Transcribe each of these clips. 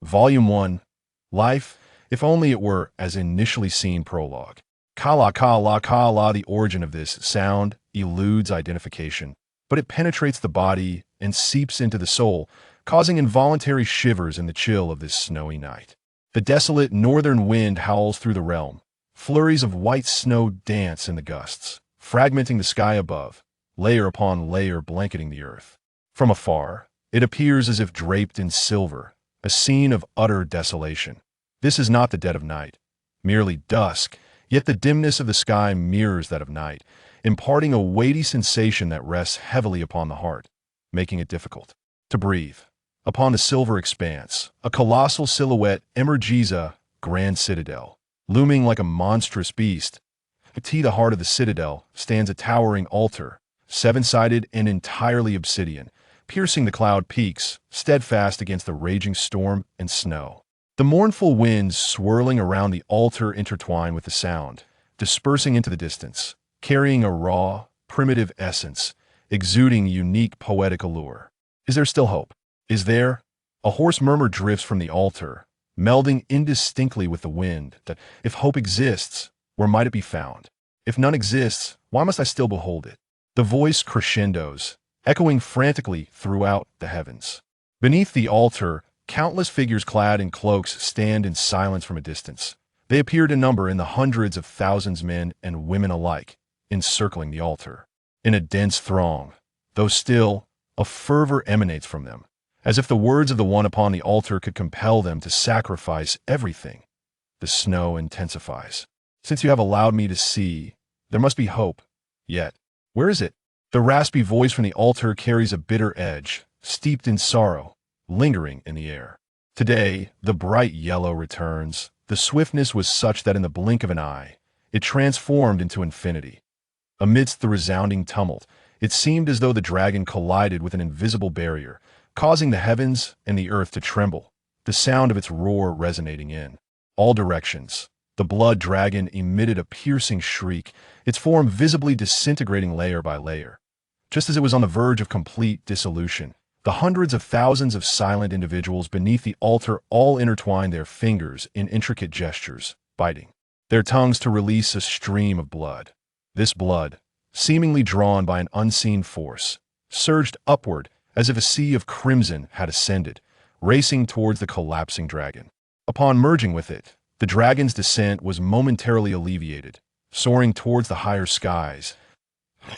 Volume 1, Life, if only it were as initially seen prologue. Kala kala kala, the origin of this sound eludes identification, but it penetrates the body and seeps into the soul, causing involuntary shivers in the chill of this snowy night. The desolate northern wind howls through the realm. Flurries of white snow dance in the gusts, fragmenting the sky above, layer upon layer blanketing the earth. From afar, it appears as if draped in silver, a scene of utter desolation. This is not the dead of night, merely dusk, yet the dimness of the sky mirrors that of night, imparting a weighty sensation that rests heavily upon the heart, making it difficult to breathe. Upon the silver expanse, a colossal silhouette emerges, a grand citadel. Looming like a monstrous beast, to the heart of the citadel stands a towering altar, seven-sided and entirely obsidian, piercing the cloud peaks, steadfast against the raging storm and snow. The mournful winds swirling around the altar intertwine with the sound, dispersing into the distance, carrying a raw, primitive essence, exuding unique poetic allure. Is there still hope? Is there? A hoarse murmur drifts from the altar, melding indistinctly with the wind, that if hope exists, where might it be found? If none exists, why must I still behold it? The voice crescendos, echoing frantically throughout the heavens. Beneath the altar, countless figures clad in cloaks stand in silence from a distance. They appear to number in the hundreds of thousands, men and women alike, encircling the altar. In a dense throng, though still, a fervor emanates from them, as if the words of the one upon the altar could compel them to sacrifice everything. The snow intensifies. Since you have allowed me to see, there must be hope. Yet, where is it? The raspy voice from the altar carries a bitter edge, steeped in sorrow, lingering in the air. Today, the bright yellow returns. The swiftness was such that in the blink of an eye, it transformed into infinity. Amidst the resounding tumult, it seemed as though the dragon collided with an invisible barrier, causing the heavens and the earth to tremble, the sound of its roar resonating in all directions. The blood dragon emitted a piercing shriek, its form visibly disintegrating layer by layer. Just as it was on the verge of complete dissolution, the hundreds of thousands of silent individuals beneath the altar all intertwined their fingers in intricate gestures, biting their tongues to release a stream of blood. This blood, seemingly drawn by an unseen force, surged upward as if a sea of crimson had ascended, racing towards the collapsing dragon. Upon merging with it, the dragon's descent was momentarily alleviated, soaring towards the higher skies.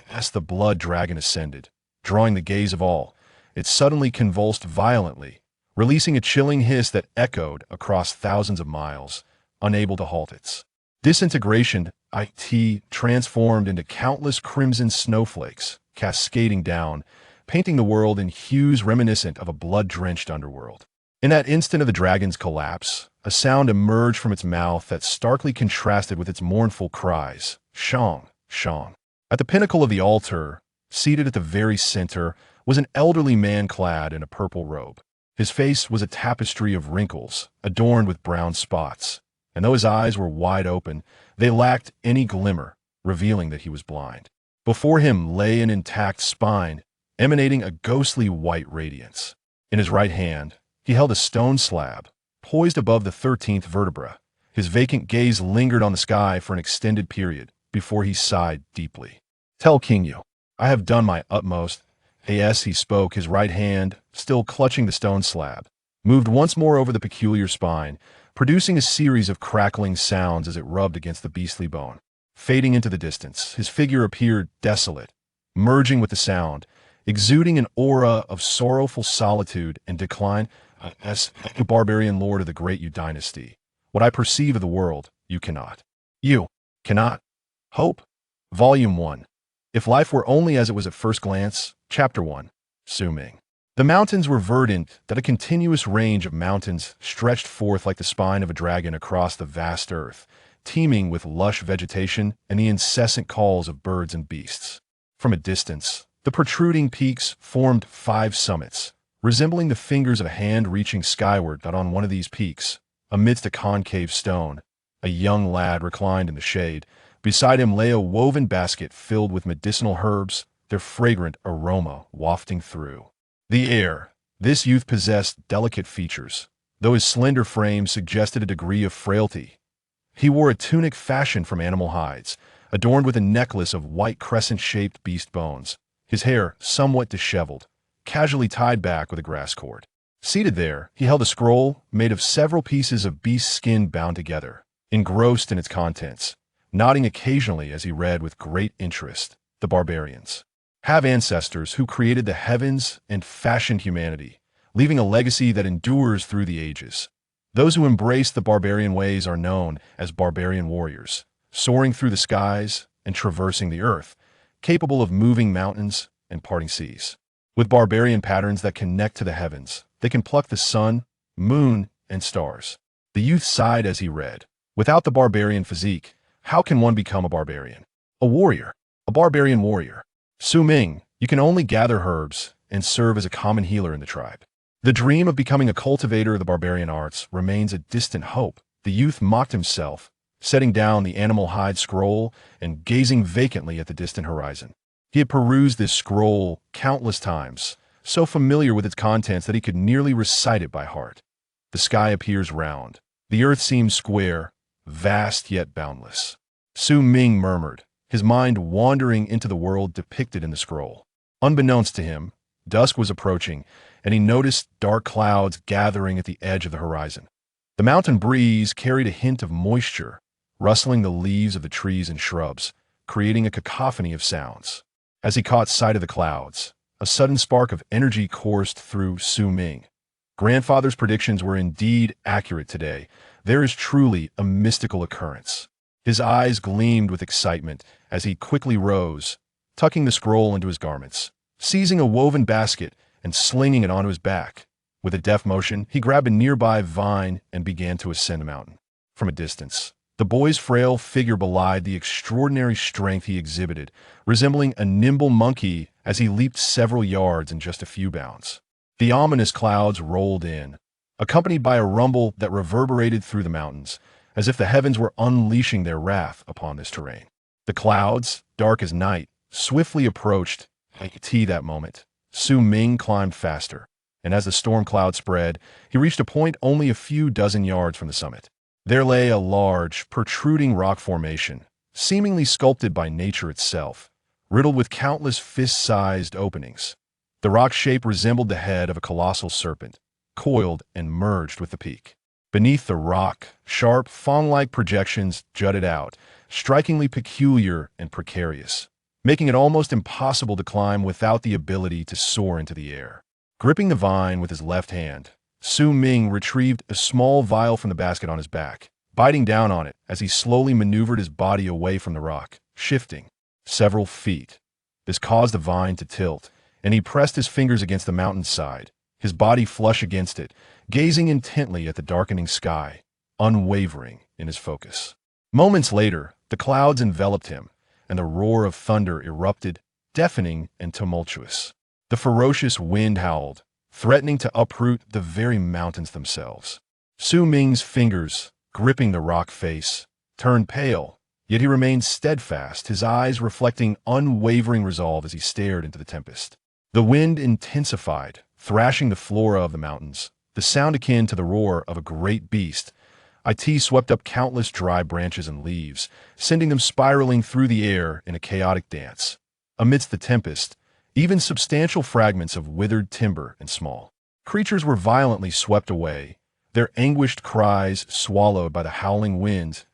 As the blood dragon ascended, drawing the gaze of all, it suddenly convulsed violently, releasing a chilling hiss that echoed across thousands of miles, unable to halt its disintegration. It transformed into countless crimson snowflakes, cascading down, painting the world in hues reminiscent of a blood-drenched underworld. In that instant of the dragon's collapse, a sound emerged from its mouth that starkly contrasted with its mournful cries, "Shang, Shang." At the pinnacle of the altar, seated at the very center, was an elderly man clad in a purple robe. His face was a tapestry of wrinkles, adorned with brown spots, and though his eyes were wide open, they lacked any glimmer, revealing that he was blind. Before him lay an intact spine, emanating a ghostly white radiance. In his right hand, he held a stone slab, poised above the 13th vertebra. His vacant gaze lingered on the sky for an extended period before he sighed deeply. "Tell King Yu, I have done my utmost." As he spoke, his right hand, still clutching the stone slab, moved once more over the peculiar spine, producing a series of crackling sounds as it rubbed against the beastly bone. Fading into the distance, his figure appeared desolate, merging with the sound, exuding an aura of sorrowful solitude and decline. As the barbarian lord of the great Yu dynasty, what I perceive of the world, you cannot. You cannot. Hope. Volume 1. If life were only as it was at first glance, Chapter 1. Ming. The mountains were verdant, that a continuous range of mountains stretched forth like the spine of a dragon across the vast earth, teeming with lush vegetation and the incessant calls of birds and beasts. From a distance, the protruding peaks formed 5 summits, resembling the fingers of a hand reaching skyward. That on one of these peaks, amidst a concave stone, a young lad reclined in the shade. Beside him lay a woven basket filled with medicinal herbs, their fragrant aroma wafting through the air. This youth possessed delicate features, though his slender frame suggested a degree of frailty. He wore a tunic fashioned from animal hides, adorned with a necklace of white crescent-shaped beast bones, his hair somewhat disheveled, casually tied back with a grass cord. Seated there, he held a scroll made of several pieces of beast skin bound together, engrossed in its contents, nodding occasionally as he read with great interest. The barbarians have ancestors who created the heavens and fashioned humanity, leaving a legacy that endures through the ages. Those who embrace the barbarian ways are known as barbarian warriors, soaring through the skies and traversing the earth, capable of moving mountains and parting seas. With barbarian patterns that connect to the heavens, they can pluck the sun, moon, and stars. The youth sighed as he read. Without the barbarian physique, how can one become a barbarian? A warrior. A barbarian warrior. Ming, you can only gather herbs and serve as a common healer in the tribe. The dream of becoming a cultivator of the barbarian arts remains a distant hope. The youth mocked himself, setting down the animal hide scroll and gazing vacantly at the distant horizon. He had perused this scroll countless times, so familiar with its contents that he could nearly recite it by heart. The sky appears round. The earth seems square, vast yet boundless. Ming murmured, his mind wandering into the world depicted in the scroll. Unbeknownst to him, dusk was approaching, and he noticed dark clouds gathering at the edge of the horizon. The mountain breeze carried a hint of moisture, rustling the leaves of the trees and shrubs, creating a cacophony of sounds. As he caught sight of the clouds, a sudden spark of energy coursed through Ming. Grandfather's predictions were indeed accurate today. There is truly a mystical occurrence. His eyes gleamed with excitement as he quickly rose, tucking the scroll into his garments. Seizing a woven basket and slinging it onto his back. With a deft motion, he grabbed a nearby vine and began to ascend the mountain. From a distance, the boy's frail figure belied the extraordinary strength he exhibited, resembling a nimble monkey as he leaped several yards in just a few bounds. The ominous clouds rolled in, accompanied by a rumble that reverberated through the mountains, as if the heavens were unleashing their wrath upon this terrain. The clouds, dark as night, swiftly approached. That moment, Ming climbed faster, and as the storm cloud spread, he reached a point only a few dozen yards from the summit. There lay a large, protruding rock formation, seemingly sculpted by nature itself, riddled with countless fist-sized openings. The rock shape resembled the head of a colossal serpent, coiled and merged with the peak. Beneath the rock, sharp, fawn-like projections jutted out, strikingly peculiar and precarious, making it almost impossible to climb without the ability to soar into the air. Gripping the vine with his left hand, Ming retrieved a small vial from the basket on his back, biting down on it as he slowly maneuvered his body away from the rock, shifting several feet. This caused the vine to tilt, and he pressed his fingers against the mountain's side, his body flush against it, gazing intently at the darkening sky, unwavering in his focus. Moments later, the clouds enveloped him, and the roar of thunder erupted, deafening and tumultuous. The ferocious wind howled, threatening to uproot the very mountains themselves. Ming's fingers, gripping the rock face, turned pale, yet he remained steadfast, his eyes reflecting unwavering resolve as he stared into the tempest. The wind intensified, thrashing the flora of the mountains, the sound akin to the roar of a great beast. It swept up countless dry branches and leaves, sending them spiraling through the air in a chaotic dance. Amidst the tempest, even substantial fragments of withered timber and small creatures were violently swept away, their anguished cries swallowed by the howling winds.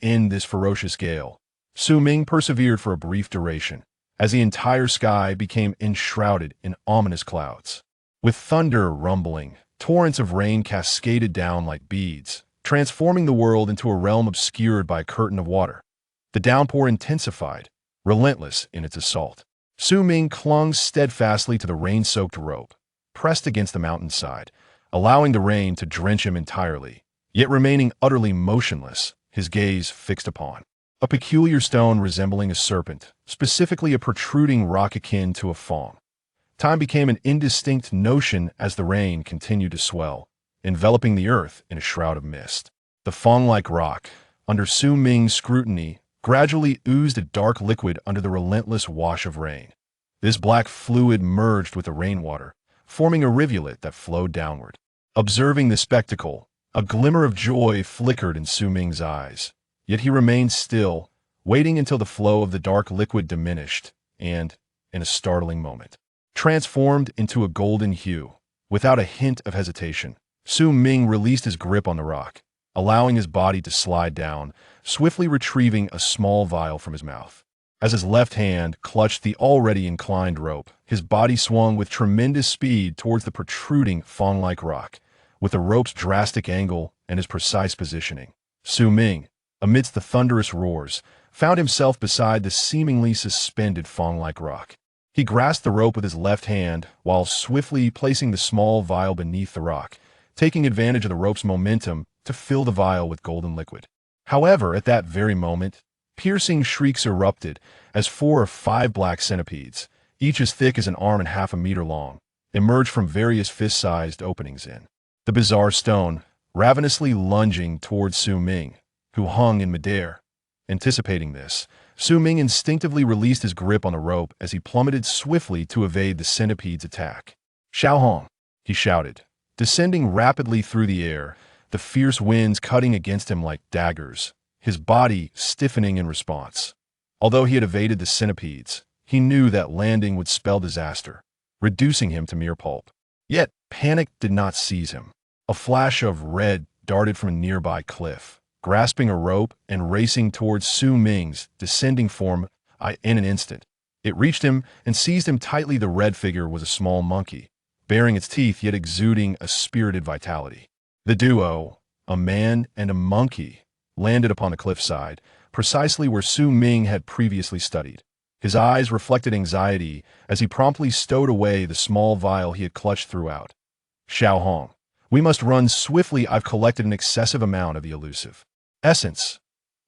In this ferocious gale, Ming persevered for a brief duration, as the entire sky became enshrouded in ominous clouds. With thunder rumbling, torrents of rain cascaded down like beads, transforming the world into a realm obscured by a curtain of water. The downpour intensified, relentless in its assault. Ming clung steadfastly to the rain-soaked rope, pressed against the mountainside, allowing the rain to drench him entirely, yet remaining utterly motionless, his gaze fixed upon a peculiar stone resembling a serpent, specifically a protruding rock akin to a fawn. Time became an indistinct notion as the rain continued to swell, enveloping the earth in a shroud of mist. The fawn-like rock, under Ming's scrutiny, gradually oozed a dark liquid under the relentless wash of rain. This black fluid merged with the rainwater, forming a rivulet that flowed downward. Observing the spectacle, a glimmer of joy flickered in Su Ming's eyes. Yet he remained still, waiting until the flow of the dark liquid diminished, and, in a startling moment, transformed into a golden hue. Without a hint of hesitation, Su Ming released his grip on the rock, allowing his body to slide down, swiftly retrieving a small vial from his mouth. As his left hand clutched the already inclined rope, his body swung with tremendous speed towards the protruding fawn-like rock. With the rope's drastic angle and his precise positioning, Su Ming, amidst the thunderous roars, found himself beside the seemingly suspended fawn-like rock. He grasped the rope with his left hand while swiftly placing the small vial beneath the rock, taking advantage of the rope's momentum to fill the vial with golden liquid. However, at that very moment, piercing shrieks erupted as 4 or 5 black centipedes, each as thick as an arm and half a meter long, emerged from various fist-sized openings in the bizarre stone, ravenously lunging towards Su Ming, who hung in midair. Anticipating this, Su Ming instinctively released his grip on the rope as he plummeted swiftly to evade the centipede's attack. "Xiao Hong!" he shouted, descending rapidly through the air, the fierce winds cutting against him like daggers, his body stiffening in response. Although he had evaded the centipedes, he knew that landing would spell disaster, reducing him to mere pulp. Yet, panic did not seize him. A flash of red darted from a nearby cliff, grasping a rope and racing towards Su Ming's descending form in an instant. It reached him and seized him tightly. The red figure was a small monkey, baring its teeth yet exuding a spirited vitality. The duo, a man and a monkey, landed upon the cliffside, precisely where Su Ming had previously studied. His eyes reflected anxiety as he promptly stowed away the small vial he had clutched throughout. "Xiao Hong, we must run swiftly. I've collected an excessive amount of the elusive essence."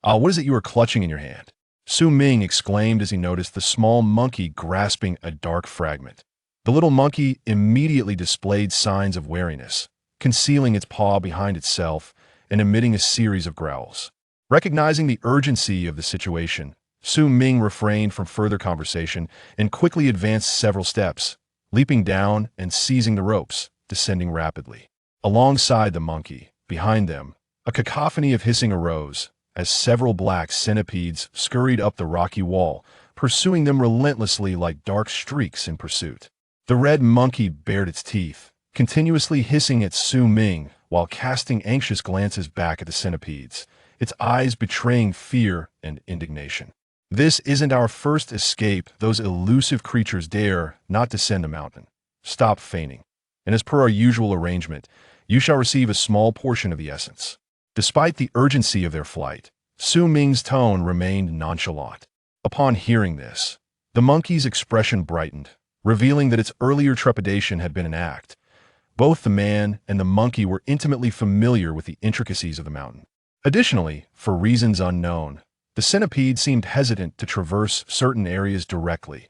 "Ah, what is it you are clutching in your hand?" Su Ming exclaimed as he noticed the small monkey grasping a dark fragment. The little monkey immediately displayed signs of wariness, concealing its paw behind itself and emitting a series of growls. Recognizing the urgency of the situation, Su Ming refrained from further conversation and quickly advanced several steps, leaping down and seizing the ropes, descending rapidly. Alongside the monkey, behind them, a cacophony of hissing arose as several black centipedes scurried up the rocky wall, pursuing them relentlessly like dark streaks in pursuit. The red monkey bared its teeth, continuously hissing at Su Ming while casting anxious glances back at the centipedes, its eyes betraying fear and indignation. "This isn't our first escape. Those elusive creatures dare not descend the mountain. Stop feigning, and as per our usual arrangement, you shall receive a small portion of the essence." Despite the urgency of their flight, Su Ming's tone remained nonchalant. Upon hearing this, the monkey's expression brightened, revealing that its earlier trepidation had been an act. Both the man and the monkey were intimately familiar with the intricacies of the mountain. Additionally, for reasons unknown, the centipede seemed hesitant to traverse certain areas directly,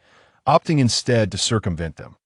opting instead to circumvent them.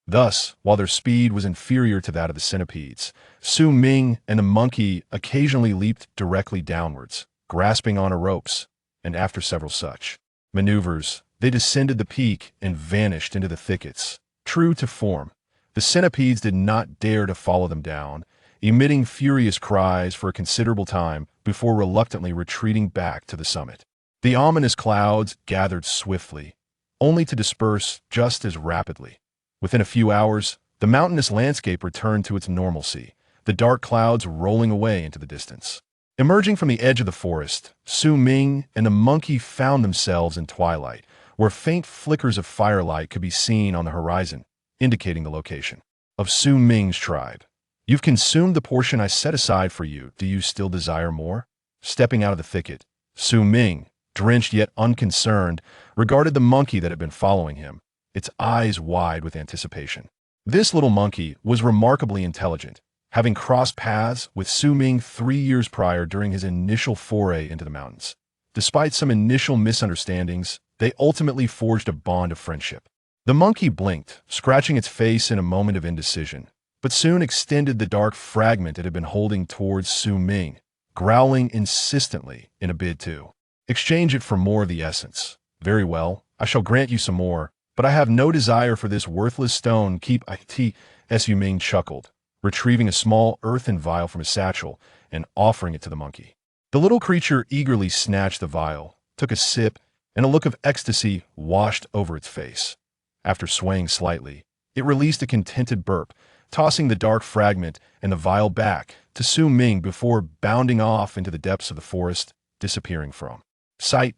Thus, while their speed was inferior to that of the centipedes, Su Ming and the monkey occasionally leaped directly downwards, grasping onto ropes, and after several such maneuvers, they descended the peak and vanished into the thickets. True to form, the centipedes did not dare to follow them down, emitting furious cries for a considerable time before reluctantly retreating back to the summit. The ominous clouds gathered swiftly, only to disperse just as rapidly. Within a few hours, the mountainous landscape returned to its normalcy, the dark clouds rolling away into the distance. Emerging from the edge of the forest, Su Ming and the monkey found themselves in twilight, where faint flickers of firelight could be seen on the horizon, indicating the location of Su Ming's tribe. "You've consumed the portion I set aside for you. Do you still desire more?" Stepping out of the thicket, Su Ming, drenched yet unconcerned, regarded the monkey that had been following him, its eyes wide with anticipation. This little monkey was remarkably intelligent, having crossed paths with Su Ming 3 years prior during his initial foray into the mountains. Despite some initial misunderstandings, they ultimately forged a bond of friendship. The monkey blinked, scratching its face in a moment of indecision, but soon extended the dark fragment it had been holding towards Su Ming, growling insistently in a bid to exchange it for more of the essence. "Very well, I shall grant you some more, but I have no desire for this worthless stone. Keep it." Su Ming chuckled, retrieving a small earthen vial from his satchel and offering it to the monkey. The little creature eagerly snatched the vial, took a sip, and a look of ecstasy washed over its face. After swaying slightly, it released a contented burp, tossing the dark fragment and the vial back to Su Ming before bounding off into the depths of the forest, disappearing from sight.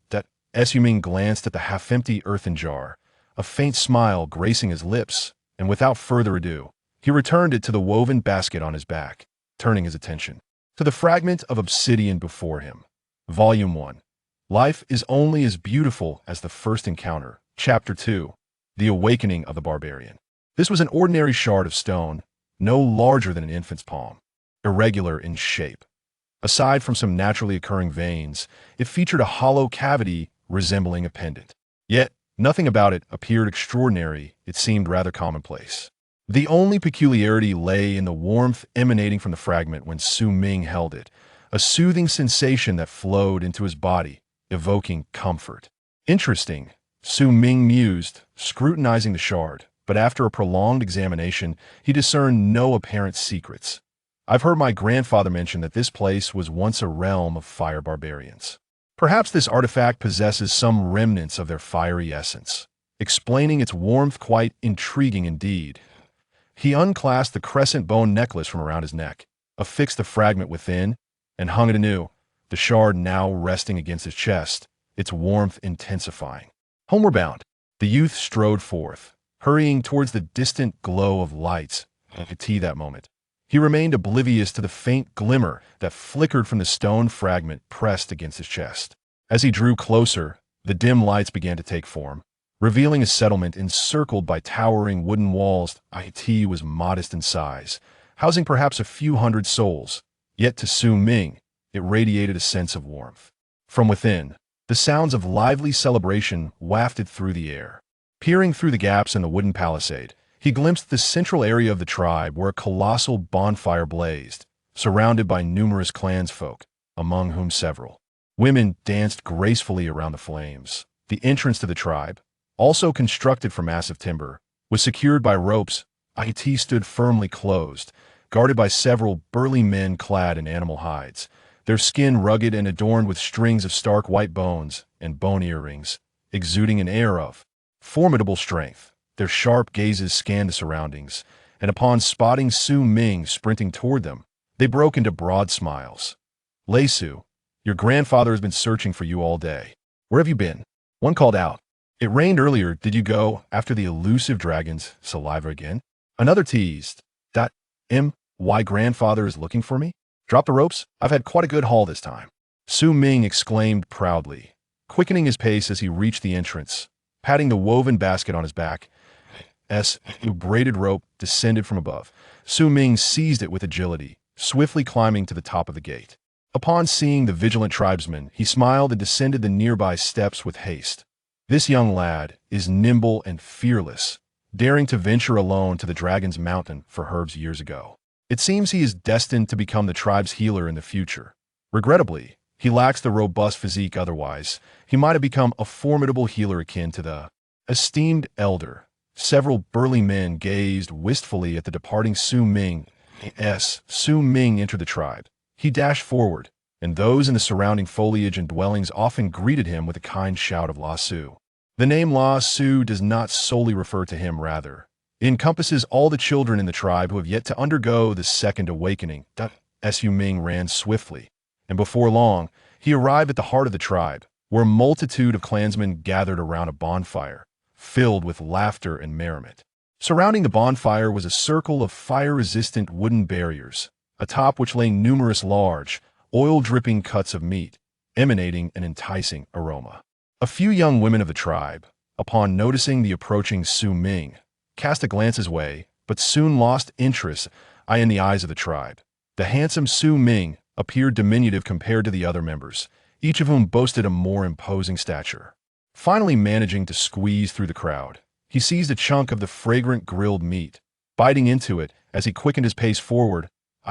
Su Ming glanced at the half-empty earthen jar, a faint smile gracing his lips, and without further ado, he returned it to the woven basket on his back, turning his attention to the fragment of obsidian before him. Volume 1. Life is only as beautiful as the first encounter. Chapter 2. The Awakening of the Barbarian. This was an ordinary shard of stone, no larger than an infant's palm, irregular in shape. Aside from some naturally occurring veins, it featured a hollow cavity resembling a pendant. Yet, nothing about it appeared extraordinary. It seemed rather commonplace. The only peculiarity lay in the warmth emanating from the fragment when Su Ming held it, a soothing sensation that flowed into his body, evoking comfort. Interesting, Su Ming mused, scrutinizing the shard, but after a prolonged examination, he discerned no apparent secrets. I've heard my grandfather mention that this place was once a realm of fire barbarians. Perhaps this artifact possesses some remnants of their fiery essence, explaining its warmth quite intriguing indeed. He unclasped the crescent bone necklace from around his neck, affixed the fragment within, and hung it anew, the shard now resting against his chest, its warmth intensifying. Homeward bound, the youth strode forth, hurrying towards the distant glow of lights. That moment, he remained oblivious to the faint glimmer that flickered from the stone fragment pressed against his chest. As he drew closer, the dim lights began to take form, revealing a settlement encircled by towering wooden walls. It was modest in size, housing perhaps a few hundred souls, yet to Su Ming, it radiated a sense of warmth. From within, the sounds of lively celebration wafted through the air. Peering through the gaps in the wooden palisade, he glimpsed the central area of the tribe where a colossal bonfire blazed, surrounded by numerous clansfolk, among whom several women danced gracefully around the flames. The entrance to the tribe, also constructed from massive timber, was secured by ropes. It stood firmly closed, guarded by several burly men clad in animal hides, their skin rugged and adorned with strings of stark white bones and bone earrings, exuding an air of formidable strength. Their sharp gazes scanned the surroundings, and upon spotting Su Ming sprinting toward them, they broke into broad smiles. "Lei Su, your grandfather has been searching for you all day. Where have you been?" One called out. "It rained earlier. Did you go after the elusive dragon's saliva again?" Another teased. "Why grandfather is looking for me? Drop the ropes. I've had quite a good haul this time." Su Ming exclaimed proudly, quickening his pace as he reached the entrance, patting the woven basket on his back. A braided rope descended from above. Su Ming seized it with agility, swiftly climbing to the top of the gate. Upon seeing the vigilant tribesman, he smiled and descended the nearby steps with haste. This young lad is nimble and fearless, daring to venture alone to the Dragon's Mountain for herbs years ago. It seems he is destined to become the tribe's healer in the future. Regrettably, he lacks the robust physique otherwise. He might have become a formidable healer akin to the esteemed elder. Several burly men gazed wistfully at the departing Su Ming. Su Ming entered the tribe. He dashed forward, and those in the surrounding foliage and dwellings often greeted him with a kind shout of La Su. The name La Su does not solely refer to him, rather. It encompasses all the children in the tribe who have yet to undergo the second awakening. Su Ming ran swiftly, and before long, he arrived at the heart of the tribe, where a multitude of clansmen gathered around a bonfire, filled with laughter and merriment. Surrounding the bonfire was a circle of fire-resistant wooden barriers, atop which lay numerous large, oil-dripping cuts of meat, emanating an enticing aroma. A few young women of the tribe, upon noticing the approaching Su Ming, cast a glance his way, but soon lost interest in the eyes of the tribe. The handsome Su Ming appeared diminutive compared to the other members, each of whom boasted a more imposing stature. Finally managing to squeeze through the crowd, he seized a chunk of the fragrant grilled meat, biting into it as he quickened his pace forward.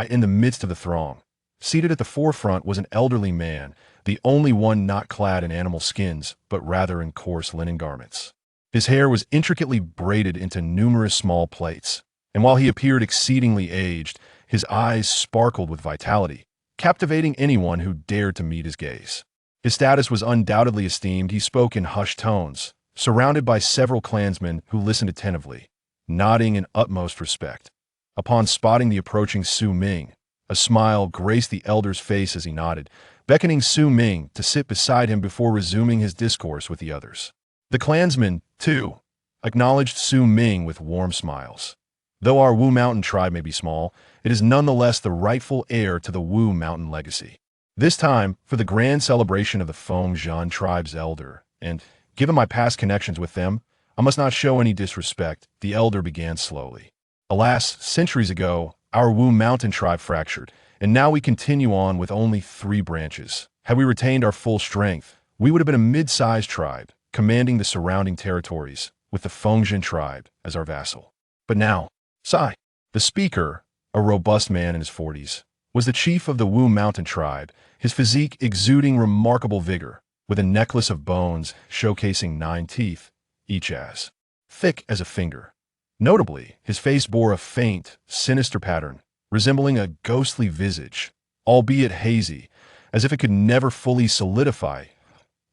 In the midst of the throng, seated at the forefront, was an elderly man, the only one not clad in animal skins, but rather in coarse linen garments. His hair was intricately braided into numerous small plaits, and while he appeared exceedingly aged, His eyes sparkled with vitality, captivating anyone who dared to meet his gaze. His status was undoubtedly esteemed. He spoke in hushed tones, surrounded by several clansmen who listened attentively, nodding in utmost respect. Upon spotting the approaching Su Ming, a smile graced the elder's face as he nodded, beckoning Su Ming to sit beside him before resuming his discourse with the others. The clansmen, too, acknowledged Su Ming with warm smiles. Though our Wu Mountain tribe may be small, it is nonetheless the rightful heir to the Wu Mountain legacy. This time, for the grand celebration of the Feng Zhan tribe's elder, and, given my past connections with them, I must not show any disrespect, the elder began slowly. Alas, centuries ago, our Wu Mountain tribe fractured, and now we continue on with only 3 branches. Had we retained our full strength, we would have been a mid-sized tribe, commanding the surrounding territories, with the Feng Zhan tribe as our vassal. But now, Sai, the speaker, a robust man in his 40s, was the chief of the Wu Mountain tribe, his physique exuding remarkable vigor, with a necklace of bones showcasing 9 teeth, each as thick as a finger. Notably, his face bore a faint, sinister pattern, resembling a ghostly visage, albeit hazy, as if it could never fully solidify.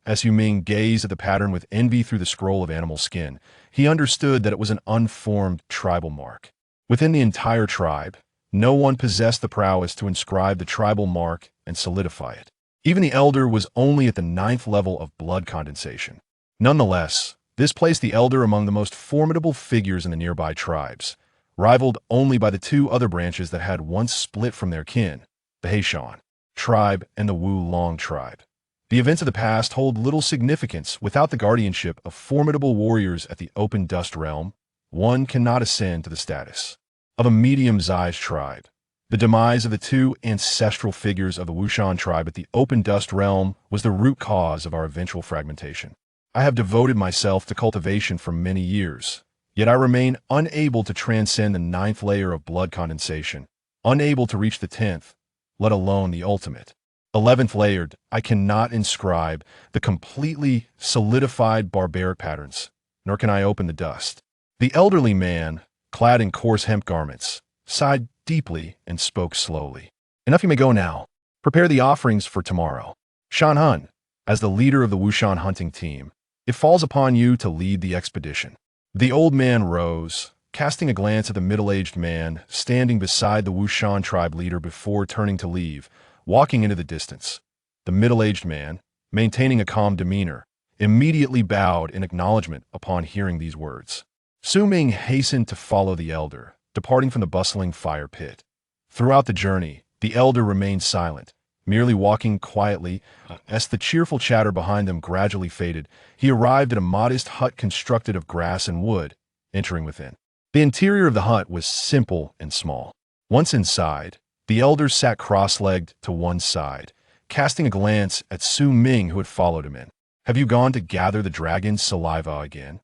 As Yu Ming gazed at the pattern with envy through the scroll of animal skin, he understood that it was an unformed tribal mark. Within the entire tribe, no one possessed the prowess to inscribe the tribal mark and solidify it. Even the elder was only at the 9th level of blood condensation. Nonetheless, this placed the elder among the most formidable figures in the nearby tribes, rivaled only by the 2 other branches that had once split from their kin, the Shan tribe and the Wu Long tribe. The events of the past hold little significance without the guardianship of formidable warriors at the open dust realm. One cannot ascend to the status of a medium-sized tribe. The demise of the 2 ancestral figures of the Wu Shan tribe at the open dust realm was the root cause of our eventual fragmentation. I have devoted myself to cultivation for many years, yet I remain unable to transcend the 9th layer of blood condensation, unable to reach the 10th, let alone the ultimate 11th layered. I cannot inscribe the completely solidified barbaric patterns, nor can I open the dust. The elderly man, clad in coarse hemp garments, sighed deeply and spoke slowly. Enough, you may go now. Prepare the offerings for tomorrow. Shan Hun, as the leader of the Wu Shan hunting team, it falls upon you to lead the expedition. The old man rose, casting a glance at the middle-aged man standing beside the Wu Shan tribe leader before turning to leave, walking into the distance. The middle-aged man, maintaining a calm demeanor, immediately bowed in acknowledgement upon hearing these words. Su Ming hastened to follow the elder, departing from the bustling fire pit. Throughout the journey, the elder remained silent, merely walking quietly. As the cheerful chatter behind them gradually faded, he arrived at a modest hut constructed of grass and wood, entering within. The interior of the hut was simple and small. Once inside, the elder sat cross-legged to one side, casting a glance at Su Ming, who had followed him in. Have you gone to gather the dragon's saliva again?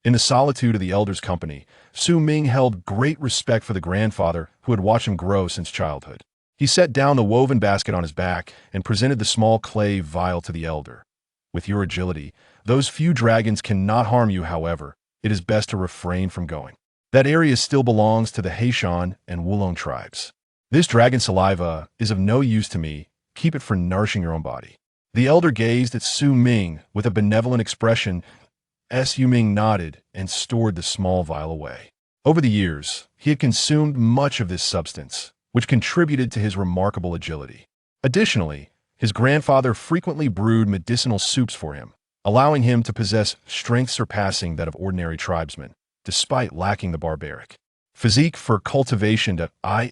In the solitude of the elder's company, Su Ming held great respect for the grandfather who had watched him grow since childhood. He set down the woven basket on his back and presented the small clay vial to the elder. With your agility, those few dragons cannot harm you. However, it is best to refrain from going. That area still belongs to the Shan and Wulong tribes. This dragon saliva is of no use to me. Keep it for nourishing your own body. The elder gazed at Su Ming with a benevolent expression. Su Ming nodded and stored the small vial away. Over the years, he had consumed much of this substance, which contributed to his remarkable agility. Additionally, his grandfather frequently brewed medicinal soups for him, allowing him to possess strength surpassing that of ordinary tribesmen, despite lacking the barbaric physique for cultivation.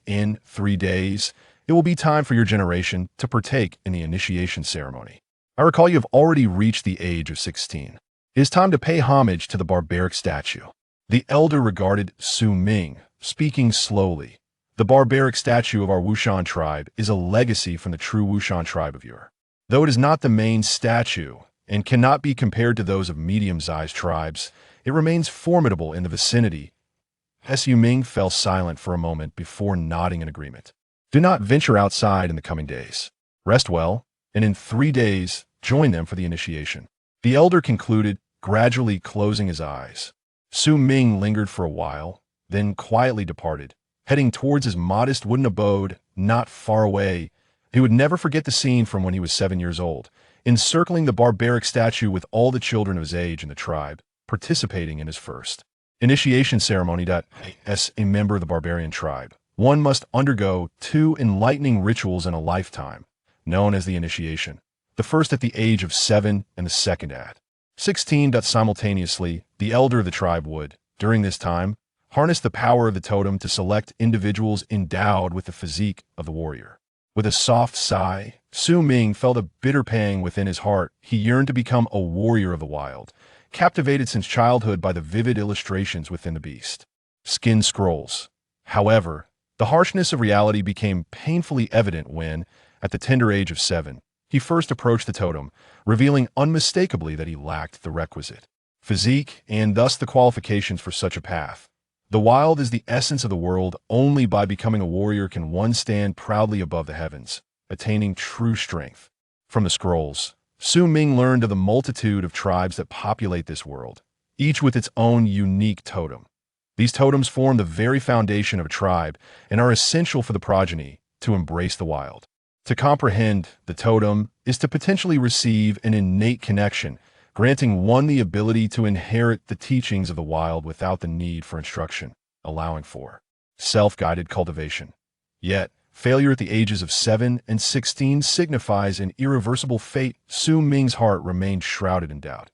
In 3 days, it will be time for your generation to partake in the initiation ceremony. I recall you have already reached the age of 16. It is time to pay homage to the barbaric statue. The elder regarded Su Ming, speaking slowly. The barbaric statue of our Wu Shan tribe is a legacy from the true Wu Shan tribe of yore. Though it is not the main statue and cannot be compared to those of medium-sized tribes, it remains formidable in the vicinity. Su Ming fell silent for a moment before nodding in agreement. Do not venture outside in the coming days. Rest well, and in 3 days, join them for the initiation. The elder concluded, gradually closing his eyes. Su Ming lingered for a while, then quietly departed, heading towards his modest wooden abode not far away. He would never forget the scene from when he was 7 years old, encircling the barbaric statue with all the children of his age in the tribe, participating in his first initiation ceremony. As a member of the barbarian tribe, one must undergo 2 enlightening rituals in a lifetime, known as the initiation. The first at the age of 7 and the second at 16. Simultaneously, the elder of the tribe would, during this time, harness the power of the totem to select individuals endowed with the physique of the warrior. With a soft sigh, Ming felt a bitter pang within his heart. He yearned to become a warrior of the wild, captivated since childhood by the vivid illustrations within the beast skin scrolls. However, the harshness of reality became painfully evident when, at the tender age of 7, he first approached the totem, revealing unmistakably that he lacked the requisite physique and thus the qualifications for such a path. The wild is the essence of the world. Only by becoming a warrior can one stand proudly above the heavens, attaining true strength. From the scrolls, Ming learned of the multitude of tribes that populate this world, each with its own unique totem. These totems form the very foundation of a tribe and are essential for the progeny to embrace the wild. To comprehend the totem is to potentially receive an innate connection, granting one the ability to inherit the teachings of the wild without the need for instruction, allowing for self-guided cultivation. Yet, failure at the ages of 7 and 16 signifies an irreversible fate. Ming's heart remained shrouded in doubt.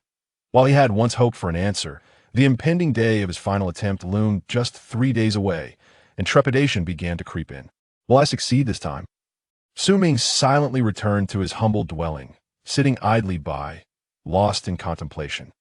While he had once hoped for an answer, the impending day of his final attempt loomed just 3 days away, and trepidation began to creep in. Will I succeed this time? Ming silently returned to his humble dwelling, sitting idly by, lost in contemplation.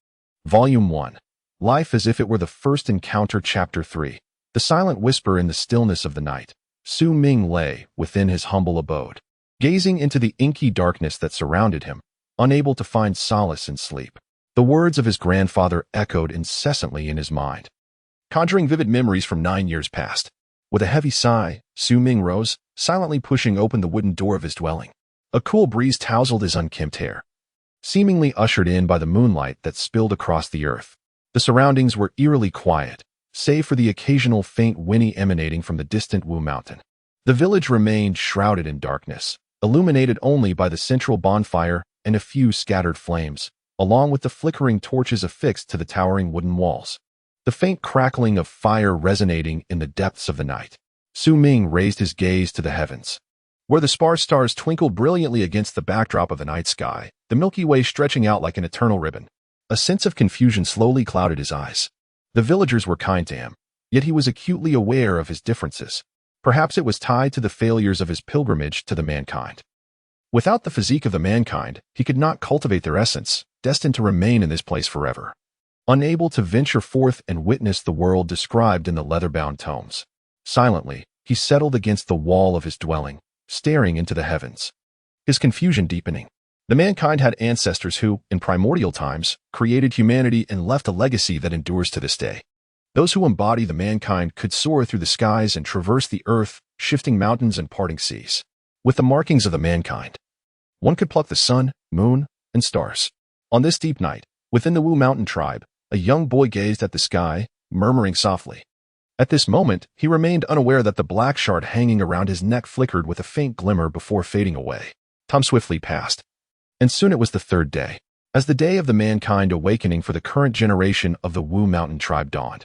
Volume 1. Life as if it were the first encounter. Chapter 3. The silent whisper in the stillness of the night. Ming lay within his humble abode, gazing into the inky darkness that surrounded him, unable to find solace in sleep. The words of his grandfather echoed incessantly in his mind, conjuring vivid memories from 9 years past. With a heavy sigh, Ming rose, silently pushing open the wooden door of his dwelling. A cool breeze tousled his unkempt hair, seemingly ushered in by the moonlight that spilled across the earth. The surroundings were eerily quiet, save for the occasional faint whinny emanating from the distant Wu mountain. The village remained shrouded in darkness, illuminated only by the central bonfire and a few scattered flames, along with the flickering torches affixed to the towering wooden walls. The faint crackling of fire resonating in the depths of the night. Ming raised his gaze to the heavens, where the sparse stars twinkled brilliantly against the backdrop of the night sky, the Milky Way stretching out like an eternal ribbon. A sense of confusion slowly clouded his eyes. The villagers were kind to him, yet he was acutely aware of his differences. Perhaps it was tied to the failures of his pilgrimage to the mankind. Without the physique of the mankind, he could not cultivate their essence, destined to remain in this place forever. Unable to venture forth and witness the world described in the leather-bound tomes. Silently, he settled against the wall of his dwelling, staring into the heavens, his confusion deepening. The mankind had ancestors who, in primordial times, created humanity and left a legacy that endures to this day. Those who embody the mankind could soar through the skies and traverse the earth, shifting mountains and parting seas. With the markings of the mankind, one could pluck the sun, moon, and stars. On this deep night, within the Wu mountain tribe, a young boy gazed at the sky, murmuring softly. At this moment, he remained unaware that the black shard hanging around his neck flickered with a faint glimmer before fading away. Time swiftly passed, and soon it was the 3rd day, as the day of the mankind awakening for the current generation of the Wu mountain tribe dawned.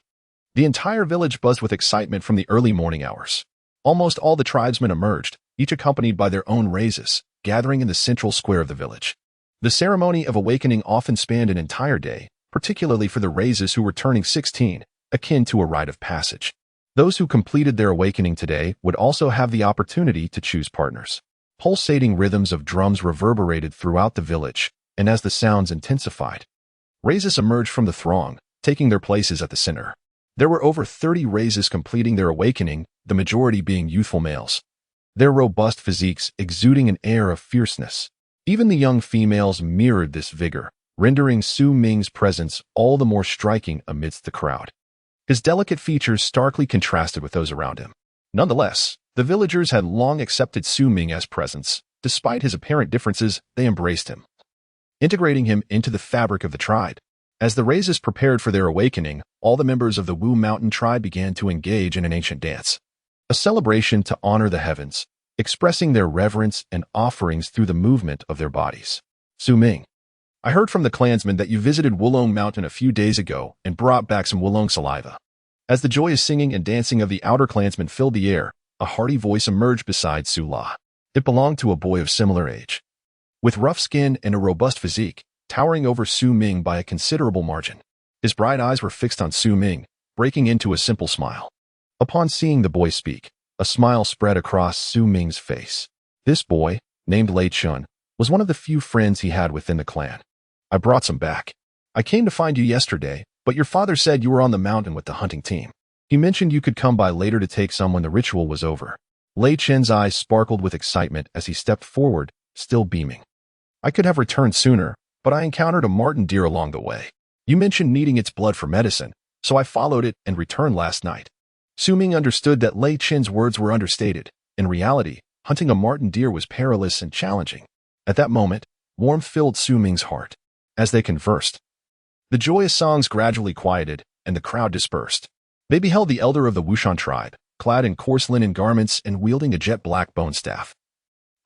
The entire village buzzed with excitement from the early morning hours. Almost all the tribesmen emerged, each accompanied by their own races, gathering in the central square of the village. The ceremony of awakening often spanned an entire day, particularly for the races who were turning 16, akin to a rite of passage. Those who completed their awakening today would also have the opportunity to choose partners. Pulsating rhythms of drums reverberated throughout the village, and as the sounds intensified, races emerged from the throng, taking their places at the center. There were over 30 races completing their awakening, the majority being youthful males, their robust physiques exuding an air of fierceness. Even the young females mirrored this vigor, rendering Ming's presence all the more striking amidst the crowd. His delicate features starkly contrasted with those around him. Nonetheless, the villagers had long accepted Ming as presence. Despite his apparent differences, they embraced him, integrating him into the fabric of the tribe. As the races prepared for their awakening, all the members of the Wu mountain tribe began to engage in an ancient dance. a celebration to honor the heavens, expressing their reverence and offerings through the movement of their bodies. Su Ming, I heard from the clansmen that you visited Wulong Mountain a few days ago and brought back some Wulong saliva. As the joyous singing and dancing of the outer clansmen filled the air, a hearty voice emerged beside Su La. It belonged to a boy of similar age, with rough skin and a robust physique, towering over Su Ming by a considerable margin. His bright eyes were fixed on Su Ming, breaking into a simple smile. Upon seeing the boy speak, a smile spread across Su Ming's face. This boy, named Lei Chun, was one of the few friends he had within the clan. I brought some back. I came to find you yesterday, but your father said you were on the mountain with the hunting team. He mentioned you could come by later to take some when the ritual was over. Lei Chen's eyes sparkled with excitement as he stepped forward, still beaming. I could have returned sooner, but I encountered a marten deer along the way. You mentioned needing its blood for medicine, so I followed it and returned last night. Su Ming understood that Lei Chen's words were understated. In reality, hunting a marten deer was perilous and challenging. At that moment, warmth filled Su Ming's heart. As they conversed, the joyous songs gradually quieted, and the crowd dispersed. They beheld the elder of the Wu Shan tribe, clad in coarse linen garments and wielding a jet-black bone staff,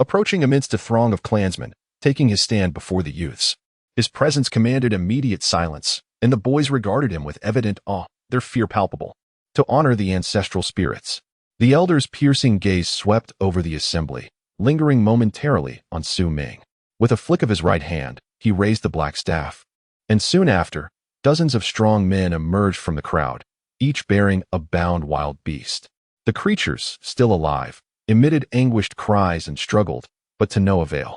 approaching amidst a throng of clansmen, taking his stand before the youths. His presence commanded immediate silence, and the boys regarded him with evident awe, their fear palpable. To honor the ancestral spirits, the elder's piercing gaze swept over the assembly, lingering momentarily on Su Ming. With a flick of his right hand, he raised the black staff, and soon after, dozens of strong men emerged from the crowd, each bearing a bound wild beast. The creatures, still alive, emitted anguished cries and struggled, but to no avail.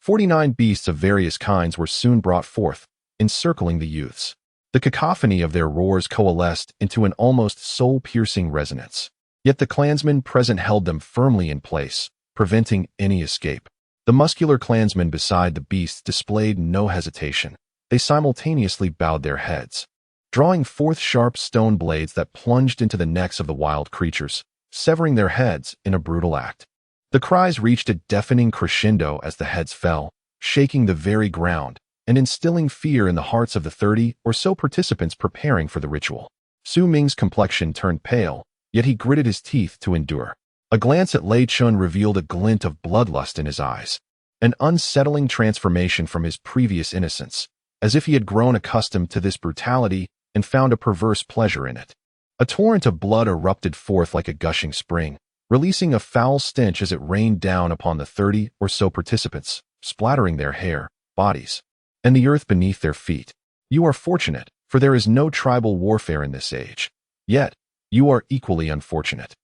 49 beasts of various kinds were soon brought forth, encircling the youths. The cacophony of their roars coalesced into an almost soul-piercing resonance. Yet the clansmen present held them firmly in place, preventing any escape. The muscular clansmen beside the beasts displayed no hesitation. They simultaneously bowed their heads, drawing forth sharp stone blades that plunged into the necks of the wild creatures, severing their heads in a brutal act. The cries reached a deafening crescendo as the heads fell, shaking the very ground and instilling fear in the hearts of the 30 or so participants preparing for the ritual. Su Ming's complexion turned pale, yet he gritted his teeth to endure. A glance at Lei Chun revealed a glint of bloodlust in his eyes, an unsettling transformation from his previous innocence, as if he had grown accustomed to this brutality and found a perverse pleasure in it. A torrent of blood erupted forth like a gushing spring, releasing a foul stench as it rained down upon the 30 or so participants, splattering their hair, bodies, and the earth beneath their feet. You are fortunate, for there is no tribal warfare in this age. Yet, you are equally unfortunate.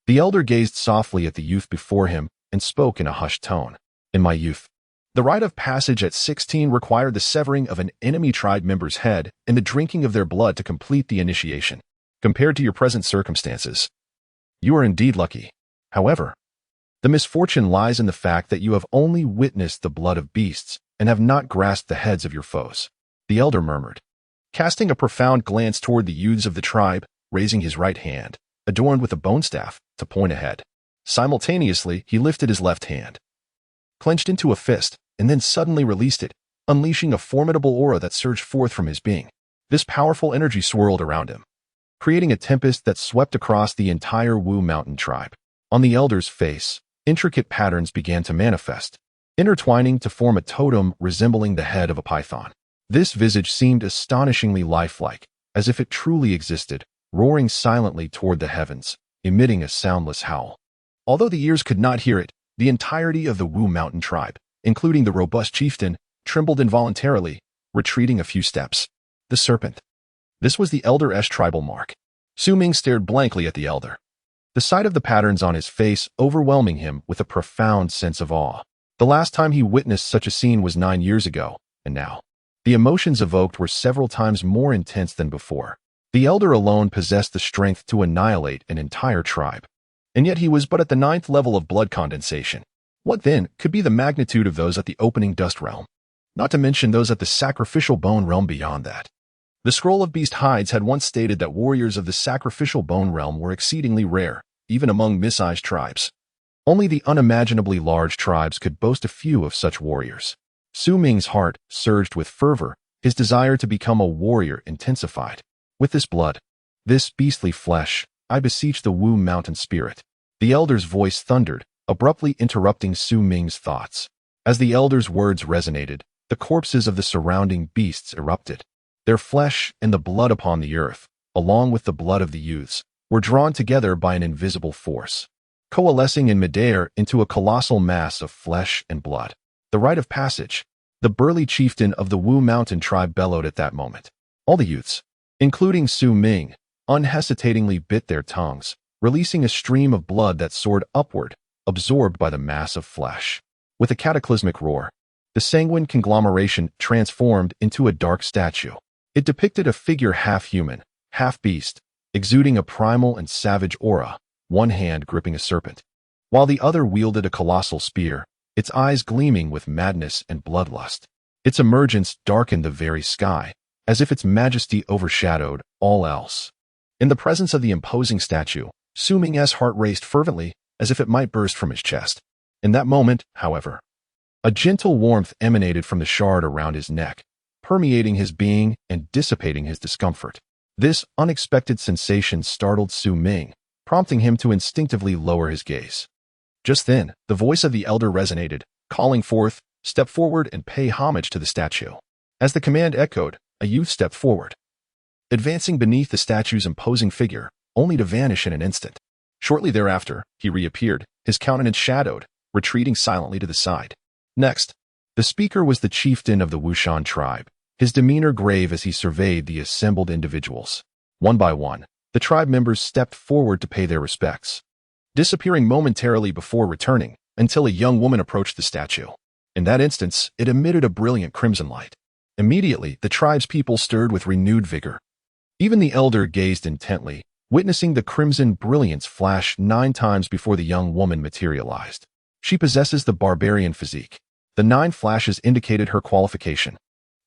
The elder gazed softly at the youth before him and spoke in a hushed tone. In my youth, the rite of passage at 16 required the severing of an enemy tribe member's head and the drinking of their blood to complete the initiation. Compared to your present circumstances, you are indeed lucky. However, the misfortune lies in the fact that you have only witnessed the blood of beasts and have not grasped the heads of your foes. The elder murmured, casting a profound glance toward the youths of the tribe, raising his right hand, adorned with a bone staff, to point ahead. Simultaneously, he lifted his left hand, clenched into a fist, and then suddenly released it, unleashing a formidable aura that surged forth from his being. This powerful energy swirled around him, creating a tempest that swept across the entire Wu Mountain tribe. On the elder's face, intricate patterns began to manifest, intertwining to form a totem resembling the head of a python. This visage seemed astonishingly lifelike, as if it truly existed, roaring silently toward the heavens, emitting a soundless howl. Although the ears could not hear it, the entirety of the Wu Mountain tribe, including the robust chieftain, trembled involuntarily, retreating a few steps. The serpent. This was the elder's tribal mark. Su Ming stared blankly at the elder, the sight of the patterns on his face overwhelming him with a profound sense of awe. The last time he witnessed such a scene was 9 years ago, and now, the emotions evoked were several times more intense than before. The elder alone possessed the strength to annihilate an entire tribe, and yet he was but at the 9th level of blood condensation. What then could be the magnitude of those at the opening dust realm? Not to mention those at the sacrificial bone realm beyond that. The Scroll of Beast Hides had once stated that warriors of the sacrificial bone realm were exceedingly rare, even among mid-sized tribes. Only the unimaginably large tribes could boast a few of such warriors. Su Ming's heart surged with fervor, his desire to become a warrior intensified. With this blood, this beastly flesh, I beseech the Wu Mountain spirit. The elder's voice thundered, abruptly interrupting Su Ming's thoughts. As the elder's words resonated, the corpses of the surrounding beasts erupted. Their flesh and the blood upon the earth, along with the blood of the youths, were drawn together by an invisible force, coalescing in midair into a colossal mass of flesh and blood. The rite of passage, the burly chieftain of the Wu Mountain tribe bellowed at that moment. All the youths, including Su Ming, unhesitatingly bit their tongues, releasing a stream of blood that soared upward, absorbed by the mass of flesh. With a cataclysmic roar, the sanguine conglomeration transformed into a dark statue. It depicted a figure half human, half beast, exuding a primal and savage aura, one hand gripping a serpent, while the other wielded a colossal spear, its eyes gleaming with madness and bloodlust. Its emergence darkened the very sky, as if its majesty overshadowed all else. In the presence of the imposing statue, Su Ming's heart raced fervently, as if it might burst from his chest. In that moment, however, a gentle warmth emanated from the shard around his neck, permeating his being and dissipating his discomfort. This unexpected sensation startled Su Ming, prompting him to instinctively lower his gaze. Just then, the voice of the elder resonated, calling forth, "Step forward and pay homage to the statue." As the command echoed, a youth stepped forward, advancing beneath the statue's imposing figure, only to vanish in an instant. Shortly thereafter, he reappeared, his countenance shadowed, retreating silently to the side. Next, the speaker was the chieftain of the Wu Shan tribe, his demeanor grave as he surveyed the assembled individuals. One by one, the tribe members stepped forward to pay their respects, disappearing momentarily before returning, until a young woman approached the statue. In that instance, it emitted a brilliant crimson light. Immediately, the tribe's people stirred with renewed vigor. Even the elder gazed intently, witnessing the crimson brilliance flash 9 times before the young woman materialized. She possesses the barbarian physique. The 9 flashes indicated her qualification.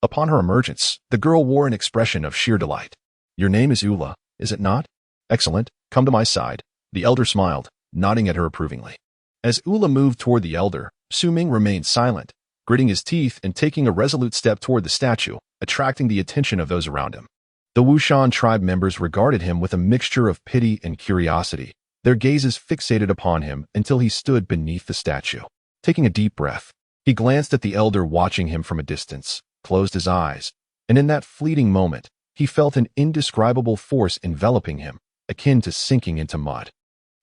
Upon her emergence, the girl wore an expression of sheer delight. "Your name is Ula, is it not? Excellent, come to my side." The elder smiled, nodding at her approvingly. As Ula moved toward the elder, Su Ming remained silent, gritting his teeth and taking a resolute step toward the statue, attracting the attention of those around him. The Wu Shan tribe members regarded him with a mixture of pity and curiosity, their gazes fixated upon him until he stood beneath the statue. Taking a deep breath, he glanced at the elder watching him from a distance, closed his eyes, and in that fleeting moment, he felt an indescribable force enveloping him, akin to sinking into mud.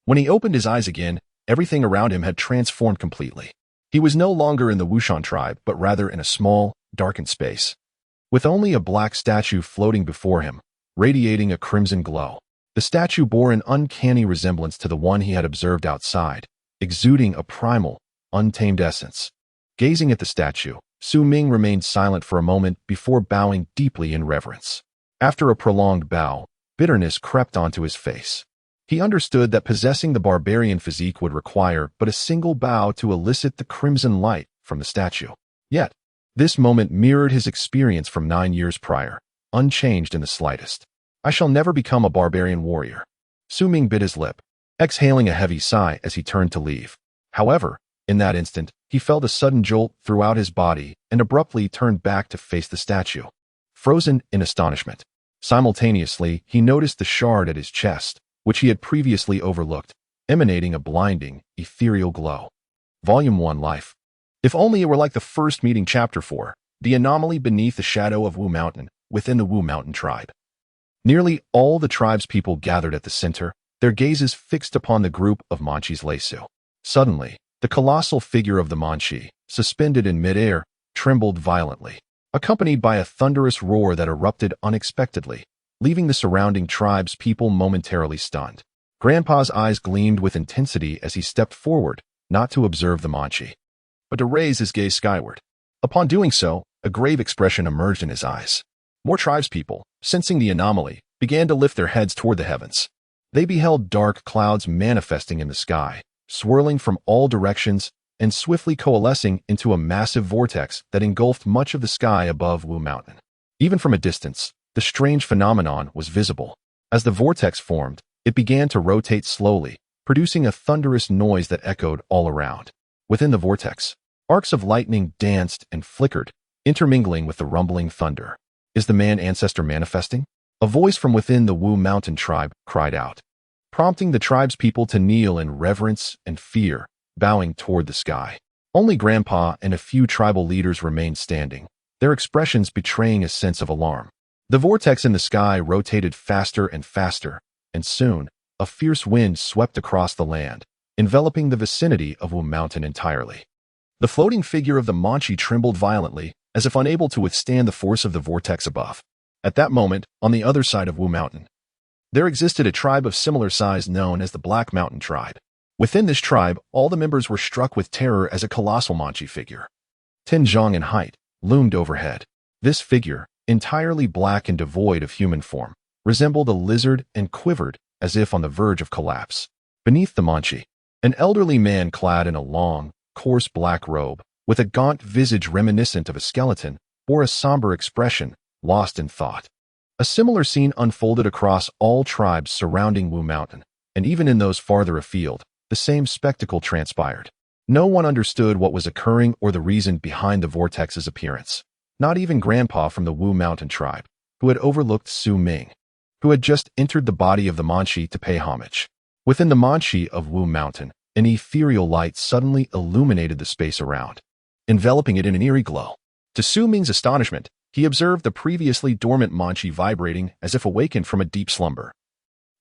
When he opened his eyes again, everything around him had transformed completely. He was no longer in the Wu Shan tribe, but rather in a small, darkened space, with only a black statue floating before him, radiating a crimson glow. The statue bore an uncanny resemblance to the one he had observed outside, exuding a primal, untamed essence. Gazing at the statue, Su Ming remained silent for a moment before bowing deeply in reverence. After a prolonged bow, bitterness crept onto his face. He understood that possessing the barbarian physique would require but a single bow to elicit the crimson light from the statue. Yet, this moment mirrored his experience from 9 years prior, unchanged in the slightest. "I shall never become a barbarian warrior." Su Ming bit his lip, exhaling a heavy sigh as he turned to leave. However, in that instant, he felt a sudden jolt throughout his body and abruptly turned back to face the statue, frozen in astonishment. Simultaneously, he noticed the shard at his chest, which he had previously overlooked, emanating a blinding, ethereal glow. Volume 1 Life. If only it were like the first meeting. Chapter 4, The Anomaly Beneath the Shadow of Wu Mountain, within the Wu Mountain tribe. Nearly all the tribe's people gathered at the center, their gazes fixed upon the group of Manchis Lesu. Suddenly, the colossal figure of the Manchi, suspended in midair, trembled violently, accompanied by a thunderous roar that erupted unexpectedly, leaving the surrounding tribe's people momentarily stunned. Grandpa's eyes gleamed with intensity as he stepped forward, not to observe the Manchi, but to raise his gaze skyward. Upon doing so, a grave expression emerged in his eyes. More tribespeople, sensing the anomaly, began to lift their heads toward the heavens. They beheld dark clouds manifesting in the sky, swirling from all directions and swiftly coalescing into a massive vortex that engulfed much of the sky above Wu Mountain. Even from a distance, the strange phenomenon was visible. As the vortex formed, it began to rotate slowly, producing a thunderous noise that echoed all around. Within the vortex, arcs of lightning danced and flickered, intermingling with the rumbling thunder. "Is the man ancestor manifesting?" A voice from within the Wu Mountain tribe cried out. prompting the tribespeople to kneel in reverence and fear, bowing toward the sky. Only Grandpa and a few tribal leaders remained standing, their expressions betraying a sense of alarm. The vortex in the sky rotated faster and faster, and soon, a fierce wind swept across the land, enveloping the vicinity of Wu Mountain entirely. The floating figure of the Manchi trembled violently, as if unable to withstand the force of the vortex above. At that moment, on the other side of Wu Mountain, there existed a tribe of similar size known as the Black Mountain Tribe. Within this tribe, all the members were struck with terror as a colossal Manchi figure, 10 zhang in height, loomed overhead. This figure, entirely black and devoid of human form, resembled a lizard and quivered as if on the verge of collapse. Beneath the Manchi, an elderly man clad in a long, coarse black robe, with a gaunt visage reminiscent of a skeleton, bore a somber expression, lost in thought. A similar scene unfolded across all tribes surrounding Wu Mountain, and even in those farther afield, the same spectacle transpired. No one understood what was occurring or the reason behind the vortex's appearance. Not even Grandpa from the Wu Mountain tribe, who had overlooked Su Ming, who had just entered the body of the Manchi to pay homage. Within the Manchi of Wu Mountain, an ethereal light suddenly illuminated the space around, enveloping it in an eerie glow. To Su Ming's astonishment, he observed the previously dormant Manchi vibrating as if awakened from a deep slumber,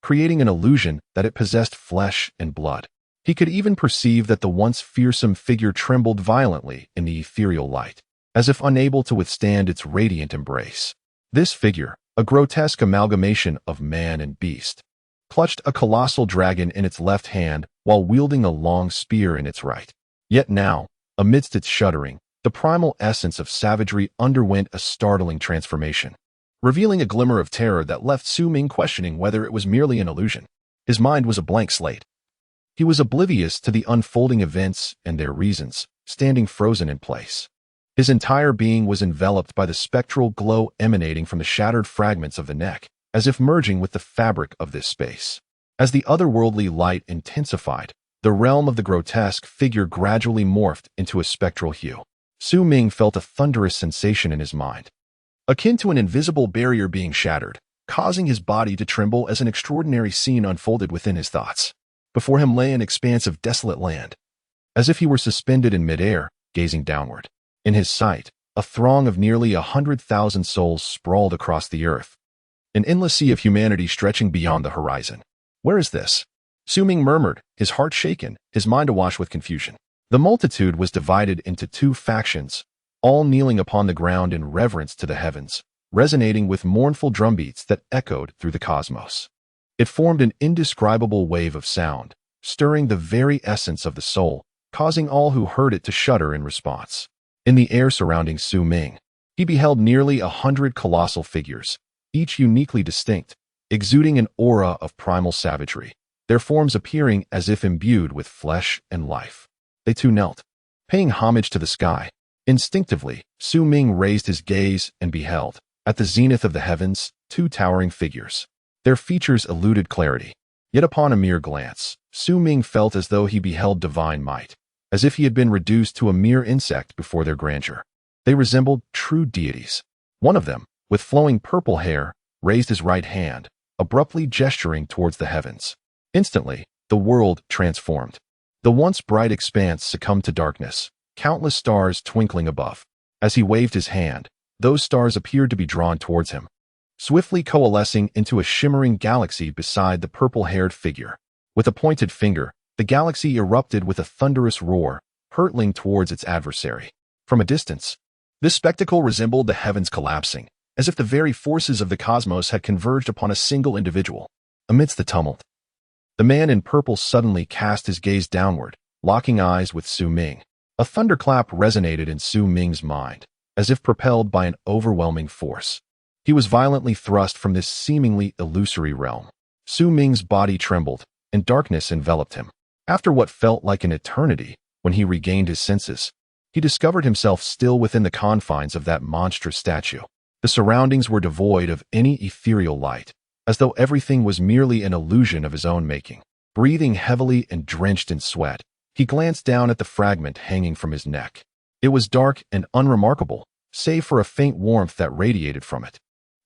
creating an illusion that it possessed flesh and blood. He could even perceive that the once fearsome figure trembled violently in the ethereal light, as if unable to withstand its radiant embrace. This figure, a grotesque amalgamation of man and beast, clutched a colossal dragon in its left hand while wielding a long spear in its right. Yet now, amidst its shuddering, the primal essence of savagery underwent a startling transformation, revealing a glimmer of terror that left Su Ming questioning whether it was merely an illusion. His mind was a blank slate. He was oblivious to the unfolding events and their reasons, standing frozen in place. His entire being was enveloped by the spectral glow emanating from the shattered fragments of the neck, as if merging with the fabric of this space. As the otherworldly light intensified, the realm of the grotesque figure gradually morphed into a spectral hue. Su Ming felt a thunderous sensation in his mind, akin to an invisible barrier being shattered, causing his body to tremble as an extraordinary scene unfolded within his thoughts. Before him lay an expanse of desolate land, as if he were suspended in midair, gazing downward. In his sight, a throng of nearly 100,000 souls sprawled across the earth, an endless sea of humanity stretching beyond the horizon. Where is this? Su Ming murmured, his heart shaken, his mind awash with confusion. The multitude was divided into two factions, all kneeling upon the ground in reverence to the heavens, resonating with mournful drumbeats that echoed through the cosmos. It formed an indescribable wave of sound, stirring the very essence of the soul, causing all who heard it to shudder in response. In the air surrounding Su Ming, he beheld nearly 100 colossal figures, each uniquely distinct, exuding an aura of primal savagery, their forms appearing as if imbued with flesh and life. They too knelt, paying homage to the sky. Instinctively, Su Ming raised his gaze and beheld, at the zenith of the heavens, two towering figures. Their features eluded clarity. Yet upon a mere glance, Su Ming felt as though he beheld divine might, as if he had been reduced to a mere insect before their grandeur. They resembled true deities. One of them, with flowing purple hair, raised his right hand, abruptly gesturing towards the heavens. Instantly, the world transformed. The once bright expanse succumbed to darkness, countless stars twinkling above. As he waved his hand, those stars appeared to be drawn towards him, swiftly coalescing into a shimmering galaxy beside the purple-haired figure. With a pointed finger, the galaxy erupted with a thunderous roar, hurtling towards its adversary. From a distance, this spectacle resembled the heavens collapsing, as if the very forces of the cosmos had converged upon a single individual. Amidst the tumult, the man in purple suddenly cast his gaze downward, locking eyes with Su Ming. A thunderclap resonated in Su Ming's mind, as if propelled by an overwhelming force. He was violently thrust from this seemingly illusory realm. Su Ming's body trembled, and darkness enveloped him. After what felt like an eternity, when he regained his senses, he discovered himself still within the confines of that monstrous statue. The surroundings were devoid of any ethereal light, as though everything was merely an illusion of his own making. Breathing heavily and drenched in sweat, he glanced down at the fragment hanging from his neck. It was dark and unremarkable, save for a faint warmth that radiated from it.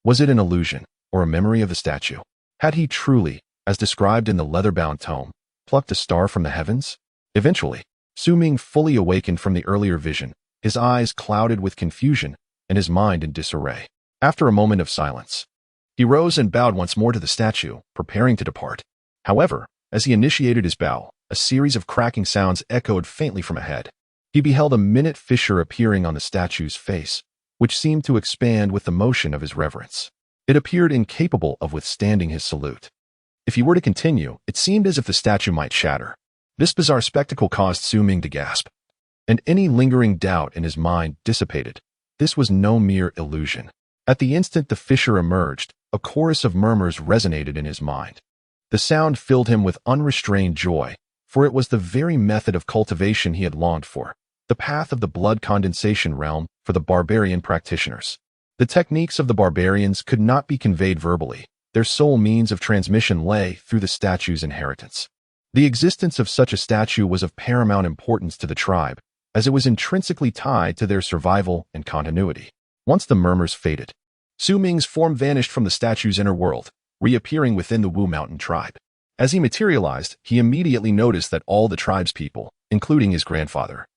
Was it an illusion, or a memory of the statue? Had he truly, as described in the leather-bound tome, plucked a star from the heavens? Eventually, Su Ming fully awakened from the earlier vision, his eyes clouded with confusion and his mind in disarray. After a moment of silence, he rose and bowed once more to the statue, preparing to depart. However, as he initiated his bow, a series of cracking sounds echoed faintly from ahead. He beheld a minute fissure appearing on the statue's face, which seemed to expand with the motion of his reverence. It appeared incapable of withstanding his salute. If he were to continue, it seemed as if the statue might shatter. This bizarre spectacle caused Su Ming to gasp, and any lingering doubt in his mind dissipated. This was no mere illusion. At the instant the fissure emerged, a chorus of murmurs resonated in his mind. The sound filled him with unrestrained joy, for it was the very method of cultivation he had longed for, the path of the blood condensation realm for the barbarian practitioners. The techniques of the barbarians could not be conveyed verbally. Their sole means of transmission lay through the statue's inheritance. The existence of such a statue was of paramount importance to the tribe, as it was intrinsically tied to their survival and continuity. Once the murmurs faded, Su Ming's form vanished from the statue's inner world, reappearing within the Wu Mountain tribe. As he materialized, he immediately noticed that all the tribe's people, including his grandfather,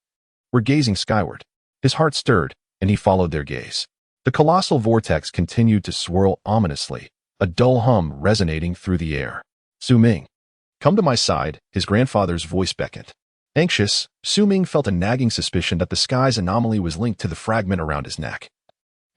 were gazing skyward. His heart stirred, and he followed their gaze. The colossal vortex continued to swirl ominously, a dull hum resonating through the air. Su Ming, come to my side, his grandfather's voice beckoned. Anxious, Su Ming felt a nagging suspicion that the sky's anomaly was linked to the fragment around his neck.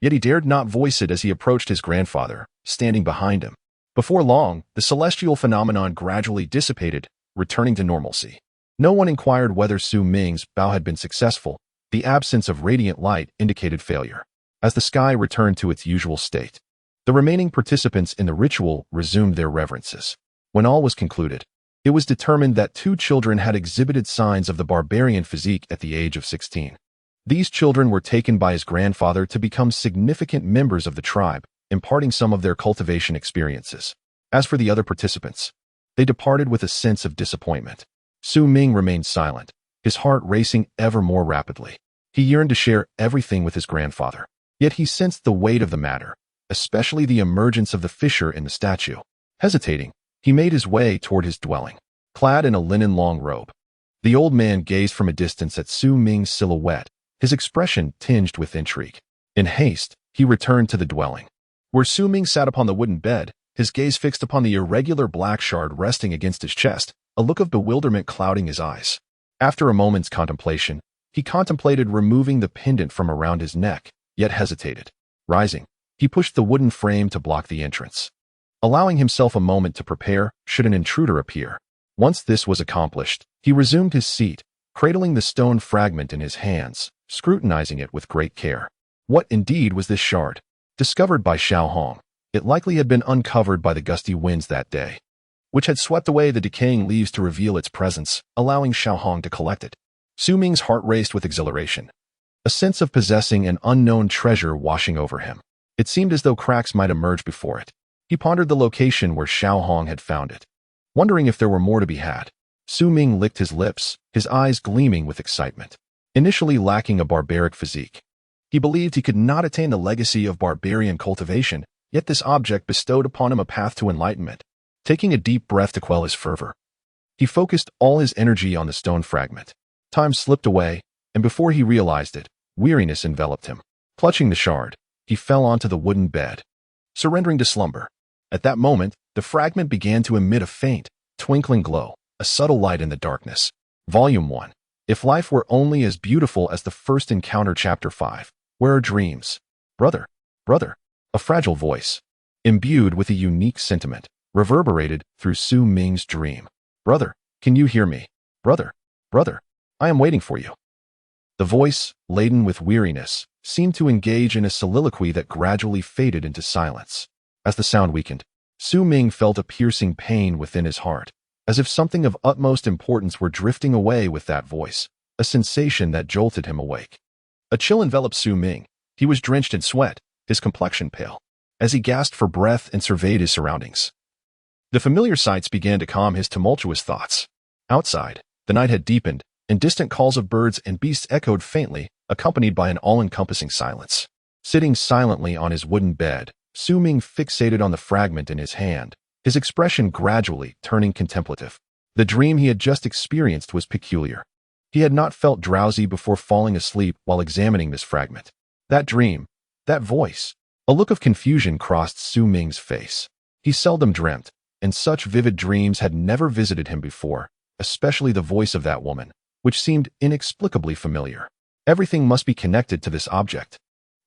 Yet he dared not voice it as he approached his grandfather, standing behind him. Before long, the celestial phenomenon gradually dissipated, returning to normalcy. No one inquired whether Su Ming's bow had been successful. The absence of radiant light indicated failure. As the sky returned to its usual state, the remaining participants in the ritual resumed their reverences. When all was concluded, it was determined that 2 children had exhibited signs of the barbarian physique at the age of 16. These children were taken by his grandfather to become significant members of the tribe, imparting some of their cultivation experiences. As for the other participants, they departed with a sense of disappointment. Su Ming remained silent, his heart racing ever more rapidly. He yearned to share everything with his grandfather, yet he sensed the weight of the matter, especially the emergence of the fissure in the statue. Hesitating, he made his way toward his dwelling, clad in a linen long robe. The old man gazed from a distance at Su Ming's silhouette, his expression tinged with intrigue. In haste, he returned to the dwelling, where Su Ming sat upon the wooden bed, his gaze fixed upon the irregular black shard resting against his chest, a look of bewilderment clouding his eyes. After a moment's contemplation, he contemplated removing the pendant from around his neck, yet hesitated. Rising, he pushed the wooden frame to block the entrance, allowing himself a moment to prepare should an intruder appear. Once this was accomplished, he resumed his seat, cradling the stone fragment in his hands, scrutinizing it with great care. What indeed was this shard? Discovered by Xiao Hong, it likely had been uncovered by the gusty winds that day, which had swept away the decaying leaves to reveal its presence, allowing Xiao Hong to collect it. Su Ming's heart raced with exhilaration, a sense of possessing an unknown treasure washing over him. It seemed as though cracks might emerge before it. He pondered the location where Xiao Hong had found it, wondering if there were more to be had. Su Ming licked his lips, his eyes gleaming with excitement. Initially lacking a barbaric physique, he believed he could not attain the legacy of barbarian cultivation, yet this object bestowed upon him a path to enlightenment. Taking a deep breath to quell his fervor, he focused all his energy on the stone fragment. Time slipped away, and before he realized it, weariness enveloped him. Clutching the shard, he fell onto the wooden bed, surrendering to slumber. At that moment, the fragment began to emit a faint, twinkling glow, a subtle light in the darkness. Volume 1. If life were only as beautiful as the first encounter. Chapter 5. Where are dreams? Brother, brother. A fragile voice, imbued with a unique sentiment, reverberated through Su Ming's dream. Brother, can you hear me? Brother, brother, I am waiting for you. The voice, laden with weariness, seemed to engage in a soliloquy that gradually faded into silence. As the sound weakened, Su Ming felt a piercing pain within his heart, as if something of utmost importance were drifting away with that voice, a sensation that jolted him awake. A chill enveloped Su Ming. He was drenched in sweat, his complexion pale, as he gasped for breath and surveyed his surroundings. The familiar sights began to calm his tumultuous thoughts. Outside, the night had deepened, and distant calls of birds and beasts echoed faintly, accompanied by an all-encompassing silence. Sitting silently on his wooden bed, Su Ming fixated on the fragment in his hand, his expression gradually turning contemplative. The dream he had just experienced was peculiar. He had not felt drowsy before falling asleep while examining this fragment. That dream, that voice, a look of confusion crossed Su Ming's face. He seldom dreamt, and such vivid dreams had never visited him before, especially the voice of that woman, which seemed inexplicably familiar. Everything must be connected to this object.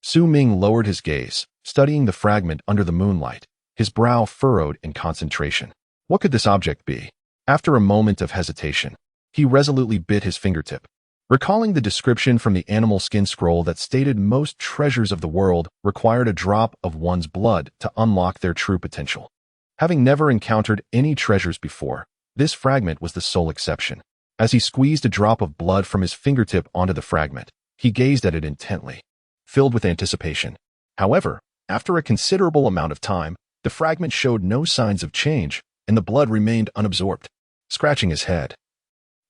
Su Ming lowered his gaze, studying the fragment under the moonlight, his brow furrowed in concentration. What could this object be? After a moment of hesitation, he resolutely bit his fingertip. Recalling the description from the animal skin scroll that stated most treasures of the world required a drop of one's blood to unlock their true potential. Having never encountered any treasures before, this fragment was the sole exception. As he squeezed a drop of blood from his fingertip onto the fragment, he gazed at it intently, filled with anticipation. However, after a considerable amount of time, the fragment showed no signs of change, and the blood remained unabsorbed. Scratching his head,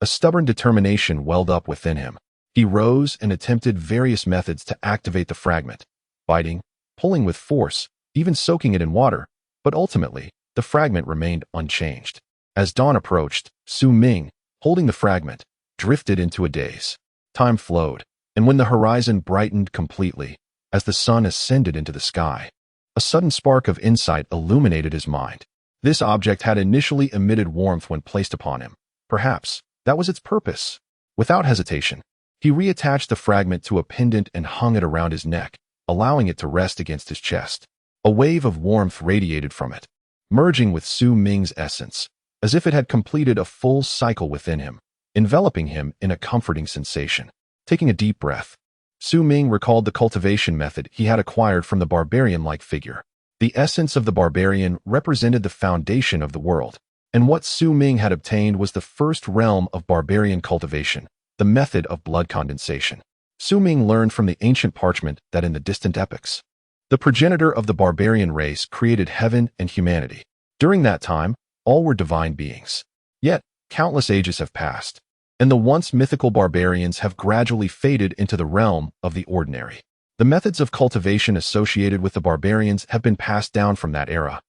a stubborn determination welled up within him. He rose and attempted various methods to activate the fragment, biting, pulling with force, even soaking it in water, but ultimately, the fragment remained unchanged. As dawn approached, Su Ming, holding the fragment, drifted into a daze. Time flowed, and when the horizon brightened completely, as the sun ascended into the sky, a sudden spark of insight illuminated his mind. This object had initially emitted warmth when placed upon him. Perhaps that was its purpose. Without hesitation, he reattached the fragment to a pendant and hung it around his neck, allowing it to rest against his chest. A wave of warmth radiated from it, merging with Su Ming's essence, as if it had completed a full cycle within him, enveloping him in a comforting sensation. Taking a deep breath, Su Ming recalled the cultivation method he had acquired from the barbarian-like figure. The essence of the barbarian represented the foundation of the world, and what Su Ming had obtained was the first realm of barbarian cultivation, the method of blood condensation. Su Ming learned from the ancient parchment that in the distant epochs, the progenitor of the barbarian race created heaven and humanity. During that time, all were divine beings. Yet, countless ages have passed, and the once mythical barbarians have gradually faded into the realm of the ordinary. The methods of cultivation associated with the barbarians have been passed down from that era,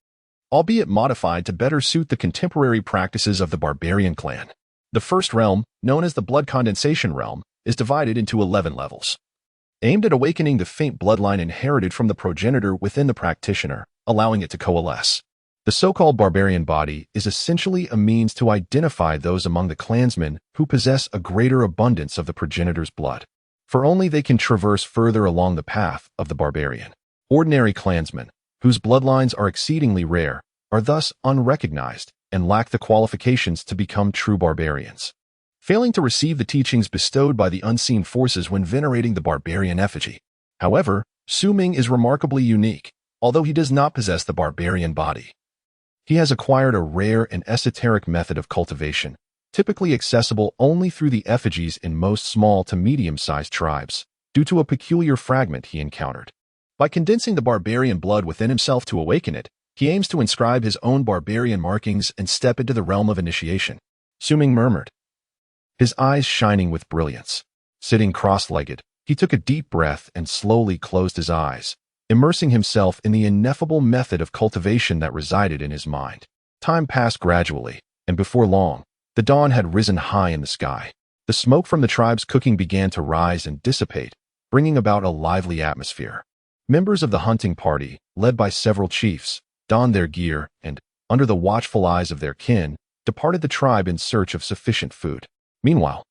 albeit modified to better suit the contemporary practices of the barbarian clan. The first realm, known as the blood condensation realm, is divided into 11 levels, aimed at awakening the faint bloodline inherited from the progenitor within the practitioner, allowing it to coalesce. The so-called barbarian body is essentially a means to identify those among the clansmen who possess a greater abundance of the progenitor's blood, for only they can traverse further along the path of the barbarian. Ordinary clansmen, whose bloodlines are exceedingly rare, are thus unrecognized and lack the qualifications to become true barbarians, failing to receive the teachings bestowed by the unseen forces when venerating the barbarian effigy. However, Su Ming is remarkably unique, although he does not possess the barbarian body. He has acquired a rare and esoteric method of cultivation, typically accessible only through the effigies in most small to medium-sized tribes, due to a peculiar fragment he encountered. By condensing the barbarian blood within himself to awaken it, he aims to inscribe his own barbarian markings and step into the realm of initiation. Su Ming murmured, his eyes shining with brilliance. Sitting cross-legged, he took a deep breath and slowly closed his eyes, immersing himself in the ineffable method of cultivation that resided in his mind. Time passed gradually, and before long, the dawn had risen high in the sky. The smoke from the tribe's cooking began to rise and dissipate, bringing about a lively atmosphere. Members of the hunting party, led by several chiefs, donned their gear and, under the watchful eyes of their kin, departed the tribe in search of sufficient food. Meanwhile,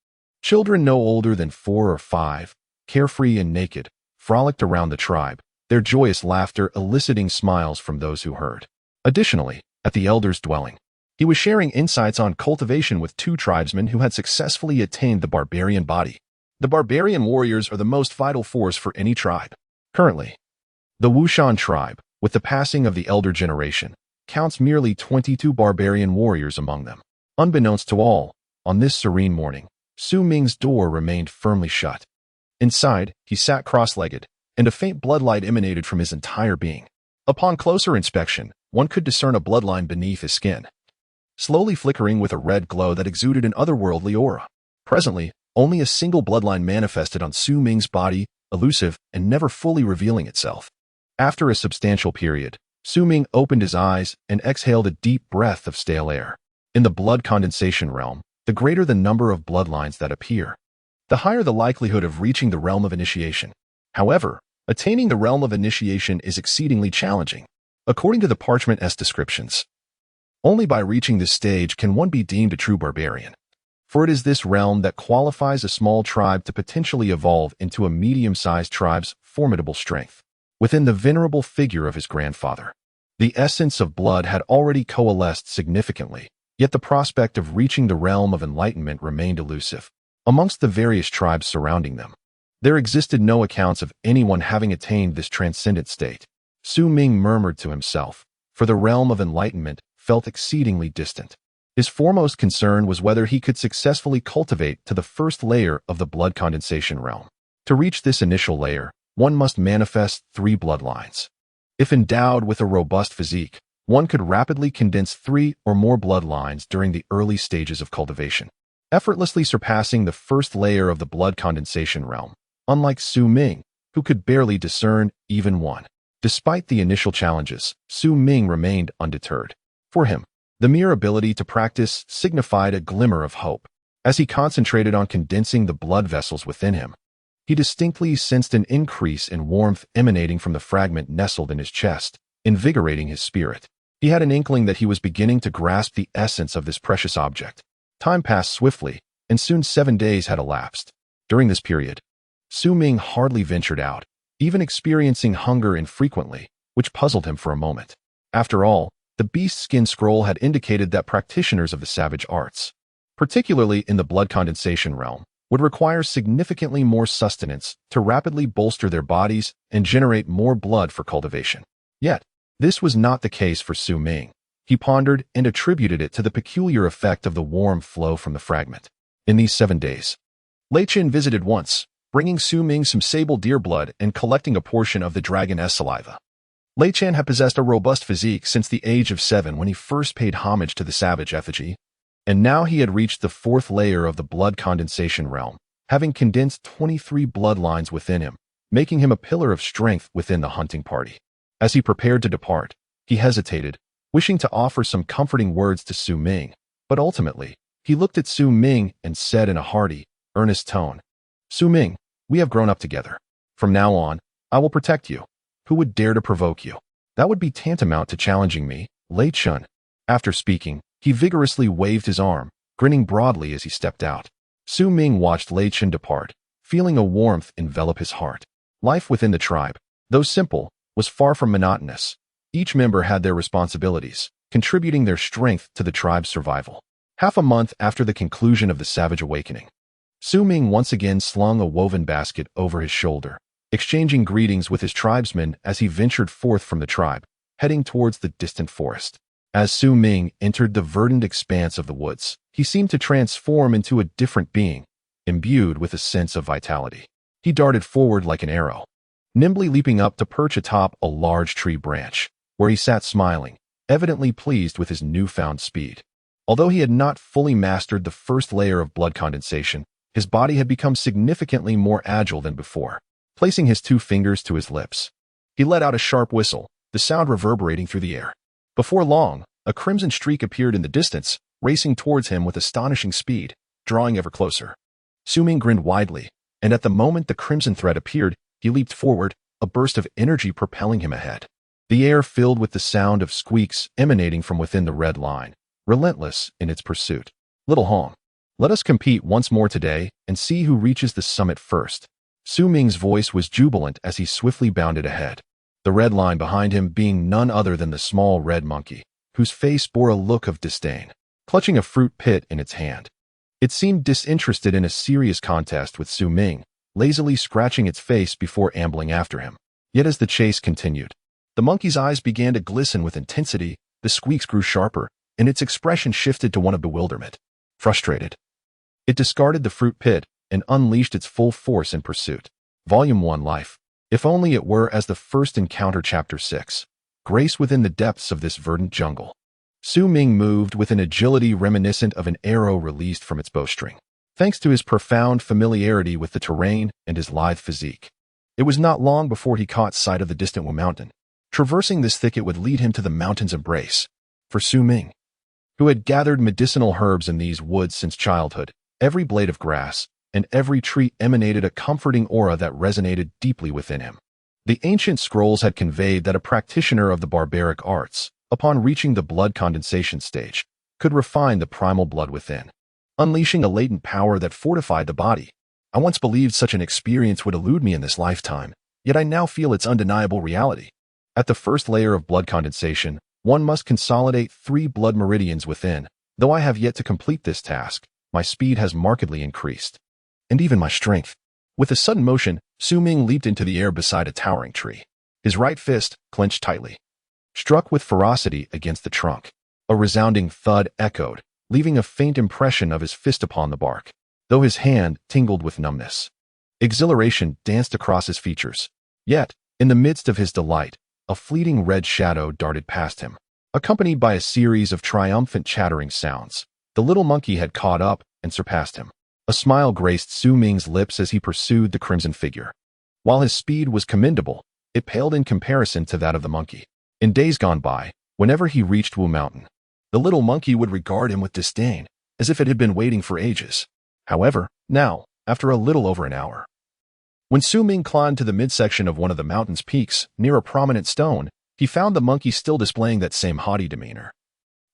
children no older than 4 or 5, carefree and naked, frolicked around the tribe, their joyous laughter eliciting smiles from those who heard. Additionally, at the elder's dwelling, he was sharing insights on cultivation with 2 tribesmen who had successfully attained the barbarian body. The barbarian warriors are the most vital force for any tribe. Currently, the Wu Shan tribe, with the passing of the elder generation, counts merely 22 barbarian warriors among them. Unbeknownst to all, on this serene morning, Su Ming's door remained firmly shut. Inside, he sat cross-legged, and a faint bloodlight emanated from his entire being. Upon closer inspection, one could discern a bloodline beneath his skin, slowly flickering with a red glow that exuded an otherworldly aura. Presently, only a single bloodline manifested on Su Ming's body, elusive and never fully revealing itself. After a substantial period, Su Ming opened his eyes and exhaled a deep breath of stale air. In the blood condensation realm, the greater the number of bloodlines that appear, the higher the likelihood of reaching the realm of initiation. However, attaining the realm of initiation is exceedingly challenging. According to the Parchment S descriptions, only by reaching this stage can one be deemed a true barbarian. For it is this realm that qualifies a small tribe to potentially evolve into a medium-sized tribe's formidable strength. Within the venerable figure of his grandfather, the essence of blood had already coalesced significantly, yet the prospect of reaching the realm of enlightenment remained elusive. Amongst the various tribes surrounding them, there existed no accounts of anyone having attained this transcendent state. Su Ming murmured to himself, for the realm of enlightenment felt exceedingly distant. His foremost concern was whether he could successfully cultivate to the first layer of the blood condensation realm. To reach this initial layer, one must manifest 3 bloodlines. If endowed with a robust physique, one could rapidly condense 3 or more bloodlines during the early stages of cultivation, effortlessly surpassing the first layer of the blood condensation realm, unlike Su Ming, who could barely discern even one. Despite the initial challenges, Su Ming remained undeterred. For him, the mere ability to practice signified a glimmer of hope. As he concentrated on condensing the blood vessels within him, he distinctly sensed an increase in warmth emanating from the fragment nestled in his chest, invigorating his spirit. He had an inkling that he was beginning to grasp the essence of this precious object. Time passed swiftly, and soon 7 days had elapsed. During this period, Su Ming hardly ventured out, even experiencing hunger infrequently, which puzzled him for a moment. After all, the beast skin scroll had indicated that practitioners of the savage arts, particularly in the blood condensation realm, would require significantly more sustenance to rapidly bolster their bodies and generate more blood for cultivation. Yet, this was not the case for Su Ming. He pondered and attributed it to the peculiar effect of the warm flow from the fragment. In these 7 days, Tian visited once, bringing Su Ming some sable deer blood and collecting a portion of the dragon's saliva. Tian had possessed a robust physique since the age of 7 when he first paid homage to the savage effigy, and now he had reached the 4th layer of the blood condensation realm, having condensed 23 bloodlines within him, making him a pillar of strength within the hunting party. As he prepared to depart, he hesitated, wishing to offer some comforting words to Su Ming, but ultimately, he looked at Su Ming and said in a hearty, earnest tone, "Su Ming, we have grown up together. From now on, I will protect you. Who would dare to provoke you? That would be tantamount to challenging me, Tian." After speaking, he vigorously waved his arm, grinning broadly as he stepped out. Su Ming watched Tian depart, feeling a warmth envelop his heart. Life within the tribe, though simple, was far from monotonous. Each member had their responsibilities, contributing their strength to the tribe's survival. Half a month after the conclusion of the Savage Awakening, Su Ming once again slung a woven basket over his shoulder, exchanging greetings with his tribesmen as he ventured forth from the tribe, heading towards the distant forest. As Su Ming entered the verdant expanse of the woods, he seemed to transform into a different being, imbued with a sense of vitality. He darted forward like an arrow, nimbly leaping up to perch atop a large tree branch, where he sat smiling, evidently pleased with his newfound speed. Although he had not fully mastered the first layer of blood condensation, his body had become significantly more agile than before. Placing his 2 fingers to his lips, he let out a sharp whistle, the sound reverberating through the air. Before long, a crimson streak appeared in the distance, racing towards him with astonishing speed, drawing ever closer. Su Ming grinned widely, and at the moment the crimson thread appeared, he leaped forward, a burst of energy propelling him ahead. The air filled with the sound of squeaks emanating from within the red line, relentless in its pursuit. "Little Hong, let us compete once more today and see who reaches the summit first." Su Ming's voice was jubilant as he swiftly bounded ahead, the red line behind him being none other than the small red monkey, whose face bore a look of disdain, clutching a fruit pit in its hand. It seemed disinterested in a serious contest with Su Ming, lazily scratching its face before ambling after him. Yet as the chase continued, the monkey's eyes began to glisten with intensity, the squeaks grew sharper, and its expression shifted to one of bewilderment. Frustrated, it discarded the fruit pit and unleashed its full force in pursuit. Volume 1 Life. If only it were as the first encounter. Chapter 6. Grace within the depths of this verdant jungle. Su Ming moved with an agility reminiscent of an arrow released from its bowstring, thanks to his profound familiarity with the terrain and his lithe physique. It was not long before he caught sight of the distant Wu Mountain. Traversing this thicket would lead him to the mountain's embrace. For Su Ming, who had gathered medicinal herbs in these woods since childhood, every blade of grass and every tree emanated a comforting aura that resonated deeply within him. The ancient scrolls had conveyed that a practitioner of the barbaric arts, upon reaching the blood condensation stage, could refine the primal blood within, unleashing a latent power that fortified the body. I once believed such an experience would elude me in this lifetime, yet I now feel its undeniable reality. At the first layer of blood condensation, one must consolidate 3 blood meridians within. Though I have yet to complete this task, my speed has markedly increased, and even my strength. With a sudden motion, Su Ming leaped into the air beside a towering tree. His right fist, clenched tightly, struck with ferocity against the trunk. A resounding thud echoed, leaving a faint impression of his fist upon the bark, though his hand tingled with numbness. Exhilaration danced across his features. Yet, in the midst of his delight, a fleeting red shadow darted past him, accompanied by a series of triumphant chattering sounds. The little monkey had caught up and surpassed him. A smile graced Su Ming's lips as he pursued the crimson figure. While his speed was commendable, it paled in comparison to that of the monkey. In days gone by, whenever he reached Wu Mountain, the little monkey would regard him with disdain, as if it had been waiting for ages. However, now, after a little over an hour, when Su Ming climbed to the midsection of one of the mountain's peaks, near a prominent stone, he found the monkey still displaying that same haughty demeanor,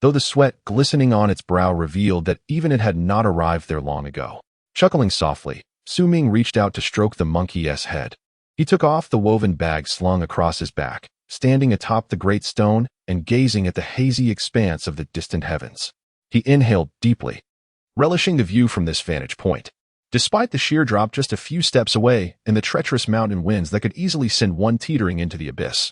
though the sweat glistening on its brow revealed that even it had not arrived there long ago. Chuckling softly, Su Ming reached out to stroke the monkey's head. He took off the woven bag slung across his back, standing atop the great stone and gazing at the hazy expanse of the distant heavens. He inhaled deeply, relishing the view from this vantage point. Despite the sheer drop just a few steps away and the treacherous mountain winds that could easily send one teetering into the abyss,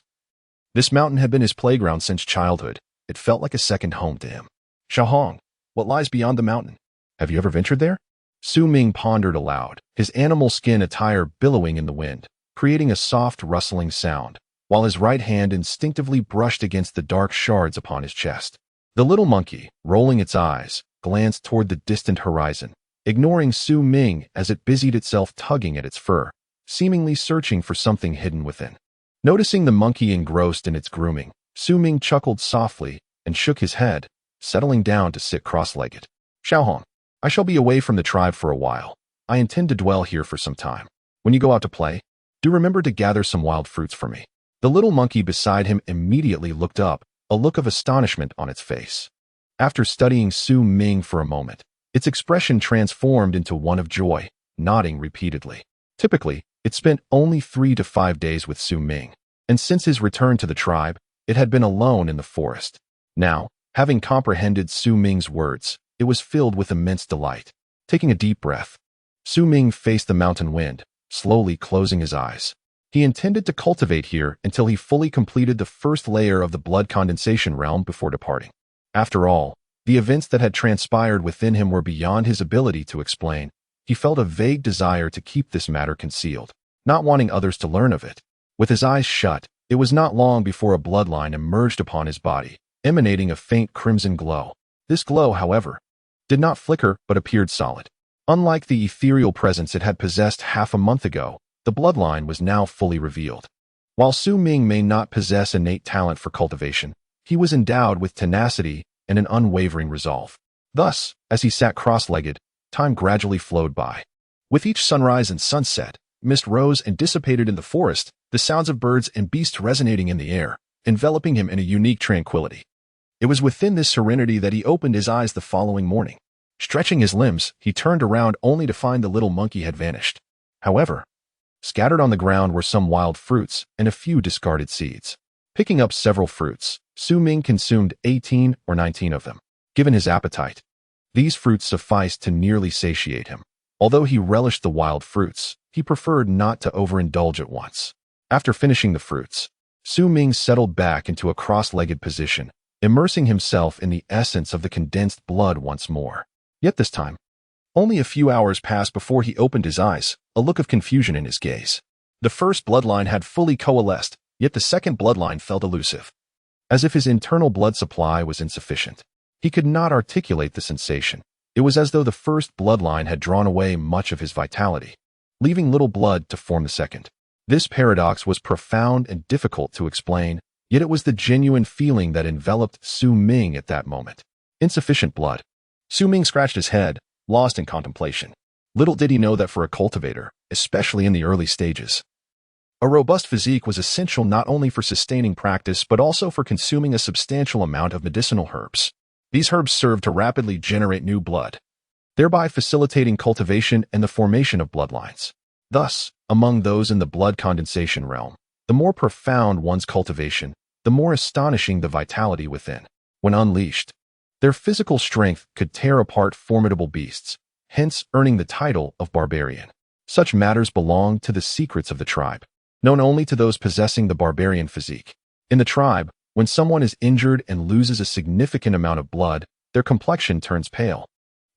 this mountain had been his playground since childhood. It felt like a second home to him. Xiaohong, what lies beyond the mountain? Have you ever ventured there? Su Ming pondered aloud, his animal skin attire billowing in the wind, creating a soft rustling sound, while his right hand instinctively brushed against the dark shards upon his chest. The little monkey, rolling its eyes, glanced toward the distant horizon, ignoring Su Ming as it busied itself tugging at its fur, seemingly searching for something hidden within. Noticing the monkey engrossed in its grooming, Su Ming chuckled softly and shook his head, settling down to sit cross-legged. Xiaohong, I shall be away from the tribe for a while. I intend to dwell here for some time. When you go out to play, do remember to gather some wild fruits for me. The little monkey beside him immediately looked up, a look of astonishment on its face. After studying Su Ming for a moment, its expression transformed into one of joy, nodding repeatedly. Typically, it spent only 3 to 5 days with Su Ming, and since his return to the tribe, it had been alone in the forest. Now, having comprehended Su Ming's words, it was filled with immense delight. Taking a deep breath, Su Ming faced the mountain wind, slowly closing his eyes. He intended to cultivate here until he fully completed the first layer of the blood condensation realm before departing. After all, the events that had transpired within him were beyond his ability to explain. He felt a vague desire to keep this matter concealed, not wanting others to learn of it. With his eyes shut, it was not long before a bloodline emerged upon his body, emanating a faint crimson glow. This glow, however, did not flicker but appeared solid. Unlike the ethereal presence it had possessed half a month ago, the bloodline was now fully revealed. While Su Ming may not possess innate talent for cultivation, he was endowed with tenacity and an unwavering resolve. Thus, as he sat cross-legged, time gradually flowed by. With each sunrise and sunset, mist rose and dissipated in the forest, the sounds of birds and beasts resonating in the air, enveloping him in a unique tranquility. It was within this serenity that he opened his eyes the following morning. Stretching his limbs, he turned around only to find the little monkey had vanished. However, scattered on the ground were some wild fruits and a few discarded seeds. Picking up several fruits, Su Ming consumed 18 or 19 of them. Given his appetite, these fruits sufficed to nearly satiate him. Although he relished the wild fruits, he preferred not to overindulge at once. After finishing the fruits, Su Ming settled back into a cross-legged position, immersing himself in the essence of the condensed blood once more. Yet this time, only a few hours passed before he opened his eyes, a look of confusion in his gaze. The first bloodline had fully coalesced, yet the second bloodline felt elusive, as if his internal blood supply was insufficient. He could not articulate the sensation. It was as though the first bloodline had drawn away much of his vitality, leaving little blood to form the second. This paradox was profound and difficult to explain, Yet it was the genuine feeling that enveloped Su Ming at that moment. Insufficient blood. Su Ming scratched his head, lost in contemplation. Little did he know that for a cultivator, especially in the early stages, a robust physique was essential not only for sustaining practice but also for consuming a substantial amount of medicinal herbs. These herbs served to rapidly generate new blood, thereby facilitating cultivation and the formation of bloodlines. Thus, among those in the blood condensation realm, the more profound one's cultivation, the more astonishing the vitality within. When unleashed, their physical strength could tear apart formidable beasts, hence earning the title of barbarian. Such matters belong to the secrets of the tribe, known only to those possessing the barbarian physique. In the tribe, when someone is injured and loses a significant amount of blood, their complexion turns pale,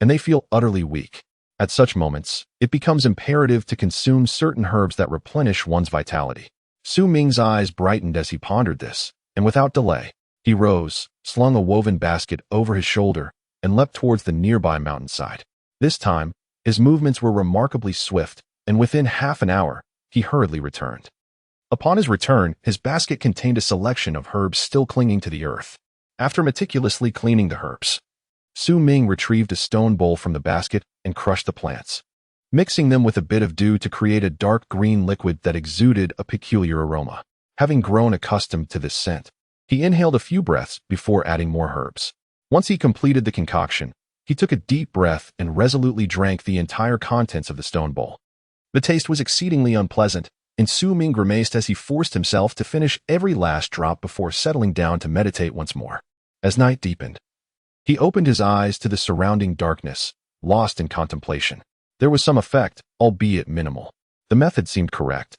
and they feel utterly weak. At such moments, it becomes imperative to consume certain herbs that replenish one's vitality. Su Ming's eyes brightened as he pondered this, and without delay, he rose, slung a woven basket over his shoulder, and leapt towards the nearby mountainside. This time, his movements were remarkably swift, and within half an hour, he hurriedly returned. Upon his return, his basket contained a selection of herbs still clinging to the earth. After meticulously cleaning the herbs, Su Ming retrieved a stone bowl from the basket and crushed the plants, mixing them with a bit of dew to create a dark green liquid that exuded a peculiar aroma. Having grown accustomed to this scent, he inhaled a few breaths before adding more herbs. Once he completed the concoction, he took a deep breath and resolutely drank the entire contents of the stone bowl. The taste was exceedingly unpleasant, and Su Ming grimaced as he forced himself to finish every last drop before settling down to meditate once more. As night deepened, he opened his eyes to the surrounding darkness, lost in contemplation. There was some effect, albeit minimal. The method seemed correct.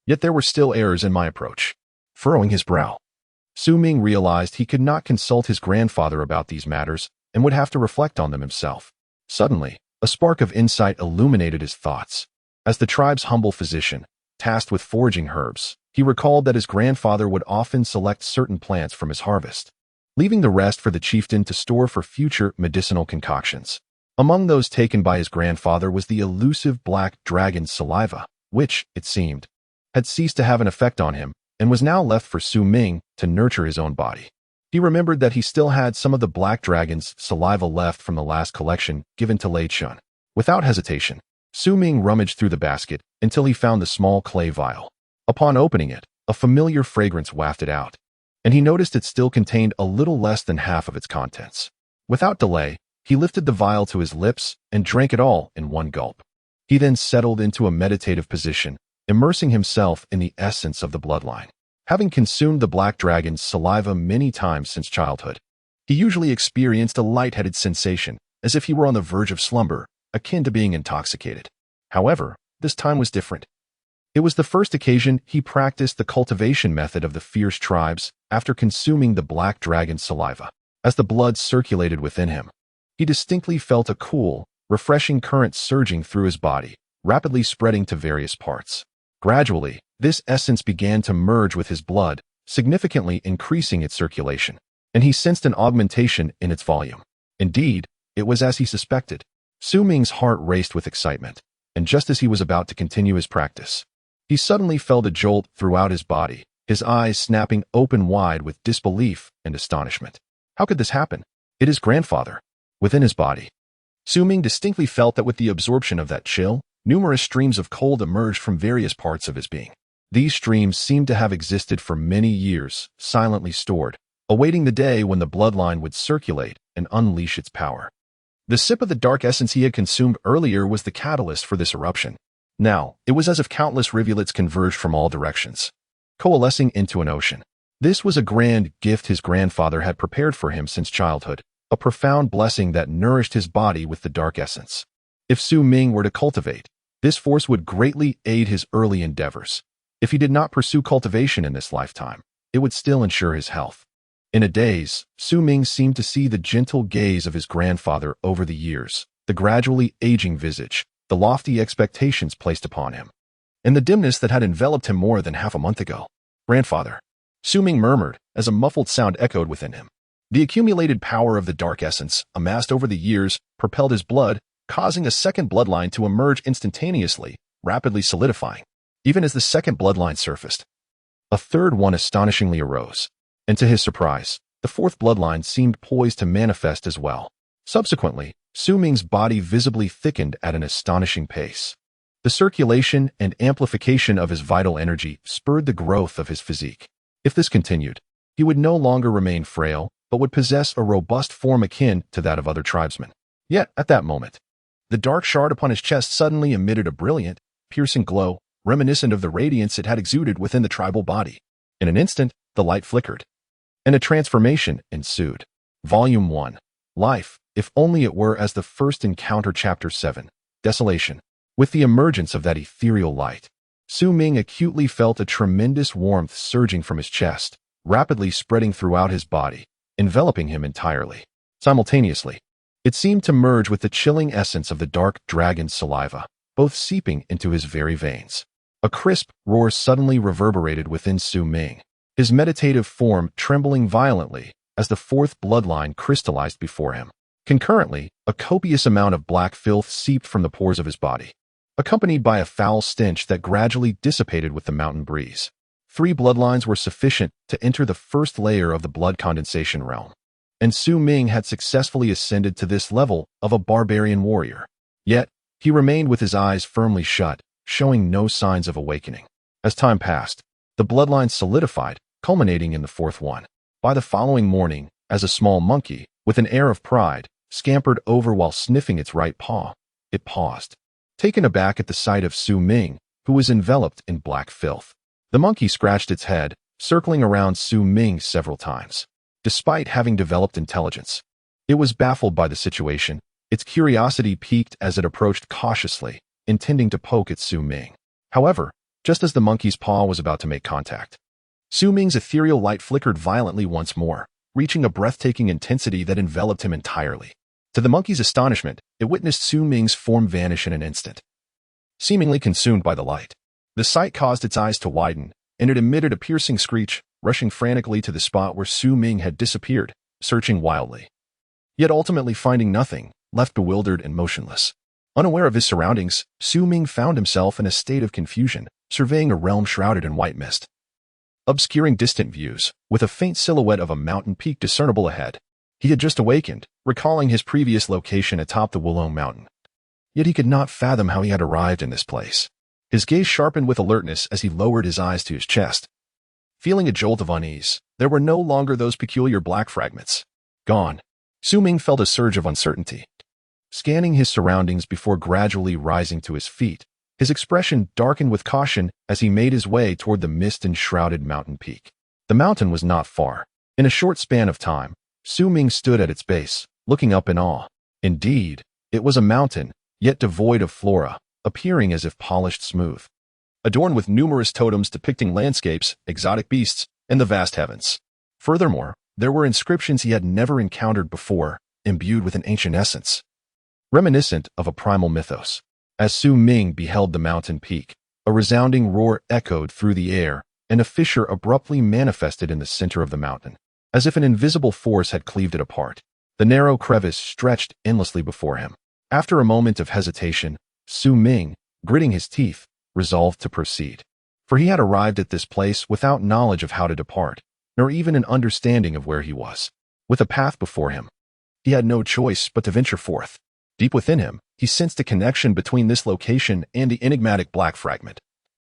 Yet there were still errors in my approach. Furrowing his brow, Su Ming realized he could not consult his grandfather about these matters and would have to reflect on them himself. Suddenly, a spark of insight illuminated his thoughts. As the tribe's humble physician, tasked with foraging herbs, he recalled that his grandfather would often select certain plants from his harvest, leaving the rest for the chieftain to store for future medicinal concoctions. Among those taken by his grandfather was the elusive black dragon's saliva, which, it seemed, had ceased to have an effect on him and was now left for Su Ming to nurture his own body. He remembered that he still had some of the black dragon's saliva left from the last collection given to Lei Chun. Without hesitation, Su Ming rummaged through the basket until he found the small clay vial. Upon opening it, a familiar fragrance wafted out, and he noticed it still contained a little less than half of its contents. Without delay, he lifted the vial to his lips and drank it all in one gulp. He then settled into a meditative position, immersing himself in the essence of the bloodline. Having consumed the black dragon's saliva many times since childhood, he usually experienced a lightheaded sensation, as if he were on the verge of slumber, akin to being intoxicated. However, this time was different. It was the first occasion he practiced the cultivation method of the fierce tribes after consuming the black dragon's saliva. As the blood circulated within him, he distinctly felt a cool, refreshing current surging through his body, rapidly spreading to various parts. Gradually, this essence began to merge with his blood, significantly increasing its circulation, and he sensed an augmentation in its volume. Indeed, it was as he suspected. Su Ming's heart raced with excitement, and just as he was about to continue his practice, he suddenly felt a jolt throughout his body, his eyes snapping open wide with disbelief and astonishment. How could this happen? It is grandfather. Within his body, Su Ming distinctly felt that with the absorption of that chill, numerous streams of cold emerged from various parts of his being. These streams seemed to have existed for many years, silently stored, awaiting the day when the bloodline would circulate and unleash its power. The sip of the dark essence he had consumed earlier was the catalyst for this eruption. Now, it was as if countless rivulets converged from all directions, coalescing into an ocean. This was a grand gift his grandfather had prepared for him since childhood, a profound blessing that nourished his body with the dark essence. If Su Ming were to cultivate, this force would greatly aid his early endeavors. If he did not pursue cultivation in this lifetime, it would still ensure his health. In a daze, Su Ming seemed to see the gentle gaze of his grandfather over the years, the gradually aging visage, the lofty expectations placed upon him, and the dimness that had enveloped him more than half a month ago. Grandfather, Su Ming murmured as a muffled sound echoed within him. The accumulated power of the dark essence, amassed over the years, propelled his blood, causing a second bloodline to emerge instantaneously, rapidly solidifying. Even as the second bloodline surfaced, A third one astonishingly arose, and to his surprise, the fourth bloodline seemed poised to manifest as well. Subsequently, Su Ming's body visibly thickened at an astonishing pace. The circulation and amplification of his vital energy spurred the growth of his physique. If this continued, he would no longer remain frail, but would possess a robust form akin to that of other tribesmen. Yet, at that moment, the dark shard upon his chest suddenly emitted a brilliant, piercing glow, reminiscent of the radiance it had exuded within the tribal body. In an instant, the light flickered, and a transformation ensued. Volume 1. Life, if only it were as the first encounter. Chapter 7. Desolation. With the emergence of that ethereal light, Su Ming acutely felt a tremendous warmth surging from his chest, rapidly spreading throughout his body, enveloping him entirely. Simultaneously, it seemed to merge with the chilling essence of the dark dragon's saliva, both seeping into his very veins. A crisp roar suddenly reverberated within Su Ming, his meditative form trembling violently as the fourth bloodline crystallized before him. Concurrently, a copious amount of black filth seeped from the pores of his body, accompanied by a foul stench that gradually dissipated with the mountain breeze. 3 bloodlines were sufficient to enter the first layer of the blood condensation realm, and Su Ming had successfully ascended to this level of a barbarian warrior. Yet, he remained with his eyes firmly shut, showing no signs of awakening. As time passed, the bloodline solidified, culminating in the fourth one. By the following morning, as a small monkey, with an air of pride, scampered over while sniffing its right paw, it paused, taken aback at the sight of Su Ming, who was enveloped in black filth. The monkey scratched its head, circling around Su Ming several times. Despite having developed intelligence, it was baffled by the situation. Its curiosity piqued as it approached cautiously, intending to poke at Su Ming. However, just as the monkey's paw was about to make contact, Su Ming's ethereal light flickered violently once more, reaching a breathtaking intensity that enveloped him entirely. To the monkey's astonishment, it witnessed Su Ming's form vanish in an instant. Seemingly consumed by the light, the sight caused its eyes to widen, and it emitted a piercing screech, rushing frantically to the spot where Su Ming had disappeared, searching wildly. Yet ultimately finding nothing, left bewildered and motionless. Unaware of his surroundings, Su Ming found himself in a state of confusion, surveying a realm shrouded in white mist, obscuring distant views, with a faint silhouette of a mountain peak discernible ahead. He had just awakened, recalling his previous location atop the Wulong Mountain. Yet he could not fathom how he had arrived in this place. His gaze sharpened with alertness as he lowered his eyes to his chest. Feeling a jolt of unease, there were no longer those peculiar black fragments. Gone. Su Ming felt a surge of uncertainty. Scanning his surroundings before gradually rising to his feet, his expression darkened with caution as he made his way toward the mist-enshrouded mountain peak. The mountain was not far. In a short span of time, Su Ming stood at its base, looking up in awe. Indeed, it was a mountain, yet devoid of flora, appearing as if polished smooth, adorned with numerous totems depicting landscapes, exotic beasts, and the vast heavens. Furthermore, there were inscriptions he had never encountered before, imbued with an ancient essence, reminiscent of a primal mythos. As Su Ming beheld the mountain peak, a resounding roar echoed through the air, and a fissure abruptly manifested in the center of the mountain, as if an invisible force had cleaved it apart. The narrow crevice stretched endlessly before him. After a moment of hesitation, Su Ming, gritting his teeth, resolved to proceed. For he had arrived at this place without knowledge of how to depart, nor even an understanding of where he was. With a path before him, he had no choice but to venture forth. Deep within him, he sensed a connection between this location and the enigmatic black fragment,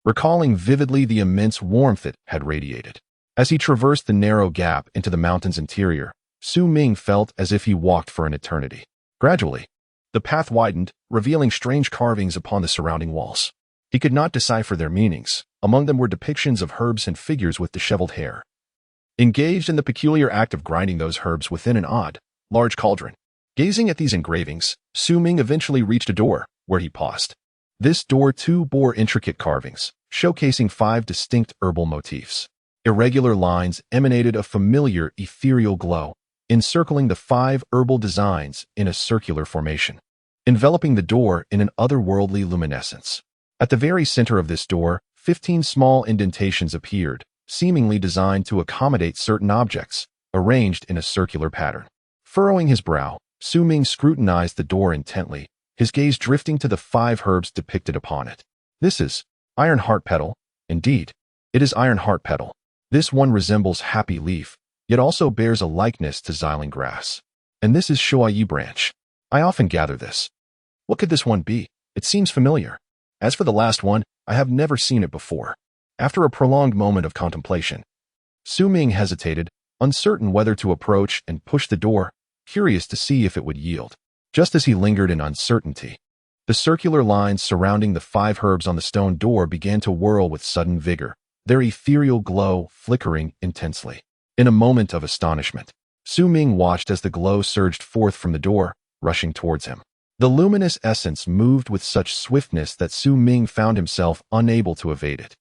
recalling vividly the immense warmth it had radiated. As he traversed the narrow gap into the mountain's interior, Su Ming felt as if he walked for an eternity. Gradually, the path widened, revealing strange carvings upon the surrounding walls. He could not decipher their meanings. Among them were depictions of herbs and figures with disheveled hair, engaged in the peculiar act of grinding those herbs within an odd, large cauldron. Gazing at these engravings, Su Ming eventually reached a door, where he paused. This door too bore intricate carvings, showcasing 5 distinct herbal motifs. Irregular lines emanated a familiar ethereal glow, encircling the 5 herbal designs in a circular formation, enveloping the door in an otherworldly luminescence. At the very center of this door, 15 small indentations appeared, seemingly designed to accommodate certain objects, arranged in a circular pattern. Furrowing his brow, Su Ming scrutinized the door intently, his gaze drifting to the 5 herbs depicted upon it. This is iron heart petal, indeed. It is iron heart petal. This one resembles happy leaf, yet also bears a likeness to Xiling grass. And this is Shuai branch. I often gather this. What could this one be? It seems familiar. As for the last one, I have never seen it before. After a prolonged moment of contemplation, Su Ming hesitated, uncertain whether to approach and push the door, curious to see if it would yield. Just as he lingered in uncertainty, the circular lines surrounding the 5 herbs on the stone door began to whirl with sudden vigor, their ethereal glow flickering intensely. In a moment of astonishment, Su Ming watched as the glow surged forth from the door, rushing towards him. The luminous essence moved with such swiftness that Su Ming found himself unable to evade it.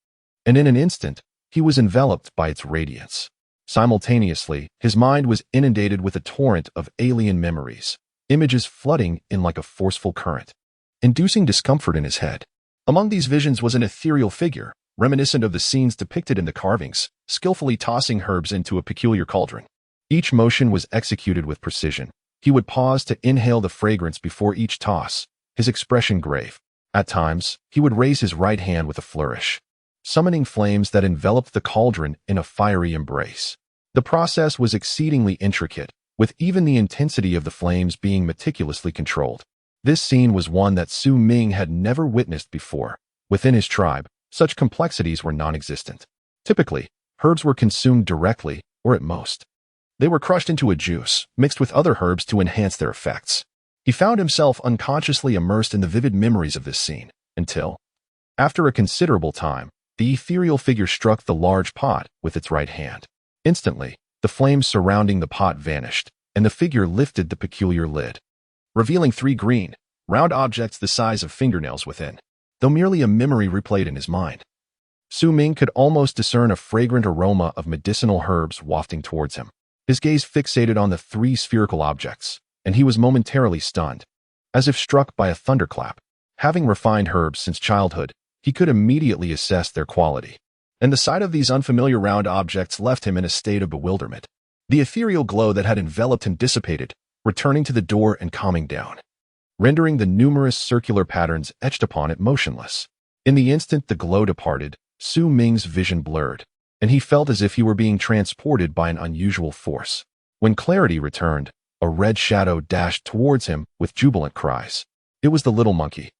And in an instant, he was enveloped by its radiance. Simultaneously, his mind was inundated with a torrent of alien memories, images flooding in like a forceful current, inducing discomfort in his head. Among these visions was an ethereal figure, reminiscent of the scenes depicted in the carvings, skillfully tossing herbs into a peculiar cauldron. Each motion was executed with precision. He would pause to inhale the fragrance before each toss, his expression grave. At times, he would raise his right hand with a flourish, summoning flames that enveloped the cauldron in a fiery embrace. The process was exceedingly intricate, with even the intensity of the flames being meticulously controlled. This scene was one that Su Ming had never witnessed before. Within his tribe, such complexities were non-existent. Typically, herbs were consumed directly, or at most, they were crushed into a juice, mixed with other herbs to enhance their effects. He found himself unconsciously immersed in the vivid memories of this scene, until, after a considerable time, the ethereal figure struck the large pot with its right hand. Instantly, the flames surrounding the pot vanished, and the figure lifted the peculiar lid, revealing 3 green, round objects the size of fingernails within. Though merely a memory replayed in his mind, Su Ming could almost discern a fragrant aroma of medicinal herbs wafting towards him. His gaze fixated on the 3 spherical objects, and he was momentarily stunned, as if struck by a thunderclap. Having refined herbs since childhood, he could immediately assess their quality, and the sight of these unfamiliar round objects left him in a state of bewilderment. The ethereal glow that had enveloped him dissipated, returning to the door and calming down, rendering the numerous circular patterns etched upon it motionless. In the instant the glow departed, Su Ming's vision blurred, and he felt as if he were being transported by an unusual force. When clarity returned, a red shadow dashed towards him with jubilant cries. It was the little monkey,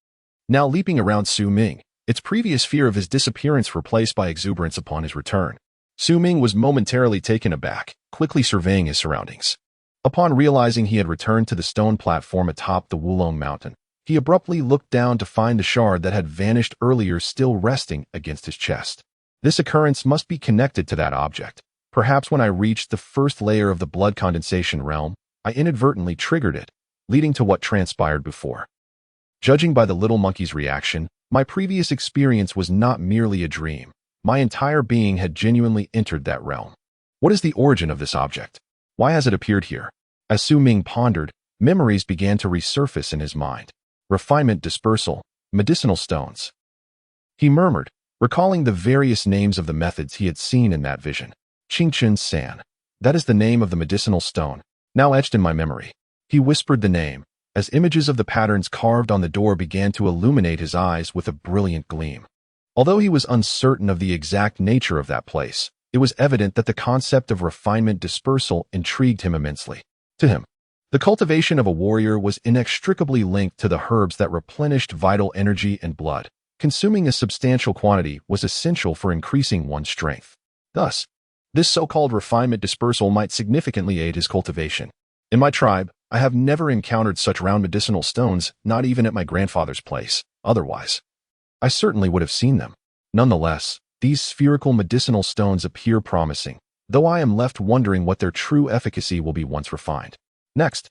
now leaping around Su Ming, its previous fear of his disappearance replaced by exuberance upon his return. Su Ming was momentarily taken aback, quickly surveying his surroundings. Upon realizing he had returned to the stone platform atop the Wulong mountain, he abruptly looked down to find the shard that had vanished earlier still resting against his chest. This occurrence must be connected to that object. Perhaps when I reached the first layer of the blood condensation realm, I inadvertently triggered it, leading to what transpired before. Judging by the little monkey's reaction, my previous experience was not merely a dream. My entire being had genuinely entered that realm. What is the origin of this object? Why has it appeared here? As Su Ming pondered, memories began to resurface in his mind. Refinement dispersal, medicinal stones. He murmured, recalling the various names of the methods he had seen in that vision. Qingchen San. That is the name of the medicinal stone, now etched in my memory. He whispered the name, as images of the patterns carved on the door began to illuminate his eyes with a brilliant gleam. Although he was uncertain of the exact nature of that place, it was evident that the concept of refinement dispersal intrigued him immensely. To him, the cultivation of a warrior was inextricably linked to the herbs that replenished vital energy and blood. Consuming a substantial quantity was essential for increasing one's strength. Thus, this so-called refinement dispersal might significantly aid his cultivation. In my tribe, I have never encountered such round medicinal stones, not even at my grandfather's place. Otherwise, I certainly would have seen them. Nonetheless, these spherical medicinal stones appear promising, though I am left wondering what their true efficacy will be once refined. Next,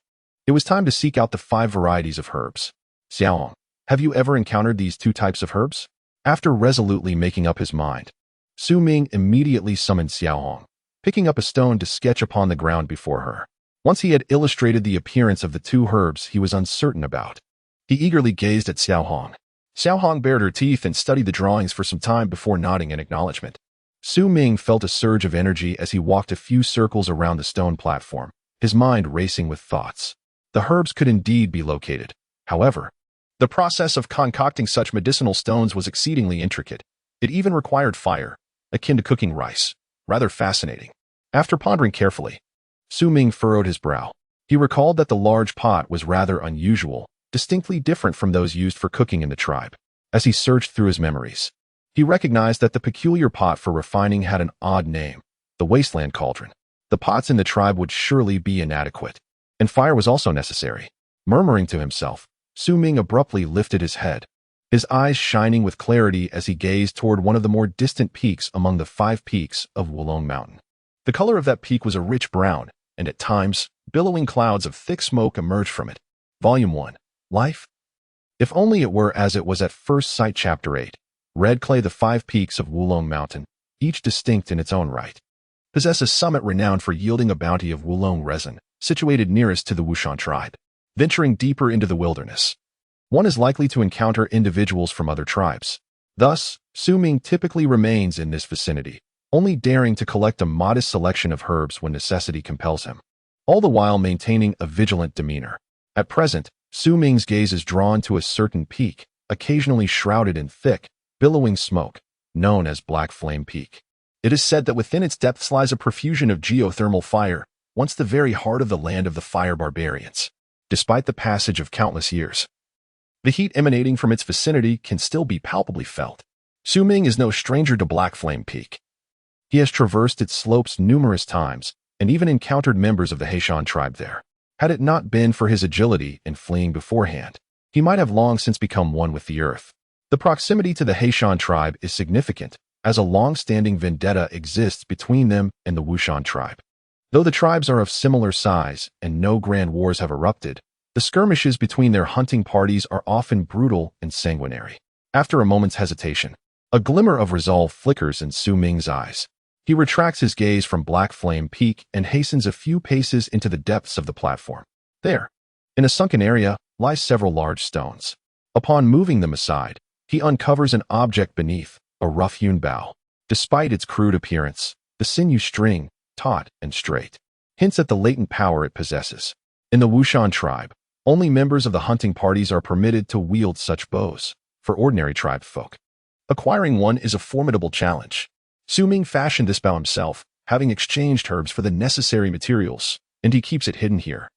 it was time to seek out the 5 varieties of herbs. Xiaohong. Have you ever encountered these 2 types of herbs? After resolutely making up his mind, Su Ming immediately summoned Xiaohong, picking up a stone to sketch upon the ground before her. Once he had illustrated the appearance of the 2 herbs he was uncertain about, he eagerly gazed at Xiaohong. Xiaohong bared her teeth and studied the drawings for some time before nodding in acknowledgement. Su Ming felt a surge of energy as he walked a few circles around the stone platform, his mind racing with thoughts. The herbs could indeed be located. However, the process of concocting such medicinal stones was exceedingly intricate. It even required fire, akin to cooking rice. Rather fascinating. After pondering carefully, Su Ming furrowed his brow. He recalled that the large pot was rather unusual, distinctly different from those used for cooking in the tribe. As he searched through his memories, he recognized that the peculiar pot for refining had an odd name, the Wasteland Cauldron. The pots in the tribe would surely be inadequate, and fire was also necessary. Murmuring to himself, Su Ming abruptly lifted his head, his eyes shining with clarity as he gazed toward one of the more distant peaks among the 5 peaks of Wulong Mountain. The color of that peak was a rich brown, and at times, billowing clouds of thick smoke emerged from it. Volume 1. Life? If only it were as it was at first sight. Chapter 8. Red clay. The 5 peaks of Wulong Mountain, each distinct in its own right, possess a summit renowned for yielding a bounty of Wulong resin, situated nearest to the Wu Shan tribe. Venturing deeper into the wilderness, one is likely to encounter individuals from other tribes. Thus, Su Ming typically remains in this vicinity, only daring to collect a modest selection of herbs when necessity compels him, all the while maintaining a vigilant demeanor. At present, Su Ming's gaze is drawn to a certain peak, occasionally shrouded in thick, billowing smoke, known as Black Flame Peak. It is said that within its depths lies a profusion of geothermal fire, once the very heart of the land of the fire barbarians. Despite the passage of countless years, the heat emanating from its vicinity can still be palpably felt. Su Ming is no stranger to Black Flame Peak. He has traversed its slopes numerous times and even encountered members of the Scion tribe there. Had it not been for his agility in fleeing beforehand, he might have long since become one with the earth. The proximity to the Scion tribe is significant, as a long-standing vendetta exists between them and the Wu Shan tribe. Though the tribes are of similar size and no grand wars have erupted, the skirmishes between their hunting parties are often brutal and sanguinary. After a moment's hesitation, a glimmer of resolve flickers in Su Ming's eyes. He retracts his gaze from Black Flame Peak and hastens a few paces into the depths of the platform. There, in a sunken area, lie several large stones. Upon moving them aside, he uncovers an object beneath, a rough-hewn bough. Despite its crude appearance, the sinew string, taut and straight, hints at the latent power it possesses. In the Wu Shan tribe, only members of the hunting parties are permitted to wield such bows. For ordinary tribe folk, acquiring one is a formidable challenge. Su Ming fashioned this bow himself, having exchanged herbs for the necessary materials, and he keeps it hidden here.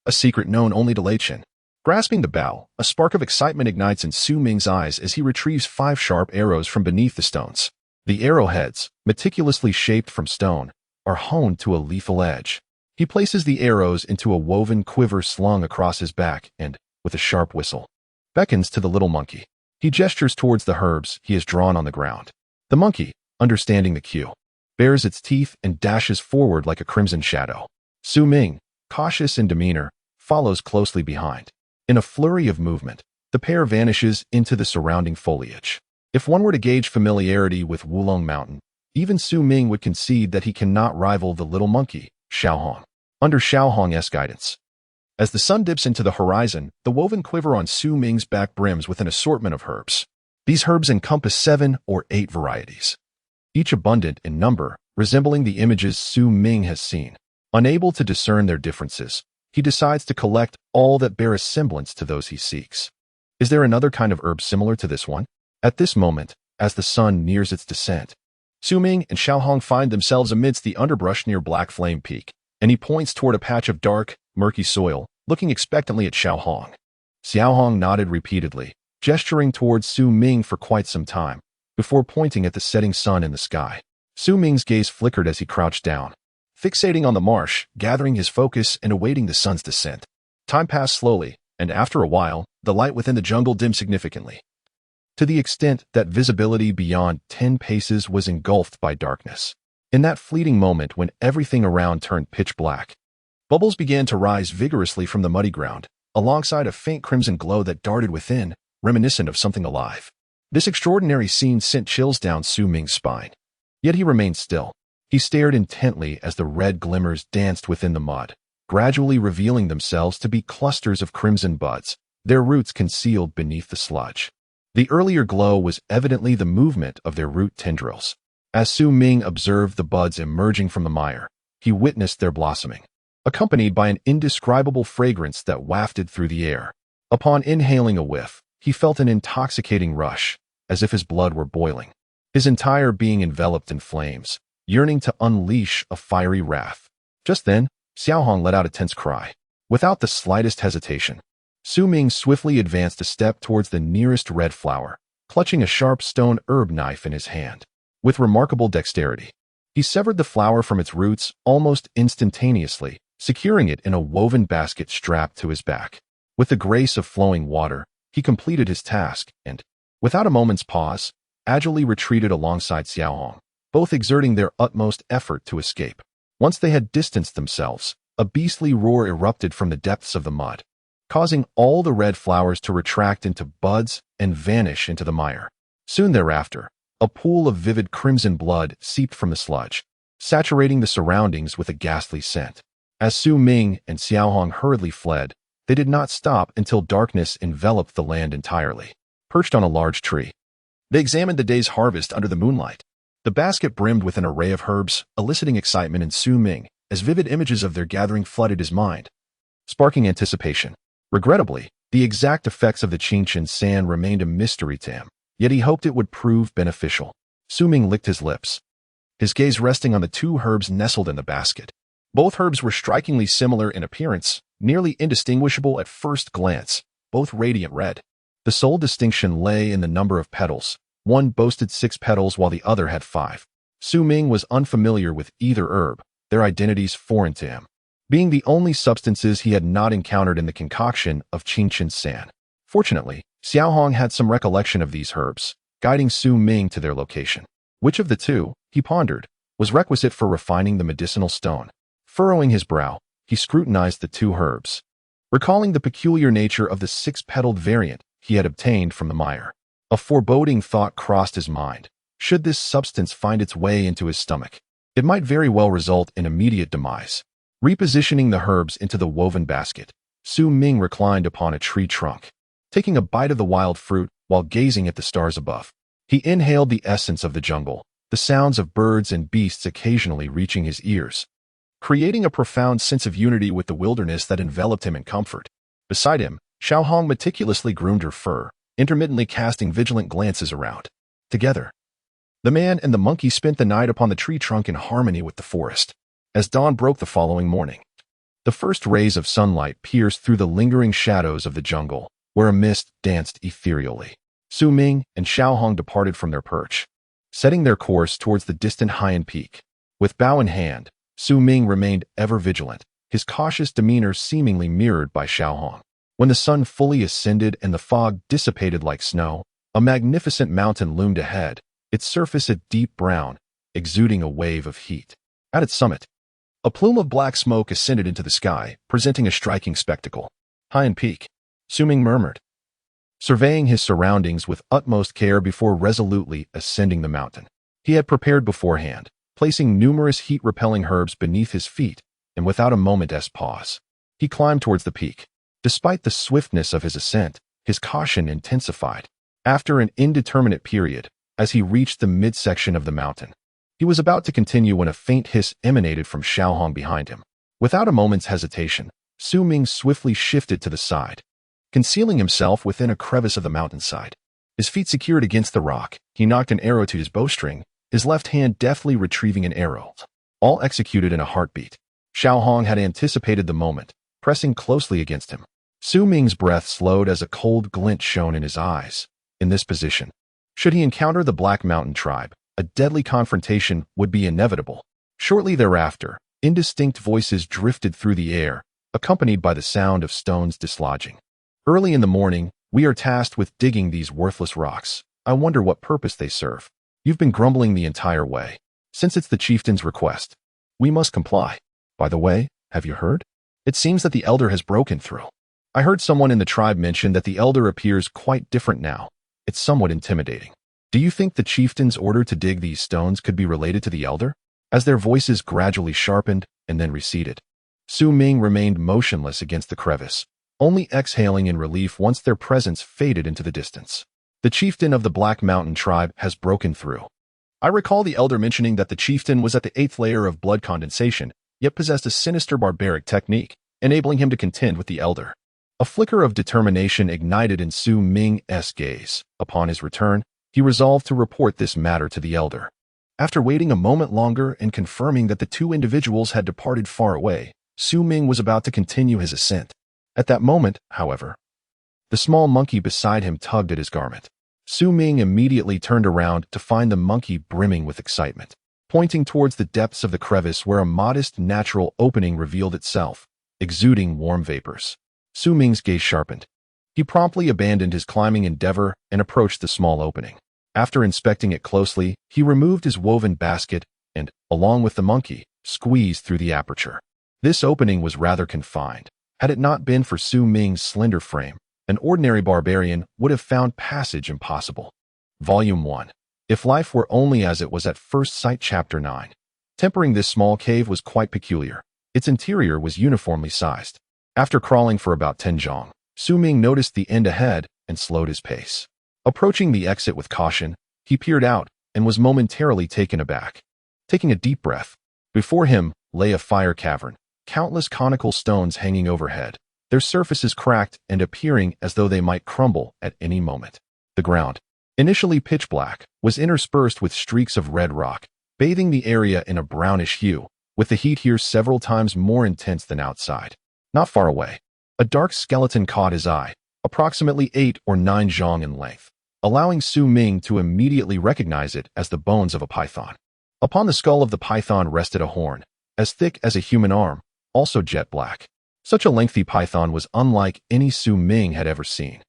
A secret known only to Lei Chen. Grasping the bow, a spark of excitement ignites in Su Ming's eyes as he retrieves 5 sharp arrows from beneath the stones. The arrowheads, meticulously shaped from stone, are honed to a lethal edge. He places the arrows into a woven quiver slung across his back and, with a sharp whistle, beckons to the little monkey. He gestures towards the herbs he has drawn on the ground. The monkey, understanding the cue, bares its teeth and dashes forward like a crimson shadow. Su Ming, cautious in demeanor, follows closely behind. In a flurry of movement, the pair vanishes into the surrounding foliage. If one were to gauge familiarity with Wulong Mountain, even Su Ming would concede that he cannot rival the little monkey, Xiaohong. Under Xiaohong's guidance, as the sun dips into the horizon, the woven quiver on Su Ming's back brims with an assortment of herbs. These herbs encompass 7 or 8 varieties, each abundant in number, resembling the images Su Ming has seen. Unable to discern their differences, he decides to collect all that bear a semblance to those he seeks. Is there another kind of herb similar to this one? At this moment, as the sun nears its descent, Su Ming and Xiaohong find themselves amidst the underbrush near Black Flame Peak, and he points toward a patch of dark, murky soil, looking expectantly at Xiaohong. Xiaohong nodded repeatedly, gesturing towards Su Ming for quite some time, before pointing at the setting sun in the sky. Su Ming's gaze flickered as he crouched down, fixating on the marsh, gathering his focus and awaiting the sun's descent. Time passed slowly, and after a while, the light within the jungle dimmed significantly, to the extent that visibility beyond 10 paces was engulfed by darkness. In that fleeting moment when everything around turned pitch black, bubbles began to rise vigorously from the muddy ground, alongside a faint crimson glow that darted within, reminiscent of something alive. This extraordinary scene sent chills down Su Ming's spine. Yet he remained still. He stared intently as the red glimmers danced within the mud, gradually revealing themselves to be clusters of crimson buds, their roots concealed beneath the sludge. The earlier glow was evidently the movement of their root tendrils. As Su Ming observed the buds emerging from the mire, he witnessed their blossoming, accompanied by an indescribable fragrance that wafted through the air. Upon inhaling a whiff, he felt an intoxicating rush, as if his blood were boiling. his entire being enveloped in flames, yearning to unleash a fiery wrath. Just then, Xiaohong let out a tense cry. Without the slightest hesitation, Su Ming swiftly advanced a step towards the nearest red flower, clutching a sharp stone herb knife in his hand. With remarkable dexterity, he severed the flower from its roots almost instantaneously, securing it in a woven basket strapped to his back. With the grace of flowing water, he completed his task and, without a moment's pause, agilely retreated alongside Xiaohong, both exerting their utmost effort to escape. Once they had distanced themselves, a beastly roar erupted from the depths of the mud, causing all the red flowers to retract into buds and vanish into the mire. Soon thereafter, a pool of vivid crimson blood seeped from the sludge, saturating the surroundings with a ghastly scent. As Su Ming and Xiaohong hurriedly fled, they did not stop until darkness enveloped the land entirely. Perched on a large tree, they examined the day's harvest under the moonlight. The basket brimmed with an array of herbs, eliciting excitement in Su Ming as vivid images of their gathering flooded his mind, sparking anticipation. Regrettably, the exact effects of the Yin Saint remained a mystery to him, yet he hoped it would prove beneficial. Su Ming licked his lips, his gaze resting on the two herbs nestled in the basket. Both herbs were strikingly similar in appearance, nearly indistinguishable at first glance, both radiant red. The sole distinction lay in the number of petals. One boasted 6 petals while the other had 5. Su Ming was unfamiliar with either herb, their identities foreign to him, being the only substances he had not encountered in the concoction of Yin Saint. Fortunately, Xiaohong had some recollection of these herbs, guiding Su Ming to their location. Which of the two, he pondered, was requisite for refining the medicinal stone? Furrowing his brow, he scrutinized the 2 herbs, recalling the peculiar nature of the 6-petaled variant he had obtained from the mire. A foreboding thought crossed his mind. Should this substance find its way into his stomach, it might very well result in immediate demise. Repositioning the herbs into the woven basket, Su Ming reclined upon a tree trunk, taking a bite of the wild fruit while gazing at the stars above. He inhaled the essence of the jungle, the sounds of birds and beasts occasionally reaching his ears, creating a profound sense of unity with the wilderness that enveloped him in comfort. Beside him, Xiaohong meticulously groomed her fur, intermittently casting vigilant glances around. Together, the man and the monkey spent the night upon the tree trunk in harmony with the forest. As dawn broke the following morning, the first rays of sunlight pierced through the lingering shadows of the jungle, where a mist danced ethereally. Su Ming and Xiaohong departed from their perch, setting their course towards the distant Haiyan Peak. With bow in hand, Su Ming remained ever vigilant, his cautious demeanor seemingly mirrored by Xiaohong. When the sun fully ascended and the fog dissipated like snow, a magnificent mountain loomed ahead, its surface a deep brown, exuding a wave of heat. At its summit, a plume of black smoke ascended into the sky, presenting a striking spectacle. Haiyan Peak, Su Ming murmured, surveying his surroundings with utmost care before resolutely ascending the mountain. He had prepared beforehand, placing numerous heat-repelling herbs beneath his feet, and without a moment's pause, he climbed towards the peak. Despite the swiftness of his ascent, his caution intensified. After an indeterminate period, as he reached the midsection of the mountain, he was about to continue when a faint hiss emanated from Xiaohong behind him. Without a moment's hesitation, Su Ming swiftly shifted to the side, concealing himself within a crevice of the mountainside. His feet secured against the rock, he knocked an arrow to his bowstring, his left hand deftly retrieving an arrow, all executed in a heartbeat. Xiaohong had anticipated the moment, pressing closely against him. Su Ming's breath slowed as a cold glint shone in his eyes. In this position, should he encounter the Black Mountain tribe, a deadly confrontation would be inevitable. Shortly thereafter, indistinct voices drifted through the air, accompanied by the sound of stones dislodging. Early in the morning, we are tasked with digging these worthless rocks. I wonder what purpose they serve. You've been grumbling the entire way. Since it's the chieftain's request, we must comply. By the way, have you heard? It seems that the elder has broken through. I heard someone in the tribe mention that the elder appears quite different now. It's somewhat intimidating. Do you think the chieftain's order to dig these stones could be related to the elder? As their voices gradually sharpened and then receded, Su Ming remained motionless against the crevice, only exhaling in relief once their presence faded into the distance. The chieftain of the Black Mountain tribe has broken through. I recall the elder mentioning that the chieftain was at the 8th layer of blood condensation, yet possessed a sinister barbaric technique, enabling him to contend with the elder. A flicker of determination ignited in Su Ming's gaze. Upon his return, He resolved to report this matter to the elder. After waiting a moment longer and confirming that the two individuals had departed far away, Ming was about to continue his ascent. At that moment, however, the small monkey beside him tugged at his garment. Ming immediately turned around to find the monkey brimming with excitement, pointing towards the depths of the crevice where a modest natural opening revealed itself, exuding warm vapors. Ming's gaze sharpened. He promptly abandoned his climbing endeavor and approached the small opening. After inspecting it closely, he removed his woven basket and, along with the monkey, squeezed through the aperture. This opening was rather confined. Had it not been for Ming's slender frame, an ordinary barbarian would have found passage impossible. Volume 1. If Life Were Only As It Was at First Sight, Chapter 9. Tempering this small cave was quite peculiar. Its interior was uniformly sized. After crawling for about 10 zhong, Ming noticed the end ahead and slowed his pace. Approaching the exit with caution, he peered out and was momentarily taken aback. Taking a deep breath, before him lay a fire cavern, countless conical stones hanging overhead, their surfaces cracked and appearing as though they might crumble at any moment. The ground, initially pitch black, was interspersed with streaks of red rock, bathing the area in a brownish hue, with the heat here several times more intense than outside. Not far away, a dark skeleton caught his eye, approximately 8 or 9 zhong in length, allowing Ming to immediately recognize it as the bones of a python. Upon the skull of the python rested a horn, as thick as a human arm, also jet black. Such a lengthy python was unlike any Ming had ever seen.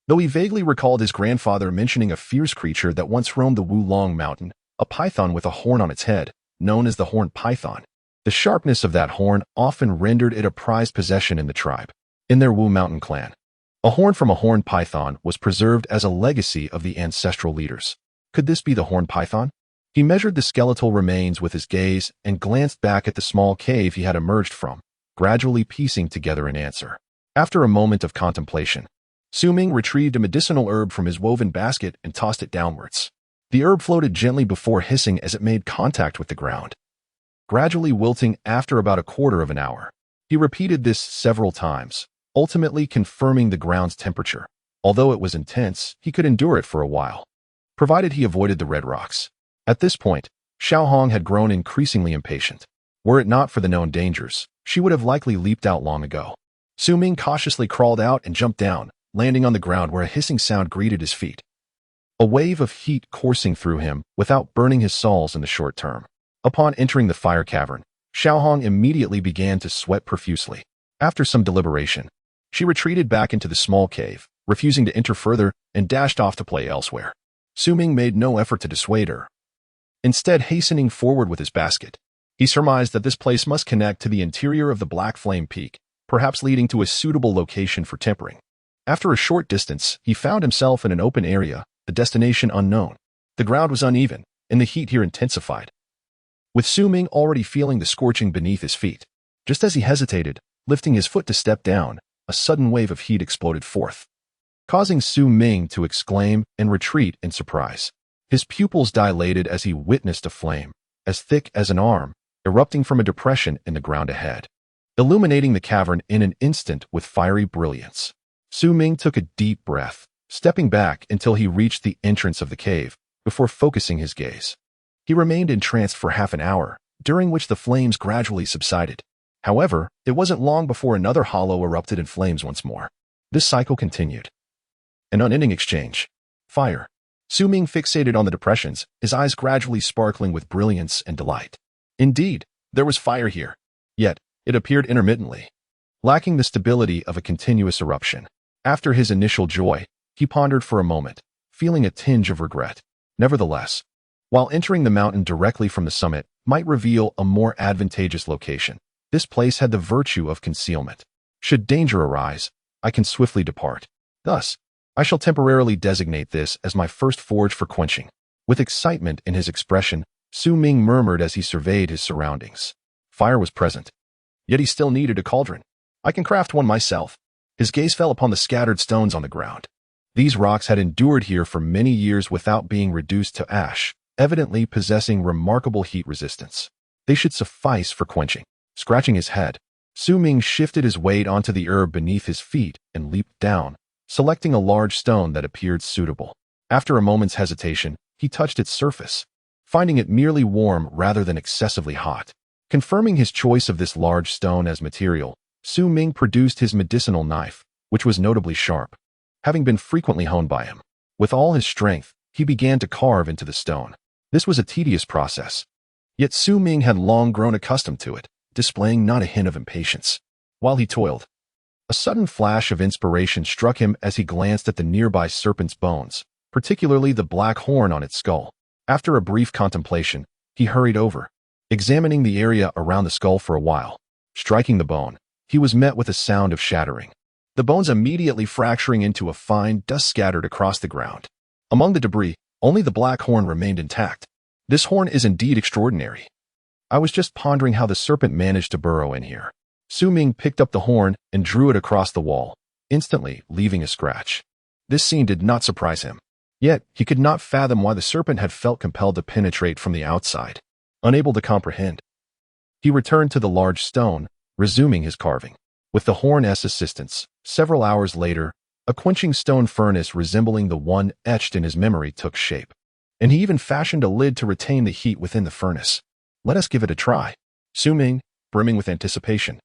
Though he vaguely recalled his grandfather mentioning a fierce creature that once roamed the Wulong Mountain, a python with a horn on its head, known as the horned python. The sharpness of that horn often rendered it a prized possession in the tribe. In their Wu Mountain clan, a horn from a horned python was preserved as a legacy of the ancestral leaders. Could this be the horned python? He measured the skeletal remains with his gaze and glanced back at the small cave he had emerged from, gradually piecing together an answer. After a moment of contemplation, Ming retrieved a medicinal herb from his woven basket and tossed it downwards. The herb floated gently before hissing as it made contact with the ground, gradually wilting after about a quarter of an hour. He repeated this several times, ultimately confirming the ground's temperature. Although it was intense, he could endure it for a while, provided he avoided the red rocks. At this point, Xiaohong had grown increasingly impatient. Were it not for the known dangers, she would have likely leaped out long ago. Ming cautiously crawled out and jumped down, landing on the ground where a hissing sound greeted his feet. A wave of heat coursing through him without burning his soles in the short term. Upon entering the fire cavern, Xiaohong immediately began to sweat profusely. After some deliberation, she retreated back into the small cave, refusing to enter further, and dashed off to play elsewhere. Ming made no effort to dissuade her, instead hastening forward with his basket. He surmised that this place must connect to the interior of the Black Flame Peak, perhaps leading to a suitable location for tempering. After a short distance, he found himself in an open area, the destination unknown. The ground was uneven, and the heat here intensified, with Ming already feeling the scorching beneath his feet. Just as he hesitated, lifting his foot to step down, a sudden wave of heat exploded forth, causing Ming to exclaim and retreat in surprise. His pupils dilated as he witnessed a flame, as thick as an arm, erupting from a depression in the ground ahead, illuminating the cavern in an instant with fiery brilliance. Ming took a deep breath, stepping back until he reached the entrance of the cave, before focusing his gaze. He remained entranced for half an hour, during which the flames gradually subsided. However, it wasn't long before another hollow erupted in flames once more. This cycle continued. An unending exchange. Fire. Ming fixated on the depressions, his eyes gradually sparkling with brilliance and delight. Indeed, there was fire here. Yet, it appeared intermittently, lacking the stability of a continuous eruption. After his initial joy, he pondered for a moment, feeling a tinge of regret. Nevertheless, while entering the mountain directly from the summit might reveal a more advantageous location, this place had the virtue of concealment. Should danger arise, I can swiftly depart. Thus, I shall temporarily designate this as my first forge for quenching. With excitement in his expression, Ming murmured as he surveyed his surroundings. Fire was present, yet he still needed a cauldron. I can craft one myself. His gaze fell upon the scattered stones on the ground. These rocks had endured here for many years without being reduced to ash, evidently possessing remarkable heat resistance. They should suffice for quenching. Scratching his head, Ming shifted his weight onto the herb beneath his feet and leaped down, selecting a large stone that appeared suitable. After a moment's hesitation, he touched its surface, finding it merely warm rather than excessively hot. Confirming his choice of this large stone as material, Ming produced his medicinal knife, which was notably sharp, having been frequently honed by him. With all his strength, he began to carve into the stone. This was a tedious process, yet Ming had long grown accustomed to it, displaying not a hint of impatience. While he toiled, a sudden flash of inspiration struck him as he glanced at the nearby serpent's bones, particularly the black horn on its skull. After a brief contemplation, he hurried over, examining the area around the skull for a while. Striking the bone, he was met with a sound of shattering, the bones immediately fracturing into a fine dust scattered across the ground. Among the debris, only the black horn remained intact. This horn is indeed extraordinary. I was just pondering how the serpent managed to burrow in here. Ming picked up the horn and drew it across the wall, instantly leaving a scratch. This scene did not surprise him. Yet, he could not fathom why the serpent had felt compelled to penetrate from the outside. Unable to comprehend, he returned to the large stone, resuming his carving. With the horn's assistance, several hours later, a quenching stone furnace resembling the one etched in his memory took shape, and he even fashioned a lid to retain the heat within the furnace. Let us give it a try. Ming, brimming with anticipation,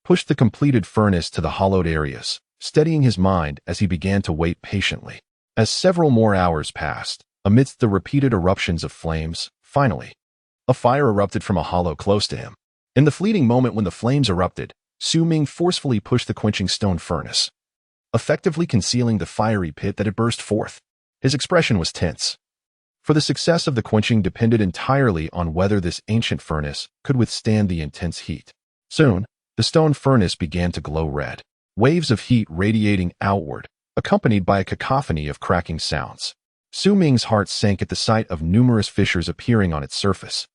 pushed the completed furnace to the hollowed areas, steadying his mind as he began to wait patiently. As several more hours passed, amidst the repeated eruptions of flames, finally, a fire erupted from a hollow close to him. In the fleeting moment when the flames erupted, Ming forcefully pushed the quenching stone furnace, effectively concealing the fiery pit that had burst forth. His expression was tense, for the success of the quenching depended entirely on whether this ancient furnace could withstand the intense heat. Soon, the stone furnace began to glow red, waves of heat radiating outward, accompanied by a cacophony of cracking sounds. Ming's heart sank at the sight of numerous fissures appearing on its surface.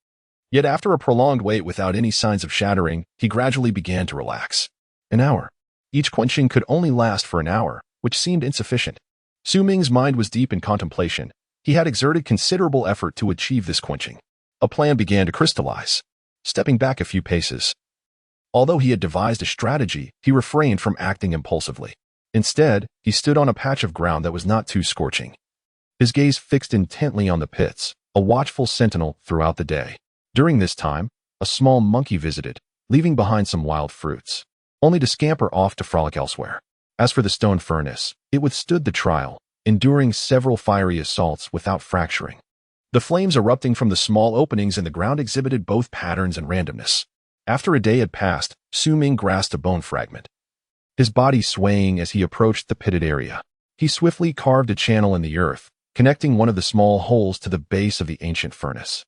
Yet after a prolonged wait without any signs of shattering, he gradually began to relax. An hour. Each quenching could only last for an hour, which seemed insufficient. Ming's mind was deep in contemplation. He had exerted considerable effort to achieve this quenching. A plan began to crystallize. Stepping back a few paces, although he had devised a strategy, he refrained from acting impulsively. Instead, he stood on a patch of ground that was not too scorching, his gaze fixed intently on the pits, a watchful sentinel throughout the day. During this time, a small monkey visited, leaving behind some wild fruits, only to scamper off to frolic elsewhere. As for the stone furnace, it withstood the trial, enduring several fiery assaults without fracturing. The flames erupting from the small openings in the ground exhibited both patterns and randomness. After a day had passed, Ming grasped a bone fragment, his body swaying as he approached the pitted area. He swiftly carved a channel in the earth, connecting one of the small holes to the base of the ancient furnace.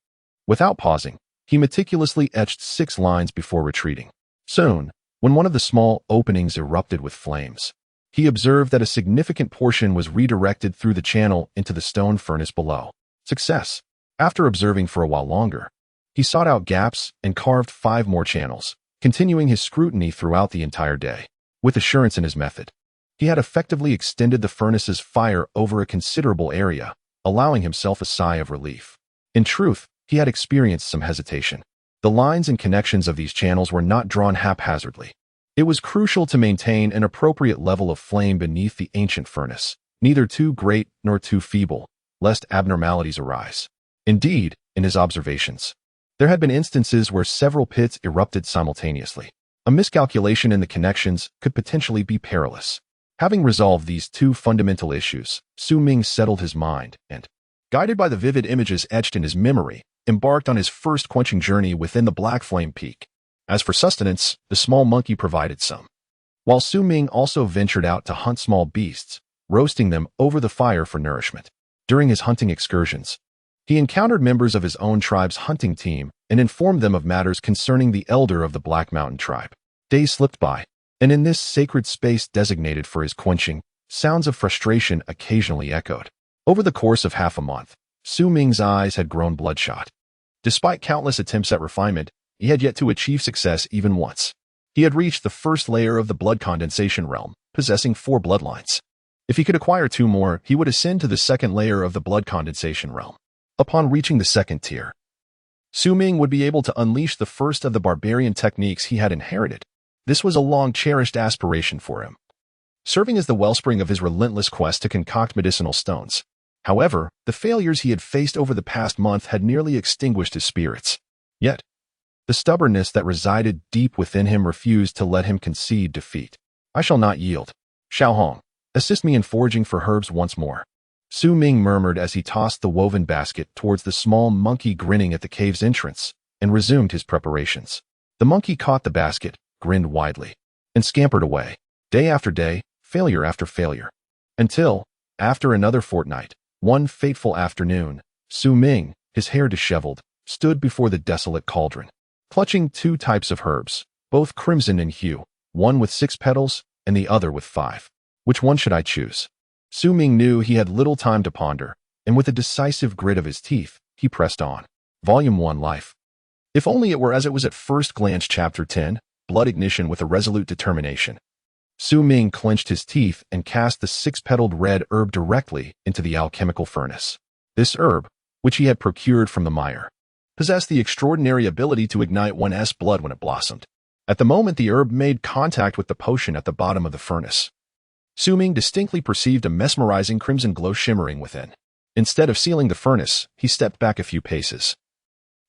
Without pausing, he meticulously etched 6 lines before retreating. Soon, when one of the small openings erupted with flames, he observed that a significant portion was redirected through the channel into the stone furnace below. Success. After observing for a while longer, he sought out gaps and carved 5 more channels, continuing his scrutiny throughout the entire day. With assurance in his method, he had effectively extended the furnace's fire over a considerable area, allowing himself a sigh of relief. In truth, he had experienced some hesitation. The lines and connections of these channels were not drawn haphazardly. It was crucial to maintain an appropriate level of flame beneath the ancient furnace, neither too great nor too feeble, lest abnormalities arise. Indeed, in his observations, there had been instances where several pits erupted simultaneously. A miscalculation in the connections could potentially be perilous. Having resolved these 2 fundamental issues, Ming settled his mind and, guided by the vivid images etched in his memory, embarked on his first quenching journey within the Black Flame Peak. As for sustenance, the small monkey provided some, while Ming also ventured out to hunt small beasts, roasting them over the fire for nourishment. During his hunting excursions, he encountered members of his own tribe's hunting team and informed them of matters concerning the elder of the Black Mountain tribe. Days slipped by, and in this sacred space designated for his quenching, sounds of frustration occasionally echoed. Over the course of half a month, Ming's eyes had grown bloodshot. Despite countless attempts at refinement, he had yet to achieve success even once. He had reached the first layer of the blood condensation realm, possessing 4 bloodlines. If he could acquire 2 more, he would ascend to the second layer of the blood condensation realm. Upon reaching the second tier, Ming would be able to unleash the first of the barbarian techniques he had inherited. This was a long-cherished aspiration for him, serving as the wellspring of his relentless quest to concoct medicinal stones. However, the failures he had faced over the past month had nearly extinguished his spirits. Yet, the stubbornness that resided deep within him refused to let him concede defeat. I shall not yield. Xiaohong, assist me in foraging for herbs once more. Su Ming murmured as he tossed the woven basket towards the small monkey grinning at the cave's entrance and resumed his preparations. The monkey caught the basket, grinned widely, and scampered away, day after day, failure after failure. Until, after another fortnight, one fateful afternoon, Su Ming, his hair disheveled, stood before the desolate cauldron, clutching two types of herbs, both crimson in hue, one with 6 petals and the other with 5. Which one should I choose? Su Ming knew he had little time to ponder, and with a decisive grit of his teeth, he pressed on. Volume 1 Life. If only it were as it was at first glance. Chapter 10, Blood Ignition. With a resolute determination, Su Ming clenched his teeth and cast the 6-petaled red herb directly into the alchemical furnace. This herb, which he had procured from the mire, possessed the extraordinary ability to ignite one's blood when it blossomed. At the moment the herb made contact with the potion at the bottom of the furnace, Su Ming distinctly perceived a mesmerizing crimson glow shimmering within. Instead of sealing the furnace, he stepped back a few paces,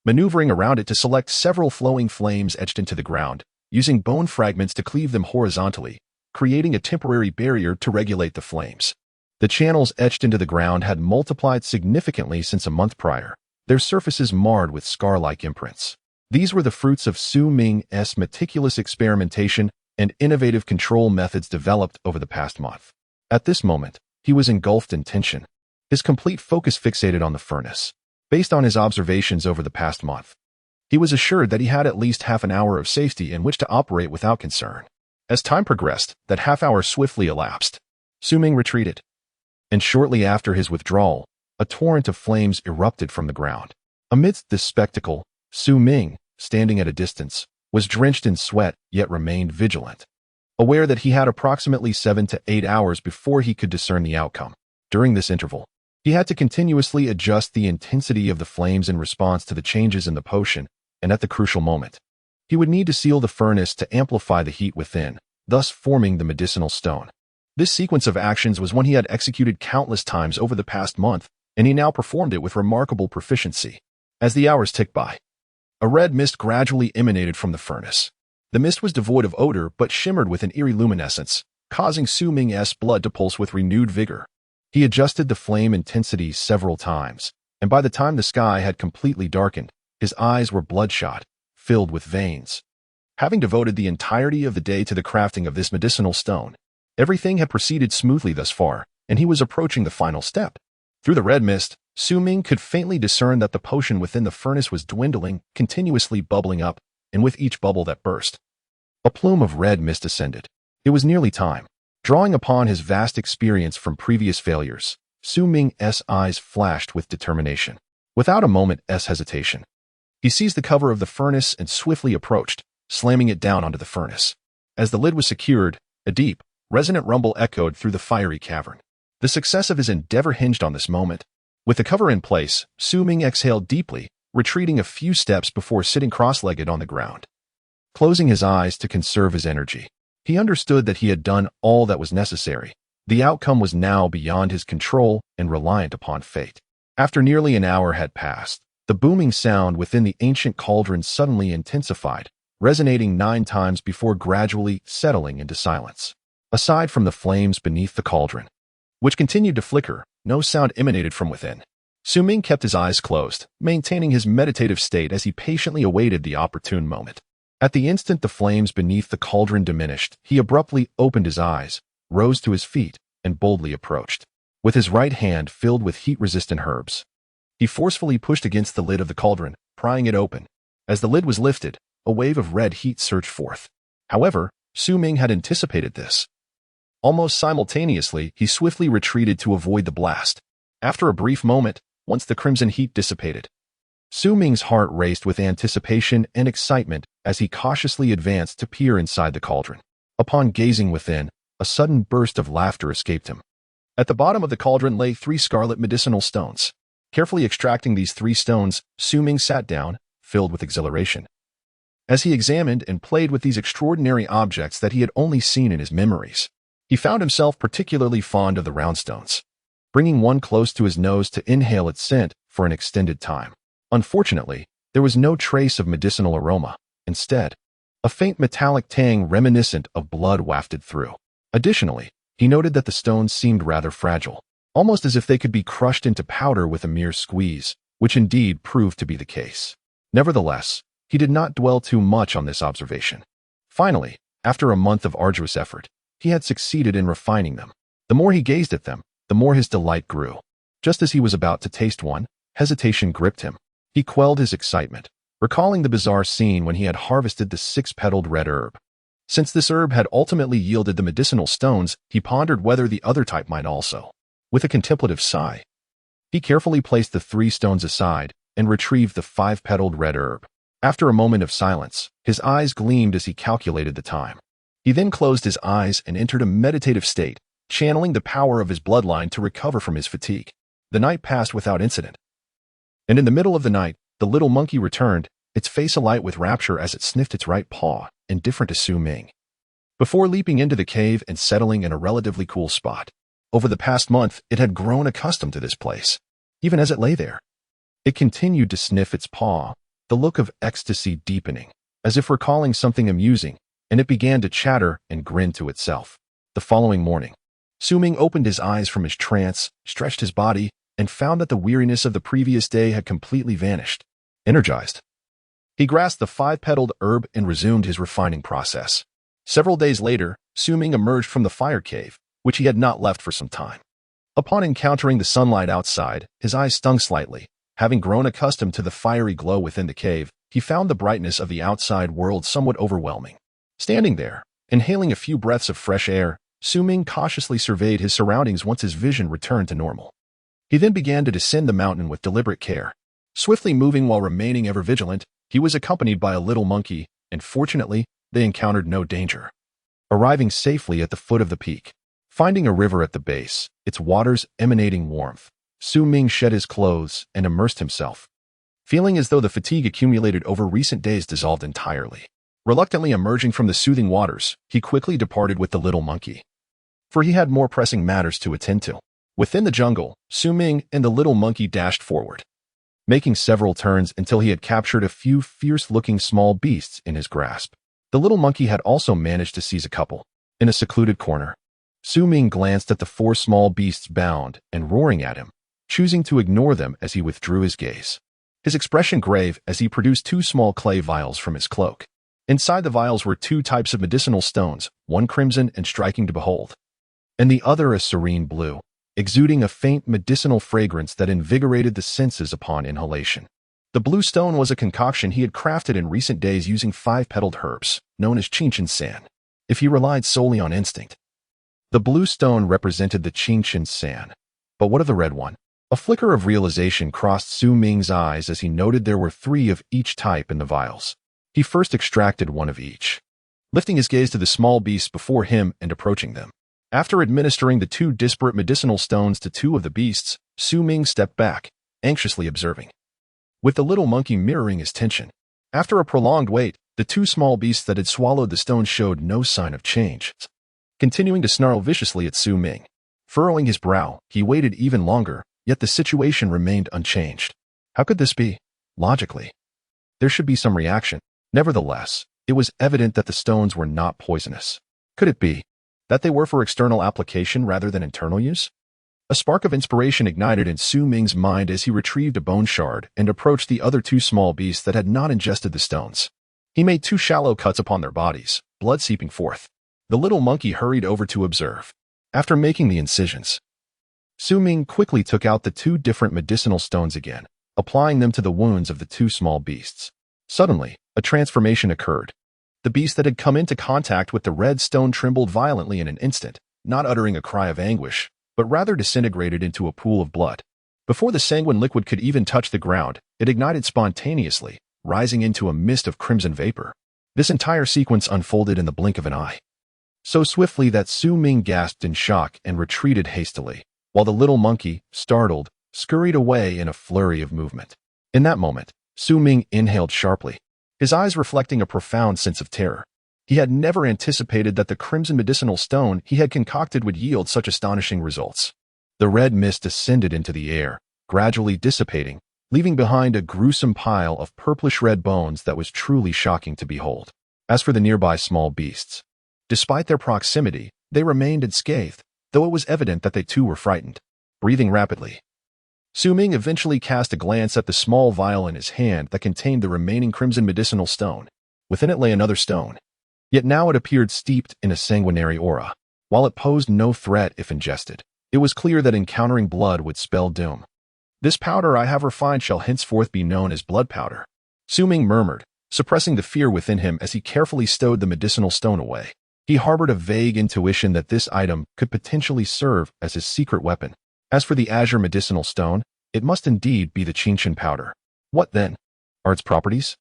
maneuvering around it to select several flowing flames etched into the ground, using bone fragments to cleave them horizontally, creating a temporary barrier to regulate the flames. The channels etched into the ground had multiplied significantly since a month prior, their surfaces marred with scar-like imprints. These were the fruits of Su Ming's meticulous experimentation and innovative control methods developed over the past month. At this moment, he was engulfed in tension, his complete focus fixated on the furnace. Based on his observations over the past month, he was assured that he had at least half an hour of safety in which to operate without concern. As time progressed, that half hour swiftly elapsed. Su Ming retreated, and shortly after his withdrawal, a torrent of flames erupted from the ground. Amidst this spectacle, Su Ming, standing at a distance, was drenched in sweat yet remained vigilant, aware that he had approximately 7 to 8 hours before he could discern the outcome. During this interval, he had to continuously adjust the intensity of the flames in response to the changes in the potion, and at the crucial moment, he would need to seal the furnace to amplify the heat within, thus forming the medicinal stone. This sequence of actions was one he had executed countless times over the past month, and he now performed it with remarkable proficiency. As the hours ticked by, a red mist gradually emanated from the furnace. The mist was devoid of odor but shimmered with an eerie luminescence, causing Su Ming's blood to pulse with renewed vigor. He adjusted the flame intensity several times, and by the time the sky had completely darkened, his eyes were bloodshot, filled with veins. Having devoted the entirety of the day to the crafting of this medicinal stone, everything had proceeded smoothly thus far, and he was approaching the final step. Through the red mist, Su Ming could faintly discern that the potion within the furnace was dwindling, continuously bubbling up, and with each bubble that burst, a plume of red mist ascended. It was nearly time. Drawing upon his vast experience from previous failures, Su Ming's eyes flashed with determination. Without a moment's hesitation, he seized the cover of the furnace and swiftly approached, slamming it down onto the furnace. As the lid was secured, a deep, resonant rumble echoed through the fiery cavern. The success of his endeavor hinged on this moment. With the cover in place, Su Ming exhaled deeply, retreating a few steps before sitting cross-legged on the ground. Closing his eyes to conserve his energy, he understood that he had done all that was necessary. The outcome was now beyond his control and reliant upon fate. After nearly an hour had passed, the booming sound within the ancient cauldron suddenly intensified, resonating 9 times before gradually settling into silence. Aside from the flames beneath the cauldron, which continued to flicker, no sound emanated from within. Su Ming kept his eyes closed, maintaining his meditative state as he patiently awaited the opportune moment. At the instant the flames beneath the cauldron diminished, he abruptly opened his eyes, rose to his feet, and boldly approached. With his right hand filled with heat-resistant herbs, he forcefully pushed against the lid of the cauldron, prying it open. As the lid was lifted, a wave of red heat surged forth. However, Su Ming had anticipated this. Almost simultaneously, he swiftly retreated to avoid the blast. After a brief moment, once the crimson heat dissipated, Su Ming's heart raced with anticipation and excitement as he cautiously advanced to peer inside the cauldron. Upon gazing within, a sudden burst of laughter escaped him. At the bottom of the cauldron lay 3 scarlet medicinal stones. Carefully extracting these 3 stones, Su Ming sat down, filled with exhilaration. As he examined and played with these extraordinary objects that he had only seen in his memories, he found himself particularly fond of the round stones. bringing one close to his nose to inhale its scent for an extended time. Unfortunately, there was no trace of medicinal aroma. Instead, a faint metallic tang reminiscent of blood wafted through. Additionally, he noted that the stones seemed rather fragile, almost as if they could be crushed into powder with a mere squeeze, which indeed proved to be the case. Nevertheless, he did not dwell too much on this observation. Finally, after a month of arduous effort, he had succeeded in refining them. The more he gazed at them, the more his delight grew. Just as he was about to taste one, hesitation gripped him. He quelled his excitement, recalling the bizarre scene when he had harvested the six-petaled red herb. Since this herb had ultimately yielded the medicinal stones, he pondered whether the other type might also. With a contemplative sigh, he carefully placed the 3 stones aside and retrieved the 5-petaled red herb. After a moment of silence, his eyes gleamed as he calculated the time. He then closed his eyes and entered a meditative state, channeling the power of his bloodline to recover from his fatigue. The night passed without incident. And in the middle of the night, the little monkey returned, its face alight with rapture as it sniffed its right paw, indifferent to Su Ming. Before leaping into the cave and settling in a relatively cool spot, over the past month, it had grown accustomed to this place. Even as it lay there, it continued to sniff its paw, the look of ecstasy deepening, as if recalling something amusing, and it began to chatter and grin to itself. The following morning, Su Ming opened his eyes from his trance, stretched his body, and found that the weariness of the previous day had completely vanished. Energized, he grasped the 5-petaled herb and resumed his refining process. Several days later, Su Ming emerged from the fire cave, which he had not left for some time. Upon encountering the sunlight outside, his eyes stung slightly. Having grown accustomed to the fiery glow within the cave, he found the brightness of the outside world somewhat overwhelming. Standing there, inhaling a few breaths of fresh air, Su Ming cautiously surveyed his surroundings once his vision returned to normal. He then began to descend the mountain with deliberate care. Swiftly moving while remaining ever vigilant, he was accompanied by a little monkey, and fortunately, they encountered no danger. Arriving safely at the foot of the peak, finding a river at the base, its waters emanating warmth, Su Ming shed his clothes and immersed himself, feeling as though the fatigue accumulated over recent days dissolved entirely. Reluctantly emerging from the soothing waters, he quickly departed with the little monkey, for he had more pressing matters to attend to. Within the jungle, Su Ming and the little monkey dashed forward, making several turns until he had captured a few fierce-looking small beasts in his grasp. The little monkey had also managed to seize a couple. In a secluded corner, Su Ming glanced at the 4 small beasts bound and roaring at him, choosing to ignore them as he withdrew his gaze. His expression grave as he produced 2 small clay vials from his cloak. Inside the vials were 2 types of medicinal stones, one crimson and striking to behold, and the other a serene blue, exuding a faint medicinal fragrance that invigorated the senses upon inhalation. The blue stone was a concoction he had crafted in recent days using 5-petaled herbs, known as Yin Saint, if he relied solely on instinct. The blue stone represented the Yin Saint, but what of the red one? A flicker of realization crossed Su Ming's eyes as he noted there were 3 of each type in the vials. He first extracted one of each, lifting his gaze to the small beasts before him and approaching them. After administering the 2 disparate medicinal stones to 2 of the beasts, Su Ming stepped back, anxiously observing, with the little monkey mirroring his tension. After a prolonged wait, the 2 small beasts that had swallowed the stones showed no sign of change, continuing to snarl viciously at Su Ming. Furrowing his brow, he waited even longer, yet the situation remained unchanged. How could this be? Logically, there should be some reaction. Nevertheless, it was evident that the stones were not poisonous. Could it be that they were for external application rather than internal use? A spark of inspiration ignited in Su Ming's mind as he retrieved a bone shard and approached the other 2 small beasts that had not ingested the stones. He made 2 shallow cuts upon their bodies, blood seeping forth. The little monkey hurried over to observe. After making the incisions, Su Ming quickly took out the 2 different medicinal stones again, applying them to the wounds of the 2 small beasts. Suddenly, a transformation occurred. The beast that had come into contact with the red stone trembled violently in an instant, not uttering a cry of anguish, but rather disintegrated into a pool of blood. Before the sanguine liquid could even touch the ground, it ignited spontaneously, rising into a mist of crimson vapor. This entire sequence unfolded in the blink of an eye, so swiftly that Su Ming gasped in shock and retreated hastily, while the little monkey, startled, scurried away in a flurry of movement. In that moment, Su Ming inhaled sharply, his eyes reflecting a profound sense of terror. He had never anticipated that the crimson medicinal stone he had concocted would yield such astonishing results. The red mist ascended into the air, gradually dissipating, leaving behind a gruesome pile of purplish-red bones that was truly shocking to behold. As for the nearby small beasts, despite their proximity, they remained unscathed, though it was evident that they too were frightened. Breathing rapidly, Ming eventually cast a glance at the small vial in his hand that contained the remaining crimson medicinal stone. Within it lay another stone. Yet now it appeared steeped in a sanguinary aura. While it posed no threat if ingested, it was clear that encountering blood would spell doom. "This powder I have refined shall henceforth be known as blood powder," Ming murmured, suppressing the fear within him as he carefully stowed the medicinal stone away. He harbored a vague intuition that this item could potentially serve as his secret weapon. As for the azure medicinal stone, it must indeed be the Qingshan powder. What then are its properties?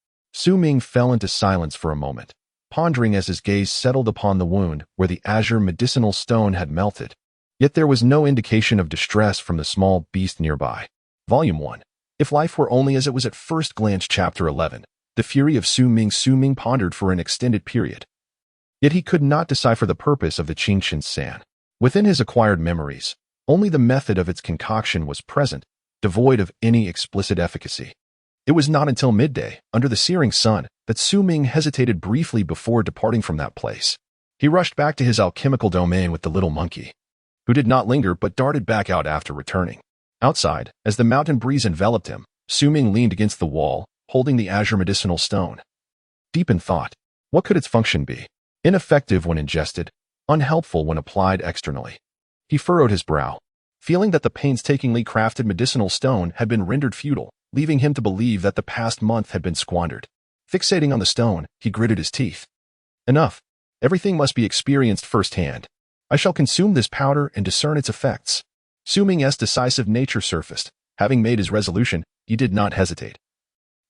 Ming fell into silence for a moment, pondering as his gaze settled upon the wound where the azure medicinal stone had melted. Yet there was no indication of distress from the small beast nearby. Volume 1. If life were only as it was at first glance. Chapter 11. The fury of Ming pondered for an extended period. Yet he could not decipher the purpose of the Qingshan san. Within his acquired memories, only the method of its concoction was present, devoid of any explicit efficacy. It was not until midday, under the searing sun, that Ming hesitated briefly before departing from that place. He rushed back to his alchemical domain with the little monkey, who did not linger but darted back out after returning. Outside, as the mountain breeze enveloped him, Ming leaned against the wall, holding the azure medicinal stone. Deep in thought, what could its function be? Ineffective when ingested, unhelpful when applied externally. He furrowed his brow, feeling that the painstakingly crafted medicinal stone had been rendered futile, leaving him to believe that the past month had been squandered. Fixating on the stone, he gritted his teeth. Enough. Everything must be experienced firsthand. I shall consume this powder and discern its effects. Ming's decisive nature surfaced. Having made his resolution, he did not hesitate,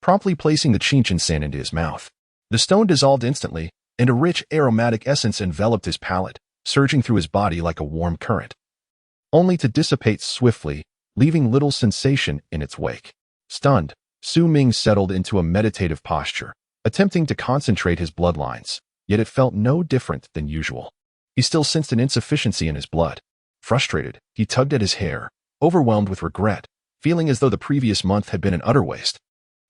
promptly placing the Qingshan san into his mouth. The stone dissolved instantly, and a rich aromatic essence enveloped his palate, surging through his body like a warm current, only to dissipate swiftly, leaving little sensation in its wake. Stunned, Ming settled into a meditative posture, attempting to concentrate his bloodlines, yet it felt no different than usual. He still sensed an insufficiency in his blood. Frustrated, he tugged at his hair, overwhelmed with regret, feeling as though the previous month had been an utter waste.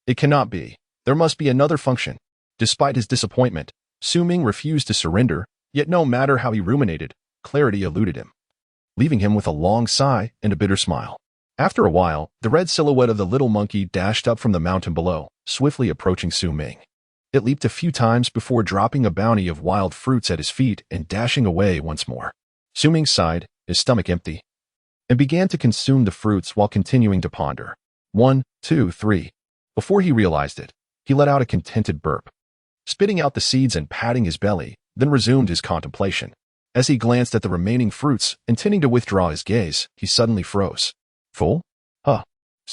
It cannot be. There must be another function. Despite his disappointment, Ming refused to surrender, yet no matter how he ruminated, clarity eluded him, leaving him with a long sigh and a bitter smile. After a while, the red silhouette of the little monkey dashed up from the mountain below, swiftly approaching Ming. It leaped a few times before dropping a bounty of wild fruits at his feet and dashing away once more. Ming sighed, his stomach empty, and began to consume the fruits while continuing to ponder. 1, 2, 3. Before he realized it, he let out a contented burp, spitting out the seeds and patting his belly, then resumed his contemplation. As he glanced at the remaining fruits, intending to withdraw his gaze, he suddenly froze. Full? Huh.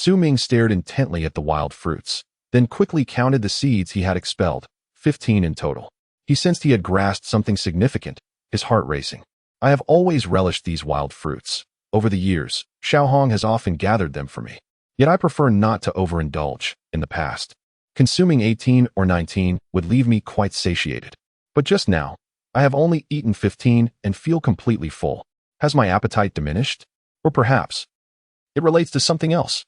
Ming stared intently at the wild fruits, then quickly counted the seeds he had expelled, 15 in total. He sensed he had grasped something significant, his heart racing. I have always relished these wild fruits. Over the years, Xiaohong has often gathered them for me. Yet I prefer not to overindulge. In the past, consuming 18 or 19 would leave me quite satiated. But just now, I have only eaten 15 and feel completely full. Has my appetite diminished? Or perhaps it relates to something else.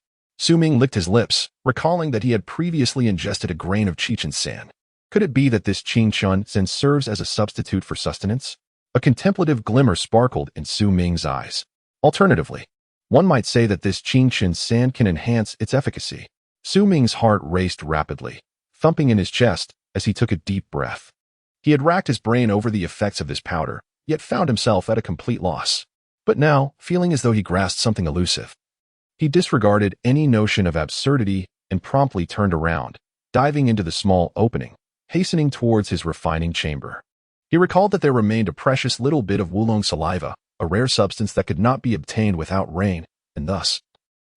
Ming licked his lips, recalling that he had previously ingested a grain of Qingshan san. Could it be that this Qingshan san serves as a substitute for sustenance? A contemplative glimmer sparkled in Ming's eyes. Alternatively, one might say that this Qingshan san can enhance its efficacy. Ming's heart raced rapidly, thumping in his chest as he took a deep breath. He had racked his brain over the effects of this powder, yet found himself at a complete loss. But now, feeling as though he grasped something elusive, he disregarded any notion of absurdity and promptly turned around, diving into the small opening, hastening towards his refining chamber. He recalled that there remained a precious little bit of Wulong saliva, a rare substance that could not be obtained without rain, and thus,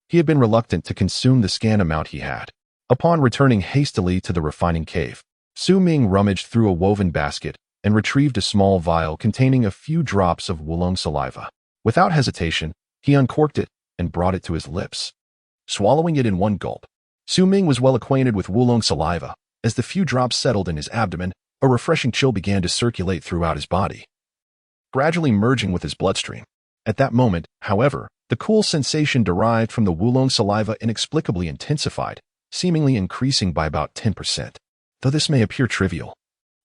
he had been reluctant to consume the scant amount he had. Upon returning hastily to the refining cave, Ming rummaged through a woven basket and retrieved a small vial containing a few drops of Wulong saliva. Without hesitation, he uncorked it and brought it to his lips. Swallowing it in one gulp, Ming was well acquainted with Wulong saliva. As the few drops settled in his abdomen, a refreshing chill began to circulate throughout his body, gradually merging with his bloodstream. At that moment, however, The cool sensation derived from the Wulong saliva inexplicably intensified, seemingly increasing by about 10%. Though this may appear trivial,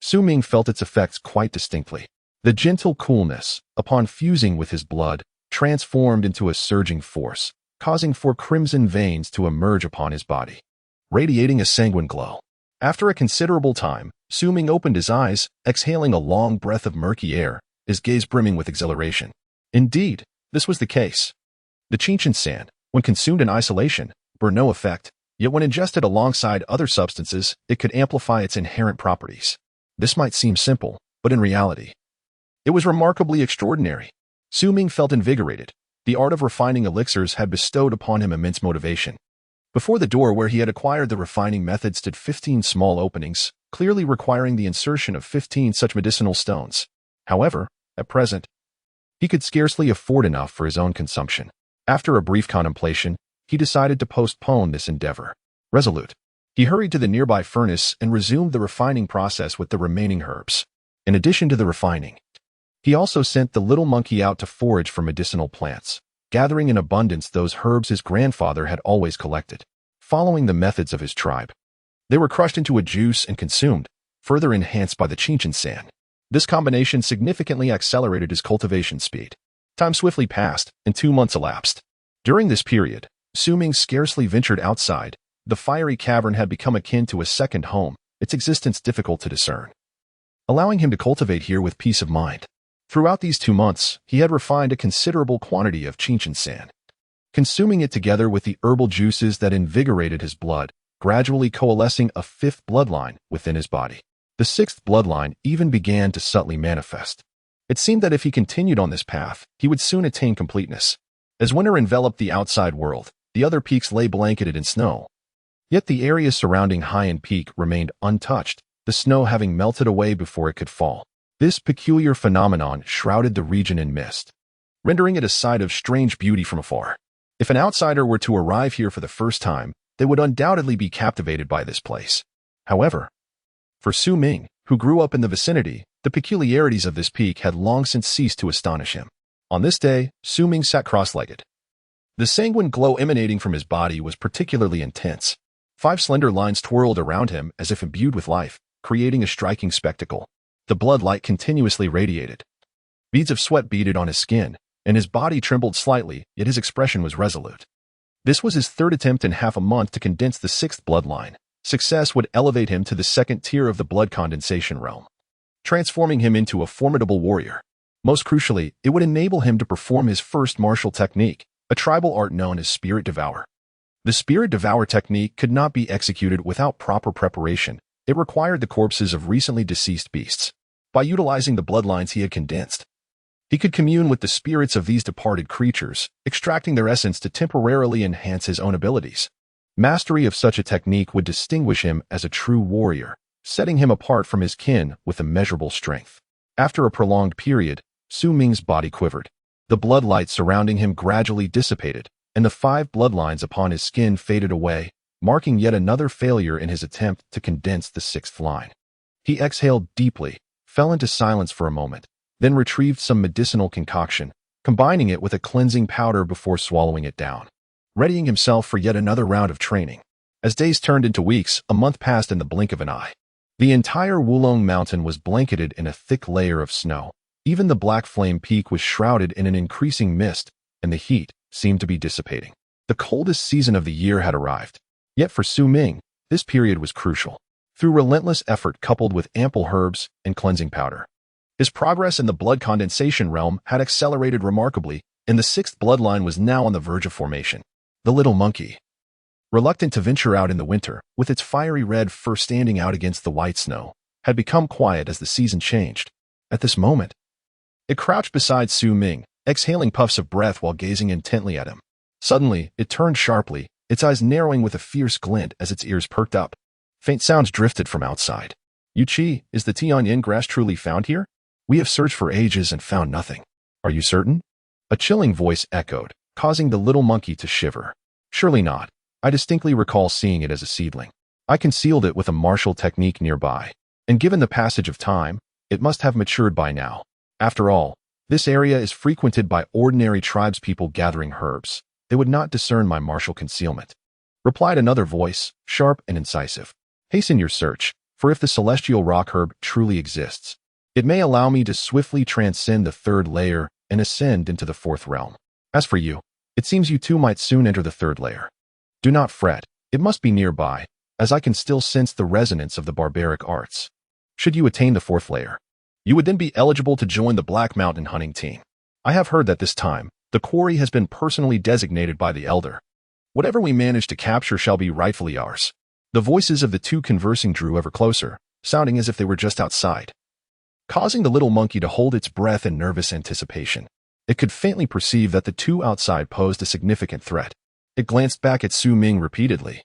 Su Ming felt its effects quite distinctly. The gentle coolness, upon fusing with his blood, transformed into a surging force, causing four crimson veins to emerge upon his body, radiating a sanguine glow. After a considerable time, Su Ming opened his eyes, exhaling a long breath of murky air, his gaze brimming with exhilaration. Indeed, this was the case. The Qinshan sand, when consumed in isolation, bore no effect, yet when ingested alongside other substances, it could amplify its inherent properties. This might seem simple, but in reality, it was remarkably extraordinary. Su Ming felt invigorated. The art of refining elixirs had bestowed upon him immense motivation. Before the door where he had acquired the refining method stood 15 small openings, clearly requiring the insertion of 15 such medicinal stones. However, at present, he could scarcely afford enough for his own consumption. After a brief contemplation, he decided to postpone this endeavor. Resolute, he hurried to the nearby furnace and resumed the refining process with the remaining herbs. In addition to the refining, he also sent the little monkey out to forage for medicinal plants, gathering in abundance those herbs his grandfather had always collected. Following the methods of his tribe, they were crushed into a juice and consumed, further enhanced by the Qinshan sand. This combination significantly accelerated his cultivation speed. Time swiftly passed, and 2 months elapsed. During this period, Su Ming scarcely ventured outside. The fiery cavern had become akin to a second home, its existence difficult to discern, allowing him to cultivate here with peace of mind. Throughout these 2 months, he had refined a considerable quantity of Qinshan sand, consuming it together with the herbal juices that invigorated his blood, gradually coalescing a 5th bloodline within his body. The 6th bloodline even began to subtly manifest. It seemed that if he continued on this path, he would soon attain completeness. As winter enveloped the outside world, the other peaks lay blanketed in snow. Yet the area surrounding Haiyan Peak remained untouched, the snow having melted away before it could fall. This peculiar phenomenon shrouded the region in mist, rendering it a sight of strange beauty from afar. If an outsider were to arrive here for the first time, they would undoubtedly be captivated by this place. However, for Su Ming, who grew up in the vicinity, the peculiarities of this peak had long since ceased to astonish him. On this day, Su Ming sat cross-legged. The sanguine glow emanating from his body was particularly intense. 5 slender lines twirled around him as if imbued with life, creating a striking spectacle. The blood light continuously radiated. Beads of sweat beaded on his skin, and his body trembled slightly, yet his expression was resolute. This was his 3rd attempt in half a month to condense the 6th bloodline. Success would elevate him to the 2nd tier of the blood condensation realm, transforming him into a formidable warrior. Most crucially, it would enable him to perform his first martial technique, a tribal art known as Spirit Devour. The Spirit Devour technique could not be executed without proper preparation. It required the corpses of recently deceased beasts. By utilizing the bloodlines he had condensed, he could commune with the spirits of these departed creatures, extracting their essence to temporarily enhance his own abilities. Mastery of such a technique would distinguish him as a true warrior, setting him apart from his kin with immeasurable strength. After a prolonged period, Su Ming's body quivered. The blood light surrounding him gradually dissipated, and the 5 bloodlines upon his skin faded away, marking yet another failure in his attempt to condense the 6th line. He exhaled deeply, fell into silence for a moment, then retrieved some medicinal concoction, combining it with a cleansing powder before swallowing it down, readying himself for yet another round of training. As days turned into weeks, a month passed in the blink of an eye. The entire Wulong Mountain was blanketed in a thick layer of snow. Even the Black Flame Peak was shrouded in an increasing mist, and the heat seemed to be dissipating. The coldest season of the year had arrived. Yet for Su Ming, this period was crucial. Through relentless effort coupled with ample herbs and cleansing powder, his progress in the blood condensation realm had accelerated remarkably, and the 6th bloodline was now on the verge of formation. The little monkey, reluctant to venture out in the winter, with its fiery red fur standing out against the white snow, had become quiet as the season changed. At this moment, it crouched beside Su Ming, exhaling puffs of breath while gazing intently at him. Suddenly, it turned sharply, its eyes narrowing with a fierce glint as its ears perked up. Faint sounds drifted from outside. "Yu Qi, is the Tian Yin grass truly found here? We have searched for ages and found nothing. Are you certain?" A chilling voice echoed, causing the little monkey to shiver. "Surely not. I distinctly recall seeing it as a seedling. I concealed it with a martial technique nearby, and given the passage of time, it must have matured by now. After all, This area is frequented by ordinary tribespeople gathering herbs. They would not discern my martial concealment. Replied another voice, sharp and incisive. Hasten your search, for if the celestial rock herb truly exists, it may allow me to swiftly transcend the third layer and ascend into the fourth realm. As for you, it seems you too might soon enter the third layer. Do not fret, it must be nearby, as I can still sense the resonance of the barbaric arts. Should you attain the fourth layer, you would then be eligible to join the Black Mountain hunting team. I have heard that this time, the quarry has been personally designated by the Elder. Whatever we manage to capture shall be rightfully ours. The voices of the two conversing drew ever closer, sounding as if they were just outside, causing the little monkey to hold its breath in nervous anticipation. It could faintly perceive that the two outside posed a significant threat. It glanced back at Su Ming repeatedly,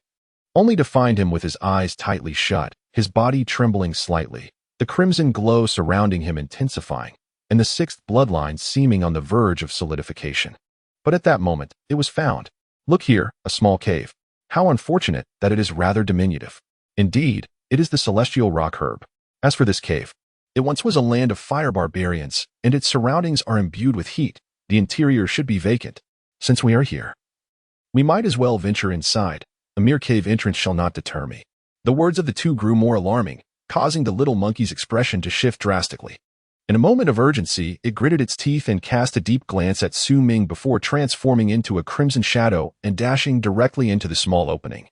only to find him with his eyes tightly shut, his body trembling slightly, the crimson glow surrounding him intensifying, and the sixth bloodline seeming on the verge of solidification. But at that moment, it was found. Look here, a small cave. How unfortunate that it is rather diminutive. Indeed, it is the celestial rock herb. As for this cave, it once was a land of fire barbarians, and its surroundings are imbued with heat. The interior should be vacant. Since we are here, we might as well venture inside. A mere cave entrance shall not deter me. The words of the two grew more alarming, causing the little monkey's expression to shift drastically. In a moment of urgency, it gritted its teeth and cast a deep glance at Su Ming before transforming into a crimson shadow and dashing directly into the small opening,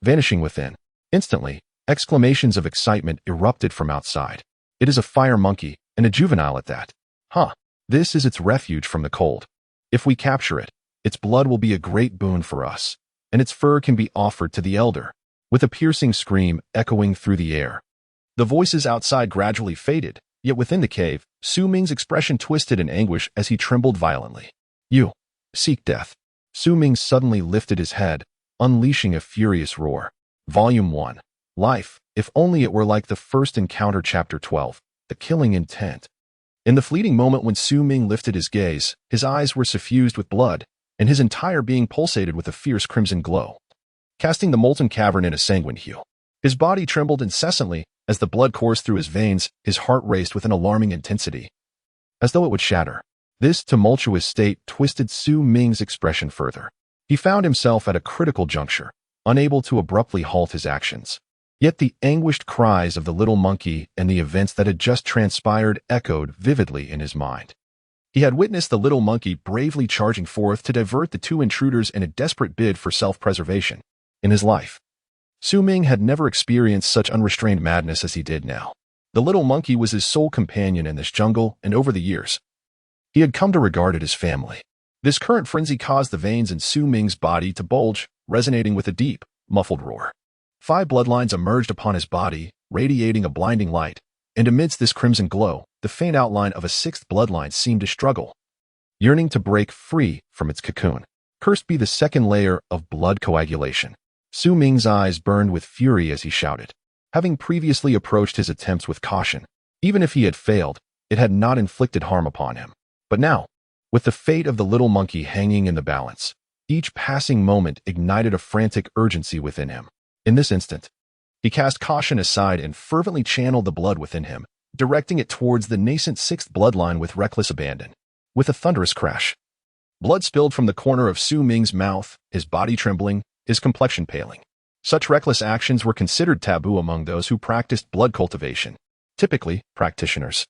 vanishing within. Instantly, exclamations of excitement erupted from outside. It is a fire monkey, and a juvenile at that. Huh. This is its refuge from the cold. If we capture it, its blood will be a great boon for us, and its fur can be offered to the Elder. With a piercing scream echoing through the air, the voices outside gradually faded, yet within the cave, Su Ming's expression twisted in anguish as he trembled violently. You seek death. Su Ming suddenly lifted his head, unleashing a furious roar. Volume 1. Life, if only it were like the first encounter. Chapter 12. The killing intent. In the fleeting moment when Su Ming lifted his gaze, his eyes were suffused with blood, and his entire being pulsated with a fierce crimson glow, casting the molten cavern in a sanguine hue. His body trembled incessantly as the blood coursed through his veins, his heart raced with an alarming intensity, as though it would shatter. This tumultuous state twisted Su Ming's expression further. He found himself at a critical juncture, unable to abruptly halt his actions. Yet the anguished cries of the little monkey and the events that had just transpired echoed vividly in his mind. He had witnessed the little monkey bravely charging forth to divert the two intruders in a desperate bid for self-preservation. In his life, Su Ming had never experienced such unrestrained madness as he did now. The little monkey was his sole companion in this jungle, and over the years, he had come to regard it as family. This current frenzy caused the veins in Su Ming's body to bulge, resonating with a deep, muffled roar. 5 bloodlines emerged upon his body, radiating a blinding light, and amidst this crimson glow, the faint outline of a 6th bloodline seemed to struggle, yearning to break free from its cocoon. Cursed be the second layer of blood coagulation. Su Ming's eyes burned with fury as he shouted. Having previously approached his attempts with caution, even if he had failed, it had not inflicted harm upon him. But now, with the fate of the little monkey hanging in the balance, each passing moment ignited a frantic urgency within him. In this instant, he cast caution aside and fervently channeled the blood within him, directing it towards the nascent 6th bloodline with reckless abandon. With a thunderous crash, blood spilled from the corner of Su Ming's mouth, his body trembling, his complexion paling. Such reckless actions were considered taboo among those who practiced blood cultivation, typically practitioners,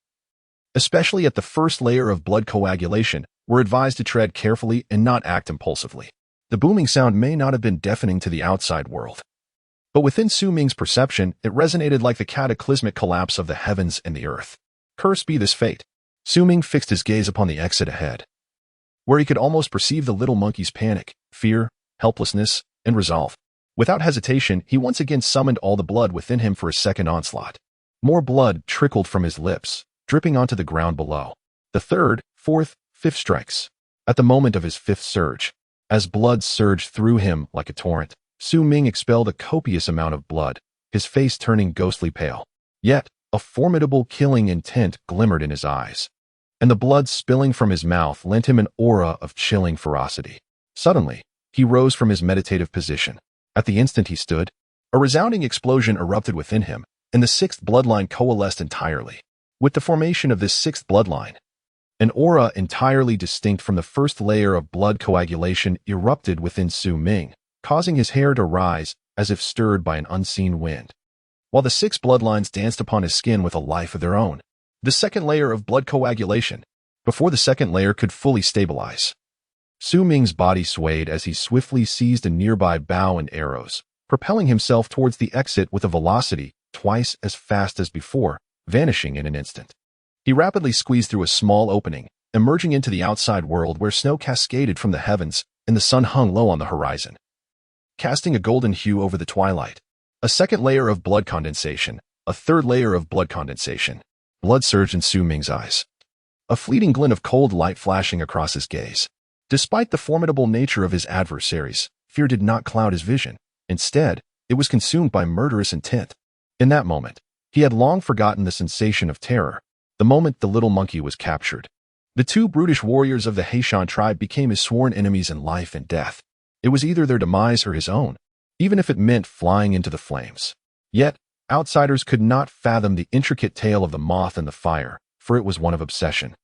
especially at the first layer of blood coagulation, were advised to tread carefully and not act impulsively. The booming sound may not have been deafening to the outside world, but within Su Ming's perception, it resonated like the cataclysmic collapse of the heavens and the earth. Cursed be this fate. Su Ming fixed his gaze upon the exit ahead, where he could almost perceive the little monkey's panic, fear, helplessness, and resolve. Without hesitation, he once again summoned all the blood within him for a second onslaught. More blood trickled from his lips, dripping onto the ground below. The 3rd, 4th, 5th strikes. At the moment of his 5th surge, as blood surged through him like a torrent, Su Ming expelled a copious amount of blood, his face turning ghostly pale. Yet, a formidable killing intent glimmered in his eyes, and the blood spilling from his mouth lent him an aura of chilling ferocity. Suddenly, he rose from his meditative position. At the instant he stood, a resounding explosion erupted within him, and the 6th bloodline coalesced entirely. With the formation of this 6th bloodline, An aura entirely distinct from the first layer of blood coagulation erupted within Su Ming, causing his hair to rise as if stirred by an unseen wind. While the 6 bloodlines danced upon his skin with a life of their own. The second layer of blood coagulation, before the second layer could fully stabilize. Su Ming's body swayed as he swiftly seized a nearby bow and arrows, propelling himself towards the exit with a velocity twice as fast as before, vanishing in an instant. He rapidly squeezed through a small opening, emerging into the outside world where snow cascaded from the heavens and the sun hung low on the horizon, casting a golden hue over the twilight. A second layer of blood condensation, a third layer of blood condensation. Blood surged in Su Ming's eyes. A fleeting glint of cold light flashing across his gaze. Despite the formidable nature of his adversaries, fear did not cloud his vision. Instead, it was consumed by murderous intent. In that moment, he had long forgotten the sensation of terror, the moment the little monkey was captured. The 2 brutish warriors of the Wu Shan tribe became his sworn enemies in life and death. It was either their demise or his own, even if it meant flying into the flames. Yet, outsiders could not fathom the intricate tale of the moth and the fire, for it was one of obsession.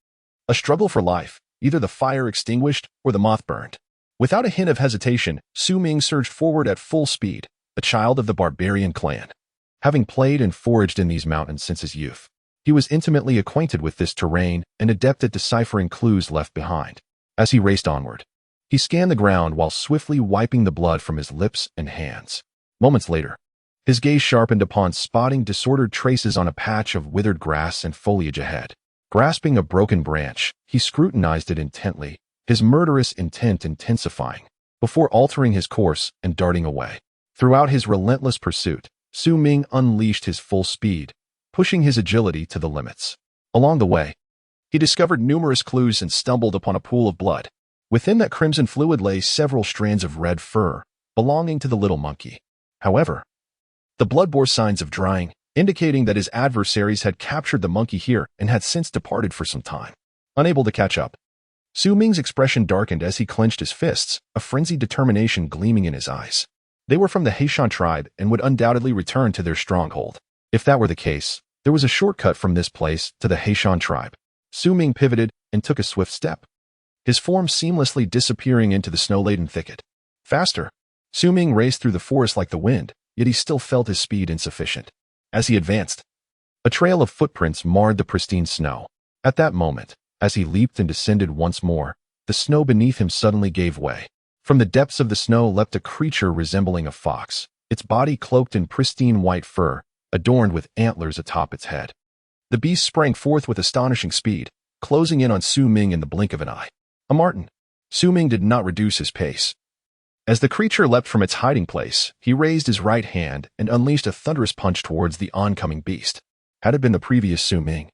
A struggle for life, either the fire extinguished or the moth burned. Without a hint of hesitation, Su Ming surged forward at full speed, a child of the barbarian clan. Having played and foraged in these mountains since his youth, he was intimately acquainted with this terrain and adept at deciphering clues left behind. As he raced onward, he scanned the ground while swiftly wiping the blood from his lips and hands. Moments later, his gaze sharpened upon spotting disordered traces on a patch of withered grass and foliage ahead. Grasping a broken branch, he scrutinized it intently, his murderous intent intensifying, before altering his course and darting away. Throughout his relentless pursuit, Su Ming unleashed his full speed, pushing his agility to the limits. Along the way, he discovered numerous clues and stumbled upon a pool of blood. Within that crimson fluid lay several strands of red fur, belonging to the little monkey. However, the blood bore signs of drying, indicating that his adversaries had captured the monkey here and had since departed for some time. Unable to catch up, Su Ming's expression darkened as he clenched his fists, a frenzied determination gleaming in his eyes. They were from the Wu Shan tribe and would undoubtedly return to their stronghold. If that were the case, there was a shortcut from this place to the Wu Shan tribe. Su Ming pivoted and took a swift step, his form seamlessly disappearing into the snow-laden thicket. Faster, Su Ming raced through the forest like the wind, yet he still felt his speed insufficient. As he advanced, a trail of footprints marred the pristine snow. At that moment, as he leaped and descended once more, the snow beneath him suddenly gave way. From the depths of the snow leapt a creature resembling a fox, its body cloaked in pristine white fur, adorned with antlers atop its head. The beast sprang forth with astonishing speed, closing in on Su Ming in the blink of an eye. A marten. Su Ming did not reduce his pace. As the creature leapt from its hiding place, he raised his right hand and unleashed a thunderous punch towards the oncoming beast. Had it been the previous Su Ming,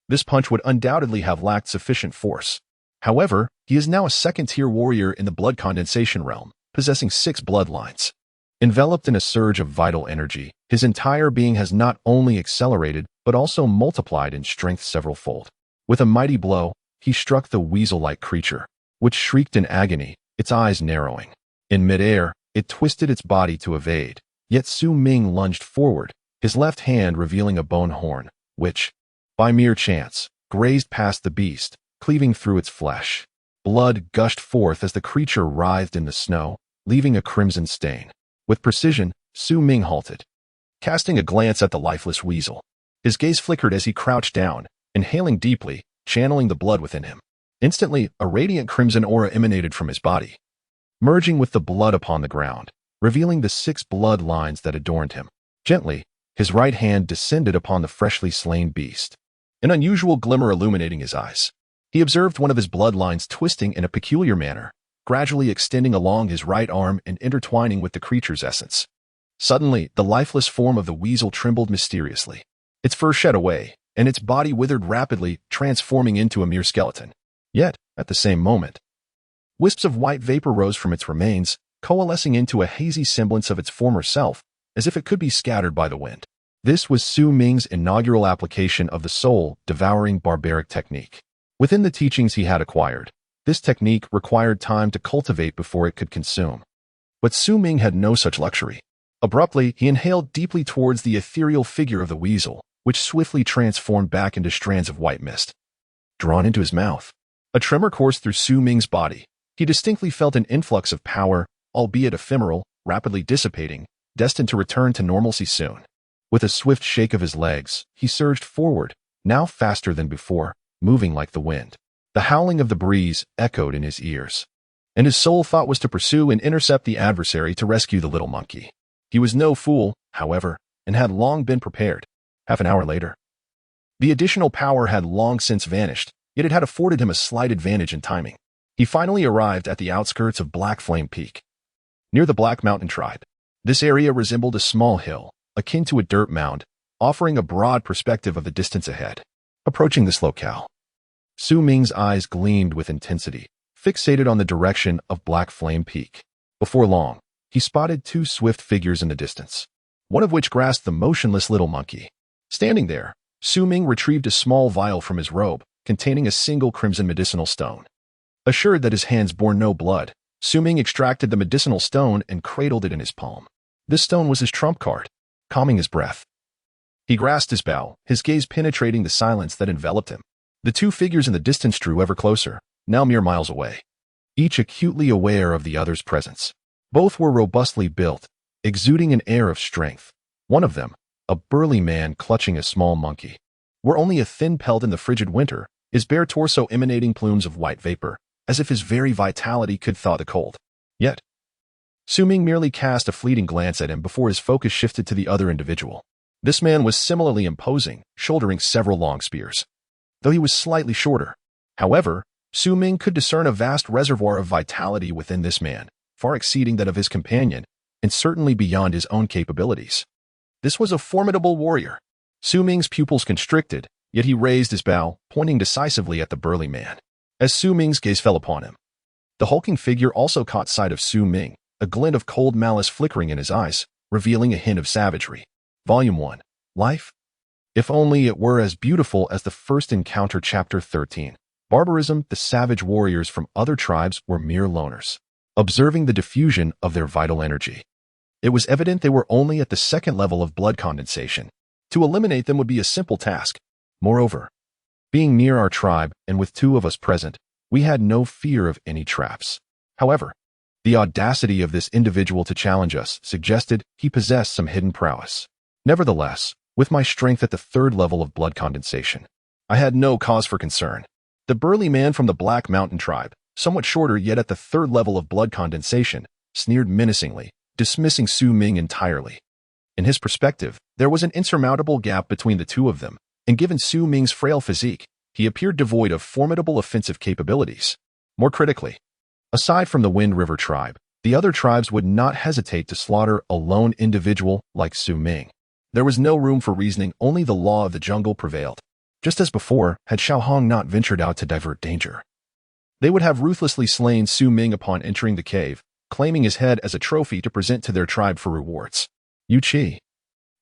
this punch would undoubtedly have lacked sufficient force. However, he is now a second-tier warrior in the blood condensation realm, possessing 6 bloodlines. Enveloped in a surge of vital energy, his entire being has not only accelerated, but also multiplied in strength several-fold. With a mighty blow, he struck the weasel-like creature, which shrieked in agony, its eyes narrowing. In midair, it twisted its body to evade, yet Su Ming lunged forward, his left hand revealing a bone horn, which, by mere chance, grazed past the beast, cleaving through its flesh. Blood gushed forth as the creature writhed in the snow, leaving a crimson stain. With precision, Su Ming halted, casting a glance at the lifeless weasel. His gaze flickered as he crouched down, inhaling deeply, channeling the blood within him. Instantly, a radiant crimson aura emanated from his body, merging with the blood upon the ground, revealing the 6 bloodlines that adorned him. Gently, his right hand descended upon the freshly slain beast, an unusual glimmer illuminating his eyes. He observed one of his bloodlines twisting in a peculiar manner, gradually extending along his right arm and intertwining with the creature's essence. Suddenly, the lifeless form of the weasel trembled mysteriously. Its fur shed away, and its body withered rapidly, transforming into a mere skeleton. Yet, at the same moment, wisps of white vapor rose from its remains, coalescing into a hazy semblance of its former self, as if it could be scattered by the wind. This was Su Ming's inaugural application of the soul-devouring barbaric technique. Within the teachings he had acquired, this technique required time to cultivate before it could consume. But Su Ming had no such luxury. Abruptly, he inhaled deeply towards the ethereal figure of the weasel, which swiftly transformed back into strands of white mist. drawn into his mouth. A tremor coursed through Su Ming's body. He distinctly felt an influx of power, albeit ephemeral, rapidly dissipating, destined to return to normalcy soon. With a swift shake of his legs, he surged forward, now faster than before, moving like the wind. The howling of the breeze echoed in his ears, and his sole thought was to pursue and intercept the adversary to rescue the little monkey. He was no fool, however, and had long been prepared. Half an hour later, the additional power had long since vanished, yet it had afforded him a slight advantage in timing. He finally arrived at the outskirts of Black Flame Peak, near the Black Mountain tribe. This area resembled a small hill, akin to a dirt mound, offering a broad perspective of the distance ahead. Approaching this locale, Su Ming's eyes gleamed with intensity, fixated on the direction of Black Flame Peak. Before long, he spotted two swift figures in the distance, one of which grasped the motionless little monkey. Standing there, Su Ming retrieved a small vial from his robe, containing a single crimson medicinal stone. Assured that his hands bore no blood, Su Ming extracted the medicinal stone and cradled it in his palm. This stone was his trump card, calming his breath. He grasped his bow, his gaze penetrating the silence that enveloped him. The two figures in the distance drew ever closer, now mere miles away, each acutely aware of the other's presence. Both were robustly built, exuding an air of strength. One of them, a burly man clutching a small monkey, wore only a thin pelt in the frigid winter, his bare torso emanating plumes of white vapor, as if his very vitality could thaw the cold. Yet, Su Ming merely cast a fleeting glance at him before his focus shifted to the other individual. This man was similarly imposing, shouldering several long spears, though he was slightly shorter. However, Su Ming could discern a vast reservoir of vitality within this man, far exceeding that of his companion, and certainly beyond his own capabilities. This was a formidable warrior. Su Ming's pupils constricted, yet he raised his bow, pointing decisively at the burly man. As Su Ming's gaze fell upon him, the hulking figure also caught sight of Su Ming, a glint of cold malice flickering in his eyes, revealing a hint of savagery. Volume 1. Life? If only it were as beautiful as the first encounter. Chapter 13. Barbarism. The savage warriors from other tribes were mere loners, observing the diffusion of their vital energy. It was evident they were only at the second level of blood condensation. To eliminate them would be a simple task. Moreover, being near our tribe and with two of us present, we had no fear of any traps. However, the audacity of this individual to challenge us suggested he possessed some hidden prowess. Nevertheless, with my strength at the third level of blood condensation, I had no cause for concern. The burly man from the Black Mountain tribe, somewhat shorter yet at the third level of blood condensation, sneered menacingly, dismissing Su Ming entirely. In his perspective, there was an insurmountable gap between the two of them, and given Su Ming's frail physique, he appeared devoid of formidable offensive capabilities. More critically, aside from the Wind River tribe, the other tribes would not hesitate to slaughter a lone individual like Su Ming. There was no room for reasoning, only the law of the jungle prevailed. Just as before, had Xiao Hong not ventured out to divert danger, they would have ruthlessly slain Su Ming upon entering the cave, claiming his head as a trophy to present to their tribe for rewards. Yu Qi,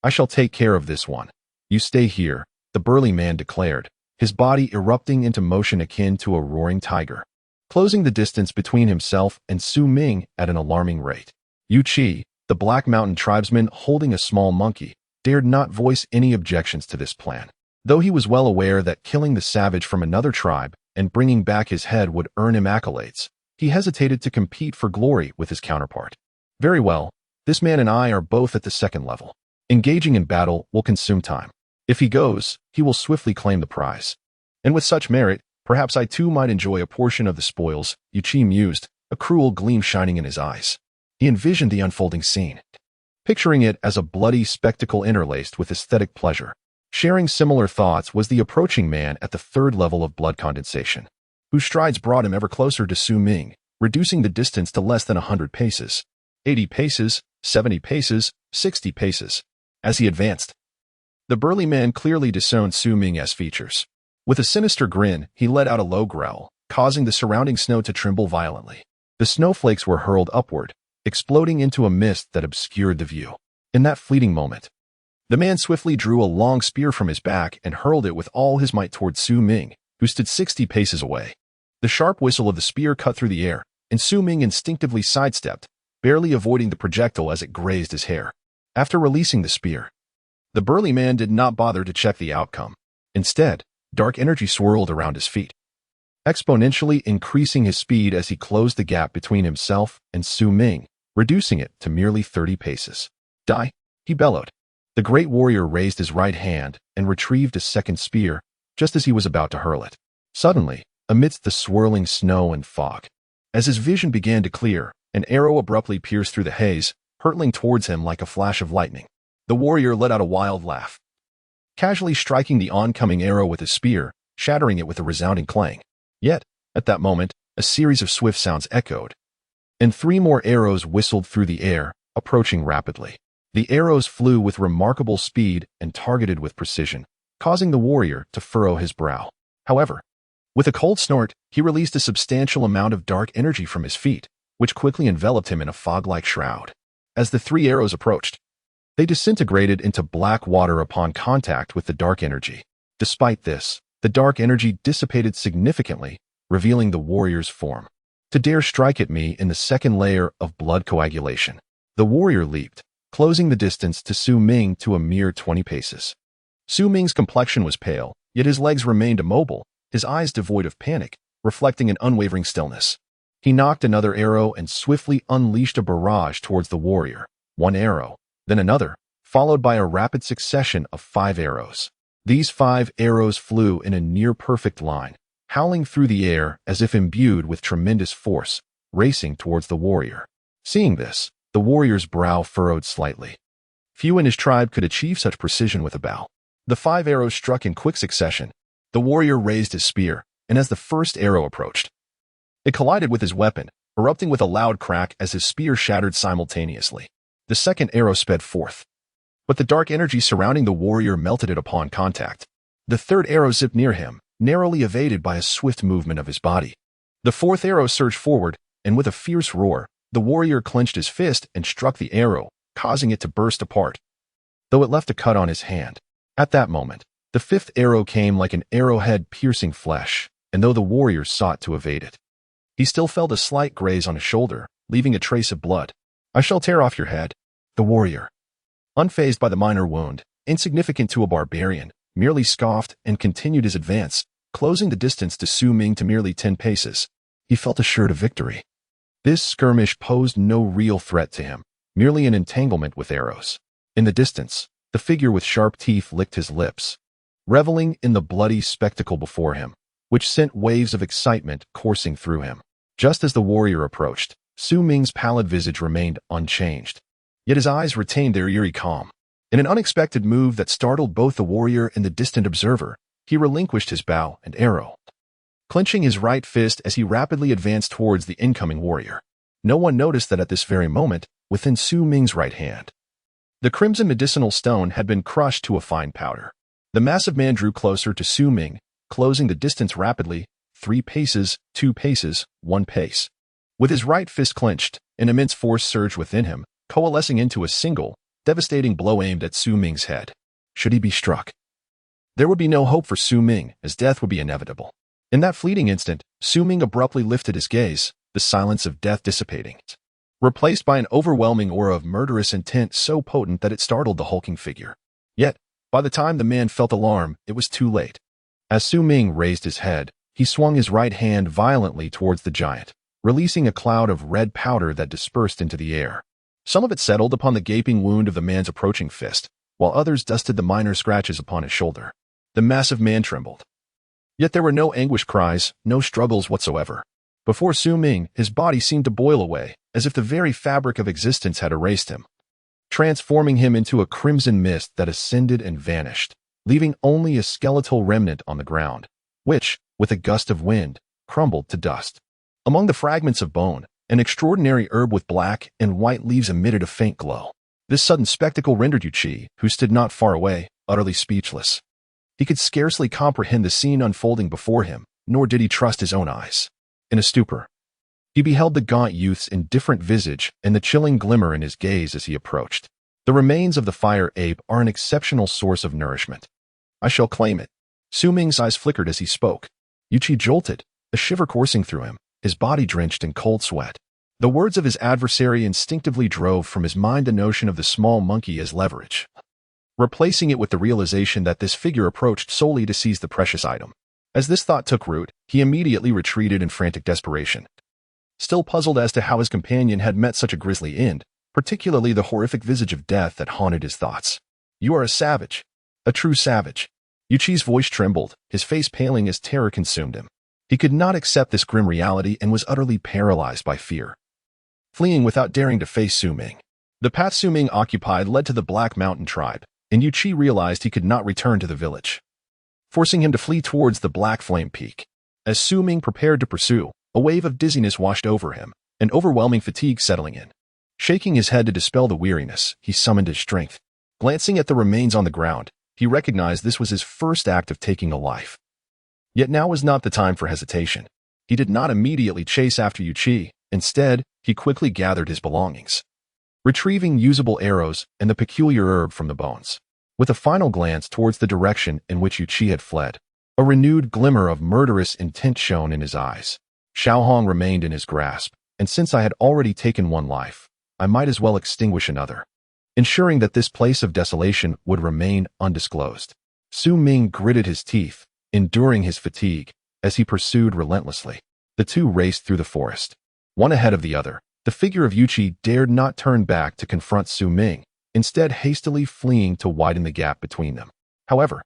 I shall take care of this one. You stay here, the burly man declared, his body erupting into motion akin to a roaring tiger, closing the distance between himself and Su Ming at an alarming rate. Yu Qi, the Black Mountain tribesman holding a small monkey, dared not voice any objections to this plan. Though he was well aware that killing the savage from another tribe and bringing back his head would earn him accolades, he hesitated to compete for glory with his counterpart. Very well, this man and I are both at the second level. Engaging in battle will consume time. If he goes, he will swiftly claim the prize. And with such merit, perhaps I too might enjoy a portion of the spoils, Yu Qi mused, a cruel gleam shining in his eyes. He envisioned the unfolding scene, picturing it as a bloody spectacle interlaced with aesthetic pleasure. Sharing similar thoughts was the approaching man at the third level of blood condensation, whose strides brought him ever closer to Su Ming, reducing the distance to less than 100 paces. 80 paces, 70 paces, 60 paces. As he advanced, the burly man clearly disowned Su Ming's features. With a sinister grin, he let out a low growl, causing the surrounding snow to tremble violently. The snowflakes were hurled upward, exploding into a mist that obscured the view. In that fleeting moment, the man swiftly drew a long spear from his back and hurled it with all his might toward Su Ming, who stood 60 paces away. The sharp whistle of the spear cut through the air, and Su Ming instinctively sidestepped, barely avoiding the projectile as it grazed his hair. After releasing the spear, the burly man did not bother to check the outcome. Instead, Dark energy swirled around his feet, exponentially increasing his speed as he closed the gap between himself and Su Ming, reducing it to merely 30 paces. Die, he bellowed. The great warrior raised his right hand and retrieved a second spear just as he was about to hurl it. Suddenly, amidst the swirling snow and fog, as his vision began to clear, an arrow abruptly pierced through the haze, hurtling towards him like a flash of lightning. The warrior let out a wild laugh, casually striking the oncoming arrow with his spear, shattering it with a resounding clang. Yet, at that moment, a series of swift sounds echoed, and 3 more arrows whistled through the air, approaching rapidly. The arrows flew with remarkable speed and targeted with precision, causing the warrior to furrow his brow. However, with a cold snort, he released a substantial amount of dark energy from his feet, which quickly enveloped him in a fog-like shroud. As the 3 arrows approached, they disintegrated into black water upon contact with the dark energy. Despite this, the dark energy dissipated significantly, revealing the warrior's form. To dare strike at me in the second layer of blood coagulation. The warrior leaped, closing the distance to Su Ming to a mere 20 paces. Su Ming's complexion was pale, yet his legs remained immobile, his eyes devoid of panic, reflecting an unwavering stillness. He knocked another arrow and swiftly unleashed a barrage towards the warrior. 1 arrow, then another, followed by a rapid succession of 5 arrows. These 5 arrows flew in a near-perfect line, howling through the air as if imbued with tremendous force, racing towards the warrior. Seeing this, the warrior's brow furrowed slightly. Few in his tribe could achieve such precision with a bow. The 5 arrows struck in quick succession. The warrior raised his spear, and as the first arrow approached, it collided with his weapon, erupting with a loud crack as his spear shattered simultaneously. The second arrow sped forth, but the dark energy surrounding the warrior melted it upon contact. The third arrow zipped near him, narrowly evaded by a swift movement of his body. The 4th arrow surged forward, and with a fierce roar, the warrior clenched his fist and struck the arrow, causing it to burst apart, though it left a cut on his hand. At that moment, the 5th arrow came like an arrowhead piercing flesh, and though the warrior sought to evade it, he still felt a slight graze on his shoulder, leaving a trace of blood. "I shall tear off your head." The warrior, unfazed by the minor wound, insignificant to a barbarian, merely scoffed and continued his advance, closing the distance to Su Ming to merely 10 paces. He felt assured of victory. This skirmish posed no real threat to him, merely an entanglement with arrows. In the distance, the figure with sharp teeth licked his lips, reveling in the bloody spectacle before him, which sent waves of excitement coursing through him. Just as the warrior approached, Su Ming's pallid visage remained unchanged, yet his eyes retained their eerie calm. In an unexpected move that startled both the warrior and the distant observer, he relinquished his bow and arrow, clenching his right fist as he rapidly advanced towards the incoming warrior. No one noticed that at this very moment, within Su Ming's right hand, the crimson medicinal stone had been crushed to a fine powder. The massive man drew closer to Su Ming, closing the distance rapidly, 3 paces, 2 paces, 1 pace. With his right fist clenched, an immense force surged within him, coalescing into a single, devastating blow aimed at Su Ming's head. Should he be struck, there would be no hope for Su Ming, as death would be inevitable. In that fleeting instant, Su Ming abruptly lifted his gaze, the silence of death dissipating, replaced by an overwhelming aura of murderous intent so potent that it startled the hulking figure. Yet, by the time the man felt alarm, it was too late. As Su Ming raised his head, he swung his right hand violently towards the giant, releasing a cloud of red powder that dispersed into the air. Some of it settled upon the gaping wound of the man's approaching fist, while others dusted the minor scratches upon his shoulder. The massive man trembled. Yet there were no anguish cries, no struggles whatsoever. Before Su Ming, his body seemed to boil away, as if the very fabric of existence had erased him, transforming him into a crimson mist that ascended and vanished, leaving only a skeletal remnant on the ground, which, with a gust of wind, crumbled to dust. Among the fragments of bone, an extraordinary herb with black and white leaves emitted a faint glow. This sudden spectacle rendered Yu Qi, who stood not far away, utterly speechless. He could scarcely comprehend the scene unfolding before him, nor did he trust his own eyes. In a stupor, he beheld the gaunt youth's indifferent visage and the chilling glimmer in his gaze as he approached. The remains of the fire ape are an exceptional source of nourishment. I shall claim it. Su Ming's eyes flickered as he spoke. Yu Qi jolted, a shiver coursing through him, his body drenched in cold sweat. The words of his adversary instinctively drove from his mind the notion of the small monkey as leverage. replacing it with the realization that this figure approached solely to seize the precious item. As this thought took root, he immediately retreated in frantic desperation. Still puzzled as to how his companion had met such a grisly end, particularly the horrific visage of death that haunted his thoughts. "You are a savage. A true savage." Yuqi's voice trembled, his face paling as terror consumed him. He could not accept this grim reality and was utterly paralyzed by fear. Fleeing without daring to face Su Ming. The path Su Ming occupied led to the Black Mountain tribe, and Yuqi realized he could not return to the village, forcing him to flee towards the Black Flame Peak. As Su Ming prepared to pursue, a wave of dizziness washed over him, an overwhelming fatigue settling in. Shaking his head to dispel the weariness, he summoned his strength. Glancing at the remains on the ground, he recognized this was his first act of taking a life. Yet now was not the time for hesitation. He did not immediately chase after Yuqi. Instead, he quickly gathered his belongings, retrieving usable arrows and the peculiar herb from the bones. With a final glance towards the direction in which Yuqi had fled, a renewed glimmer of murderous intent shone in his eyes. Xiaohong remained in his grasp, and since I had already taken one life, I might as well extinguish another, ensuring that this place of desolation would remain undisclosed. Su Ming gritted his teeth, enduring his fatigue, as he pursued relentlessly. The two raced through the forest, one ahead of the other. The figure of Yuqi dared not turn back to confront Su Ming, instead hastily fleeing to widen the gap between them. However,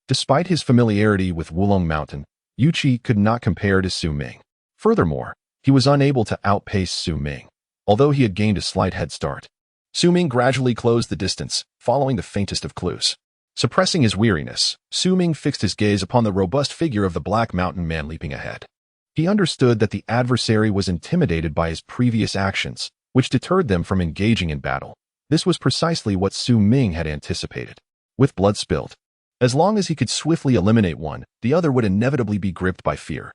despite his familiarity with Wulong Mountain, Yuqi could not compare to Su Ming. Furthermore, he was unable to outpace Su Ming, although he had gained a slight head start. Su Ming gradually closed the distance, following the faintest of clues. Suppressing his weariness, Su Ming fixed his gaze upon the robust figure of the Black Mountain man leaping ahead. He understood that the adversary was intimidated by his previous actions, which deterred them from engaging in battle. This was precisely what Su Ming had anticipated. With blood spilled, as long as he could swiftly eliminate one, the other would inevitably be gripped by fear.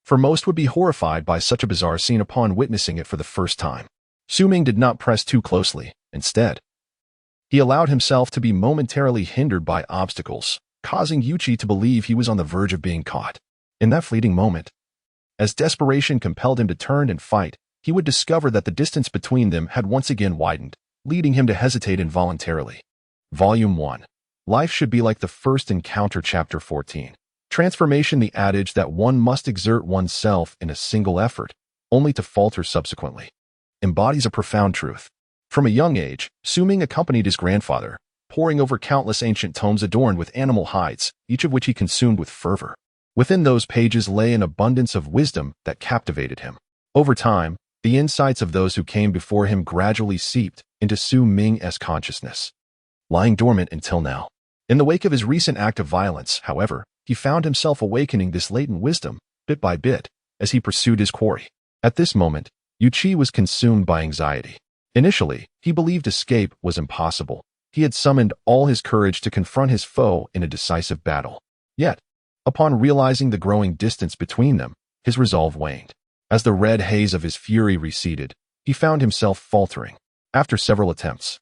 For most would be horrified by such a bizarre scene upon witnessing it for the first time. Su Ming did not press too closely. Instead, he allowed himself to be momentarily hindered by obstacles, causing Yuqi to believe he was on the verge of being caught. In that fleeting moment, as desperation compelled him to turn and fight, he would discover that the distance between them had once again widened, leading him to hesitate involuntarily. Volume 1. Life should be like the first encounter. Chapter 14. Transformation. The adage that one must exert oneself in a single effort, only to falter subsequently, embodies a profound truth. From a young age, Su Ming accompanied his grandfather, poring over countless ancient tomes adorned with animal hides, each of which he consumed with fervor. Within those pages lay an abundance of wisdom that captivated him. Over time, the insights of those who came before him gradually seeped into Su Ming's consciousness, lying dormant until now. In the wake of his recent act of violence, however, he found himself awakening this latent wisdom, bit by bit, as he pursued his quarry. At this moment, Yuqi was consumed by anxiety. Initially, he believed escape was impossible. He had summoned all his courage to confront his foe in a decisive battle. Yet, upon realizing the growing distance between them, his resolve waned. As the red haze of his fury receded, he found himself faltering. After several attempts,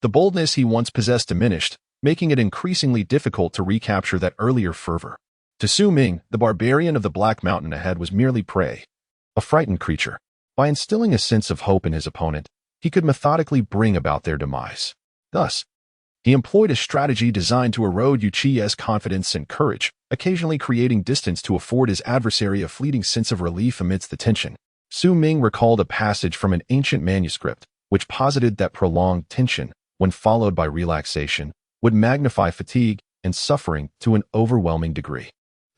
the boldness he once possessed diminished, making it increasingly difficult to recapture that earlier fervor. To Su Ming, the barbarian of the Black Mountain ahead was merely prey, a frightened creature. By instilling a sense of hope in his opponent, he could methodically bring about their demise. Thus, he employed a strategy designed to erode Yuqi's confidence and courage, occasionally creating distance to afford his adversary a fleeting sense of relief amidst the tension. Su Ming recalled a passage from an ancient manuscript, which posited that prolonged tension, when followed by relaxation, would magnify fatigue and suffering to an overwhelming degree.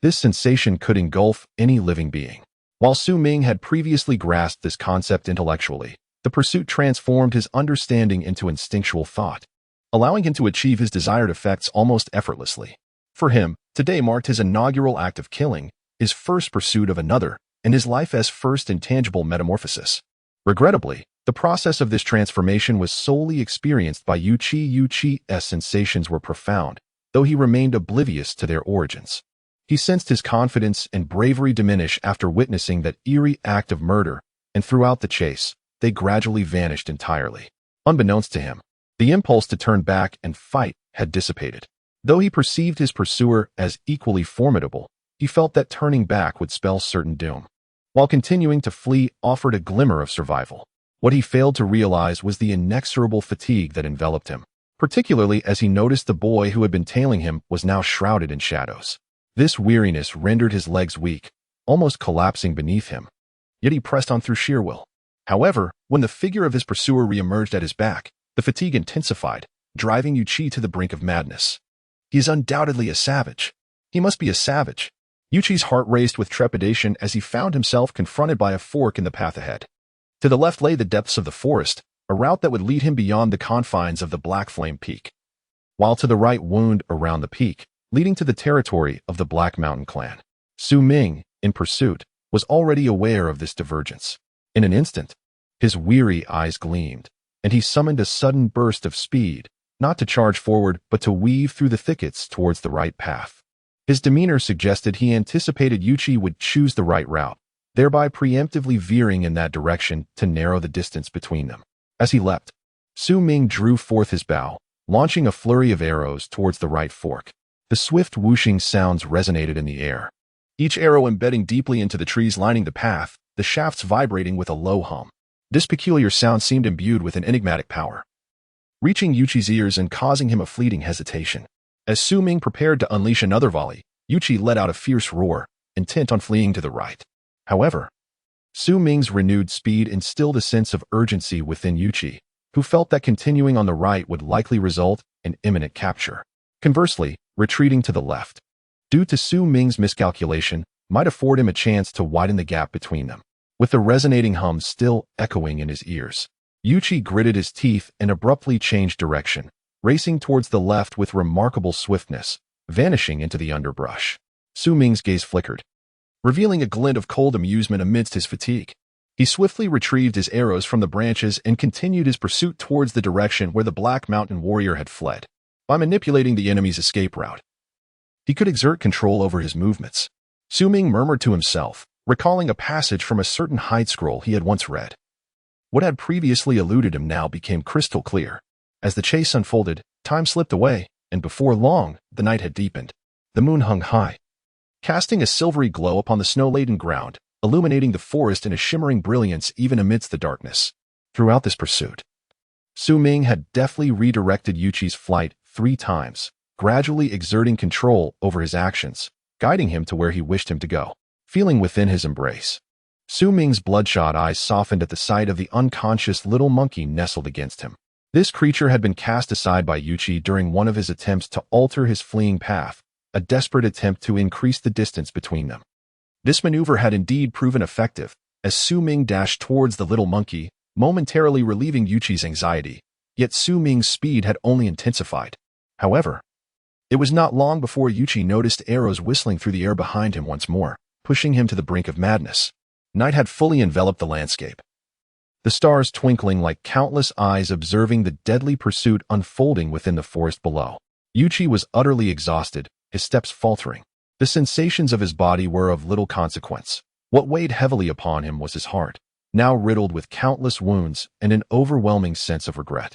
This sensation could engulf any living being. While Su Ming had previously grasped this concept intellectually, the pursuit transformed his understanding into instinctual thought, allowing him to achieve his desired effects almost effortlessly. For him, today marked his inaugural act of killing, his first pursuit of another, and his life's first intangible metamorphosis. Regrettably, the process of this transformation was solely experienced by Yuqi. Yuqi's sensations were profound, though he remained oblivious to their origins. He sensed his confidence and bravery diminish after witnessing that eerie act of murder, and throughout the chase, they gradually vanished entirely. Unbeknownst to him, the impulse to turn back and fight had dissipated. Though he perceived his pursuer as equally formidable, he felt that turning back would spell certain doom, while continuing to flee offered a glimmer of survival. What he failed to realize was the inexorable fatigue that enveloped him, particularly as he noticed the boy who had been tailing him was now shrouded in shadows. This weariness rendered his legs weak, almost collapsing beneath him. Yet he pressed on through sheer will. However, when the figure of his pursuer re-emerged at his back, the fatigue intensified, driving Yuchi to the brink of madness. He is undoubtedly a savage. He must be a savage. Yuchi's heart raced with trepidation as he found himself confronted by a fork in the path ahead. To the left lay the depths of the forest, a route that would lead him beyond the confines of the Black Flame Peak, while to the right wound around the peak, leading to the territory of the Black Mountain clan. Ming, in pursuit, was already aware of this divergence. In an instant, his weary eyes gleamed, and he summoned a sudden burst of speed, not to charge forward but to weave through the thickets towards the right path. His demeanor suggested he anticipated Yuchi would choose the right route, thereby preemptively veering in that direction to narrow the distance between them. As he leapt, Ming drew forth his bow, launching a flurry of arrows towards the right fork. The swift whooshing sounds resonated in the air, each arrow embedding deeply into the trees lining the path, the shafts vibrating with a low hum. This peculiar sound seemed imbued with an enigmatic power, reaching Yuchi's ears and causing him a fleeting hesitation. As Ming prepared to unleash another volley, Yuchi let out a fierce roar, intent on fleeing to the right. However, Ming's renewed speed instilled a sense of urgency within Yuchi, who felt that continuing on the right would likely result in imminent capture. Conversely, retreating to the left, due to Ming's miscalculation, might afford him a chance to widen the gap between them. With the resonating hum still echoing in his ears, Yuchi gritted his teeth and abruptly changed direction, racing towards the left with remarkable swiftness, vanishing into the underbrush. Ming's gaze flickered, revealing a glint of cold amusement amidst his fatigue. He swiftly retrieved his arrows from the branches and continued his pursuit towards the direction where the Black Mountain warrior had fled. By manipulating the enemy's escape route, he could exert control over his movements. Ming murmured to himself, recalling a passage from a certain hide scroll he had once read. What had previously eluded him now became crystal clear. As the chase unfolded, time slipped away, and before long, the night had deepened. The moon hung high, casting a silvery glow upon the snow-laden ground, illuminating the forest in a shimmering brilliance even amidst the darkness. Throughout this pursuit, Ming had deftly redirected Yuchi's flight 3 times, gradually exerting control over his actions, guiding him to where he wished him to go. Feeling within his embrace, Ming's bloodshot eyes softened at the sight of the unconscious little monkey nestled against him. This creature had been cast aside by Yuchi during one of his attempts to alter his fleeing path, a desperate attempt to increase the distance between them. This maneuver had indeed proven effective, as Ming dashed towards the little monkey, momentarily relieving Yuchi's anxiety, yet Ming's speed had only intensified. However, it was not long before Yuchi noticed arrows whistling through the air behind him once more, pushing him to the brink of madness. Night had fully enveloped the landscape, the stars twinkling like countless eyes observing the deadly pursuit unfolding within the forest below. Yuchi was utterly exhausted, his steps faltering. The sensations of his body were of little consequence. What weighed heavily upon him was his heart, now riddled with countless wounds and an overwhelming sense of regret.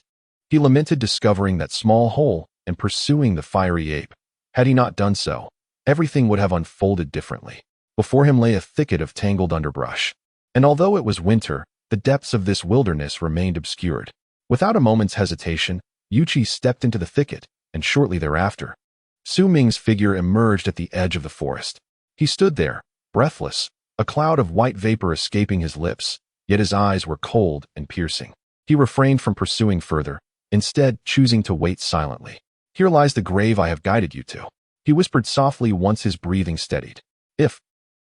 He lamented discovering that small hole and pursuing the fiery ape. Had he not done so, everything would have unfolded differently. Before him lay a thicket of tangled underbrush, and although it was winter, the depths of this wilderness remained obscured. Without a moment's hesitation, Yuchi stepped into the thicket, and shortly thereafter, Ming's figure emerged at the edge of the forest. He stood there, breathless, a cloud of white vapor escaping his lips, yet his eyes were cold and piercing. He refrained from pursuing further, instead choosing to wait silently. "Here lies the grave I have guided you to," he whispered softly once his breathing steadied. "If,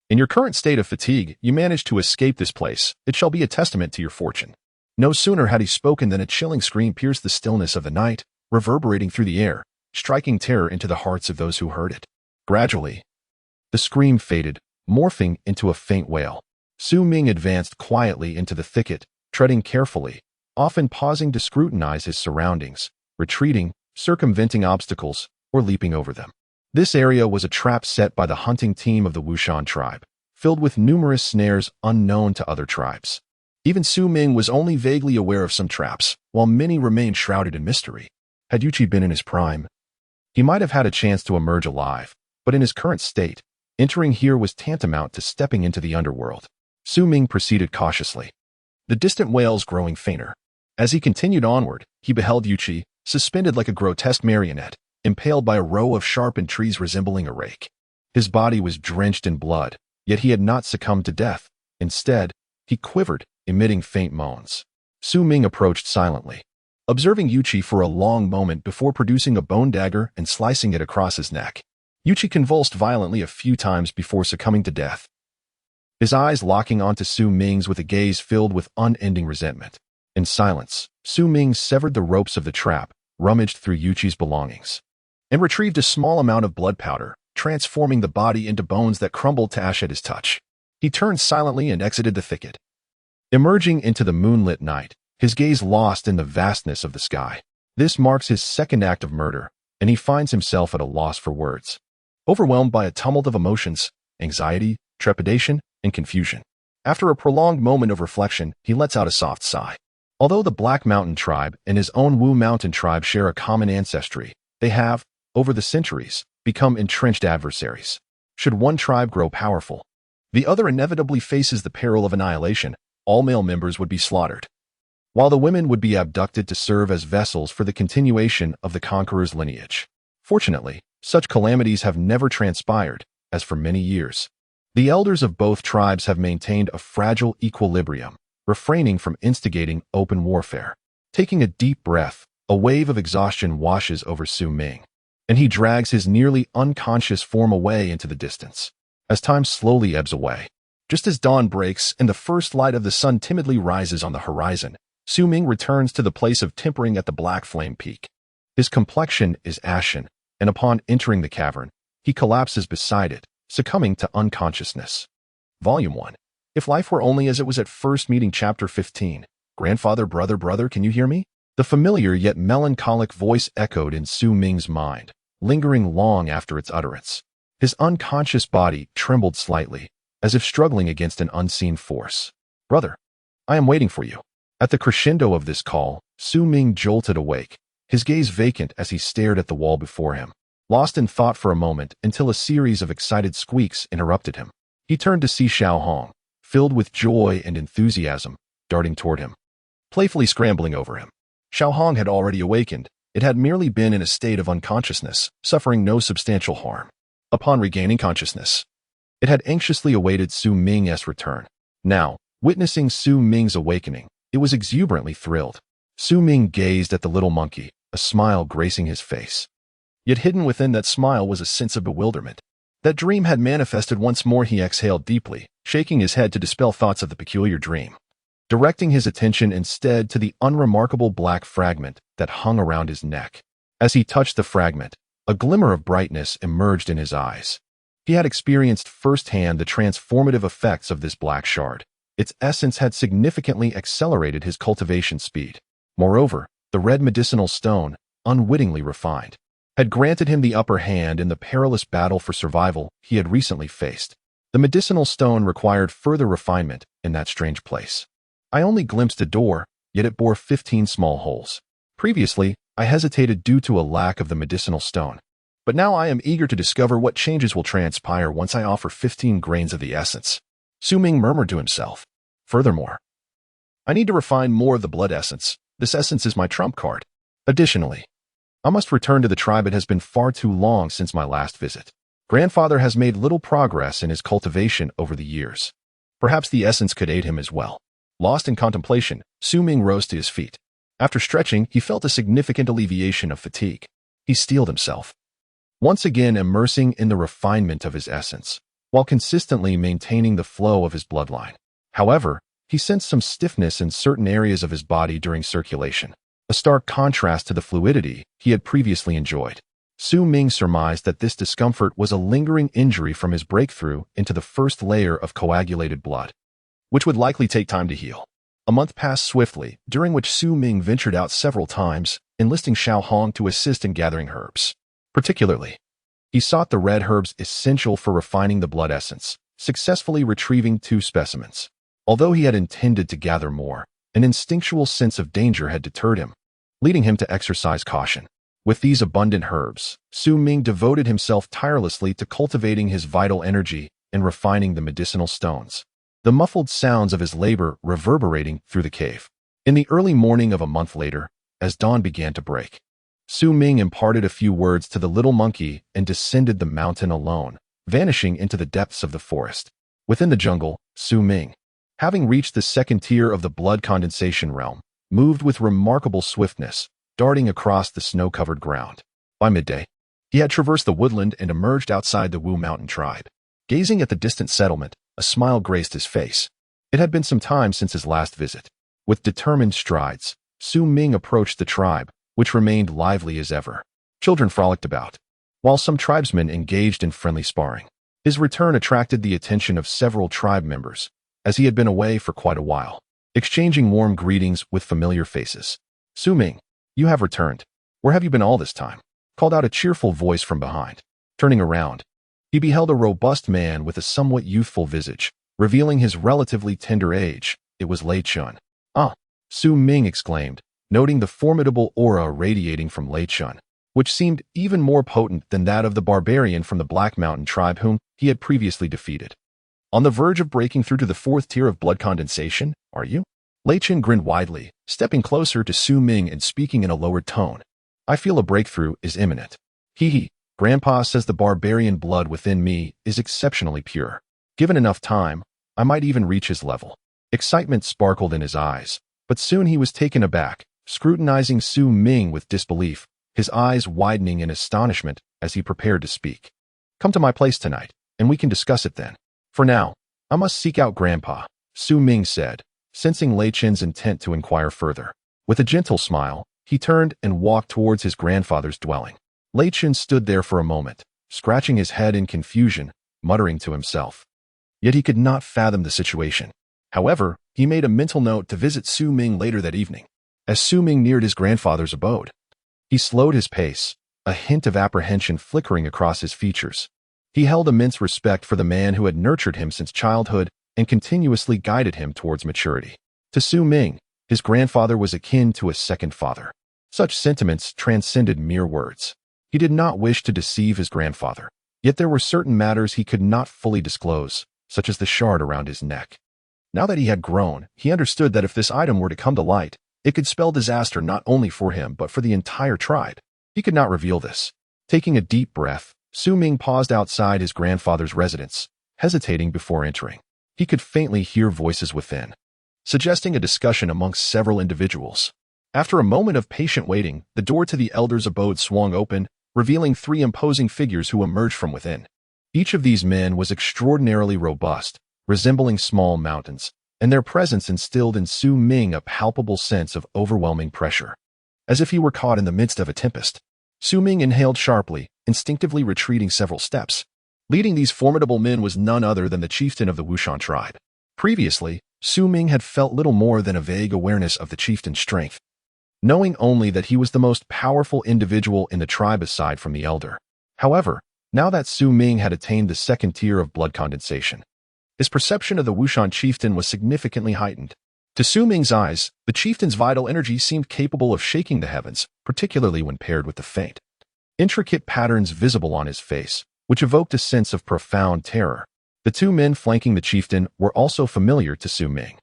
in your current state of fatigue, you manage to escape this place, it shall be a testament to your fortune." No sooner had he spoken than a chilling scream pierced the stillness of the night, reverberating through the air, striking terror into the hearts of those who heard it. Gradually, the scream faded, morphing into a faint wail. Ming advanced quietly into the thicket, treading carefully, often pausing to scrutinize his surroundings, retreating, circumventing obstacles, or leaping over them. This area was a trap set by the hunting team of the Wu Shan tribe, filled with numerous snares unknown to other tribes. Even Ming was only vaguely aware of some traps, while many remained shrouded in mystery. Had Yuchi been in his prime, he might have had a chance to emerge alive, but in his current state, entering here was tantamount to stepping into the underworld. Ming proceeded cautiously, the distant wails growing fainter. As he continued onward, he beheld Yuchi, suspended like a grotesque marionette, impaled by a row of sharpened trees resembling a rake. His body was drenched in blood, yet he had not succumbed to death. Instead, he quivered, emitting faint moans. Su Ming approached silently, observing Yuchi for a long moment before producing a bone dagger and slicing it across his neck. Yuchi convulsed violently a few times before succumbing to death, his eyes locking onto Su Ming's with a gaze filled with unending resentment. In silence, Su Ming severed the ropes of the trap, rummaged through Yuchi's belongings, and retrieved a small amount of blood powder, transforming the body into bones that crumbled to ash at his touch. He turned silently and exited the thicket. Emerging into the moonlit night, his gaze lost in the vastness of the sky. This marks his second act of murder, and he finds himself at a loss for words. Overwhelmed by a tumult of emotions, anxiety, trepidation, and confusion. After a prolonged moment of reflection, he lets out a soft sigh. Although the Black Mountain tribe and his own Wu Mountain tribe share a common ancestry, they have, over the centuries, become entrenched adversaries. Should one tribe grow powerful, the other inevitably faces the peril of annihilation. All male members would be slaughtered, while the women would be abducted to serve as vessels for the continuation of the conqueror's lineage. Fortunately, such calamities have never transpired, as for many years. The elders of both tribes have maintained a fragile equilibrium, refraining from instigating open warfare. Taking a deep breath, a wave of exhaustion washes over Su Ming, and he drags his nearly unconscious form away into the distance. As time slowly ebbs away, just as dawn breaks and the first light of the sun timidly rises on the horizon, Su Ming returns to the place of tempering at the Black Flame Peak. His complexion is ashen, and upon entering the cavern, he collapses beside it, succumbing to unconsciousness. Volume 1. If Life Were Only As It Was at First Meeting, Chapter 15. Grandfather, brother, can you hear me? The familiar yet melancholic voice echoed in Su Ming's mind, lingering long after its utterance. His unconscious body trembled slightly, as if struggling against an unseen force. Brother, I am waiting for you. At the crescendo of this call, Su Ming jolted awake, his gaze vacant as he stared at the wall before him, lost in thought for a moment until a series of excited squeaks interrupted him. He turned to see Xiao Hong, filled with joy and enthusiasm, darting toward him, playfully scrambling over him. Xiao Hong had already awakened. It had merely been in a state of unconsciousness, suffering no substantial harm. Upon regaining consciousness, it had anxiously awaited Su Ming's return. Now, witnessing Su Ming's awakening, it was exuberantly thrilled. Su Ming gazed at the little monkey, a smile gracing his face. Yet hidden within that smile was a sense of bewilderment. That dream had manifested once more. He exhaled deeply, shaking his head to dispel thoughts of the peculiar dream, directing his attention instead to the unremarkable black fragment that hung around his neck. As he touched the fragment, a glimmer of brightness emerged in his eyes. He had experienced firsthand the transformative effects of this black shard. Its essence had significantly accelerated his cultivation speed. Moreover, the red medicinal stone, unwittingly refined, had granted him the upper hand in the perilous battle for survival he had recently faced. The medicinal stone required further refinement in that strange place. I only glimpsed a door, yet it bore 15 small holes. Previously, I hesitated due to a lack of the medicinal stone, but now I am eager to discover what changes will transpire once I offer 15 grains of the essence. Su Ming murmured to himself. Furthermore, I need to refine more of the blood essence. This essence is my trump card. Additionally, I must return to the tribe. It has been far too long since my last visit. Grandfather has made little progress in his cultivation over the years. Perhaps the essence could aid him as well. Lost in contemplation, Su Ming rose to his feet. After stretching, he felt a significant alleviation of fatigue. He steeled himself, once again immersing in the refinement of his essence, while consistently maintaining the flow of his bloodline. However, he sensed some stiffness in certain areas of his body during circulation, a stark contrast to the fluidity he had previously enjoyed. Su Ming surmised that this discomfort was a lingering injury from his breakthrough into the first layer of coagulated blood, which would likely take time to heal. A month passed swiftly, during which Su Ming ventured out several times, enlisting Xiao Hong to assist in gathering herbs. Particularly, he sought the red herbs essential for refining the blood essence, successfully retrieving 2 specimens. Although he had intended to gather more, an instinctual sense of danger had deterred him, leading him to exercise caution. With these abundant herbs, Su Ming devoted himself tirelessly to cultivating his vital energy and refining the medicinal stones, the muffled sounds of his labor reverberating through the cave. In the early morning of a month later, as dawn began to break, Su Ming imparted a few words to the little monkey and descended the mountain alone, vanishing into the depths of the forest. Within the jungle, Su Ming, having reached the second tier of the blood condensation realm, moved with remarkable swiftness, darting across the snow-covered ground. By midday, he had traversed the woodland and emerged outside the Wu mountain tribe. Gazing at the distant settlement, a smile graced his face. It had been some time since his last visit. With determined strides, Su Ming approached the tribe, which remained lively as ever. Children frolicked about, while some tribesmen engaged in friendly sparring. His return attracted the attention of several tribe members, as he had been away for quite a while, exchanging warm greetings with familiar faces. "Su Ming, you have returned. Where have you been all this time?" called out a cheerful voice from behind. Turning around, he beheld a robust man with a somewhat youthful visage, revealing his relatively tender age. It was Lei Chun. "Ah!" Su Ming exclaimed, noting the formidable aura radiating from Lei Chun, which seemed even more potent than that of the barbarian from the Black Mountain tribe whom he had previously defeated. "On the verge of breaking through to the fourth tier of blood condensation, are you?" Lei Chun grinned widely, stepping closer to Su Ming and speaking in a lowered tone. "I feel a breakthrough is imminent. Hee. Grandpa says the barbarian blood within me is exceptionally pure. Given enough time, I might even reach his level." Excitement sparkled in his eyes, but soon he was taken aback, scrutinizing Su Ming with disbelief, his eyes widening in astonishment as he prepared to speak. "Come to my place tonight, and we can discuss it then. For now, I must seek out Grandpa," Su Ming said, sensing Lei Chun's intent to inquire further. With a gentle smile, he turned and walked towards his grandfather's dwelling. Lei Chun stood there for a moment, scratching his head in confusion, muttering to himself. Yet he could not fathom the situation. However, he made a mental note to visit Su Ming later that evening. As Su Ming neared his grandfather's abode, he slowed his pace, a hint of apprehension flickering across his features. He held immense respect for the man who had nurtured him since childhood and continuously guided him towards maturity. To Su Ming, his grandfather was akin to a second father. Such sentiments transcended mere words. He did not wish to deceive his grandfather, yet there were certain matters he could not fully disclose, such as the shard around his neck. Now that he had grown, he understood that if this item were to come to light, it could spell disaster not only for him but for the entire tribe. He could not reveal this. Taking a deep breath, Su Ming paused outside his grandfather's residence, hesitating before entering. He could faintly hear voices within, suggesting a discussion amongst several individuals. After a moment of patient waiting, the door to the elder's abode swung open, revealing three imposing figures who emerged from within. Each of these men was extraordinarily robust, resembling small mountains, and their presence instilled in Su Ming a palpable sense of overwhelming pressure. As if he were caught in the midst of a tempest, Su Ming inhaled sharply, instinctively retreating several steps. Leading these formidable men was none other than the chieftain of the Wu Shan tribe. Previously, Su Ming had felt little more than a vague awareness of the chieftain's strength, knowing only that he was the most powerful individual in the tribe aside from the elder. However, now that Su Ming had attained the second tier of blood condensation, his perception of the Wu Shan chieftain was significantly heightened. To Su Ming's eyes, the chieftain's vital energy seemed capable of shaking the heavens, particularly when paired with the faint, intricate patterns visible on his face, which evoked a sense of profound terror. The two men flanking the chieftain were also familiar to Su Ming.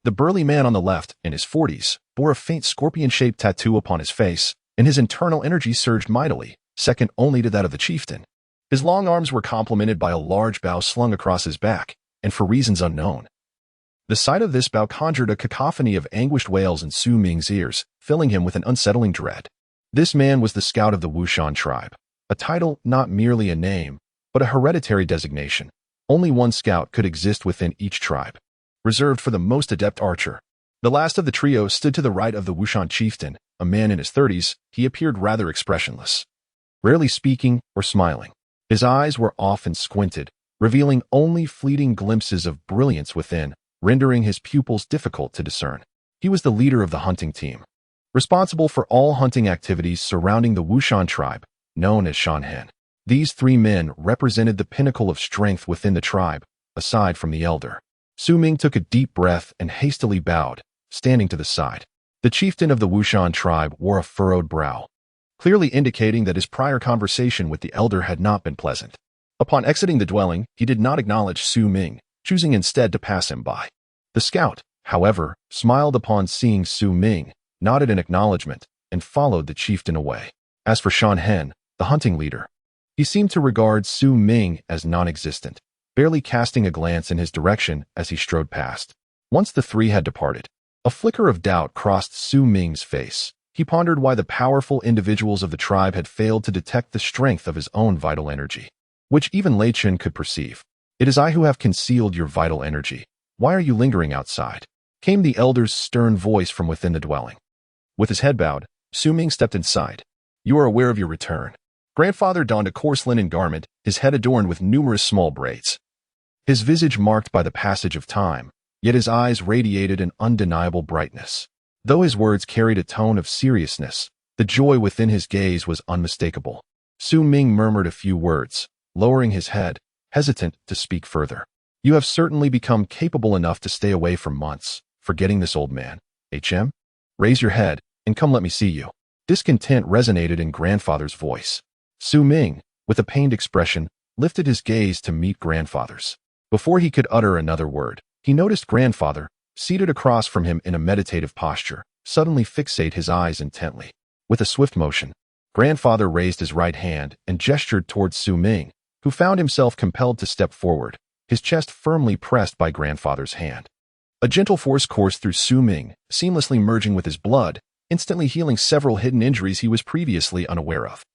The burly man on the left, in his 40s, bore a faint scorpion-shaped tattoo upon his face, and his internal energy surged mightily, second only to that of the chieftain. His long arms were complemented by a large bow slung across his back, and for reasons unknown. The sight of this bow conjured a cacophony of anguished wails in Su Ming's ears, filling him with an unsettling dread. This man was the scout of the Wu Shan tribe, a title not merely a name, but a hereditary designation. Only one scout could exist within each tribe, reserved for the most adept archer. The last of the trio stood to the right of the Wu Shan chieftain, a man in his 30s. He appeared rather expressionless, rarely speaking or smiling. His eyes were often squinted, revealing only fleeting glimpses of brilliance within, rendering his pupils difficult to discern. He was the leader of the hunting team, responsible for all hunting activities surrounding the Wu Shan tribe, known as Shanhen. These three men represented the pinnacle of strength within the tribe, aside from the elder. Su Ming took a deep breath and hastily bowed, standing to the side. The chieftain of the Wu Shan tribe wore a furrowed brow, clearly indicating that his prior conversation with the elder had not been pleasant. Upon exiting the dwelling, he did not acknowledge Su Ming, choosing instead to pass him by. The scout, however, smiled upon seeing Su Ming, nodded in acknowledgement, and followed the chieftain away. As for Shan Hen, the hunting leader, he seemed to regard Su Ming as non-existent, barely casting a glance in his direction as he strode past. Once the three had departed, a flicker of doubt crossed Su Ming's face. He pondered why the powerful individuals of the tribe had failed to detect the strength of his own vital energy, which even Lei Chen could perceive. "It is I who have concealed your vital energy. Why are you lingering outside?" came the elder's stern voice from within the dwelling. With his head bowed, Su Ming stepped inside. "You are aware of your return." Grandfather donned a coarse linen garment, his head adorned with numerous small braids. His visage marked by the passage of time, yet his eyes radiated an undeniable brightness. Though his words carried a tone of seriousness, the joy within his gaze was unmistakable. Su Ming murmured a few words, lowering his head, hesitant to speak further. "You have certainly become capable enough to stay away for months, forgetting this old man. HM? Raise your head, and come let me see you." Discontent resonated in grandfather's voice. Su Ming, with a pained expression, lifted his gaze to meet grandfather's. Before he could utter another word, he noticed grandfather, seated across from him in a meditative posture, suddenly fixate his eyes intently. With a swift motion, grandfather raised his right hand and gestured towards Su Ming, who found himself compelled to step forward, his chest firmly pressed by grandfather's hand. A gentle force coursed through Su Ming, seamlessly merging with his blood, instantly healing several hidden injuries he was previously unaware of,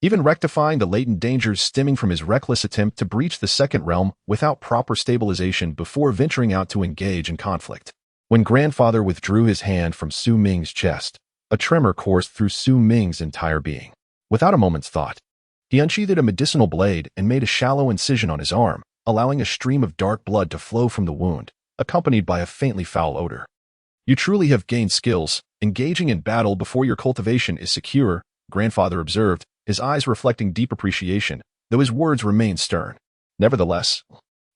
even rectifying the latent dangers stemming from his reckless attempt to breach the second realm without proper stabilization before venturing out to engage in conflict. When grandfather withdrew his hand from Su Ming's chest, a tremor coursed through Su Ming's entire being. Without a moment's thought, he unsheathed a medicinal blade and made a shallow incision on his arm, allowing a stream of dark blood to flow from the wound, accompanied by a faintly foul odor. "You truly have gained skills. Engaging in battle before your cultivation is secure," grandfather observed, his eyes reflecting deep appreciation, though his words remained stern. Nevertheless,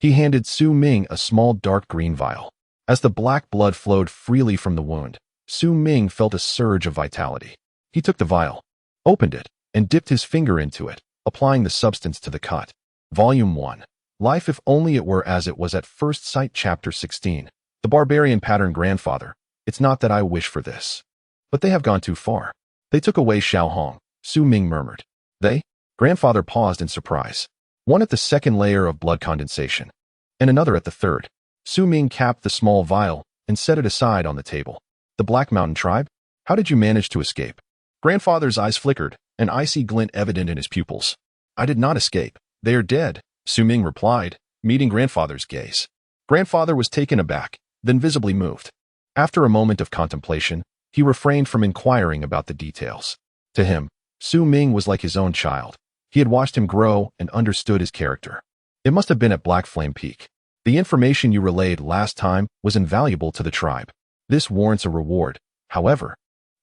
he handed Su Ming a small dark green vial. As the black blood flowed freely from the wound, Su Ming felt a surge of vitality. He took the vial, opened it, and dipped his finger into it, applying the substance to the cut. Volume 1. Life If Only It Were As It Was at First Sight. Chapter 16. The Barbarian Pattern. Grandfather, it's not that I wish for this, but they have gone too far. They took away Xiao Hong, Su Ming murmured. "They?" Grandfather paused in surprise. "One at the second layer of blood condensation, and another at the third." Su Ming capped the small vial and set it aside on the table. "The Black Mountain Tribe? How did you manage to escape?" Grandfather's eyes flickered, an icy glint evident in his pupils. "I did not escape. They are dead," Su Ming replied, meeting grandfather's gaze. Grandfather was taken aback, then visibly moved. After a moment of contemplation, he refrained from inquiring about the details. To him, Su Ming was like his own child. He had watched him grow and understood his character. "It must have been at Black Flame Peak. The information you relayed last time was invaluable to the tribe. This warrants a reward. However,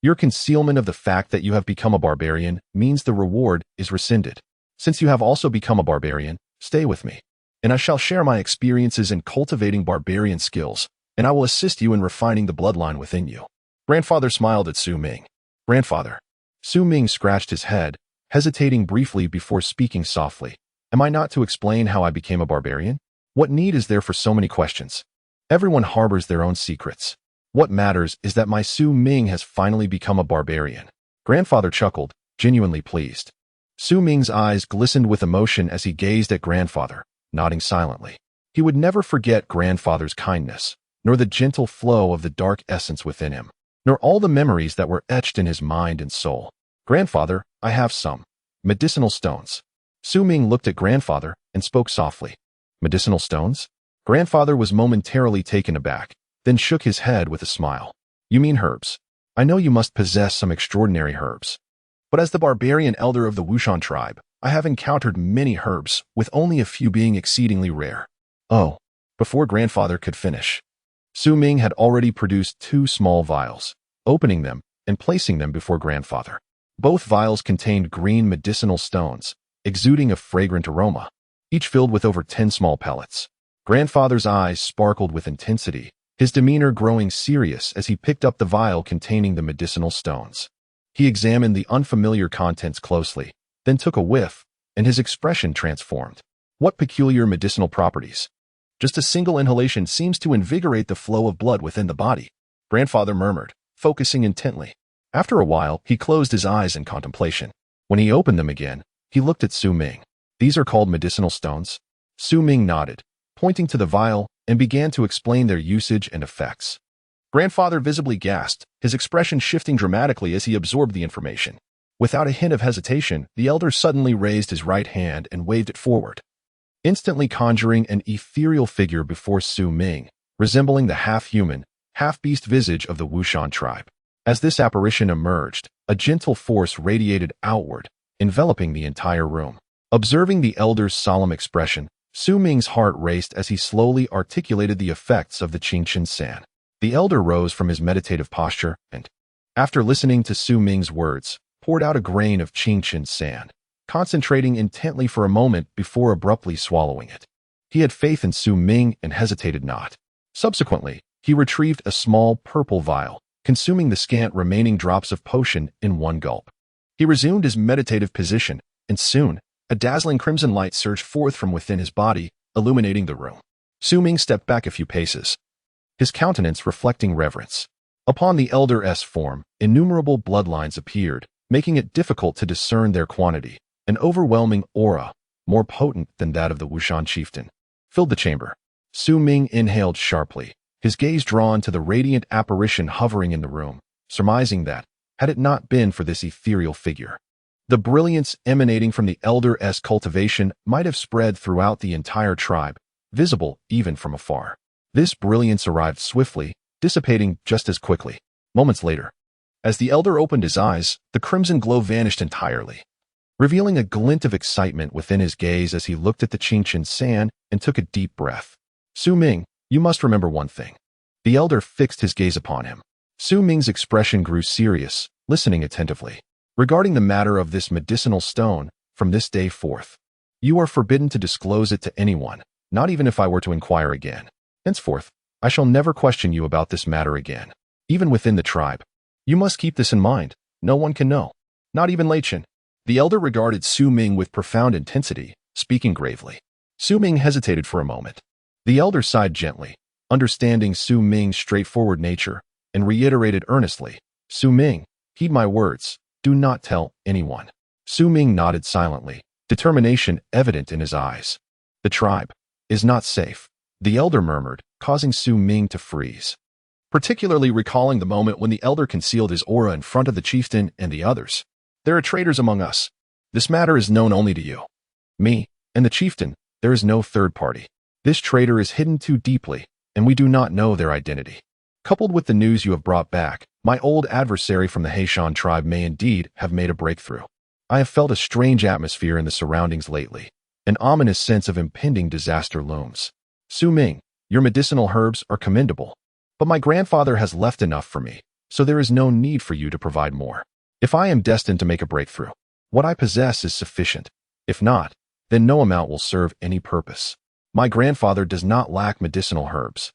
your concealment of the fact that you have become a barbarian means the reward is rescinded. Since you have also become a barbarian, stay with me, and I shall share my experiences in cultivating barbarian skills, and I will assist you in refining the bloodline within you." Grandfather smiled at Su Ming. "Grandfather." Su Ming scratched his head, hesitating briefly before speaking softly. "Am I not to explain how I became a barbarian? What need is there for so many questions? Everyone harbors their own secrets. What matters is that my Su Ming has finally become a barbarian." Grandfather chuckled, genuinely pleased. Su Ming's eyes glistened with emotion as he gazed at grandfather, nodding silently. He would never forget grandfather's kindness, nor the gentle flow of the dark essence within him, nor all the memories that were etched in his mind and soul. "Grandfather, I have some medicinal stones." Su Ming looked at grandfather and spoke softly. "Medicinal stones?" Grandfather was momentarily taken aback, then shook his head with a smile. "You mean herbs? I know you must possess some extraordinary herbs. But as the barbarian elder of the Wu Shan tribe, I have encountered many herbs, with only a few being exceedingly rare." "Oh." Before grandfather could finish, Su Ming had already produced 2 small vials, opening them and placing them before grandfather. Both vials contained green medicinal stones, exuding a fragrant aroma, each filled with over 10 small pellets. Grandfather's eyes sparkled with intensity, his demeanor growing serious as he picked up the vial containing the medicinal stones. He examined the unfamiliar contents closely, then took a whiff, and his expression transformed. "What peculiar medicinal properties?" "Just a single inhalation seems to invigorate the flow of blood within the body," grandfather murmured, focusing intently. After a while, he closed his eyes in contemplation. When he opened them again, he looked at Su Ming. These are called medicinal stones? Su Ming nodded, pointing to the vial, and began to explain their usage and effects. Grandfather visibly gasped, his expression shifting dramatically as he absorbed the information. Without a hint of hesitation, the elder suddenly raised his right hand and waved it forward, instantly conjuring an ethereal figure before Su Ming, resembling the half-human, half-beast visage of the Wu Shan tribe. As this apparition emerged, a gentle force radiated outward, enveloping the entire room. Observing the elder's solemn expression, Su Ming's heart raced as he slowly articulated the effects of the Qingchen San. The elder rose from his meditative posture and, after listening to Su Ming's words, poured out a grain of Qingchen San, concentrating intently for a moment before abruptly swallowing it. He had faith in Su Ming and hesitated not. Subsequently, he retrieved a small purple vial, consuming the scant remaining drops of potion in one gulp. He resumed his meditative position, and soon, a dazzling crimson light surged forth from within his body, illuminating the room. Su Ming stepped back a few paces, his countenance reflecting reverence. Upon the elder's form, innumerable bloodlines appeared, making it difficult to discern their quantity. An overwhelming aura, more potent than that of the Wu Shan chieftain, filled the chamber. Su Ming inhaled sharply, his gaze drawn to the radiant apparition hovering in the room, surmising that, had it not been for this ethereal figure, the brilliance emanating from the elder's cultivation might have spread throughout the entire tribe, visible even from afar. This brilliance arrived swiftly, dissipating just as quickly. Moments later, as the elder opened his eyes, the crimson glow vanished entirely, revealing a glint of excitement within his gaze as he looked at the Qingchen San and took a deep breath. Su Ming, you must remember one thing. The elder fixed his gaze upon him. Su Ming's expression grew serious, listening attentively. Regarding the matter of this medicinal stone, from this day forth, you are forbidden to disclose it to anyone, not even if I were to inquire again. Henceforth, I shall never question you about this matter again, even within the tribe. You must keep this in mind. No one can know, not even Lei Chen. The elder regarded Su Ming with profound intensity, speaking gravely. Su Ming hesitated for a moment. The elder sighed gently, understanding Su Ming's straightforward nature, and reiterated earnestly, Su Ming, heed my words, do not tell anyone. Su Ming nodded silently, determination evident in his eyes. The tribe is not safe, the elder murmured, causing Su Ming to freeze, particularly recalling the moment when the elder concealed his aura in front of the chieftain and the others. There are traitors among us. This matter is known only to you, me, and the chieftain. There is no third party. This traitor is hidden too deeply, and we do not know their identity. Coupled with the news you have brought back, my old adversary from the Haishan tribe may indeed have made a breakthrough. I have felt a strange atmosphere in the surroundings lately. An ominous sense of impending disaster looms. Su Ming, your medicinal herbs are commendable, but my grandfather has left enough for me, so there is no need for you to provide more. If I am destined to make a breakthrough, what I possess is sufficient. If not, then no amount will serve any purpose. My grandfather does not lack medicinal herbs.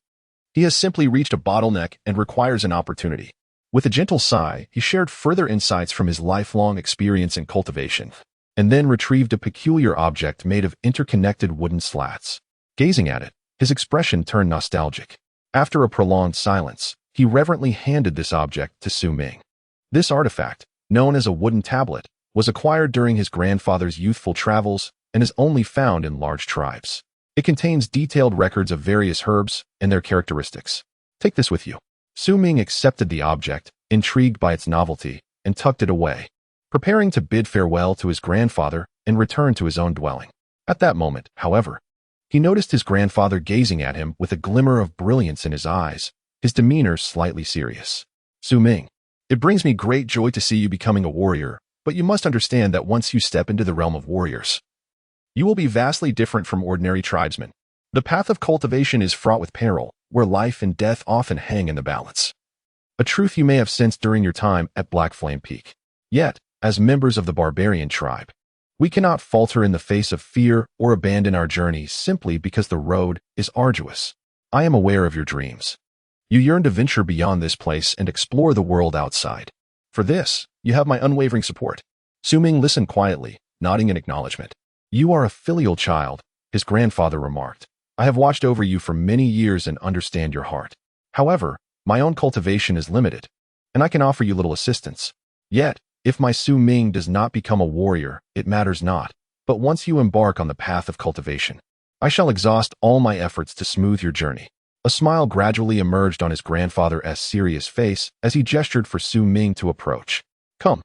He has simply reached a bottleneck and requires an opportunity. With a gentle sigh, he shared further insights from his lifelong experience in cultivation, and then retrieved a peculiar object made of interconnected wooden slats. Gazing at it, his expression turned nostalgic. After a prolonged silence, he reverently handed this object to Su Ming. This artifact, known as a wooden tablet, was acquired during his grandfather's youthful travels and is only found in large tribes. It contains detailed records of various herbs and their characteristics. Take this with you. Su Ming accepted the object, intrigued by its novelty, and tucked it away, preparing to bid farewell to his grandfather and return to his own dwelling. At that moment, however, he noticed his grandfather gazing at him with a glimmer of brilliance in his eyes, his demeanor slightly serious. Su Ming, it brings me great joy to see you becoming a warrior, but you must understand that once you step into the realm of warriors, you will be vastly different from ordinary tribesmen. The path of cultivation is fraught with peril, where life and death often hang in the balance. A truth you may have sensed during your time at Black Flame Peak. Yet, as members of the barbarian tribe, we cannot falter in the face of fear or abandon our journey simply because the road is arduous. I am aware of your dreams. You yearn to venture beyond this place and explore the world outside. For this, you have my unwavering support. Su Ming listened quietly, nodding in acknowledgement. You are a filial child, his grandfather remarked. I have watched over you for many years and understand your heart. However, my own cultivation is limited. and I can offer you little assistance. Yet, if my Su Ming does not become a warrior, it matters not. But once you embark on the path of cultivation, I shall exhaust all my efforts to smooth your journey. A smile gradually emerged on his grandfather's serious face as he gestured for Su Ming to approach. Come,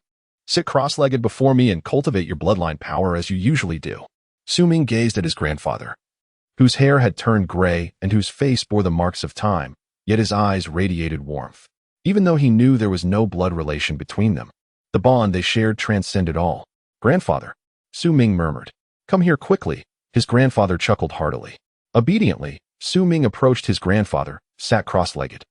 sit cross-legged before me and cultivate your bloodline power as you usually do. Su Ming gazed at his grandfather, whose hair had turned gray and whose face bore the marks of time, yet his eyes radiated warmth. Even though he knew there was no blood relation between them, the bond they shared transcended all. Grandfather, Su Ming murmured. Come here quickly. His grandfather chuckled heartily. Obediently, Su Ming approached his grandfather, sat cross-legged,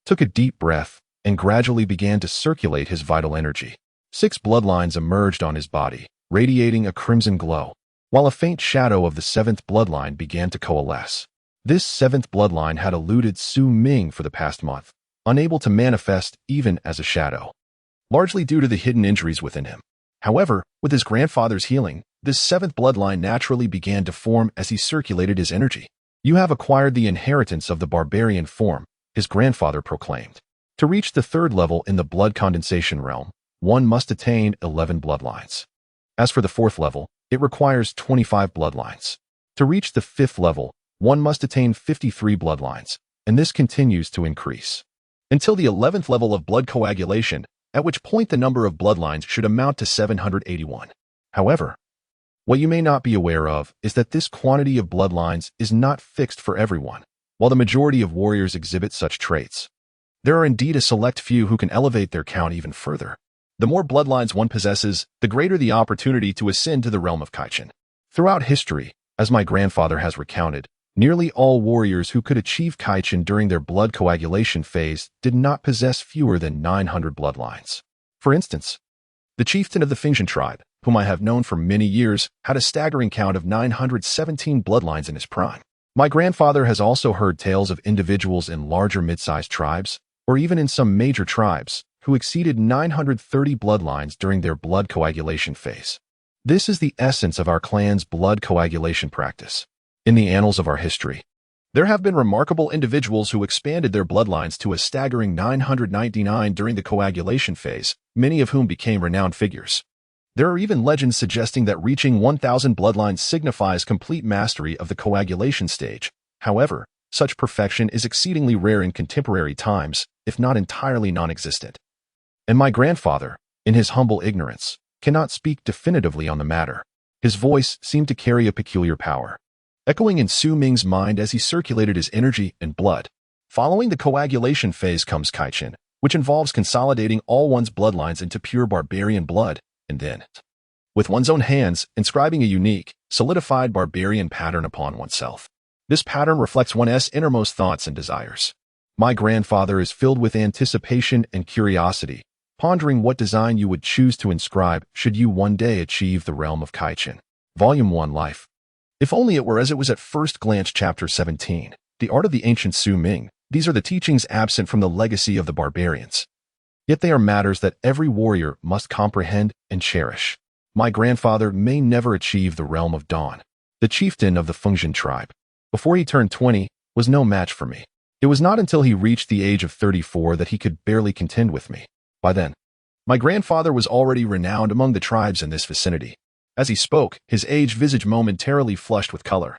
took a deep breath, and gradually began to circulate his vital energy. 6 bloodlines emerged on his body, radiating a crimson glow, while a faint shadow of the 7th bloodline began to coalesce. This 7th bloodline had eluded Su Ming for the past month, unable to manifest even as a shadow, largely due to the hidden injuries within him. However, with his grandfather's healing, this 7th bloodline naturally began to form as he circulated his energy. You have acquired the inheritance of the barbarian form, his grandfather proclaimed. To reach the 3rd level in the blood condensation realm, one must attain 11 bloodlines. As for the 4th level, it requires 25 bloodlines. To reach the 5th level, one must attain 53 bloodlines, and this continues to increase until the 11th level of blood coagulation, at which point the number of bloodlines should amount to 781. However, what you may not be aware of is that this quantity of bloodlines is not fixed for everyone. While the majority of warriors exhibit such traits, there are indeed a select few who can elevate their count even further. The more bloodlines one possesses, the greater the opportunity to ascend to the realm of Kaichin. Throughout history, as my grandfather has recounted, nearly all warriors who could achieve Kaichin during their blood coagulation phase did not possess fewer than 900 bloodlines. For instance, the chieftain of the Fengtian tribe, whom I have known for many years, had a staggering count of 917 bloodlines in his prime. My grandfather has also heard tales of individuals in larger mid-sized tribes, or even in some major tribes, who exceeded 930 bloodlines during their blood coagulation phase. This is the essence of our clan's blood coagulation practice. In the annals of our history, there have been remarkable individuals who expanded their bloodlines to a staggering 999 during the coagulation phase, many of whom became renowned figures. There are even legends suggesting that reaching 1,000 bloodlines signifies complete mastery of the coagulation stage. However, such perfection is exceedingly rare in contemporary times, if not entirely non-existent. And my grandfather, in his humble ignorance, cannot speak definitively on the matter. His voice seemed to carry a peculiar power, echoing in Su Ming's mind as he circulated his energy and blood. Following the coagulation phase comes Kaichin, which involves consolidating all one's bloodlines into pure barbarian blood, and then, with one's own hands, inscribing a unique, solidified barbarian pattern upon oneself. This pattern reflects one's innermost thoughts and desires. My grandfather is filled with anticipation and curiosity, pondering what design you would choose to inscribe should you one day achieve the realm of Kaichin. Volume 1 Life. If only it were as it was at first glance. Chapter 17. The Art of the Ancient Su Ming. These are the teachings absent from the legacy of the barbarians. Yet they are matters that every warrior must comprehend and cherish. My grandfather may never achieve the realm of Dawn. The chieftain of the Fengtian tribe, before he turned 20, was no match for me. It was not until he reached the age of 34 that he could barely contend with me. By then, my grandfather was already renowned among the tribes in this vicinity. As he spoke, his aged visage momentarily flushed with color,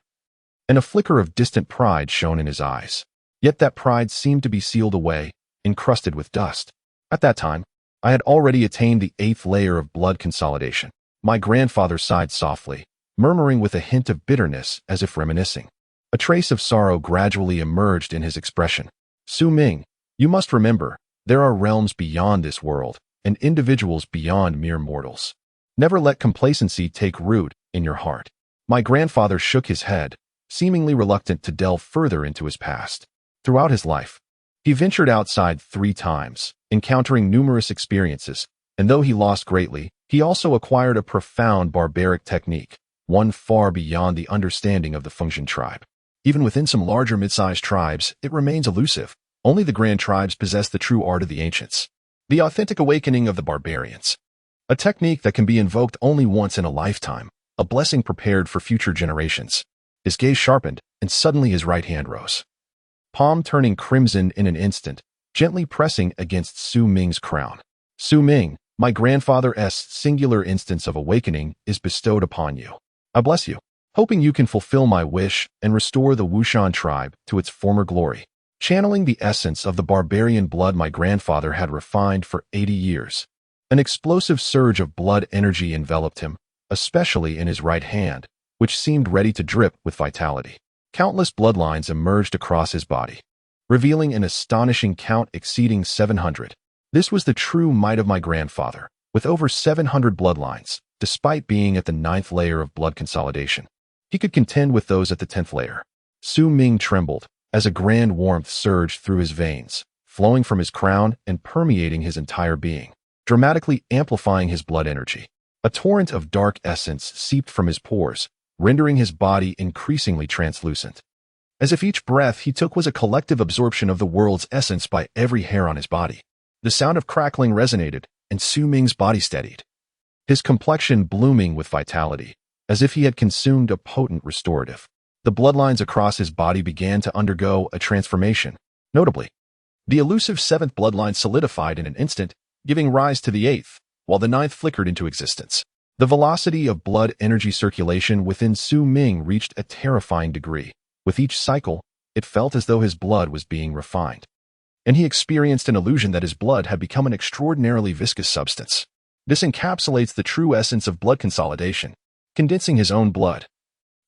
and a flicker of distant pride shone in his eyes. Yet that pride seemed to be sealed away, encrusted with dust. At that time, I had already attained the 8th layer of blood consolidation. My grandfather sighed softly, murmuring with a hint of bitterness as if reminiscing. A trace of sorrow gradually emerged in his expression. Su Ming, you must remember, there are realms beyond this world, and individuals beyond mere mortals. Never let complacency take root in your heart. My grandfather shook his head, seemingly reluctant to delve further into his past. Throughout his life, he ventured outside 3 times, encountering numerous experiences, and though he lost greatly, he also acquired a profound barbaric technique, one far beyond the understanding of the Fengtian tribe. Even within some larger mid-sized tribes, it remains elusive. Only the grand tribes possess the true art of the ancients, the authentic awakening of the barbarians. A technique that can be invoked only once in a lifetime, a blessing prepared for future generations. His gaze sharpened, and suddenly his right hand rose, palm turning crimson in an instant, gently pressing against Su Ming's crown. "Su Ming, my grandfather's singular instance of awakening is bestowed upon you. I bless you, hoping you can fulfill my wish and restore the Wu Shan tribe to its former glory." Channeling the essence of the barbarian blood my grandfather had refined for 80 years. An explosive surge of blood energy enveloped him, especially in his right hand, which seemed ready to drip with vitality. Countless bloodlines emerged across his body, revealing an astonishing count exceeding 700. This was the true might of my grandfather, with over 700 bloodlines, despite being at the 9th layer of blood consolidation. He could contend with those at the 10th layer. Su Ming trembled as a grand warmth surged through his veins, flowing from his crown and permeating his entire being, dramatically amplifying his blood energy. A torrent of dark essence seeped from his pores, rendering his body increasingly translucent. As if each breath he took was a collective absorption of the world's essence by every hair on his body. The sound of crackling resonated, and Su Ming's body steadied, his complexion blooming with vitality, as if he had consumed a potent restorative. The bloodlines across his body began to undergo a transformation. Notably, the elusive 7th bloodline solidified in an instant, giving rise to the 8th, while the 9th flickered into existence. The velocity of blood energy circulation within Su Ming reached a terrifying degree. With each cycle, it felt as though his blood was being refined, and he experienced an illusion that his blood had become an extraordinarily viscous substance. This encapsulates the true essence of blood consolidation, condensing his own blood.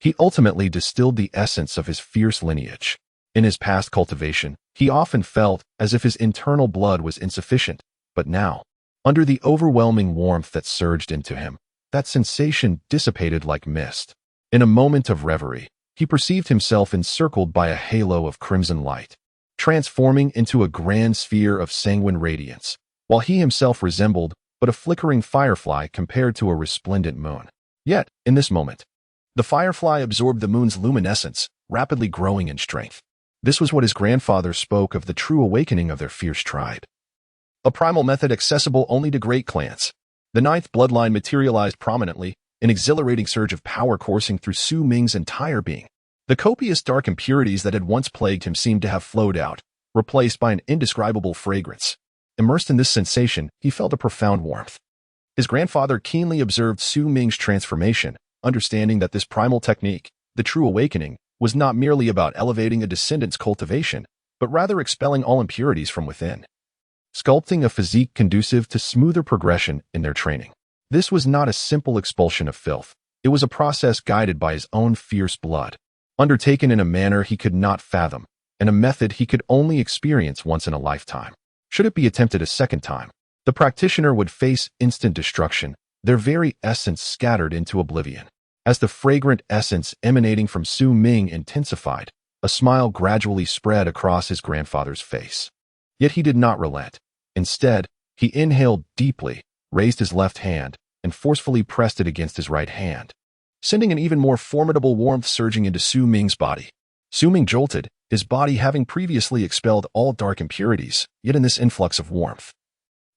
He ultimately distilled the essence of his fierce lineage. In his past cultivation, he often felt as if his internal blood was insufficient, but now, under the overwhelming warmth that surged into him, that sensation dissipated like mist. In a moment of reverie, he perceived himself encircled by a halo of crimson light, transforming into a grand sphere of sanguine radiance, while he himself resembled but a flickering firefly compared to a resplendent moon. Yet, in this moment, the firefly absorbed the moon's luminescence, rapidly growing in strength. This was what his grandfather spoke of the true awakening of their fierce tribe. A primal method accessible only to great clans. The 9th bloodline materialized prominently, an exhilarating surge of power coursing through Su Ming's entire being. The copious dark impurities that had once plagued him seemed to have flowed out, replaced by an indescribable fragrance. Immersed in this sensation, he felt a profound warmth. His grandfather keenly observed Su Ming's transformation, understanding that this primal technique, the true awakening, was not merely about elevating a descendant's cultivation, but rather expelling all impurities from within, sculpting a physique conducive to smoother progression in their training. This was not a simple expulsion of filth. It was a process guided by his own fierce blood, undertaken in a manner he could not fathom, and a method he could only experience once in a lifetime. Should it be attempted a second time, the practitioner would face instant destruction, their very essence scattered into oblivion. As the fragrant essence emanating from Su Ming intensified, a smile gradually spread across his grandfather's face. Yet he did not relent. Instead, he inhaled deeply, raised his left hand, and forcefully pressed it against his right hand, sending an even more formidable warmth surging into Su Ming's body. Su Ming jolted, his body having previously expelled all dark impurities, yet in this influx of warmth,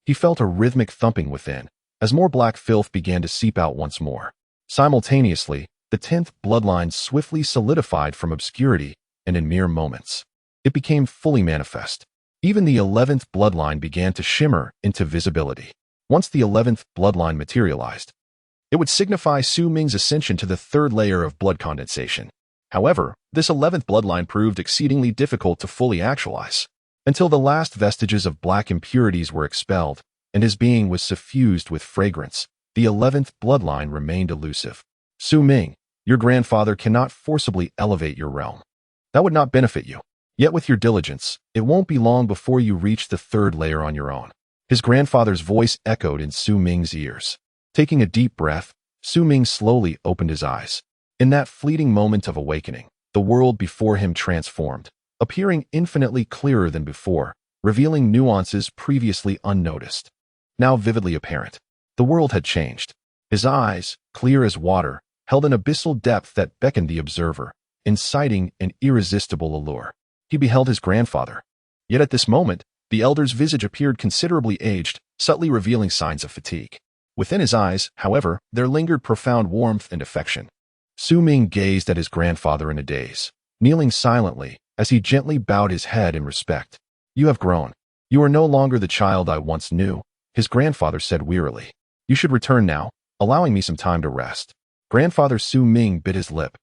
he felt a rhythmic thumping within, as more black filth began to seep out once more. Simultaneously, the 10th bloodline swiftly solidified from obscurity, and in mere moments, it became fully manifest. Even the 11th bloodline began to shimmer into visibility. Once the 11th bloodline materialized, it would signify Su Ming's ascension to the 3rd layer of blood condensation. However, this 11th bloodline proved exceedingly difficult to fully actualize, until the last vestiges of black impurities were expelled, and his being was suffused with fragrance. The 11th bloodline remained elusive. Su Ming, your grandfather cannot forcibly elevate your realm. That would not benefit you. Yet with your diligence, it won't be long before you reach the 3rd layer on your own. His grandfather's voice echoed in Su Ming's ears. Taking a deep breath, Su Ming slowly opened his eyes. In that fleeting moment of awakening, the world before him transformed, appearing infinitely clearer than before, revealing nuances previously unnoticed, now vividly apparent. The world had changed. His eyes, clear as water, held an abyssal depth that beckoned the observer, inciting an irresistible allure. He beheld his grandfather. Yet at this moment, the elder's visage appeared considerably aged, subtly revealing signs of fatigue. Within his eyes, however, there lingered profound warmth and affection. Su Ming gazed at his grandfather in a daze, kneeling silently as he gently bowed his head in respect. You have grown. "You are no longer the child I once knew," his grandfather said wearily. "You should return now, allowing me some time to rest." Grandfather Su Ming bit his lip,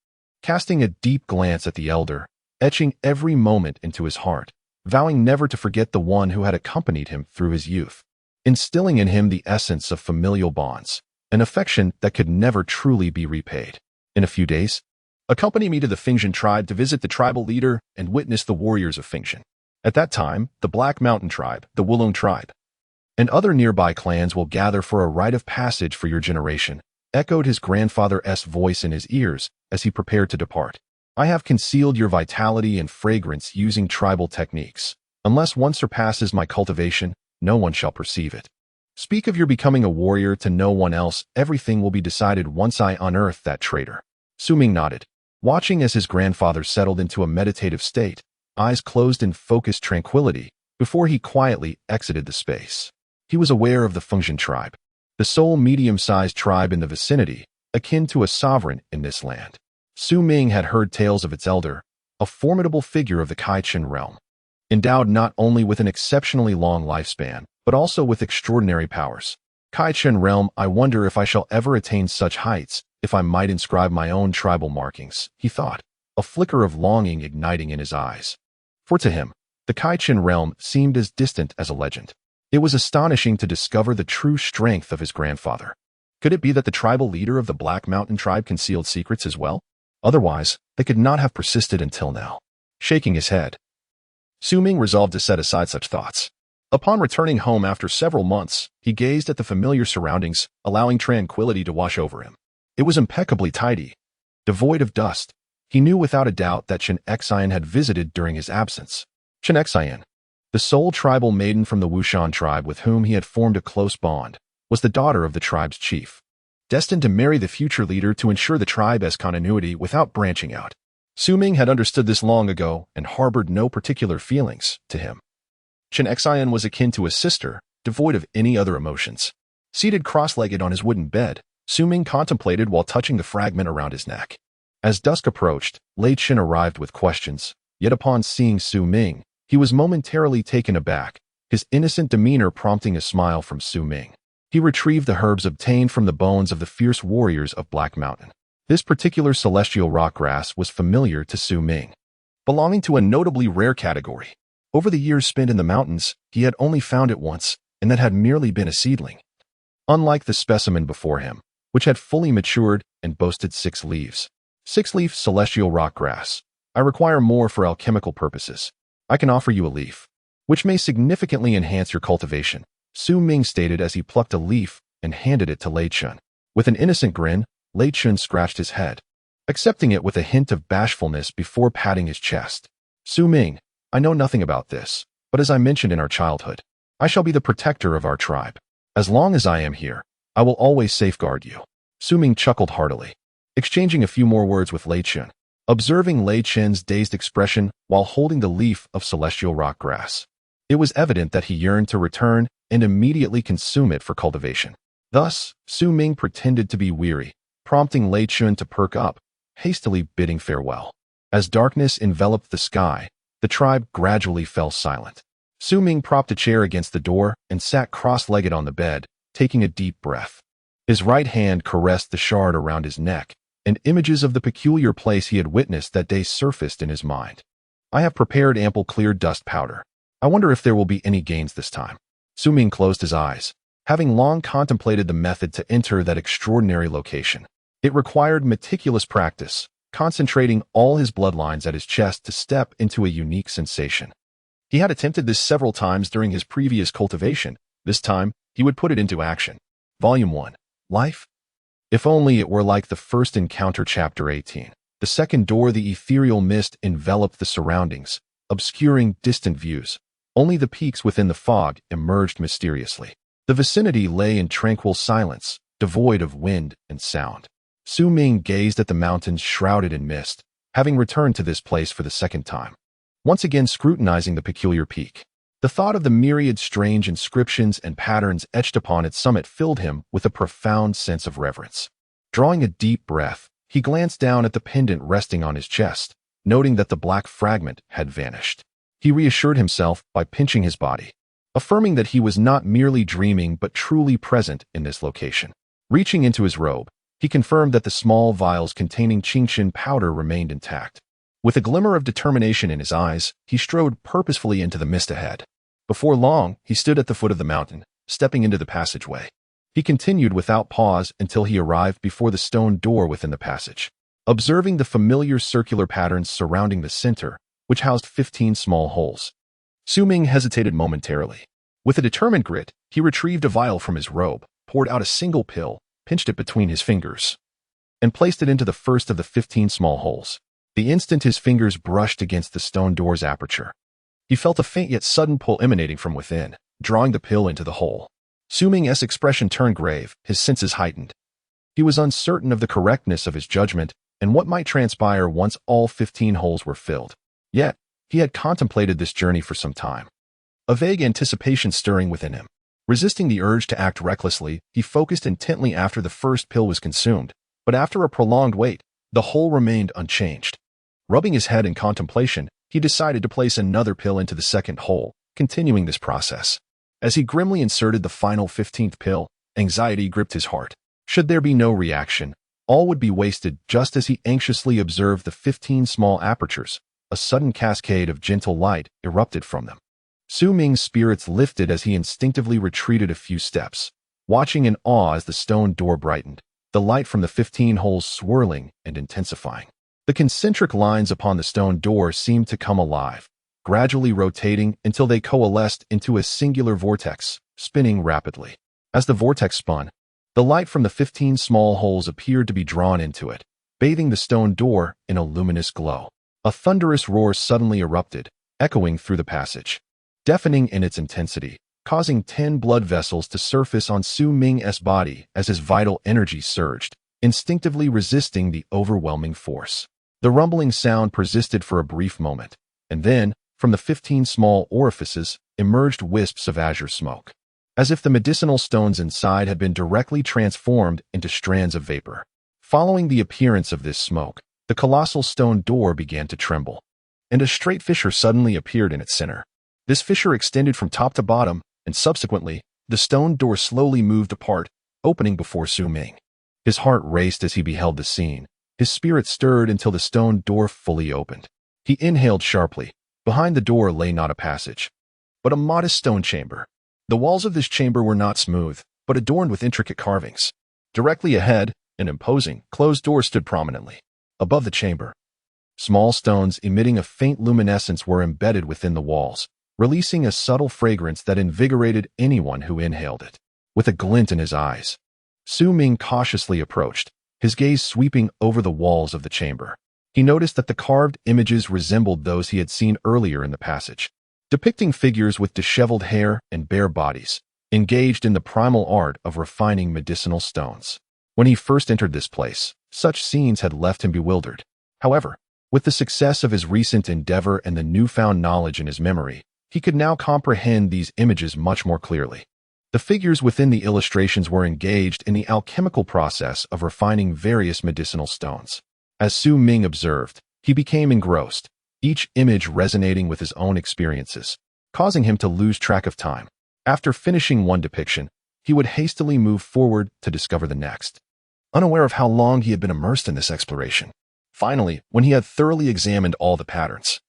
casting a deep glance at the elder, etching every moment into his heart, vowing never to forget the one who had accompanied him through his youth, instilling in him the essence of familial bonds, an affection that could never truly be repaid. "In a few days, accompany me to the Fengtian tribe to visit the tribal leader and witness the warriors of Fengtian. At that time, the Black Mountain tribe, the Wulong tribe, and other nearby clans will gather for a rite of passage for your generation," echoed his grandfather's voice in his ears as he prepared to depart. "I have concealed your vitality and fragrance using tribal techniques. Unless one surpasses my cultivation, no one shall perceive it. Speak of your becoming a warrior to no one else. Everything will be decided once I unearth that traitor." Su Ming nodded, watching as his grandfather settled into a meditative state, eyes closed in focused tranquility, before he quietly exited the space. He was aware of the Fengtian tribe, the sole medium-sized tribe in the vicinity, akin to a sovereign in this land. Su Ming had heard tales of its elder, a formidable figure of the Kai-Chen realm, endowed not only with an exceptionally long lifespan, but also with extraordinary powers. Kai-Chen realm, I wonder if I shall ever attain such heights, if I might inscribe my own tribal markings, he thought, a flicker of longing igniting in his eyes. For to him, the Kai-Chen realm seemed as distant as a legend. It was astonishing to discover the true strength of his grandfather. Could it be that the tribal leader of the Black Mountain tribe concealed secrets as well? Otherwise, they could not have persisted until now. Shaking his head, Su Ming resolved to set aside such thoughts. Upon returning home after several months, he gazed at the familiar surroundings, allowing tranquility to wash over him. It was impeccably tidy, devoid of dust. He knew without a doubt that Chen Xian had visited during his absence. Chen Xian, the sole tribal maiden from the Wu Shan tribe with whom he had formed a close bond, was the daughter of the tribe's chief, destined to marry the future leader to ensure the tribe's continuity without branching out. Su Ming had understood this long ago and harbored no particular feelings to him. Chen Xian was akin to his sister, devoid of any other emotions. Seated cross-legged on his wooden bed, Su Ming contemplated while touching the fragment around his neck. As dusk approached, Lei Chen arrived with questions, yet upon seeing Su Ming, he was momentarily taken aback, his innocent demeanor prompting a smile from Su Ming. He retrieved the herbs obtained from the bones of the fierce warriors of Black Mountain. This particular celestial rock grass was familiar to Su Ming, belonging to a notably rare category. Over the years spent in the mountains, he had only found it once, and that had merely been a seedling. Unlike the specimen before him, which had fully matured and boasted 6 leaves. 6-leaf celestial rock grass. I require more for alchemical purposes. I can offer you a leaf, which may significantly enhance your cultivation, Su Ming stated as he plucked a leaf and handed it to Lei Chen. With an innocent grin, Lei Chen scratched his head, accepting it with a hint of bashfulness before patting his chest. Su Ming, I know nothing about this, but as I mentioned in our childhood, I shall be the protector of our tribe. As long as I am here, I will always safeguard you. Su Ming chuckled heartily, exchanging a few more words with Lei Chen, observing Lei Chen's dazed expression while holding the leaf of celestial rock grass. It was evident that he yearned to return and immediately consume it for cultivation. Thus, Su Ming pretended to be weary, prompting Lei Chen to perk up, hastily bidding farewell. As darkness enveloped the sky, the tribe gradually fell silent. Su Ming propped a chair against the door and sat cross-legged on the bed, taking a deep breath. His right hand caressed the shard around his neck, and images of the peculiar place he had witnessed that day surfaced in his mind. I have prepared ample clear dust powder. I wonder if there will be any gains this time. Su Ming closed his eyes, having long contemplated the method to enter that extraordinary location. It required meticulous practice, concentrating all his bloodlines at his chest to step into a unique sensation. He had attempted this several times during his previous cultivation. This time, he would put it into action. Volume 1. Life? If only it were like the first encounter. Chapter 18. The second door. The ethereal mist enveloped the surroundings, obscuring distant views. Only the peaks within the fog emerged mysteriously. The vicinity lay in tranquil silence, devoid of wind and sound. Su Ming gazed at the mountains shrouded in mist, having returned to this place for the second time, once again scrutinizing the peculiar peak. The thought of the myriad strange inscriptions and patterns etched upon its summit filled him with a profound sense of reverence. Drawing a deep breath, he glanced down at the pendant resting on his chest, noting that the black fragment had vanished. He reassured himself by pinching his body, affirming that he was not merely dreaming but truly present in this location. Reaching into his robe, he confirmed that the small vials containing Qingshan powder remained intact. With a glimmer of determination in his eyes, he strode purposefully into the mist ahead. Before long, he stood at the foot of the mountain, stepping into the passageway. He continued without pause until he arrived before the stone door within the passage. Observing the familiar circular patterns surrounding the center, which housed 15 small holes, Su Ming hesitated momentarily. With a determined grit, he retrieved a vial from his robe, poured out a single pill, pinched it between his fingers, and placed it into the first of the 15 small holes. The instant his fingers brushed against the stone door's aperture, he felt a faint yet sudden pull emanating from within, drawing the pill into the hole. Su Ming's expression turned grave, his senses heightened. He was uncertain of the correctness of his judgment and what might transpire once all 15 holes were filled. Yet, he had contemplated this journey for some time, a vague anticipation stirring within him. Resisting the urge to act recklessly, he focused intently after the first pill was consumed, but after a prolonged wait, the hole remained unchanged. Rubbing his head in contemplation, he decided to place another pill into the second hole, continuing this process. As he grimly inserted the final 15th pill, anxiety gripped his heart. Should there be no reaction, all would be wasted. Just as he anxiously observed the 15 small apertures, a sudden cascade of gentle light erupted from them. Su Ming's spirits lifted as he instinctively retreated a few steps, watching in awe as the stone door brightened, the light from the 15 holes swirling and intensifying. The concentric lines upon the stone door seemed to come alive, gradually rotating until they coalesced into a singular vortex, spinning rapidly. As the vortex spun, the light from the 15 small holes appeared to be drawn into it, bathing the stone door in a luminous glow. A thunderous roar suddenly erupted, echoing through the passage, deafening in its intensity, causing 10 blood vessels to surface on Su Ming's body as his vital energy surged, instinctively resisting the overwhelming force. The rumbling sound persisted for a brief moment, and then, from the 15 small orifices, emerged wisps of azure smoke, as if the medicinal stones inside had been directly transformed into strands of vapor. Following the appearance of this smoke, the colossal stone door began to tremble, and a straight fissure suddenly appeared in its center. This fissure extended from top to bottom, and subsequently, the stone door slowly moved apart, opening before Su Ming. His heart raced as he beheld the scene. His spirit stirred until the stone door fully opened. He inhaled sharply. Behind the door lay not a passage, but a modest stone chamber. The walls of this chamber were not smooth, but adorned with intricate carvings. Directly ahead, an imposing, closed door stood prominently. Above the chamber, small stones emitting a faint luminescence were embedded within the walls, releasing a subtle fragrance that invigorated anyone who inhaled it. With a glint in his eyes, Su Ming cautiously approached, his gaze sweeping over the walls of the chamber. He noticed that the carved images resembled those he had seen earlier in the passage, depicting figures with disheveled hair and bare bodies, engaged in the primal art of refining medicinal stones. When he first entered this place, such scenes had left him bewildered. However, with the success of his recent endeavor and the newfound knowledge in his memory, he could now comprehend these images much more clearly. The figures within the illustrations were engaged in the alchemical process of refining various medicinal stones. As Su Ming observed, he became engrossed, each image resonating with his own experiences, causing him to lose track of time. After finishing one depiction, he would hastily move forward to discover the next, unaware of how long he had been immersed in this exploration. Finally, when he had thoroughly examined all the patterns,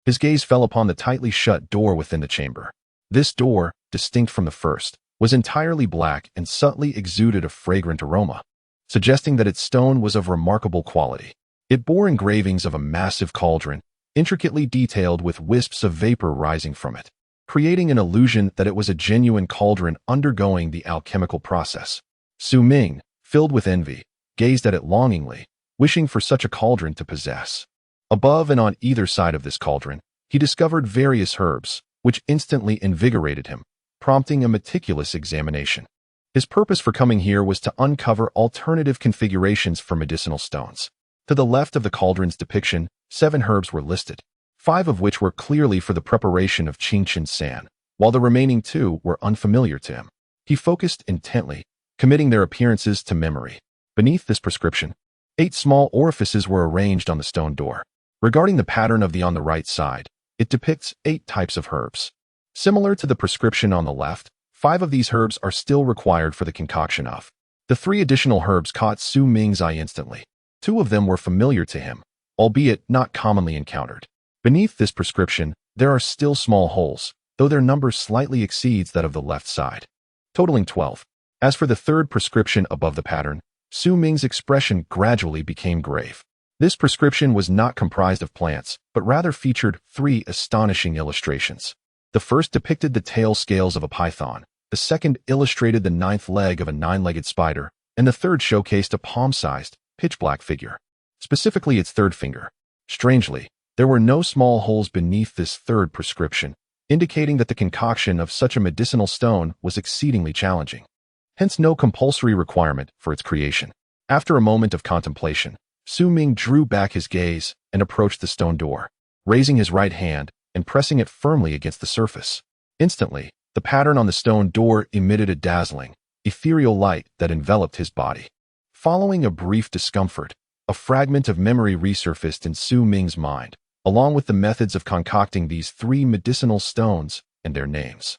his gaze fell upon the tightly shut door within the chamber. This door, distinct from the first, was entirely black and subtly exuded a fragrant aroma, suggesting that its stone was of remarkable quality. It bore engravings of a massive cauldron, intricately detailed with wisps of vapor rising from it, creating an illusion that it was a genuine cauldron undergoing the alchemical process. Su Ming, filled with envy, gazed at it longingly, wishing for such a cauldron to possess. Above and on either side of this cauldron, he discovered various herbs, which instantly invigorated him, prompting a meticulous examination. His purpose for coming here was to uncover alternative configurations for medicinal stones. To the left of the cauldron's depiction, 7 herbs were listed, 5 of which were clearly for the preparation of Qingshan San, while the remaining 2 were unfamiliar to him. He focused intently, committing their appearances to memory. Beneath this prescription, 8 small orifices were arranged on the stone door. Regarding the pattern of the on the right side, it depicts 8 types of herbs. Similar to the prescription on the left, 5 of these herbs are still required for the concoction of. The 3 additional herbs caught Su Ming's eye instantly. 2 of them were familiar to him, albeit not commonly encountered. Beneath this prescription, there are still small holes, though their number slightly exceeds that of the left side, totaling 12. As for the 3rd prescription above the pattern, Su Ming's expression gradually became grave. This prescription was not comprised of plants, but rather featured 3 astonishing illustrations. The first depicted the tail scales of a python, the second illustrated the 9th leg of a 9-legged spider, and the third showcased a palm-sized, pitch-black figure, specifically its 3rd finger. Strangely, there were no small holes beneath this 3rd prescription, indicating that the concoction of such a medicinal stone was exceedingly challenging. Hence no compulsory requirement for its creation. After a moment of contemplation, Su Ming drew back his gaze and approached the stone door, raising his right hand and pressing it firmly against the surface. Instantly, the pattern on the stone door emitted a dazzling, ethereal light that enveloped his body. Following a brief discomfort, a fragment of memory resurfaced in Su Ming's mind, along with the methods of concocting these 3 medicinal stones and their names.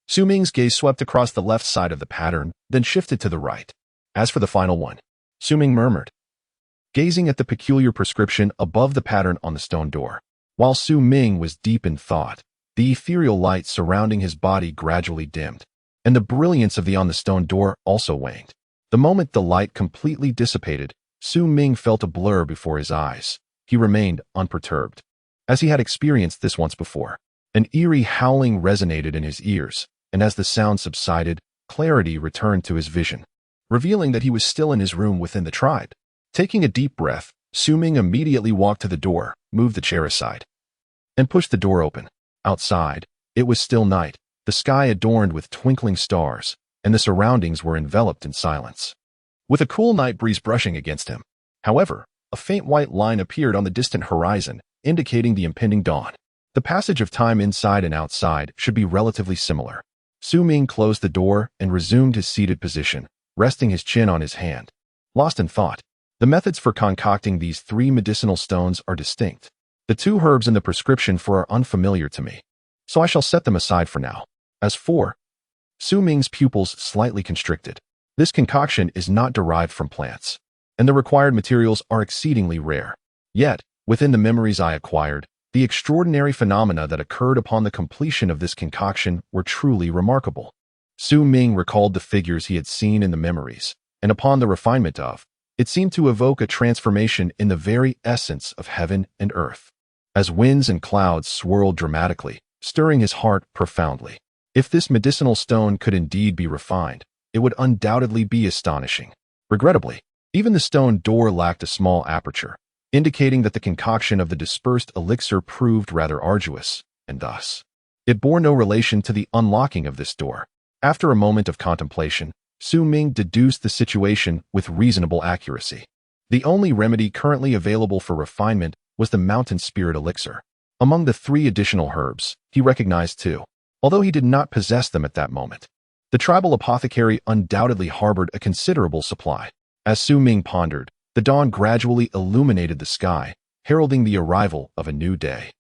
Su Ming's gaze swept across the left side of the pattern, then shifted to the right. As for the final one, Su Ming murmured, gazing at the peculiar prescription above the pattern on the stone door. While Su Ming was deep in thought, the ethereal light surrounding his body gradually dimmed, and the brilliance of the on the stone door also waned. The moment the light completely dissipated, Su Ming felt a blur before his eyes. He remained unperturbed, as he had experienced this once before. An eerie howling resonated in his ears, and as the sound subsided, clarity returned to his vision, revealing that he was still in his room within the tribe. Taking a deep breath, Su Ming immediately walked to the door, moved the chair aside, and pushed the door open. Outside, it was still night, the sky adorned with twinkling stars, and the surroundings were enveloped in silence, with a cool night breeze brushing against him. However, a faint white line appeared on the distant horizon, indicating the impending dawn. The passage of time inside and outside should be relatively similar. Su Ming closed the door and resumed his seated position, resting his chin on his hand. Lost in thought, the methods for concocting these 3 medicinal stones are distinct. The 2 herbs in the prescription for are unfamiliar to me, so I shall set them aside for now. As for Su Ming's pupils slightly constricted. This concoction is not derived from plants, and the required materials are exceedingly rare. Yet, within the memories I acquired, the extraordinary phenomena that occurred upon the completion of this concoction were truly remarkable. Su Ming recalled the figures he had seen in the memories, and upon the refinement of, it seemed to evoke a transformation in the very essence of heaven and earth, as winds and clouds swirled dramatically, stirring his heart profoundly. If this medicinal stone could indeed be refined, it would undoubtedly be astonishing. Regrettably, even the stone door lacked a small aperture, indicating that the concoction of the dispersed elixir proved rather arduous, and thus, it bore no relation to the unlocking of this door. After a moment of contemplation, Su Ming deduced the situation with reasonable accuracy. The only remedy currently available for refinement was the mountain spirit elixir. Among the 3 additional herbs, he recognized 2, although he did not possess them at that moment. The tribal apothecary undoubtedly harbored a considerable supply. As Su Ming pondered, the dawn gradually illuminated the sky, heralding the arrival of a new day.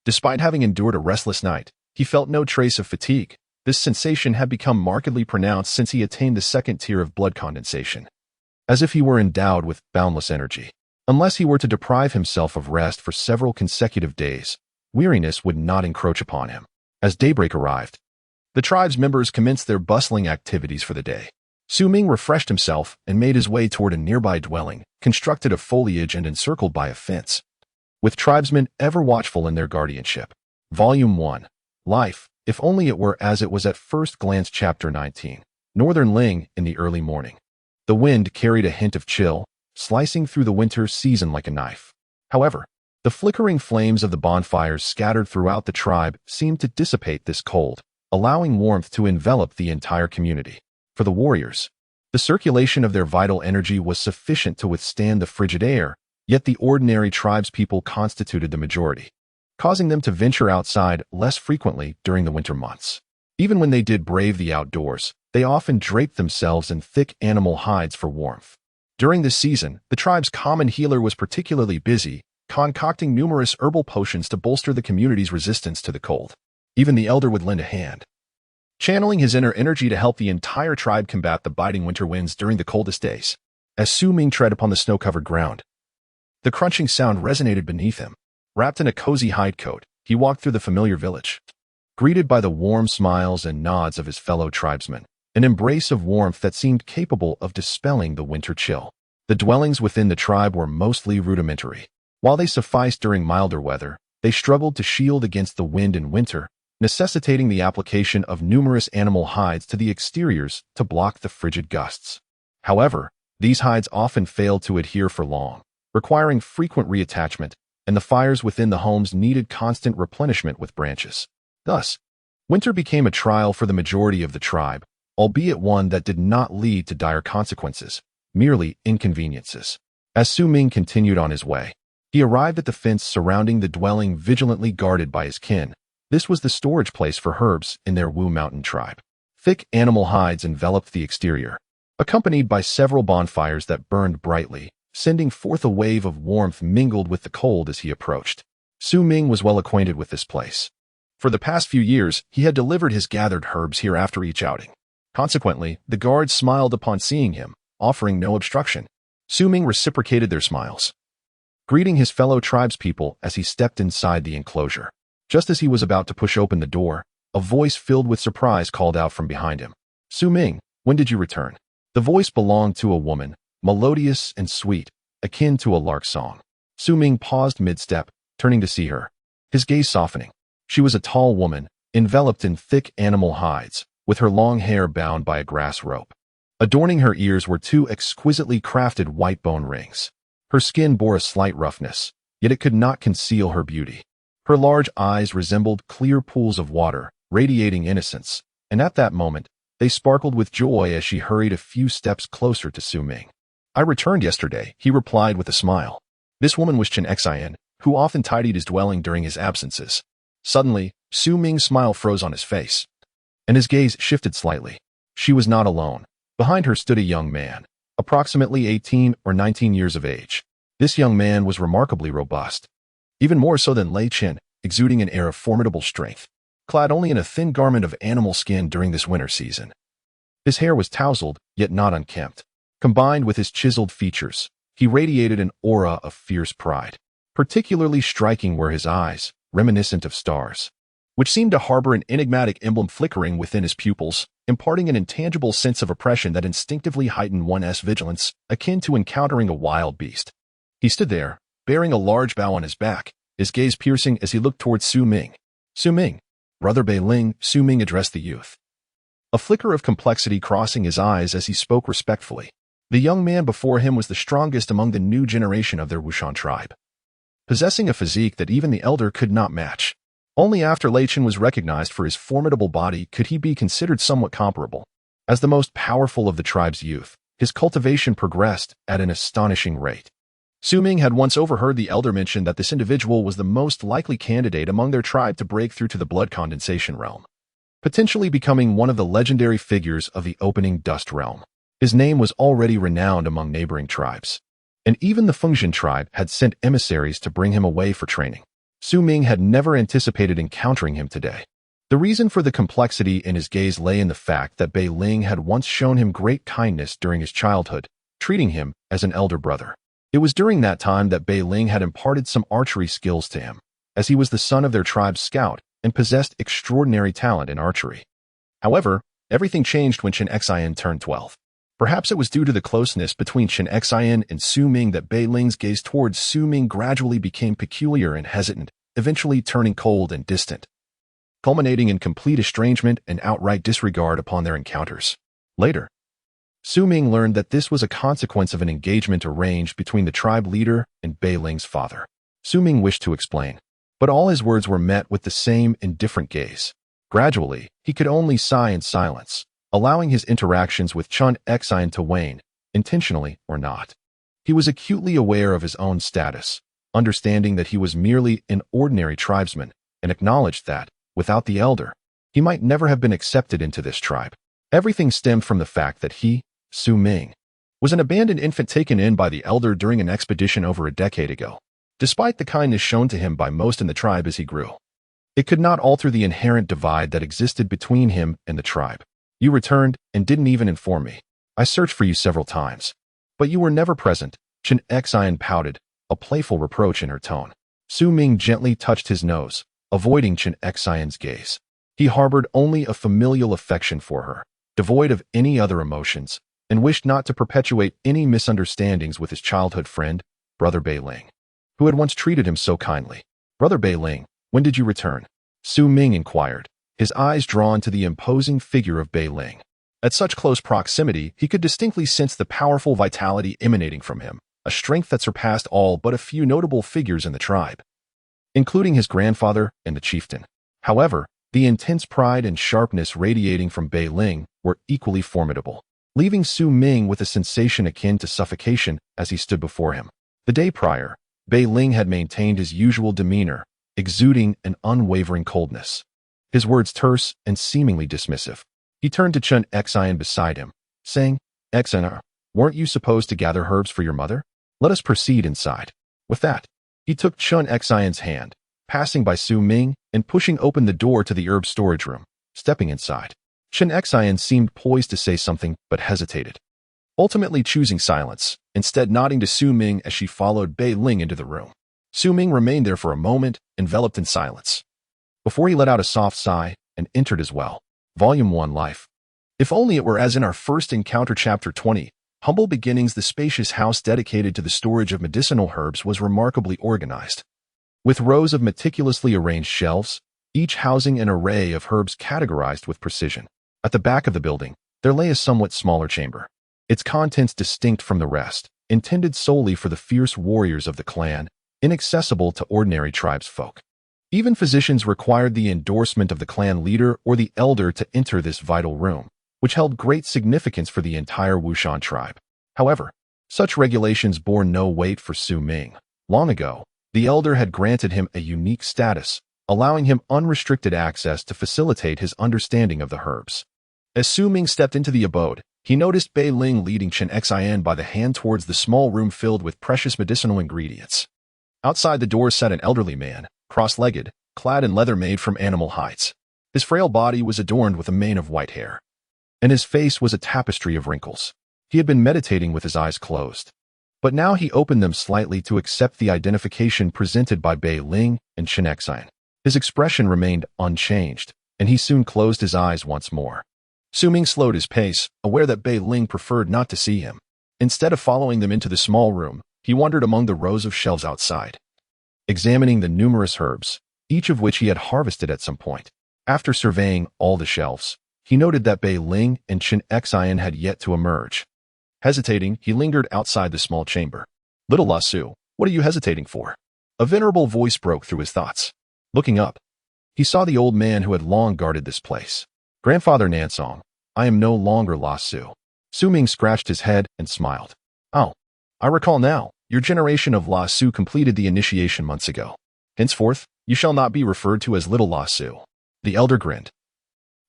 Despite having endured a restless night, he felt no trace of fatigue. This sensation had become markedly pronounced since he attained the 2nd tier of blood condensation, as if he were endowed with boundless energy. Unless he were to deprive himself of rest for several consecutive days, weariness would not encroach upon him. As daybreak arrived, the tribe's members commenced their bustling activities for the day. Su Ming refreshed himself and made his way toward a nearby dwelling, constructed of foliage and encircled by a fence, with tribesmen ever watchful in their guardianship. Volume 1. Life, if only it were as it was at first glance. Chapter 19. Northern Ling in the early morning. The wind carried a hint of chill, slicing through the winter season like a knife. However, the flickering flames of the bonfires scattered throughout the tribe seemed to dissipate this cold, allowing warmth to envelop the entire community. For the warriors, the circulation of their vital energy was sufficient to withstand the frigid air, yet the ordinary tribespeople constituted the majority, causing them to venture outside less frequently during the winter months. Even when they did brave the outdoors, they often draped themselves in thick animal hides for warmth. During this season, the tribe's common healer was particularly busy, concocting numerous herbal potions to bolster the community's resistance to the cold. Even the elder would lend a hand, channeling his inner energy to help the entire tribe combat the biting winter winds during the coldest days. As Su Ming tread upon the snow-covered ground, the crunching sound resonated beneath him. Wrapped in a cozy hide coat, he walked through the familiar village, greeted by the warm smiles and nods of his fellow tribesmen, an embrace of warmth that seemed capable of dispelling the winter chill. The dwellings within the tribe were mostly rudimentary. While they sufficed during milder weather, they struggled to shield against the wind in winter, necessitating the application of numerous animal hides to the exteriors to block the frigid gusts. However, these hides often failed to adhere for long, requiring frequent reattachment, and the fires within the homes needed constant replenishment with branches. Thus, winter became a trial for the majority of the tribe, albeit one that did not lead to dire consequences, merely inconveniences. As Su Ming continued on his way, he arrived at the fence surrounding the dwelling vigilantly guarded by his kin. This was the storage place for herbs in their Wu Mountain tribe. Thick animal hides enveloped the exterior, accompanied by several bonfires that burned brightly, sending forth a wave of warmth mingled with the cold as he approached. Su Ming was well acquainted with this place. For the past few years, he had delivered his gathered herbs here after each outing. Consequently, the guards smiled upon seeing him, offering no obstruction. Su Ming reciprocated their smiles, greeting his fellow tribespeople as he stepped inside the enclosure. Just as he was about to push open the door, a voice filled with surprise called out from behind him. "Su Ming, when did you return?" The voice belonged to a woman, melodious and sweet, akin to a lark song. Su Ming paused mid-step, turning to see her, his gaze softening. She was a tall woman, enveloped in thick animal hides, with her long hair bound by a grass rope. Adorning her ears were two exquisitely crafted white bone rings. Her skin bore a slight roughness, yet it could not conceal her beauty. Her large eyes resembled clear pools of water, radiating innocence, and at that moment, they sparkled with joy as she hurried a few steps closer to Su Ming. "I returned yesterday," he replied with a smile. This woman was Scion, who often tidied his dwelling during his absences. Suddenly, Su Ming's smile froze on his face, and his gaze shifted slightly. She was not alone. Behind her stood a young man, approximately 18 or 19 years of age. This young man was remarkably robust, even more so than Lei Chen, exuding an air of formidable strength, clad only in a thin garment of animal skin during this winter season. His hair was tousled, yet not unkempt. Combined with his chiseled features, he radiated an aura of fierce pride. Particularly striking were his eyes, reminiscent of stars, which seemed to harbor an enigmatic emblem flickering within his pupils, imparting an intangible sense of oppression that instinctively heightened one's vigilance, akin to encountering a wild beast. He stood there, bearing a large bow on his back, his gaze piercing as he looked towards Su Ming. "Su Ming, Brother Bei Ling," Su Ming addressed the youth, a flicker of complexity crossing his eyes as he spoke respectfully. The young man before him was the strongest among the new generation of their Wu Shan tribe, possessing a physique that even the elder could not match. Only after Lei Chen was recognized for his formidable body could he be considered somewhat comparable. As the most powerful of the tribe's youth, his cultivation progressed at an astonishing rate. Su Ming had once overheard the elder mention that this individual was the most likely candidate among their tribe to break through to the blood condensation realm, potentially becoming one of the legendary figures of the opening dust realm. His name was already renowned among neighboring tribes, and even the Fengxian tribe had sent emissaries to bring him away for training. Su Ming had never anticipated encountering him today. The reason for the complexity in his gaze lay in the fact that Bei Ling had once shown him great kindness during his childhood, treating him as an elder brother. It was during that time that Bei Ling had imparted some archery skills to him, as he was the son of their tribe's scout and possessed extraordinary talent in archery. However, everything changed when Xian turned 12. Perhaps it was due to the closeness between Xian and Su Ming that Bei Ling's gaze towards Su Ming gradually became peculiar and hesitant, eventually turning cold and distant, culminating in complete estrangement and outright disregard upon their encounters. Later, Su Ming learned that this was a consequence of an engagement arranged between the tribe leader and Bei Ling's father. Su Ming wished to explain, but all his words were met with the same indifferent gaze. Gradually, he could only sigh in silence, allowing his interactions with Xian to wane, intentionally or not. He was acutely aware of his own status, understanding that he was merely an ordinary tribesman, and acknowledged that, without the elder, he might never have been accepted into this tribe. Everything stemmed from the fact that he, Su Ming, was an abandoned infant taken in by the elder during an expedition over a decade ago, despite the kindness shown to him by most in the tribe as he grew. It could not alter the inherent divide that existed between him and the tribe. You returned and didn't even inform me. I searched for you several times, but you were never present. Chen Xian pouted, a playful reproach in her tone. Su Ming gently touched his nose, avoiding Chen Xian's gaze. He harbored only a familial affection for her, devoid of any other emotions, and wished not to perpetuate any misunderstandings with his childhood friend, Brother Bei Ling, who had once treated him so kindly. Brother Bei Ling, when did you return? Su Ming inquired, his eyes drawn to the imposing figure of Bei Ling. At such close proximity, he could distinctly sense the powerful vitality emanating from him, a strength that surpassed all but a few notable figures in the tribe, including his grandfather and the chieftain. However, the intense pride and sharpness radiating from Bei Ling were equally formidable, leaving Su Ming with a sensation akin to suffocation as he stood before him. The day prior, Bei Ling had maintained his usual demeanor, exuding an unwavering coldness. His words terse and seemingly dismissive. He turned to Chen Xian beside him, saying, Xian, weren't you supposed to gather herbs for your mother? Let us proceed inside. With that, he took Chen Xian's hand, passing by Su Ming and pushing open the door to the herb storage room. Stepping inside, Chen Xian seemed poised to say something but hesitated, ultimately choosing silence, instead nodding to Su Ming as she followed Bei Ling into the room. Su Ming remained there for a moment, enveloped in silence, before he let out a soft sigh and entered as well. Volume 1 Life. If only it were as in our first encounter. Chapter 20. Humble beginnings. The spacious house dedicated to the storage of medicinal herbs was remarkably organized, with rows of meticulously arranged shelves, each housing an array of herbs categorized with precision. At the back of the building, there lay a somewhat smaller chamber, its contents distinct from the rest, intended solely for the fierce warriors of the clan, inaccessible to ordinary tribesfolk. Even physicians required the endorsement of the clan leader or the elder to enter this vital room, which held great significance for the entire Wu Shan tribe. However, such regulations bore no weight for Su Ming. Long ago, the elder had granted him a unique status, allowing him unrestricted access to facilitate his understanding of the herbs. As Su Ming stepped into the abode, he noticed Bei Ling leading Chen Xian by the hand towards the small room filled with precious medicinal ingredients. Outside the door sat an elderly man, cross-legged, clad in leather made from animal hides. His frail body was adorned with a mane of white hair, and his face was a tapestry of wrinkles. He had been meditating with his eyes closed, but now he opened them slightly to accept the identification presented by Bei Ling and Chen Xian. His expression remained unchanged, and he soon closed his eyes once more. Su Ming slowed his pace, aware that Bei Ling preferred not to see him. Instead of following them into the small room, he wandered among the rows of shelves outside, examining the numerous herbs, each of which he had harvested at some point. After surveying all the shelves, he noted that Bei Ling and Chen Xian had yet to emerge. Hesitating, he lingered outside the small chamber. Little La Su, what are you hesitating for? A venerable voice broke through his thoughts. Looking up, he saw the old man who had long guarded this place. Grandfather Nansong, I am no longer La Su. Su Ming scratched his head and smiled. Oh, I recall now. Your generation of La Su completed the initiation months ago. Henceforth, you shall not be referred to as Little La Su. The elder grinned,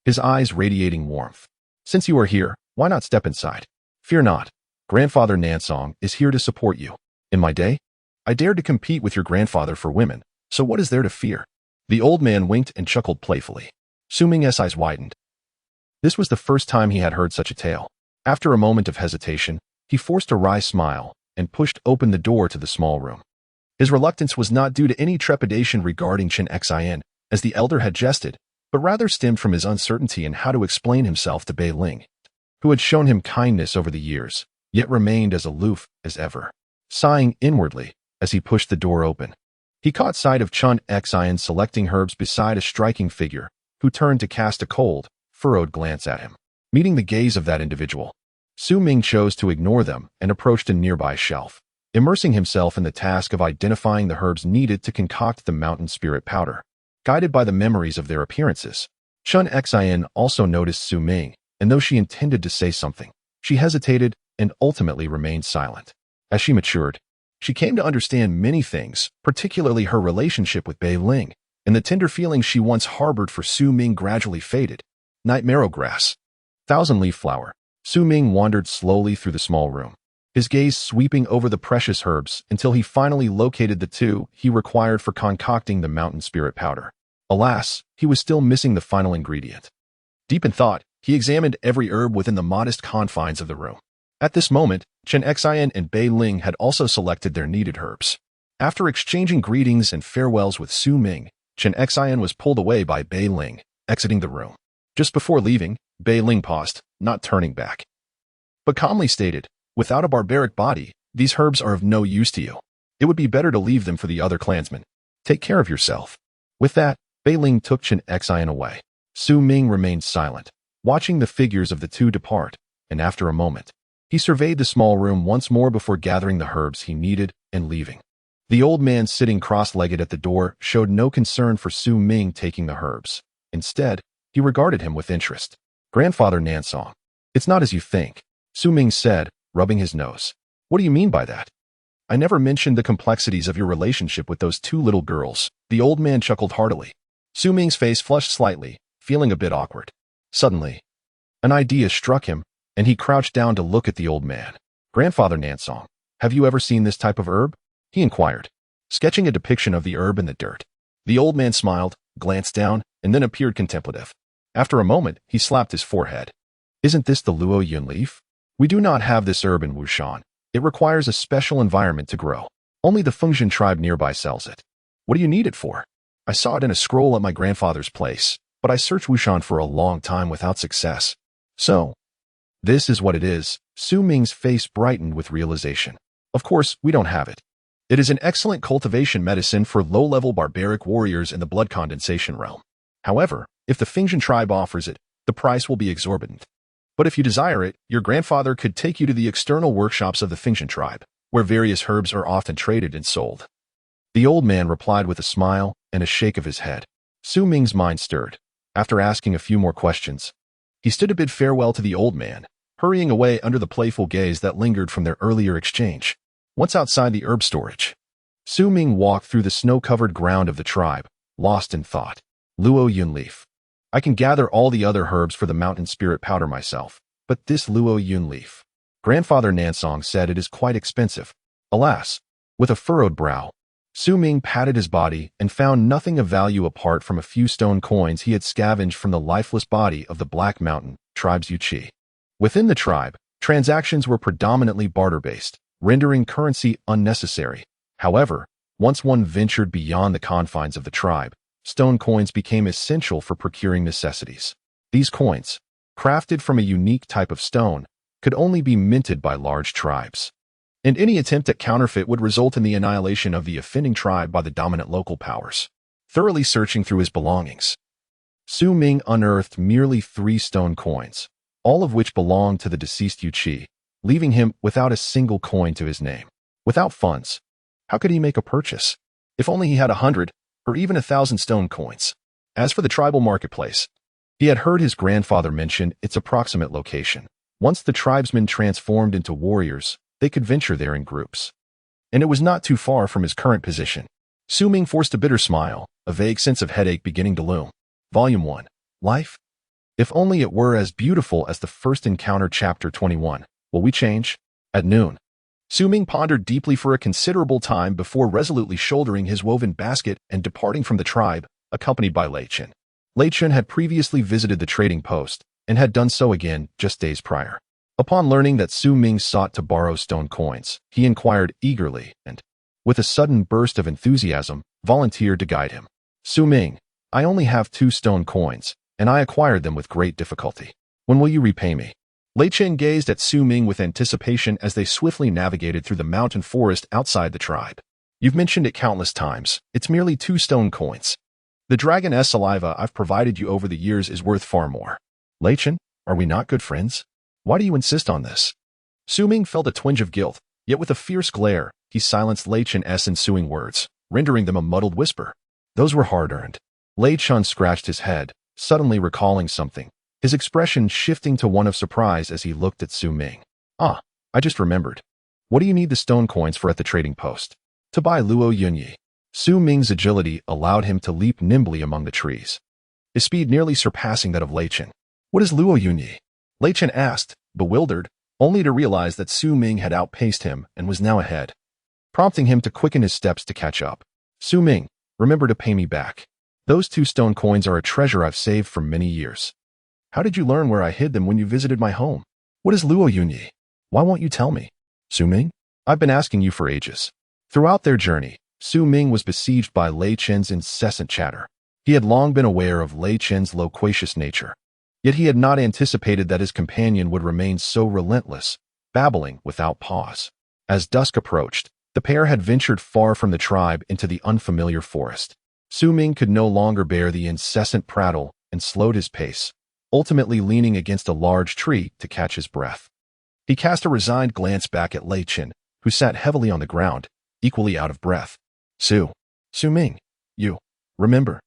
his eyes radiating warmth. Since you are here, why not step inside? Fear not. Grandfather Nansong is here to support you. In my day, I dared to compete with your grandfather for women, so what is there to fear? The old man winked and chuckled playfully. Su Ming's eyes widened. This was the first time he had heard such a tale. After a moment of hesitation, he forced a wry smile and pushed open the door to the small room. His reluctance was not due to any trepidation regarding Chen Xian, as the elder had jested, but rather stemmed from his uncertainty in how to explain himself to Bei Ling, who had shown him kindness over the years, yet remained as aloof as ever. Sighing inwardly as he pushed the door open, he caught sight of Chen Xian selecting herbs beside a striking figure, who turned to cast a cold, furrowed glance at him. Meeting the gaze of that individual, Su Ming chose to ignore them and approached a nearby shelf, immersing himself in the task of identifying the herbs needed to concoct the mountain spirit powder. Guided by the memories of their appearances, Chen Xian also noticed Su Ming, and though she intended to say something, she hesitated and ultimately remained silent. As she matured, she came to understand many things, particularly her relationship with Bei Ling, and the tender feelings she once harbored for Su Ming gradually faded. Night marrow grass. Thousand-leaf flower. Su Ming wandered slowly through the small room, his gaze sweeping over the precious herbs until he finally located the two he required for concocting the mountain spirit powder. Alas, he was still missing the final ingredient. Deep in thought, he examined every herb within the modest confines of the room. At this moment, Chen Xian and Bei Ling had also selected their needed herbs. After exchanging greetings and farewells with Su Ming, Chen Xian was pulled away by Bei Ling, exiting the room. Just before leaving, Bei Ling paused, not turning back, but calmly stated, "Without a barbaric body, these herbs are of no use to you. It would be better to leave them for the other clansmen. Take care of yourself." With that, Bei Ling took Chen Xian away. Su Ming remained silent, watching the figures of the two depart, and after a moment, he surveyed the small room once more before gathering the herbs he needed and leaving. The old man sitting cross-legged at the door showed no concern for Su Ming taking the herbs. Instead, he regarded him with interest. "Grandfather Nansong, it's not as you think," Su Ming said, rubbing his nose. "What do you mean by that?" "I never mentioned the complexities of your relationship with those two little girls." The old man chuckled heartily. Su Ming's face flushed slightly, feeling a bit awkward. Suddenly, an idea struck him, and he crouched down to look at the old man. "Grandfather Nansong, have you ever seen this type of herb?" he inquired, sketching a depiction of the herb in the dirt. The old man smiled, glanced down, and then appeared contemplative. After a moment, he slapped his forehead. "Isn't this the Luo Yun leaf? We do not have this herb in Wu Shan. It requires a special environment to grow. Only the Fengshan tribe nearby sells it. What do you need it for?" "I saw it in a scroll at my grandfather's place, but I searched Wu Shan for a long time without success. So, this is what it is." Su Ming's face brightened with realization. "Of course, we don't have it. It is an excellent cultivation medicine for low-level barbaric warriors in the blood condensation realm. However, if the Fengshan tribe offers it, the price will be exorbitant. But if you desire it, your grandfather could take you to the external workshops of the Fengshan tribe, where various herbs are often traded and sold." The old man replied with a smile and a shake of his head. Su Ming's mind stirred. After asking a few more questions, he stood to bid farewell to the old man, hurrying away under the playful gaze that lingered from their earlier exchange. Once outside the herb storage, Su Ming walked through the snow-covered ground of the tribe, lost in thought. "Luo Yun leaf. I can gather all the other herbs for the mountain spirit powder myself, but this Luo Yun leaf. Grandfather Nansong said it is quite expensive." Alas, with a furrowed brow, Su Ming patted his body and found nothing of value apart from a few stone coins he had scavenged from the lifeless body of the Black Mountain tribe's Yuchi. Within the tribe, transactions were predominantly barter-based, rendering currency unnecessary. However, once one ventured beyond the confines of the tribe, stone coins became essential for procuring necessities. These coins, crafted from a unique type of stone, could only be minted by large tribes, and any attempt at counterfeit would result in the annihilation of the offending tribe by the dominant local powers. Thoroughly searching through his belongings, Su Ming unearthed merely 3 stone coins, all of which belonged to the deceased Yuchi, leaving him without a single coin to his name. Without funds, how could he make a purchase? If only he had 100 or even 1,000 stone coins. As for the tribal marketplace, he had heard his grandfather mention its approximate location. Once the tribesmen transformed into warriors, they could venture there in groups, and it was not too far from his current position. Su Ming forced a bitter smile, a vague sense of headache beginning to loom. Volume 1. Life? If only it were as beautiful as the first encounter. Chapter 21. Will we change? At noon, Su Ming pondered deeply for a considerable time before resolutely shouldering his woven basket and departing from the tribe, accompanied by Lei Chen. Lei Chen had previously visited the trading post and had done so again just days prior. Upon learning that Su Ming sought to borrow stone coins, he inquired eagerly and, with a sudden burst of enthusiasm, volunteered to guide him. "Su Ming, I only have 2 stone coins, and I acquired them with great difficulty. When will you repay me?" Lei Chen gazed at Su Ming with anticipation as they swiftly navigated through the mountain forest outside the tribe. "You've mentioned it countless times. It's merely 2 stone coins. The dragon's saliva I've provided you over the years is worth far more. Lei Chen, are we not good friends? Why do you insist on this?" Su Ming felt a twinge of guilt, yet with a fierce glare, he silenced Lei Chen's ensuing words, rendering them a muddled whisper. "Those were hard-earned." Lei Chen scratched his head, suddenly recalling something, his expression shifting to one of surprise as he looked at Su Ming. "Ah, I just remembered. What do you need the stone coins for at the trading post?" "To buy Luo Yunyi." Su Ming's agility allowed him to leap nimbly among the trees, his speed nearly surpassing that of Lei Chen. "What is Luo Yunyi?" Lei Chen asked, bewildered, only to realize that Su Ming had outpaced him and was now ahead, prompting him to quicken his steps to catch up. "Su Ming, remember to pay me back." Those 2 stone coins are a treasure I've saved for many years. How did you learn where I hid them when you visited my home? What is Luo Yunyi? Why won't you tell me? Su Ming? I've been asking you for ages. Throughout their journey, Su Ming was besieged by Lei Chen's incessant chatter. He had long been aware of Lei Chen's loquacious nature. Yet he had not anticipated that his companion would remain so relentless, babbling without pause. As dusk approached, the pair had ventured far from the tribe into the unfamiliar forest. Su Ming could no longer bear the incessant prattle and slowed his pace, ultimately leaning against a large tree to catch his breath. He cast a resigned glance back at Lei Chen, who sat heavily on the ground, equally out of breath. Su Ming, you remember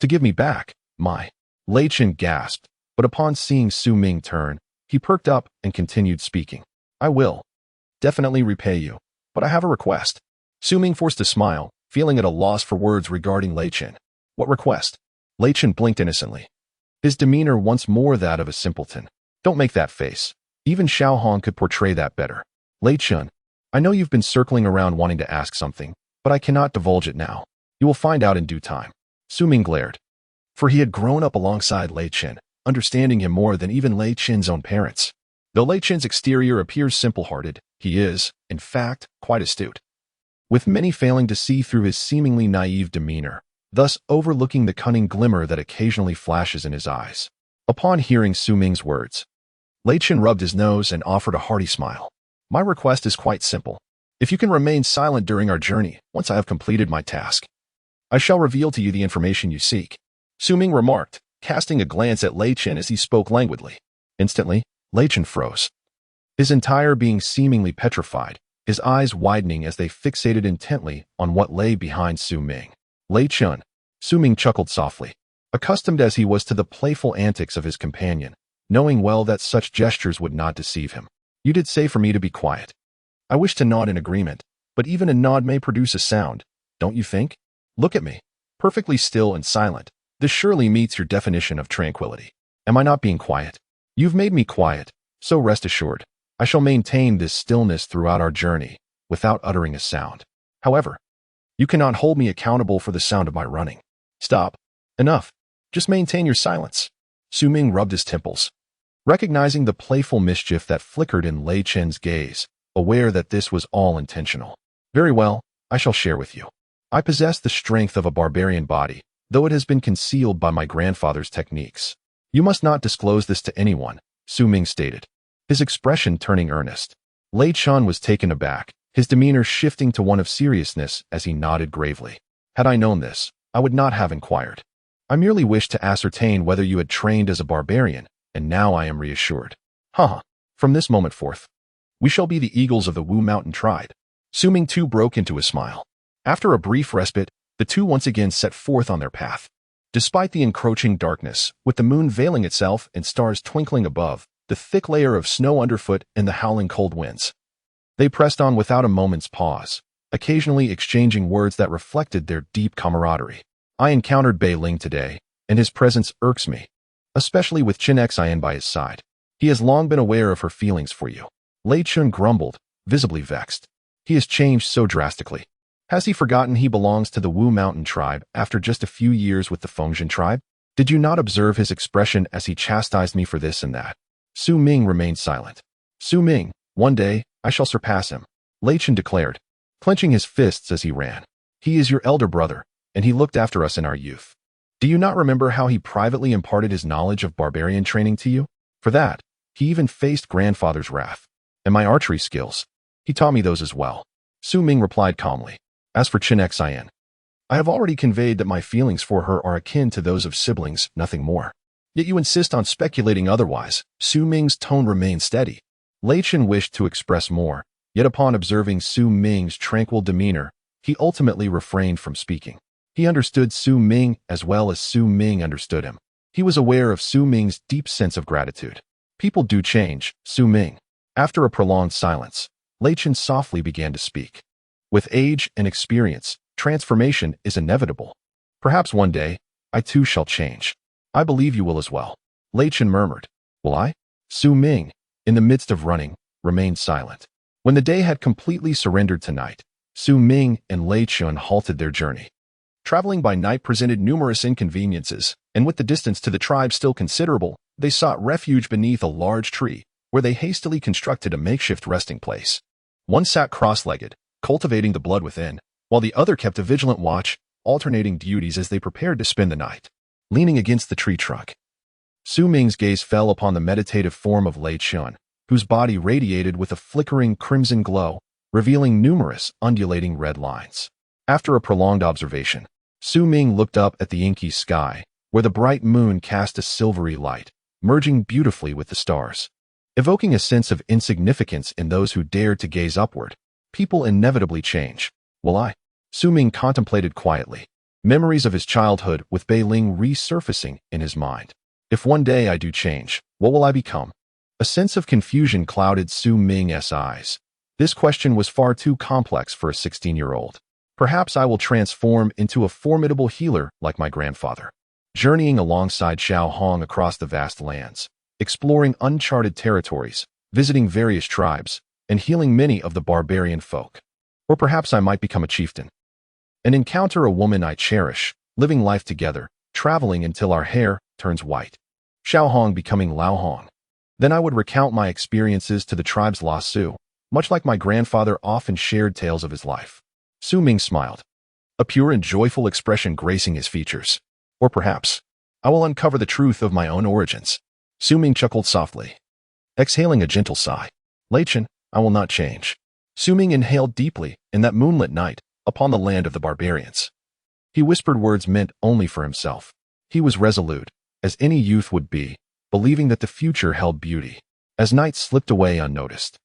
to give me back my... Lei Chen gasped, but upon seeing Su Ming turn, he perked up and continued speaking. I will definitely repay you, but I have a request. Su Ming forced a smile, feeling at a loss for words regarding Lei Chen. What request? Lei Chen blinked innocently, his demeanor once more that of a simpleton. Don't make that face. Even Xiao Hong could portray that better. Lei Chen, I know you've been circling around wanting to ask something, but I cannot divulge it now. You will find out in due time. Su Ming glared. For he had grown up alongside Lei Chen, understanding him more than even Lei Chen's own parents. Though Lei Chen's exterior appears simple-hearted, he is, in fact, quite astute, with many failing to see through his seemingly naive demeanor, thus overlooking the cunning glimmer that occasionally flashes in his eyes. Upon hearing Su Ming's words, Lei Chen rubbed his nose and offered a hearty smile. My request is quite simple. If you can remain silent during our journey, once I have completed my task, I shall reveal to you the information you seek. Su Ming remarked, casting a glance at Lei Chen as he spoke languidly. Instantly, Lei Chen froze, his entire being seemingly petrified, his eyes widening as they fixated intently on what lay behind Su Ming. Lei Chen, Su Ming chuckled softly, accustomed as he was to the playful antics of his companion, knowing well that such gestures would not deceive him. You did say for me to be quiet. I wish to nod in agreement, but even a nod may produce a sound, don't you think? Look at me, perfectly still and silent. This surely meets your definition of tranquility. Am I not being quiet? You've made me quiet, so rest assured, I shall maintain this stillness throughout our journey, without uttering a sound. However, you cannot hold me accountable for the sound of my running. Stop. Enough. Just maintain your silence. Su Ming rubbed his temples, recognizing the playful mischief that flickered in Lei Chen's gaze, aware that this was all intentional. Very well, I shall share with you. I possess the strength of a barbarian body, though it has been concealed by my grandfather's techniques. You must not disclose this to anyone, Su Ming stated, his expression turning earnest. Lei Chen was taken aback, his demeanor shifting to one of seriousness as he nodded gravely. Had I known this, I would not have inquired. I merely wished to ascertain whether you had trained as a barbarian, and now I am reassured. From this moment forth, we shall be the eagles of the Wu Mountain tribe. Su Ming too broke into a smile. After a brief respite, the two once again set forth on their path. Despite the encroaching darkness, with the moon veiling itself and stars twinkling above, the thick layer of snow underfoot and the howling cold winds, they pressed on without a moment's pause, occasionally exchanging words that reflected their deep camaraderie. I encountered Bei Ling today, and his presence irks me, especially with Chen Xian by his side. He has long been aware of her feelings for you. Lei Chen grumbled, visibly vexed. He has changed so drastically. Has he forgotten he belongs to the Wu Mountain tribe after just a few years with the Fengzhen tribe? Did you not observe his expression as he chastised me for this and that? Su Ming remained silent. Su Ming, one day, I shall surpass him, Lei Chen declared, clenching his fists as he ran. He is your elder brother, and he looked after us in our youth. Do you not remember how he privately imparted his knowledge of barbarian training to you? For that, he even faced grandfather's wrath. And my archery skills, he taught me those as well. Su Ming replied calmly. As for Chen Xian, I have already conveyed that my feelings for her are akin to those of siblings, nothing more. Yet you insist on speculating otherwise. Su Ming's tone remained steady. Lei Chen wished to express more, yet upon observing Su Ming's tranquil demeanor, he ultimately refrained from speaking. He understood Su Ming as well as Su Ming understood him. He was aware of Su Ming's deep sense of gratitude. People do change, Su Ming. After a prolonged silence, Lei Chen softly began to speak. With age and experience, transformation is inevitable. Perhaps one day, I too shall change. I believe you will as well. Lei Chen murmured. Will I? Su Ming, in the midst of running, remained silent. When the day had completely surrendered to night, Su Ming and Lei Chen halted their journey. Traveling by night presented numerous inconveniences, and with the distance to the tribe still considerable, they sought refuge beneath a large tree, where they hastily constructed a makeshift resting place. One sat cross-legged, cultivating the blood within, while the other kept a vigilant watch, alternating duties as they prepared to spend the night. Leaning against the tree trunk, Su Ming's gaze fell upon the meditative form of Lei Chun, whose body radiated with a flickering crimson glow, revealing numerous undulating red lines. After a prolonged observation, Su Ming looked up at the inky sky, where the bright moon cast a silvery light, merging beautifully with the stars. Evoking a sense of insignificance in those who dared to gaze upward. People inevitably change. Will I? Su Ming contemplated quietly, memories of his childhood with Bei Ling resurfacing in his mind. If one day I do change, what will I become? A sense of confusion clouded Su Ming's eyes. This question was far too complex for a 16-year-old. Perhaps I will transform into a formidable healer like my grandfather. Journeying alongside Xiao Hong across the vast lands, exploring uncharted territories, visiting various tribes, and healing many of the barbarian folk. Or perhaps I might become a chieftain and encounter a woman I cherish, living life together, traveling until our hair turns white. Xiao Hong becoming Lao Hong. Then I would recount my experiences to the tribe's La Su, much like my grandfather often shared tales of his life. Su Ming smiled, a pure and joyful expression gracing his features. Or perhaps I will uncover the truth of my own origins. Su Ming chuckled softly, exhaling a gentle sigh. Lei Chun, I will not change. Su Ming inhaled deeply in that moonlit night upon the land of the barbarians. He whispered words meant only for himself. He was resolute, as any youth would be, believing that the future held beauty. As night slipped away unnoticed,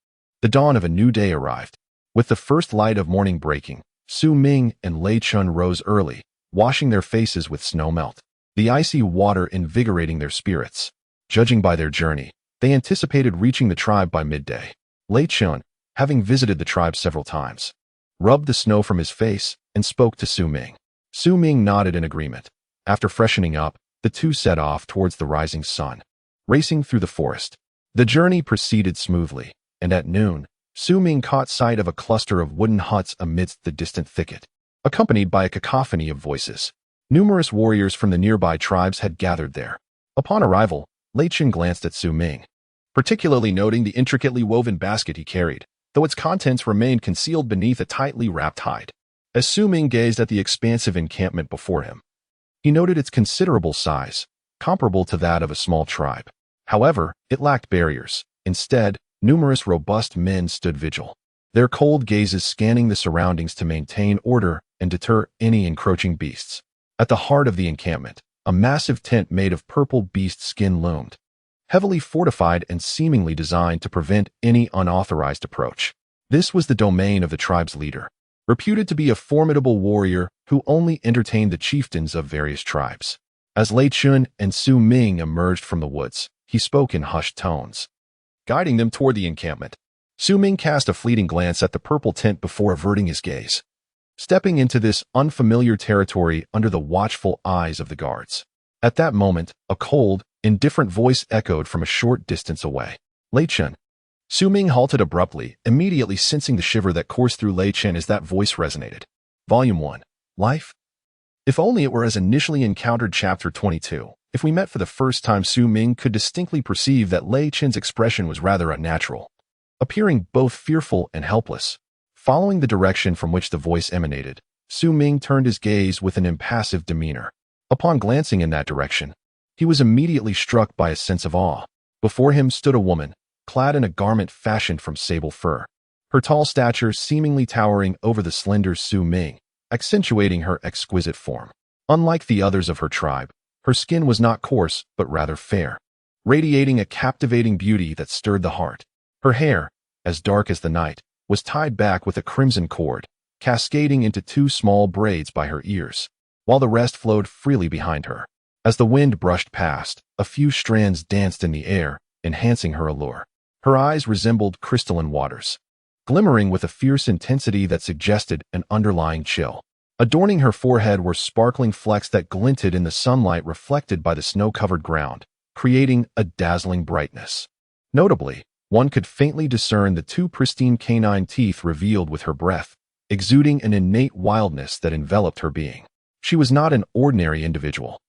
the dawn of a new day arrived. With the first light of morning breaking, Su Ming and Lei Chun rose early, washing their faces with snow melt, the icy water invigorating their spirits. Judging by their journey, they anticipated reaching the tribe by midday. Lei Chun, having visited the tribe several times, rubbed the snow from his face and spoke to Su Ming. Su Ming nodded in agreement. After freshening up, the two set off towards the rising sun, racing through the forest. The journey proceeded smoothly, and at noon, Su Ming caught sight of a cluster of wooden huts amidst the distant thicket, accompanied by a cacophony of voices. Numerous warriors from the nearby tribes had gathered there. Upon arrival, Lei Chun glanced at Su Ming, particularly noting the intricately woven basket he carried, though its contents remained concealed beneath a tightly wrapped hide. As Su Ming gazed at the expansive encampment before him, he noted its considerable size, comparable to that of a small tribe. However, it lacked barriers. Instead, numerous robust men stood vigil, their cold gazes scanning the surroundings to maintain order and deter any encroaching beasts. At the heart of the encampment, a massive tent made of purple beast skin loomed, heavily fortified and seemingly designed to prevent any unauthorized approach. This was the domain of the tribe's leader, reputed to be a formidable warrior who only entertained the chieftains of various tribes. As Lei Chun and Su Ming emerged from the woods, he spoke in hushed tones, guiding them toward the encampment. Su Ming cast a fleeting glance at the purple tent before averting his gaze, stepping into this unfamiliar territory under the watchful eyes of the guards. At that moment, a cold, indifferent voice echoed from a short distance away. Lei Chun. Su Ming halted abruptly, immediately sensing the shiver that coursed through Lei Chun as that voice resonated. Volume 1. Life? If only it were as initially encountered Chapter 22. If we met for the first time, Su Ming could distinctly perceive that Lei Chun's expression was rather unnatural, appearing both fearful and helpless. Following the direction from which the voice emanated, Su Ming turned his gaze with an impassive demeanor. Upon glancing in that direction, he was immediately struck by a sense of awe. Before him stood a woman, clad in a garment fashioned from sable fur, her tall stature seemingly towering over the slender Su Ming, accentuating her exquisite form. Unlike the others of her tribe, her skin was not coarse but rather fair, radiating a captivating beauty that stirred the heart. Her hair, as dark as the night, was tied back with a crimson cord, cascading into two small braids by her ears, while the rest flowed freely behind her. As the wind brushed past, a few strands danced in the air, enhancing her allure. Her eyes resembled crystalline waters, glimmering with a fierce intensity that suggested an underlying chill. Adorning her forehead were sparkling flecks that glinted in the sunlight reflected by the snow-covered ground, creating a dazzling brightness. Notably, one could faintly discern the two pristine canine teeth revealed with her breath, exuding an innate wildness that enveloped her being. She was not an ordinary individual.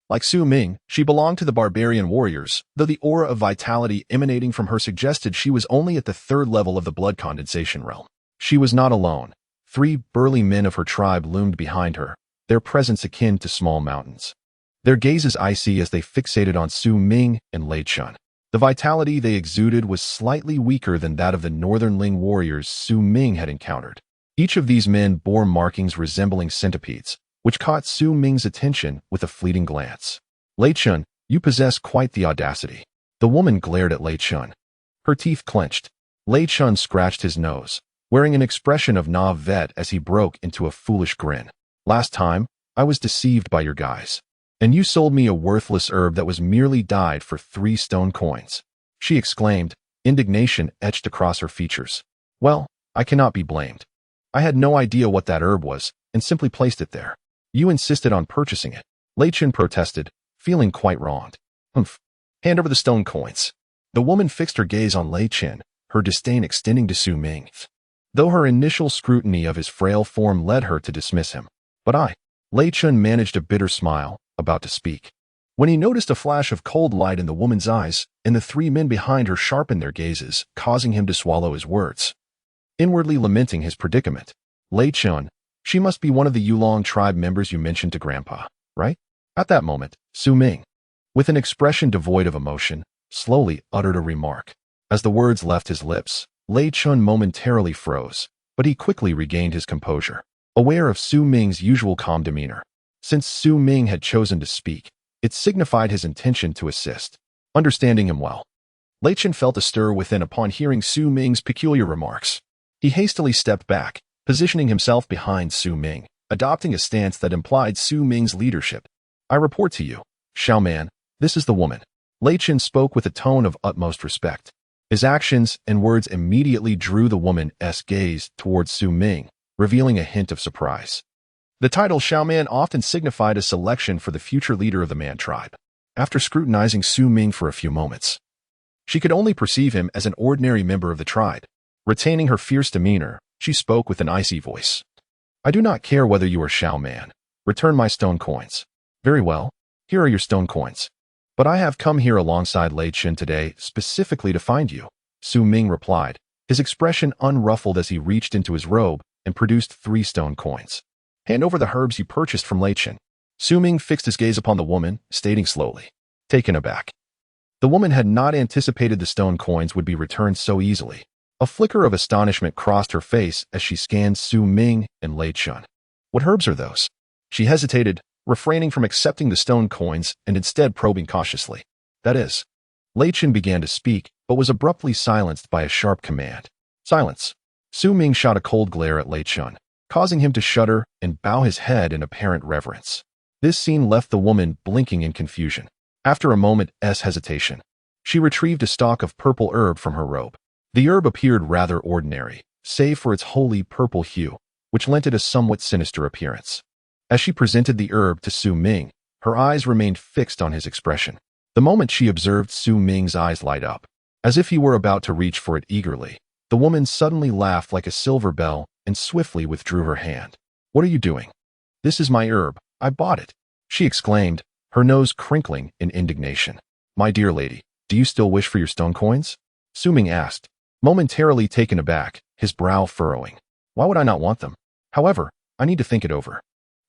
Like Su Ming, she belonged to the barbarian warriors, though the aura of vitality emanating from her suggested she was only at the third level of the blood condensation realm. She was not alone. 3 burly men of her tribe loomed behind her, their presence akin to small mountains. Their gazes icy as they fixated on Su Ming and Lei Chun. The vitality they exuded was slightly weaker than that of the northern Ling warriors Su Ming had encountered. Each of these men bore markings resembling centipedes, which caught Su Ming's attention with a fleeting glance. Lei Chun, you possess quite the audacity. The woman glared at Lei Chun. Her teeth clenched. Lei Chun scratched his nose, wearing an expression of navet as he broke into a foolish grin. Last time, I was deceived by your guise. And you sold me a worthless herb that was merely dyed for 3 stone coins. She exclaimed, indignation etched across her features. Well, I cannot be blamed. I had no idea what that herb was, and simply placed it there. You insisted on purchasing it. Lei Chun protested, feeling quite wronged. Humph. Hand over the stone coins. The woman fixed her gaze on Lei Chun, her disdain extending to Su Ming. Though her initial scrutiny of his frail form led her to dismiss him. But Lei Chun managed a bitter smile, about to speak, when he noticed a flash of cold light in the woman's eyes, and the 3 men behind her sharpened their gazes, causing him to swallow his words. Inwardly lamenting his predicament, Lei Chun, she must be one of the Yulong tribe members you mentioned to Grandpa, right? At that moment, Su Ming, with an expression devoid of emotion, slowly uttered a remark. As the words left his lips, Lei Chun momentarily froze, but he quickly regained his composure, aware of Su Ming's usual calm demeanor. Since Su Ming had chosen to speak, it signified his intention to assist. Understanding him well, Lei Chun felt a stir within upon hearing Su Ming's peculiar remarks. He hastily stepped back, positioning himself behind Su Ming, adopting a stance that implied Su Ming's leadership. I report to you, Xiao Man, this is the woman. Lei Chun spoke with a tone of utmost respect. His actions and words immediately drew the woman's gaze towards Su Ming, revealing a hint of surprise. The title Xiao Man often signified a selection for the future leader of the Man tribe. After scrutinizing Su Ming for a few moments, she could only perceive him as an ordinary member of the tribe. Retaining her fierce demeanor, she spoke with an icy voice. I do not care whether you are Xiao Man. Return my stone coins. Very well, here are your stone coins. But I have come here alongside Lei Chun today specifically to find you, Su Ming replied, his expression unruffled as he reached into his robe and produced 3 stone coins. Hand over the herbs you purchased from Lei Chun. Su Ming fixed his gaze upon the woman, stating slowly, taken aback. The woman had not anticipated the stone coins would be returned so easily. A flicker of astonishment crossed her face as she scanned Su Ming and Lei Chun. What herbs are those? She hesitated, refraining from accepting the stone coins and instead probing cautiously. That is. Lei Chun began to speak, but was abruptly silenced by a sharp command. Silence. Su Ming shot a cold glare at Lei Chun, causing him to shudder and bow his head in apparent reverence. This scene left the woman blinking in confusion. After a moment's hesitation, she retrieved a stalk of purple herb from her robe. The herb appeared rather ordinary, save for its holy purple hue, which lent it a somewhat sinister appearance. As she presented the herb to Su Ming, her eyes remained fixed on his expression. The moment she observed Su Ming's eyes light up, as if he were about to reach for it eagerly, the woman suddenly laughed like a silver bell and swiftly withdrew her hand. What are you doing? This is my herb. I bought it, she exclaimed, her nose crinkling in indignation. My dear lady, do you still wish for your stone coins? Su Ming asked, momentarily taken aback, his brow furrowing. Why would I not want them? However, I need to think it over.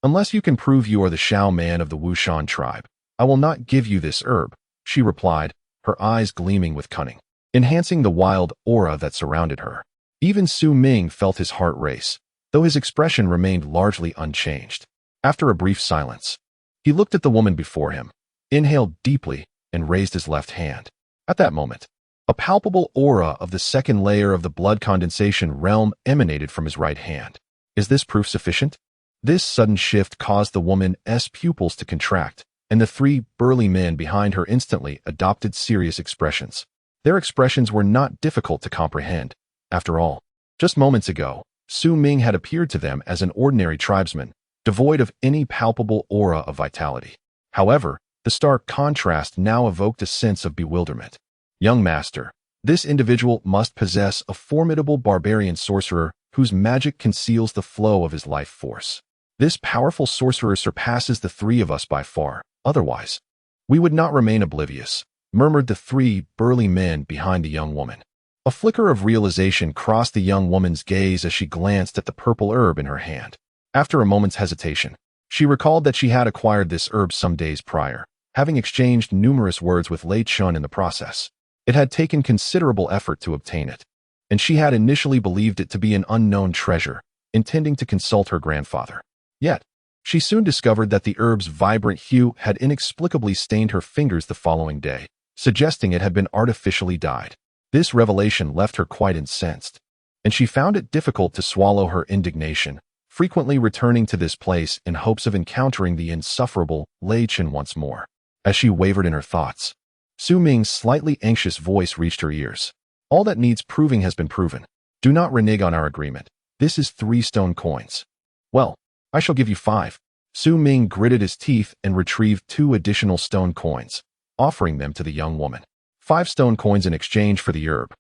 Unless you can prove you are the Xiao Man of the Wu Shan tribe, I will not give you this herb, she replied, her eyes gleaming with cunning, enhancing the wild aura that surrounded her. Even Su Ming felt his heart race, though his expression remained largely unchanged. After a brief silence, he looked at the woman before him, inhaled deeply, and raised his left hand. At that moment, a palpable aura of the second layer of the blood condensation realm emanated from his right hand. Is this proof sufficient? This sudden shift caused the woman's pupils to contract, and the 3 burly men behind her instantly adopted serious expressions. Their expressions were not difficult to comprehend. After all, just moments ago, Su Ming had appeared to them as an ordinary tribesman, devoid of any palpable aura of vitality. However, the stark contrast now evoked a sense of bewilderment. Young master, this individual must possess a formidable barbarian sorcerer whose magic conceals the flow of his life force. This powerful sorcerer surpasses the three of us by far. Otherwise, we would not remain oblivious, murmured the three burly men behind the young woman. A flicker of realization crossed the young woman's gaze as she glanced at the purple herb in her hand. After a moment's hesitation, she recalled that she had acquired this herb some days prior, having exchanged numerous words with Lei Chun in the process. It had taken considerable effort to obtain it, and she had initially believed it to be an unknown treasure, intending to consult her grandfather. Yet, she soon discovered that the herb's vibrant hue had inexplicably stained her fingers the following day, suggesting it had been artificially dyed. This revelation left her quite incensed, and she found it difficult to swallow her indignation, frequently returning to this place in hopes of encountering the insufferable Lei Chun once more. As she wavered in her thoughts, Su Ming's slightly anxious voice reached her ears. All that needs proving has been proven. Do not renege on our agreement. This is 3 stone coins. Well, I shall give you 5. Su Ming gritted his teeth and retrieved 2 additional stone coins, offering them to the young woman. 5 stone coins in exchange for the herb.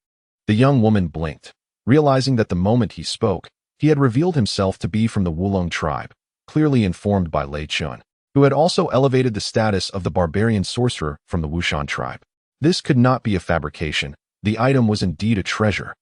The young woman blinked, realizing that the moment he spoke, he had revealed himself to be from the Wulong tribe, clearly informed by Lei Chun, who had also elevated the status of the barbarian sorcerer from the Wu Shan tribe. This could not be a fabrication. The item was indeed a treasure.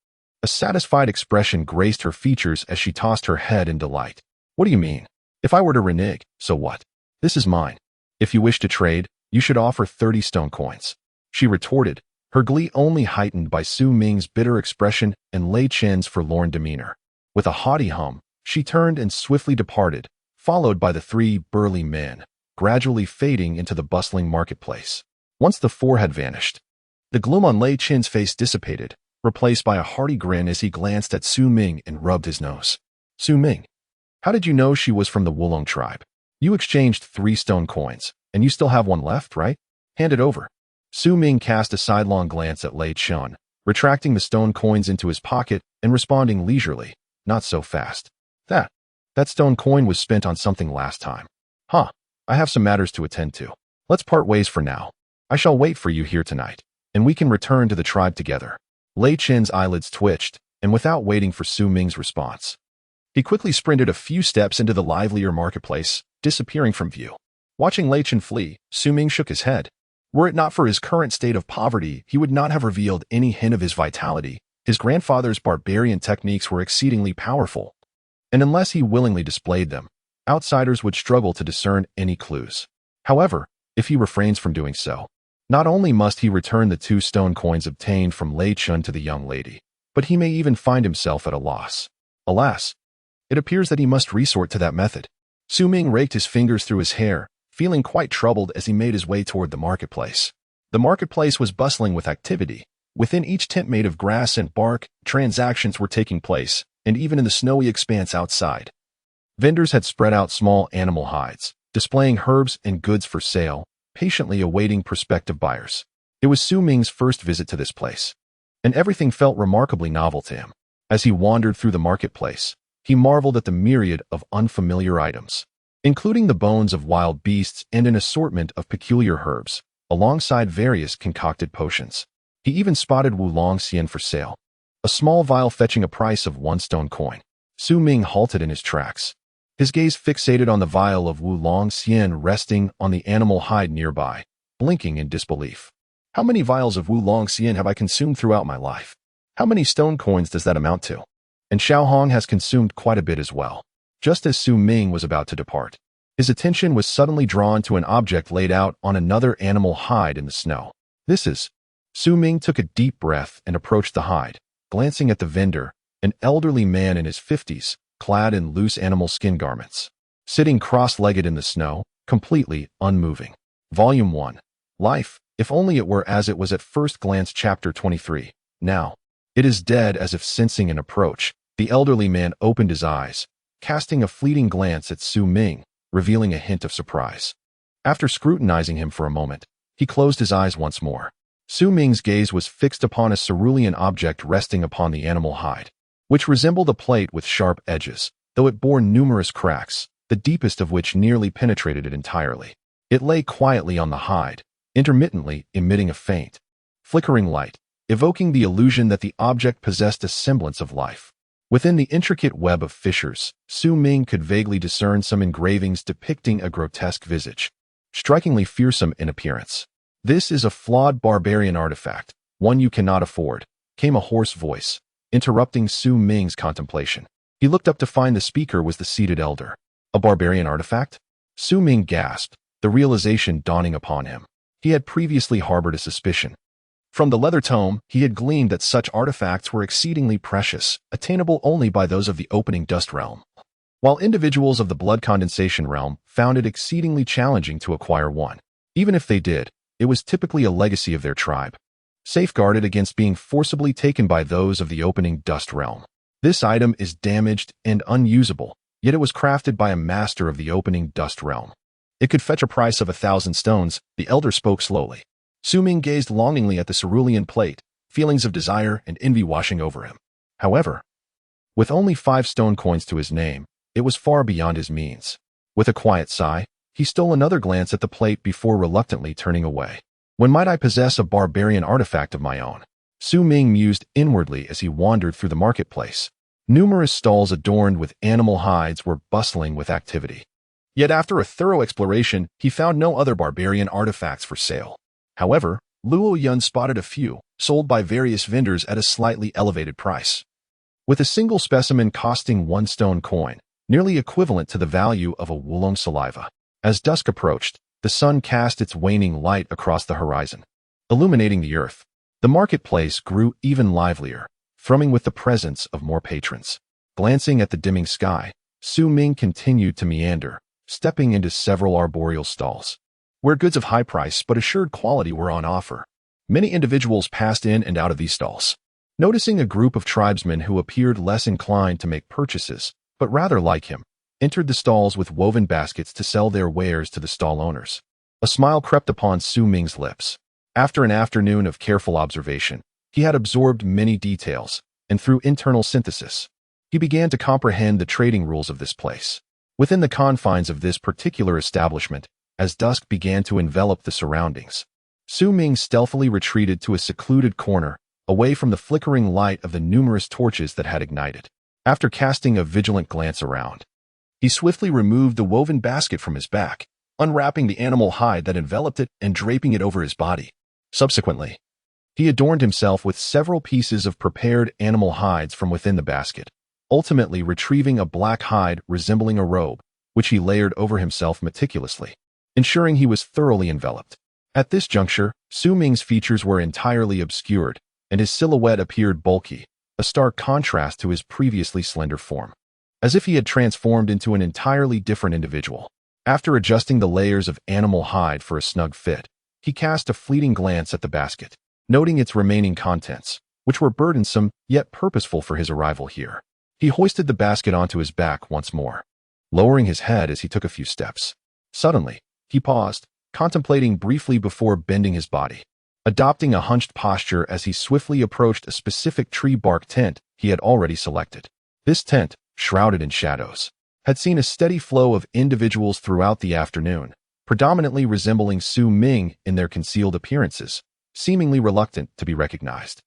A satisfied expression graced her features as she tossed her head in delight. What do you mean? If I were to renege, so what? This is mine. If you wish to trade, you should offer 30 stone coins. She retorted, her glee only heightened by Su Ming's bitter expression and Lei Chun's forlorn demeanor. With a haughty hum, she turned and swiftly departed, followed by the 3 burly men, gradually fading into the bustling marketplace. Once the 4 had vanished, the gloom on Lei Chun's face dissipated, replaced by a hearty grin as he glanced at Su Ming and rubbed his nose. Su Ming, how did you know she was from the Wulong tribe? You exchanged 3 stone coins, and you still have 1 left, right? Hand it over. Su Ming cast a sidelong glance at Lei Chun, retracting the stone coins into his pocket and responding leisurely, not so fast. That stone coin was spent on something last time. Huh, I have some matters to attend to. Let's part ways for now. I shall wait for you here tonight, and we can return to the tribe together. Lei Chun's eyelids twitched, and without waiting for Su Ming's response, he quickly sprinted a few steps into the livelier marketplace, disappearing from view. Watching Lei Chun flee, Su Ming shook his head. Were it not for his current state of poverty, he would not have revealed any hint of his vitality. His grandfather's barbarian techniques were exceedingly powerful, and unless he willingly displayed them, outsiders would struggle to discern any clues. However, if he refrains from doing so, not only must he return the 2 stone coins obtained from Lei Chun to the young lady, but he may even find himself at a loss. Alas, it appears that he must resort to that method. Su Ming raked his fingers through his hair, feeling quite troubled as he made his way toward the marketplace. The marketplace was bustling with activity. Within each tent made of grass and bark, transactions were taking place, and even in the snowy expanse outside, vendors had spread out small animal hides, displaying herbs and goods for sale, patiently awaiting prospective buyers. It was Su Ming's first visit to this place, and everything felt remarkably novel to him. As he wandered through the marketplace, he marveled at the myriad of unfamiliar items, including the bones of wild beasts and an assortment of peculiar herbs, alongside various concocted potions. He even spotted Wulong for sale, a small vial fetching a price of 1 stone coin. Su Ming halted in his tracks, his gaze fixated on the vial of Wulong resting on the animal hide nearby, blinking in disbelief. How many vials of Wulong have I consumed throughout my life? How many stone coins does that amount to? And Xiao Hong has consumed quite a bit as well. Just as Su Ming was about to depart, his attention was suddenly drawn to an object laid out on another animal hide in the snow. This is... Su Ming took a deep breath and approached the hide, glancing at the vendor, an elderly man in his 50s, clad in loose animal skin garments, sitting cross-legged in the snow, completely unmoving. Volume 1. Life, if only it were as it was at first glance. Chapter 23. Now, it is dead. As if sensing an approach, the elderly man opened his eyes, casting a fleeting glance at Su Ming, revealing a hint of surprise. After scrutinizing him for a moment, he closed his eyes once more. Su Ming's gaze was fixed upon a cerulean object resting upon the animal hide, which resembled a plate with sharp edges, though it bore numerous cracks, the deepest of which nearly penetrated it entirely. It lay quietly on the hide, intermittently emitting a faint, flickering light, evoking the illusion that the object possessed a semblance of life. Within the intricate web of fissures, Su Ming could vaguely discern some engravings depicting a grotesque visage, strikingly fearsome in appearance. "This is a flawed barbarian artifact, one you cannot afford," came a hoarse voice, interrupting Su Ming's contemplation. He looked up to find the speaker was the seated elder. A barbarian artifact? Su Ming gasped, the realization dawning upon him. He had previously harbored a suspicion. From the leather tome, he had gleaned that such artifacts were exceedingly precious, attainable only by those of the opening dust realm, while individuals of the blood condensation realm found it exceedingly challenging to acquire one. Even if they did, it was typically a legacy of their tribe, safeguarded against being forcibly taken by those of the opening dust realm. This item is damaged and unusable, yet it was crafted by a master of the opening dust realm. It could fetch a price of 1,000 stones, the elder spoke slowly. Su Ming gazed longingly at the cerulean plate, feelings of desire and envy washing over him. However, with only 5 stone coins to his name, it was far beyond his means. With a quiet sigh, he stole another glance at the plate before reluctantly turning away. When might I possess a barbarian artifact of my own? Su Ming mused inwardly as he wandered through the marketplace. Numerous stalls adorned with animal hides were bustling with activity. Yet after a thorough exploration, he found no other barbarian artifacts for sale. However, Luo Yun spotted a few, sold by various vendors at a slightly elevated price. With a single specimen costing 1 stone coin, nearly equivalent to the value of a Wulong saliva. As dusk approached, the sun cast its waning light across the horizon, illuminating the earth. The marketplace grew even livelier, thrumming with the presence of more patrons. Glancing at the dimming sky, Su Ming continued to meander, stepping into several arboreal stalls, where goods of high price but assured quality were on offer. Many individuals passed in and out of these stalls. Noticing a group of tribesmen who appeared less inclined to make purchases, but rather like him, entered the stalls with woven baskets to sell their wares to the stall owners. A smile crept upon Su Ming's lips. After an afternoon of careful observation, he had absorbed many details, and through internal synthesis, he began to comprehend the trading rules of this place. Within the confines of this particular establishment, as dusk began to envelop the surroundings, Su Ming stealthily retreated to a secluded corner, away from the flickering light of the numerous torches that had ignited. After casting a vigilant glance around, he swiftly removed the woven basket from his back, unwrapping the animal hide that enveloped it and draping it over his body. Subsequently, he adorned himself with several pieces of prepared animal hides from within the basket, ultimately retrieving a black hide resembling a robe, which he layered over himself meticulously, ensuring he was thoroughly enveloped. At this juncture, Su Ming's features were entirely obscured, and his silhouette appeared bulky, a stark contrast to his previously slender form, as if he had transformed into an entirely different individual. After adjusting the layers of animal hide for a snug fit, he cast a fleeting glance at the basket, noting its remaining contents, which were burdensome yet purposeful for his arrival here. He hoisted the basket onto his back once more, lowering his head as he took a few steps. Suddenly, he paused, contemplating briefly before bending his body, adopting a hunched posture as he swiftly approached a specific tree bark tent he had already selected. This tent, shrouded in shadows, had seen a steady flow of individuals throughout the afternoon, predominantly resembling Su Ming in their concealed appearances, seemingly reluctant to be recognized.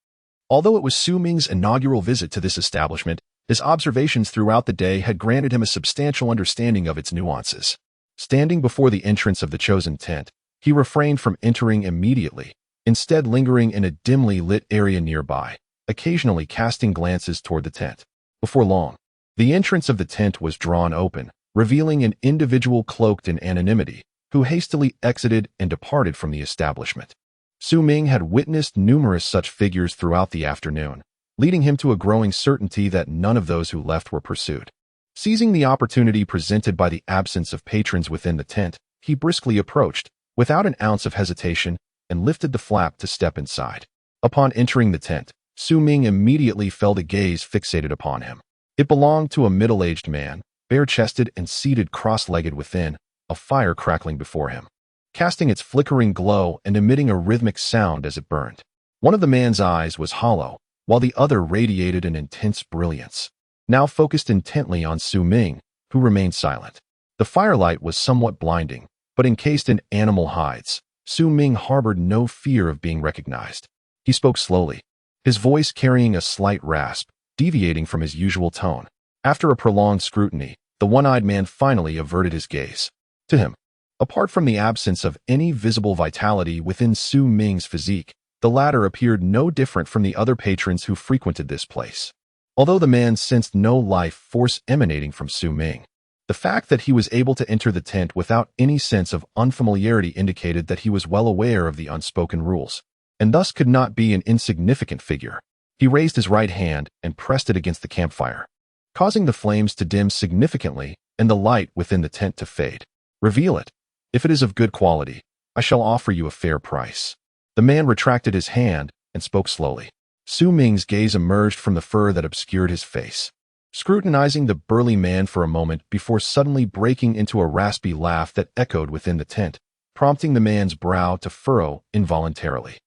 Although it was Su Ming's inaugural visit to this establishment, his observations throughout the day had granted him a substantial understanding of its nuances. Standing before the entrance of the chosen tent, he refrained from entering immediately, instead lingering in a dimly lit area nearby, occasionally casting glances toward the tent. Before long, the entrance of the tent was drawn open, revealing an individual cloaked in anonymity, who hastily exited and departed from the establishment. Su Ming had witnessed numerous such figures throughout the afternoon, leading him to a growing certainty that none of those who left were pursued. Seizing the opportunity presented by the absence of patrons within the tent, he briskly approached, without an ounce of hesitation, and lifted the flap to step inside. Upon entering the tent, Su Ming immediately felt a gaze fixated upon him. It belonged to a middle-aged man, bare-chested and seated cross-legged within, a fire crackling before him, casting its flickering glow and emitting a rhythmic sound as it burned. One of the man's eyes was hollow, while the other radiated an intense brilliance, now focused intently on Su Ming, who remained silent. The firelight was somewhat blinding, but encased in animal hides, Su Ming harbored no fear of being recognized. He spoke slowly, his voice carrying a slight rasp, deviating from his usual tone. After a prolonged scrutiny, the one-eyed man finally averted his gaze. To him, apart from the absence of any visible vitality within Su Ming's physique, the latter appeared no different from the other patrons who frequented this place. Although the man sensed no life force emanating from Su Ming, the fact that he was able to enter the tent without any sense of unfamiliarity indicated that he was well aware of the unspoken rules, and thus could not be an insignificant figure. He raised his right hand and pressed it against the campfire, causing the flames to dim significantly and the light within the tent to fade. "Reveal it. If it is of good quality, I shall offer you a fair price." The man retracted his hand and spoke slowly. Su Ming's gaze emerged from the fur that obscured his face, scrutinizing the burly man for a moment before suddenly breaking into a raspy laugh that echoed within the tent, prompting the man's brow to furrow involuntarily.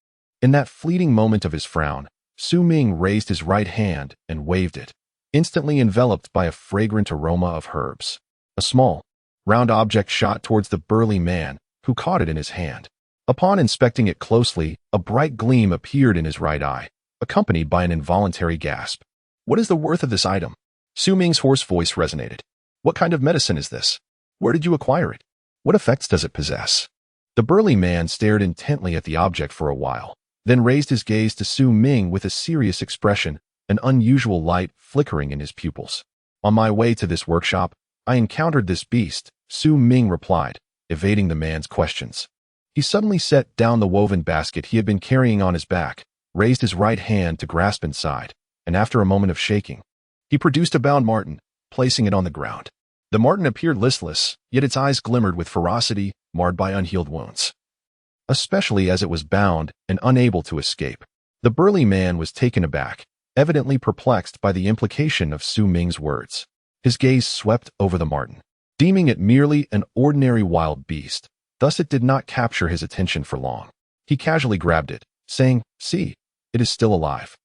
In that fleeting moment of his frown, Su Ming raised his right hand and waved it, instantly enveloped by a fragrant aroma of herbs. A small, round object shot towards the burly man, who caught it in his hand. Upon inspecting it closely, a bright gleam appeared in his right eye, accompanied by an involuntary gasp. "What is the worth of this item?" Su Ming's hoarse voice resonated. "What kind of medicine is this? Where did you acquire it? What effects does it possess?" The burly man stared intently at the object for a while, then raised his gaze to Su Ming with a serious expression, an unusual light flickering in his pupils. "On my way to this workshop, I encountered this beast," Su Ming replied, evading the man's questions. He suddenly set down the woven basket he had been carrying on his back, raised his right hand to grasp inside, and after a moment of shaking, he produced a bound marten, placing it on the ground. The marten appeared listless, yet its eyes glimmered with ferocity, marred by unhealed wounds, especially as it was bound and unable to escape. The burly man was taken aback, evidently perplexed by the implication of Su Ming's words. His gaze swept over the marten, deeming it merely an ordinary wild beast. Thus it did not capture his attention for long. He casually grabbed it, saying, "See, it is still alive."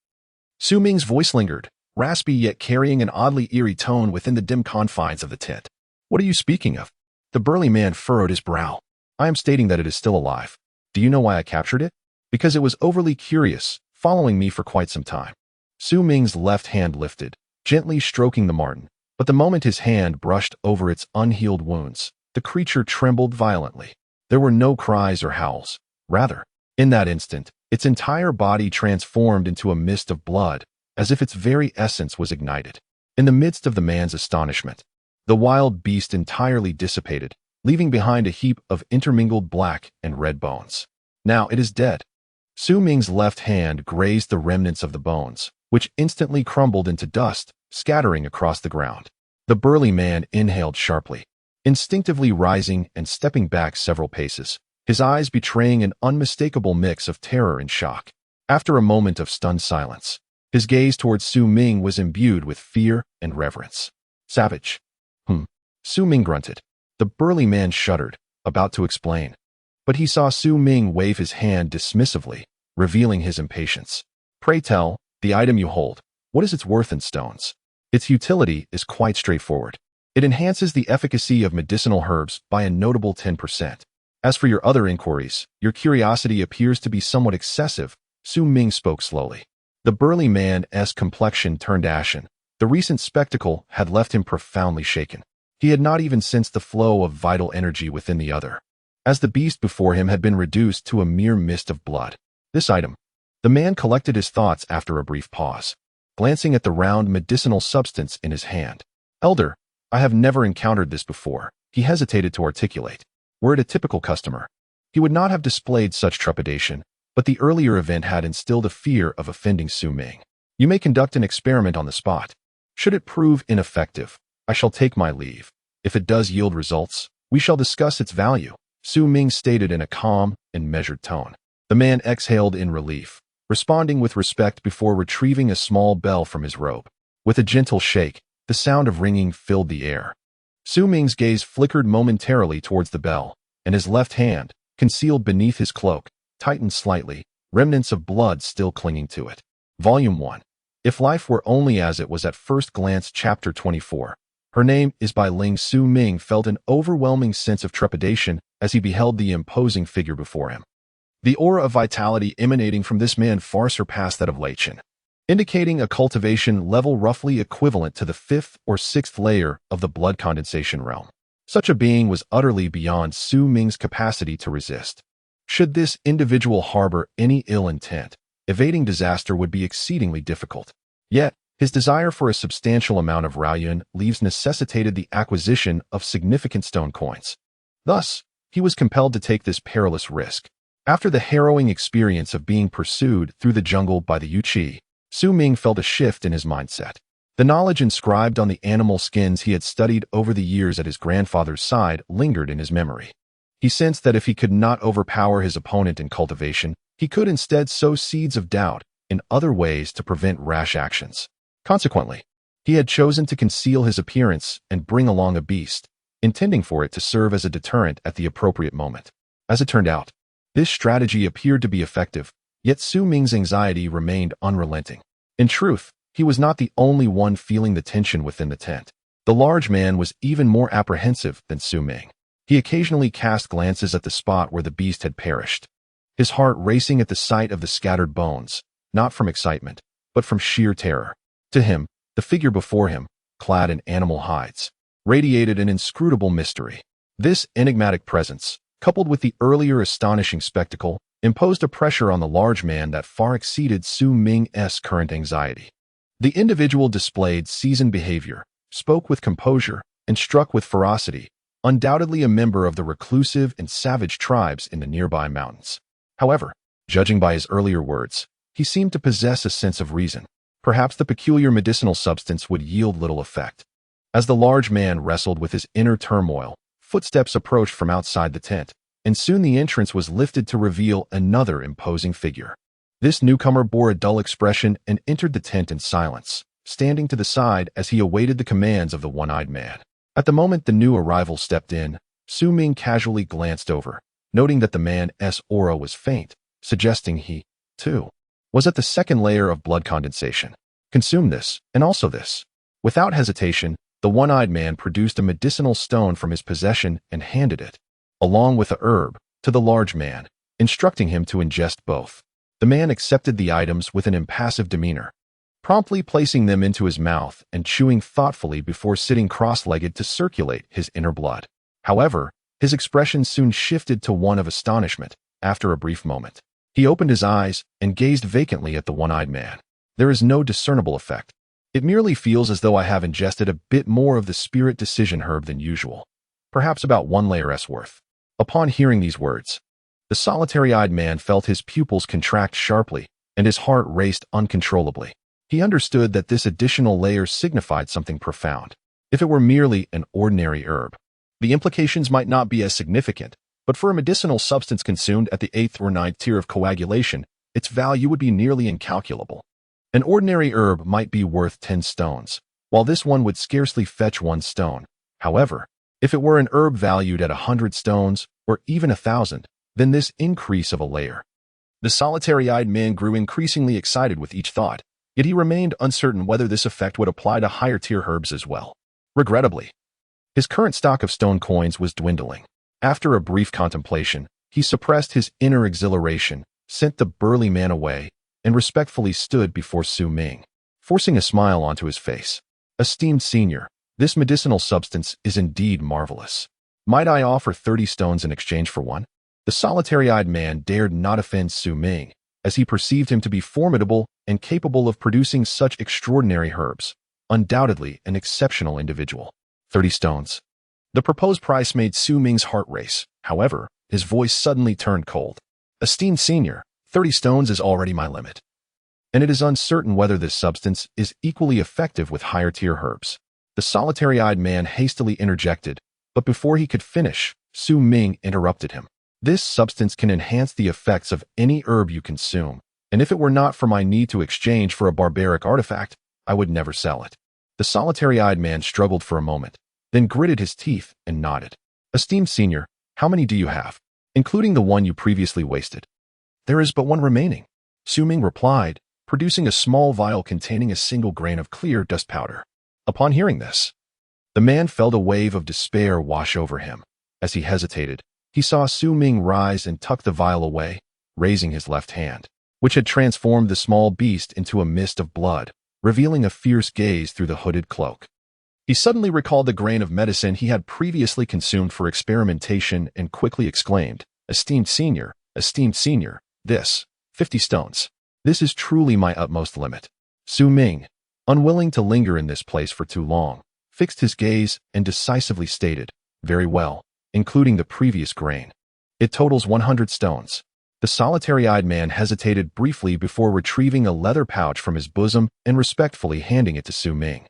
Su Ming's voice lingered, raspy yet carrying an oddly eerie tone within the dim confines of the tent. "What are you speaking of?" The burly man furrowed his brow. "I am stating that it is still alive. Do you know why I captured it? Because it was overly curious, following me for quite some time." Su Ming's left hand lifted, gently stroking the marten, but the moment his hand brushed over its unhealed wounds, the creature trembled violently. There were no cries or howls. Rather, in that instant, its entire body transformed into a mist of blood, as if its very essence was ignited. In the midst of the man's astonishment, the wild beast entirely dissipated, leaving behind a heap of intermingled black and red bones. "Now it is dead." Su Ming's left hand grazed the remnants of the bones, which instantly crumbled into dust, scattering across the ground. The burly man inhaled sharply, instinctively rising and stepping back several paces, his eyes betraying an unmistakable mix of terror and shock. After a moment of stunned silence, his gaze towards Su Ming was imbued with fear and reverence. "Savage." Su Ming grunted. The burly man shuddered, about to explain, but he saw Su Ming wave his hand dismissively, revealing his impatience. "Pray tell, the item you hold, what is its worth in stones?" "Its utility is quite straightforward. It enhances the efficacy of medicinal herbs by a notable 10%. As for your other inquiries, your curiosity appears to be somewhat excessive," Su Ming spoke slowly. The burly man's complexion turned ashen. The recent spectacle had left him profoundly shaken. He had not even sensed the flow of vital energy within the other, as the beast before him had been reduced to a mere mist of blood. "This item." The man collected his thoughts after a brief pause, glancing at the round medicinal substance in his hand. "Elder, I have never encountered this before," he hesitated to articulate. Were it a typical customer, he would not have displayed such trepidation, but the earlier event had instilled a fear of offending Su Ming. "You may conduct an experiment on the spot. Should it prove ineffective, I shall take my leave. If it does yield results, we shall discuss its value," Su Ming stated in a calm and measured tone. The man exhaled in relief, responding with respect before retrieving a small bell from his robe. With a gentle shake, the sound of ringing filled the air. Su Ming's gaze flickered momentarily towards the bell, and his left hand, concealed beneath his cloak, tightened slightly, remnants of blood still clinging to it. Volume 1. If Life Were Only As It Was at First Glance, Chapter 24. Her Name is by Ling. Su Ming felt an overwhelming sense of trepidation as he beheld the imposing figure before him. The aura of vitality emanating from this man far surpassed that of Lei Chen. indicating a cultivation level roughly equivalent to the 5th or 6th layer of the blood condensation realm. Such a being was utterly beyond Su Ming's capacity to resist. Should this individual harbor any ill intent, evading disaster would be exceedingly difficult. Yet, his desire for a substantial amount of Raoyuan leaves necessitated the acquisition of significant stone coins. Thus, he was compelled to take this perilous risk. After the harrowing experience of being pursued through the jungle by the Yuchi, Su Ming felt a shift in his mindset. The knowledge inscribed on the animal skins he had studied over the years at his grandfather's side lingered in his memory. He sensed that if he could not overpower his opponent in cultivation, he could instead sow seeds of doubt in other ways to prevent rash actions. Consequently, he had chosen to conceal his appearance and bring along a beast, intending for it to serve as a deterrent at the appropriate moment. As it turned out, this strategy appeared to be effective, yet Su Ming's anxiety remained unrelenting. In truth, he was not the only one feeling the tension within the tent. The large man was even more apprehensive than Su Ming. He occasionally cast glances at the spot where the beast had perished, his heart racing at the sight of the scattered bones, not from excitement, but from sheer terror. To him, the figure before him, clad in animal hides, radiated an inscrutable mystery. This enigmatic presence, coupled with the earlier astonishing spectacle, imposed a pressure on the large man that far exceeded Su Ming's current anxiety. The individual displayed seasoned behavior, spoke with composure, and struck with ferocity, undoubtedly a member of the reclusive and savage tribes in the nearby mountains. However, judging by his earlier words, he seemed to possess a sense of reason. Perhaps the peculiar medicinal substance would yield little effect. As the large man wrestled with his inner turmoil, footsteps approached from outside the tent, and soon the entrance was lifted to reveal another imposing figure. This newcomer bore a dull expression and entered the tent in silence, standing to the side as he awaited the commands of the one-eyed man. At the moment the new arrival stepped in, Su Ming casually glanced over, noting that the man's aura was faint, suggesting he, too, was at the second layer of blood condensation. Consume this, and also this. Without hesitation, the one-eyed man produced a medicinal stone from his possession and handed it, along with a herb, to the large man, instructing him to ingest both. The man accepted the items with an impassive demeanor, promptly placing them into his mouth and chewing thoughtfully before sitting cross-legged to circulate his inner blood. However, his expression soon shifted to one of astonishment. After a brief moment, he opened his eyes and gazed vacantly at the one-eyed man. There is no discernible effect. It merely feels as though I have ingested a bit more of the spirit decision herb than usual, perhaps about 1 layer's worth. Upon hearing these words, the solitary-eyed man felt his pupils contract sharply and his heart raced uncontrollably. He understood that this additional layer signified something profound. If it were merely an ordinary herb, the implications might not be as significant, but for a medicinal substance consumed at the 8th or 9th tier of coagulation, its value would be nearly incalculable. An ordinary herb might be worth 10 stones, while this one would scarcely fetch 1 stone. However, if it were an herb valued at 100 stones, or even 1,000, then this increase of a layer. The solitary-eyed man grew increasingly excited with each thought, yet he remained uncertain whether this effect would apply to higher-tier herbs as well. Regrettably, his current stock of stone coins was dwindling. After a brief contemplation, he suppressed his inner exhilaration, sent the burly man away, and respectfully stood before Su Ming, forcing a smile onto his face. Esteemed senior, this medicinal substance is indeed marvelous. Might I offer 30 stones in exchange for one? The solitary-eyed man dared not offend Su Ming, as he perceived him to be formidable and capable of producing such extraordinary herbs. Undoubtedly an exceptional individual. 30 stones. The proposed price made Su Ming's heart race. However, his voice suddenly turned cold. Esteemed senior, 30 stones is already my limit, and it is uncertain whether this substance is equally effective with higher-tier herbs. The solitary-eyed man hastily interjected, but before he could finish, Su Ming interrupted him. This substance can enhance the effects of any herb you consume, and if it were not for my need to exchange for a barbaric artifact, I would never sell it. The solitary-eyed man struggled for a moment, then gritted his teeth and nodded. Esteemed senior, how many do you have, including the one you previously wasted? There is but one remaining, Su Ming replied, producing a small vial containing a single grain of clear dust powder. Upon hearing this, the man felt a wave of despair wash over him. As he hesitated, he saw Su Ming rise and tuck the vial away, raising his left hand. which had transformed the small beast into a mist of blood, revealing a fierce gaze through the hooded cloak. He suddenly recalled the grain of medicine he had previously consumed for experimentation and quickly exclaimed, esteemed senior, this, 50 stones. This is truly my utmost limit. Su Ming, unwilling to linger in this place for too long, fixed his gaze and decisively stated, very well, including the previous grain. It totals 100 stones. The solitary-eyed man hesitated briefly before retrieving a leather pouch from his bosom and respectfully handing it to Su Ming,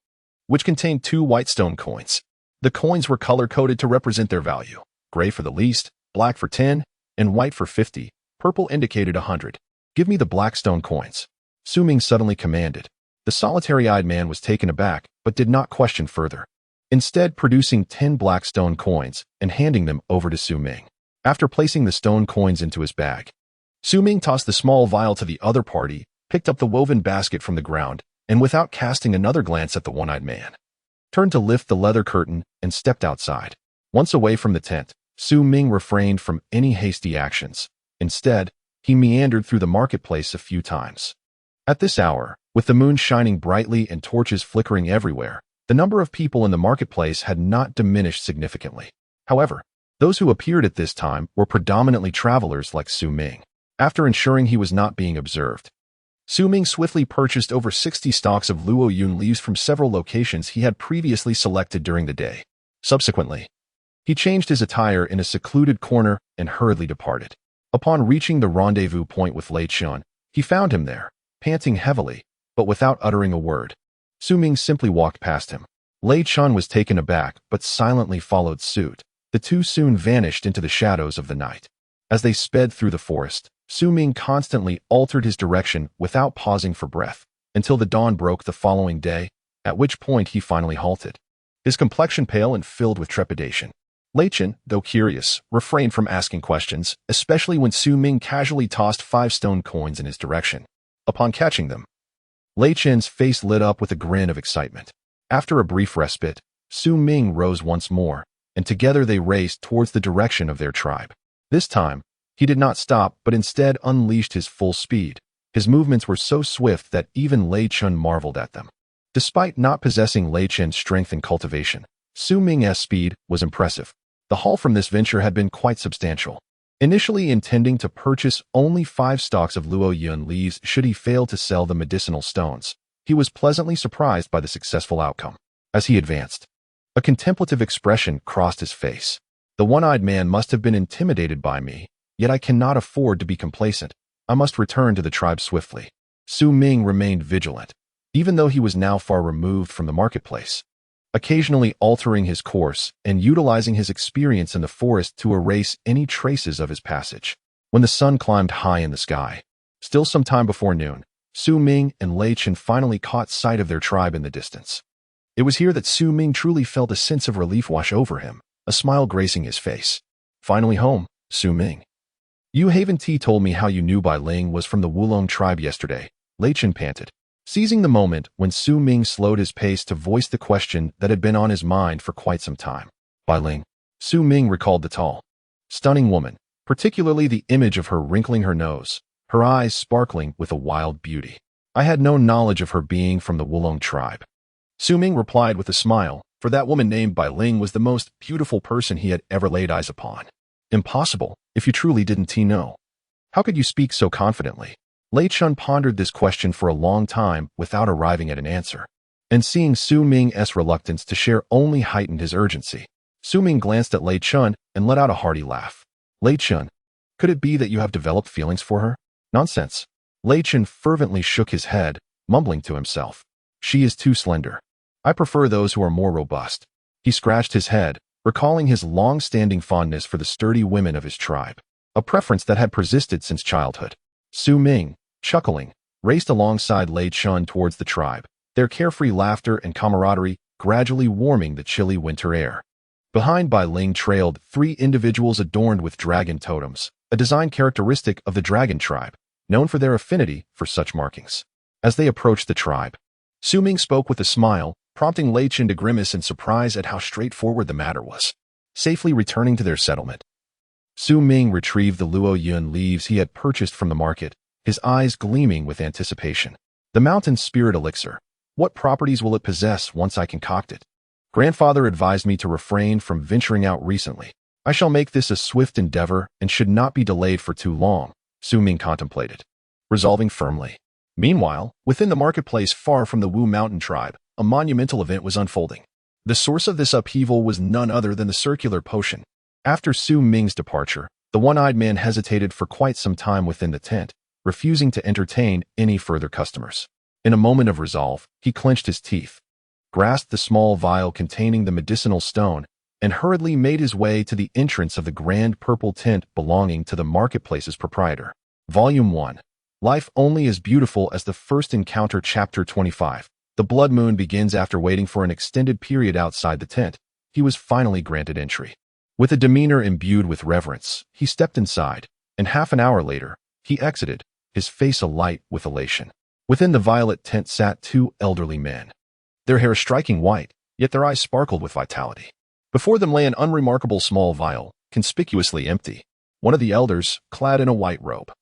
which contained 2 white stone coins. The coins were color-coded to represent their value, gray for the least, black for 10, and white for 50. Purple indicated 100. Give me the black stone coins, Su Ming suddenly commanded. The solitary-eyed man was taken aback, but did not question further, instead producing 10 black stone coins and handing them over to Su Ming. After placing the stone coins into his bag, Su Ming tossed the small vial to the other party, picked up the woven basket from the ground, and without casting another glance at the one-eyed man, turned to lift the leather curtain and stepped outside. Once away from the tent, Su Ming refrained from any hasty actions. Instead, he meandered through the marketplace a few times. At this hour, with the moon shining brightly and torches flickering everywhere, the number of people in the marketplace had not diminished significantly. However, those who appeared at this time were predominantly travelers like Su Ming. After ensuring he was not being observed, Su Ming swiftly purchased over 60 stalks of luo yun leaves from several locations he had previously selected during the day. Subsequently, he changed his attire in a secluded corner and hurriedly departed. Upon reaching the rendezvous point with Lei Chun, he found him there, panting heavily, but without uttering a word. Su Ming simply walked past him. Lei Chun was taken aback but silently followed suit. The two soon vanished into the shadows of the night. As they sped through the forest, Su Ming constantly altered his direction without pausing for breath, until the dawn broke the following day, at which point he finally halted, his complexion pale and filled with trepidation. Lei Chun, though curious, refrained from asking questions, especially when Su Ming casually tossed 5 stone coins in his direction. Upon catching them, Lei Chun's face lit up with a grin of excitement. After a brief respite, Su Ming rose once more, and together they raced towards the direction of their tribe. This time, he did not stop but instead unleashed his full speed. His movements were so swift that even Lei Chun marveled at them. Despite not possessing Lei Chun's strength and cultivation, Su Ming's speed was impressive. The haul from this venture had been quite substantial. Initially intending to purchase only 5 stalks of luo yun leaves should he fail to sell the medicinal stones, he was pleasantly surprised by the successful outcome. As he advanced, a contemplative expression crossed his face. The one-eyed man must have been intimidated by me, yet I cannot afford to be complacent. I must return to the tribe swiftly. Su Ming remained vigilant, even though he was now far removed from the marketplace, occasionally altering his course and utilizing his experience in the forest to erase any traces of his passage. When the sun climbed high in the sky, still some time before noon, Su Ming and Lei Chun finally caught sight of their tribe in the distance. It was here that Su Ming truly felt a sense of relief wash over him, a smile gracing his face. Finally home, Su Ming. Yu Haven T told me how you knew Bai Ling was from the Wulong tribe yesterday, Lei Chun panted, seizing the moment when Su Ming slowed his pace to voice the question that had been on his mind for quite some time. Bai Ling. Su Ming recalled the tall, stunning woman, particularly the image of her wrinkling her nose, her eyes sparkling with a wild beauty. I had no knowledge of her being from the Wulong tribe. Su Ming replied with a smile, for that woman named Bai Ling was the most beautiful person he had ever laid eyes upon. Impossible, if you truly didn't know. How could you speak so confidently? Lei Chun pondered this question for a long time without arriving at an answer, and seeing Su Ming's reluctance to share only heightened his urgency. Su Ming glanced at Lei Chun and let out a hearty laugh. Lei Chun, could it be that you have developed feelings for her? Nonsense. Lei Chun fervently shook his head, mumbling to himself. She is too slender. I prefer those who are more robust. He scratched his head, recalling his long-standing fondness for the sturdy women of his tribe, a preference that had persisted since childhood. Su Ming, chuckling, raced alongside Lei Chun towards the tribe, their carefree laughter and camaraderie gradually warming the chilly winter air. Behind Bai Ling trailed 3 individuals adorned with dragon totems, a design characteristic of the dragon tribe, known for their affinity for such markings. As they approached the tribe, Su Ming spoke with a smile, prompting Lei Chun to grimace in surprise at how straightforward the matter was. Safely returning to their settlement, Su Ming retrieved the luo yun leaves he had purchased from the market, his eyes gleaming with anticipation. The mountain spirit elixir. What properties will it possess once I concoct it? Grandfather advised me to refrain from venturing out recently. I shall make this a swift endeavor and should not be delayed for too long, Ming contemplated, resolving firmly. Meanwhile, within the marketplace far from the Wu Mountain tribe, a monumental event was unfolding. The source of this upheaval was none other than the circular potion. After Ming's departure, the one-eyed man hesitated for quite some time within the tent, refusing to entertain any further customers. In a moment of resolve, he clenched his teeth, grasped the small vial containing the medicinal stone, and hurriedly made his way to the entrance of the grand purple tent belonging to the marketplace's proprietor. Volume 1. Life Only as Beautiful as the First Encounter. Chapter 25. The blood moon begins. After waiting for an extended period outside the tent, he was finally granted entry. With a demeanor imbued with reverence, he stepped inside, and half an hour later, he exited, his face alight with elation. Within the violet tent sat two elderly men. Their hair striking white, yet their eyes sparkled with vitality. Before them lay an unremarkable small vial, conspicuously empty. One of the elders, clad in a white robe,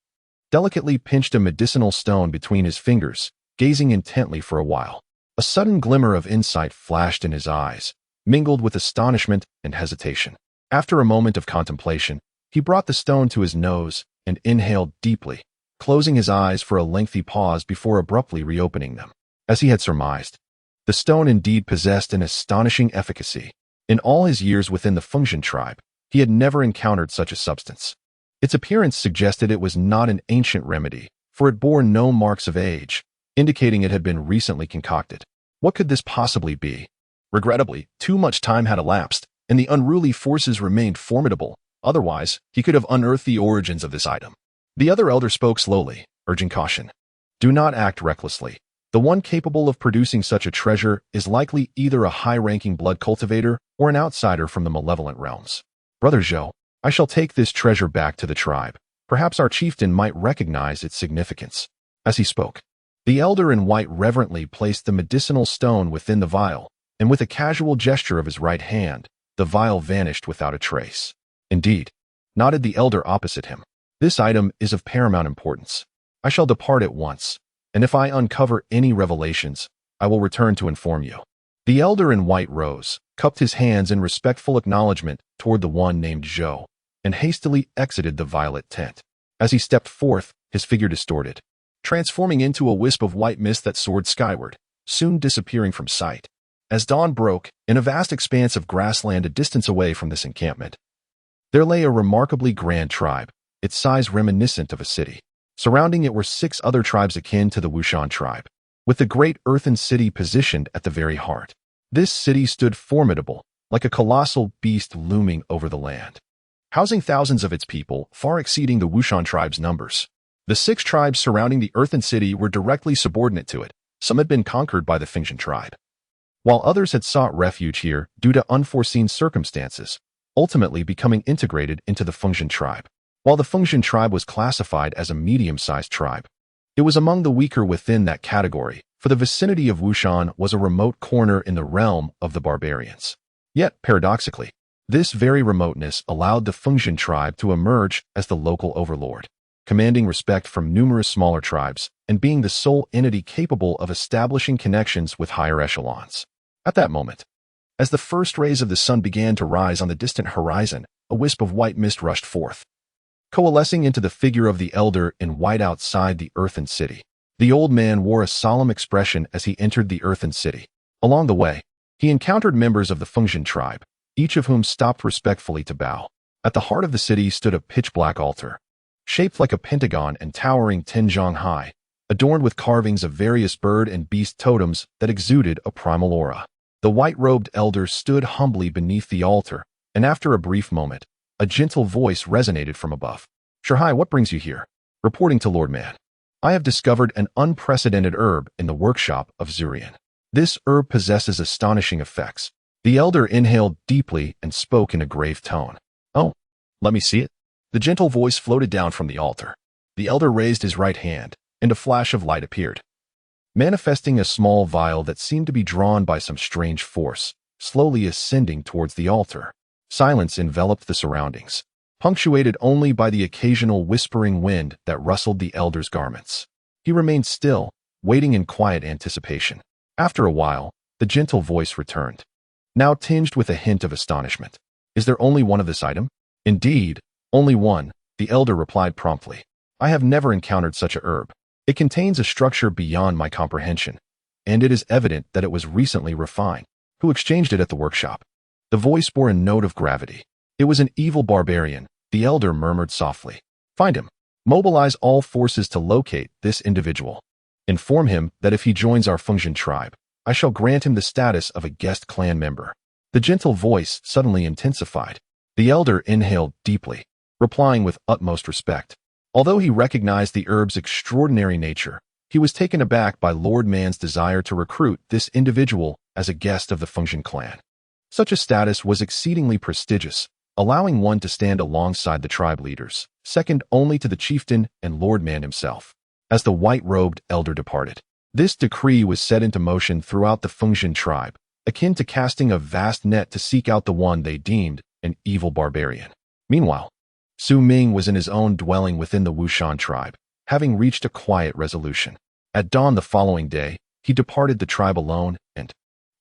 delicately pinched a medicinal stone between his fingers, gazing intently for a while. A sudden glimmer of insight flashed in his eyes, mingled with astonishment and hesitation. After a moment of contemplation, he brought the stone to his nose and inhaled deeply, closing his eyes for a lengthy pause before abruptly reopening them. As he had surmised, the stone indeed possessed an astonishing efficacy. In all his years within the Shan tribe, he had never encountered such a substance. Its appearance suggested it was not an ancient remedy, for it bore no marks of age, indicating it had been recently concocted. What could this possibly be? Regrettably, too much time had elapsed, and the unruly forces remained formidable. Otherwise, he could have unearthed the origins of this item. The other elder spoke slowly, urging caution. Do not act recklessly. The one capable of producing such a treasure is likely either a high-ranking blood cultivator or an outsider from the malevolent realms. Brother Zhou, I shall take this treasure back to the tribe. Perhaps our chieftain might recognize its significance. As he spoke, the elder in white reverently placed the medicinal stone within the vial, and with a casual gesture of his right hand, the vial vanished without a trace. Indeed, nodded the elder opposite him. This item is of paramount importance. I shall depart at once, and if I uncover any revelations, I will return to inform you. The elder in white rose, cupped his hands in respectful acknowledgement toward the one named Zhou, and hastily exited the violet tent. As he stepped forth, his figure distorted, transforming into a wisp of white mist that soared skyward, soon disappearing from sight. As dawn broke, in a vast expanse of grassland a distance away from this encampment, there lay a remarkably grand tribe, its size reminiscent of a city. Surrounding it were 6 other tribes akin to the Wu Shan tribe, with the great earthen city positioned at the very heart. This city stood formidable, like a colossal beast looming over the land, housing thousands of its people, far exceeding the Wu Shan tribe's numbers. The 6 tribes surrounding the earthen city were directly subordinate to it. Some had been conquered by the Shan tribe, while others had sought refuge here due to unforeseen circumstances, ultimately becoming integrated into the Shan tribe. While the Shan tribe was classified as a medium-sized tribe, it was among the weaker within that category, for the vicinity of Wu Shan was a remote corner in the realm of the barbarians. Yet, paradoxically, this very remoteness allowed the Shan tribe to emerge as the local overlord, commanding respect from numerous smaller tribes and being the sole entity capable of establishing connections with higher echelons. At that moment, as the first rays of the sun began to rise on the distant horizon, a wisp of white mist rushed forth, coalescing into the figure of the elder in white outside the earthen city. The old man wore a solemn expression as he entered the earthen city. Along the way, he encountered members of the Shan tribe, each of whom stopped respectfully to bow. At the heart of the city stood a pitch-black altar, shaped like a pentagon and towering 10 zhang high, adorned with carvings of various bird and beast totems that exuded a primal aura. The white-robed elder stood humbly beneath the altar, and after a brief moment, a gentle voice resonated from above. Shahai, what brings you here? Reporting to Lord Man. I have discovered an unprecedented herb in the workshop of Zurian. This herb possesses astonishing effects. The elder inhaled deeply and spoke in a grave tone. Oh, let me see it. The gentle voice floated down from the altar. The elder raised his right hand, and a flash of light appeared, manifesting a small vial that seemed to be drawn by some strange force, slowly ascending towards the altar. Silence enveloped the surroundings. punctuated only by the occasional whispering wind that rustled the elder's garments. He remained still, waiting in quiet anticipation. After a while, the gentle voice returned, now tinged with a hint of astonishment. "Is there only one of this item?" "Indeed, only one," the elder replied promptly. "I have never encountered such a herb. It contains a structure beyond my comprehension, and it is evident that it was recently refined. Who exchanged it at the workshop?" The voice bore a note of gravity. "It was an evil barbarian," the elder murmured softly. "Find him. Mobilize all forces to locate this individual. Inform him that if he joins our Fengshan tribe, I shall grant him the status of a guest clan member." The gentle voice suddenly intensified. The elder inhaled deeply, replying with utmost respect. Although he recognized the herb's extraordinary nature, he was taken aback by Lord Man's desire to recruit this individual as a guest of the Fengshan clan. Such a status was exceedingly prestigious, allowing one to stand alongside the tribe leaders, second only to the chieftain and Lord Man himself. As the white-robed elder departed, this decree was set into motion throughout the Fengshan tribe, akin to casting a vast net to seek out the one they deemed an evil barbarian. Meanwhile, Su Ming was in his own dwelling within the Wu Shan tribe, having reached a quiet resolution. At dawn the following day, he departed the tribe alone and,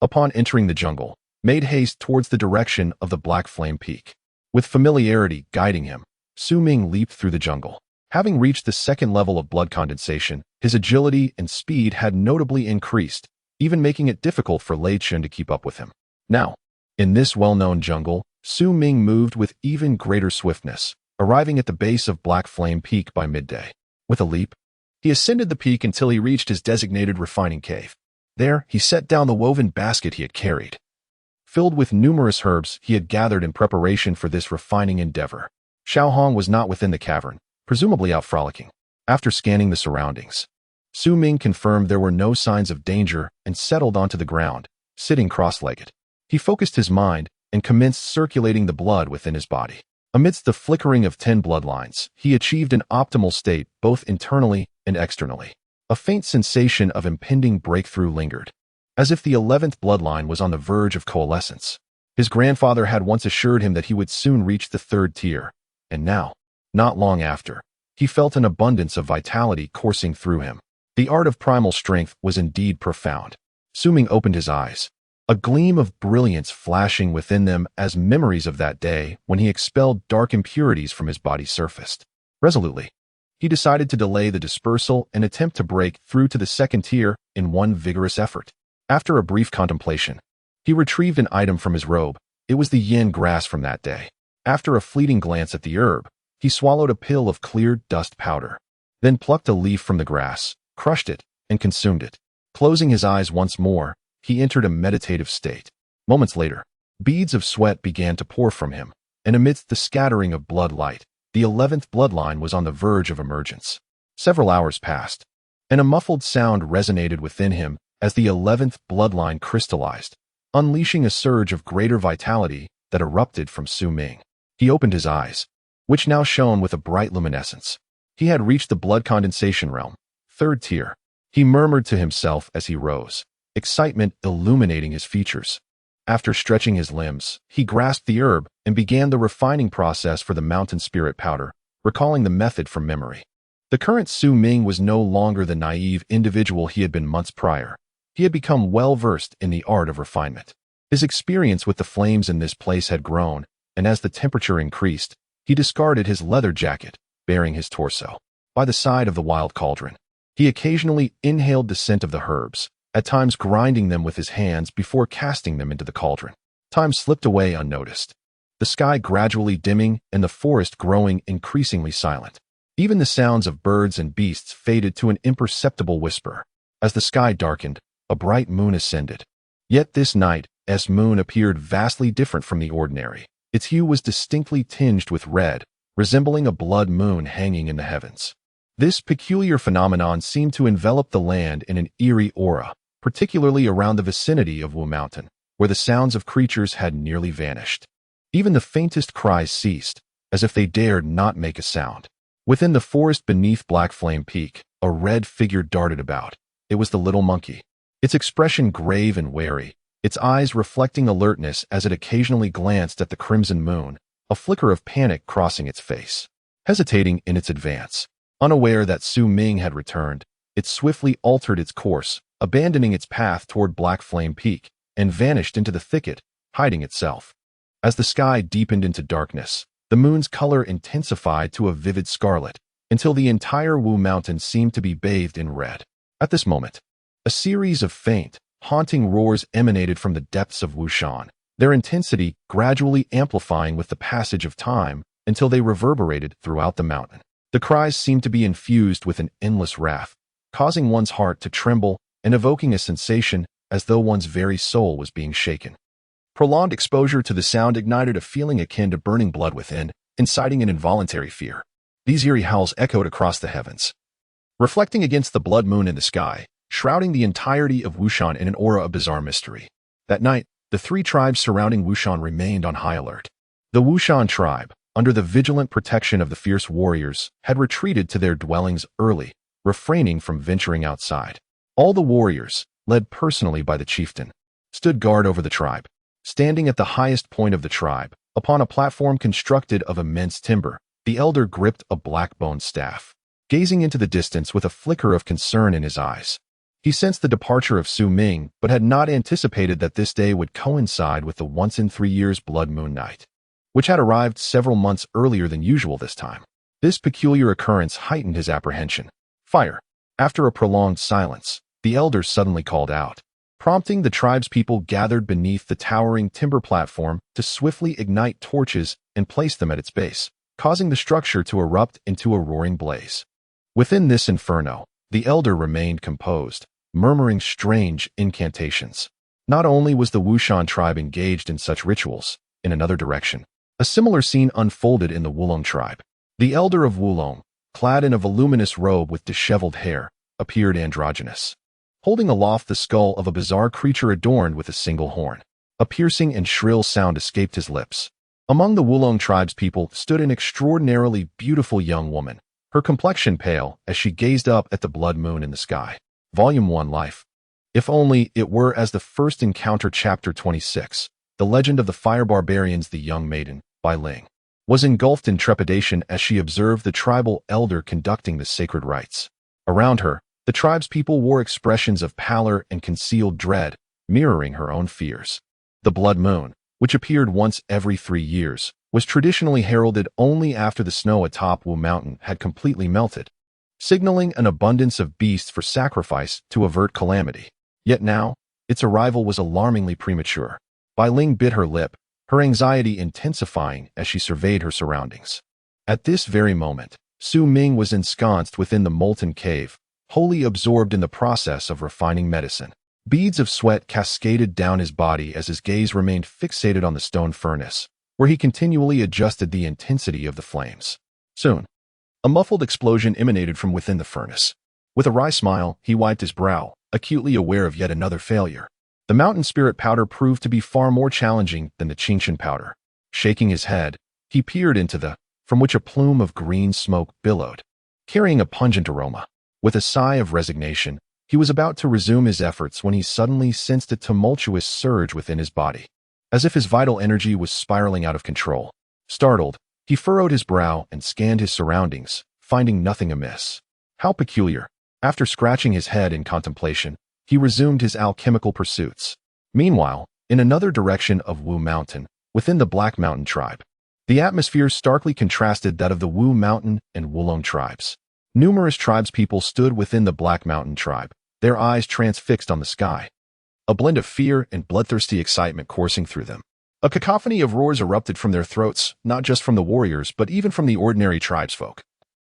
upon entering the jungle, made haste towards the direction of the Black Flame Peak. With familiarity guiding him, Su Ming leaped through the jungle. Having reached the second level of blood condensation, his agility and speed had notably increased, even making it difficult for Lei Chun to keep up with him. Now, in this well-known jungle, Su Ming moved with even greater swiftness, arriving at the base of Black Flame Peak by midday. With a leap, he ascended the peak until he reached his designated refining cave. There, he set down the woven basket he had carried, filled with numerous herbs he had gathered in preparation for this refining endeavor. Xiao Hong was not within the cavern, presumably out frolicking. After scanning the surroundings, Su Ming confirmed there were no signs of danger and settled onto the ground, sitting cross-legged. He focused his mind and commenced circulating the blood within his body. Amidst the flickering of 10 bloodlines, he achieved an optimal state both internally and externally. A faint sensation of impending breakthrough lingered, as if the 11th bloodline was on the verge of coalescence. His grandfather had once assured him that he would soon reach the 3rd tier, and now, not long after, he felt an abundance of vitality coursing through him. The art of primal strength was indeed profound. Su Ming opened his eyes, a gleam of brilliance flashing within them as memories of that day when he expelled dark impurities from his body surfaced. Resolutely, he decided to delay the dispersal and attempt to break through to the 2nd tier in one vigorous effort. After a brief contemplation, he retrieved an item from his robe. It was the yin grass from that day. After a fleeting glance at the herb, he swallowed a pill of clear dust powder, then plucked a leaf from the grass, crushed it, and consumed it. Closing his eyes once more, he entered a meditative state. Moments later, beads of sweat began to pour from him, and amidst the scattering of blood light, the 11th bloodline was on the verge of emergence. Several hours passed, and a muffled sound resonated within him as the 11th bloodline crystallized, unleashing a surge of greater vitality that erupted from Su Ming. He opened his eyes, which now shone with a bright luminescence. He had reached the blood condensation realm, 3rd tier. He murmured to himself as he rose, excitement illuminating his features. After stretching his limbs, he grasped the herb and began the refining process for the mountain spirit powder, recalling the method from memory. The current Su Ming was no longer the naive individual he had been months prior. He had become well-versed in the art of refinement. His experience with the flames in this place had grown, and as the temperature increased, he discarded his leather jacket, baring his torso. By the side of the wild cauldron, he occasionally inhaled the scent of the herbs, at times grinding them with his hands before casting them into the cauldron. Time slipped away unnoticed, the sky gradually dimming and the forest growing increasingly silent. Even the sounds of birds and beasts faded to an imperceptible whisper. As the sky darkened, a bright moon ascended. Yet this night's moon appeared vastly different from the ordinary. Its hue was distinctly tinged with red, resembling a blood moon hanging in the heavens. This peculiar phenomenon seemed to envelop the land in an eerie aura, particularly around the vicinity of Wu Mountain, where the sounds of creatures had nearly vanished. Even the faintest cries ceased, as if they dared not make a sound. Within the forest beneath Black Flame Peak, a red figure darted about. It was the little monkey, its expression grave and wary, its eyes reflecting alertness as it occasionally glanced at the crimson moon, a flicker of panic crossing its face. Hesitating in its advance, unaware that Su Ming had returned, it swiftly altered its course, abandoning its path toward Black Flame Peak, and vanished into the thicket, hiding itself. As the sky deepened into darkness, the moon's color intensified to a vivid scarlet, until the entire Wu Mountain seemed to be bathed in red. At this moment, a series of faint, haunting roars emanated from the depths of Wu Shan, their intensity gradually amplifying with the passage of time until they reverberated throughout the mountain. The cries seemed to be infused with an endless wrath, causing one's heart to tremble and evoking a sensation as though one's very soul was being shaken. Prolonged exposure to the sound ignited a feeling akin to burning blood within, inciting an involuntary fear. These eerie howls echoed across the heavens, reflecting against the blood moon in the sky, shrouding the entirety of Wu Shan in an aura of bizarre mystery. That night, the three tribes surrounding Wu Shan remained on high alert. The Wu Shan tribe, under the vigilant protection of the fierce warriors, had retreated to their dwellings early, refraining from venturing outside. All the warriors, led personally by the chieftain, stood guard over the tribe. Standing at the highest point of the tribe, upon a platform constructed of immense timber, the elder gripped a black-boned staff, gazing into the distance with a flicker of concern in his eyes. He sensed the departure of Su Ming, but had not anticipated that this day would coincide with the once-in-3 years blood moon night, which had arrived several months earlier than usual this time. This peculiar occurrence heightened his apprehension. Fire! After a prolonged silence, the elder suddenly called out, prompting the tribespeople gathered beneath the towering timber platform to swiftly ignite torches and place them at its base, causing the structure to erupt into a roaring blaze. Within this inferno, the elder remained composed, murmuring strange incantations. Not only was the Wu Shan tribe engaged in such rituals, in another direction, a similar scene unfolded in the Wulong tribe. The elder of Wulong, clad in a voluminous robe with disheveled hair, appeared androgynous, holding aloft the skull of a bizarre creature adorned with a single horn. A piercing and shrill sound escaped his lips. Among the Wulong tribespeople stood an extraordinarily beautiful young woman, her complexion pale as she gazed up at the blood moon in the sky. Volume 1 Life. If only it were as the first encounter. Chapter 26, The Legend of the Fire Barbarians. The young maiden, by Ling, was engulfed in trepidation as she observed the tribal elder conducting the sacred rites. Around her, the tribespeople wore expressions of pallor and concealed dread, mirroring her own fears. The blood moon, which appeared once every 3 years, was traditionally heralded only after the snow atop Wu Mountain had completely melted, signaling an abundance of beasts for sacrifice to avert calamity. Yet now, its arrival was alarmingly premature. Bai Ling bit her lip, her anxiety intensifying as she surveyed her surroundings. At this very moment, Su Ming was ensconced within the molten cave, wholly absorbed in the process of refining medicine. Beads of sweat cascaded down his body as his gaze remained fixated on the stone furnace, where he continually adjusted the intensity of the flames. Soon, a muffled explosion emanated from within the furnace. With a wry smile, he wiped his brow, acutely aware of yet another failure. The mountain spirit powder proved to be far more challenging than the Qingshan powder. Shaking his head, he peered into from which a plume of green smoke billowed, carrying a pungent aroma. With a sigh of resignation, he was about to resume his efforts when he suddenly sensed a tumultuous surge within his body, as if his vital energy was spiraling out of control. Startled, he furrowed his brow and scanned his surroundings, finding nothing amiss. How peculiar! After scratching his head in contemplation, he resumed his alchemical pursuits. Meanwhile, in another direction of Wu Mountain, within the Black Mountain tribe, the atmosphere starkly contrasted that of the Wu Mountain and Wulong tribes. Numerous tribespeople stood within the Black Mountain tribe, their eyes transfixed on the sky, a blend of fear and bloodthirsty excitement coursing through them. A cacophony of roars erupted from their throats, not just from the warriors but even from the ordinary tribesfolk,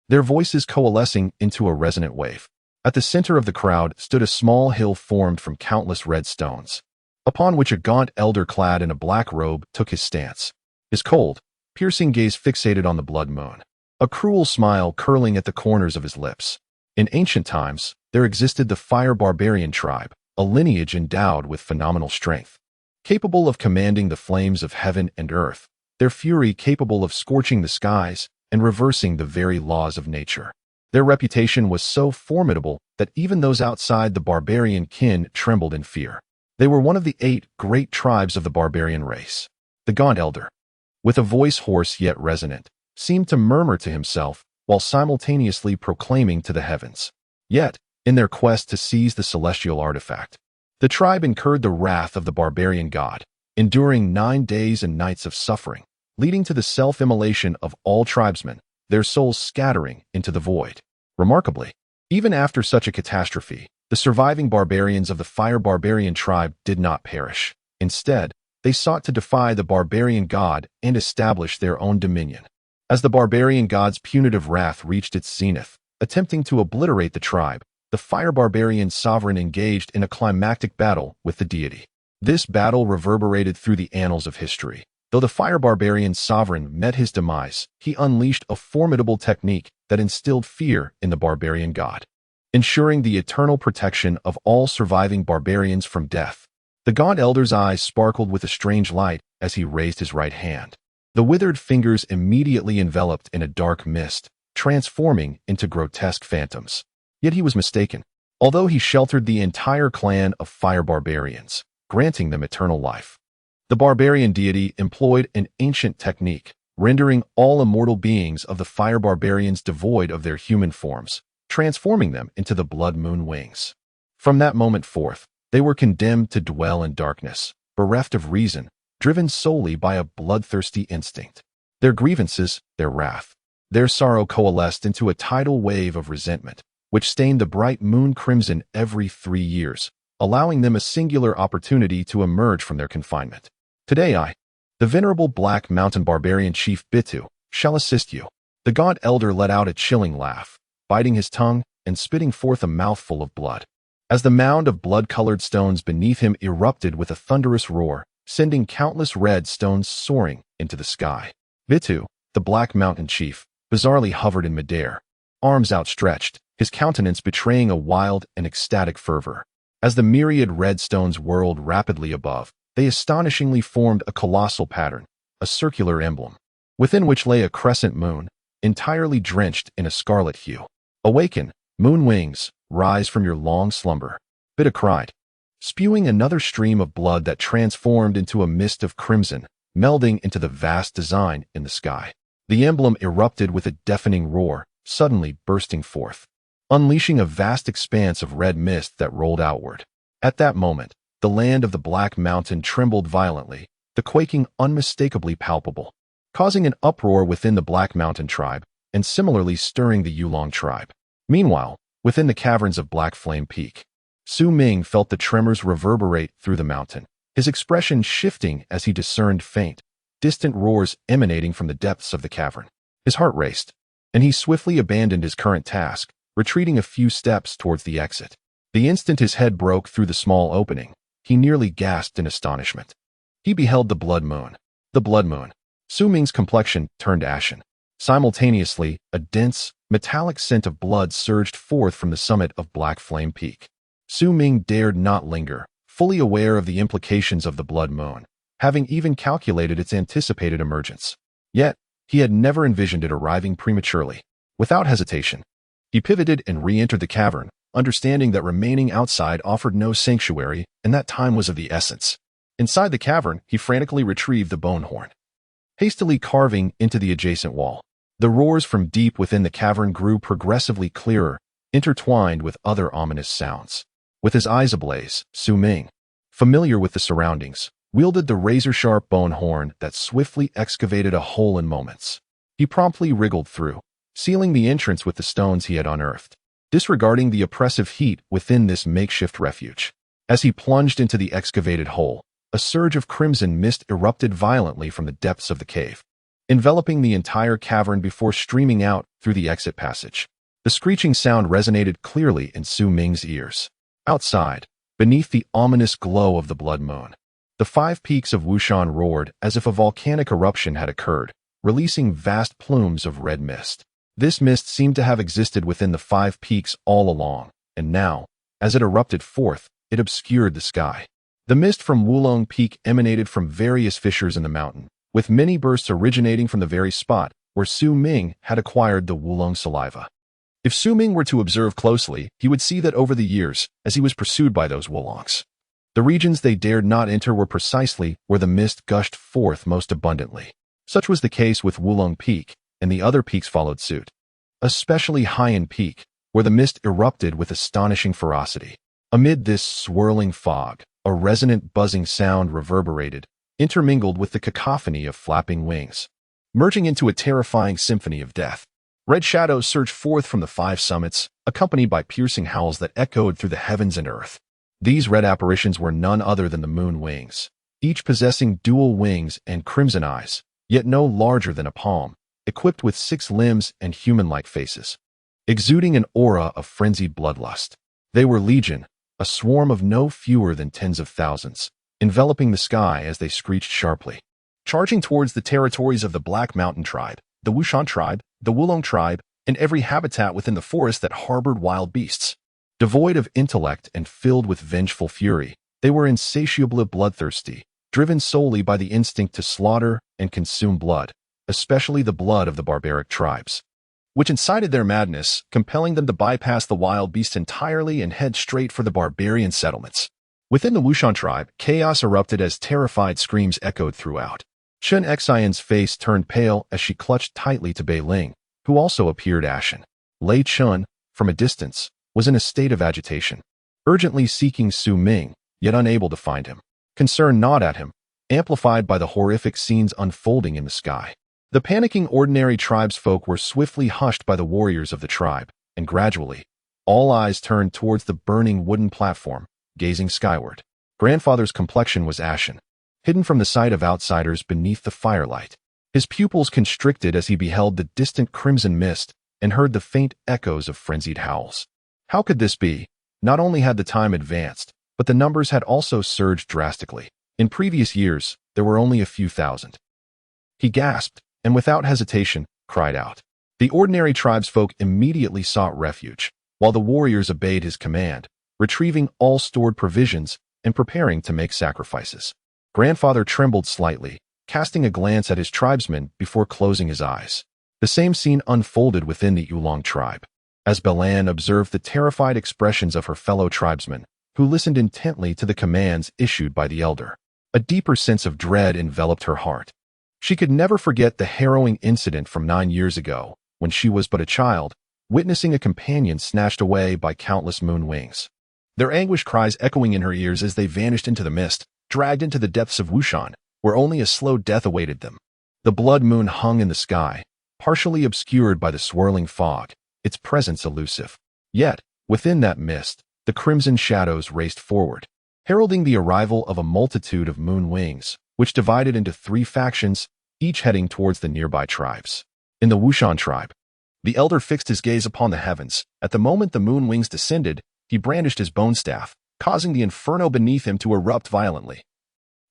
their voices coalescing into a resonant wave. At the center of the crowd stood a small hill formed from countless red stones, upon which a gaunt elder clad in a black robe took his stance, his cold, piercing gaze fixated on the blood moon, a cruel smile curling at the corners of his lips. In ancient times, there existed the Fire Barbarian tribe, a lineage endowed with phenomenal strength, capable of commanding the flames of heaven and earth, their fury capable of scorching the skies and reversing the very laws of nature. Their reputation was so formidable that even those outside the barbarian kin trembled in fear. They were one of the 8 great tribes of the barbarian race. The gaunt elder, with a voice hoarse yet resonant, seemed to murmur to himself while simultaneously proclaiming to the heavens. Yet, in their quest to seize the celestial artifact, the tribe incurred the wrath of the barbarian god, enduring 9 days and nights of suffering, leading to the self-immolation of all tribesmen, their souls scattering into the void. Remarkably, even after such a catastrophe, the surviving barbarians of the fire barbarian tribe did not perish. Instead, they sought to defy the barbarian god and establish their own dominion. As the barbarian god's punitive wrath reached its zenith, attempting to obliterate the tribe, the fire barbarian sovereign engaged in a climactic battle with the deity. This battle reverberated through the annals of history. Though the fire barbarian sovereign met his demise, he unleashed a formidable technique that instilled fear in the barbarian god, ensuring the eternal protection of all surviving barbarians from death. The god elder's eyes sparkled with a strange light as he raised his right hand. The withered fingers immediately enveloped in a dark mist, transforming into grotesque phantoms. Yet he was mistaken. Although he sheltered the entire clan of fire barbarians, granting them eternal life, the barbarian deity employed an ancient technique, rendering all immortal beings of the fire barbarians devoid of their human forms, transforming them into the blood moon wings. From that moment forth, they were condemned to dwell in darkness, bereft of reason, driven solely by a bloodthirsty instinct. Their grievances, their wrath, their sorrow coalesced into a tidal wave of resentment, which stained the bright moon crimson every 3 years, allowing them a singular opportunity to emerge from their confinement. Today the venerable Black Mountain barbarian chief Bitu, shall assist you. The god elder let out a chilling laugh, biting his tongue and spitting forth a mouthful of blood. As the mound of blood-colored stones beneath him erupted with a thunderous roar, sending countless red stones soaring into the sky. Bitu, the Black Mountain chief, bizarrely hovered in midair, arms outstretched, his countenance betraying a wild and ecstatic fervor. As the myriad red stones whirled rapidly above, they astonishingly formed a colossal pattern, a circular emblem, within which lay a crescent moon, entirely drenched in a scarlet hue. Awaken, moon wings, rise from your long slumber, Bitu cried, spewing another stream of blood that transformed into a mist of crimson, melding into the vast design in the sky. The emblem erupted with a deafening roar, suddenly bursting forth, unleashing a vast expanse of red mist that rolled outward. At that moment, the land of the Black Mountain trembled violently, the quaking unmistakably palpable, causing an uproar within the Black Mountain tribe and similarly stirring the Yulong tribe. Meanwhile, within the caverns of Black Flame Peak, Ming felt the tremors reverberate through the mountain, his expression shifting as he discerned faint, distant roars emanating from the depths of the cavern. His heart raced, and he swiftly abandoned his current task, retreating a few steps towards the exit. The instant his head broke through the small opening, he nearly gasped in astonishment. He beheld the blood moon. The blood moon. Ming's complexion turned ashen. Simultaneously, a dense, metallic scent of blood surged forth from the summit of Black Flame Peak. Ming dared not linger, fully aware of the implications of the blood moon, having even calculated its anticipated emergence. Yet, he had never envisioned it arriving prematurely. Without hesitation, he pivoted and re-entered the cavern, understanding that remaining outside offered no sanctuary and that time was of the essence. Inside the cavern, he frantically retrieved the bone horn, hastily carving into the adjacent wall. The roars from deep within the cavern grew progressively clearer, intertwined with other ominous sounds. With his eyes ablaze, Ming, familiar with the surroundings, wielded the razor-sharp bone horn that swiftly excavated a hole in moments. He promptly wriggled through, sealing the entrance with the stones he had unearthed, disregarding the oppressive heat within this makeshift refuge. As he plunged into the excavated hole, a surge of crimson mist erupted violently from the depths of the cave, enveloping the entire cavern before streaming out through the exit passage. The screeching sound resonated clearly in Ming's ears. Outside, beneath the ominous glow of the blood moon, the 5 peaks of Wu Shan roared as if a volcanic eruption had occurred, releasing vast plumes of red mist. This mist seemed to have existed within the 5 peaks all along, and now, as it erupted forth, it obscured the sky. The mist from Wulong Peak emanated from various fissures in the mountain, with many bursts originating from the very spot where Ming had acquired the Wulong saliva. If Ming were to observe closely, he would see that over the years, as he was pursued by those Wulongs, the regions they dared not enter were precisely where the mist gushed forth most abundantly. Such was the case with Wulong Peak, and the other peaks followed suit. Especially Haiyan Peak, where the mist erupted with astonishing ferocity. Amid this swirling fog, a resonant buzzing sound reverberated, intermingled with the cacophony of flapping wings, merging into a terrifying symphony of death. Red shadows surged forth from the 5 summits, accompanied by piercing howls that echoed through the heavens and earth. These red apparitions were none other than the moon wings, each possessing dual wings and crimson eyes, yet no larger than a palm, equipped with 6 limbs and human-like faces, exuding an aura of frenzied bloodlust. They were legion, a swarm of no fewer than tens of thousands, enveloping the sky as they screeched sharply, charging towards the territories of the Black Mountain tribe, the Wu Shan tribe, the Wulong tribe, and every habitat within the forest that harbored wild beasts. Devoid of intellect and filled with vengeful fury, they were insatiably bloodthirsty, driven solely by the instinct to slaughter and consume blood, especially the blood of the barbaric tribes, which incited their madness, compelling them to bypass the wild beast entirely and head straight for the barbarian settlements. Within the Wu Shan tribe, chaos erupted as terrified screams echoed throughout. Chen Xian's face turned pale as she clutched tightly to Bei Ling, who also appeared ashen. Lei Chun, from a distance, was in a state of agitation, urgently seeking Su Ming, yet unable to find him. Concern gnawed at him, amplified by the horrific scenes unfolding in the sky. The panicking ordinary tribesfolk were swiftly hushed by the warriors of the tribe, and gradually, all eyes turned towards the burning wooden platform, gazing skyward. Grandfather's complexion was ashen, hidden from the sight of outsiders beneath the firelight. His pupils constricted as he beheld the distant crimson mist and heard the faint echoes of frenzied howls. How could this be? Not only had the time advanced, but the numbers had also surged drastically. In previous years, there were only a few thousand. He gasped, and without hesitation, cried out. The ordinary tribesfolk immediately sought refuge, while the warriors obeyed his command, retrieving all stored provisions and preparing to make sacrifices. Grandfather trembled slightly, casting a glance at his tribesmen before closing his eyes. The same scene unfolded within the Yulong tribe. As Belan observed the terrified expressions of her fellow tribesmen, who listened intently to the commands issued by the elder, a deeper sense of dread enveloped her heart. She could never forget the harrowing incident from 9 years ago, when she was but a child, witnessing a companion snatched away by countless moon wings. Their anguished cries echoing in her ears as they vanished into the mist, dragged into the depths of Wu Shan, where only a slow death awaited them. The blood moon hung in the sky, partially obscured by the swirling fog, its presence elusive. Yet, within that mist, the crimson shadows raced forward, heralding the arrival of a multitude of moon wings, which divided into 3 factions, each heading towards the nearby tribes. In the Wu Shan tribe, the elder fixed his gaze upon the heavens. At the moment the moon wings descended, he brandished his bone staff, causing the inferno beneath him to erupt violently,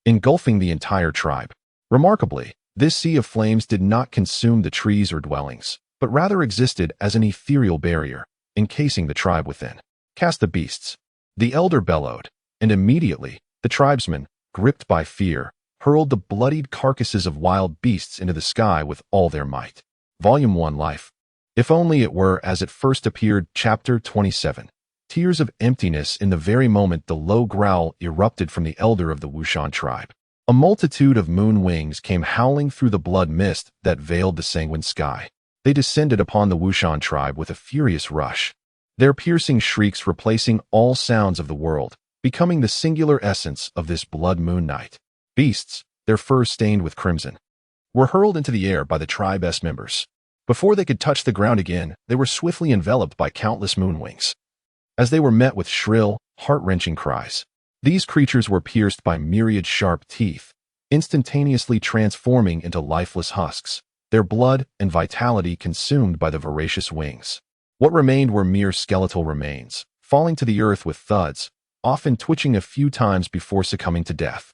engulfing the entire tribe. Remarkably, this sea of flames did not consume the trees or dwellings, but rather existed as an ethereal barrier, encasing the tribe within. Cast the beasts, the elder bellowed, and immediately, the tribesmen, gripped by fear, hurled the bloodied carcasses of wild beasts into the sky with all their might. Volume 1 Life. If only it were as it first appeared. Chapter 27. Tears of emptiness. In the very moment the low growl erupted from the elder of the Wu Shan tribe, a multitude of moon wings came howling through the blood mist that veiled the sanguine sky. They descended upon the Wu Shan tribe with a furious rush, their piercing shrieks replacing all sounds of the world, becoming the singular essence of this blood moon night. Beasts, their furs stained with crimson, were hurled into the air by the tribe's members. Before they could touch the ground again, they were swiftly enveloped by countless moon wings. As they were met with shrill, heart-wrenching cries, these creatures were pierced by myriad sharp teeth, instantaneously transforming into lifeless husks, their blood and vitality consumed by the voracious wings. What remained were mere skeletal remains, falling to the earth with thuds, often twitching a few times before succumbing to death.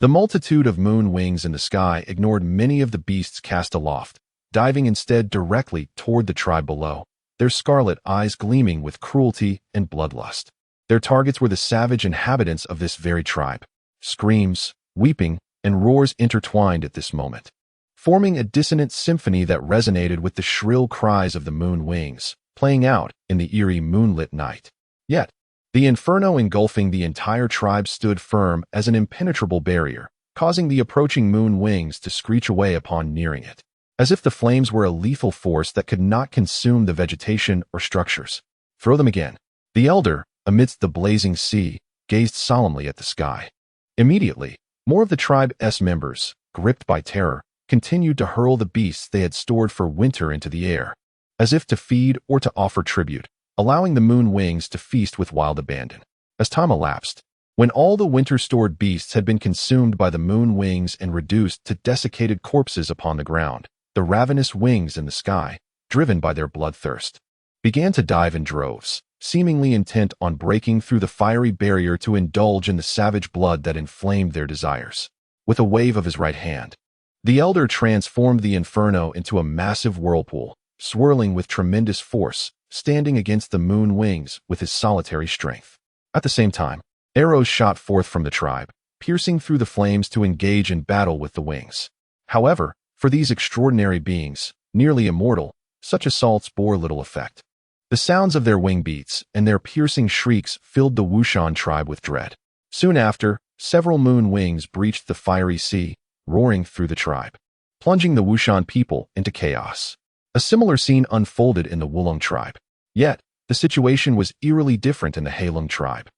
The multitude of moon wings in the sky ignored many of the beasts cast aloft, diving instead directly toward the tribe below, their scarlet eyes gleaming with cruelty and bloodlust. Their targets were the savage inhabitants of this very tribe. Screams, weeping, and roars intertwined at this moment, forming a dissonant symphony that resonated with the shrill cries of the moon wings, playing out in the eerie moonlit night. Yet, the inferno engulfing the entire tribe stood firm as an impenetrable barrier, causing the approaching moon wings to screech away upon nearing it, as if the flames were a lethal force that could not consume the vegetation or structures. Throw them again. The elder, amidst the blazing sea, gazed solemnly at the sky. Immediately, more of the tribe's members, gripped by terror, continued to hurl the beasts they had stored for winter into the air, as if to feed or to offer tribute, allowing the moon wings to feast with wild abandon. As time elapsed, when all the winter-stored beasts had been consumed by the moon wings and reduced to desiccated corpses upon the ground, the ravenous wings in the sky, driven by their bloodthirst, began to dive in droves, seemingly intent on breaking through the fiery barrier to indulge in the savage blood that inflamed their desires. With a wave of his right hand, the elder transformed the inferno into a massive whirlpool, swirling with tremendous force, standing against the moon wings with his solitary strength. At the same time, arrows shot forth from the tribe, piercing through the flames to engage in battle with the wings. However, for these extraordinary beings, nearly immortal, such assaults bore little effect. The sounds of their wing beats and their piercing shrieks filled the Wu Shan tribe with dread. Soon after, several moon wings breached the fiery sea, roaring through the tribe, plunging the Wu Shan people into chaos. A similar scene unfolded in the Wulong tribe. Yet, the situation was eerily different in the Heilong tribe,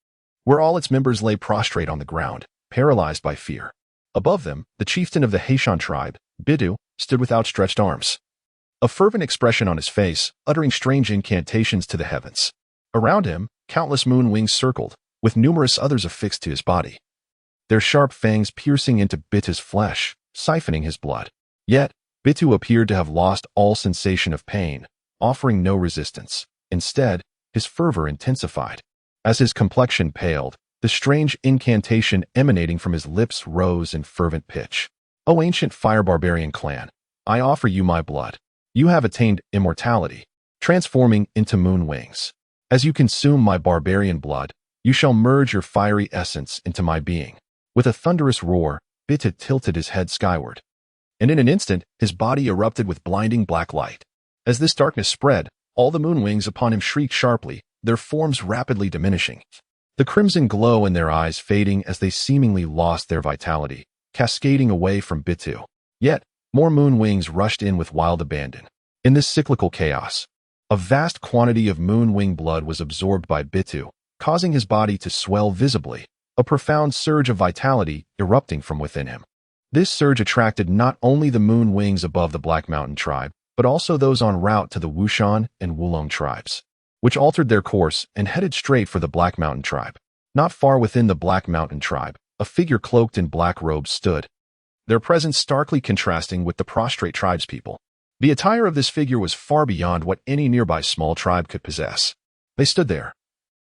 where all its members lay prostrate on the ground, paralyzed by fear. Above them, the chieftain of the Heishan tribe, Bidu, stood with outstretched arms, a fervent expression on his face, uttering strange incantations to the heavens. Around him, countless moon wings circled, with numerous others affixed to his body, their sharp fangs piercing into Bitu's flesh, siphoning his blood. Yet, Bitu appeared to have lost all sensation of pain, offering no resistance. Instead, his fervor intensified. As his complexion paled, the strange incantation emanating from his lips rose in fervent pitch. "O ancient fire barbarian clan, I offer you my blood. You have attained immortality, transforming into moon wings. As you consume my barbarian blood, you shall merge your fiery essence into my being." With a thunderous roar, Bitu tilted his head skyward, and in an instant, his body erupted with blinding black light. As this darkness spread, all the moon wings upon him shrieked sharply, their forms rapidly diminishing, the crimson glow in their eyes fading as they seemingly lost their vitality, cascading away from Bitu. Yet, more moon wings rushed in with wild abandon. In this cyclical chaos, a vast quantity of moon wing blood was absorbed by Bitu, causing his body to swell visibly, a profound surge of vitality erupting from within him. This surge attracted not only the moon wings above the Black Mountain tribe, but also those en route to the Wu Shan and Wulong tribes, which altered their course and headed straight for the Black Mountain tribe. Not far within the Black Mountain tribe, a figure cloaked in black robes stood, their presence starkly contrasting with the prostrate tribespeople. The attire of this figure was far beyond what any nearby small tribe could possess. They stood there,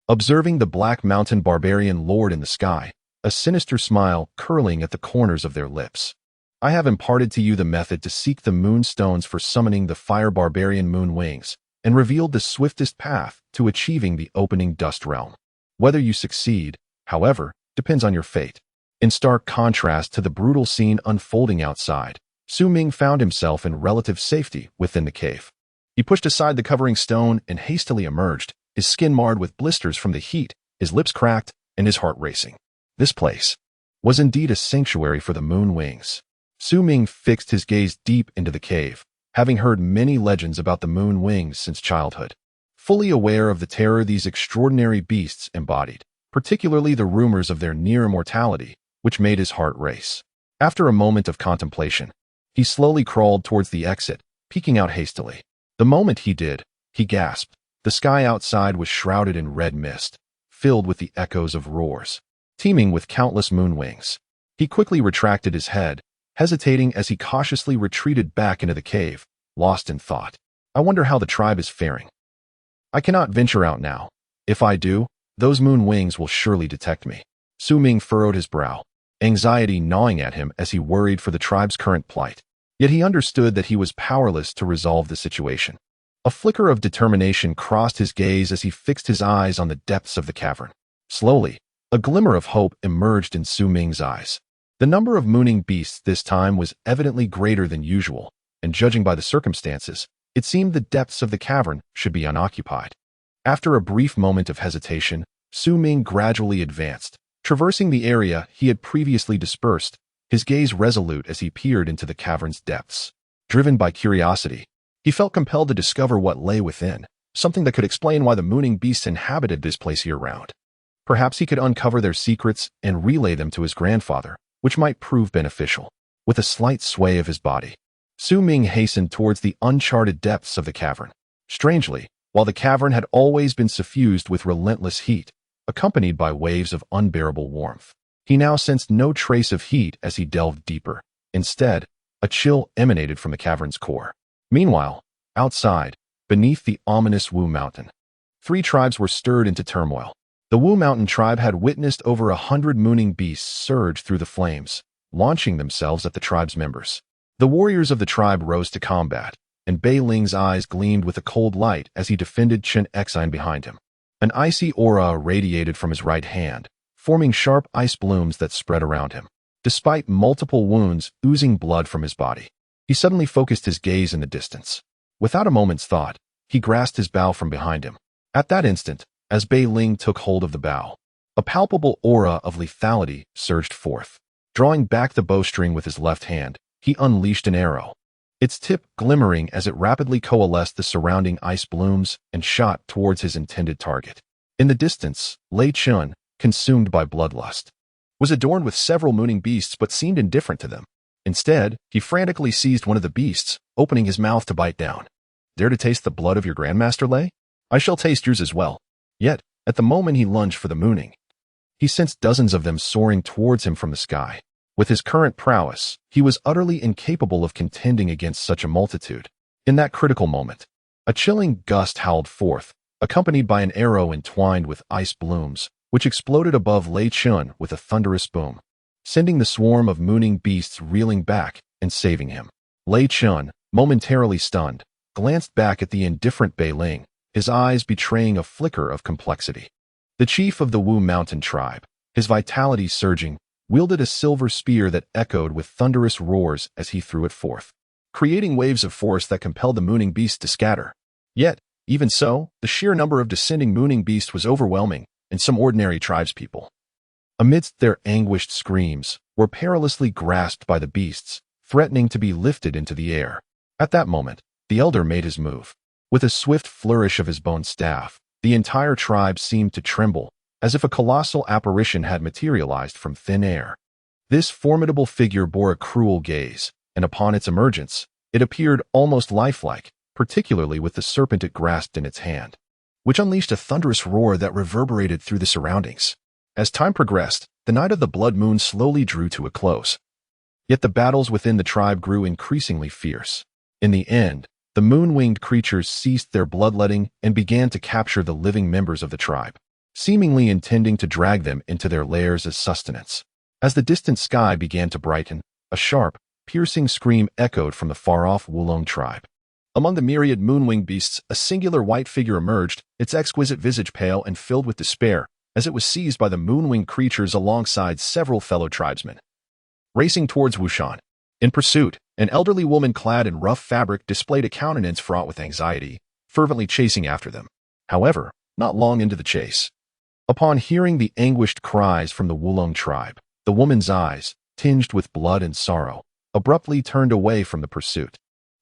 observing the Black Mountain barbarian lord in the sky, a sinister smile curling at the corners of their lips. "I have imparted to you the method to seek the moon stones for summoning the fire barbarian moon wings, and revealed the swiftest path to achieving the opening dust realm. Whether you succeed, however, depends on your fate." In stark contrast to the brutal scene unfolding outside, Ming found himself in relative safety within the cave. He pushed aside the covering stone and hastily emerged, his skin marred with blisters from the heat, his lips cracked, and his heart racing. This place was indeed a sanctuary for the moon wings. Ming fixed his gaze deep into the cave, having heard many legends about the moon wings since childhood. Fully aware of the terror these extraordinary beasts embodied, particularly the rumors of their near immortality, which made his heart race. After a moment of contemplation, he slowly crawled towards the exit, peeking out hastily. The moment he did, he gasped. The sky outside was shrouded in red mist, filled with the echoes of roars, teeming with countless moon wings. He quickly retracted his head, hesitating as he cautiously retreated back into the cave, lost in thought. "I wonder how the tribe is faring. I cannot venture out now. If I do, those moon wings will surely detect me." Ming furrowed his brow, anxiety gnawing at him as he worried for the tribe's current plight. Yet he understood that he was powerless to resolve the situation. A flicker of determination crossed his gaze as he fixed his eyes on the depths of the cavern. Slowly, a glimmer of hope emerged in Ming's eyes. The number of mooning beasts this time was evidently greater than usual, and judging by the circumstances, it seemed the depths of the cavern should be unoccupied. After a brief moment of hesitation, Ming gradually advanced, traversing the area he had previously dispersed, his gaze resolute as he peered into the cavern's depths. Driven by curiosity, he felt compelled to discover what lay within, something that could explain why the mooning beasts inhabited this place year-round. Perhaps he could uncover their secrets and relay them to his grandfather, which might prove beneficial. With a slight sway of his body, Ming hastened towards the uncharted depths of the cavern. Strangely, while the cavern had always been suffused with relentless heat, accompanied by waves of unbearable warmth, he now sensed no trace of heat as he delved deeper. Instead, a chill emanated from the cavern's core. Meanwhile, outside, beneath the ominous Wu Mountain, 3 tribes were stirred into turmoil. The Wu Mountain tribe had witnessed over 100 mooning beasts surge through the flames, launching themselves at the tribe's members. The warriors of the tribe rose to combat, and Bei Ling's eyes gleamed with a cold light as he defended Chen Xine behind him. An icy aura radiated from his right hand, forming sharp ice blooms that spread around him. Despite multiple wounds oozing blood from his body, he suddenly focused his gaze in the distance. Without a moment's thought, he grasped his bow from behind him. At that instant, as Bei Ling took hold of the bow, a palpable aura of lethality surged forth. Drawing back the bowstring with his left hand, he unleashed an arrow, its tip glimmering as it rapidly coalesced the surrounding ice blooms and shot towards his intended target. In the distance, Lei Chun, consumed by bloodlust, was adorned with several mooning beasts but seemed indifferent to them. Instead, he frantically seized one of the beasts, opening his mouth to bite down. "Dare to taste the blood of your grandmaster, Lei? I shall taste yours as well." Yet, at the moment he lunged for the mooning, he sensed dozens of them soaring towards him from the sky. With his current prowess, he was utterly incapable of contending against such a multitude. In that critical moment, a chilling gust howled forth, accompanied by an arrow entwined with ice blooms, which exploded above Lei Chun with a thunderous boom, sending the swarm of mooning beasts reeling back and saving him. Lei Chun, momentarily stunned, glanced back at the indifferent Bei Ling, his eyes betraying a flicker of complexity. The chief of the Wu Mountain tribe, his vitality surging, wielded a silver spear that echoed with thunderous roars as he threw it forth, creating waves of force that compelled the mooning beasts to scatter. Yet, even so, the sheer number of descending mooning beasts was overwhelming, and some ordinary tribespeople, amidst their anguished screams, were perilously grasped by the beasts, threatening to be lifted into the air. At that moment, the elder made his move. With a swift flourish of his bone staff, the entire tribe seemed to tremble, as if a colossal apparition had materialized from thin air. This formidable figure bore a cruel gaze, and upon its emergence, it appeared almost lifelike, particularly with the serpent it grasped in its hand, which unleashed a thunderous roar that reverberated through the surroundings. As time progressed, the night of the blood moon slowly drew to a close. Yet the battles within the tribe grew increasingly fierce. In the end, the moon-winged creatures ceased their bloodletting and began to capture the living members of the tribe, seemingly intending to drag them into their lairs as sustenance. As the distant sky began to brighten, a sharp, piercing scream echoed from the far-off Wulong tribe. Among the myriad moon-winged beasts, a singular white figure emerged, its exquisite visage pale and filled with despair, as it was seized by the moon-winged creatures alongside several fellow tribesmen. Racing towards Wu Shan. In pursuit, an elderly woman clad in rough fabric displayed a countenance fraught with anxiety, fervently chasing after them. However, not long into the chase, upon hearing the anguished cries from the Wulong tribe, the woman's eyes, tinged with blood and sorrow, abruptly turned away from the pursuit,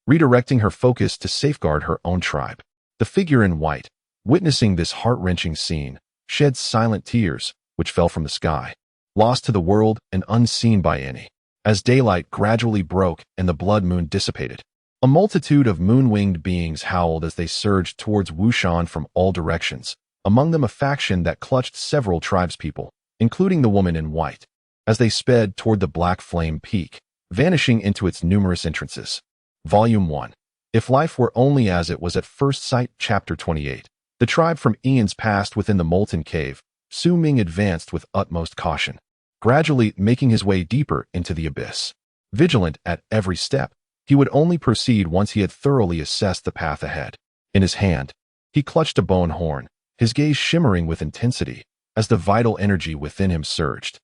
redirecting her focus to safeguard her own tribe. The figure in white, witnessing this heart-wrenching scene, shed silent tears, which fell from the sky, lost to the world and unseen by any. As daylight gradually broke and the blood moon dissipated, a multitude of moon-winged beings howled as they surged towards Wu Shan from all directions, among them a faction that clutched several tribespeople, including the woman in white, as they sped toward the black flame peak, vanishing into its numerous entrances. Volume 1. If Life Were Only As It Was at First Sight, Chapter 28. The tribe from eons past within the molten cave, Ming advanced with utmost caution, gradually making his way deeper into the abyss. Vigilant at every step, he would only proceed once he had thoroughly assessed the path ahead. In his hand, he clutched a bone horn, his gaze shimmering with intensity as the vital energy within him surged,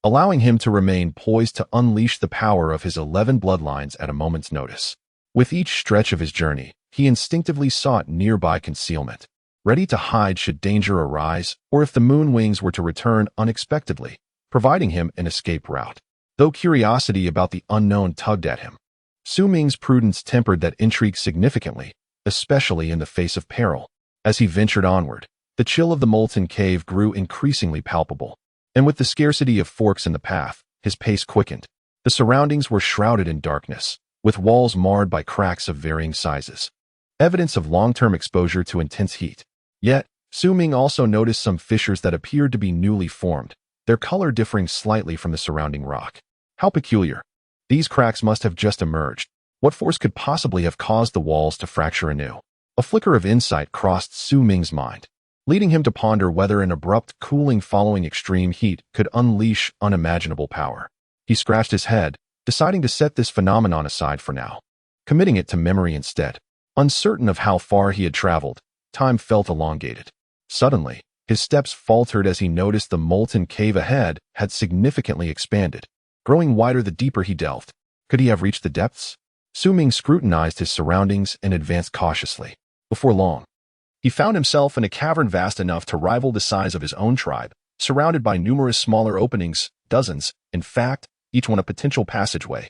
allowing him to remain poised to unleash the power of his 11 bloodlines at a moment's notice. With each stretch of his journey, he instinctively sought nearby concealment, ready to hide should danger arise or if the moon wings were to return unexpectedly, providing him an escape route. though curiosity about the unknown tugged at him. Su Ming's prudence tempered that intrigue significantly, especially in the face of peril. As he ventured onward, the chill of the molten cave grew increasingly palpable, and with the scarcity of forks in the path, his pace quickened. The surroundings were shrouded in darkness, with walls marred by cracks of varying sizes, evidence of long-term exposure to intense heat. Yet, Su Ming also noticed some fissures that appeared to be newly formed, their color differing slightly from the surrounding rock. How peculiar. These cracks must have just emerged. What force could possibly have caused the walls to fracture anew? A flicker of insight crossed Su Ming's mind, leading him to ponder whether an abrupt cooling following extreme heat could unleash unimaginable power. He scratched his head, deciding to set this phenomenon aside for now, committing it to memory instead. Uncertain of how far he had traveled, time felt elongated. Suddenly, his steps faltered as he noticed the molten cave ahead had significantly expanded, growing wider the deeper he delved. Could he have reached the depths? Su Ming scrutinized his surroundings and advanced cautiously. Before long, he found himself in a cavern vast enough to rival the size of his own tribe, surrounded by numerous smaller openings, dozens, in fact, each one a potential passageway,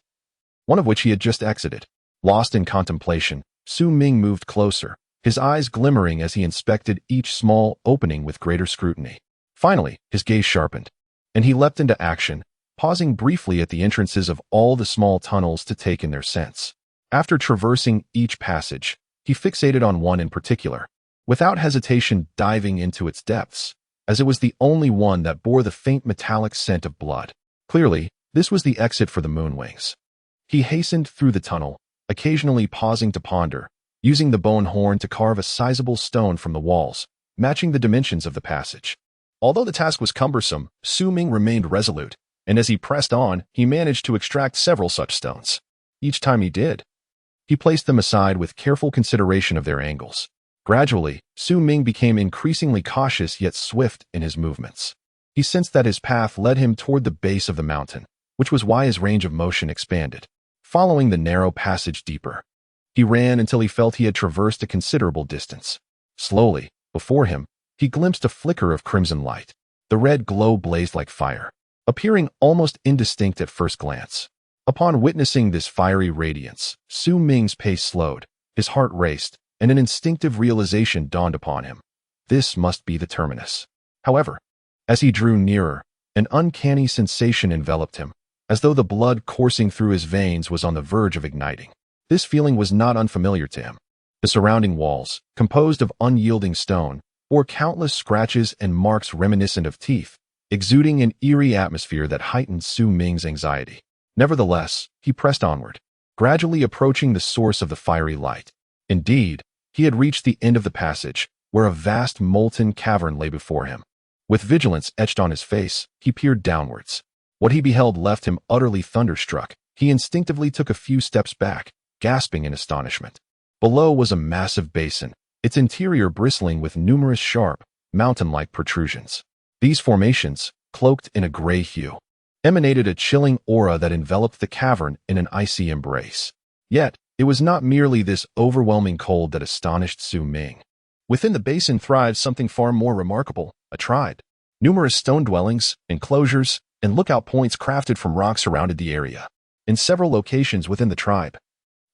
one of which he had just exited. Lost in contemplation, Su Ming moved closer, his eyes glimmering as he inspected each small opening with greater scrutiny. Finally, his gaze sharpened, and he leapt into action, pausing briefly at the entrances of all the small tunnels to take in their sense. After traversing each passage, he fixated on one in particular, without hesitation diving into its depths, as it was the only one that bore the faint metallic scent of blood. Clearly, this was the exit for the Moonwings. He hastened through the tunnel, occasionally pausing to ponder, using the bone horn to carve a sizable stone from the walls, matching the dimensions of the passage. Although the task was cumbersome, Su Ming remained resolute, and as he pressed on, he managed to extract several such stones. Each time he did, he placed them aside with careful consideration of their angles. Gradually, Su Ming became increasingly cautious yet swift in his movements. He sensed that his path led him toward the base of the mountain, which was why his range of motion expanded. Following the narrow passage deeper, he ran until he felt he had traversed a considerable distance. Slowly, before him, he glimpsed a flicker of crimson light. The red glow blazed like fire, appearing almost indistinct at first glance. Upon witnessing this fiery radiance, Su Ming's pace slowed, his heart raced, and an instinctive realization dawned upon him. This must be the terminus. However, as he drew nearer, an uncanny sensation enveloped him, as though the blood coursing through his veins was on the verge of igniting. This feeling was not unfamiliar to him. The surrounding walls, composed of unyielding stone, bore countless scratches and marks reminiscent of teeth, exuding an eerie atmosphere that heightened Su Ming's anxiety. Nevertheless, he pressed onward, gradually approaching the source of the fiery light. Indeed, he had reached the end of the passage, where a vast molten cavern lay before him. With vigilance etched on his face, he peered downwards. What he beheld left him utterly thunderstruck. He instinctively took a few steps back, gasping in astonishment. Below was a massive basin, its interior bristling with numerous sharp, mountain-like protrusions. These formations, cloaked in a gray hue, emanated a chilling aura that enveloped the cavern in an icy embrace. Yet, it was not merely this overwhelming cold that astonished Su Ming. Within the basin thrived something far more remarkable, a tribe. Numerous stone dwellings, enclosures, and lookout points crafted from rock surrounded the area. In several locations within the tribe,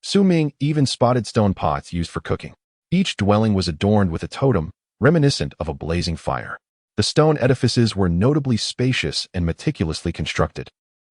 Su Ming even spotted stone pots used for cooking. Each dwelling was adorned with a totem, reminiscent of a blazing fire. The stone edifices were notably spacious and meticulously constructed,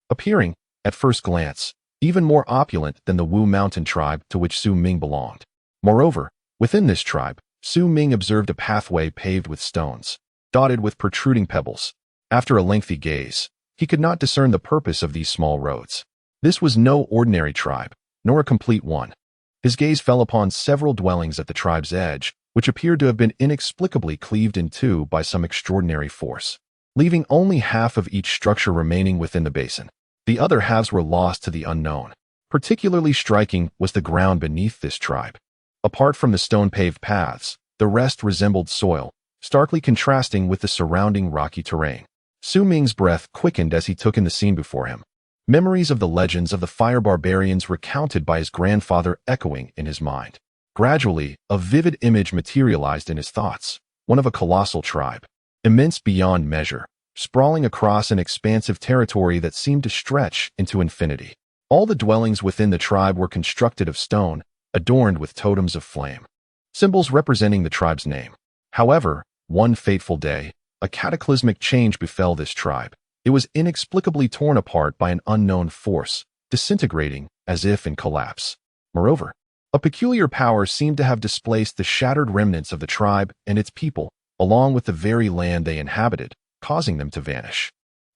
appearing, at first glance, even more opulent than the Wu Mountain tribe to which Su Ming belonged. Moreover, within this tribe, Su Ming observed a pathway paved with stones, dotted with protruding pebbles. After a lengthy gaze, he could not discern the purpose of these small roads. This was no ordinary tribe, nor a complete one. His gaze fell upon several dwellings at the tribe's edge, which appeared to have been inexplicably cleaved in two by some extraordinary force, leaving only half of each structure remaining within the basin. The other halves were lost to the unknown. Particularly striking was the ground beneath this tribe. Apart from the stone-paved paths, the rest resembled soil, starkly contrasting with the surrounding rocky terrain. Su Ming's breath quickened as he took in the scene before him. Memories of the legends of the fire barbarians recounted by his grandfather echoing in his mind. Gradually, a vivid image materialized in his thoughts, one of a colossal tribe, immense beyond measure, sprawling across an expansive territory that seemed to stretch into infinity. All the dwellings within the tribe were constructed of stone, adorned with totems of flame, symbols representing the tribe's name. However, one fateful day, a cataclysmic change befell this tribe. It was inexplicably torn apart by an unknown force, disintegrating as if in collapse. Moreover, a peculiar power seemed to have displaced the shattered remnants of the tribe and its people, along with the very land they inhabited, causing them to vanish.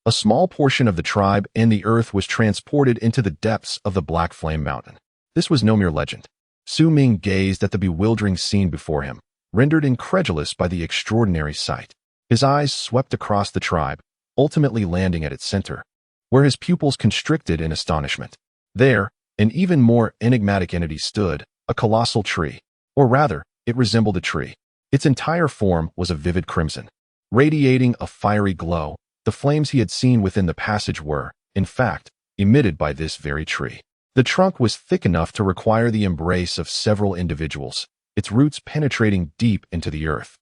A small portion of the tribe and the earth was transported into the depths of the Black Flame Mountain. This was no mere legend. Su Ming gazed at the bewildering scene before him, rendered incredulous by the extraordinary sight. His eyes swept across the tribe, ultimately landing at its center, where his pupils constricted in astonishment. There, an even more enigmatic entity stood, a colossal tree. Or rather, it resembled a tree. Its entire form was a vivid crimson, radiating a fiery glow. The flames he had seen within the passage were, in fact, emitted by this very tree. The trunk was thick enough to require the embrace of several individuals, its roots penetrating deep into the earth,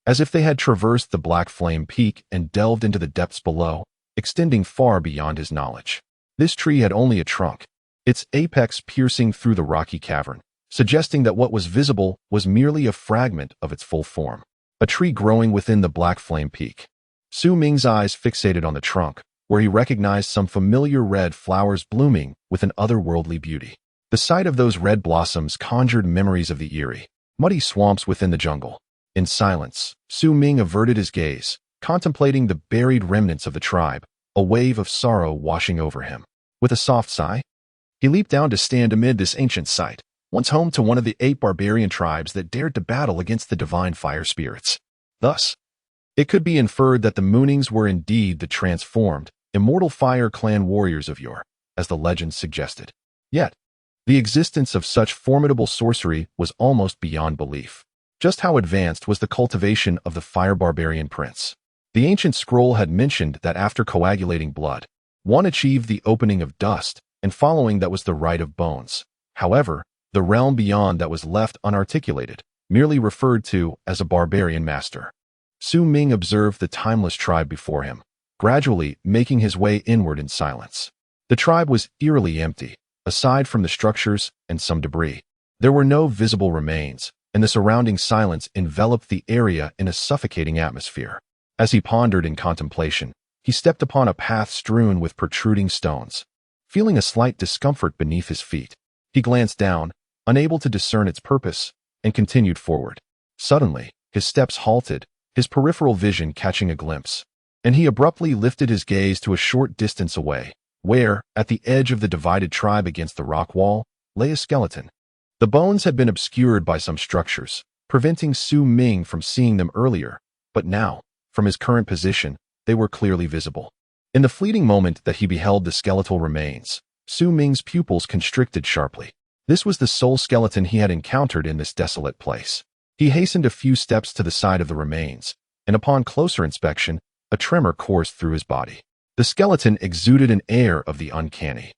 as if they had traversed the Black Flame Peak and delved into the depths below, extending far beyond his knowledge. This tree had only a trunk, its apex piercing through the rocky cavern, suggesting that what was visible was merely a fragment of its full form. A tree growing within the Black Flame Peak. Su Ming's eyes fixated on the trunk, where he recognized some familiar red flowers blooming with an otherworldly beauty. The sight of those red blossoms conjured memories of the eerie, muddy swamps within the jungle. In silence, Su Ming averted his gaze, contemplating the buried remnants of the tribe, a wave of sorrow washing over him. With a soft sigh, he leaped down to stand amid this ancient site, once home to one of the 8 barbarian tribes that dared to battle against the divine fire spirits. Thus, it could be inferred that the Moonings were indeed the transformed, immortal fire clan warriors of yore, as the legend suggested. Yet, the existence of such formidable sorcery was almost beyond belief. Just how advanced was the cultivation of the fire barbarian prince? The ancient scroll had mentioned that after coagulating blood, one achieved the opening of dust, and following that was the rite of bones. However, the realm beyond that was left unarticulated, merely referred to as a barbarian master. Su Ming observed the timeless tribe before him, gradually making his way inward in silence. The tribe was eerily empty, aside from the structures and some debris. There were no visible remains, and the surrounding silence enveloped the area in a suffocating atmosphere. As he pondered in contemplation, he stepped upon a path strewn with protruding stones. Feeling a slight discomfort beneath his feet, he glanced down, unable to discern its purpose, and continued forward. Suddenly, his steps halted, his peripheral vision catching a glimpse, and he abruptly lifted his gaze to a short distance away, where, at the edge of the divided tribe against the rock wall, lay a skeleton. The bones had been obscured by some structures, preventing Su Ming from seeing them earlier, but now, from his current position, they were clearly visible. In the fleeting moment that he beheld the skeletal remains, Su Ming's pupils constricted sharply. This was the sole skeleton he had encountered in this desolate place. He hastened a few steps to the side of the remains, and upon closer inspection, a tremor coursed through his body. The skeleton exuded an air of the uncanny.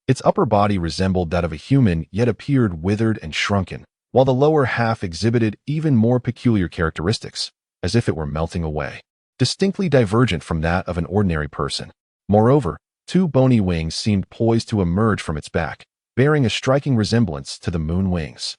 Its upper body resembled that of a human, yet appeared withered and shrunken, while the lower half exhibited even more peculiar characteristics, as if it were melting away, distinctly divergent from that of an ordinary person. Moreover, 2 bony wings seemed poised to emerge from its back, bearing a striking resemblance to the moon wings.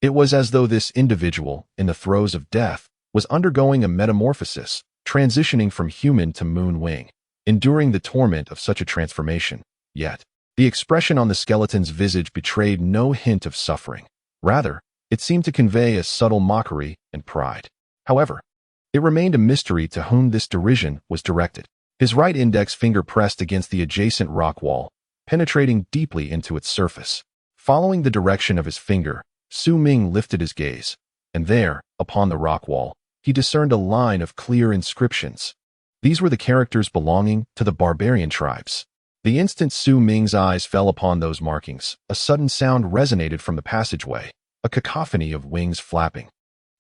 It was as though this individual, in the throes of death, was undergoing a metamorphosis, transitioning from human to moon wing, enduring the torment of such a transformation. Yet, the expression on the skeleton's visage betrayed no hint of suffering. Rather, it seemed to convey a subtle mockery and pride. However, it remained a mystery to whom this derision was directed. His right index finger pressed against the adjacent rock wall, penetrating deeply into its surface. Following the direction of his finger, Su Ming lifted his gaze, and there, upon the rock wall, he discerned a line of clear inscriptions. These were the characters belonging to the barbarian tribes. The instant Su Ming's eyes fell upon those markings, a sudden sound resonated from the passageway, a cacophony of wings flapping,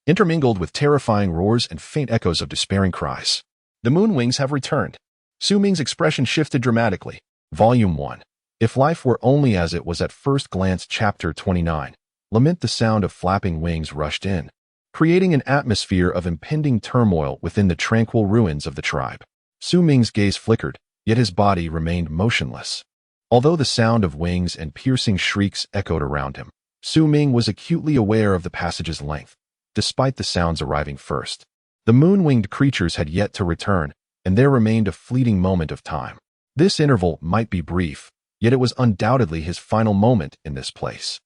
intermingled with terrifying roars and faint echoes of despairing cries. The moon wings have returned. Su Ming's expression shifted dramatically. Volume 1. If Life Were Only As It Was at First Glance, Chapter 29. Lament. The sound of flapping wings rushed in, creating an atmosphere of impending turmoil within the tranquil ruins of the tribe. Su Ming's gaze flickered, yet his body remained motionless. Although the sound of wings and piercing shrieks echoed around him, Su Ming was acutely aware of the passage's length, despite the sounds arriving first. The moon-winged creatures had yet to return, and there remained a fleeting moment of time. This interval might be brief, yet it was undoubtedly his final moment in this place.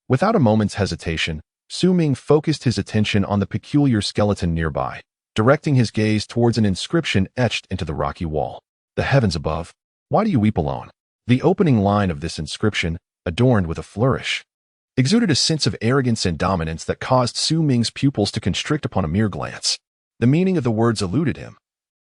Without a moment's hesitation, Su Ming focused his attention on the peculiar skeleton nearby, directing his gaze towards an inscription etched into the rocky wall. "The heavens above, why do you weep alone?" The opening line of this inscription, adorned with a flourish, exuded a sense of arrogance and dominance that caused Su Ming's pupils to constrict upon a mere glance. The meaning of the words eluded him,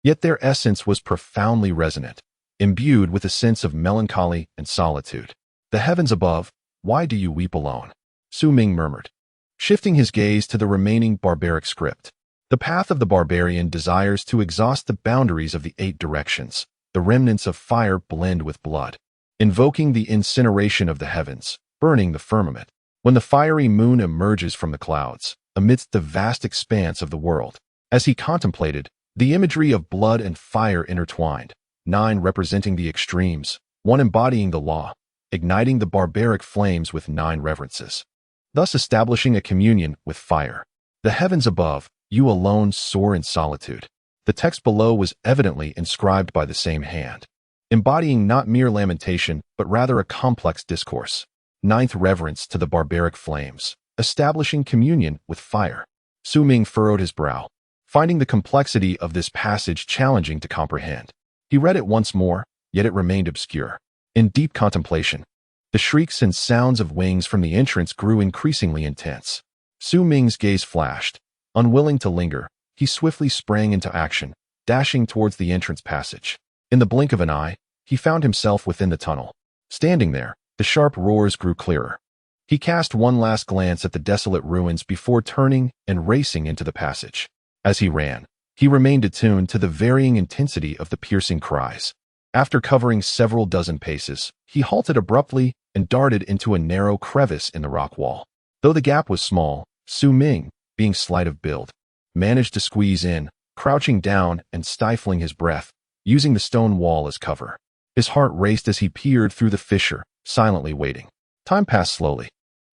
yet their essence was profoundly resonant, imbued with a sense of melancholy and solitude. "The heavens above, why do you weep alone?" Su Ming murmured, shifting his gaze to the remaining barbaric script. "The path of the barbarian desires to exhaust the boundaries of the 8 directions. The remnants of fire blend with blood, invoking the incineration of the heavens, burning the firmament. When the fiery moon emerges from the clouds, amidst the vast expanse of the world." As he contemplated, the imagery of blood and fire intertwined, 9 representing the extremes, 1 embodying the law, igniting the barbaric flames with 9 reverences, thus establishing a communion with fire. "The heavens above, you alone soar in solitude." The text below was evidently inscribed by the same hand, embodying not mere lamentation, but rather a complex discourse. 9th reverence to the barbaric flames, establishing communion with fire. Su Ming furrowed his brow, finding the complexity of this passage challenging to comprehend. He read it once more, yet it remained obscure. In deep contemplation, the shrieks and sounds of wings from the entrance grew increasingly intense. Su Ming's gaze flashed. Unwilling to linger, he swiftly sprang into action, dashing towards the entrance passage. In the blink of an eye, he found himself within the tunnel. Standing there, the sharp roars grew clearer. He cast one last glance at the desolate ruins before turning and racing into the passage. As he ran, he remained attuned to the varying intensity of the piercing cries. After covering several dozen paces, he halted abruptly and darted into a narrow crevice in the rock wall. Though the gap was small, Su Ming, being slight of build, managed to squeeze in, crouching down and stifling his breath, using the stone wall as cover. His heart raced as he peered through the fissure, silently waiting. Time passed slowly,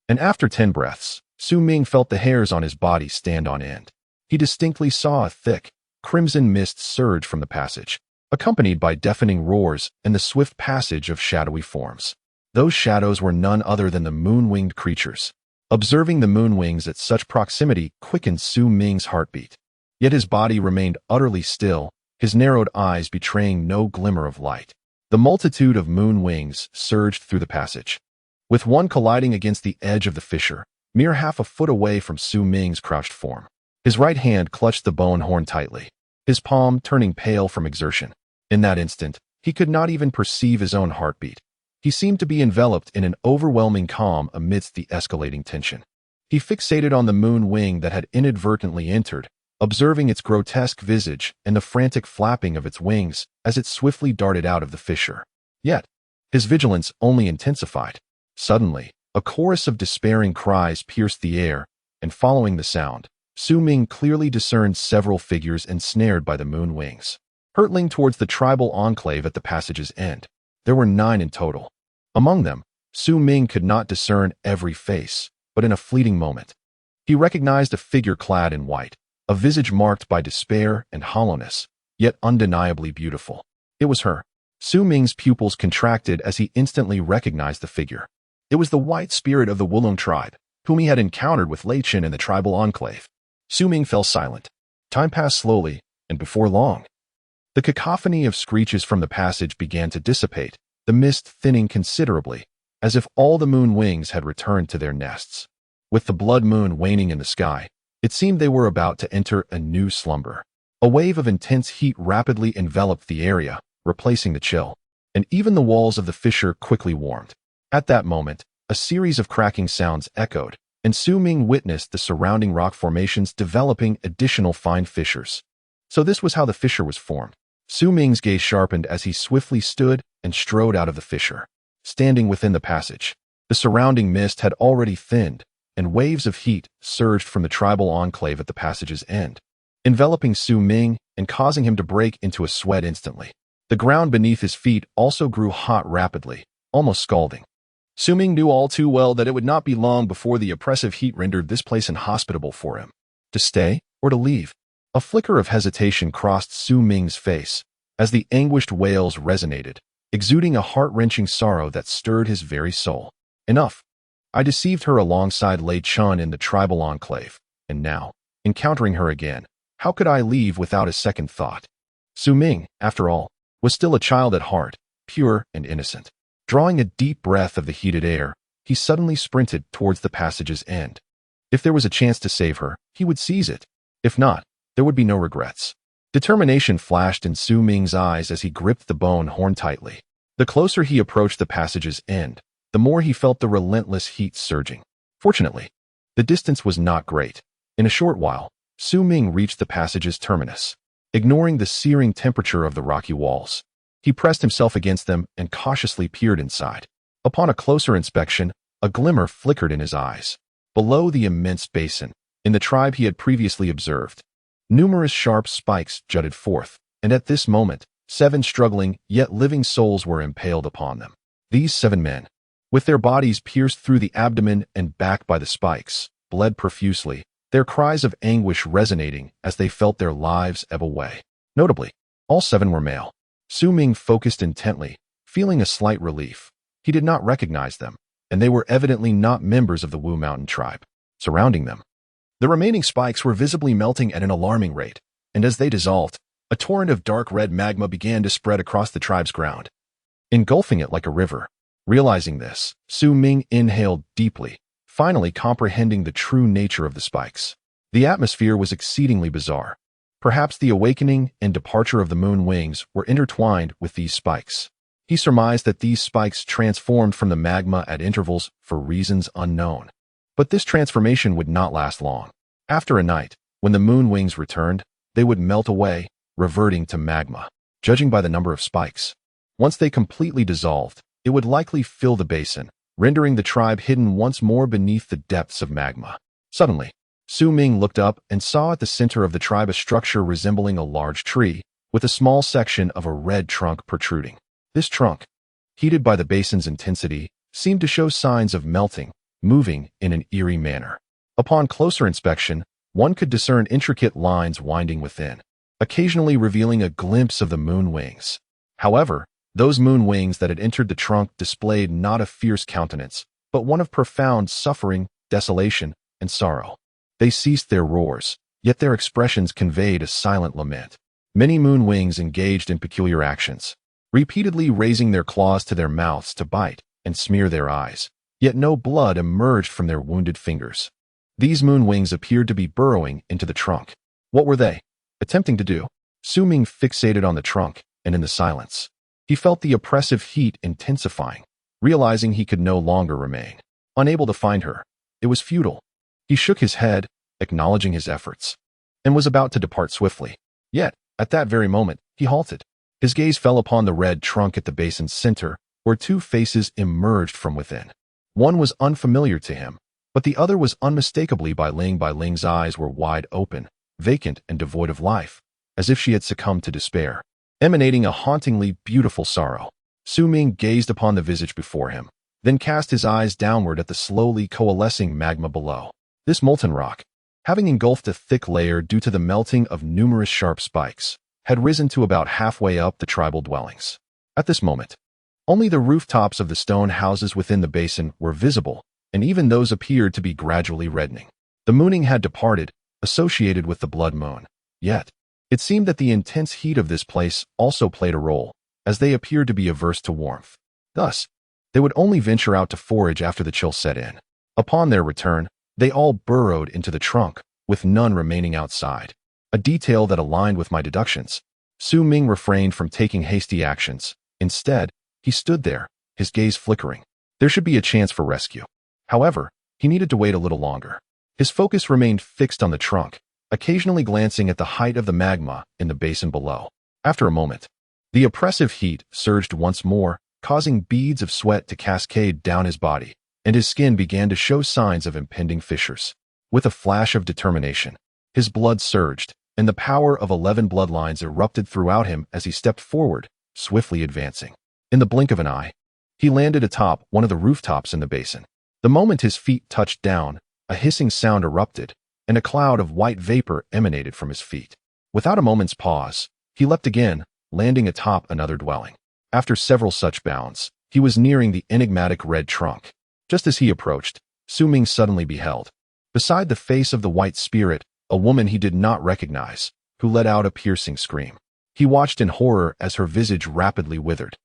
and after 10 breaths, Su Ming felt the hairs on his body stand on end. He distinctly saw a thick, crimson mist surge from the passage, accompanied by deafening roars and the swift passage of shadowy forms. Those shadows were none other than the moon-winged creatures. Observing the moon-wings at such proximity quickened Su Ming's heartbeat. Yet his body remained utterly still, his narrowed eyes betraying no glimmer of light. The multitude of moon-wings surged through the passage, with one colliding against the edge of the fissure, mere half a foot away from Su Ming's crouched form. His right hand clutched the bone horn tightly, his palm turning pale from exertion. In that instant, he could not even perceive his own heartbeat. He seemed to be enveloped in an overwhelming calm amidst the escalating tension. He fixated on the moon wing that had inadvertently entered, observing its grotesque visage and the frantic flapping of its wings as it swiftly darted out of the fissure. Yet, his vigilance only intensified. Suddenly, a chorus of despairing cries pierced the air, and following the sound, Su Ming clearly discerned several figures ensnared by the moon wings, hurtling towards the tribal enclave at the passage's end. There were 9 in total. Among them, Su Ming could not discern every face, but in a fleeting moment, he recognized a figure clad in white, a visage marked by despair and hollowness, yet undeniably beautiful. It was her. Su Ming's pupils contracted as he instantly recognized the figure. It was the white spirit of the Wulong tribe, whom he had encountered with Lei Qin in the tribal enclave. Su Ming fell silent. Time passed slowly, and before long, the cacophony of screeches from the passage began to dissipate, the mist thinning considerably, as if all the moon wings had returned to their nests. With the blood moon waning in the sky, it seemed they were about to enter a new slumber. A wave of intense heat rapidly enveloped the area, replacing the chill, and even the walls of the fissure quickly warmed. At that moment, a series of cracking sounds echoed, and Su Ming witnessed the surrounding rock formations developing additional fine fissures. So this was how the fissure was formed. Su Ming's gaze sharpened as he swiftly stood and strode out of the fissure. Standing within the passage, the surrounding mist had already thinned, and waves of heat surged from the tribal enclave at the passage's end. enveloping Su Ming and causing him to break into a sweat instantly. The ground beneath his feet also grew hot rapidly, almost scalding. Su Ming knew all too well that it would not be long before the oppressive heat rendered this place inhospitable for him. To stay or to leave? A flicker of hesitation crossed Su Ming's face as the anguished wails resonated, exuding a heart-wrenching sorrow that stirred his very soul. Enough. I deceived her alongside Lei Chun in the tribal enclave, and now, encountering her again, how could I leave without a second thought? Su Ming, after all, was still a child at heart, pure and innocent. Drawing a deep breath of the heated air, he suddenly sprinted towards the passage's end. If there was a chance to save her, he would seize it. If not, there would be no regrets. Determination flashed in Su Ming's eyes as he gripped the bone horn tightly. The closer he approached the passage's end, the more he felt the relentless heat surging. Fortunately, the distance was not great. In a short while, Su Ming reached the passage's terminus. Ignoring the searing temperature of the rocky walls, he pressed himself against them and cautiously peered inside. Upon a closer inspection, a glimmer flickered in his eyes. Below the immense basin, in the tribe he had previously observed, numerous sharp spikes jutted forth, and at this moment, 7 struggling yet living souls were impaled upon them. These 7 men, with their bodies pierced through the abdomen and back by the spikes, bled profusely, their cries of anguish resonating as they felt their lives ebb away. Notably, all 7 were male. Su Ming focused intently, feeling a slight relief. He did not recognize them, and they were evidently not members of the Wu Mountain tribe. Surrounding them, the remaining spikes were visibly melting at an alarming rate, and as they dissolved, a torrent of dark red magma began to spread across the tribe's ground, engulfing it like a river. Realizing this, Su Ming inhaled deeply, finally comprehending the true nature of the spikes. The atmosphere was exceedingly bizarre. Perhaps the awakening and departure of the moon wings were intertwined with these spikes. He surmised that these spikes transformed from the magma at intervals for reasons unknown. But this transformation would not last long. After a night, when the moon wings returned, they would melt away, reverting to magma, judging by the number of spikes. Once they completely dissolved, it would likely fill the basin, rendering the tribe hidden once more beneath the depths of magma. Suddenly, Su Ming looked up and saw at the center of the tribe a structure resembling a large tree, with a small section of a red trunk protruding. This trunk, heated by the basin's intensity, seemed to show signs of melting, moving in an eerie manner. Upon closer inspection, one could discern intricate lines winding within, occasionally revealing a glimpse of the moon wings. However, those moon wings that had entered the trunk displayed not a fierce countenance, but one of profound suffering, desolation, and sorrow. They ceased their roars, yet their expressions conveyed a silent lament. Many moon wings engaged in peculiar actions, repeatedly raising their claws to their mouths to bite and smear their eyes, yet no blood emerged from their wounded fingers. These moon wings appeared to be burrowing into the trunk. What were they attempting to do? Su Ming fixated on the trunk, and in the silence, he felt the oppressive heat intensifying, realizing he could no longer remain. Unable to find her, it was futile. He shook his head, acknowledging his efforts, and was about to depart swiftly. Yet, at that very moment, he halted. His gaze fell upon the red trunk at the basin's center, where 2 faces emerged from within. One was unfamiliar to him, but the other was unmistakably Bai Ling. Bai Ling's eyes were wide open, vacant and devoid of life, as if she had succumbed to despair, emanating a hauntingly beautiful sorrow. Su Ming gazed upon the visage before him, then cast his eyes downward at the slowly coalescing magma below. This molten rock, having engulfed a thick layer due to the melting of numerous sharp spikes, had risen to about halfway up the tribal dwellings. At this moment, only the rooftops of the stone houses within the basin were visible, and even those appeared to be gradually reddening. The mooning had departed, associated with the blood moon. Yet, it seemed that the intense heat of this place also played a role, as they appeared to be averse to warmth. Thus, they would only venture out to forage after the chill set in. Upon their return, they all burrowed into the trunk, with none remaining outside. A detail that aligned with my deductions. Su Ming refrained from taking hasty actions. Instead, he stood there, his gaze flickering. There should be a chance for rescue. However, he needed to wait a little longer. His focus remained fixed on the trunk, occasionally glancing at the height of the magma in the basin below. After a moment, the oppressive heat surged once more, causing beads of sweat to cascade down his body, and his skin began to show signs of impending fissures. With a flash of determination, his blood surged, and the power of 11 bloodlines erupted throughout him as he stepped forward, swiftly advancing. In the blink of an eye, he landed atop one of the rooftops in the basin. The moment his feet touched down, a hissing sound erupted, and a cloud of white vapor emanated from his feet. Without a moment's pause, he leapt again, landing atop another dwelling. After several such bounds, he was nearing the enigmatic red trunk. Just as he approached, Su Ming suddenly beheld, beside the face of the white spirit, a woman he did not recognize, who let out a piercing scream. He watched in horror as her visage rapidly withered,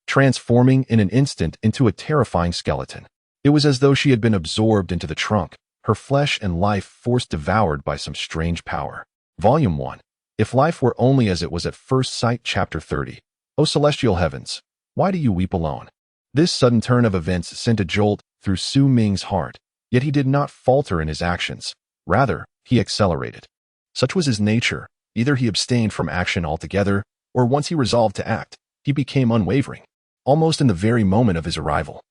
transforming in an instant into a terrifying skeleton. It was as though she had been absorbed into the trunk, her flesh and life force devoured by some strange power. Volume 1. If Life Were Only As It Was at First Sight, Chapter 30. O celestial heavens, why do you weep alone? This sudden turn of events sent a jolt through Su Ming's heart, yet he did not falter in his actions. Rather, he accelerated. Such was his nature. Either he abstained from action altogether, or once he resolved to act, he became unwavering. Almost in the very moment of his arrival,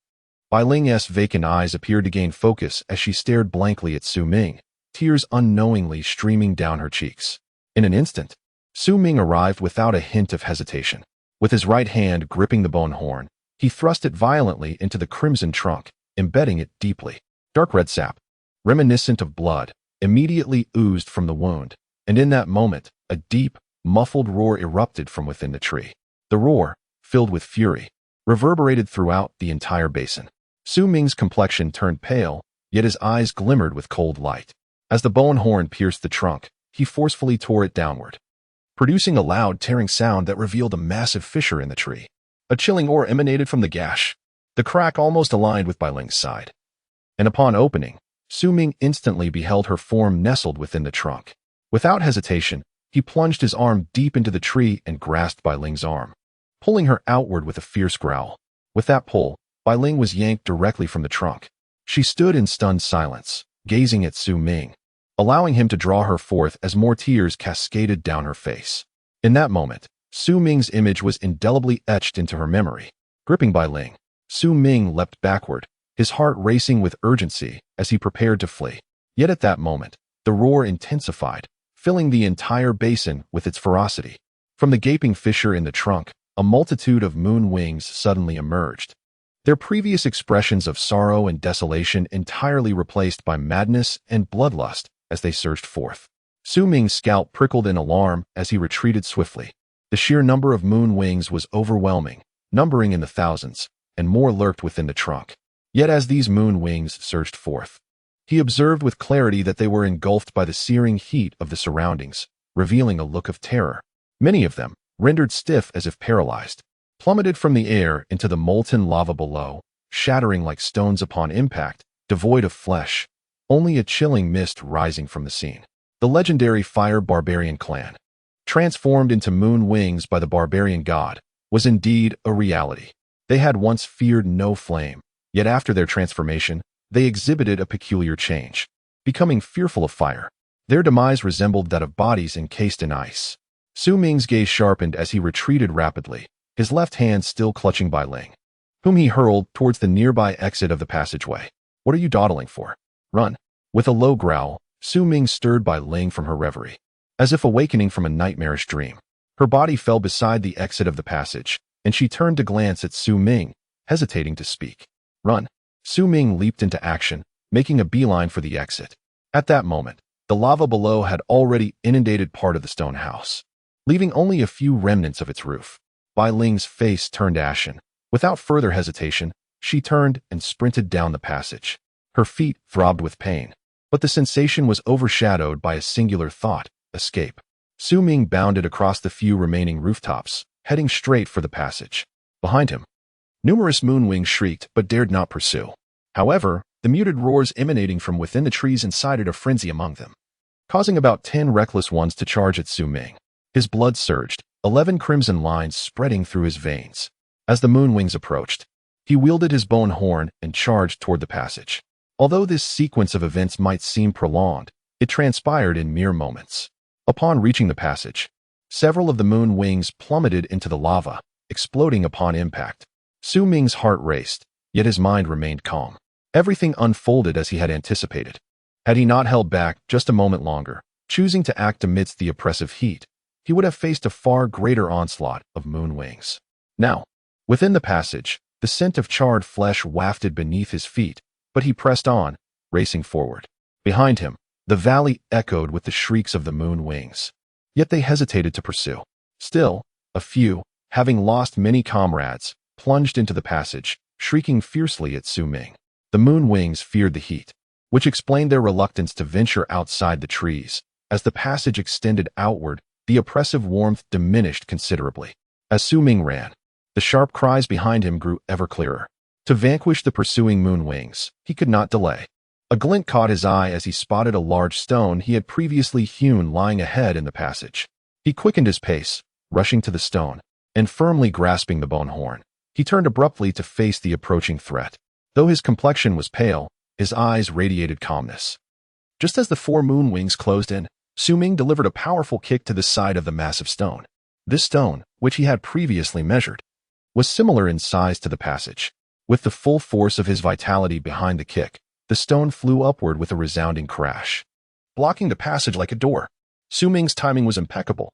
Bai Ling's vacant eyes appeared to gain focus as she stared blankly at Su Ming, tears unknowingly streaming down her cheeks. In an instant, Su Ming arrived without a hint of hesitation. With his right hand gripping the bone horn, he thrust it violently into the crimson trunk, embedding it deeply. Dark red sap, reminiscent of blood, immediately oozed from the wound, and in that moment, a deep, muffled roar erupted from within the tree. The roar, filled with fury, reverberated throughout the entire basin. Su Ming's complexion turned pale, yet his eyes glimmered with cold light. As the bone horn pierced the trunk, he forcefully tore it downward, producing a loud tearing sound that revealed a massive fissure in the tree. A chilling aura emanated from the gash. The crack almost aligned with Bai Ling's side, and upon opening, Su Ming instantly beheld her form nestled within the trunk. Without hesitation, he plunged his arm deep into the tree and grasped Bai Ling's arm, pulling her outward with a fierce growl. With that pull, Bai Ling was yanked directly from the trunk. She stood in stunned silence, gazing at Su Ming, allowing him to draw her forth as more tears cascaded down her face. In that moment, Su Ming's image was indelibly etched into her memory. Gripping Bai Ling, Su Ming leapt backward, his heart racing with urgency as he prepared to flee. Yet at that moment, the roar intensified, filling the entire basin with its ferocity. From the gaping fissure in the trunk, a multitude of moon wings suddenly emerged, their previous expressions of sorrow and desolation entirely replaced by madness and bloodlust as they surged forth. Su Ming's scalp prickled in alarm as he retreated swiftly. The sheer number of moon wings was overwhelming, numbering in the thousands, and more lurked within the trunk. Yet as these moon wings surged forth, he observed with clarity that they were engulfed by the searing heat of the surroundings, revealing a look of terror. Many of them, rendered stiff as if paralyzed, plummeted from the air into the molten lava below, shattering like stones upon impact, devoid of flesh, only a chilling mist rising from the scene. The legendary fire barbarian clan, transformed into moon wings by the barbarian god, was indeed a reality. They had once feared no flame, yet after their transformation, they exhibited a peculiar change, becoming fearful of fire. Their demise resembled that of bodies encased in ice. Su Ming's gaze sharpened as he retreated rapidly, his left hand still clutching Bai Ling, whom he hurled towards the nearby exit of the passageway. What are you dawdling for? Run. With a low growl, Su Ming stirred Bai Ling from her reverie, as if awakening from a nightmarish dream. Her body fell beside the exit of the passage, and she turned to glance at Su Ming, hesitating to speak. Run. Su Ming leaped into action, making a beeline for the exit. At that moment, the lava below had already inundated part of the stone house, leaving only a few remnants of its roof. Bai Ling's face turned ashen. Without further hesitation, she turned and sprinted down the passage. Her feet throbbed with pain, but the sensation was overshadowed by a singular thought: escape. Su Ming bounded across the few remaining rooftops, heading straight for the passage. Behind him, numerous moonwings shrieked but dared not pursue. However, the muted roars emanating from within the trees incited a frenzy among them, causing about 10 reckless ones to charge at Su Ming. His blood surged, 11 crimson lines spreading through his veins. As the moonwings approached, he wielded his bone horn and charged toward the passage. Although this sequence of events might seem prolonged, it transpired in mere moments. Upon reaching the passage, several of the moon wings plummeted into the lava, exploding upon impact. Su Ming's heart raced, yet his mind remained calm. Everything unfolded as he had anticipated. Had he not held back just a moment longer, Choosing to act amidst the oppressive heat, he would have faced a far greater onslaught of moon wings. Now, within the passage, the scent of charred flesh wafted beneath his feet, but he pressed on, racing forward. Behind him, the valley echoed with the shrieks of the moon wings. Yet they hesitated to pursue. Still, a few, having lost many comrades, plunged into the passage, shrieking fiercely at Su Ming. The moon wings feared the heat, which explained their reluctance to venture outside the trees. As the passage extended outward, the oppressive warmth diminished considerably. As Su Ming ran, the sharp cries behind him grew ever clearer. To vanquish the pursuing moon wings, he could not delay. A glint caught his eye as he spotted a large stone he had previously hewn lying ahead in the passage. He quickened his pace, rushing to the stone, and firmly grasping the bone horn. He turned abruptly to face the approaching threat. Though his complexion was pale, his eyes radiated calmness. Just as the 4 moon wings closed in, Su Ming delivered a powerful kick to the side of the massive stone. This stone, which he had previously measured, was similar in size to the passage. With the full force of his vitality behind the kick, the stone flew upward with a resounding crash, blocking the passage like a door. Su Ming's timing was impeccable.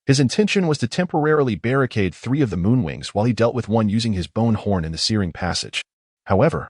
His intention was to temporarily barricade 3 of the moon wings while he dealt with one using his bone horn in the searing passage. However,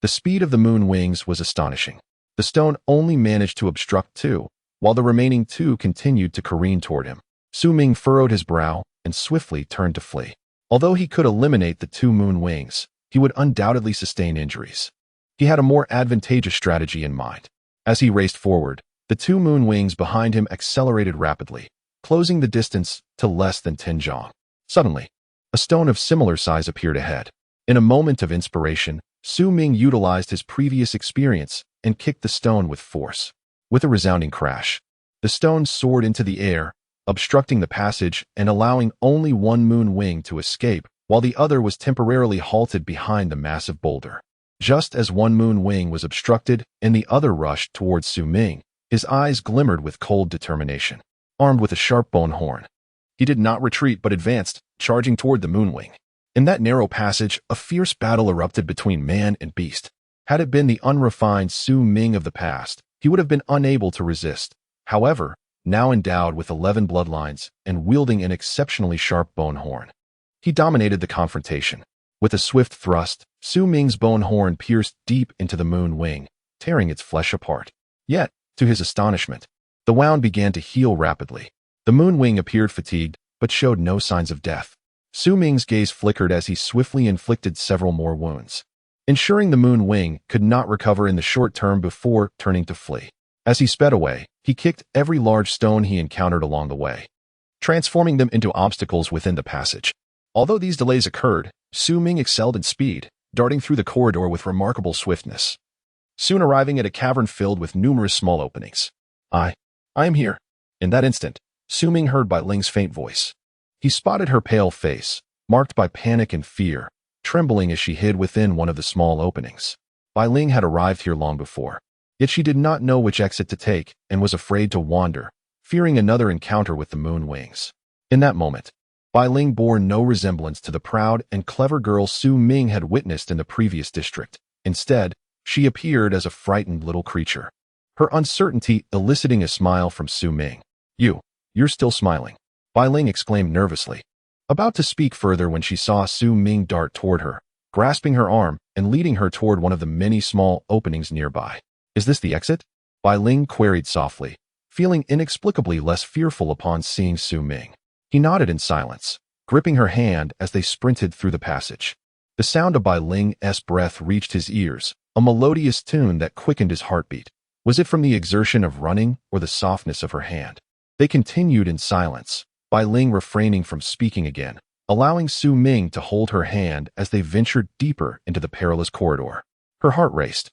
the speed of the moon wings was astonishing. The stone only managed to obstruct 2, while the remaining 2 continued to careen toward him. Su Ming furrowed his brow and swiftly turned to flee. Although he could eliminate the 2 moon wings, he would undoubtedly sustain injuries. He had a more advantageous strategy in mind. As he raced forward, the 2 moon wings behind him accelerated rapidly, closing the distance to less than 10 zhang. Suddenly, a stone of similar size appeared ahead. In a moment of inspiration, Su Ming utilized his previous experience and kicked the stone with force. With a resounding crash, the stone soared into the air, obstructing the passage and allowing only 1 moon wing to escape, while the other was temporarily halted behind the massive boulder. Just as 1 moon wing was obstructed and the other rushed towards Su Ming, his eyes glimmered with cold determination. Armed with a sharp bone horn, he did not retreat but advanced, charging toward the moon wing. In that narrow passage, a fierce battle erupted between man and beast. Had it been the unrefined Su Ming of the past, he would have been unable to resist. However, now endowed with 11 bloodlines and wielding an exceptionally sharp bone horn, he dominated the confrontation. With a swift thrust, Su Ming's bone horn pierced deep into the moon wing, tearing its flesh apart. Yet, to his astonishment, the wound began to heal rapidly. The moon wing appeared fatigued, but showed no signs of death. Su Ming's gaze flickered as he swiftly inflicted several more wounds, ensuring the moon wing could not recover in the short term before turning to flee. As he sped away, he kicked every large stone he encountered along the way, transforming them into obstacles within the passage. Although these delays occurred, Su Ming excelled in speed, darting through the corridor with remarkable swiftness, soon arriving at a cavern filled with numerous small openings. I am here. In that instant, Su Ming heard Bai Ling's faint voice. He spotted her pale face, marked by panic and fear, trembling as she hid within one of the small openings. Bai Ling had arrived here long before, yet she did not know which exit to take and was afraid to wander, fearing another encounter with the moon wings. In that moment, Bai Ling bore no resemblance to the proud and clever girl Su Ming had witnessed in the previous district. Instead, she appeared as a frightened little creature, her uncertainty eliciting a smile from Su Ming. You're still smiling," Bai Ling exclaimed nervously, about to speak further when she saw Su Ming dart toward her, grasping her arm and leading her toward one of the many small openings nearby. "Is this the exit?" Bai Ling queried softly, feeling inexplicably less fearful upon seeing Su Ming. He nodded in silence, gripping her hand as they sprinted through the passage. The sound of Bai Ling's breath reached his ears, a melodious tune that quickened his heartbeat. Was it from the exertion of running or the softness of her hand? They continued in silence, Bai Ling refraining from speaking again, allowing Su Ming to hold her hand as they ventured deeper into the perilous corridor. Her heart raced,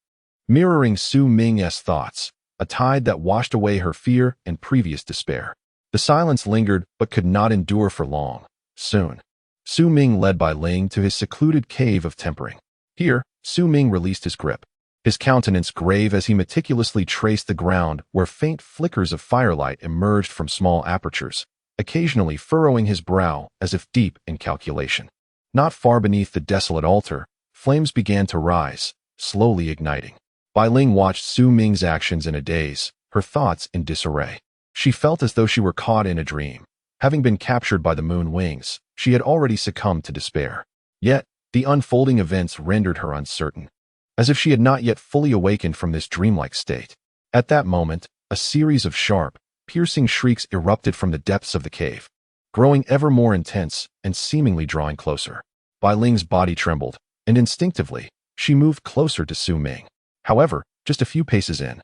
mirroring Su Ming's thoughts, a tide that washed away her fear and previous despair. The silence lingered but could not endure for long. Soon, Su Ming led Bai Ling to his secluded cave of tempering. Here, Su Ming released his grip, his countenance grave as he meticulously traced the ground where faint flickers of firelight emerged from small apertures, occasionally furrowing his brow as if deep in calculation. Not far beneath the desolate altar, flames began to rise, slowly igniting. Bai Ling watched Su Ming's actions in a daze, her her thoughts in disarray. She felt as though she were caught in a dream. Having been captured by the moon wings, she had already succumbed to despair. Yet, the unfolding events rendered her uncertain, as if she had not yet fully awakened from this dreamlike state. At that moment, a series of sharp, piercing shrieks erupted from the depths of the cave, growing ever more intense and seemingly drawing closer. Bai Ling's body trembled, and instinctively, she moved closer to Su Ming. However, just a few paces in,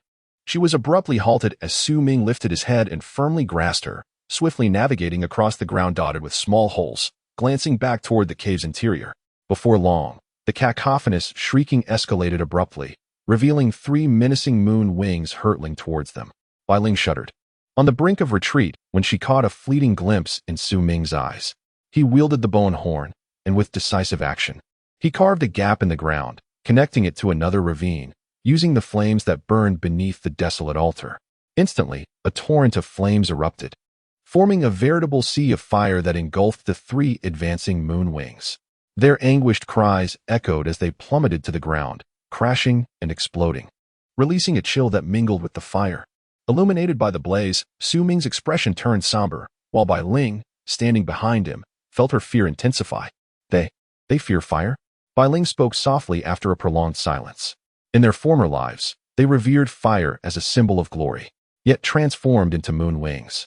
she was abruptly halted as Su Ming lifted his head and firmly grasped her, swiftly navigating across the ground dotted with small holes, glancing back toward the cave's interior. Before long, the cacophonous shrieking escalated abruptly, revealing 3 menacing moon wings hurtling towards them. Bai Ling shuddered, on the brink of retreat when she caught a fleeting glimpse in Su Ming's eyes. He wielded the bone horn, and with decisive action, he carved a gap in the ground, connecting it to another ravine, using the flames that burned beneath the desolate altar. Instantly, a torrent of flames erupted, forming a veritable sea of fire that engulfed the 3 advancing moon wings. Their anguished cries echoed as they plummeted to the ground, crashing and exploding, releasing a chill that mingled with the fire. Illuminated by the blaze, Su Ming's expression turned somber, while Bai Ling, standing behind him, felt her fear intensify. They fear fire? Bai Ling spoke softly after a prolonged silence. In their former lives, they revered fire as a symbol of glory, yet transformed into moon wings.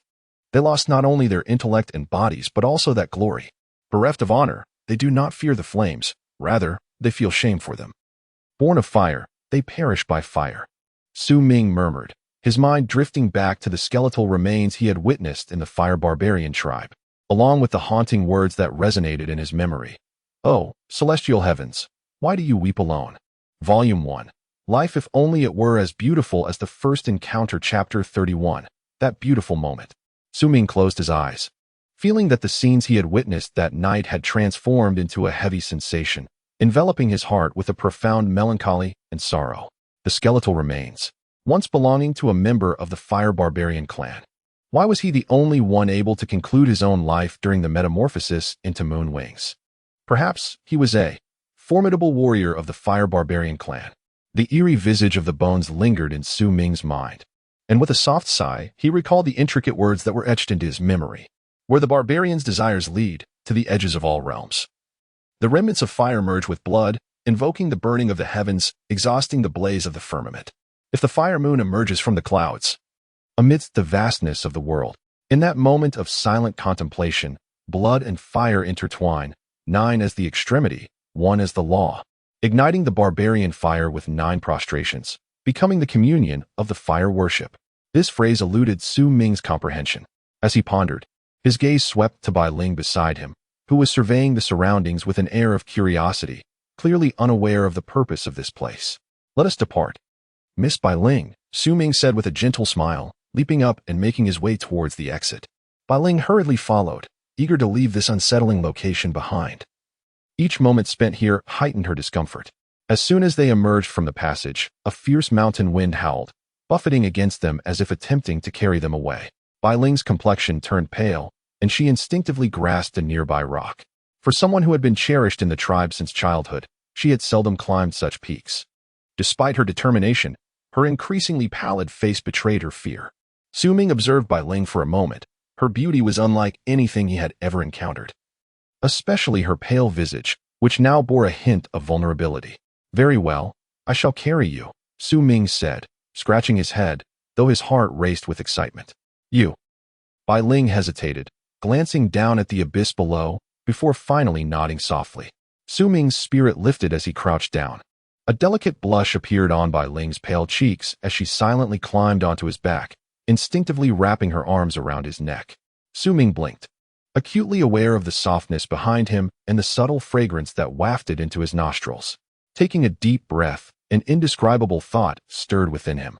They lost not only their intellect and bodies but also that glory. Bereft of honor, they do not fear the flames, rather, they feel shame for them. Born of fire, they perish by fire. Su Ming murmured, his mind drifting back to the skeletal remains he had witnessed in the fire barbarian tribe, along with the haunting words that resonated in his memory. Oh, celestial heavens, why do you weep alone? Volume 1. Life if only it were as beautiful as the first encounter. Chapter 31. That beautiful moment. Su Ming closed his eyes, feeling that the scenes he had witnessed that night had transformed into a heavy sensation, enveloping his heart with a profound melancholy and sorrow. The skeletal remains, once belonging to a member of the fire barbarian clan. Why was he the only one able to conclude his own life during the metamorphosis into moon wings? Perhaps he was a formidable warrior of the fire barbarian clan. The eerie visage of the bones lingered in Su Ming's mind, and with a soft sigh, he recalled the intricate words that were etched into his memory. Where the barbarian's desires lead, to the edges of all realms. The remnants of fire merge with blood, invoking the burning of the heavens, exhausting the blaze of the firmament. If the fire moon emerges from the clouds, amidst the vastness of the world, in that moment of silent contemplation, blood and fire intertwine, 9 as the extremity, 1 as the law, igniting the barbarian fire with 9 prostrations, becoming the communion of the fire worship. This phrase eluded Su Ming's comprehension. As he pondered, his gaze swept to Bai Ling beside him, who was surveying the surroundings with an air of curiosity, clearly unaware of the purpose of this place. Let us depart. Miss Bai Ling, Su Ming said with a gentle smile, leaping up and making his way towards the exit. Bai Ling hurriedly followed, eager to leave this unsettling location behind. Each moment spent here heightened her discomfort. As soon as they emerged from the passage, a fierce mountain wind howled, buffeting against them as if attempting to carry them away. Bai Ling's complexion turned pale, and she instinctively grasped a nearby rock. For someone who had been cherished in the tribe since childhood, she had seldom climbed such peaks. Despite her determination, her increasingly pallid face betrayed her fear. Su Ming observed Bai Ling for a moment. Her beauty was unlike anything he had ever encountered, especially her pale visage, which now bore a hint of vulnerability. Very well, I shall carry you, Su Ming said, scratching his head, though his heart raced with excitement. You. Bai Ling hesitated, glancing down at the abyss below, before finally nodding softly. Su Ming's spirit lifted as he crouched down. A delicate blush appeared on Bai Ling's pale cheeks as she silently climbed onto his back, instinctively wrapping her arms around his neck. Su Ming blinked, acutely aware of the softness behind him and the subtle fragrance that wafted into his nostrils. Taking a deep breath, an indescribable thought stirred within him.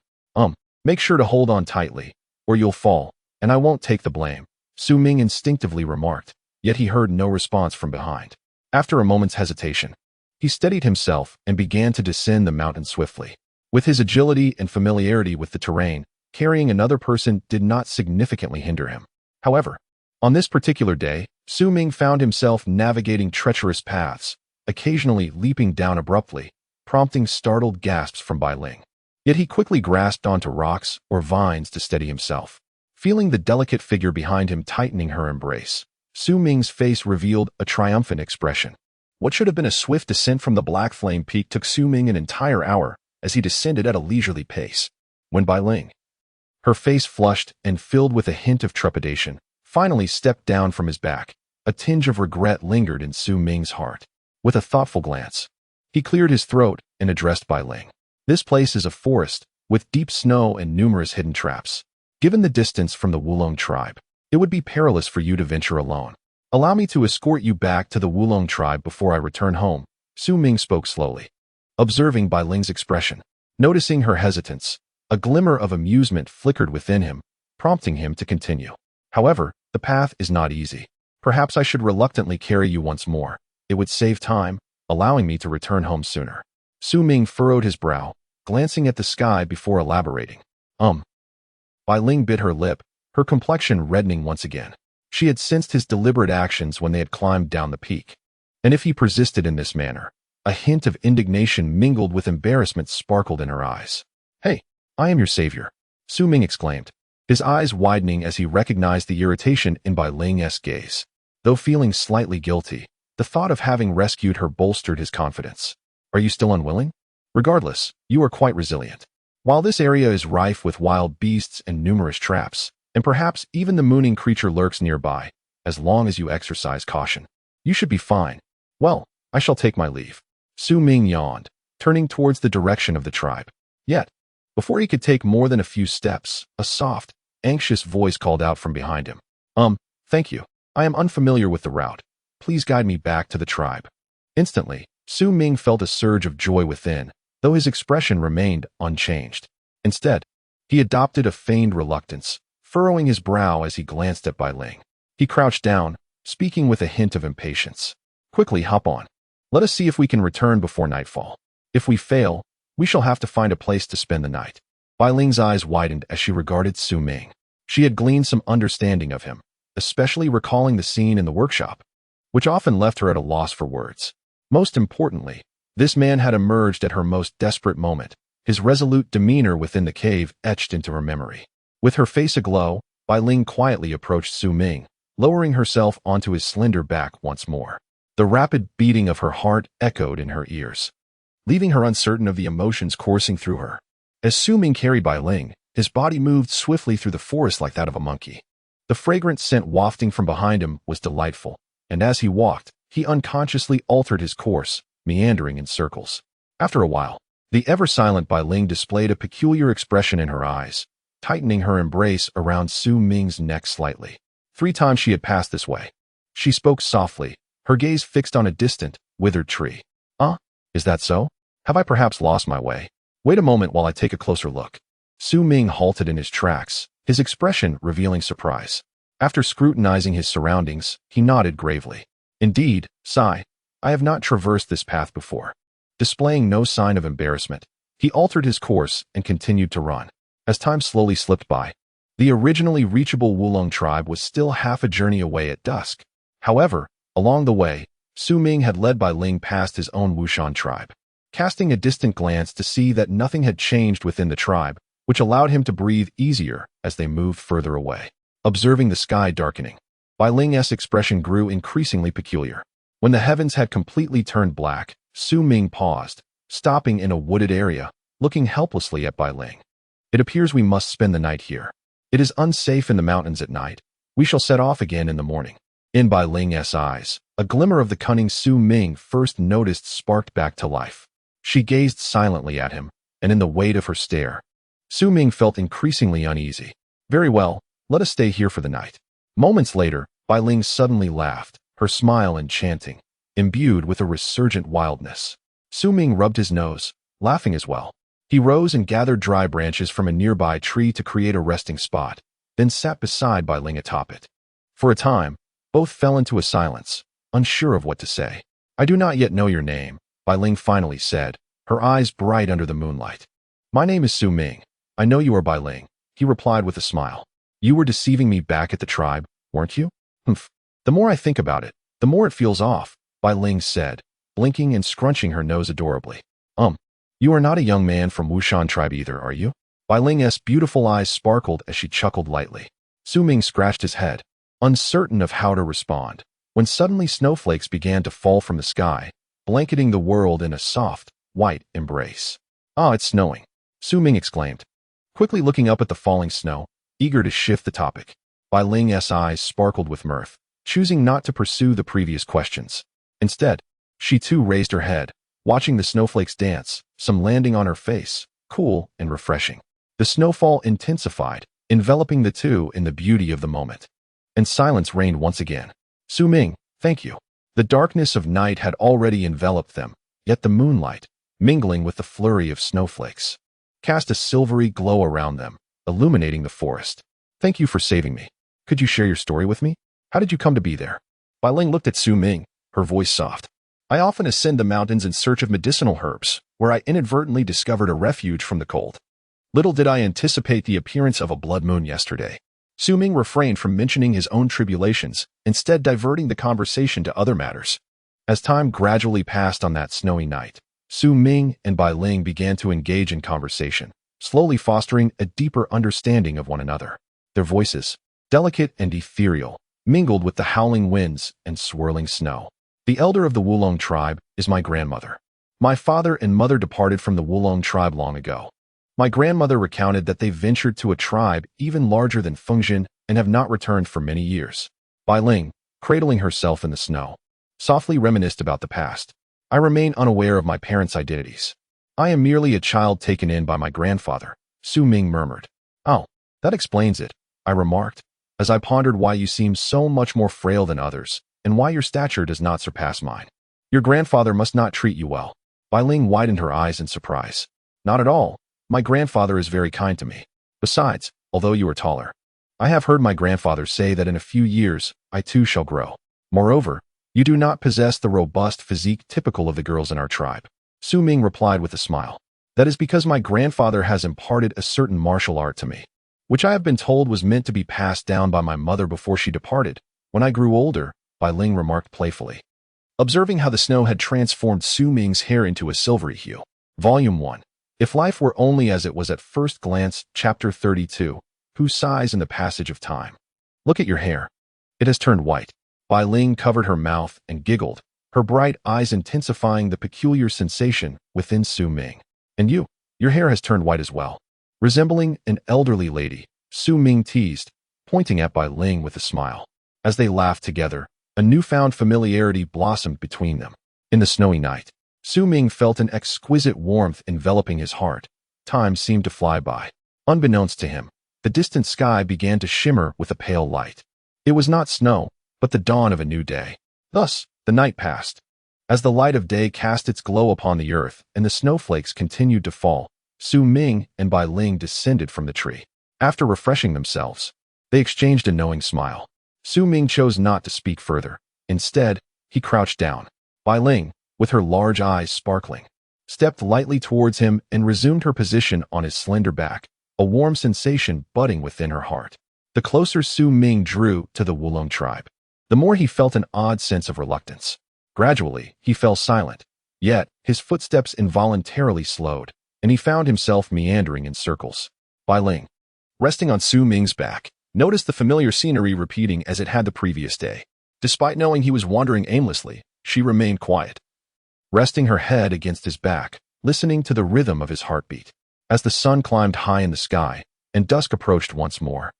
Make sure to hold on tightly, or you'll fall, and I won't take the blame, Su Ming instinctively remarked, yet he heard no response from behind. After a moment's hesitation, he steadied himself and began to descend the mountain swiftly. With his agility and familiarity with the terrain, carrying another person did not significantly hinder him. However, on this particular day, Su Ming found himself navigating treacherous paths, occasionally leaping down abruptly, prompting startled gasps from Bai Ling. Yet he quickly grasped onto rocks or vines to steady himself. Feeling the delicate figure behind him tightening her embrace, Su Ming's face revealed a triumphant expression. What should have been a swift descent from the black flame peak took Su Ming an entire hour as he descended at a leisurely pace. When Bai Ling, her face flushed and filled with a hint of trepidation, finally stepped down from his back, a tinge of regret lingered in Su Ming's heart. With a thoughtful glance, he cleared his throat and addressed Bai Ling. This place is a forest, with deep snow and numerous hidden traps. Given the distance from the Wulong tribe, it would be perilous for you to venture alone. Allow me to escort you back to the Wulong tribe before I return home, Su Ming spoke slowly. Observing Bai Ling's expression, noticing her hesitance, a glimmer of amusement flickered within him, prompting him to continue. However, the path is not easy. Perhaps I should reluctantly carry you once more. It would save time, allowing me to return home sooner. Su Ming furrowed his brow, glancing at the sky before elaborating. Bai Ling bit her lip, her complexion reddening once again. She had sensed his deliberate actions when they had climbed down the peak. And if he persisted in this manner, a hint of indignation mingled with embarrassment sparkled in her eyes. Hey, I am your savior, Su Ming exclaimed, his eyes widening as he recognized the irritation in Bai Ling's gaze. Though feeling slightly guilty, the thought of having rescued her bolstered his confidence. Are you still unwilling? Regardless, you are quite resilient. While this area is rife with wild beasts and numerous traps, and perhaps even the mooning creature lurks nearby, as long as you exercise caution, you should be fine. Well, I shall take my leave. Su Ming yawned, turning towards the direction of the tribe. Yet, before he could take more than a few steps, a soft, anxious voice called out from behind him. Thank you. I am unfamiliar with the route. Please guide me back to the tribe. Instantly, Su Ming felt a surge of joy within, though his expression remained unchanged. Instead, he adopted a feigned reluctance, furrowing his brow as he glanced at Bai Ling. He crouched down, speaking with a hint of impatience. Quickly, hop on. Let us see if we can return before nightfall. If we fail, we shall have to find a place to spend the night. Bai Ling's eyes widened as she regarded Su Ming. She had gleaned some understanding of him, especially recalling the scene in the workshop, which often left her at a loss for words. Most importantly, this man had emerged at her most desperate moment, his resolute demeanor within the cave etched into her memory. With her face aglow, Bai Ling quietly approached Su Ming, lowering herself onto his slender back once more. The rapid beating of her heart echoed in her ears, leaving her uncertain of the emotions coursing through her. As Su Ming carried Bai Ling, his body moved swiftly through the forest like that of a monkey. The fragrant scent wafting from behind him was delightful, and as he walked, he unconsciously altered his course, meandering in circles. After a while, the ever-silent Bai Ling displayed a peculiar expression in her eyes, tightening her embrace around Su Ming's neck slightly. 3 times she had passed this way. She spoke softly, her gaze fixed on a distant, withered tree. Is that so? Have I perhaps lost my way? Wait a moment while I take a closer look. Su Ming halted in his tracks, his expression revealing surprise. After scrutinizing his surroundings, he nodded gravely. Indeed, Sai, I have not traversed this path before. Displaying no sign of embarrassment, he altered his course and continued to run. As time slowly slipped by, the originally reachable Wulong tribe was still half a journey away at dusk. However, along the way, Su Ming had led Bai Ling past his own Wu Shan tribe, casting a distant glance to see that nothing had changed within the tribe, which allowed him to breathe easier as they moved further away. Observing the sky darkening, Bai Ling's expression grew increasingly peculiar. When the heavens had completely turned black, Su Ming paused, stopping in a wooded area, looking helplessly at Bai Ling. It appears we must spend the night here. It is unsafe in the mountains at night. We shall set off again in the morning. In Bai Ling's eyes, a glimmer of the cunning Su Ming first noticed sparked back to life. She gazed silently at him, and in the weight of her stare, Su Ming felt increasingly uneasy. Very well, let us stay here for the night. Moments later, Bai Ling suddenly laughed, her smile enchanting, imbued with a resurgent wildness. Su Ming rubbed his nose, laughing as well. He rose and gathered dry branches from a nearby tree to create a resting spot, then sat beside Bai Ling atop it. For a time, both fell into a silence, unsure of what to say. I do not yet know your name, Bai Ling finally said, her eyes bright under the moonlight. My name is Su Ming. I know you are Bai Ling, he replied with a smile. You were deceiving me back at the tribe, weren't you? Humph. The more I think about it, the more it feels off, Bai Ling said, blinking and scrunching her nose adorably. You are not a young man from Wu Shan tribe either, are you? Bai Ling's beautiful eyes sparkled as she chuckled lightly. Su Ming scratched his head, uncertain of how to respond, when suddenly snowflakes began to fall from the sky, blanketing the world in a soft, white embrace. "Ah, it's snowing," Su Ming exclaimed, quickly looking up at the falling snow, eager to shift the topic. Bai Ling's eyes sparkled with mirth, choosing not to pursue the previous questions. Instead, she too raised her head, watching the snowflakes dance, some landing on her face, cool and refreshing. The snowfall intensified, enveloping the two in the beauty of the moment. And silence reigned once again. "Su Ming, thank you." The darkness of night had already enveloped them, yet the moonlight, mingling with the flurry of snowflakes, cast a silvery glow around them, illuminating the forest. "Thank you for saving me. Could you share your story with me? How did you come to be there?" Bai Ling looked at Su Ming, her voice soft. "I often ascend the mountains in search of medicinal herbs, where I inadvertently discovered a refuge from the cold. Little did I anticipate the appearance of a blood moon yesterday." Su Ming refrained from mentioning his own tribulations, instead diverting the conversation to other matters. As time gradually passed on that snowy night, Su Ming and Bai Ling began to engage in conversation, slowly fostering a deeper understanding of one another. Their voices, delicate and ethereal, mingled with the howling winds and swirling snow. "The elder of the Wulong tribe is my grandmother. My father and mother departed from the Wulong tribe long ago. My grandmother recounted that they ventured to a tribe even larger than Fengjin and have not returned for many years." Bai Ling, cradling herself in the snow, softly reminisced about the past. "I remain unaware of my parents' identities. I am merely a child taken in by my grandfather," Su Ming murmured. "Oh, that explains it," I remarked, as I pondered why you seem so much more frail than others, and why your stature does not surpass mine. "Your grandfather must not treat you well." Bai Ling widened her eyes in surprise. "Not at all. My grandfather is very kind to me. Besides, although you are taller, I have heard my grandfather say that in a few years, I too shall grow. Moreover, you do not possess the robust physique typical of the girls in our tribe." Su Ming replied with a smile. "That is because my grandfather has imparted a certain martial art to me, which I have been told was meant to be passed down by my mother before she departed. When I grew older," Bai Ling remarked playfully, observing how the snow had transformed Su Ming's hair into a silvery hue. Volume 1. If Life Were Only as It Was at First Glance, Chapter 32, Who Sighs in the Passage of Time. "Look at your hair. It has turned white." Bai Ling covered her mouth and giggled, her bright eyes intensifying the peculiar sensation within Su Ming. "And your hair has turned white as well." Resembling an elderly lady, Su Ming teased, pointing at Bai Ling with a smile. As they laughed together, a newfound familiarity blossomed between them. In the snowy night, Su Ming felt an exquisite warmth enveloping his heart. Time seemed to fly by. Unbeknownst to him, the distant sky began to shimmer with a pale light. It was not snow, but the dawn of a new day. Thus, the night passed. As the light of day cast its glow upon the earth and the snowflakes continued to fall, Su Ming and Bai Ling descended from the tree. After refreshing themselves, they exchanged a knowing smile. Su Ming chose not to speak further. Instead, he crouched down. Bai Ling, with her large eyes sparkling, stepped lightly towards him and resumed her position on his slender back, a warm sensation budding within her heart. The closer Su Ming drew to the Wulong tribe, the more he felt an odd sense of reluctance. Gradually, he fell silent, yet his footsteps involuntarily slowed, and he found himself meandering in circles. Bai Ling, resting on Su Ming's back, noticed the familiar scenery repeating as it had the previous day. Despite knowing he was wandering aimlessly, she remained quiet, resting her head against his back, listening to the rhythm of his heartbeat. As the sun climbed high in the sky, and dusk approached once more,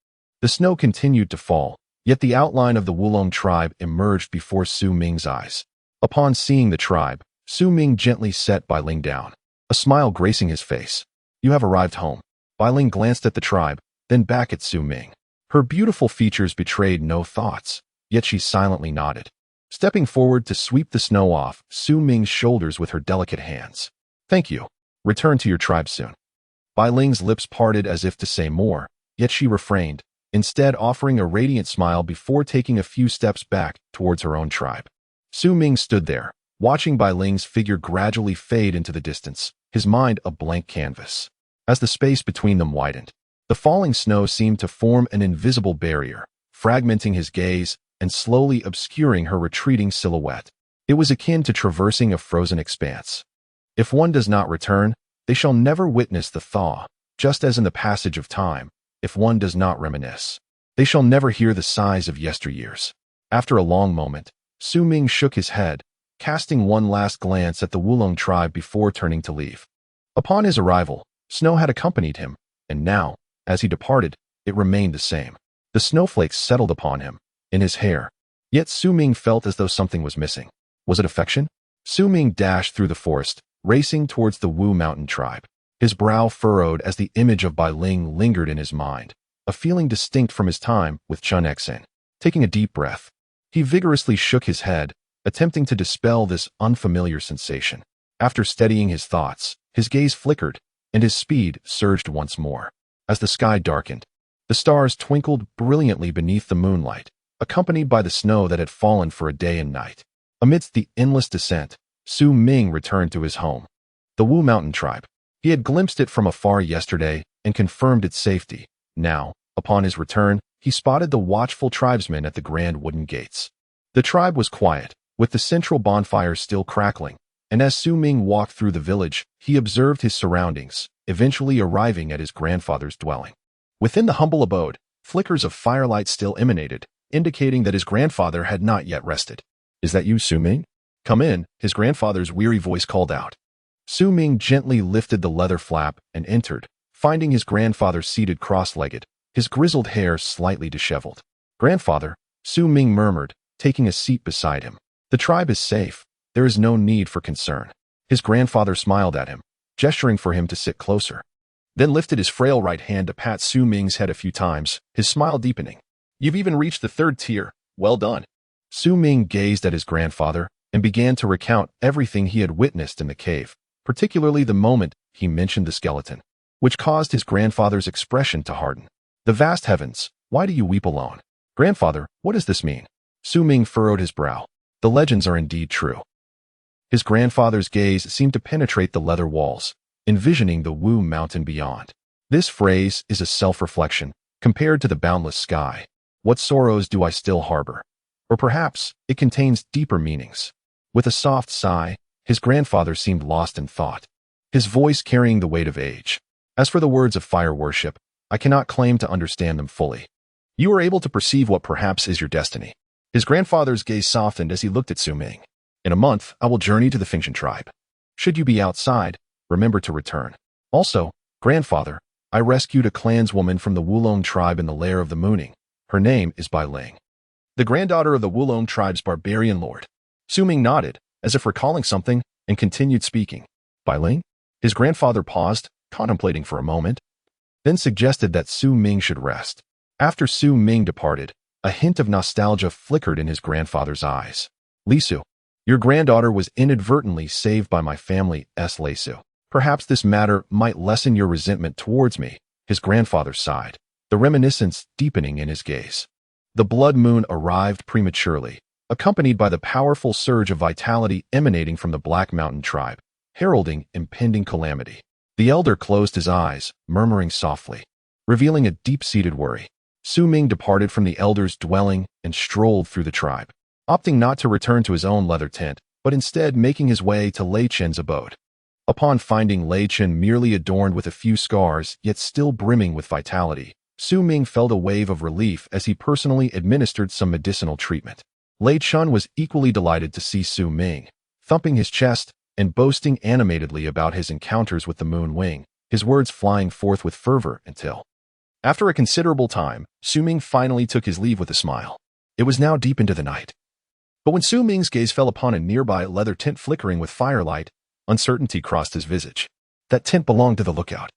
the snow continued to fall, yet the outline of the Wulong tribe emerged before Su Ming's eyes. Upon seeing the tribe, Su Ming gently set Bai Ling down, a smile gracing his face. "You have arrived home." Bai Ling glanced at the tribe, then back at Su Ming. Her beautiful features betrayed no thoughts, yet she silently nodded, stepping forward to sweep the snow off Su Ming's shoulders with her delicate hands. "Thank you. Return to your tribe soon." Bai Ling's lips parted as if to say more, yet she refrained, instead offering a radiant smile before taking a few steps back towards her own tribe. Su Ming stood there, watching Bai Ling's figure gradually fade into the distance, his mind a blank canvas. As the space between them widened, the falling snow seemed to form an invisible barrier, fragmenting his gaze and slowly obscuring her retreating silhouette. It was akin to traversing a frozen expanse. If one does not return, They shall never witness the thaw, just as in the passage of time, if one does not reminisce. They shall never hear the sighs of yesteryears. After a long moment, Su Ming shook his head, casting one last glance at the Wulong tribe before turning to leave. Upon his arrival, snow had accompanied him, and now, as he departed, it remained the same. The snowflakes settled upon him, in his hair. Yet Su Ming felt as though something was missing. Was it affection? Su Ming dashed through the forest, racing towards the Wu mountain tribe. His brow furrowed as the image of Bai Ling lingered in his mind, a feeling distinct from his time with Chun Xen. Taking a deep breath, he vigorously shook his head, attempting to dispel this unfamiliar sensation. After steadying his thoughts, his gaze flickered, and his speed surged once more. As the sky darkened, the stars twinkled brilliantly beneath the moonlight, accompanied by the snow that had fallen for a day and night. Amidst the endless descent, Su Ming returned to his home, the Wu mountain tribe. He had glimpsed it from afar yesterday and confirmed its safety. Now, upon his return, he spotted the watchful tribesmen at the grand wooden gates. The tribe was quiet, with the central bonfire still crackling, and as Su Ming walked through the village, he observed his surroundings, eventually arriving at his grandfather's dwelling. Within the humble abode, flickers of firelight still emanated, indicating that his grandfather had not yet rested. "Is that you, Su Ming? Come in," his grandfather's weary voice called out. Su Ming gently lifted the leather flap and entered, finding his grandfather seated cross-legged, his grizzled hair slightly disheveled. "Grandfather," Su Ming murmured, taking a seat beside him. "The tribe is safe. There is no need for concern." His grandfather smiled at him, gesturing for him to sit closer, then lifted his frail right hand to pat Su Ming's head a few times, his smile deepening. "You've even reached the 3rd tier. Well done." Su Ming gazed at his grandfather and began to recount everything he had witnessed in the cave, particularly the moment he mentioned the skeleton, which caused his grandfather's expression to harden. "The vast heavens, why do you weep alone? Grandfather, what does this mean?" Su Ming furrowed his brow. The legends are indeed true. His grandfather's gaze seemed to penetrate the leather walls, envisioning the Wu mountain beyond. "This phrase is a self-reflection, compared to the boundless sky. What sorrows do I still harbor? Or perhaps it contains deeper meanings." With a soft sigh, his grandfather seemed lost in thought, his voice carrying the weight of age. "As for the words of fire worship, I cannot claim to understand them fully. You are able to perceive what perhaps is your destiny." His grandfather's gaze softened as he looked at Su Ming. "In a month, I will journey to the Fengtian tribe. Should you be outside, remember to return. Also, grandfather, I rescued a clanswoman from the Wulong tribe in the lair of the mooning. Her name is Bai Ling, the granddaughter of the Wulong tribe's barbarian lord." Su Ming nodded, as if recalling something, and continued speaking. "Bai Ling?" His grandfather paused, contemplating for a moment, then suggested that Su Ming should rest. After Su Ming departed, a hint of nostalgia flickered in his grandfather's eyes. "Lisu, your granddaughter was inadvertently saved by my family's Lisu. Perhaps this matter might lessen your resentment towards me," his grandfather sighed, the reminiscence deepening in his gaze. The blood moon arrived prematurely, accompanied by the powerful surge of vitality emanating from the Black Mountain tribe, heralding impending calamity. The elder closed his eyes, murmuring softly, revealing a deep-seated worry. Su Ming departed from the elder's dwelling and strolled through the tribe, opting not to return to his own leather tent, but instead making his way to Lei Chen's abode. Upon finding Lei Chen merely adorned with a few scars, yet still brimming with vitality, Su Ming felt a wave of relief as he personally administered some medicinal treatment. Lei Chen was equally delighted to see Su Ming, thumping his chest and boasting animatedly about his encounters with the Moon Wing, his words flying forth with fervor until, after a considerable time, Su Ming finally took his leave with a smile. It was now deep into the night. But when Su Ming's gaze fell upon a nearby leather tent flickering with firelight, uncertainty crossed his visage. That tent belonged to the lookout.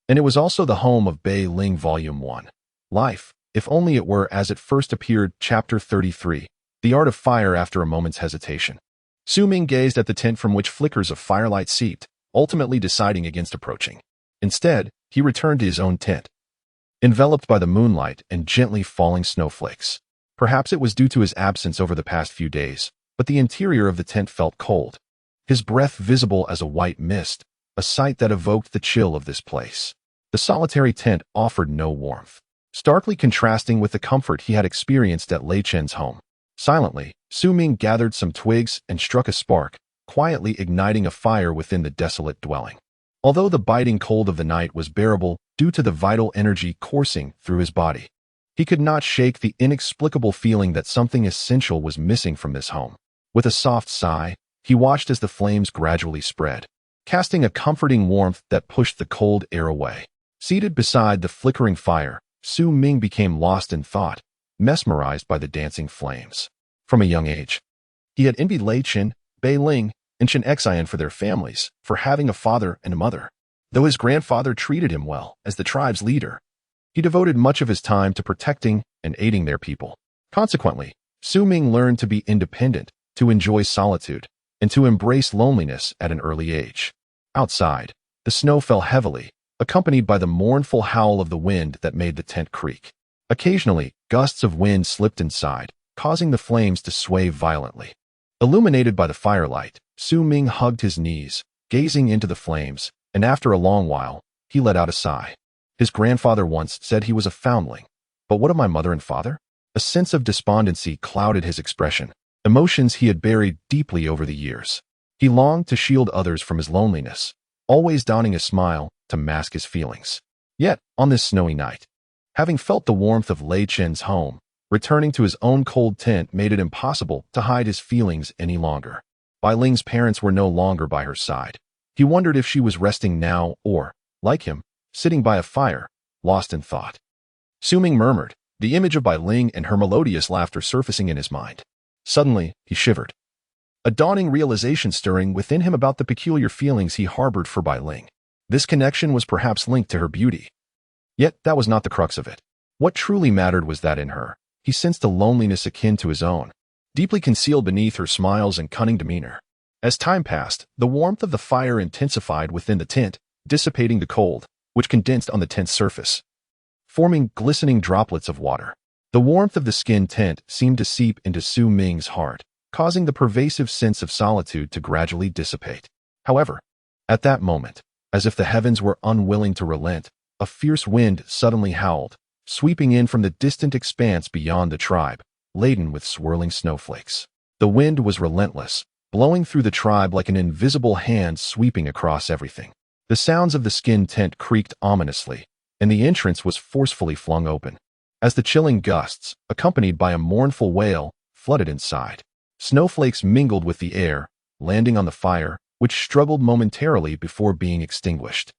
And it was also the home of Bai Ling Volume 1. Life, if only it were as it first appeared, Chapter 33, The Art of Fire. After a moment's hesitation, Su Ming gazed at the tent from which flickers of firelight seeped, ultimately deciding against approaching. Instead, he returned to his own tent, enveloped by the moonlight and gently falling snowflakes. Perhaps it was due to his absence over the past few days, but the interior of the tent felt cold, his breath visible as a white mist, a sight that evoked the chill of this place. The solitary tent offered no warmth, starkly contrasting with the comfort he had experienced at Lei Chen's home. Silently, Su Ming gathered some twigs and struck a spark, quietly igniting a fire within the desolate dwelling. although the biting cold of the night was bearable due to the vital energy coursing through his body. He could not shake the inexplicable feeling that something essential was missing from this home. With a soft sigh, he watched as the flames gradually spread, casting a comforting warmth that pushed the cold air away. Seated beside the flickering fire, Ming became lost in thought, mesmerized by the dancing flames. From a young age, he had envied Lei Qin, Bei Ling, and Chen Xian for their families, for having a father and a mother. Though his grandfather treated him well as the tribe's leader, he devoted much of his time to protecting and aiding their people. Consequently, Ming learned to be independent, to enjoy solitude, and to embrace loneliness at an early age. Outside, the snow fell heavily, accompanied by the mournful howl of the wind that made the tent creak. Occasionally, gusts of wind slipped inside, causing the flames to sway violently. Illuminated by the firelight, Ming hugged his knees, gazing into the flames, and after a long while, he let out a sigh. His grandfather once said he was a foundling. But what of my mother and father? A sense of despondency clouded his expression, emotions he had buried deeply over the years. He longed to shield others from his loneliness, always donning a smile to mask his feelings. Yet, on this snowy night, having felt the warmth of Lei Qin's home, returning to his own cold tent made it impossible to hide his feelings any longer. Bai Ling's parents were no longer by her side. He wondered if she was resting now or, like him, sitting by a fire, lost in thought. Ming murmured, the image of Bai Ling and her melodious laughter surfacing in his mind. Suddenly, he shivered, a dawning realization stirring within him about the peculiar feelings he harbored for Bai Ling. This connection was perhaps linked to her beauty. Yet that was not the crux of it. What truly mattered was that in her, he sensed a loneliness akin to his own, deeply concealed beneath her smiles and cunning demeanor. As time passed, the warmth of the fire intensified within the tent, dissipating the cold, which condensed on the tent's surface, forming glistening droplets of water. The warmth of the skin tent seemed to seep into Ming's heart, causing the pervasive sense of solitude to gradually dissipate. However, at that moment, as if the heavens were unwilling to relent, a fierce wind suddenly howled, sweeping in from the distant expanse beyond the tribe, laden with swirling snowflakes. The wind was relentless, blowing through the tribe like an invisible hand sweeping across everything. The sounds of the skin tent creaked ominously, and the entrance was forcefully flung open. As the chilling gusts, accompanied by a mournful wail, flooded inside, snowflakes mingled with the air, landing on the fire, which struggled momentarily before being extinguished.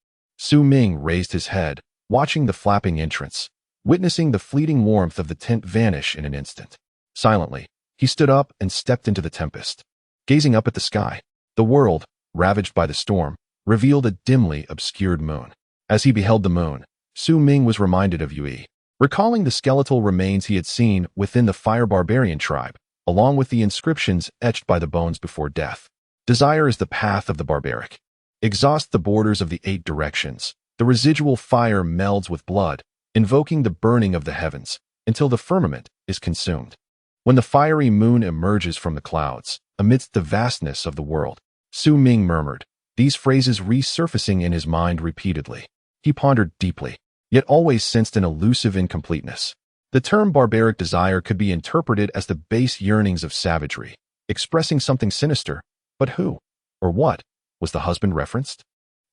Ming raised his head, watching the flapping entrance, witnessing the fleeting warmth of the tent vanish in an instant. Silently, he stood up and stepped into the tempest. Gazing up at the sky, the world, ravaged by the storm, revealed a dimly obscured moon. As he beheld the moon, Ming was reminded of Yui, recalling the skeletal remains he had seen within the fire barbarian tribe, along with the inscriptions etched by the bones before death. Desire is the path of the barbaric. Exhaust the borders of the 8 directions. The residual fire melds with blood, invoking the burning of the heavens, until the firmament is consumed. When the fiery moon emerges from the clouds, amidst the vastness of the world, Ming murmured, these phrases resurfacing in his mind repeatedly. He pondered deeply, yet always sensed an elusive incompleteness. The term barbaric desire could be interpreted as the base yearnings of savagery, expressing something sinister, but who, or what, was the husband referenced?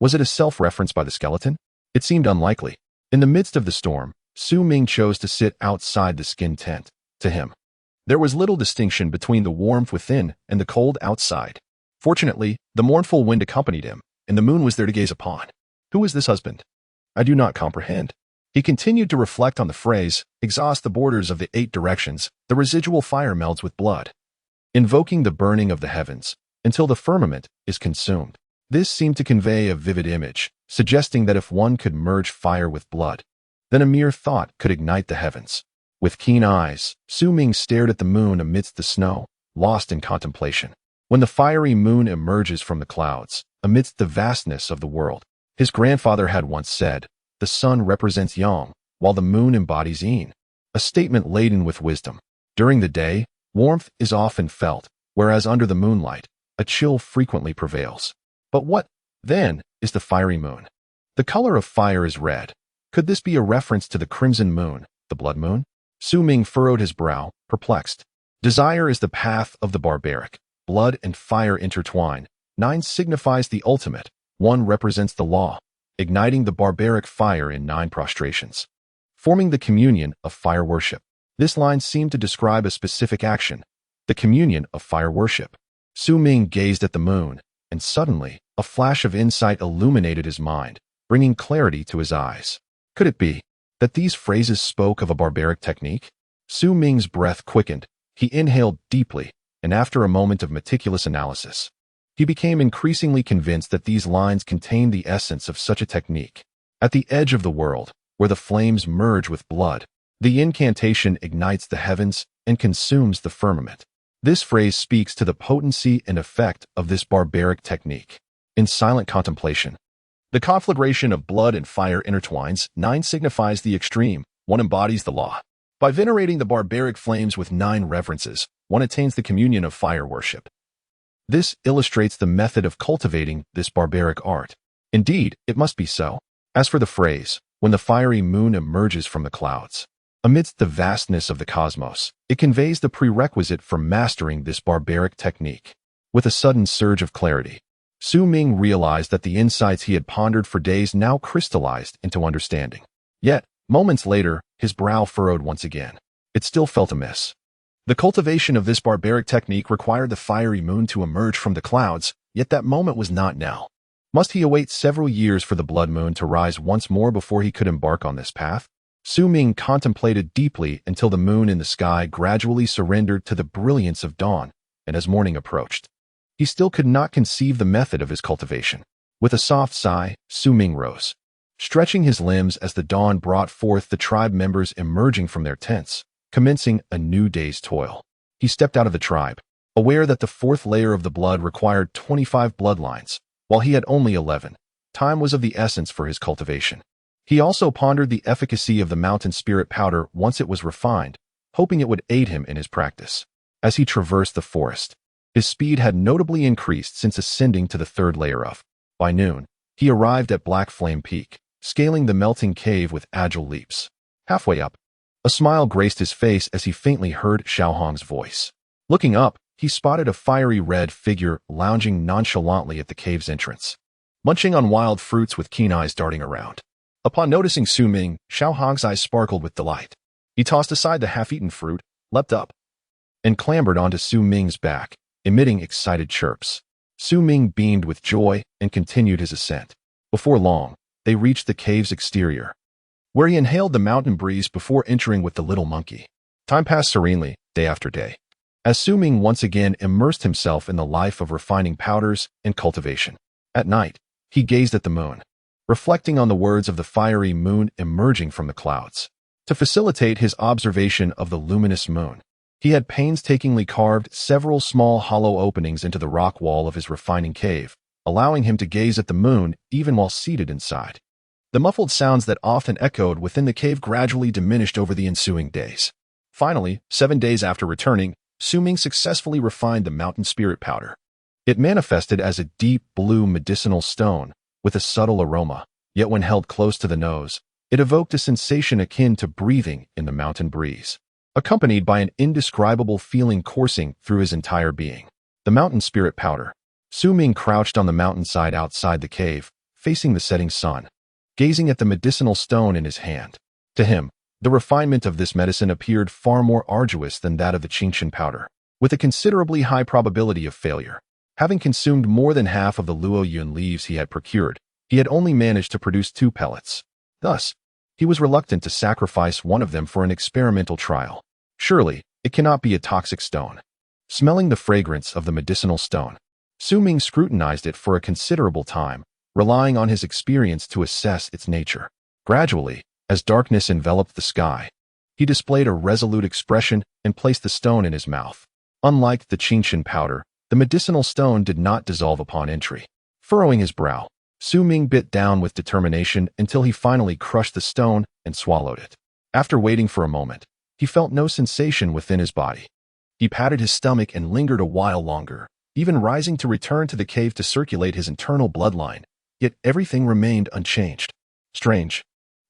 Was it a self-reference by the skeleton? It seemed unlikely. In the midst of the storm, Ming chose to sit outside the skin tent. To him, there was little distinction between the warmth within and the cold outside. Fortunately, the mournful wind accompanied him, and the moon was there to gaze upon. Who is this husband? I do not comprehend. He continued to reflect on the phrase, exhaust the borders of the 8 directions, the residual fire melds with blood, invoking the burning of the heavens, until the firmament is consumed. This seemed to convey a vivid image, suggesting that if one could merge fire with blood, then a mere thought could ignite the heavens. With keen eyes, Ming stared at the moon amidst the snow, lost in contemplation. When the fiery moon emerges from the clouds, amidst the vastness of the world, his grandfather had once said, the sun represents Yang, while the moon embodies Yin, a statement laden with wisdom. During the day, warmth is often felt, whereas under the moonlight, a chill frequently prevails. But what, then, is the fiery moon? The color of fire is red. Could this be a reference to the crimson moon, the blood moon? Ming furrowed his brow, perplexed. Desire is the path of the barbaric. Blood and fire intertwine. 9 signifies the ultimate, One represents the law, igniting the barbaric fire in 9 prostrations, forming the communion of fire worship. This line seemed to describe a specific action, the communion of fire worship. Su Ming gazed at the moon, and suddenly, a flash of insight illuminated his mind, bringing clarity to his eyes. Could it be that these phrases spoke of a barbaric technique? Su Ming's breath quickened. He inhaled deeply, and after a moment of meticulous analysis, he became increasingly convinced that these lines contained the essence of such a technique. At the edge of the world, where the flames merge with blood, the incantation ignites the heavens and consumes the firmament. This phrase speaks to the potency and effect of this barbaric technique. In silent contemplation, the conflagration of blood and fire intertwines. 9 signifies the extreme. 1 embodies the law. By venerating the barbaric flames with 9 reverences, one attains the communion of fire worship. This illustrates the method of cultivating this barbaric art. Indeed, it must be so. As for the phrase, when the fiery moon emerges from the clouds, amidst the vastness of the cosmos, it conveys the prerequisite for mastering this barbaric technique. With a sudden surge of clarity, Su Ming realized that the insights he had pondered for days now crystallized into understanding. Yet, moments later, his brow furrowed once again. It still felt amiss. The cultivation of this barbaric technique required the fiery moon to emerge from the clouds, yet that moment was not now. Must he await several years for the blood moon to rise once more before he could embark on this path? Su Ming contemplated deeply until the moon in the sky gradually surrendered to the brilliance of dawn, and as morning approached, he still could not conceive the method of his cultivation. With a soft sigh, Su Ming rose, stretching his limbs as the dawn brought forth the tribe members emerging from their tents, commencing a new day's toil. He stepped out of the tribe, aware that the 4th layer of the blood required 25 bloodlines, while he had only 11. Time was of the essence for his cultivation. He also pondered the efficacy of the mountain spirit powder once it was refined, hoping it would aid him in his practice. As he traversed the forest, his speed had notably increased since ascending to the 3rd layer of. By noon, he arrived at Black Flame Peak, scaling the melting cave with agile leaps. Halfway up, a smile graced his face as he faintly heard Xiaohong's voice. Looking up, he spotted a fiery red figure lounging nonchalantly at the cave's entrance, munching on wild fruits with keen eyes darting around. Upon noticing Su Ming, Xiaohong's eyes sparkled with delight. He tossed aside the half-eaten fruit, leapt up, and clambered onto Su Ming's back, emitting excited chirps. Su Ming beamed with joy and continued his ascent. Before long, they reached the cave's exterior, where he inhaled the mountain breeze before entering with the little monkey. Time passed serenely, day after day, as Su Ming once again immersed himself in the life of refining powders and cultivation. At night, he gazed at the moon, reflecting on the words of the fiery moon emerging from the clouds. To facilitate his observation of the luminous moon, he had painstakingly carved several small hollow openings into the rock wall of his refining cave, allowing him to gaze at the moon even while seated inside. The muffled sounds that often echoed within the cave gradually diminished over the ensuing days. Finally, 7 days after returning, Su Ming successfully refined the mountain spirit powder. It manifested as a deep blue medicinal stone with a subtle aroma, yet when held close to the nose, it evoked a sensation akin to breathing in the mountain breeze, accompanied by an indescribable feeling coursing through his entire being. The mountain spirit powder. Su Ming crouched on the mountainside outside the cave, facing the setting sun, gazing at the medicinal stone in his hand. To him, the refinement of this medicine appeared far more arduous than that of the Qingshan powder, with a considerably high probability of failure. Having consumed more than half of the luoyun leaves he had procured, he had only managed to produce 2 pellets. Thus, he was reluctant to sacrifice one of them for an experimental trial. Surely, it cannot be a toxic stone. Smelling the fragrance of the medicinal stone, Su Ming scrutinized it for a considerable time, relying on his experience to assess its nature. Gradually, as darkness enveloped the sky, he displayed a resolute expression and placed the stone in his mouth. Unlike the Qingshan powder, the medicinal stone did not dissolve upon entry. Furrowing his brow, Su Ming bit down with determination until he finally crushed the stone and swallowed it. After waiting for a moment, he felt no sensation within his body. He patted his stomach and lingered a while longer, even rising to return to the cave to circulate his internal bloodline, yet everything remained unchanged. Strange.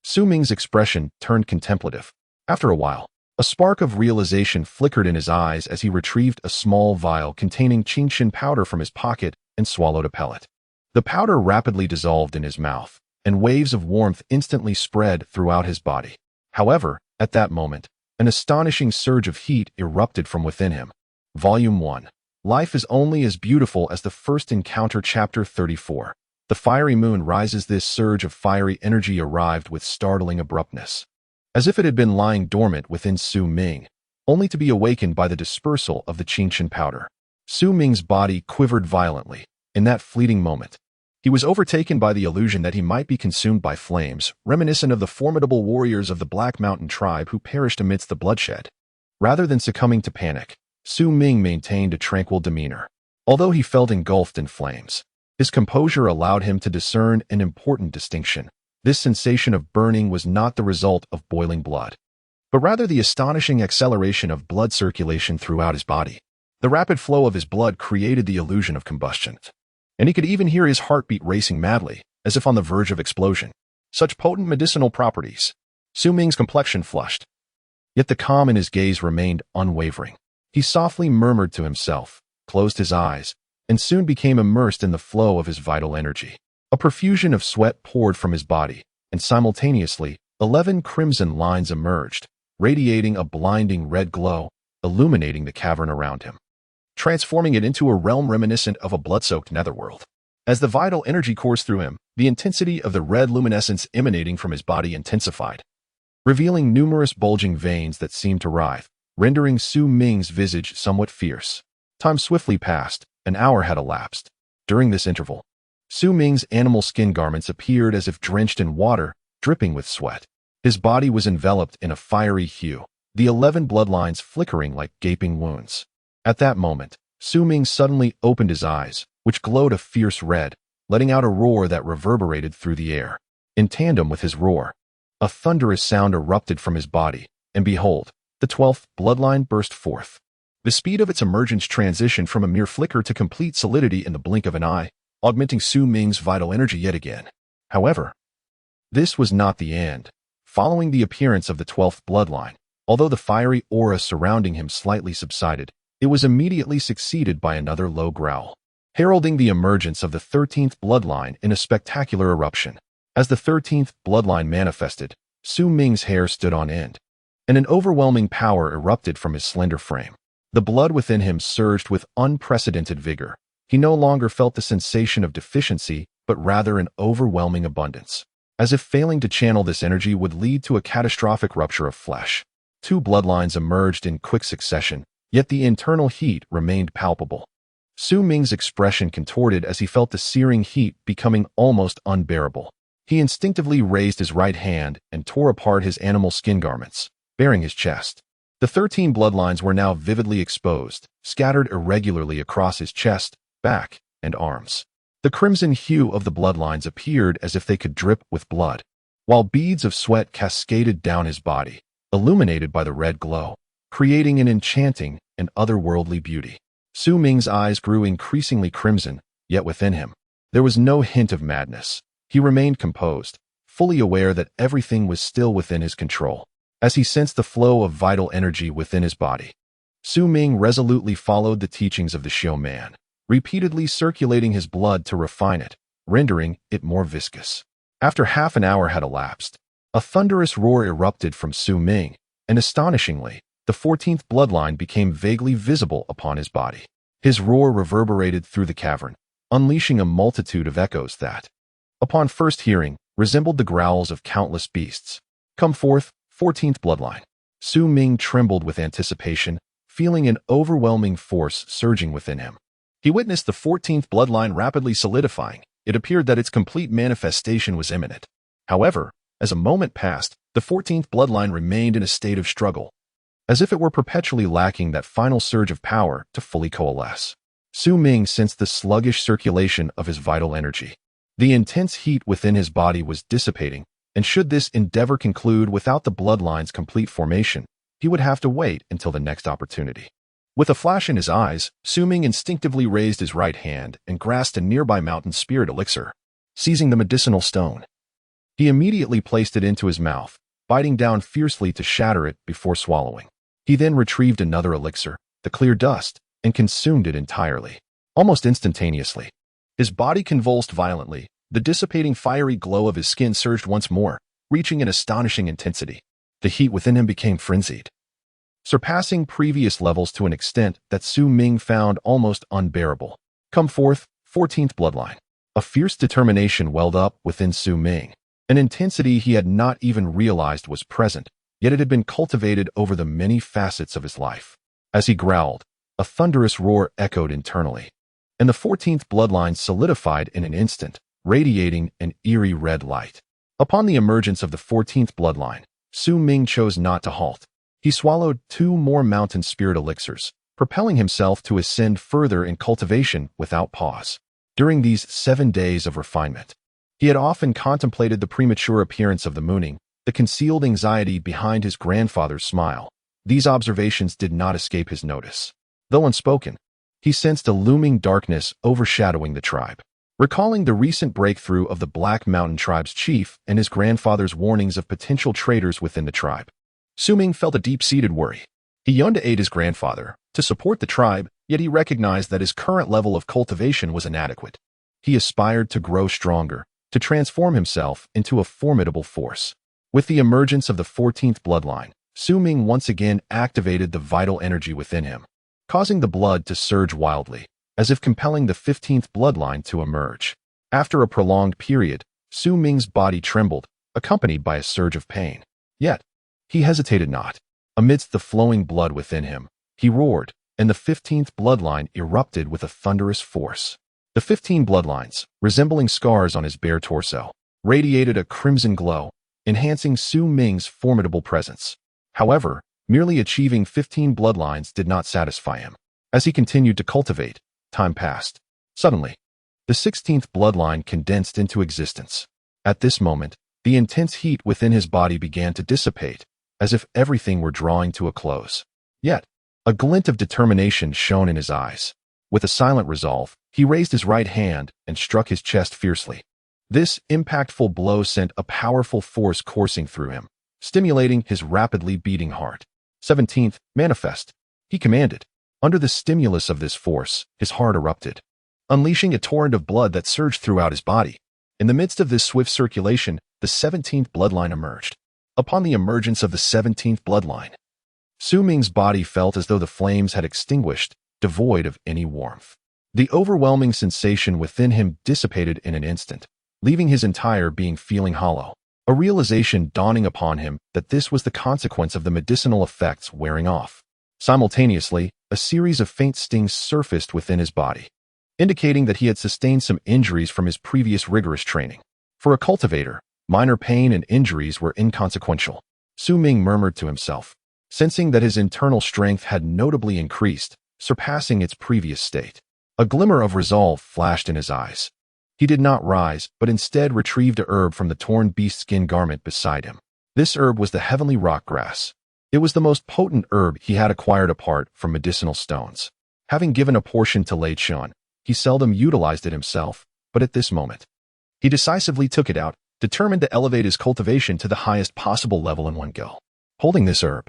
Su Ming's expression turned contemplative. After a while, a spark of realization flickered in his eyes as he retrieved a small vial containing Qingshan powder from his pocket and swallowed a pellet. The powder rapidly dissolved in his mouth, and waves of warmth instantly spread throughout his body. However, at that moment, an astonishing surge of heat erupted from within him. Volume 1. Life is only as beautiful as the first encounter. Chapter 34. The fiery moon rises. This surge of fiery energy arrived with startling abruptness, as if it had been lying dormant within Su Ming, only to be awakened by the dispersal of the Qingshan powder. Su Ming's body quivered violently. In that fleeting moment, he was overtaken by the illusion that he might be consumed by flames, reminiscent of the formidable warriors of the Black Mountain tribe who perished amidst the bloodshed. Rather than succumbing to panic, Su Ming maintained a tranquil demeanor. Although he felt engulfed in flames, his composure allowed him to discern an important distinction. This sensation of burning was not the result of boiling blood, but rather the astonishing acceleration of blood circulation throughout his body. The rapid flow of his blood created the illusion of combustion, and he could even hear his heartbeat racing madly, as if on the verge of explosion. Such potent medicinal properties. Su Ming's complexion flushed, yet the calm in his gaze remained unwavering. He softly murmured to himself, closed his eyes, and soon became immersed in the flow of his vital energy. A profusion of sweat poured from his body, and simultaneously, 11 crimson lines emerged, radiating a blinding red glow, illuminating the cavern around him, transforming it into a realm reminiscent of a blood-soaked netherworld. As the vital energy coursed through him, the intensity of the red luminescence emanating from his body intensified, revealing numerous bulging veins that seemed to writhe, rendering Su Ming's visage somewhat fierce. Time swiftly passed. An hour had elapsed. During this interval, Su Ming's animal skin garments appeared as if drenched in water, dripping with sweat. His body was enveloped in a fiery hue, the 11 bloodlines flickering like gaping wounds. At that moment, Su Ming suddenly opened his eyes, which glowed a fierce red, letting out a roar that reverberated through the air. In tandem with his roar, a thunderous sound erupted from his body, and behold, the 12th bloodline burst forth. The speed of its emergence transitioned from a mere flicker to complete solidity in the blink of an eye, augmenting Su Ming's vital energy yet again. However, this was not the end. Following the appearance of the 12th bloodline, although the fiery aura surrounding him slightly subsided, it was immediately succeeded by another low growl, heralding the emergence of the 13th bloodline in a spectacular eruption. As the 13th bloodline manifested, Su Ming's hair stood on end, and an overwhelming power erupted from his slender frame. The blood within him surged with unprecedented vigor. He no longer felt the sensation of deficiency, but rather an overwhelming abundance, as if failing to channel this energy would lead to a catastrophic rupture of flesh. 2 bloodlines emerged in quick succession, yet the internal heat remained palpable. Su Ming's expression contorted as he felt the searing heat becoming almost unbearable. He instinctively raised his right hand and tore apart his animal skin garments, baring his chest. The 13 bloodlines were now vividly exposed, scattered irregularly across his chest, back, and arms. The crimson hue of the bloodlines appeared as if they could drip with blood, while beads of sweat cascaded down his body, illuminated by the red glow, creating an enchanting and otherworldly beauty. Su Ming's eyes grew increasingly crimson, yet within him, there was no hint of madness. He remained composed, fully aware that everything was still within his control. As he sensed the flow of vital energy within his body, Su Ming resolutely followed the teachings of the Xiao man, repeatedly circulating his blood to refine it, rendering it more viscous. After half an hour had elapsed, a thunderous roar erupted from Su Ming, and astonishingly, the 14th bloodline became vaguely visible upon his body. His roar reverberated through the cavern, unleashing a multitude of echoes that, upon first hearing, resembled the growls of countless beasts. Come forth, 14th bloodline. Su Ming trembled with anticipation, feeling an overwhelming force surging within him. He witnessed the 14th bloodline rapidly solidifying. It appeared that its complete manifestation was imminent. However, as a moment passed, the 14th bloodline remained in a state of struggle, as if it were perpetually lacking that final surge of power to fully coalesce. Su Ming sensed the sluggish circulation of his vital energy. The intense heat within his body was dissipating, and should this endeavor conclude without the bloodline's complete formation, he would have to wait until the next opportunity. With a flash in his eyes, Su Ming instinctively raised his right hand and grasped a nearby mountain spirit elixir. Seizing the medicinal stone, he immediately placed it into his mouth, biting down fiercely to shatter it before swallowing. He then retrieved another elixir, the clear dust, and consumed it entirely. Almost instantaneously, His body convulsed violently. The dissipating fiery glow of his skin surged once more, reaching an astonishing intensity. The heat within him became frenzied, surpassing previous levels to an extent that Su Ming found almost unbearable. Come forth, 14th bloodline. A fierce determination welled up within Su Ming, an intensity he had not even realized was present, yet it had been cultivated over the many facets of his life. As he growled, a thunderous roar echoed internally, and the 14th bloodline solidified in an instant, radiating an eerie red light. Upon the emergence of the 14th bloodline, Su Ming chose not to halt. He swallowed 2 more mountain spirit elixirs, propelling himself to ascend further in cultivation without pause. During these 7 days of refinement, he had often contemplated the premature appearance of the mooning, the concealed anxiety behind his grandfather's smile. These observations did not escape his notice. Though unspoken, he sensed a looming darkness overshadowing the tribe. Recalling the recent breakthrough of the Black Mountain tribe's chief and his grandfather's warnings of potential traitors within the tribe, Su Ming felt a deep-seated worry. He yearned to aid his grandfather, to support the tribe, yet he recognized that his current level of cultivation was inadequate. He aspired to grow stronger, to transform himself into a formidable force. With the emergence of the 14th bloodline, Su Ming once again activated the vital energy within him, causing the blood to surge wildly, as if compelling the 15th bloodline to emerge. After a prolonged period, Su Ming's body trembled, accompanied by a surge of pain. Yet, he hesitated not. Amidst the flowing blood within him, he roared, and the 15th bloodline erupted with a thunderous force. The 15 bloodlines, resembling scars on his bare torso, radiated a crimson glow, enhancing Su Ming's formidable presence. However, merely achieving 15 bloodlines did not satisfy him. As he continued to cultivate, time passed. Suddenly, the 16th bloodline condensed into existence. At this moment, the intense heat within his body began to dissipate, as if everything were drawing to a close. Yet, a glint of determination shone in his eyes. With a silent resolve, he raised his right hand and struck his chest fiercely. This impactful blow sent a powerful force coursing through him, stimulating his rapidly beating heart. 17th, manifest, he commanded. Under the stimulus of this force, his heart erupted, unleashing a torrent of blood that surged throughout his body. In the midst of this swift circulation, the 17th bloodline emerged. Upon the emergence of the 17th bloodline, Su Ming's body felt as though the flames had extinguished, devoid of any warmth. The overwhelming sensation within him dissipated in an instant, leaving his entire being feeling hollow. A realization dawning upon him that this was the consequence of the medicinal effects wearing off. Simultaneously, a series of faint stings surfaced within his body, indicating that he had sustained some injuries from his previous rigorous training. For a cultivator, minor pain and injuries were inconsequential. Su Ming murmured to himself, sensing that his internal strength had notably increased, surpassing its previous state. A glimmer of resolve flashed in his eyes. He did not rise, but instead retrieved a herb from the torn beast-skin garment beside him. This herb was the heavenly rock grass. It was the most potent herb he had acquired apart from medicinal stones. Having given a portion to Lei Chun, he seldom utilized it himself, but at this moment, he decisively took it out, determined to elevate his cultivation to the highest possible level in one go. Holding this herb,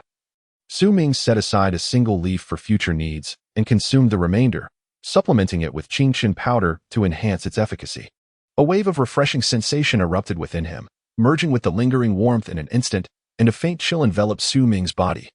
Su Ming set aside a single leaf for future needs and consumed the remainder, supplementing it with Qingqin powder to enhance its efficacy. A wave of refreshing sensation erupted within him, merging with the lingering warmth in an instant, and a faint chill enveloped Su Ming's body,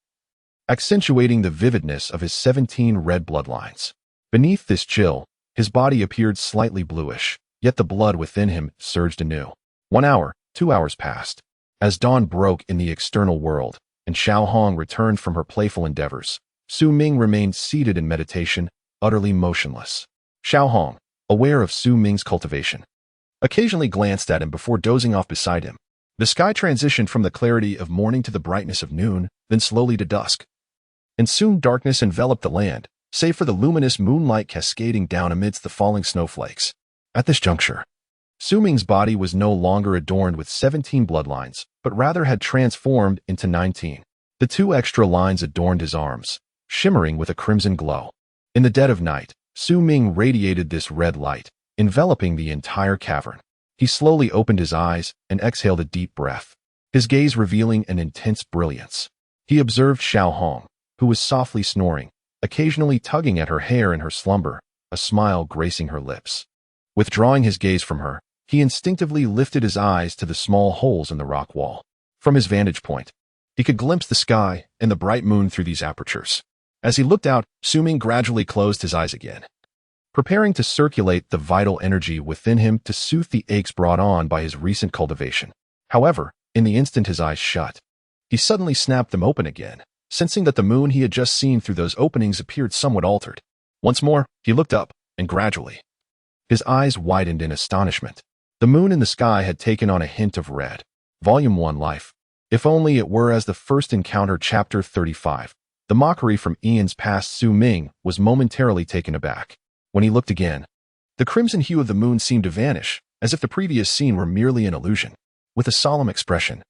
accentuating the vividness of his 17 red bloodlines. Beneath this chill, his body appeared slightly bluish, yet the blood within him surged anew. 1 hour, 2 hours passed. As dawn broke in the external world, and Xiao Hong returned from her playful endeavors, Su Ming remained seated in meditation, utterly motionless. Xiao Hong, aware of Su Ming's cultivation, occasionally glanced at him before dozing off beside him. The sky transitioned from the clarity of morning to the brightness of noon, then slowly to dusk. And soon darkness enveloped the land, save for the luminous moonlight cascading down amidst the falling snowflakes. At this juncture, Su Ming's body was no longer adorned with 17 bloodlines, but rather had transformed into 19. The 2 extra lines adorned his arms, shimmering with a crimson glow. In the dead of night, Su Ming radiated this red light, enveloping the entire cavern. He slowly opened his eyes and exhaled a deep breath, his gaze revealing an intense brilliance. He observed Xiao Hong, who was softly snoring, occasionally tugging at her hair in her slumber, a smile gracing her lips. Withdrawing his gaze from her, he instinctively lifted his eyes to the small holes in the rock wall. From his vantage point, he could glimpse the sky and the bright moon through these apertures. As he looked out, Ming gradually closed his eyes again, preparing to circulate the vital energy within him to soothe the aches brought on by his recent cultivation. However, in the instant his eyes shut, he suddenly snapped them open again, sensing that the moon he had just seen through those openings appeared somewhat altered. Once more, he looked up, and gradually, his eyes widened in astonishment. The moon in the sky had taken on a hint of red. Volume 1 Life. If only it were as the first encounter. Chapter 35. The mockery from eons past. Ming was momentarily taken aback. When he looked again, the crimson hue of the moon seemed to vanish, as if the previous scene were merely an illusion. With a solemn expression,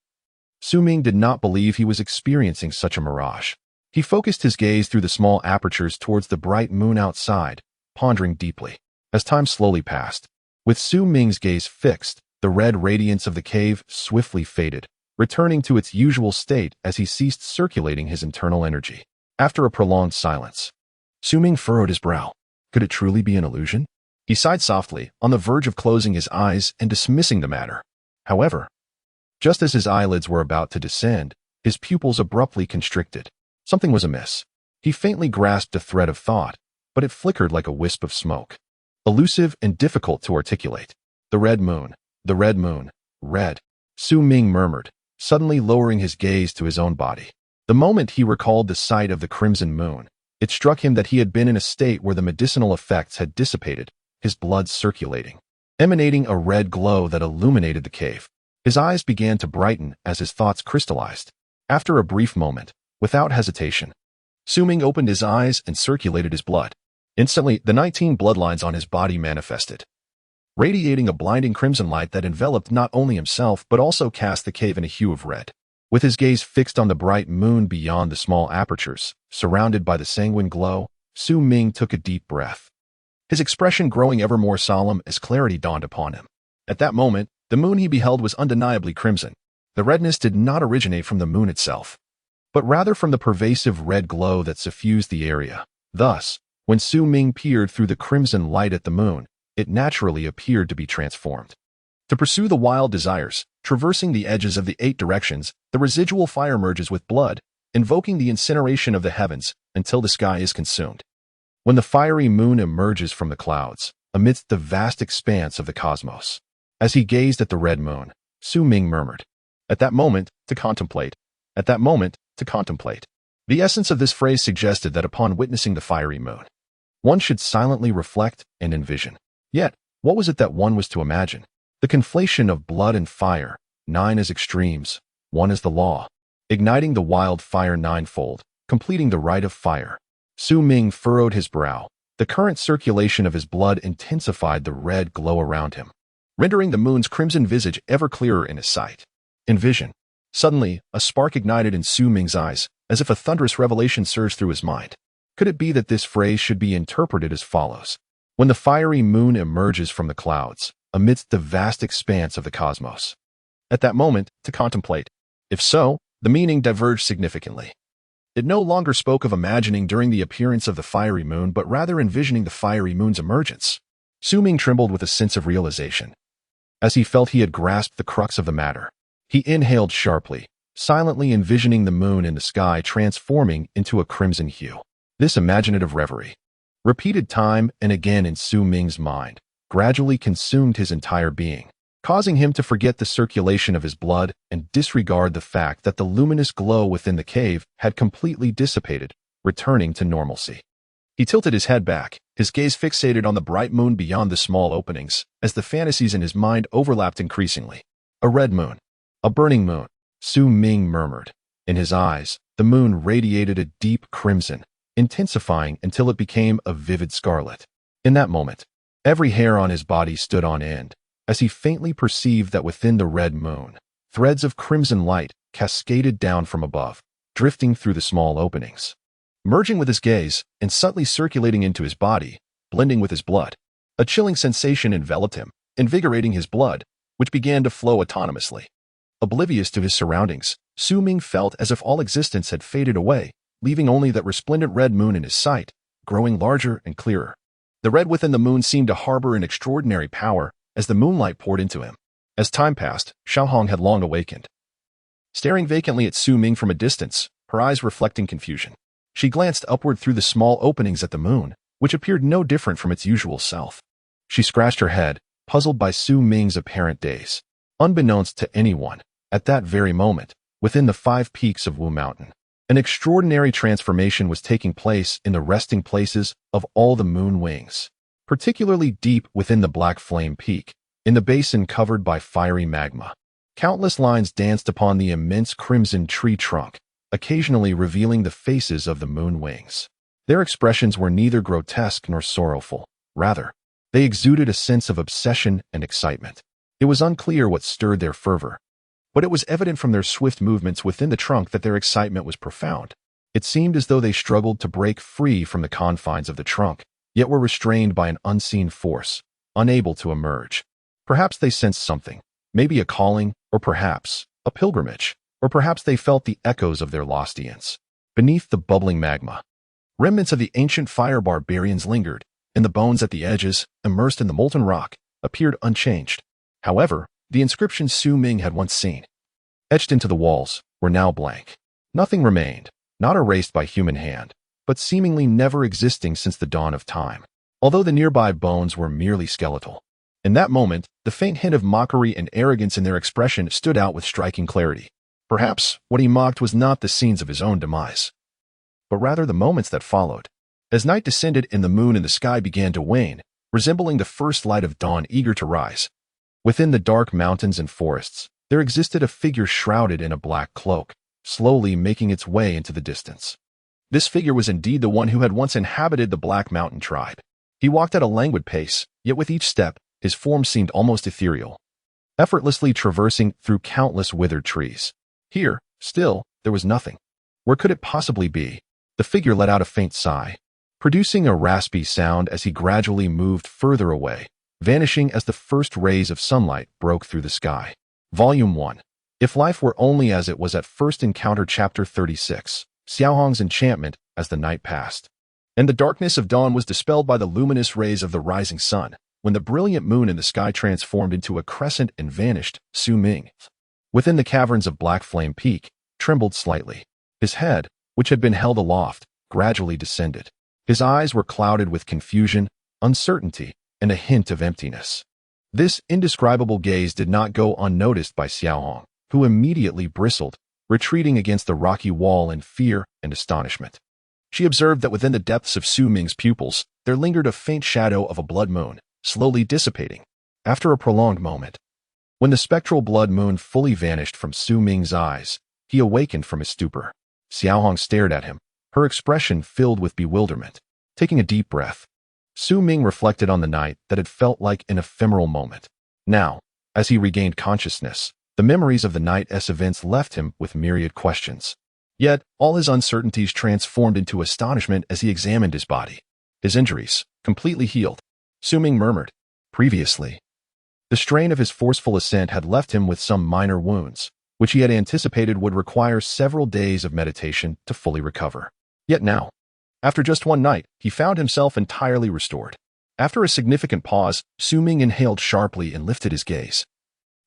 Ming did not believe he was experiencing such a mirage. He focused his gaze through the small apertures towards the bright moon outside, pondering deeply. As time slowly passed, with Ming's gaze fixed, the red radiance of the cave swiftly faded, returning to its usual state as he ceased circulating his internal energy. After a prolonged silence, Ming furrowed his brow. Could it truly be an illusion? He sighed softly, on the verge of closing his eyes and dismissing the matter. However, just as his eyelids were about to descend, his pupils abruptly constricted. Something was amiss. He faintly grasped a thread of thought, but it flickered like a wisp of smoke, elusive and difficult to articulate. The red moon, red, Ming murmured, suddenly lowering his gaze to his own body. The moment he recalled the sight of the crimson moon, it struck him that he had been in a state where the medicinal effects had dissipated, his blood circulating, emanating a red glow that illuminated the cave. His eyes began to brighten as his thoughts crystallized. After a brief moment, without hesitation, Ming opened his eyes and circulated his blood. Instantly, the 19 bloodlines on his body manifested, radiating a blinding crimson light that enveloped not only himself but also cast the cave in a hue of red. With his gaze fixed on the bright moon beyond the small apertures, surrounded by the sanguine glow, Ming took a deep breath, his expression growing ever more solemn as clarity dawned upon him. At that moment, the moon he beheld was undeniably crimson. The redness did not originate from the moon itself, but rather from the pervasive red glow that suffused the area. Thus, when Ming peered through the crimson light at the moon, it naturally appeared to be transformed. To pursue the wild desires, traversing the edges of the 8 directions, the residual fire merges with blood, invoking the incineration of the heavens until the sky is consumed. When the fiery moon emerges from the clouds, amidst the vast expanse of the cosmos. As he gazed at the red moon, Ming murmured, "At that moment, to contemplate. At that moment, to contemplate." The essence of this phrase suggested that upon witnessing the fiery moon, one should silently reflect and envision. Yet, what was it that one was to imagine? The conflation of blood and fire, 9 as extremes, 1 as the law, igniting the wild fire ninefold, completing the rite of fire. Ming furrowed his brow. The current circulation of his blood intensified the red glow around him, rendering the moon's crimson visage ever clearer in his sight. Envision. Suddenly, a spark ignited in Ming's eyes, as if a thunderous revelation surged through his mind. Could it be that this phrase should be interpreted as follows? When the fiery moon emerges from the clouds, amidst the vast expanse of the cosmos. At that moment, to contemplate. If so, the meaning diverged significantly. It no longer spoke of imagining during the appearance of the fiery moon, but rather envisioning the fiery moon's emergence. Ming trembled with a sense of realization. As he felt he had grasped the crux of the matter, he inhaled sharply, silently envisioning the moon in the sky transforming into a crimson hue. This imaginative reverie, repeated time and again in Ming's mind, gradually consumed his entire being, causing him to forget the circulation of his blood and disregard the fact that the luminous glow within the cave had completely dissipated, returning to normalcy. He tilted his head back, his gaze fixated on the bright moon beyond the small openings, as the fantasies in his mind overlapped increasingly. A red moon. A burning moon, Ming murmured. In his eyes, the moon radiated a deep crimson, intensifying until it became a vivid scarlet. In that moment, every hair on his body stood on end, as he faintly perceived that within the red moon, threads of crimson light cascaded down from above, drifting through the small openings, merging with his gaze and subtly circulating into his body, blending with his blood. A chilling sensation enveloped him, invigorating his blood, which began to flow autonomously. Oblivious to his surroundings, Ming felt as if all existence had faded away, leaving only that resplendent red moon in his sight, growing larger and clearer. The red within the moon seemed to harbor an extraordinary power as the moonlight poured into him. As time passed, Xiaohong had long awakened. Staring vacantly at Su Ming from a distance, her eyes reflecting confusion. She glanced upward through the small openings at the moon, which appeared no different from its usual self. She scratched her head, puzzled by Su Ming's apparent daze. Unbeknownst to anyone, at that very moment, within the 5 peaks of Wu Mountain, an extraordinary transformation was taking place in the resting places of all the moon wings, particularly deep within the Black Flame Peak, in the basin covered by fiery magma. Countless lines danced upon the immense crimson tree trunk, occasionally revealing the faces of the moon wings. Their expressions were neither grotesque nor sorrowful. Rather, they exuded a sense of obsession and excitement. It was unclear what stirred their fervor, but it was evident from their swift movements within the trunk that their excitement was profound. It seemed as though they struggled to break free from the confines of the trunk, yet were restrained by an unseen force, unable to emerge. Perhaps they sensed something, maybe a calling, or perhaps a pilgrimage, or perhaps they felt the echoes of their lost eons. Beneath the bubbling magma, remnants of the ancient fire barbarians lingered, and the bones at the edges, immersed in the molten rock, appeared unchanged. However, the inscriptions Su Ming had once seen, etched into the walls, were now blank. Nothing remained, not erased by human hand, but seemingly never existing since the dawn of time, although the nearby bones were merely skeletal. In that moment, the faint hint of mockery and arrogance in their expression stood out with striking clarity. Perhaps what he mocked was not the scenes of his own demise, but rather the moments that followed. As night descended and the moon in the sky began to wane, resembling the first light of dawn eager to rise, within the dark mountains and forests, there existed a figure shrouded in a black cloak, slowly making its way into the distance. This figure was indeed the one who had once inhabited the Black Mountain tribe. He walked at a languid pace, yet with each step, his form seemed almost ethereal, effortlessly traversing through countless withered trees. Here, still, there was nothing. Where could it possibly be? The figure let out a faint sigh, producing a raspy sound as he gradually moved further away, vanishing as the first rays of sunlight broke through the sky. Volume 1. If Life Were Only As It Was at First Encounter, Chapter 36. Xiaohong's Enchantment. As the night passed, and the darkness of dawn was dispelled by the luminous rays of the rising sun, when the brilliant moon in the sky transformed into a crescent and vanished, Su Ming, within the caverns of Black Flame Peak, trembled slightly. His head, which had been held aloft, gradually descended. His eyes were clouded with confusion, uncertainty, and a hint of emptiness. This indescribable gaze did not go unnoticed by Xiaohong, who immediately bristled, retreating against the rocky wall in fear and astonishment. She observed that within the depths of Su Ming's pupils, there lingered a faint shadow of a blood moon, slowly dissipating. After a prolonged moment, when the spectral blood moon fully vanished from Su Ming's eyes, he awakened from his stupor. Xiaohong stared at him, her expression filled with bewilderment. Taking a deep breath, Su Ming reflected on the night that had felt like an ephemeral moment. Now, as he regained consciousness, the memories of the night's events left him with myriad questions. Yet, all his uncertainties transformed into astonishment as he examined his body. His injuries, completely healed. Su Ming murmured. Previously, the strain of his forceful ascent had left him with some minor wounds, which he had anticipated would require several days of meditation to fully recover. Yet now, after just one night, he found himself entirely restored. After a significant pause, Su Ming inhaled sharply and lifted his gaze,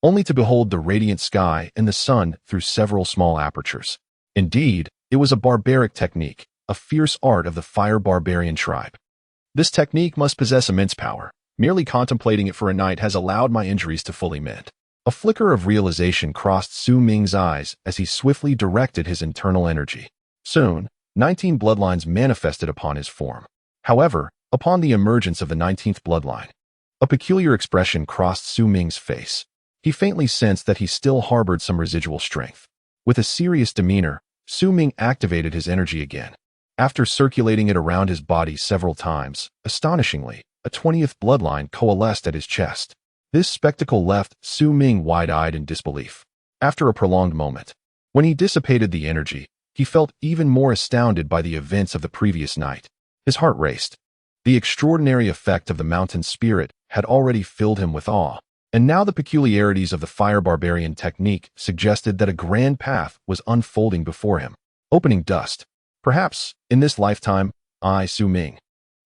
only to behold the radiant sky and the sun through several small apertures. Indeed, it was a barbaric technique, a fierce art of the fire barbarian tribe. This technique must possess immense power. Merely contemplating it for a night has allowed my injuries to fully mend. A flicker of realization crossed Su Ming's eyes as he swiftly directed his internal energy. Soon, 19 bloodlines manifested upon his form. However, upon the emergence of the 19th bloodline, a peculiar expression crossed Su Ming's face. He faintly sensed that he still harbored some residual strength. With a serious demeanor, Su Ming activated his energy again. After circulating it around his body several times, astonishingly, a 20th bloodline coalesced at his chest. This spectacle left Su Ming wide-eyed in disbelief. After a prolonged moment, when he dissipated the energy, he felt even more astounded by the events of the previous night. His heart raced. The extraordinary effect of the mountain spirit had already filled him with awe, and now the peculiarities of the fire barbarian technique suggested that a grand path was unfolding before him, opening dust. Perhaps, in this lifetime, I, Su Ming,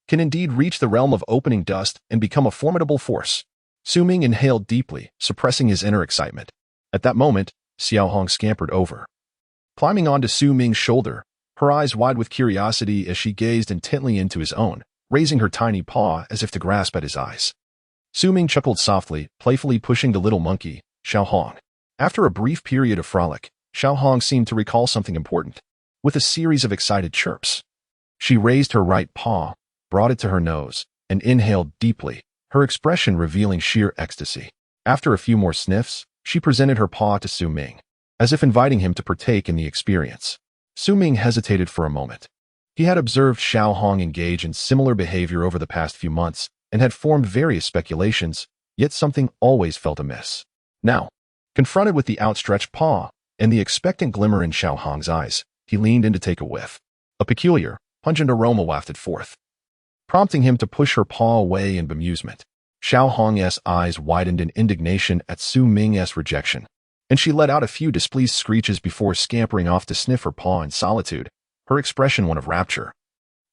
can indeed reach the realm of opening dust and become a formidable force. Su Ming inhaled deeply, suppressing his inner excitement. At that moment, Xiao Hong scampered over. Climbing onto Su Ming's shoulder, her eyes wide with curiosity as she gazed intently into his own, raising her tiny paw as if to grasp at his eyes. Su Ming chuckled softly, playfully pushing the little monkey, Xiao Hong. After a brief period of frolic, Xiao Hong seemed to recall something important. With a series of excited chirps, she raised her right paw, brought it to her nose, and inhaled deeply, her expression revealing sheer ecstasy. After a few more sniffs, she presented her paw to Su Ming, as if inviting him to partake in the experience. Su Ming hesitated for a moment. He had observed Xiao Hong engage in similar behavior over the past few months and had formed various speculations, yet something always felt amiss. Now, confronted with the outstretched paw and the expectant glimmer in Xiao Hong's eyes, he leaned in to take a whiff. A peculiar, pungent aroma wafted forth, prompting him to push her paw away in bemusement. Xiao Hong's eyes widened in indignation at Su Ming's rejection, and she let out a few displeased screeches before scampering off to sniff her paw in solitude, her expression one of rapture,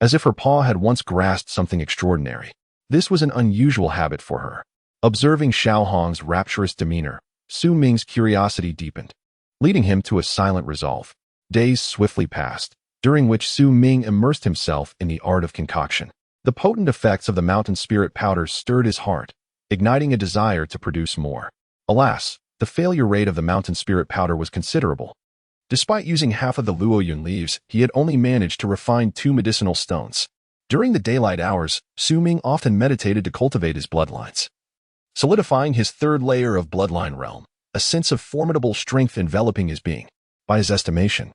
as if her paw had once grasped something extraordinary. This was an unusual habit for her. Observing Xiao Hong's rapturous demeanor, Su Ming's curiosity deepened, leading him to a silent resolve. Days swiftly passed, during which Su Ming immersed himself in the art of concoction. The potent effects of the mountain spirit powder stirred his heart, igniting a desire to produce more. Alas, the failure rate of the mountain spirit powder was considerable. Despite using half of the luoyun leaves, he had only managed to refine 2 medicinal stones. During the daylight hours, Su Ming often meditated to cultivate his bloodlines, solidifying his 3rd layer of bloodline realm, a sense of formidable strength enveloping his being. By his estimation,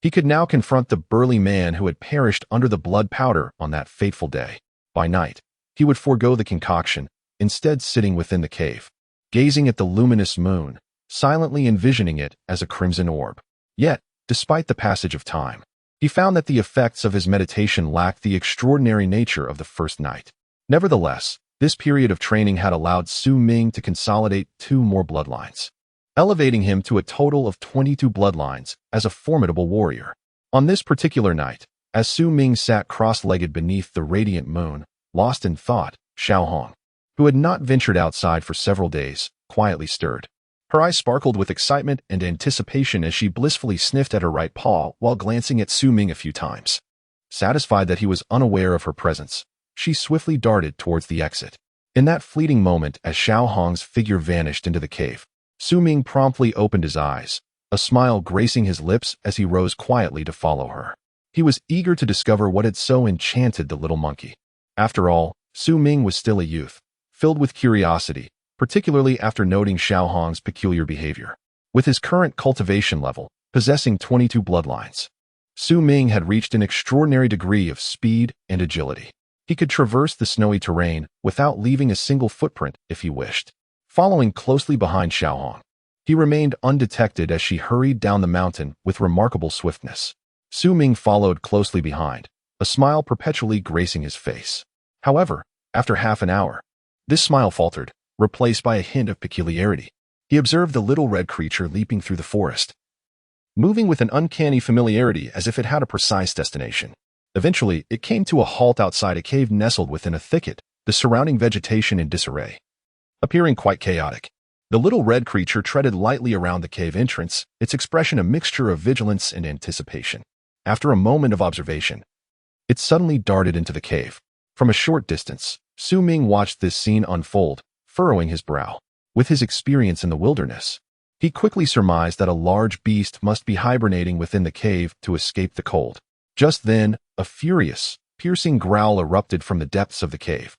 he could now confront the burly man who had perished under the blood powder on that fateful day. By night, he would forego the concoction, instead sitting within the cave, gazing at the luminous moon, silently envisioning it as a crimson orb. Yet, despite the passage of time, he found that the effects of his meditation lacked the extraordinary nature of the first night. Nevertheless, this period of training had allowed Su Ming to consolidate 2 more bloodlines, elevating him to a total of 22 bloodlines as a formidable warrior. On this particular night, as Su Ming sat cross-legged beneath the radiant moon, lost in thought, Xiao Hong, who had not ventured outside for several days, quietly stirred. Her eyes sparkled with excitement and anticipation as she blissfully sniffed at her right paw while glancing at Su Ming a few times. Satisfied that he was unaware of her presence, she swiftly darted towards the exit. In that fleeting moment as Xiao Hong's figure vanished into the cave, Su Ming promptly opened his eyes, a smile gracing his lips as he rose quietly to follow her. He was eager to discover what had so enchanted the little monkey. After all, Su Ming was still a youth, filled with curiosity, particularly after noting Xiao Hong's peculiar behavior. With his current cultivation level, possessing 22 bloodlines, Su Ming had reached an extraordinary degree of speed and agility. He could traverse the snowy terrain without leaving a single footprint if he wished. Following closely behind Xiao Hong, he remained undetected as she hurried down the mountain with remarkable swiftness. Su Ming followed closely behind, a smile perpetually gracing his face. However, after half an hour, this smile faltered, replaced by a hint of peculiarity. He observed the little red creature leaping through the forest, moving with an uncanny familiarity as if it had a precise destination. Eventually, it came to a halt outside a cave nestled within a thicket, the surrounding vegetation in disarray, appearing quite chaotic. The little red creature treaded lightly around the cave entrance, its expression a mixture of vigilance and anticipation. After a moment of observation, it suddenly darted into the cave. From a short distance, Su Ming watched this scene unfold, furrowing his brow. With his experience in the wilderness, he quickly surmised that a large beast must be hibernating within the cave to escape the cold. Just then, a furious, piercing growl erupted from the depths of the cave,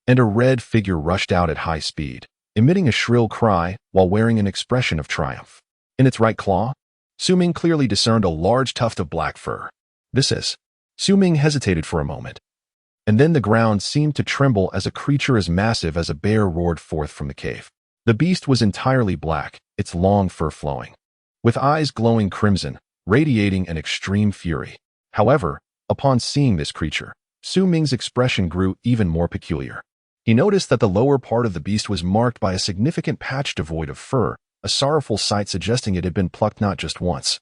and a red figure rushed out at high speed, emitting a shrill cry while wearing an expression of triumph. In its right claw, Su Ming clearly discerned a large tuft of black fur. Su Ming hesitated for a moment, and then the ground seemed to tremble as a creature as massive as a bear roared forth from the cave. The beast was entirely black, its long fur flowing, with eyes glowing crimson, radiating an extreme fury. However, upon seeing this creature, Su Ming's expression grew even more peculiar. He noticed that the lower part of the beast was marked by a significant patch devoid of fur, a sorrowful sight suggesting it had been plucked not just once,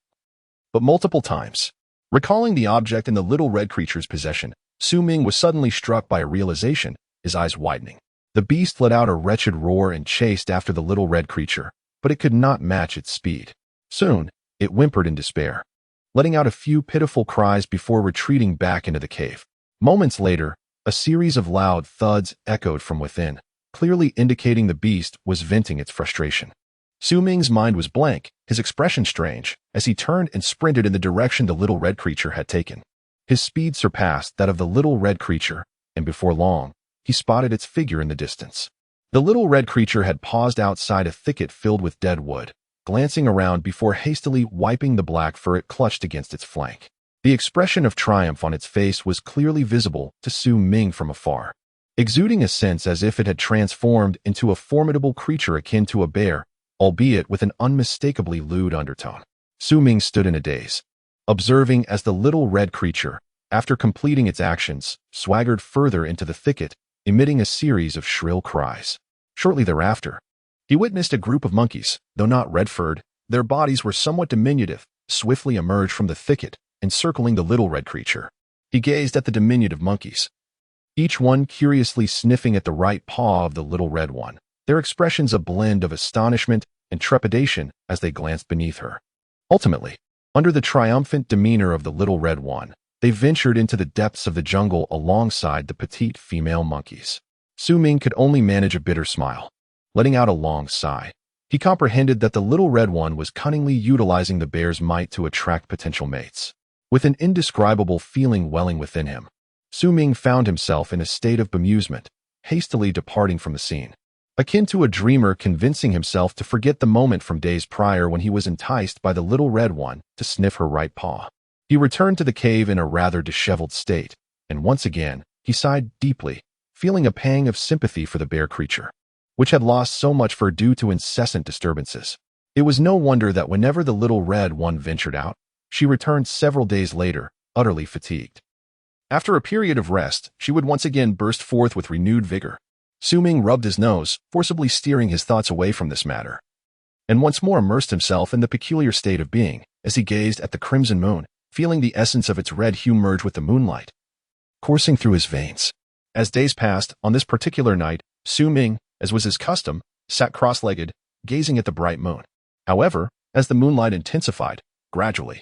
but multiple times. Recalling the object in the little red creature's possession, Su Ming was suddenly struck by a realization, his eyes widening. The beast let out a wretched roar and chased after the little red creature, but it could not match its speed. Soon, it whimpered in despair, letting out a few pitiful cries before retreating back into the cave. Moments later, a series of loud thuds echoed from within, clearly indicating the beast was venting its frustration. Su Ming's mind was blank, his expression strange, as he turned and sprinted in the direction the little red creature had taken. His speed surpassed that of the little red creature, and before long, he spotted its figure in the distance. The little red creature had paused outside a thicket filled with dead wood, glancing around before hastily wiping the black fur it clutched against its flank. The expression of triumph on its face was clearly visible to Su Ming from afar, exuding a sense as if it had transformed into a formidable creature akin to a bear, albeit with an unmistakably lewd undertone. Su Ming stood in a daze, observing as the little red creature, after completing its actions, swaggered further into the thicket, emitting a series of shrill cries. Shortly thereafter, he witnessed a group of monkeys, though not red-furred, their bodies were somewhat diminutive, swiftly emerge from the thicket, encircling the little red creature. He gazed at the diminutive monkeys, each one curiously sniffing at the right paw of the little red one, their expressions a blend of astonishment and trepidation as they glanced beneath her. Ultimately, under the triumphant demeanor of the little red one, they ventured into the depths of the jungle alongside the petite female monkeys. Su Ming could only manage a bitter smile. Letting out a long sigh, he comprehended that the little red one was cunningly utilizing the bear's might to attract potential mates. With an indescribable feeling welling within him, Su Ming found himself in a state of bemusement, hastily departing from the scene. Akin to a dreamer convincing himself to forget the moment from days prior when he was enticed by the little red one to sniff her right paw. He returned to the cave in a rather disheveled state, and once again, he sighed deeply, feeling a pang of sympathy for the bear creature, which had lost so much fur due to incessant disturbances. It was no wonder that whenever the little red one ventured out, she returned several days later, utterly fatigued. After a period of rest, she would once again burst forth with renewed vigor. Su Ming rubbed his nose, forcibly steering his thoughts away from this matter, and once more immersed himself in the peculiar state of being, as he gazed at the crimson moon, feeling the essence of its red hue merge with the moonlight, coursing through his veins. As days passed, on this particular night, Su Ming, as was his custom, sat cross-legged, gazing at the bright moon. However, as the moonlight intensified, gradually,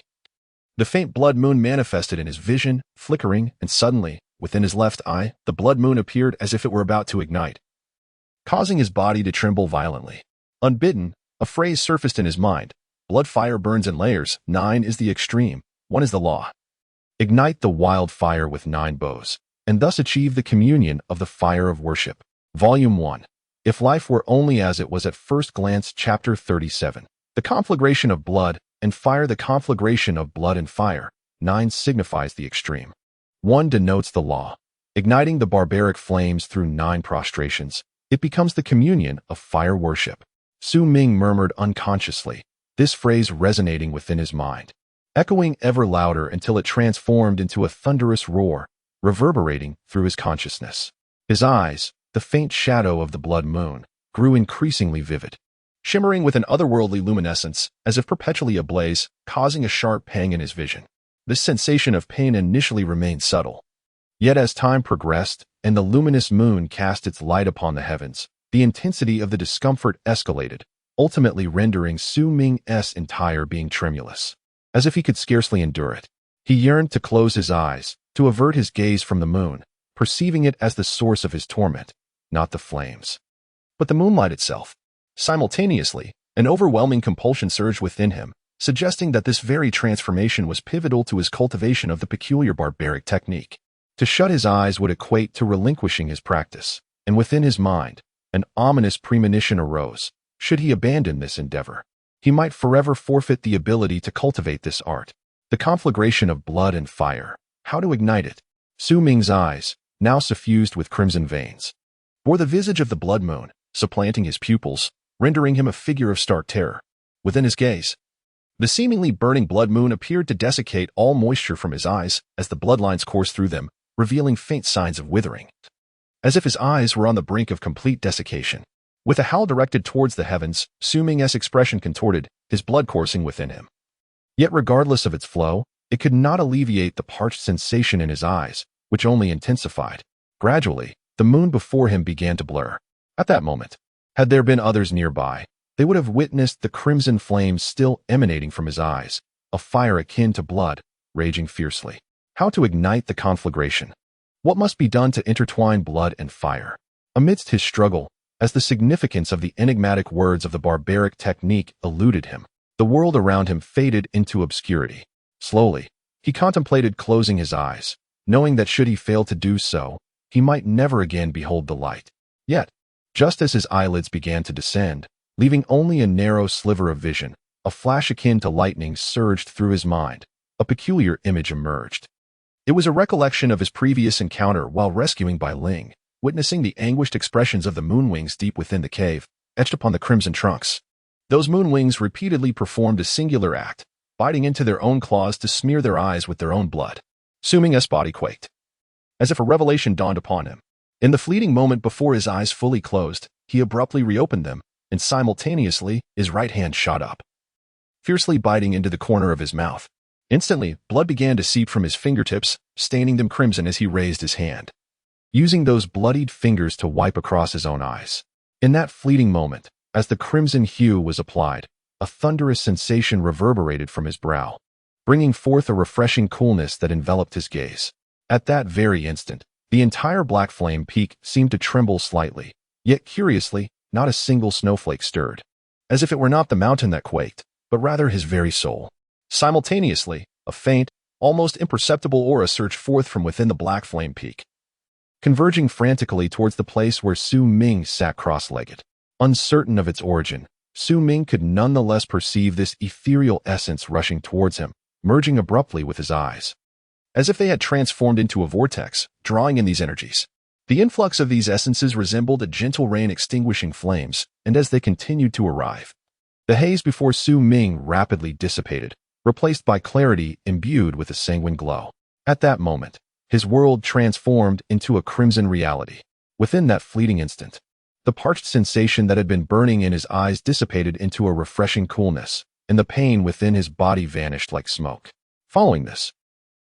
the faint blood moon manifested in his vision, flickering, and suddenly, within his left eye, the blood moon appeared as if it were about to ignite, causing his body to tremble violently. Unbidden, a phrase surfaced in his mind: blood fire burns in layers, 9 is the extreme, 1 is the law. Ignite the wild fire with 9 bows, and thus achieve the communion of the fire of worship. Volume 1. If Life Were Only As It Was at First Glance, Chapter 37. The conflagration of blood and fire. The conflagration of blood and fire. 9 signifies the extreme. 1 denotes the law. Igniting the barbaric flames through 9 prostrations, it becomes the communion of fire worship. Su Ming murmured unconsciously, this phrase resonating within his mind, echoing ever louder until it transformed into a thunderous roar, reverberating through his consciousness. His eyes, the faint shadow of the blood moon, grew increasingly vivid, shimmering with an otherworldly luminescence, as if perpetually ablaze, causing a sharp pang in his vision. This sensation of pain initially remained subtle. Yet as time progressed and the luminous moon cast its light upon the heavens, the intensity of the discomfort escalated, ultimately rendering Su Ming's entire being tremulous. As if he could scarcely endure it, he yearned to close his eyes, to avert his gaze from the moon, perceiving it as the source of his torment, not the flames, but the moonlight itself. Simultaneously, an overwhelming compulsion surged within him, suggesting that this very transformation was pivotal to his cultivation of the peculiar barbaric technique. To shut his eyes would equate to relinquishing his practice, and within his mind, an ominous premonition arose. Should he abandon this endeavor, he might forever forfeit the ability to cultivate this art. The conflagration of blood and fire. How to ignite it? Su Ming's eyes, now suffused with crimson veins, bore the visage of the blood moon, supplanting his pupils, rendering him a figure of stark terror. Within his gaze, the seemingly burning blood moon appeared to desiccate all moisture from his eyes as the bloodlines coursed through them, revealing faint signs of withering, as if his eyes were on the brink of complete desiccation. With a howl directed towards the heavens, Su Ming's expression contorted, his blood coursing within him. Yet regardless of its flow, it could not alleviate the parched sensation in his eyes, which only intensified. Gradually, the moon before him began to blur. At that moment, had there been others nearby, they would have witnessed the crimson flames still emanating from his eyes, a fire akin to blood, raging fiercely. How to ignite the conflagration? What must be done to intertwine blood and fire? Amidst his struggle, as the significance of the enigmatic words of the barbaric technique eluded him, the world around him faded into obscurity. Slowly, he contemplated closing his eyes, knowing that should he fail to do so, he might never again behold the light. Yet, just as his eyelids began to descend, leaving only a narrow sliver of vision, a flash akin to lightning surged through his mind. A peculiar image emerged. It was a recollection of his previous encounter while rescuing Bai Ling, witnessing the anguished expressions of the moonwings deep within the cave, etched upon the crimson trunks. Those moonwings repeatedly performed a singular act, biting into their own claws to smear their eyes with their own blood. Su Ming's body quaked, as if a revelation dawned upon him. In the fleeting moment before his eyes fully closed, he abruptly reopened them, and simultaneously, his right hand shot up, fiercely biting into the corner of his mouth. Instantly, blood began to seep from his fingertips, staining them crimson as he raised his hand, using those bloodied fingers to wipe across his own eyes. In that fleeting moment, as the crimson hue was applied, a thunderous sensation reverberated from his brow, bringing forth a refreshing coolness that enveloped his gaze. At that very instant, the entire black flame peak seemed to tremble slightly, yet curiously, not a single snowflake stirred, as if it were not the mountain that quaked, but rather his very soul. Simultaneously, a faint, almost imperceptible aura surged forth from within the black flame peak, converging frantically towards the place where Su Ming sat cross-legged. Uncertain of its origin, Su Ming could nonetheless perceive this ethereal essence rushing towards him, merging abruptly with his eyes, as if they had transformed into a vortex, drawing in these energies. The influx of these essences resembled a gentle rain extinguishing flames, and as they continued to arrive, the haze before Su Ming rapidly dissipated, replaced by clarity imbued with a sanguine glow. At that moment, his world transformed into a crimson reality. Within that fleeting instant, the parched sensation that had been burning in his eyes dissipated into a refreshing coolness, and the pain within his body vanished like smoke. Following this,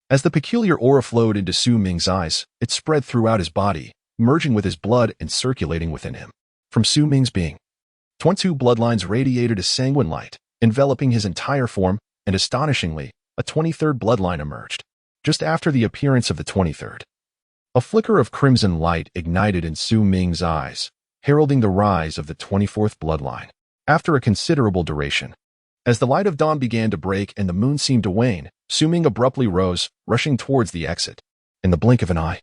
as the peculiar aura flowed into Su Ming's eyes, it spread throughout his body, merging with his blood and circulating within him. From Su Ming's being, 22 bloodlines radiated a sanguine light, enveloping his entire form, and astonishingly, a 23rd bloodline emerged. Just after the appearance of the 23rd, a flicker of crimson light ignited in Su Ming's eyes, heralding the rise of the 24th bloodline. After a considerable duration, as the light of dawn began to break and the moon seemed to wane, Su Ming abruptly rose, rushing towards the exit. In the blink of an eye,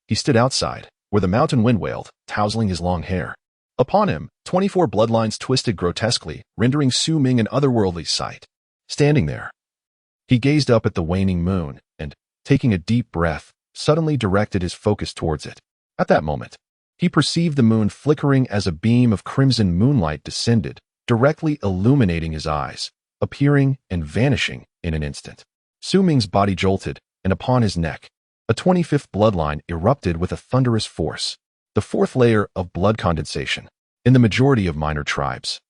he stood outside, where the mountain wind wailed, tousling his long hair. Upon him, 24 bloodlines twisted grotesquely, rendering Su Ming an otherworldly sight. Standing there, he gazed up at the waning moon, and, taking a deep breath, suddenly directed his focus towards it. At that moment, he perceived the moon flickering as a beam of crimson moonlight descended, directly illuminating his eyes, appearing and vanishing in an instant. Su Ming's body jolted, and upon his neck, a 25th bloodline erupted with a thunderous force, the fourth layer of blood condensation, in the majority of minor tribes.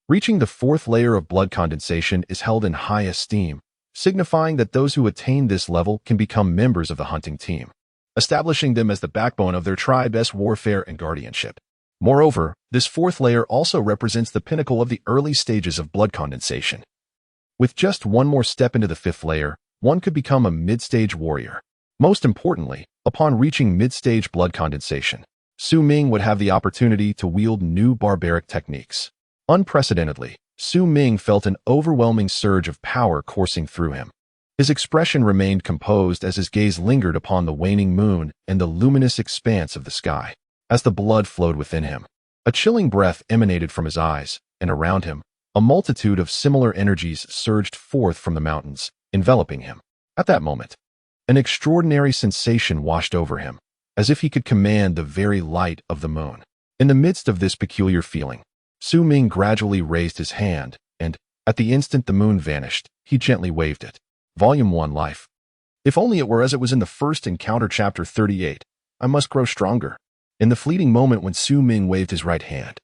Reaching the fourth layer of blood condensation is held in high esteem, signifying that those who attain this level can become members of the hunting team, establishing them as the backbone of their tribe's warfare and guardianship. Moreover, this fourth layer also represents the pinnacle of the early stages of blood condensation. With just one more step into the fifth layer, one could become a mid-stage warrior. Most importantly, upon reaching mid-stage blood condensation, Su Ming would have the opportunity to wield new barbaric techniques. Unprecedentedly, Su Ming felt an overwhelming surge of power coursing through him. His expression remained composed as his gaze lingered upon the waning moon and the luminous expanse of the sky. As the blood flowed within him, a chilling breath emanated from his eyes, and around him, a multitude of similar energies surged forth from the mountains, enveloping him. At that moment, an extraordinary sensation washed over him, as if he could command the very light of the moon. In the midst of this peculiar feeling, Su Ming gradually raised his hand, and, at the instant the moon vanished, he gently waved it. Volume 1 Life. If only it were as it was in the first encounter, Chapter 38, I must grow stronger. In the fleeting moment when Su Ming waved his right hand,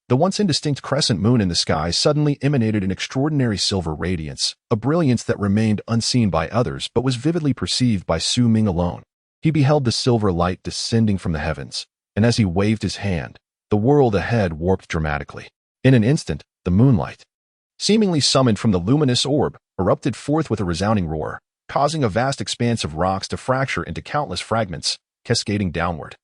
the once indistinct crescent moon in the sky suddenly emanated an extraordinary silver radiance, a brilliance that remained unseen by others but was vividly perceived by Su Ming alone. He beheld the silver light descending from the heavens, and as he waved his hand, the world ahead warped dramatically. In an instant, the moonlight, seemingly summoned from the luminous orb, erupted forth with a resounding roar, causing a vast expanse of rocks to fracture into countless fragments, cascading downward.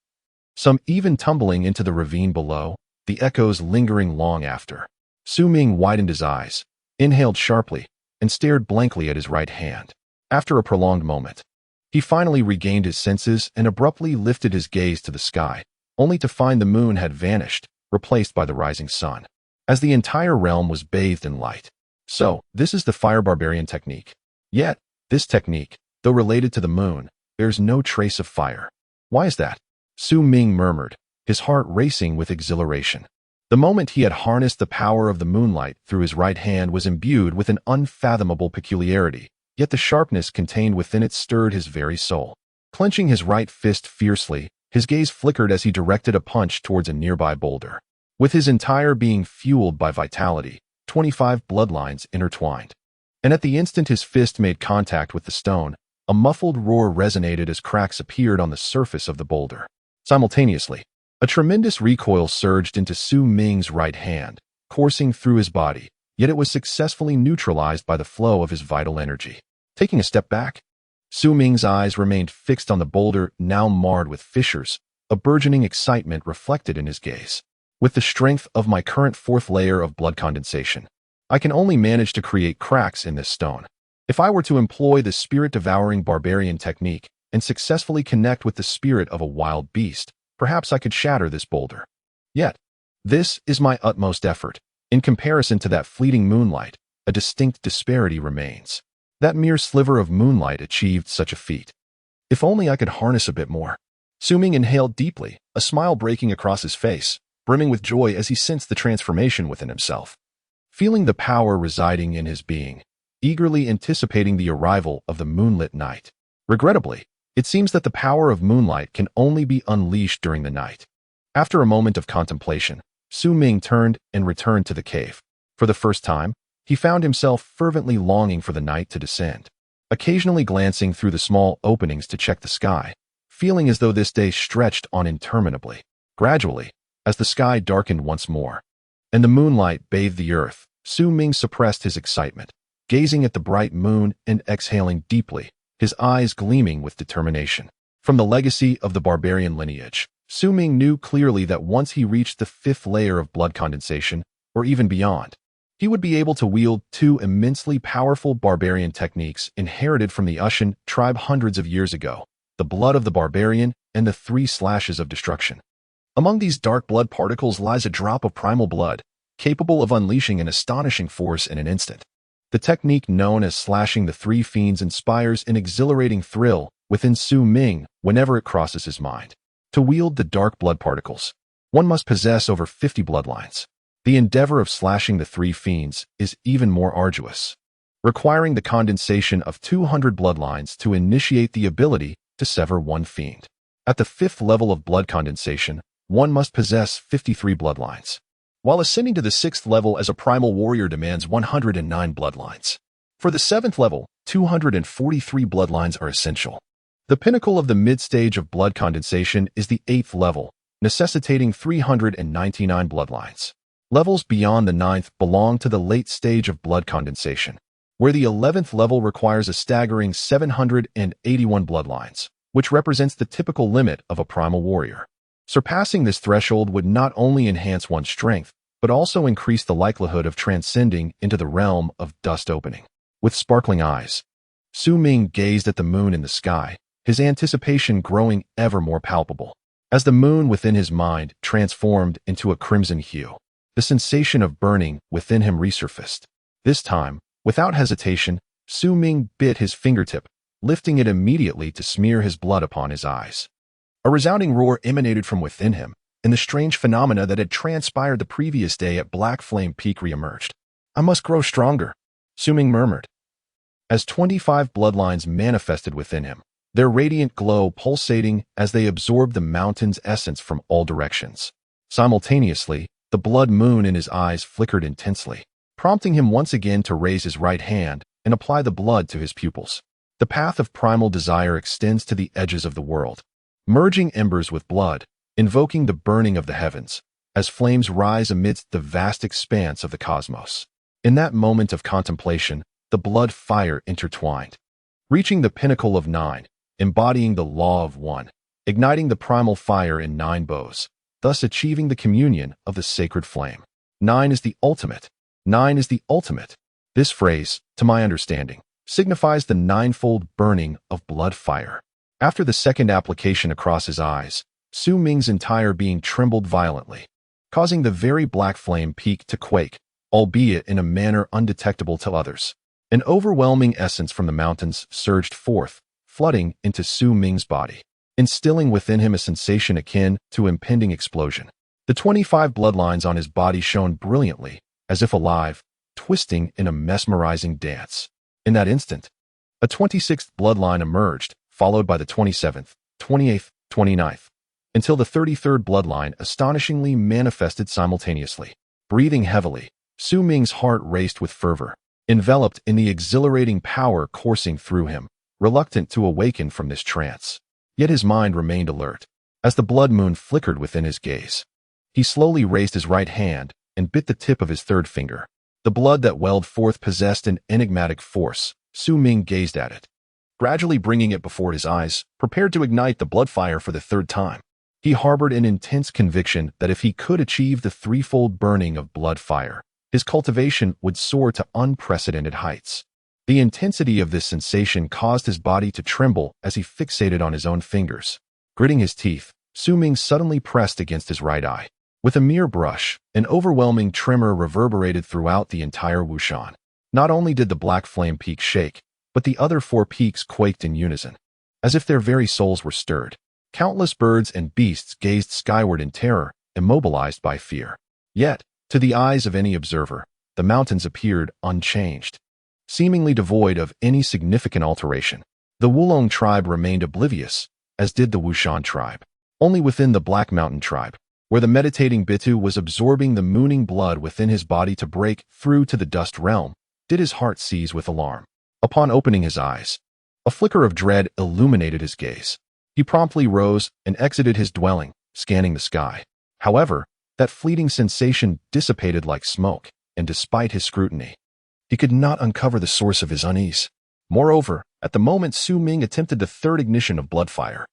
Some even tumbling into the ravine below, the echoes lingering long after. Su Ming widened his eyes, inhaled sharply, and stared blankly at his right hand. After a prolonged moment, he finally regained his senses and abruptly lifted his gaze to the sky, only to find the moon had vanished, replaced by the rising sun, as the entire realm was bathed in light. So, this is the fire barbarian technique. Yet, this technique, though related to the moon, bears no trace of fire. Why is that? Su Ming murmured, his heart racing with exhilaration. The moment he had harnessed the power of the moonlight through his right hand was imbued with an unfathomable peculiarity, yet the sharpness contained within it stirred his very soul. Clenching his right fist fiercely, his gaze flickered as he directed a punch towards a nearby boulder. With his entire being fueled by vitality, 25 bloodlines intertwined. And at the instant his fist made contact with the stone, a muffled roar resonated as cracks appeared on the surface of the boulder. Simultaneously, a tremendous recoil surged into Su Ming's right hand, coursing through his body, yet it was successfully neutralized by the flow of his vital energy. Taking a step back, Su Ming's eyes remained fixed on the boulder, now marred with fissures, a burgeoning excitement reflected in his gaze. With the strength of my current fourth layer of blood condensation, I can only manage to create cracks in this stone. If I were to employ the spirit-devouring barbarian technique and successfully connect with the spirit of a wild beast, perhaps I could shatter this boulder. Yet, this is my utmost effort. In comparison to that fleeting moonlight, a distinct disparity remains. That mere sliver of moonlight achieved such a feat. If only I could harness a bit more. Su Ming inhaled deeply, a smile breaking across his face, brimming with joy as he sensed the transformation within himself. Feeling the power residing in his being, eagerly anticipating the arrival of the moonlit night. Regrettably, it seems that the power of moonlight can only be unleashed during the night. After a moment of contemplation, Su Ming turned and returned to the cave. For the first time, he found himself fervently longing for the night to descend, occasionally glancing through the small openings to check the sky, feeling as though this day stretched on interminably. Gradually, as the sky darkened once more, and the moonlight bathed the earth, Su Ming suppressed his excitement, gazing at the bright moon and exhaling deeply, his eyes gleaming with determination. From the legacy of the barbarian lineage, Su Ming knew clearly that once he reached the fifth layer of blood condensation, or even beyond, he would be able to wield two immensely powerful barbarian techniques inherited from the Scion tribe hundreds of years ago, the blood of the barbarian and the 3 slashes of destruction. Among these dark blood particles lies a drop of primal blood, capable of unleashing an astonishing force in an instant. The technique known as slashing the 3 fiends inspires an exhilarating thrill within Su Ming whenever it crosses his mind. To wield the dark blood particles, one must possess over 50 bloodlines. The endeavor of slashing the 3 fiends is even more arduous, requiring the condensation of 200 bloodlines to initiate the ability to sever 1 fiend. At the 5th level of blood condensation, one must possess 53 bloodlines, while ascending to the 6th level as a primal warrior demands 109 bloodlines. For the 7th level, 243 bloodlines are essential. The pinnacle of the mid-stage of blood condensation is the 8th level, necessitating 399 bloodlines. Levels beyond the 9th belong to the late stage of blood condensation, where the 11th level requires a staggering 781 bloodlines, which represents the typical limit of a primal warrior. Surpassing this threshold would not only enhance one's strength, but also increase the likelihood of transcending into the realm of dust opening. With sparkling eyes, Su Ming gazed at the moon in the sky, his anticipation growing ever more palpable. As the moon within his mind transformed into a crimson hue, the sensation of burning within him resurfaced. This time, without hesitation, Su Ming bit his fingertip, lifting it immediately to smear his blood upon his eyes. A resounding roar emanated from within him, and the strange phenomena that had transpired the previous day at Black Flame Peak reemerged. "I must grow stronger," Su Ming murmured. As 25 bloodlines manifested within him, their radiant glow pulsating as they absorbed the mountain's essence from all directions. Simultaneously, the blood moon in his eyes flickered intensely, prompting him once again to raise his right hand and apply the blood to his pupils. The path of primal desire extends to the edges of the world, merging embers with blood, invoking the burning of the heavens, as flames rise amidst the vast expanse of the cosmos. In that moment of contemplation, the blood fire intertwined, reaching the pinnacle of 9, embodying the law of 1, igniting the primal fire in 9 bows, thus achieving the communion of the sacred flame. 9 is the ultimate. 9 is the ultimate. This phrase, to my understanding, signifies the ninefold burning of blood fire. After the second application across his eyes, Su Ming's entire being trembled violently, causing the very black flame peak to quake, albeit in a manner undetectable to others. An overwhelming essence from the mountains surged forth, flooding into Su Ming's body, instilling within him a sensation akin to impending explosion. The 25 bloodlines on his body shone brilliantly, as if alive, twisting in a mesmerizing dance. In that instant, a 26th bloodline emerged, followed by the 27th, 28th, 29th, until the 33rd bloodline astonishingly manifested simultaneously. Breathing heavily, Su Ming's heart raced with fervor, enveloped in the exhilarating power coursing through him, reluctant to awaken from this trance. Yet his mind remained alert. As the blood moon flickered within his gaze, he slowly raised his right hand and bit the tip of his third finger. The blood that welled forth possessed an enigmatic force. Su Ming gazed at it, gradually bringing it before his eyes, prepared to ignite the blood fire for the third time. He harbored an intense conviction that if he could achieve the threefold burning of blood fire, his cultivation would soar to unprecedented heights. The intensity of this sensation caused his body to tremble as he fixated on his own fingers. Gritting his teeth, Su Ming suddenly pressed against his right eye. With a mere brush, an overwhelming tremor reverberated throughout the entire Wu Shan. Not only did the black flame peak shake, but the other 4 peaks quaked in unison, as if their very souls were stirred. Countless birds and beasts gazed skyward in terror, immobilized by fear. Yet, to the eyes of any observer, the mountains appeared unchanged, seemingly devoid of any significant alteration. The Wulong tribe remained oblivious, as did the Wu Shan tribe. Only within the Black Mountain tribe, where the meditating Bitu was absorbing the mooning blood within his body to break through to the dust realm, did his heart seize with alarm. Upon opening his eyes, a flicker of dread illuminated his gaze. He promptly rose and exited his dwelling, scanning the sky. However, that fleeting sensation dissipated like smoke, and despite his scrutiny, he could not uncover the source of his unease. Moreover, at the moment Su Ming attempted the third ignition of blood fire,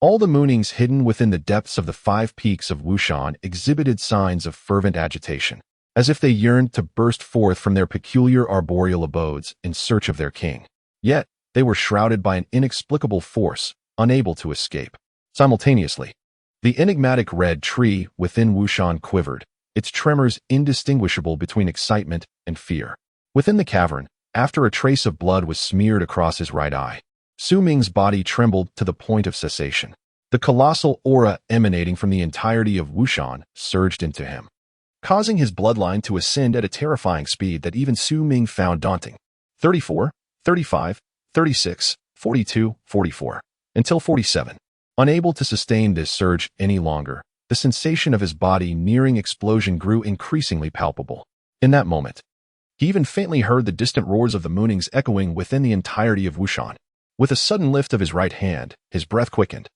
all the moonings hidden within the depths of the 5 peaks of Wu Shan exhibited signs of fervent agitation, as if they yearned to burst forth from their peculiar arboreal abodes in search of their king. Yet, they were shrouded by an inexplicable force, unable to escape. Simultaneously, the enigmatic red tree within Wu Shan quivered, its tremors indistinguishable between excitement and fear. Within the cavern, after a trace of blood was smeared across his right eye, Su Ming's body trembled to the point of cessation. The colossal aura emanating from the entirety of Wu Shan surged into him, causing his bloodline to ascend at a terrifying speed that even Su Ming found daunting. 34, 35, 36, 42, 44, until 47. Unable to sustain this surge any longer, the sensation of his body nearing explosion grew increasingly palpable. In that moment, he even faintly heard the distant roars of the moonings echoing within the entirety of Wu Shan. With a sudden lift of his right hand, his breath quickened,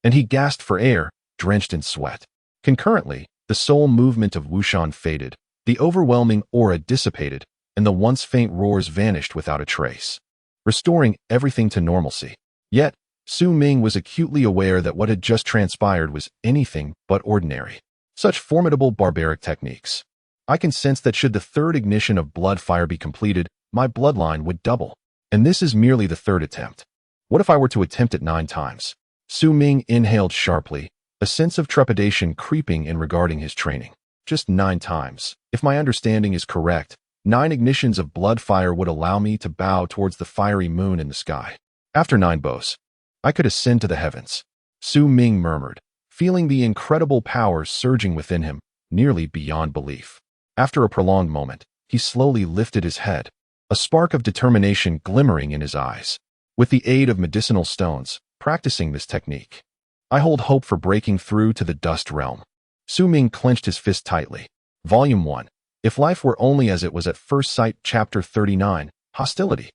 and he gasped for air, drenched in sweat. Concurrently, the soul movement of Wu Shan faded, the overwhelming aura dissipated, and the once faint roars vanished without a trace, restoring everything to normalcy. Yet, Su Ming was acutely aware that what had just transpired was anything but ordinary. Such formidable barbaric techniques. I can sense that should the third ignition of blood fire be completed, my bloodline would double. And this is merely the third attempt. What if I were to attempt it 9 times? Su Ming inhaled sharply, a sense of trepidation creeping in regarding his training. Just 9 times. If my understanding is correct, 9 ignitions of blood fire would allow me to bow towards the fiery moon in the sky. After 9 bows, I could ascend to the heavens. Su Ming murmured, feeling the incredible power surging within him, nearly beyond belief. After a prolonged moment, he slowly lifted his head, a spark of determination glimmering in his eyes. With the aid of medicinal stones, practicing this technique, I hold hope for breaking through to the dust realm. Su Ming clenched his fist tightly. Volume 1. If Life Were Only as It Was at First Sight, Chapter 39, Hostility.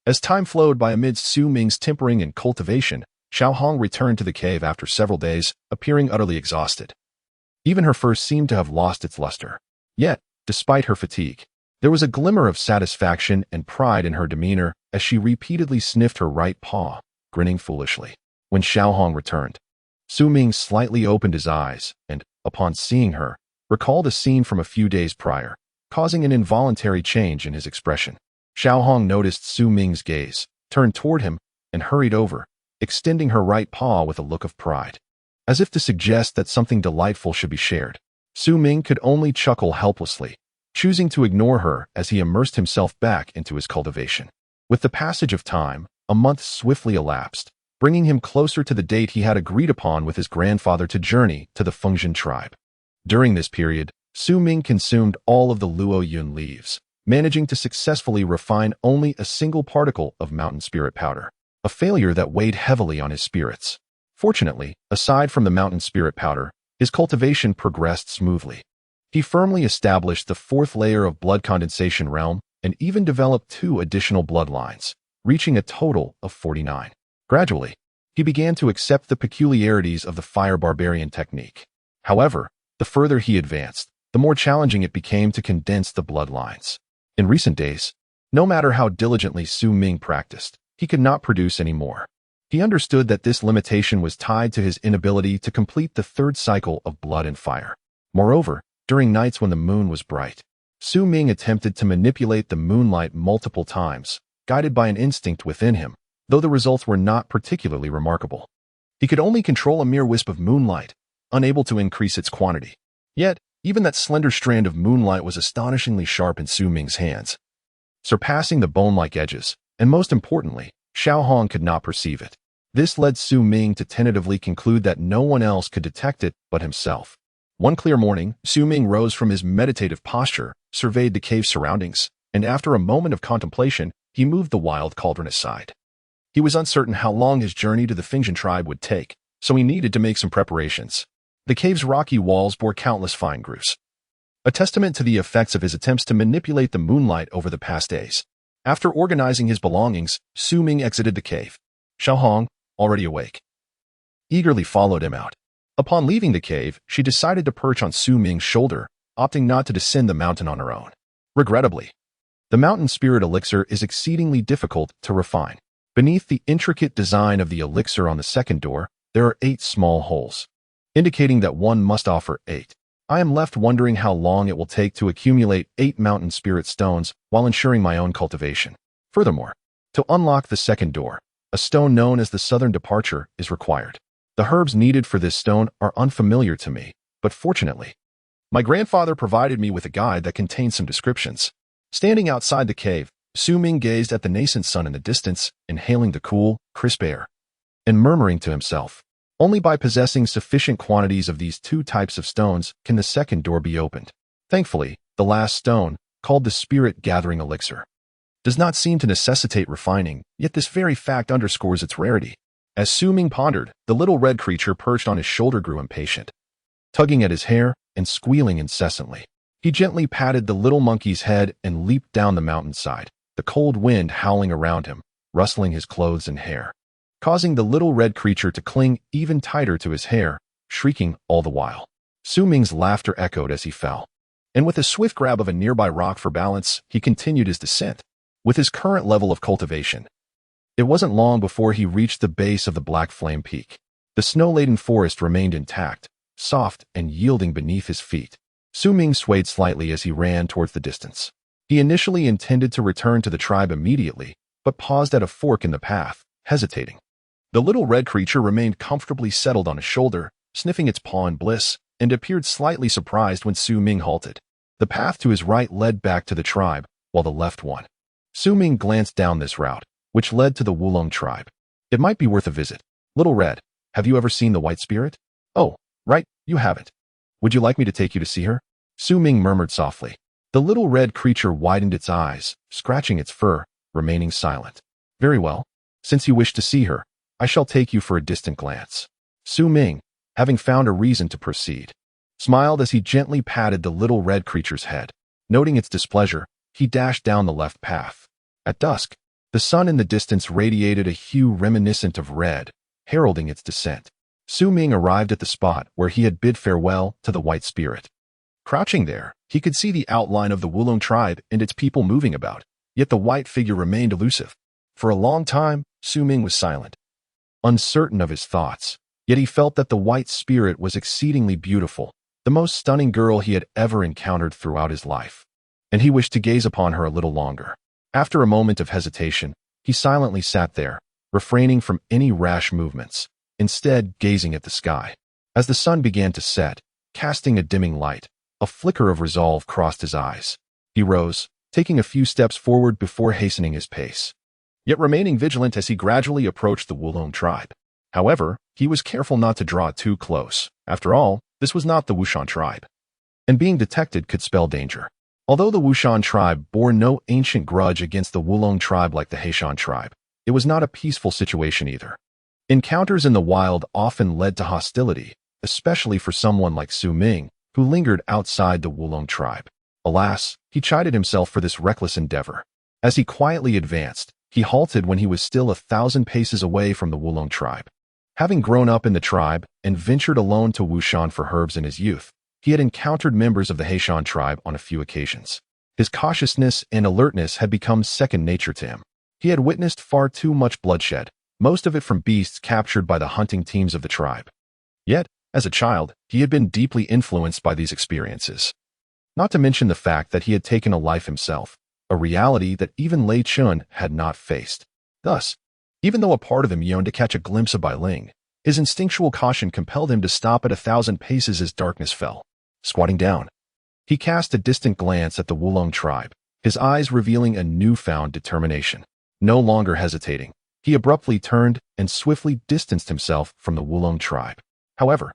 As time flowed by amidst Su Ming's tempering and cultivation, Xiao Hong returned to the cave after several days, appearing utterly exhausted. Even her fur seemed to have lost its luster. Yet, despite her fatigue, there was a glimmer of satisfaction and pride in her demeanor as she repeatedly sniffed her right paw, grinning foolishly. When Xiao Hong returned, Su Ming slightly opened his eyes and, upon seeing her, recalled a scene from a few days prior, causing an involuntary change in his expression. Xiao Hong noticed Su Ming's gaze, turned toward him, and hurried over, extending her right paw with a look of pride. As if to suggest that something delightful should be shared, Su Ming could only chuckle helplessly, choosing to ignore her as he immersed himself back into his cultivation. With the passage of time, a month swiftly elapsed, bringing him closer to the date he had agreed upon with his grandfather to journey to the Fengxian tribe. During this period, Su Ming consumed all of the Luo Yun leaves, managing to successfully refine only a single particle of mountain spirit powder, a failure that weighed heavily on his spirits. Fortunately, aside from the mountain spirit powder, his cultivation progressed smoothly. He firmly established the fourth layer of blood condensation realm and even developed 2 additional bloodlines, reaching a total of 49. Gradually, he began to accept the peculiarities of the fire barbarian technique. However, the further he advanced, the more challenging it became to condense the bloodlines. In recent days, no matter how diligently Su Ming practiced, he could not produce any more. He understood that this limitation was tied to his inability to complete the 3rd cycle of blood and fire. Moreover, during nights when the moon was bright, Su Ming attempted to manipulate the moonlight multiple times, guided by an instinct within him, though the results were not particularly remarkable. He could only control a mere wisp of moonlight, unable to increase its quantity. Yet, even that slender strand of moonlight was astonishingly sharp in Su Ming's hands, surpassing the bone-like edges, and most importantly, Xiao Hong could not perceive it. This led Su Ming to tentatively conclude that no one else could detect it but himself. One clear morning, Su Ming rose from his meditative posture, surveyed the cave's surroundings, and after a moment of contemplation, he moved the wild cauldron aside. He was uncertain how long his journey to the Fengxian tribe would take, so he needed to make some preparations. The cave's rocky walls bore countless fine grooves, a testament to the effects of his attempts to manipulate the moonlight over the past days. After organizing his belongings, Su Ming exited the cave. Xiao Hong, already awake, eagerly followed him out. Upon leaving the cave, she decided to perch on Su Ming's shoulder, opting not to descend the mountain on her own. Regrettably, the mountain spirit elixir is exceedingly difficult to refine. Beneath the intricate design of the elixir on the second door, there are 8 small holes, indicating that one must offer 8. I am left wondering how long it will take to accumulate 8 mountain spirit stones while ensuring my own cultivation. Furthermore, to unlock the second door, a stone known as the Southern Departure is required. The herbs needed for this stone are unfamiliar to me, but fortunately, my grandfather provided me with a guide that contains some descriptions. Standing outside the cave, Su Ming gazed at the nascent sun in the distance, inhaling the cool, crisp air, and murmuring to himself, only by possessing sufficient quantities of these 2 types of stones can the second door be opened. Thankfully, the last stone, called the Spirit Gathering Elixir, does not seem to necessitate refining, yet this very fact underscores its rarity. As Su Ming pondered, the little red creature perched on his shoulder grew impatient, tugging at his hair and squealing incessantly. He gently patted the little monkey's head and leaped down the mountainside, the cold wind howling around him, rustling his clothes and hair, causing the little red creature to cling even tighter to his hair, shrieking all the while. Su Ming's laughter echoed as he fell, and with a swift grab of a nearby rock for balance, he continued his descent. With his current level of cultivation, it wasn't long before he reached the base of the Black Flame Peak. The snow-laden forest remained intact, soft and yielding beneath his feet. Su Ming swayed slightly as he ran towards the distance. He initially intended to return to the tribe immediately, but paused at a fork in the path, hesitating. The little red creature remained comfortably settled on his shoulder, sniffing its paw in bliss, and appeared slightly surprised when Su Ming halted. The path to his right led back to the tribe, while the left one. Su Ming glanced down this route, which led to the Wulong tribe. It might be worth a visit. Little Red, have you ever seen the White Spirit? Oh, right, you haven't. Would you like me to take you to see her? Su Ming murmured softly. The little red creature widened its eyes, scratching its fur, remaining silent. Very well. Since you wish to see her, I shall take you for a distant glance. Su Ming, having found a reason to proceed, smiled as he gently patted the little red creature's head. Noting its displeasure, he dashed down the left path. At dusk, The sun in the distance radiated a hue reminiscent of red, heralding its descent. Su Ming arrived at the spot where he had bid farewell to the white spirit. Crouching there, he could see the outline of the Wulong tribe and its people moving about, yet the white figure remained elusive. For a long time, Su Ming was silent, uncertain of his thoughts, yet he felt that the white spirit was exceedingly beautiful, the most stunning girl he had ever encountered throughout his life, and he wished to gaze upon her a little longer. After a moment of hesitation, he silently sat there, refraining from any rash movements, instead gazing at the sky. As the sun began to set, casting a dimming light, a flicker of resolve crossed his eyes. He rose, taking a few steps forward before hastening his pace, yet remaining vigilant as he gradually approached the Wulong tribe. However, he was careful not to draw too close. After all, this was not the Wu Shan tribe, and being detected could spell danger. Although the Wu Shan tribe bore no ancient grudge against the Wulong tribe like the He Shan tribe, it was not a peaceful situation either. Encounters in the wild often led to hostility, especially for someone like Su Ming, who lingered outside the Wulong tribe. Alas, he chided himself for this reckless endeavor. As he quietly advanced, he halted when he was still 1,000 paces away from the Wulong tribe. Having grown up in the tribe and ventured alone to Wu Shan for herbs in his youth, he had encountered members of the He Shan tribe on a few occasions. His cautiousness and alertness had become second nature to him. He had witnessed far too much bloodshed, most of it from beasts captured by the hunting teams of the tribe. Yet, as a child, he had been deeply influenced by these experiences. Not to mention the fact that he had taken a life himself, a reality that even Lei Chun had not faced. Thus, even though a part of him yearned to catch a glimpse of Bai Ling, his instinctual caution compelled him to stop at 1,000 paces as darkness fell. Squatting down, he cast a distant glance at the Wulong tribe, his eyes revealing a newfound determination. No longer hesitating, he abruptly turned and swiftly distanced himself from the Wulong tribe. However,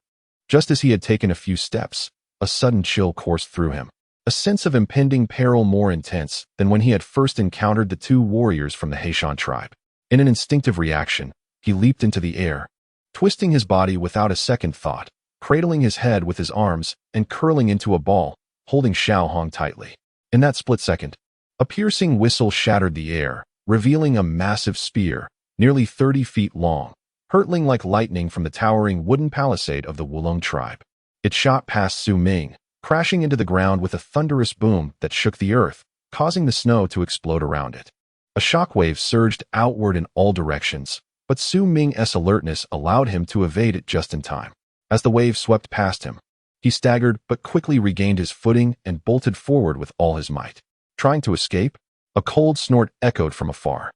just as he had taken a few steps, a sudden chill coursed through him, a sense of impending peril more intense than when he had first encountered the two warriors from the He Shan tribe. In an instinctive reaction, he leaped into the air, twisting his body without a second thought, cradling his head with his arms and curling into a ball, holding Xiao Hong tightly. In that split second, a piercing whistle shattered the air, revealing a massive spear, nearly 30 feet long, hurtling like lightning from the towering wooden palisade of the Wulong tribe. It shot past Su Ming, crashing into the ground with a thunderous boom that shook the earth, causing the snow to explode around it. A shockwave surged outward in all directions, but Su Ming's alertness allowed him to evade it just in time. As the wave swept past him, he staggered but quickly regained his footing and bolted forward with all his might. Trying to escape, a cold snort echoed from afar,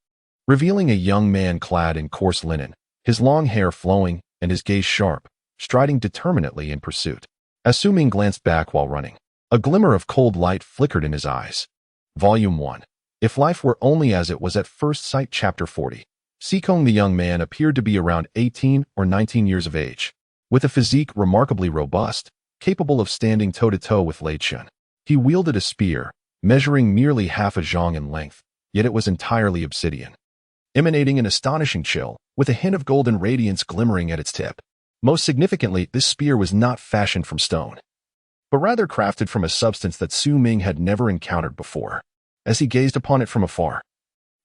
revealing a young man clad in coarse linen, his long hair flowing and his gaze sharp, striding determinedly in pursuit. As Su Ming glanced back while running, a glimmer of cold light flickered in his eyes. Volume 1. If Life Were Only As It Was at First Sight, Chapter 40. Sikong, the young man, appeared to be around 18 or 19 years of age, with a physique remarkably robust, capable of standing toe-to-toe with Lei Chun. He wielded a spear, measuring merely half a zhang in length, yet it was entirely obsidian, emanating an astonishing chill, with a hint of golden radiance glimmering at its tip. Most significantly, this spear was not fashioned from stone, but rather crafted from a substance that Su Ming had never encountered before. As he gazed upon it from afar,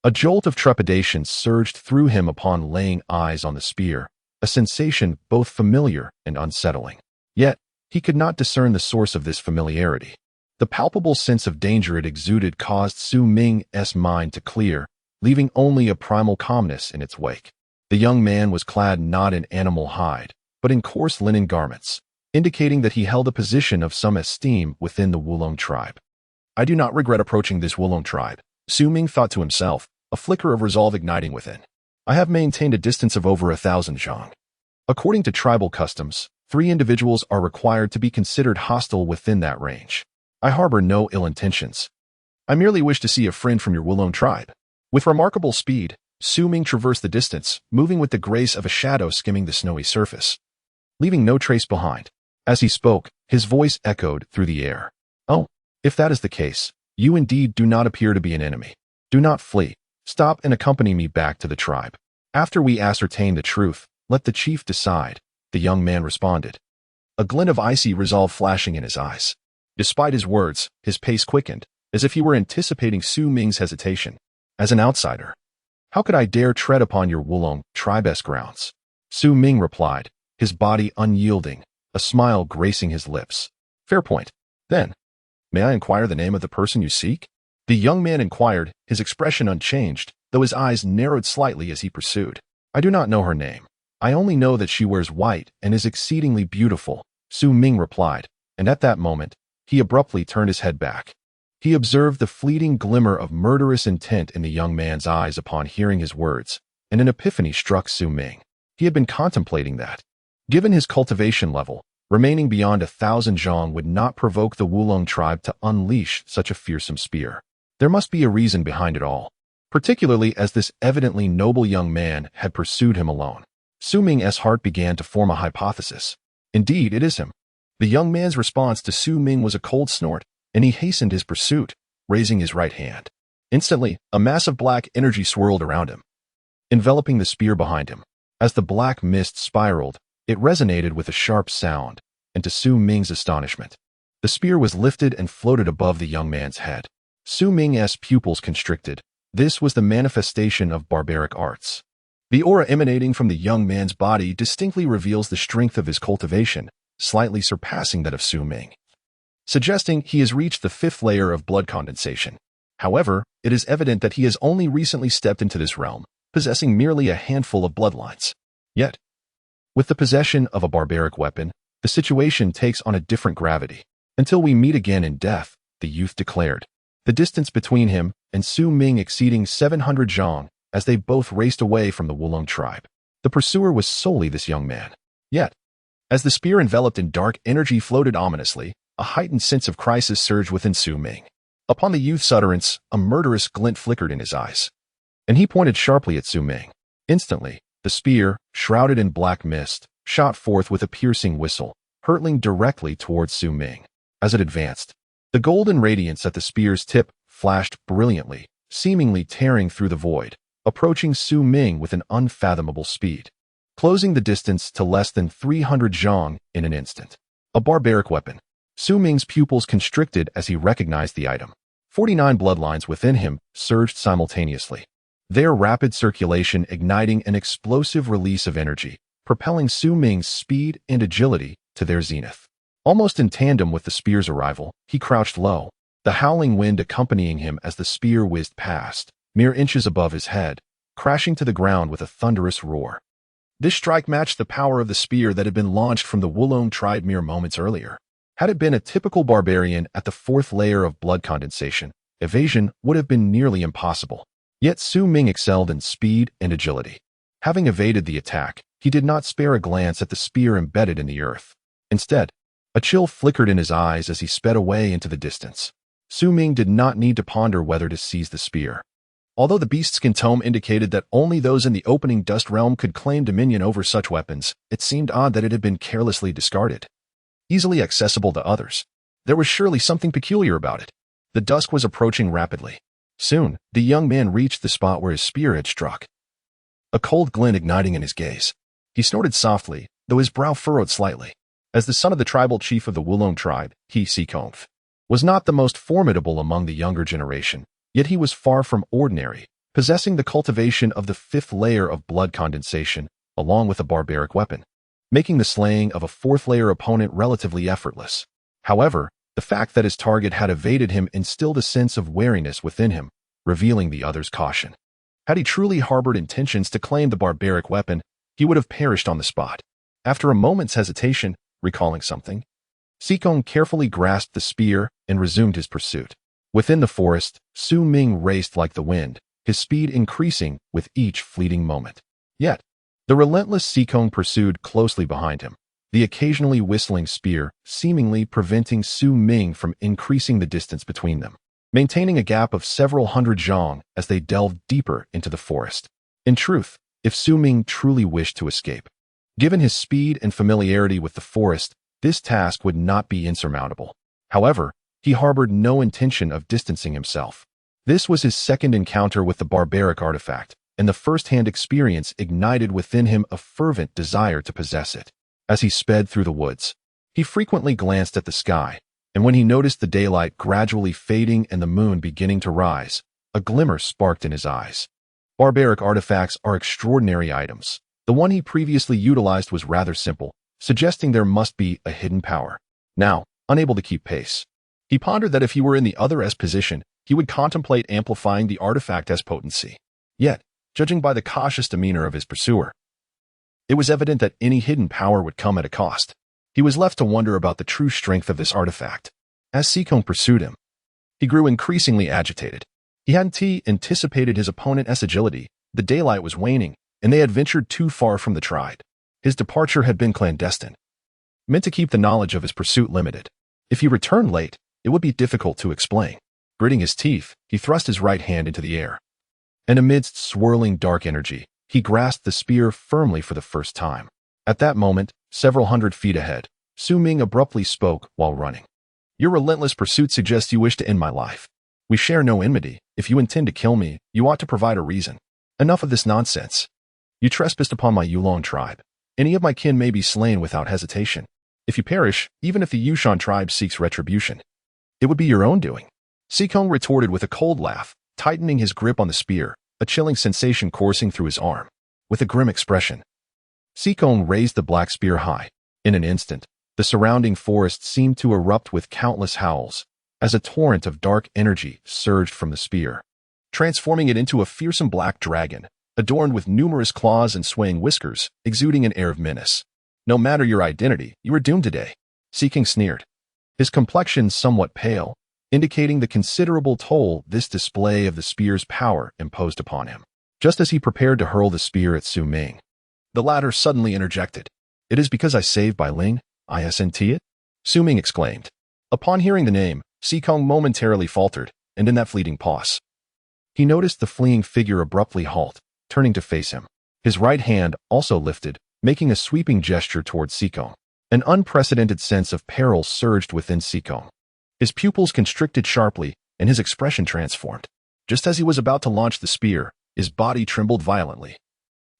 a jolt of trepidation surged through him upon laying eyes on the spear, a sensation both familiar and unsettling. Yet, he could not discern the source of this familiarity. The palpable sense of danger it exuded caused Su Ming's mind to clear, leaving only a primal calmness in its wake. The young man was clad not in animal hide, but in coarse linen garments, indicating that he held a position of some esteem within the Wulong tribe. I do not regret approaching this Wulong tribe, Su Ming thought to himself, a flicker of resolve igniting within. I have maintained a distance of over 1,000 zhang. According to tribal customs, 3 individuals are required to be considered hostile within that range. I harbor no ill intentions. I merely wish to see a friend from your Wulong tribe. With remarkable speed, Su Ming traversed the distance, moving with the grace of a shadow skimming the snowy surface, leaving no trace behind. As he spoke, his voice echoed through the air. Oh, if that is the case, you indeed do not appear to be an enemy. Do not flee. Stop and accompany me back to the tribe. After we ascertain the truth, let the chief decide, the young man responded, a glint of icy resolve flashing in his eyes. Despite his words, his pace quickened, as if he were anticipating Su Ming's hesitation. As an outsider, How could I dare tread upon your Wulong tribe's grounds? Su Ming replied, his body unyielding, a smile gracing his lips. Fair point. Then, may I inquire the name of the person you seek? The young man inquired, his expression unchanged, though his eyes narrowed slightly as he pursued. I do not know her name. I only know that she wears white and is exceedingly beautiful, Su Ming replied, and at that moment, he abruptly turned his head back. He observed the fleeting glimmer of murderous intent in the young man's eyes upon hearing his words, and an epiphany struck Su Ming. He had been contemplating that. Given his cultivation level, remaining beyond 1,000 zhong would not provoke the Wulong tribe to unleash such a fearsome spear. There must be a reason behind it all, particularly as this evidently noble young man had pursued him alone. Su Ming's heart began to form a hypothesis. Indeed, it is him. The young man's response to Su Ming was a cold snort, and he hastened his pursuit, raising his right hand. Instantly, a mass of black energy swirled around him, enveloping the spear behind him. As the black mist spiraled, it resonated with a sharp sound, and to Su Ming's astonishment, the spear was lifted and floated above the young man's head. Su Ming's pupils constricted. This was the manifestation of barbaric arts. The aura emanating from the young man's body distinctly reveals the strength of his cultivation, slightly surpassing that of Su Ming, suggesting he has reached the 5th layer of blood condensation. However, it is evident that he has only recently stepped into this realm, possessing merely a handful of bloodlines. Yet, with the possession of a barbaric weapon, the situation takes on a different gravity. Until we meet again in death, the youth declared, the distance between him and Su Ming exceeding 700 zhong as they both raced away from the Wulong tribe. The pursuer was solely this young man. Yet, as the spear enveloped in dark energy floated ominously, a heightened sense of crisis surged within Su Ming. Upon the youth's utterance, a murderous glint flickered in his eyes, and he pointed sharply at Su Ming. Instantly, the spear, shrouded in black mist, shot forth with a piercing whistle, hurtling directly towards Su Ming. As it advanced, the golden radiance at the spear's tip flashed brilliantly, seemingly tearing through the void, approaching Su Ming with an unfathomable speed, closing the distance to less than 300 zhong in an instant. A barbaric weapon. Su Ming's pupils constricted as he recognized the item. 49 bloodlines within him surged simultaneously, their rapid circulation igniting an explosive release of energy, propelling Su Ming's speed and agility to their zenith. Almost in tandem with the spear's arrival, he crouched low, the howling wind accompanying him as the spear whizzed past, mere inches above his head, crashing to the ground with a thunderous roar. This strike matched the power of the spear that had been launched from the Wulong tribe mere moments earlier. Had it been a typical barbarian at the 4th layer of blood condensation, evasion would have been nearly impossible. Yet Su Ming excelled in speed and agility. Having evaded the attack, he did not spare a glance at the spear embedded in the earth. Instead, a chill flickered in his eyes as he sped away into the distance. Su Ming did not need to ponder whether to seize the spear. Although the beastskin tome indicated that only those in the opening dust realm could claim dominion over such weapons, it seemed odd that it had been carelessly discarded. Easily accessible to others, there was surely something peculiar about it. The dusk was approaching rapidly. Soon, the young man reached the spot where his spear had struck, a cold glint igniting in his gaze. He snorted softly, though his brow furrowed slightly. As the son of the tribal chief of the Wulong tribe, he, Sikongf, was not the most formidable among the younger generation, yet he was far from ordinary, possessing the cultivation of the 5th layer of blood condensation, along with a barbaric weapon, making the slaying of a 4th layer opponent relatively effortless. However, the fact that his target had evaded him instilled a sense of wariness within him, revealing the other's caution. Had he truly harbored intentions to claim the barbaric weapon, he would have perished on the spot. After a moment's hesitation, recalling something, Sikong carefully grasped the spear and resumed his pursuit. Within the forest, Su Ming raced like the wind, his speed increasing with each fleeting moment. Yet, the relentless Sikong pursued closely behind him, the occasionally whistling spear seemingly preventing Su Ming from increasing the distance between them, maintaining a gap of several hundred zhong as they delved deeper into the forest. In truth, if Su Ming truly wished to escape, given his speed and familiarity with the forest, this task would not be insurmountable. However, he harbored no intention of distancing himself. This was his second encounter with the barbaric artifact, and the first-hand experience ignited within him a fervent desire to possess it. As he sped through the woods, he frequently glanced at the sky, and when he noticed the daylight gradually fading and the moon beginning to rise, a glimmer sparked in his eyes. Barbaric artifacts are extraordinary items. The one he previously utilized was rather simple, suggesting there must be a hidden power. Now, unable to keep pace, he pondered that if he were in the other S position, he would contemplate amplifying the artifact S potency. Yet, judging by the cautious demeanor of his pursuer, it was evident that any hidden power would come at a cost. He was left to wonder about the true strength of this artifact. As Sikong pursued him, he grew increasingly agitated. He hadn't anticipated his opponent's agility. The daylight was waning, and they had ventured too far from the tribe. His departure had been clandestine, meant to keep the knowledge of his pursuit limited. If he returned late, it would be difficult to explain. Gritting his teeth, he thrust his right hand into the air, and amidst swirling dark energy, he grasped the spear firmly for the first time. At that moment, several hundred feet ahead, Ming abruptly spoke while running. Your relentless pursuit suggests you wish to end my life. We share no enmity. If you intend to kill me, you ought to provide a reason. Enough of this nonsense. You trespassed upon my Yulong tribe. Any of my kin may be slain without hesitation. If you perish, even if the Wu Shan tribe seeks retribution, it would be your own doing. Sikong retorted with a cold laugh, tightening his grip on the spear, a chilling sensation coursing through his arm. With a grim expression, Sikong raised the black spear high. In an instant, the surrounding forest seemed to erupt with countless howls, as a torrent of dark energy surged from the spear, transforming it into a fearsome black dragon, adorned with numerous claws and swaying whiskers, exuding an air of menace. No matter your identity, you are doomed today. Sikong sneered, his complexion somewhat pale, indicating the considerable toll this display of the spear's power imposed upon him. Just as he prepared to hurl the spear at Ming, the latter suddenly interjected. It is because I saved Bai Ling, isn't it? Ming exclaimed. Upon hearing the name, Sikong momentarily faltered, and in that fleeting pause, he noticed the fleeing figure abruptly halt, turning to face him. His right hand also lifted, making a sweeping gesture towards Sikong. An unprecedented sense of peril surged within Sikong. His pupils constricted sharply, and his expression transformed. Just as he was about to launch the spear, his body trembled violently,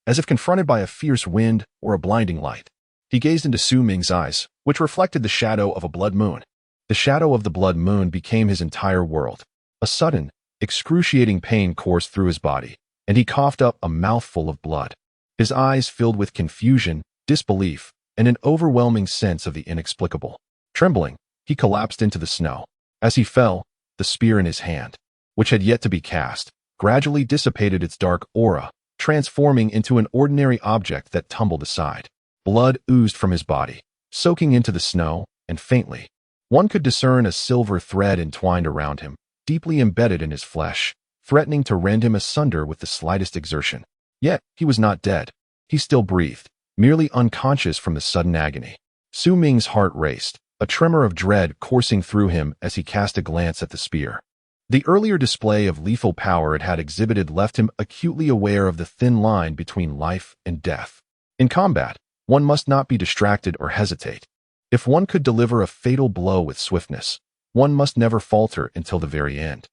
as if confronted by a fierce wind or a blinding light. He gazed into Ming's eyes, which reflected the shadow of a blood moon. The shadow of the blood moon became his entire world. A sudden, excruciating pain coursed through his body, and he coughed up a mouthful of blood. His eyes filled with confusion, disbelief, and an overwhelming sense of the inexplicable. Trembling, he collapsed into the snow. As he fell, the spear in his hand, which had yet to be cast, gradually dissipated its dark aura, transforming into an ordinary object that tumbled aside. Blood oozed from his body, soaking into the snow, and faintly, one could discern a silver thread entwined around him, deeply embedded in his flesh, threatening to rend him asunder with the slightest exertion. Yet, he was not dead. He still breathed, merely unconscious from the sudden agony. Ming's heart raced, a tremor of dread coursing through him as he cast a glance at the spear. The earlier display of lethal power it had exhibited left him acutely aware of the thin line between life and death. In combat, one must not be distracted or hesitate. If one could deliver a fatal blow with swiftness, one must never falter until the very end.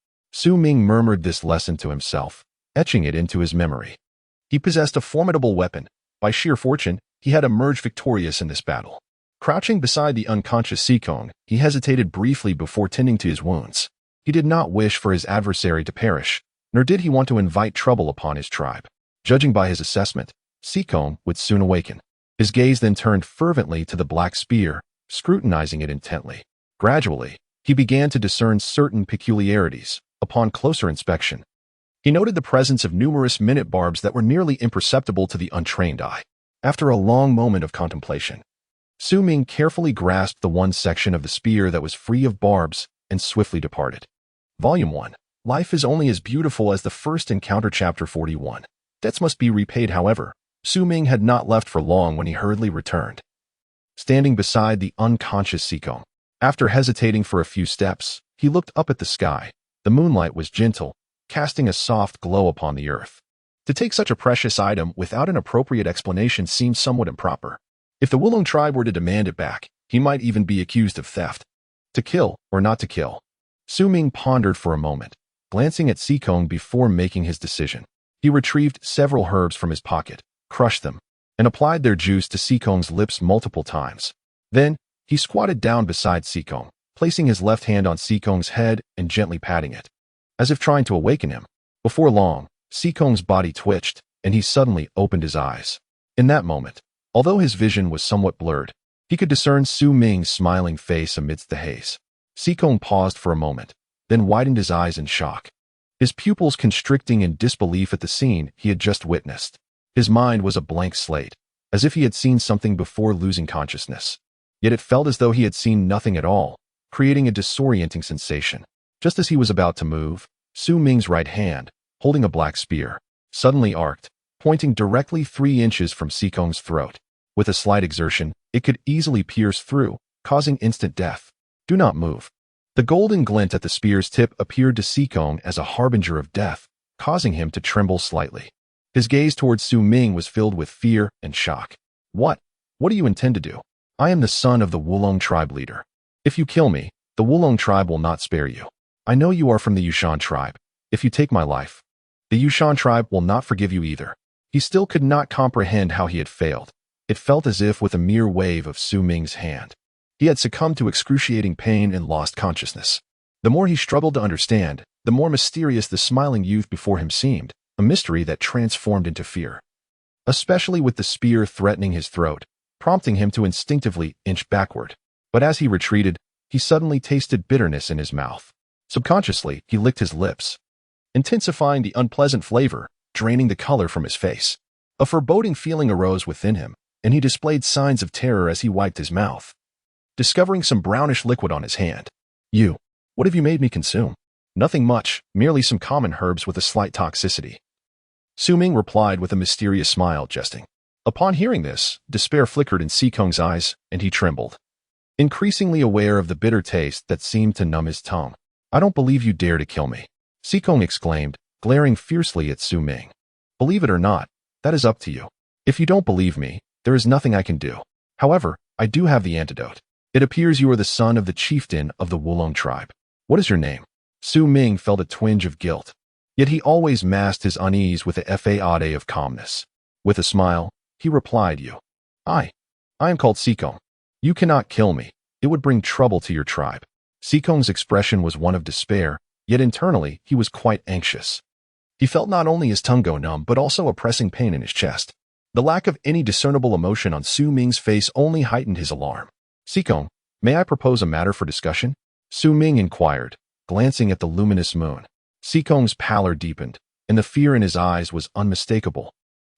Ming murmured this lesson to himself, etching it into his memory. He possessed a formidable weapon. By sheer fortune, he had emerged victorious in this battle. Crouching beside the unconscious Sikong, he hesitated briefly before tending to his wounds. He did not wish for his adversary to perish, nor did he want to invite trouble upon his tribe. Judging by his assessment, Sikong would soon awaken. His gaze then turned fervently to the black spear, scrutinizing it intently. Gradually, he began to discern certain peculiarities. Upon closer inspection, he noted the presence of numerous minute barbs that were nearly imperceptible to the untrained eye. After a long moment of contemplation, Ming carefully grasped the one section of the spear that was free of barbs and swiftly departed. Volume 1. Life is only as beautiful as the first encounter. Chapter 41. Debts must be repaid. However, Ming had not left for long when he hurriedly returned, standing beside the unconscious Sikong. After hesitating for a few steps, he looked up at the sky. The moonlight was gentle, casting a soft glow upon the earth. To take such a precious item without an appropriate explanation seemed somewhat improper. If the Wulong tribe were to demand it back, he might even be accused of theft. To kill or not to kill? Ming pondered for a moment, glancing at Sikong before making his decision. He retrieved several herbs from his pocket, crushed them, and applied their juice to Sikong's lips multiple times. Then, he squatted down beside Sikong, placing his left hand on Sikong's head and gently patting it, as if trying to awaken him. Before long, Sikong's body twitched, and he suddenly opened his eyes. In that moment, although his vision was somewhat blurred, he could discern Su Ming's smiling face amidst the haze. Sikong paused for a moment, then widened his eyes in shock, his pupils constricting in disbelief at the scene he had just witnessed. His mind was a blank slate, as if he had seen something before losing consciousness. Yet it felt as though he had seen nothing at all, creating a disorienting sensation. Just as he was about to move, Su Ming's right hand, holding a black spear, suddenly arced, pointing directly 3 inches from Sikong's throat. With a slight exertion, it could easily pierce through, causing instant death. Do not move. The golden glint at the spear's tip appeared to Sikong as a harbinger of death, causing him to tremble slightly. His gaze towards Su Ming was filled with fear and shock. What do you intend to do? I am the son of the Wulong tribe leader. If you kill me, the Wulong tribe will not spare you. I know you are from the Wu Shan tribe. If you take my life, the Wu Shan tribe will not forgive you either. He still could not comprehend how he had failed. It felt as if with a mere wave of Su Ming's hand, he had succumbed to excruciating pain and lost consciousness. The more he struggled to understand, the more mysterious the smiling youth before him seemed, a mystery that transformed into fear. Especially with the spear threatening his throat, prompting him to instinctively inch backward. But as he retreated, he suddenly tasted bitterness in his mouth. Subconsciously, he licked his lips, intensifying the unpleasant flavor, draining the color from his face. A foreboding feeling arose within him, and he displayed signs of terror as he wiped his mouth, discovering some brownish liquid on his hand. What have you made me consume? Nothing much, merely some common herbs with a slight toxicity. Su Ming replied with a mysterious smile, jesting. Upon hearing this, despair flickered in Sikong's eyes, and he trembled, increasingly aware of the bitter taste that seemed to numb his tongue. I don't believe you dare to kill me, Sikong exclaimed, glaring fiercely at Su Ming. Believe it or not, that is up to you. If you don't believe me, there is nothing I can do. However, I do have the antidote. It appears you are the son of the chieftain of the Wulong tribe. What is your name? Su Ming felt a twinge of guilt, yet he always masked his unease with a facade of calmness. With a smile, he replied, I am called Sikong. You cannot kill me. It would bring trouble to your tribe. Sikong's expression was one of despair, yet internally he was quite anxious. He felt not only his tongue go numb but also a pressing pain in his chest. The lack of any discernible emotion on Su Ming's face only heightened his alarm. Sikong, may I propose a matter for discussion? Su Ming inquired, glancing at the luminous moon. Sikong's pallor deepened, and the fear in his eyes was unmistakable,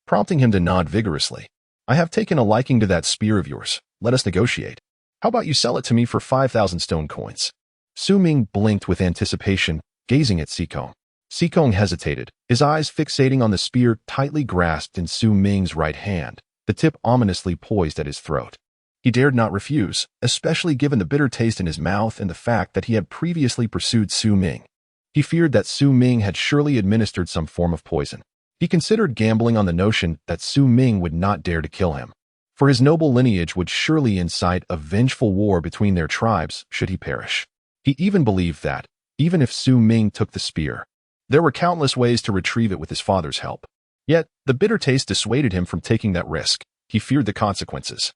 prompting him to nod vigorously. I have taken a liking to that spear of yours. Let us negotiate. How about you sell it to me for 5,000 stone coins? Su Ming blinked with anticipation, gazing at Sikong. Sikong hesitated, his eyes fixating on the spear tightly grasped in Su Ming's right hand, the tip ominously poised at his throat. He dared not refuse, especially given the bitter taste in his mouth and the fact that he had previously pursued Su Ming. He feared that Su Ming had surely administered some form of poison. He considered gambling on the notion that Su Ming would not dare to kill him, for his noble lineage would surely incite a vengeful war between their tribes should he perish. He even believed that, even if Su Ming took the spear, there were countless ways to retrieve it with his father's help. Yet, the bitter taste dissuaded him from taking that risk. He feared the consequences,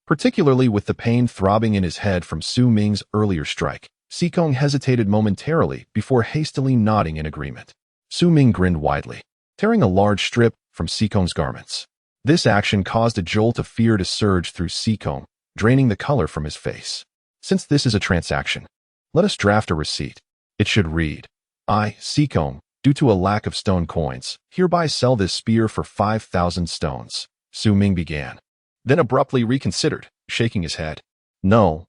particularly with the pain throbbing in his head from Su Ming's earlier strike. Sikong hesitated momentarily before hastily nodding in agreement. Su Ming grinned widely, tearing a large strip from Sikong's garments. This action caused a jolt of fear to surge through Sikong, draining the color from his face. Since this is a transaction, let us draft a receipt. It should read, I, Sikong, due to a lack of stone coins, hereby sell this spear for 5,000 stones. Su Ming began, then abruptly reconsidered, shaking his head. No,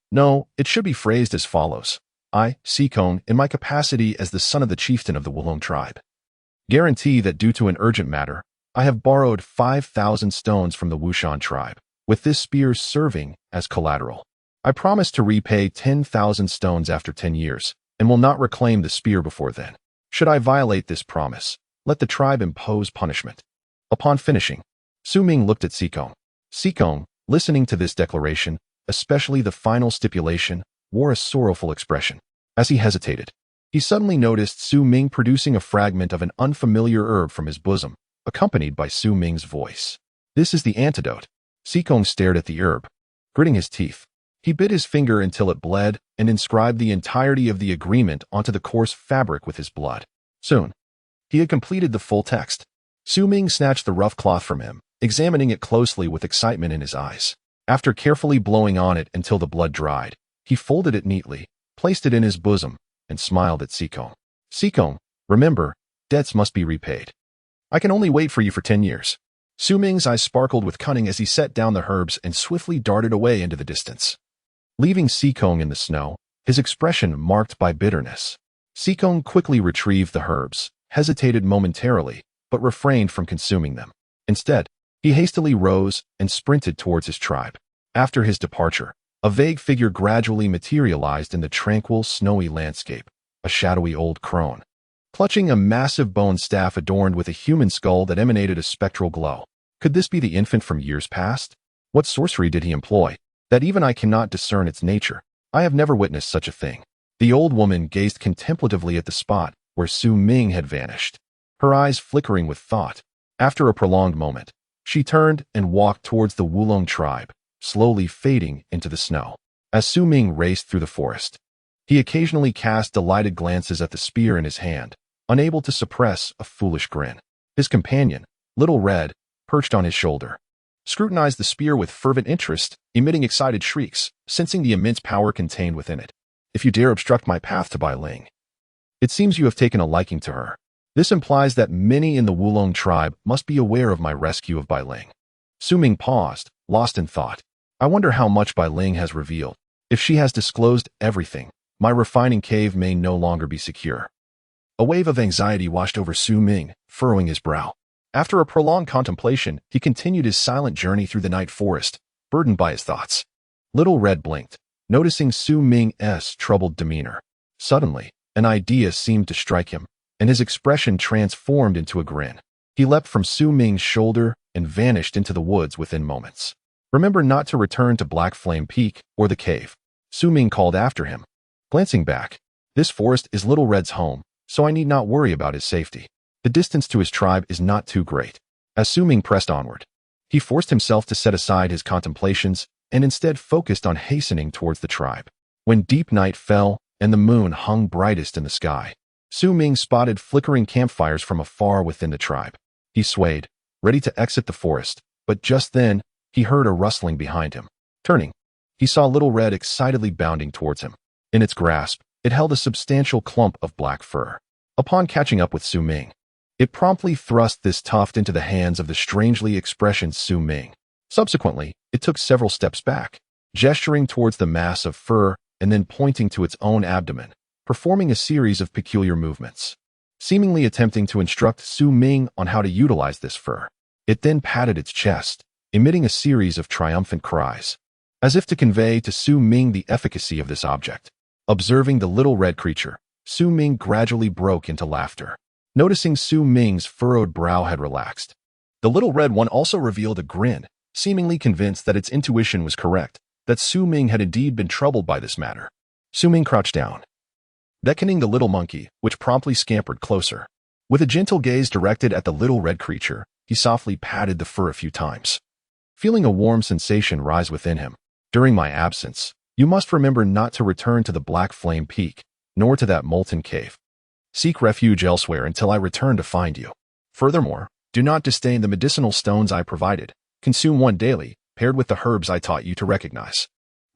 it should be phrased as follows. I, Sikong, in my capacity as the son of the chieftain of the Wulong tribe, guarantee that due to an urgent matter, I have borrowed 5,000 stones from the Wu Shan tribe, with this spear serving as collateral. I promise to repay 10,000 stones after 10 years, and will not reclaim the spear before then. Should I violate this promise, let the tribe impose punishment. Upon finishing, Su Ming looked at Sikong. Sikong, listening to this declaration, especially the final stipulation, wore a sorrowful expression. As he hesitated, he suddenly noticed Su Ming producing a fragment of an unfamiliar herb from his bosom, accompanied by Su Ming's voice. This is the antidote. Sikong stared at the herb, gritting his teeth. He bit his finger until it bled and inscribed the entirety of the agreement onto the coarse fabric with his blood. Soon, He had completed the full text. Su Ming snatched the rough cloth from him, examining it closely with excitement in his eyes. After carefully blowing on it until the blood dried, he folded it neatly, placed it in his bosom, and smiled at Sikong. Sikong, remember, debts must be repaid. I can only wait for you for 10 years. Su Ming's eyes sparkled with cunning as he set down the herbs and swiftly darted away into the distance. Leaving Sikong in the snow, his expression marked by bitterness. Sikong quickly retrieved the herbs, hesitated momentarily, but refrained from consuming them. Instead, he hastily rose and sprinted towards his tribe. After his departure, a vague figure gradually materialized in the tranquil, snowy landscape, a shadowy old crone, clutching a massive bone staff adorned with a human skull that emanated a spectral glow. Could this be the infant from years past? What sorcery did he employ, that even I cannot discern its nature? I have never witnessed such a thing. The old woman gazed contemplatively at the spot where Su Ming had vanished, her eyes flickering with thought. After a prolonged moment, she turned and walked towards the Wulong tribe, slowly fading into the snow. As Su Ming raced through the forest, he occasionally cast delighted glances at the spear in his hand, unable to suppress a foolish grin. His companion, Little Red, perched on his shoulder, scrutinized the spear with fervent interest, emitting excited shrieks, sensing the immense power contained within it. If you dare obstruct my path to Bai Ling, it seems you have taken a liking to her. This implies that many in the Wulong tribe must be aware of my rescue of Bai Ling. Su Ming paused, lost in thought. I wonder how much Bai Ling has revealed. If she has disclosed everything, my refining cave may no longer be secure. A wave of anxiety washed over Su Ming, furrowing his brow. After a prolonged contemplation, he continued his silent journey through the night forest, burdened by his thoughts. Little Red blinked, noticing Su Ming's troubled demeanor. Suddenly, an idea seemed to strike him, and his expression transformed into a grin. He leapt from Su Ming's shoulder and vanished into the woods within moments. Remember not to return to Black Flame Peak or the cave, Su Ming called after him. Glancing back, this forest is Little Red's home, so I need not worry about his safety. The distance to his tribe is not too great. As Su Ming pressed onward, he forced himself to set aside his contemplations and instead focused on hastening towards the tribe. When deep night fell and the moon hung brightest in the sky, Su Ming spotted flickering campfires from afar within the tribe. He swayed, ready to exit the forest, but just then, he heard a rustling behind him. Turning, he saw Little Red excitedly bounding towards him. In its grasp, it held a substantial clump of black fur. Upon catching up with Su Ming, it promptly thrust this tuft into the hands of the strangely expressioned Su Ming. Subsequently, it took several steps back, gesturing towards the mass of fur and then pointing to its own abdomen, performing a series of peculiar movements, seemingly attempting to instruct Su Ming on how to utilize this fur. It then patted its chest, emitting a series of triumphant cries, as if to convey to Su Ming the efficacy of this object. Observing the little red creature, Su Ming gradually broke into laughter. Noticing Su Ming's furrowed brow had relaxed, the little red one also revealed a grin, seemingly convinced that its intuition was correct, that Su Ming had indeed been troubled by this matter. Su Ming crouched down, beckoning the little monkey, which promptly scampered closer. With a gentle gaze directed at the little red creature, he softly patted the fur a few times, feeling a warm sensation rise within him. During my absence, you must remember not to return to the Black Flame Peak, nor to that molten cave. Seek refuge elsewhere until I return to find you. Furthermore, do not disdain the medicinal stones I provided. Consume one daily, paired with the herbs I taught you to recognize.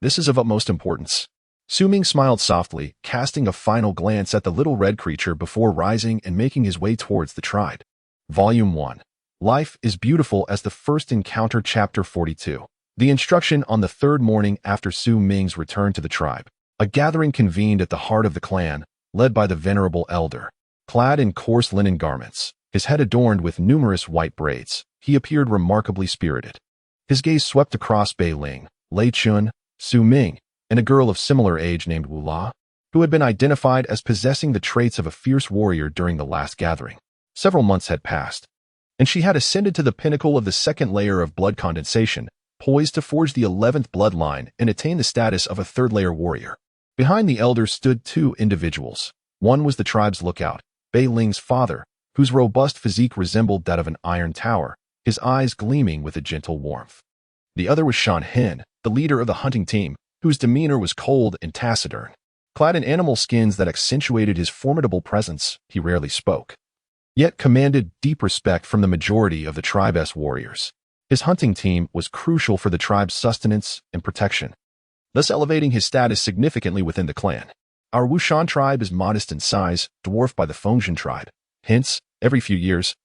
This is of utmost importance. Su Ming smiled softly, casting a final glance at the little red creature before rising and making his way towards the tribe. Volume 1. Life is Beautiful as the First Encounter, Chapter 42. The instruction on the third morning after Su Ming's return to the tribe. A gathering convened at the heart of the clan, led by the venerable elder. Clad in coarse linen garments, his head adorned with numerous white braids, he appeared remarkably spirited. His gaze swept across Bai Ling, Lei Chun, Su Ming, and a girl of similar age named Wu La, who had been identified as possessing the traits of a fierce warrior during the last gathering. Several months had passed, and she had ascended to the pinnacle of the second layer of blood condensation, poised to forge the 11th bloodline and attain the status of a third-layer warrior. Behind the elders stood two individuals. One was the tribe's lookout, Bai Ling's father, whose robust physique resembled that of an iron tower, his eyes gleaming with a gentle warmth. The other was Shan Hen, the leader of the hunting team, whose demeanor was cold and taciturn. Clad in animal skins that accentuated his formidable presence, he rarely spoke. yet commanded deep respect from the majority of the tribe's warriors. His hunting team was crucial for the tribe's sustenance and protection, thus elevating his status significantly within the clan. Our Wu Shan tribe is modest in size, dwarfed by the Fengzhen tribe. Hence, every few years,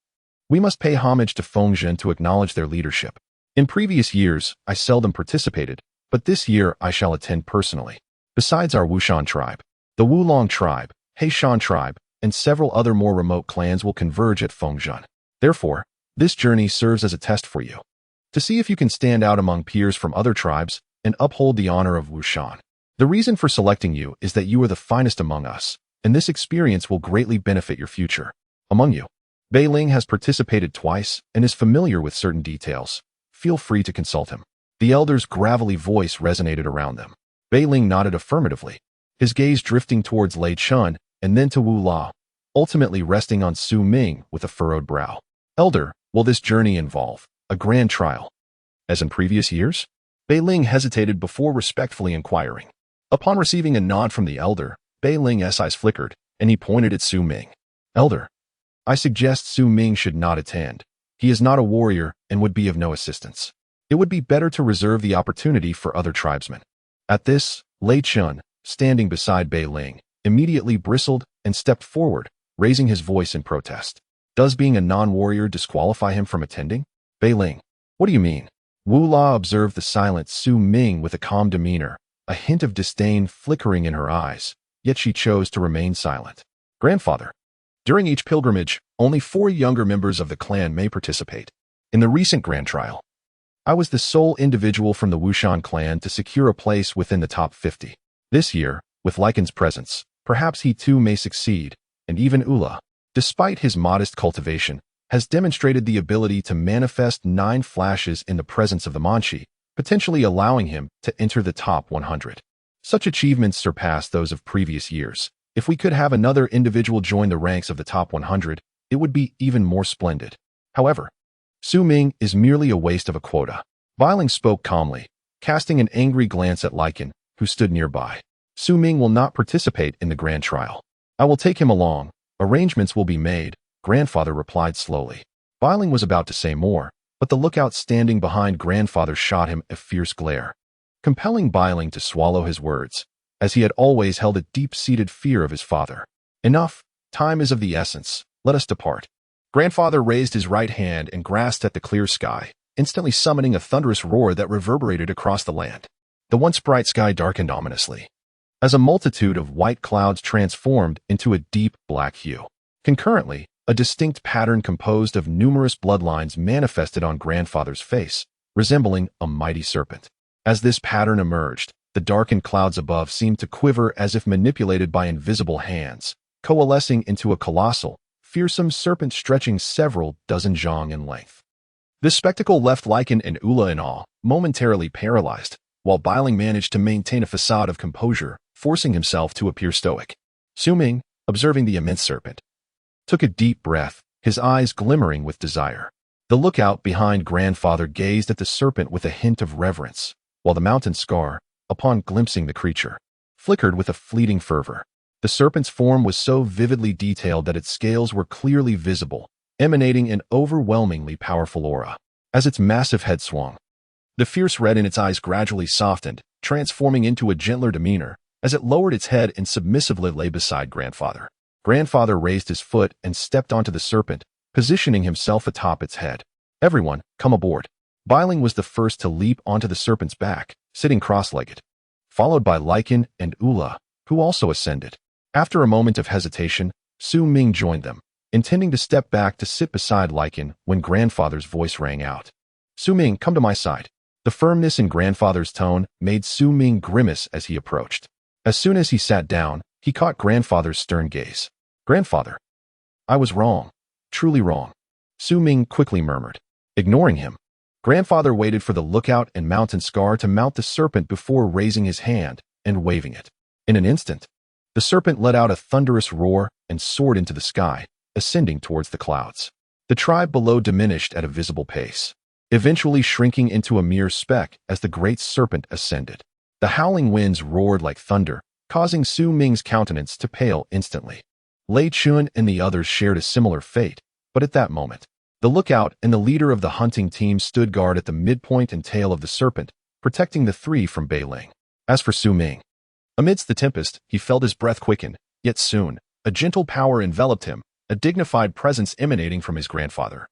we must pay homage to Fengzhen to acknowledge their leadership. In previous years, I seldom participated, but this year I shall attend personally. Besides our Wu Shan tribe, the Wulong tribe, He Shan tribe, and several other more remote clans will converge at Fengzhen. Therefore, this journey serves as a test for you, to see if you can stand out among peers from other tribes and uphold the honor of Wu Shan. The reason for selecting you is that you are the finest among us, and this experience will greatly benefit your future. Among you, Bei Ling has participated twice and is familiar with certain details. Feel free to consult him. The elder's gravelly voice resonated around them. Bei Ling nodded affirmatively, his gaze drifting towards Lei Chun and then to Wu La, ultimately resting on Su Ming with a furrowed brow. Elder, will this journey involve a grand trial, as in previous years? Bei Ling hesitated before respectfully inquiring. Upon receiving a nod from the elder, Bei Ling's eyes flickered, and he pointed at Su Ming. Elder, I suggest Su Ming should not attend. He is not a warrior and would be of no assistance. It would be better to reserve the opportunity for other tribesmen. At this, Lei Chun, standing beside Bei Ling, immediately bristled and stepped forward, raising his voice in protest. Does being a non-warrior disqualify him from attending? Bei Ling, what do you mean? Wu La observed the silent Su Ming with a calm demeanor, a hint of disdain flickering in her eyes, yet she chose to remain silent. Grandfather, during each pilgrimage, only 4 younger members of the clan may participate. In the recent grand trial, I was the sole individual from the Wu Shan clan to secure a place within the top 50. This year, with Lycan's presence, perhaps he too may succeed, and even Ula, despite his modest cultivation, has demonstrated the ability to manifest 9 flashes in the presence of the Manchi, potentially allowing him to enter the top 100. Such achievements surpass those of previous years. If we could have another individual join the ranks of the top 100, it would be even more splendid. However, Su Ming is merely a waste of a quota. Bei Ling spoke calmly, casting an angry glance at Lycan, who stood nearby. Su Ming will not participate in the grand trial. I will take him along. Arrangements will be made, Grandfather replied slowly. Bei Ling was about to say more, but the lookout standing behind Grandfather shot him a fierce glare, compelling Bei Ling to swallow his words, as he had always held a deep-seated fear of his father. Enough, time is of the essence, let us depart. Grandfather raised his right hand and grasped at the clear sky, instantly summoning a thunderous roar that reverberated across the land. The once bright sky darkened ominously, as a multitude of white clouds transformed into a deep black hue. Concurrently, a distinct pattern composed of numerous bloodlines manifested on Grandfather's face, resembling a mighty serpent. As this pattern emerged, the darkened clouds above seemed to quiver as if manipulated by invisible hands, coalescing into a colossal, fearsome serpent stretching several dozen zhang in length. This spectacle left Lycan and Ula in awe, momentarily paralyzed, while Bei Ling managed to maintain a facade of composure, forcing himself to appear stoic. Su Ming, observing the immense serpent, took a deep breath, his eyes glimmering with desire. The lookout behind Grandfather gazed at the serpent with a hint of reverence, while the mountain scar, upon glimpsing the creature, flickered with a fleeting fervor. The serpent's form was so vividly detailed that its scales were clearly visible, emanating an overwhelmingly powerful aura. As its massive head swung, the fierce red in its eyes gradually softened, transforming into a gentler demeanor, as it lowered its head and submissively lay beside Grandfather. Grandfather raised his foot and stepped onto the serpent, positioning himself atop its head. Everyone, come aboard. Bei Ling was the first to leap onto the serpent's back, sitting cross-legged, followed by Lycan and Ula, who also ascended. After a moment of hesitation, Su Ming joined them, intending to step back to sit beside Lycan when Grandfather's voice rang out. Su Ming, come to my side. The firmness in Grandfather's tone made Su Ming grimace as he approached. As soon as he sat down, he caught Grandfather's stern gaze. Grandfather, I was wrong, truly wrong, Su Ming quickly murmured. Ignoring him, Grandfather waited for the lookout and mountain scar to mount the serpent before raising his hand and waving it. In an instant, the serpent let out a thunderous roar and soared into the sky, ascending towards the clouds. The tribe below diminished at a visible pace, eventually shrinking into a mere speck as the great serpent ascended. The howling winds roared like thunder, causing Su Ming's countenance to pale instantly. Lei Chun and the others shared a similar fate, but at that moment, the lookout and the leader of the hunting team stood guard at the midpoint and tail of the serpent, protecting the three from Bei Ling. As for Su Ming, amidst the tempest, he felt his breath quicken, yet soon, a gentle power enveloped him, a dignified presence emanating from his grandfather,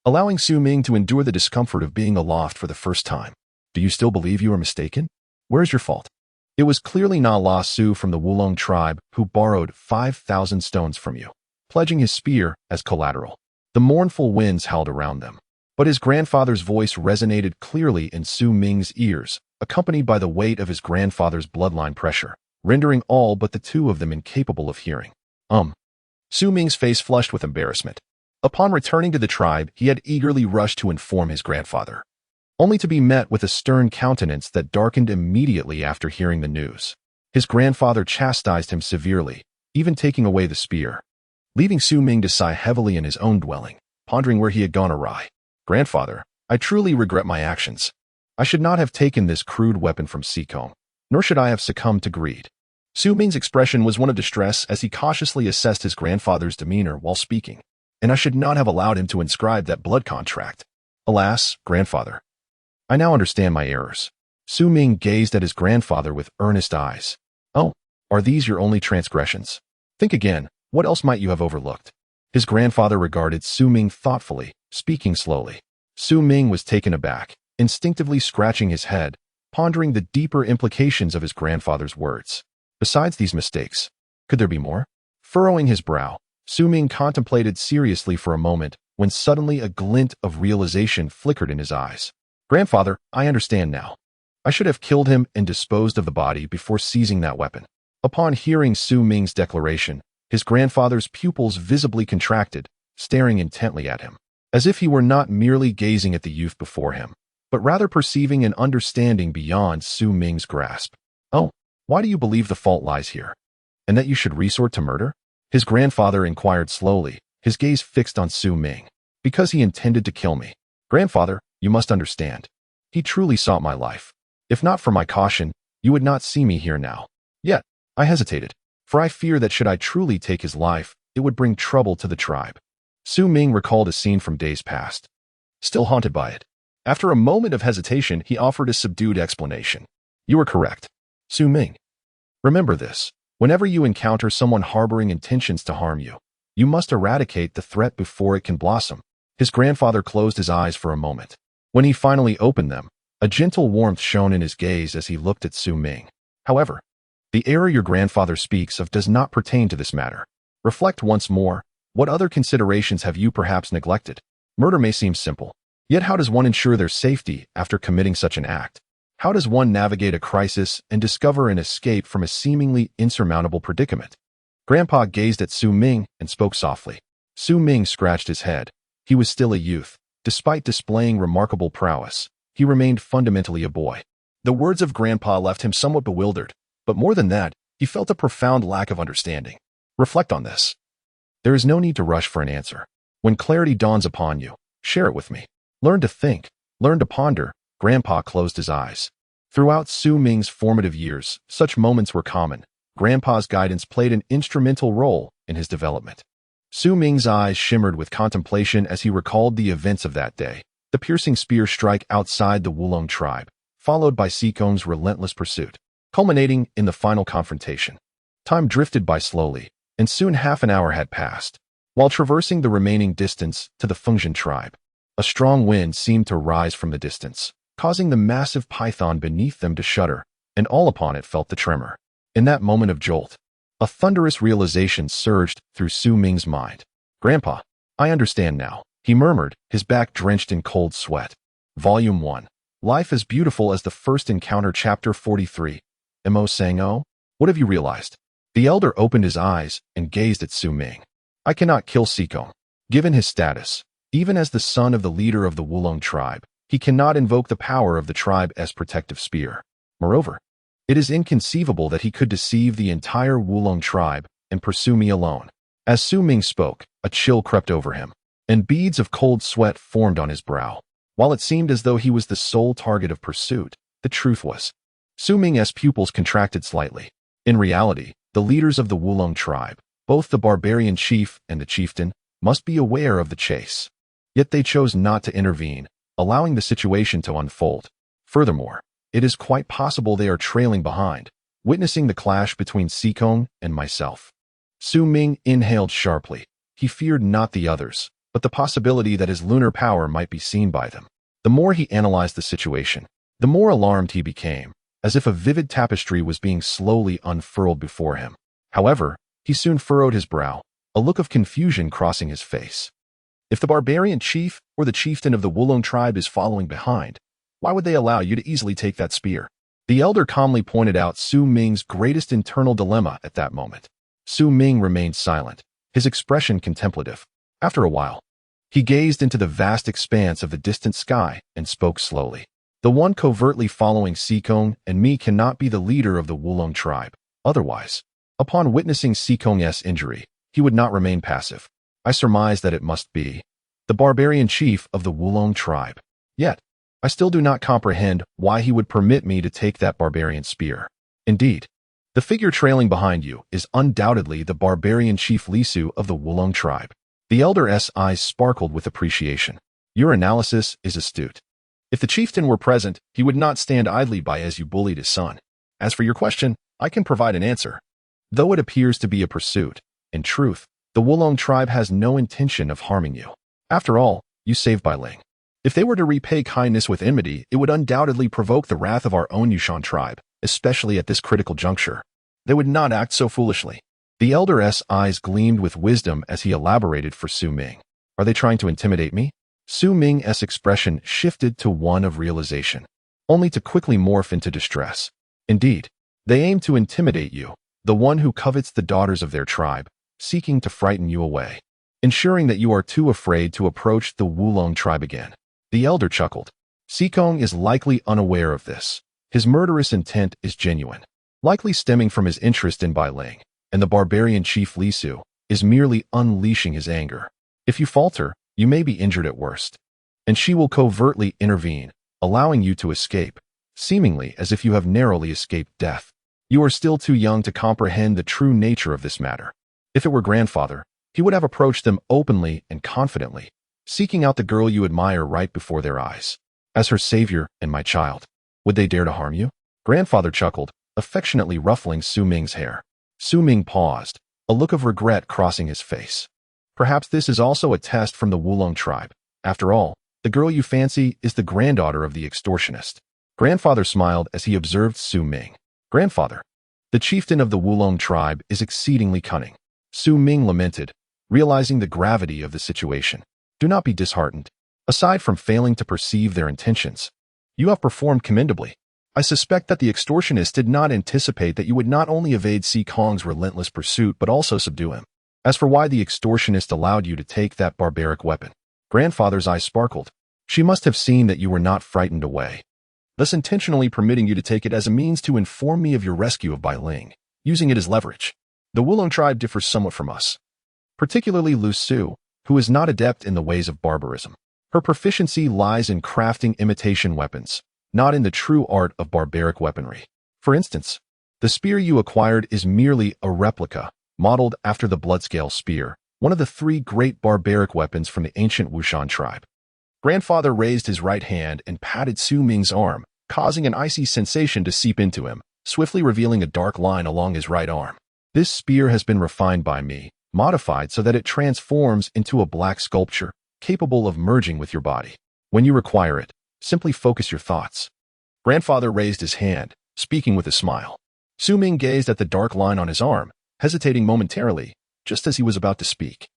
allowing Su Ming to endure the discomfort of being aloft for the first time. Do you still believe you are mistaken? Where is your fault? It was clearly Na La Su from the Wulong tribe who borrowed 5,000 stones from you, pledging his spear as collateral. The mournful winds howled around them, but his grandfather's voice resonated clearly in Su Ming's ears, accompanied by the weight of his grandfather's bloodline pressure, rendering all but the two of them incapable of hearing. Su Ming's face flushed with embarrassment. Upon returning to the tribe, he had eagerly rushed to inform his grandfather, only to be met with a stern countenance that darkened immediately after hearing the news. His grandfather chastised him severely, even taking away the spear, leaving Su Ming to sigh heavily in his own dwelling, pondering where he had gone awry. Grandfather, I truly regret my actions. I should not have taken this crude weapon from Sikong, nor should I have succumbed to greed. Su Ming's expression was one of distress as he cautiously assessed his grandfather's demeanor while speaking, and I should not have allowed him to inscribe that blood contract. Alas, grandfather, I now understand my errors. Su Ming gazed at his grandfather with earnest eyes. Oh, are these your only transgressions? Think again. What else might you have overlooked? His grandfather regarded Su Ming thoughtfully, speaking slowly. Su Ming was taken aback, instinctively scratching his head, pondering the deeper implications of his grandfather's words. Besides these mistakes, could there be more? Furrowing his brow, Su Ming contemplated seriously for a moment when suddenly a glint of realization flickered in his eyes. Grandfather, I understand now. I should have killed him and disposed of the body before seizing that weapon. Upon hearing Su Ming's declaration, his grandfather's pupils visibly contracted, staring intently at him, as if he were not merely gazing at the youth before him, but rather perceiving an understanding beyond Su Ming's grasp. Oh, why do you believe the fault lies here, and that you should resort to murder? His grandfather inquired slowly, his gaze fixed on Su Ming. Because he intended to kill me. Grandfather, you must understand. He truly sought my life. If not for my caution, you would not see me here now. Yet, I hesitated, for I fear that should I truly take his life, it would bring trouble to the tribe. Su Ming recalled a scene from days past, still haunted by it. After a moment of hesitation, he offered a subdued explanation. You are correct, Su Ming. Remember this. Whenever you encounter someone harboring intentions to harm you, you must eradicate the threat before it can blossom. His grandfather closed his eyes for a moment. When he finally opened them, a gentle warmth shone in his gaze as he looked at Su Ming. However, the error your grandfather speaks of does not pertain to this matter. Reflect once more. What other considerations have you perhaps neglected? Murder may seem simple, yet how does one ensure their safety after committing such an act? How does one navigate a crisis and discover an escape from a seemingly insurmountable predicament? Grandpa gazed at Su Ming and spoke softly. Su Ming scratched his head. He was still a youth. Despite displaying remarkable prowess, he remained fundamentally a boy. The words of Grandpa left him somewhat bewildered, but more than that, he felt a profound lack of understanding. Reflect on this. There is no need to rush for an answer. When clarity dawns upon you, share it with me. Learn to think, learn to ponder. Grandpa closed his eyes. Throughout Su Ming's formative years, such moments were common. Grandpa's guidance played an instrumental role in his development. Su Ming's eyes shimmered with contemplation as he recalled the events of that day. The piercing spear strike outside the Wulong tribe, followed by Sikong's relentless pursuit, culminating in the final confrontation. Time drifted by slowly, and soon half an hour had passed. While traversing the remaining distance to the Fengzhen tribe, a strong wind seemed to rise from the distance, causing the massive python beneath them to shudder, and all upon it felt the tremor. In that moment of jolt, a thunderous realization surged through Su Ming's mind. Grandpa, I understand now, he murmured, his back drenched in cold sweat. Volume 1. Life as Beautiful as the First Encounter, Chapter 43. Mo Sang-o? What have you realized? The elder opened his eyes and gazed at Su Ming. I cannot kill Sikong. Given his status, even as the son of the leader of the Wulong tribe, he cannot invoke the power of the tribe as protective spear. Moreover, it is inconceivable that he could deceive the entire Wulong tribe and pursue me alone. As Su Ming spoke, a chill crept over him, and beads of cold sweat formed on his brow. While it seemed as though he was the sole target of pursuit, the truth was, Su Ming's pupils contracted slightly. In reality, the leaders of the Wulong tribe, Both the barbarian chief and the chieftain must be aware of the chase. Yet they chose not to intervene, allowing the situation to unfold. Furthermore, it is quite possible they are trailing behind, witnessing the clash between Sikong and myself. Su Ming inhaled sharply. He feared not the others, but the possibility that his lunar power might be seen by them. The more he analyzed the situation, the more alarmed he became, as if a vivid tapestry was being slowly unfurled before him. However, he soon furrowed his brow, a look of confusion crossing his face. If the barbarian chief or the chieftain of the Wulong tribe is following behind, why would they allow you to easily take that spear? The elder calmly pointed out Su Ming's greatest internal dilemma at that moment. Su Ming remained silent, his expression contemplative. After a while, he gazed into the vast expanse of the distant sky and spoke slowly. The one covertly following Sikong and me cannot be the leader of the Wulong tribe. Otherwise, upon witnessing Sikong's injury, he would not remain passive. I surmise that it must be the barbarian chief of the Wulong tribe. Yet, I still do not comprehend why he would permit me to take that barbarian spear. Indeed, the figure trailing behind you is undoubtedly the barbarian chief Lisu of the Wulong tribe. The elder's eyes sparkled with appreciation. Your analysis is astute. If the chieftain were present, he would not stand idly by as you bullied his son. As for your question, I can provide an answer. Though it appears to be a pursuit, in truth, the Wulong tribe has no intention of harming you. After all, you saved Bai Ling. If they were to repay kindness with enmity, it would undoubtedly provoke the wrath of our own Wu Shan tribe, especially at this critical juncture. They would not act so foolishly. The elder's eyes gleamed with wisdom as he elaborated for Su Ming. Are they trying to intimidate me? Su Ming's expression shifted to one of realization, only to quickly morph into distress. Indeed, they aim to intimidate you, the one who covets the daughters of their tribe, seeking to frighten you away, ensuring that you are too afraid to approach the Wulong tribe again. The elder chuckled. Sikong is likely unaware of this. His murderous intent is genuine, likely stemming from his interest in Bai Ling, and the barbarian chief Lisu is merely unleashing his anger. If you falter, you may be injured at worst, and she will covertly intervene, allowing you to escape, seemingly as if you have narrowly escaped death. You are still too young to comprehend the true nature of this matter. If it were grandfather, he would have approached them openly and confidently, seeking out the girl you admire right before their eyes. As her savior and my child, would they dare to harm you? Grandfather chuckled, affectionately ruffling Su Ming's hair. Su Ming paused, a look of regret crossing his face. Perhaps this is also a test from the Wulong tribe. After all, the girl you fancy is the granddaughter of the extortionist. Grandfather smiled as he observed Su Ming. Grandfather, the chieftain of the Wulong tribe is exceedingly cunning. Su Ming lamented, realizing the gravity of the situation. Do not be disheartened. Aside from failing to perceive their intentions, you have performed commendably. I suspect that the extortionist did not anticipate that you would not only evade Sikong's relentless pursuit but also subdue him. As for why the extortionist allowed you to take that barbaric weapon, grandfather's eyes sparkled. She must have seen that you were not frightened away, thus intentionally permitting you to take it as a means to inform me of your rescue of Bai Ling, using it as leverage. The Wulong tribe differs somewhat from us, particularly Lu Su, who is not adept in the ways of barbarism. Her proficiency lies in crafting imitation weapons, not in the true art of barbaric weaponry. For instance, the spear you acquired is merely a replica, modeled after the Bloodscale spear, one of the three great barbaric weapons from the ancient Wu Shan tribe. Grandfather raised his right hand and patted Su Ming's arm, causing an icy sensation to seep into him, swiftly revealing a dark line along his right arm. This spear has been refined by me, modified so that it transforms into a black sculpture, capable of merging with your body. When you require it, simply focus your thoughts. Grandfather raised his hand, speaking with a smile. Su Ming gazed at the dark line on his arm, hesitating momentarily, just as he was about to speak.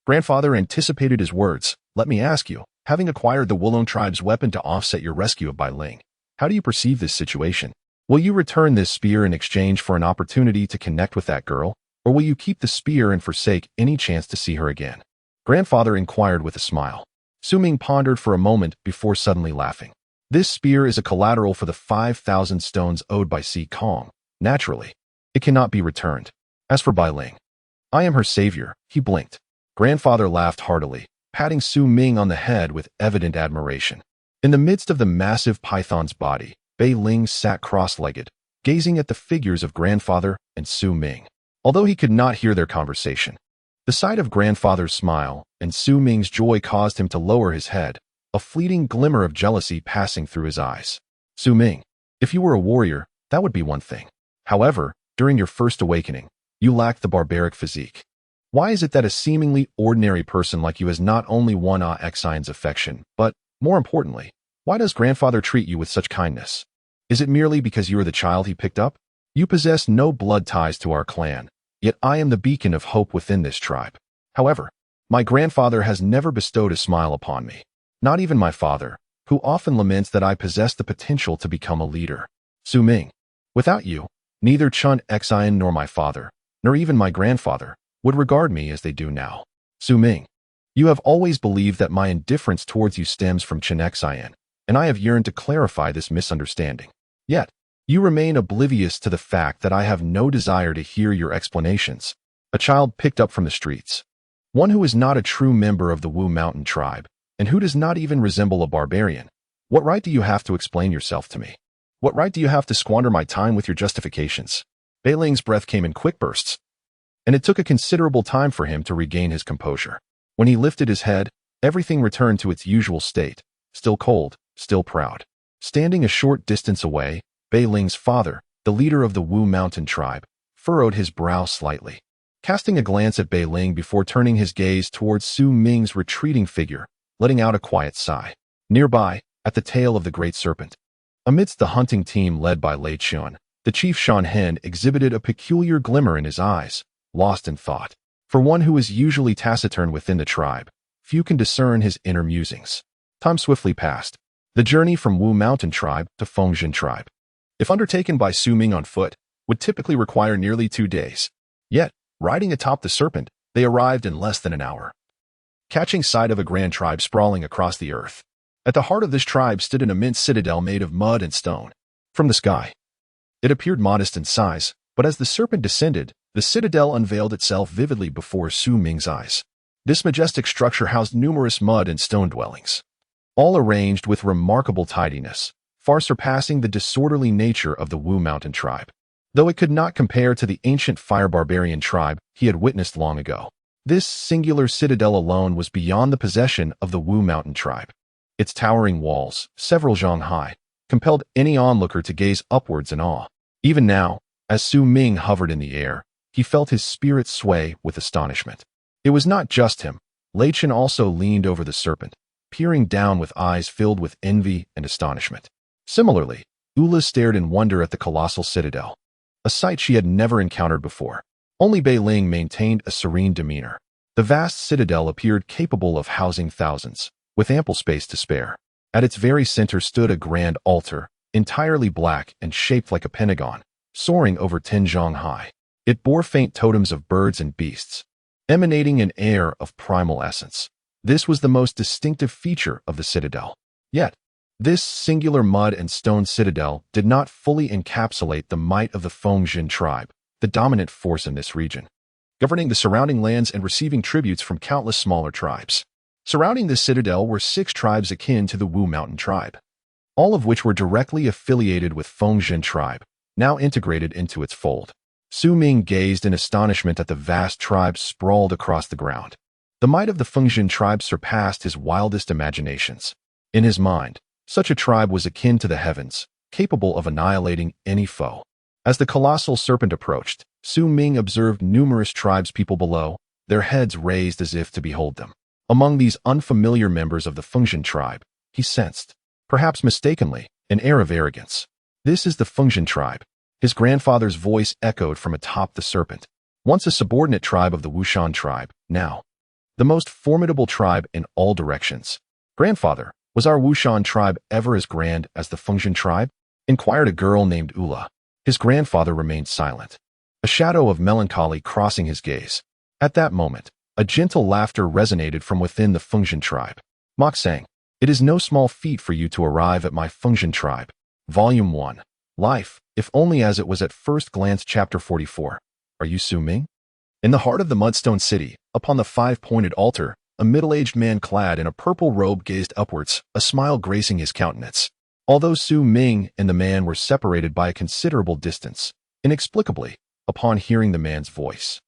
Grandfather anticipated his words. Let me ask you, having acquired the Wulong tribe's weapon to offset your rescue of Bai Ling, how do you perceive this situation? Will you return this spear in exchange for an opportunity to connect with that girl, or will you keep the spear and forsake any chance to see her again? Grandfather inquired with a smile. Su Ming pondered for a moment before suddenly laughing. This spear is a collateral for the 5,000 stones owed by Sikong. Naturally, it cannot be returned. As for Bai Ling, I am her savior. He blinked. Grandfather laughed heartily, patting Su Ming on the head with evident admiration. In the midst of the massive python's body, Bai Ling sat cross-legged, gazing at the figures of grandfather and Su Ming. although he could not hear their conversation. The sight of grandfather's smile and Su Ming's joy caused him to lower his head, a fleeting glimmer of jealousy passing through his eyes. Su Ming, if you were a warrior, that would be one thing. However, during your first awakening, you lacked the barbaric physique. Why is it that a seemingly ordinary person like you has not only won Sion's affection, but, more importantly, why does grandfather treat you with such kindness? Is it merely because you are the child he picked up? You possess no blood ties to our clan, yet I am the beacon of hope within this tribe. However, my grandfather has never bestowed a smile upon me. Not even my father, who often laments that I possess the potential to become a leader. Su Ming, without you, neither Sion nor my father, nor even my grandfather, would regard me as they do now. Su Ming, you have always believed that my indifference towards you stems from Sion, and I have yearned to clarify this misunderstanding. Yet, you remain oblivious to the fact that I have no desire to hear your explanations. A child picked up from the streets. One who is not a true member of the Wu Mountain tribe, and who does not even resemble a barbarian. What right do you have to explain yourself to me? What right do you have to squander my time with your justifications? Bei Ling's breath came in quick bursts, and it took a considerable time for him to regain his composure. When he lifted his head, everything returned to its usual state, still cold, still proud. Standing a short distance away, Bei Ling's father, the leader of the Wu Mountain tribe, furrowed his brow slightly. Casting a glance at Bei Ling before turning his gaze towards Su Ming's retreating figure, letting out a quiet sigh. Nearby, at the tail of the great serpent, amidst the hunting team led by Lei Chun, the chief Shan Hen exhibited a peculiar glimmer in his eyes, lost in thought. For one who is usually taciturn within the tribe, few can discern his inner musings. Time swiftly passed. The journey from Wu Mountain tribe to Fengjin tribe, if undertaken by Su Ming on foot, would typically require nearly 2 days. Yet, riding atop the serpent, they arrived in less than an hour. Catching sight of a grand tribe sprawling across the earth. At the heart of this tribe stood an immense citadel made of mud and stone. From the sky, it appeared modest in size, but as the serpent descended, the citadel unveiled itself vividly before Su Ming's eyes. This majestic structure housed numerous mud and stone dwellings, all arranged with remarkable tidiness, far surpassing the disorderly nature of the Wu Mountain tribe. Though it could not compare to the ancient fire barbarian tribe he had witnessed long ago, this singular citadel alone was beyond the possession of the Wu Mountain tribe. Its towering walls, several zhang high, compelled any onlooker to gaze upwards in awe. Even now, as Su Ming hovered in the air, he felt his spirit sway with astonishment. It was not just him. Lei Chun also leaned over the serpent, peering down with eyes filled with envy and astonishment. Similarly, Ula stared in wonder at the colossal citadel, a sight she had never encountered before. Only Bei Ling maintained a serene demeanor. The vast citadel appeared capable of housing thousands, with ample space to spare. At its very center stood a grand altar, entirely black and shaped like a pentagon, soaring over 10 zhang high. It bore faint totems of birds and beasts, emanating an air of primal essence. This was the most distinctive feature of the citadel. Yet, this singular mud and stone citadel did not fully encapsulate the might of the Fengjin tribe, the dominant force in this region, governing the surrounding lands and receiving tributes from countless smaller tribes. Surrounding the citadel were 6 tribes akin to the Wu Mountain tribe, all of which were directly affiliated with Fengjin tribe, now integrated into its fold. Su Ming gazed in astonishment at the vast tribes sprawled across the ground. The might of the Fengjin tribe surpassed his wildest imaginations. In his mind, such a tribe was akin to the heavens, capable of annihilating any foe. As the colossal serpent approached, Su Ming observed numerous tribespeople below, their heads raised as if to behold them. Among these unfamiliar members of the Fengjin tribe, he sensed, perhaps mistakenly, an air of arrogance. This is the Fengjin tribe. His grandfather's voice echoed from atop the serpent. Once a subordinate tribe of the Wu Shan tribe, now the most formidable tribe in all directions. Grandfather, was our Wu Shan tribe ever as grand as the Fengjin tribe? Inquired a girl named Ula. His grandfather remained silent, a shadow of melancholy crossing his gaze. At that moment, a gentle laughter resonated from within the Fengjin tribe. Mock sang, "It is no small feat for you to arrive at my Fengjin tribe." Volume 1. Life, if only as it was at first glance. Chapter 44. Are you Su Ming? In the heart of the mudstone city, upon the 5-pointed altar, a middle-aged man clad in a purple robe gazed upwards, a smile gracing his countenance. Although Su Ming and the man were separated by a considerable distance, inexplicably, upon hearing the man's voice.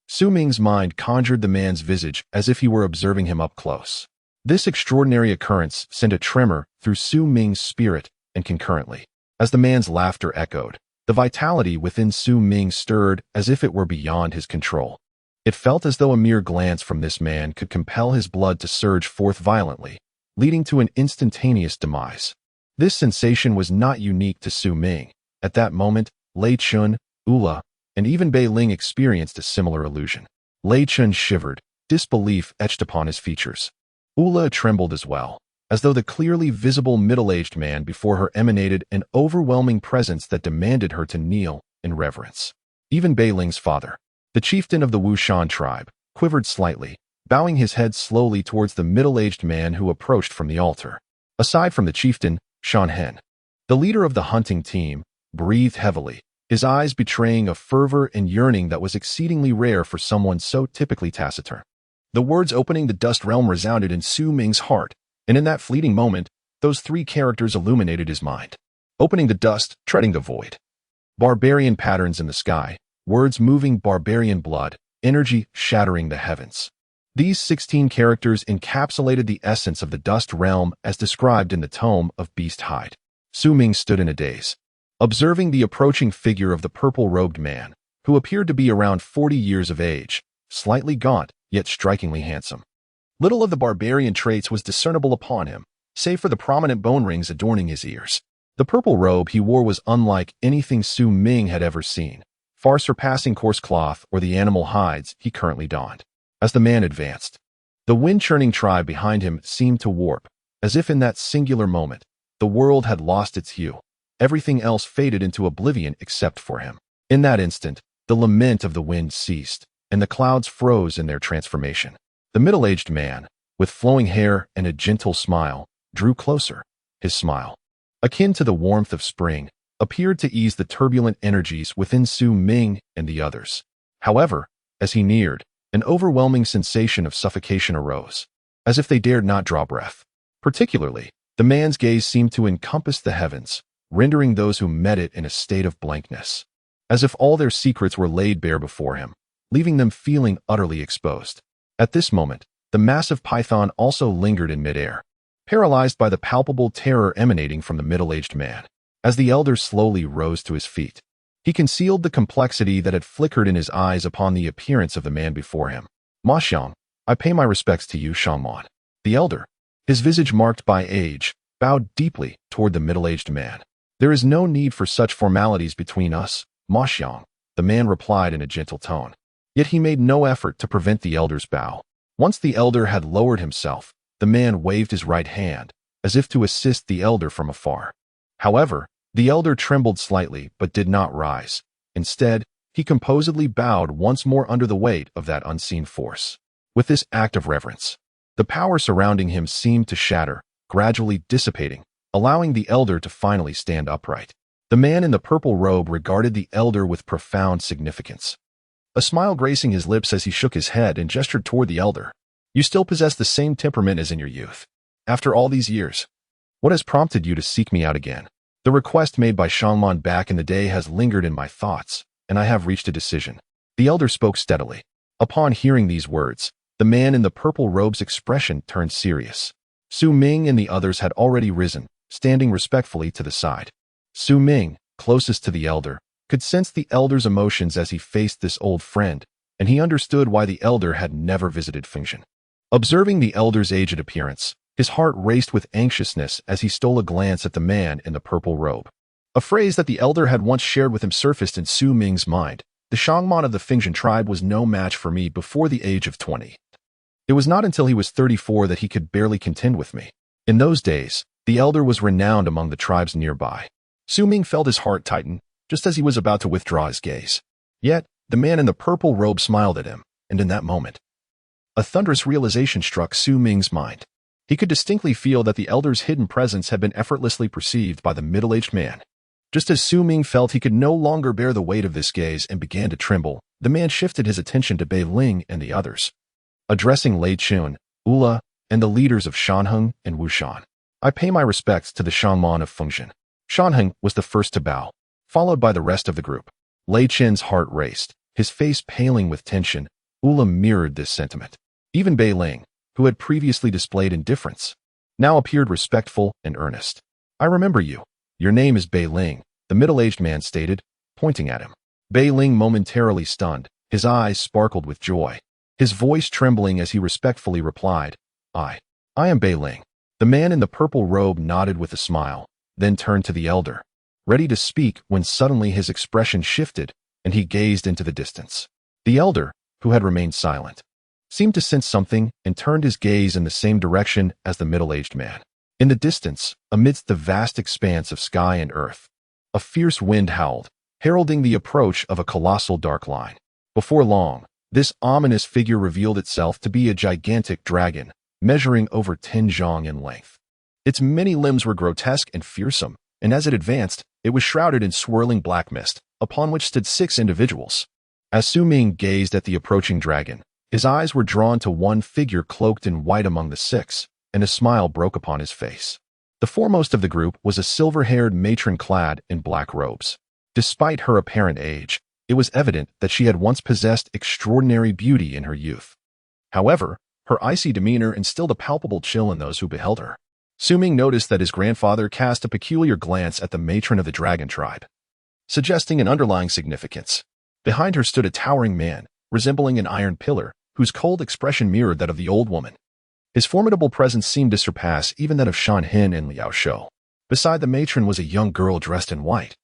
Su Ming's mind conjured the man's visage as if he were observing him up close. This extraordinary occurrence sent a tremor through Su Ming's spirit, and concurrently, as the man's laughter echoed, the vitality within Su Ming stirred as if it were beyond his control. It felt as though a mere glance from this man could compel his blood to surge forth violently, leading to an instantaneous demise. This sensation was not unique to Su Ming. At that moment, Lei Chun, Ula, and even Bei Ling experienced a similar illusion. Lei Chun shivered, disbelief etched upon his features. Ula trembled as well, as though the clearly visible middle-aged man before her emanated an overwhelming presence that demanded her to kneel in reverence. Even Bei Ling's father, the chieftain of the Wu Shan tribe, quivered slightly, bowing his head slowly towards the middle-aged man who approached from the altar. Aside from the chieftain, Shan Hen, the leader of the hunting team, breathed heavily, his eyes betraying a fervor and yearning that was exceedingly rare for someone so typically taciturn. The words opening the dust realm resounded in Su Ming's heart, and in that fleeting moment, those three characters illuminated his mind. Opening the dust, treading the void. Barbarian patterns in the sky, words moving barbarian blood, energy shattering the heavens. These 16 characters encapsulated the essence of the dust realm as described in the tome of Beast Hide. Su Ming stood in a daze, observing the approaching figure of the purple-robed man, who appeared to be around 40 years of age, slightly gaunt, yet strikingly handsome. Little of the barbarian traits was discernible upon him, save for the prominent bone rings adorning his ears. The purple robe he wore was unlike anything Su Ming had ever seen, far surpassing coarse cloth or the animal hides he currently donned. As the man advanced, the wind-churning tribe behind him seemed to warp, as if in that singular moment, the world had lost its hue. Everything else faded into oblivion except for him. In that instant, the lament of the wind ceased, and the clouds froze in their transformation. The middle-aged man, with flowing hair and a gentle smile, drew closer. His smile, akin to the warmth of spring, appeared to ease the turbulent energies within Su Ming and the others. However, as he neared, an overwhelming sensation of suffocation arose, as if they dared not draw breath. Particularly, the man's gaze seemed to encompass the heavens, rendering those who met it in a state of blankness, as if all their secrets were laid bare before him, leaving them feeling utterly exposed. At this moment, the massive python also lingered in midair, paralyzed by the palpable terror emanating from the middle-aged man. As the elder slowly rose to his feet, he concealed the complexity that had flickered in his eyes upon the appearance of the man before him. "Ma Xiang, I pay my respects to you, Shangman." The elder, his visage marked by age, bowed deeply toward the middle-aged man. "There is no need for such formalities between us, Ma Xiang," the man replied in a gentle tone. Yet he made no effort to prevent the elder's bow. Once the elder had lowered himself, the man waved his right hand, as if to assist the elder from afar. However, the elder trembled slightly but did not rise. Instead, he composedly bowed once more under the weight of that unseen force. With this act of reverence, the power surrounding him seemed to shatter, gradually dissipating, allowing the elder to finally stand upright. The man in the purple robe regarded the elder with profound significance, a smile gracing his lips as he shook his head and gestured toward the elder. "You still possess the same temperament as in your youth. After all these years, what has prompted you to seek me out again?" "The request made by Shangman back in the day has lingered in my thoughts, and I have reached a decision." The elder spoke steadily. Upon hearing these words, the man in the purple robe's expression turned serious. Su Ming and the others had already risen, standing respectfully to the side. Su Ming, closest to the elder, could sense the elder's emotions as he faced this old friend, and he understood why the elder had never visited Fengshan. Observing the elder's aged appearance, his heart raced with anxiousness as he stole a glance at the man in the purple robe. A phrase that the elder had once shared with him surfaced in Su Ming's mind. "The Shangman of the Fengshan tribe was no match for me before the age of 20. It was not until he was 34 that he could barely contend with me." In those days, the elder was renowned among the tribes nearby. Su Ming felt his heart tighten, just as he was about to withdraw his gaze. Yet, the man in the purple robe smiled at him, and in that moment, a thunderous realization struck Su Ming's mind. He could distinctly feel that the elder's hidden presence had been effortlessly perceived by the middle-aged man. Just as Su Ming felt he could no longer bear the weight of this gaze and began to tremble, the man shifted his attention to Bei Ling and the others. Addressing Lei Chun, Ula, and the leaders of Shanheng and Wu Shan, "I pay my respects to the Shangman of Fengshan." Shanheng was the first to bow, followed by the rest of the group. Lei Chen's heart raced, his face paling with tension. Ula mirrored this sentiment. Even Bei Ling, who had previously displayed indifference, now appeared respectful and earnest. I remember you. Your name is Bei Ling, the middle-aged man stated, pointing at him. Bei Ling momentarily stunned, his eyes sparkled with joy. His voice trembling as he respectfully replied, I am Bei Ling. The man in the purple robe nodded with a smile, then turned to the elder, ready to speak when suddenly his expression shifted and he gazed into the distance. The elder, who had remained silent, seemed to sense something and turned his gaze in the same direction as the middle-aged man. In the distance, amidst the vast expanse of sky and earth, a fierce wind howled, heralding the approach of a colossal dark line. Before long, this ominous figure revealed itself to be a gigantic dragon, measuring over 10 zhang in length. Its many limbs were grotesque and fearsome, and as it advanced, it was shrouded in swirling black mist, upon which stood 6 individuals. As Su Ming gazed at the approaching dragon, his eyes were drawn to one figure cloaked in white among the 6, and a smile broke upon his face. The foremost of the group was a silver-haired matron clad in black robes. Despite her apparent age, it was evident that she had once possessed extraordinary beauty in her youth. However, her icy demeanor instilled a palpable chill in those who beheld her. Su Ming noticed that his grandfather cast a peculiar glance at the matron of the dragon tribe, suggesting an underlying significance. Behind her stood a towering man, resembling an iron pillar, whose cold expression mirrored that of the old woman. His formidable presence seemed to surpass even that of Shan Hin and Liao Shou. Beside the matron was a young girl dressed in white,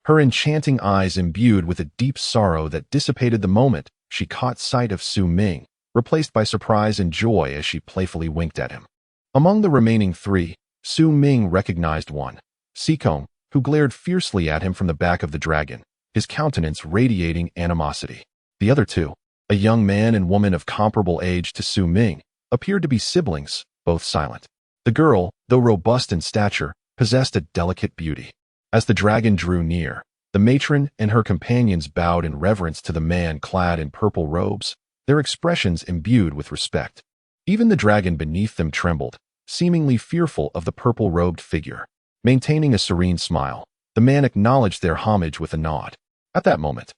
her enchanting eyes imbued with a deep sorrow that dissipated the moment she caught sight of Su Ming, replaced by surprise and joy as she playfully winked at him. Among the remaining 3, Su Ming recognized one, Sikong, who glared fiercely at him from the back of the dragon, his countenance radiating animosity. The other 2, a young man and woman of comparable age to Su Ming, appeared to be siblings, both silent. The girl, though robust in stature, possessed a delicate beauty. As the dragon drew near, the matron and her companions bowed in reverence to the man clad in purple robes, their expressions imbued with respect. Even the dragon beneath them trembled, seemingly fearful of the purple-robed figure. Maintaining a serene smile, the man acknowledged their homage with a nod. At that moment,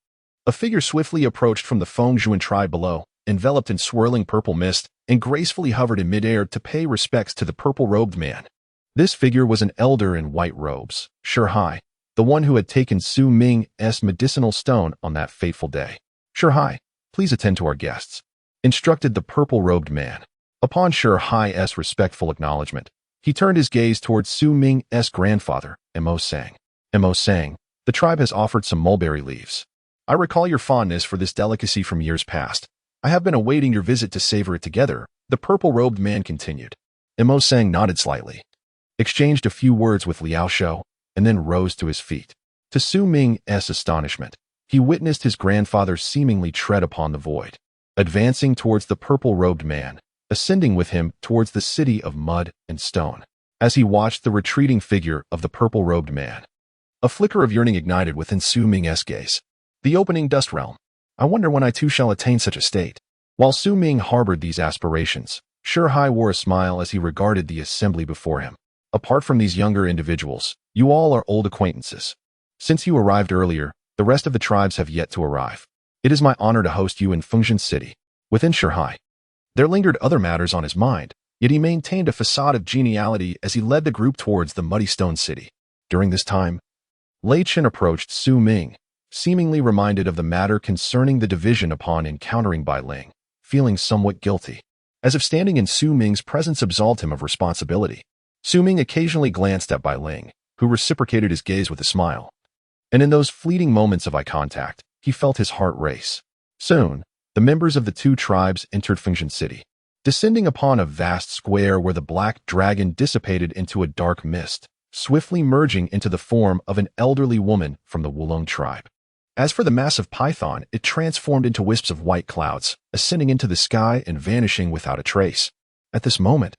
a figure swiftly approached from the Fengjuan tribe below, enveloped in swirling purple mist, and gracefully hovered in midair to pay respects to the purple-robed man. This figure was an elder in white robes, Shihai, the one who had taken Su Ming's medicinal stone on that fateful day. Shihai, please attend to our guests, instructed the purple-robed man. Upon Shihai's respectful acknowledgement, he turned his gaze towards Su Ming's grandfather, Mo Sang. Mo Sang, the tribe has offered some mulberry leaves. I recall your fondness for this delicacy from years past. I have been awaiting your visit to savor it together, the purple-robed man continued. Mo Sang nodded slightly, exchanged a few words with Liao Shou, and then rose to his feet. To Su Ming's astonishment, he witnessed his grandfather seemingly tread upon the void, advancing towards the purple-robed man, ascending with him towards the city of mud and stone. As he watched the retreating figure of the purple-robed man, a flicker of yearning ignited within Su Ming's gaze. The opening dust realm. I wonder when I too shall attain such a state. While Su Ming harbored these aspirations, Shihai wore a smile as he regarded the assembly before him. Apart from these younger individuals, you all are old acquaintances. Since you arrived earlier, the rest of the tribes have yet to arrive. It is my honor to host you in Fengjuan City. Within Shihai, there lingered other matters on his mind, yet he maintained a facade of geniality as he led the group towards the muddy stone city. During this time, Lei Chen approached Su Ming, seemingly reminded of the matter concerning the division upon encountering Bai Ling, feeling somewhat guilty, as if standing in Su Ming's presence absolved him of responsibility. Su Ming occasionally glanced at Bai Ling, who reciprocated his gaze with a smile. And in those fleeting moments of eye contact, he felt his heart race. Soon, the members of the 2 tribes entered Fengjuan City, descending upon a vast square where the black dragon dissipated into a dark mist, swiftly merging into the form of an elderly woman from the Wulong tribe. As for the massive python, it transformed into wisps of white clouds, ascending into the sky and vanishing without a trace. At this moment,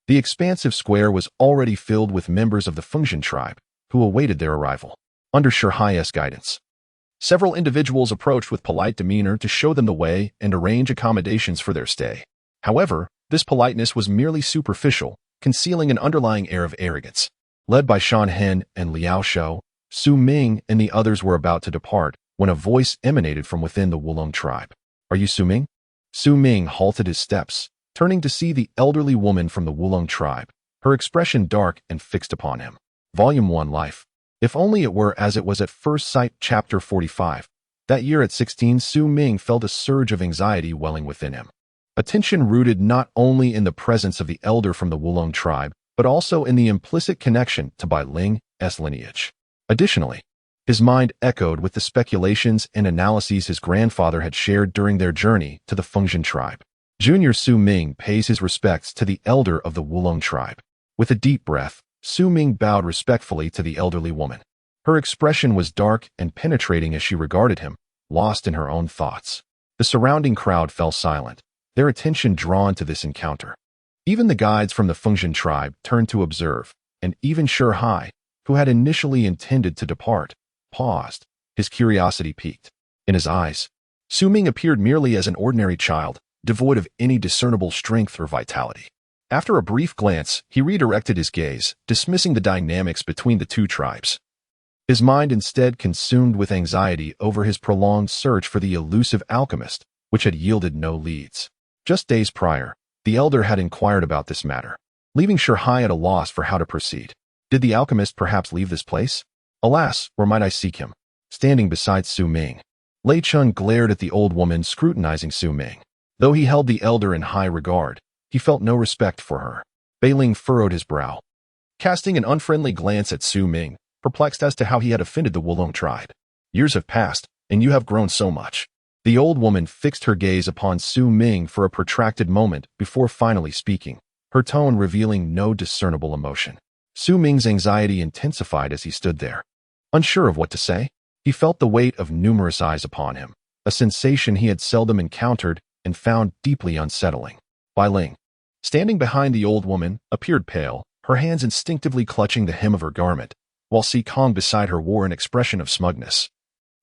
the expansive square was already filled with members of the Fengjuan tribe, who awaited their arrival. Under Shihai's guidance, several individuals approached with polite demeanor to show them the way and arrange accommodations for their stay. However, this politeness was merely superficial, concealing an underlying air of arrogance. Led by Shan Hen and Liao Shou, Su Ming and the others were about to depart when a voice emanated from within the Wulong tribe. "Are you Su Ming?" Su Ming halted his steps, turning to see the elderly woman from the Wulong tribe, her expression dark and fixed upon him. Volume 1 Life. If only it were as it was at first sight. Chapter 45. That year at 16, Su Ming felt a surge of anxiety welling within him. A tension rooted not only in the presence of the elder from the Wulong tribe, but also in the implicit connection to Bai Ling's lineage. Additionally, his mind echoed with the speculations and analyses his grandfather had shared during their journey to the Fengtian tribe. Junior Su Ming pays his respects to the elder of the Wulong tribe. With a deep breath, Su Ming bowed respectfully to the elderly woman. Her expression was dark and penetrating as she regarded him, lost in her own thoughts. The surrounding crowd fell silent, their attention drawn to this encounter. Even the guides from the Fengtian tribe turned to observe, and even Hai, who had initially intended to depart, paused, his curiosity piqued. In his eyes, Su Ming appeared merely as an ordinary child, devoid of any discernible strength or vitality. After a brief glance, he redirected his gaze, dismissing the dynamics between the two tribes. His mind instead consumed with anxiety over his prolonged search for the elusive alchemist, which had yielded no leads. Just days prior, the elder had inquired about this matter, leaving Hai at a loss for how to proceed. Did the alchemist perhaps leave this place? Alas, where might I seek him? Standing beside Su Ming, Lei Chun glared at the old woman, scrutinizing Su Ming. Though he held the elder in high regard, he felt no respect for her. Bai Ling furrowed his brow, casting an unfriendly glance at Su Ming, perplexed as to how he had offended the Wulong tribe. Years have passed, and you have grown so much. The old woman fixed her gaze upon Su Ming for a protracted moment before finally speaking, her tone revealing no discernible emotion. Su Ming's anxiety intensified as he stood there. Unsure of what to say, he felt the weight of numerous eyes upon him, a sensation he had seldom encountered and found deeply unsettling. Bai Ling, standing behind the old woman, appeared pale, her hands instinctively clutching the hem of her garment, while Si Kong beside her wore an expression of smugness,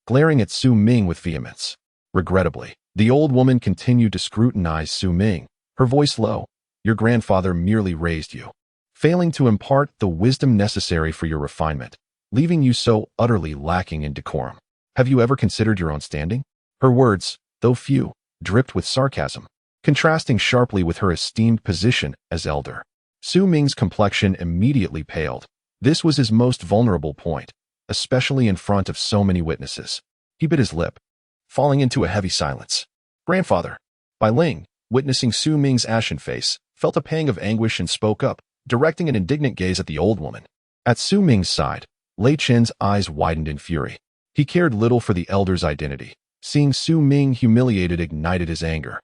glaring at Su Ming with vehemence. Regrettably, the old woman continued to scrutinize Su Ming, her voice low. "Your grandfather merely raised you, failing to impart the wisdom necessary for your refinement, leaving you so utterly lacking in decorum. Have you ever considered your own standing?" Her words, though few, dripped with sarcasm, contrasting sharply with her esteemed position as elder. Su Ming's complexion immediately paled. This was his most vulnerable point, especially in front of so many witnesses. He bit his lip, falling into a heavy silence. "Grandfather." Bai Ling, witnessing Su Ming's ashen face, felt a pang of anguish and spoke up, directing an indignant gaze at the old woman. At Su Ming's side, Lei Chen's eyes widened in fury. He cared little for the elder's identity. Seeing Su Ming humiliated ignited his anger,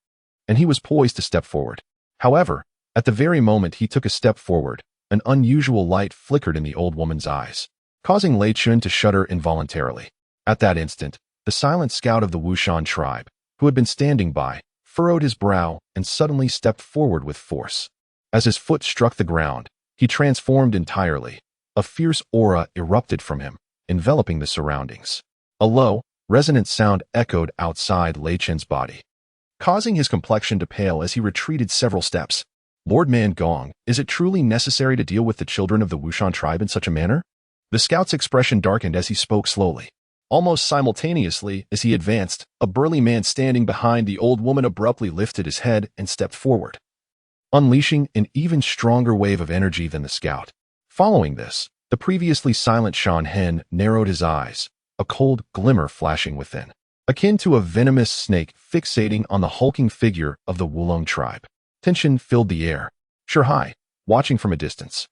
and he was poised to step forward. However, at the very moment he took a step forward, an unusual light flickered in the old woman's eyes, causing Lei Chun to shudder involuntarily. At that instant, the silent scout of the Wu Shan tribe, who had been standing by, furrowed his brow and suddenly stepped forward with force. As his foot struck the ground, he transformed entirely. A fierce aura erupted from him, enveloping the surroundings. A low, resonant sound echoed outside Lei Chen's body, causing his complexion to pale as he retreated several steps. "Lord Man Gong, is it truly necessary to deal with the children of the Wu Shan tribe in such a manner?" The scout's expression darkened as he spoke slowly. Almost simultaneously as he advanced, a burly man standing behind the old woman abruptly lifted his head and stepped forward, unleashing an even stronger wave of energy than the scout. Following this, the previously silent Shan Hen narrowed his eyes, a cold glimmer flashing within, akin to a venomous snake fixating on the hulking figure of the Wulong tribe. Tension filled the air. Hai, watching from a distance,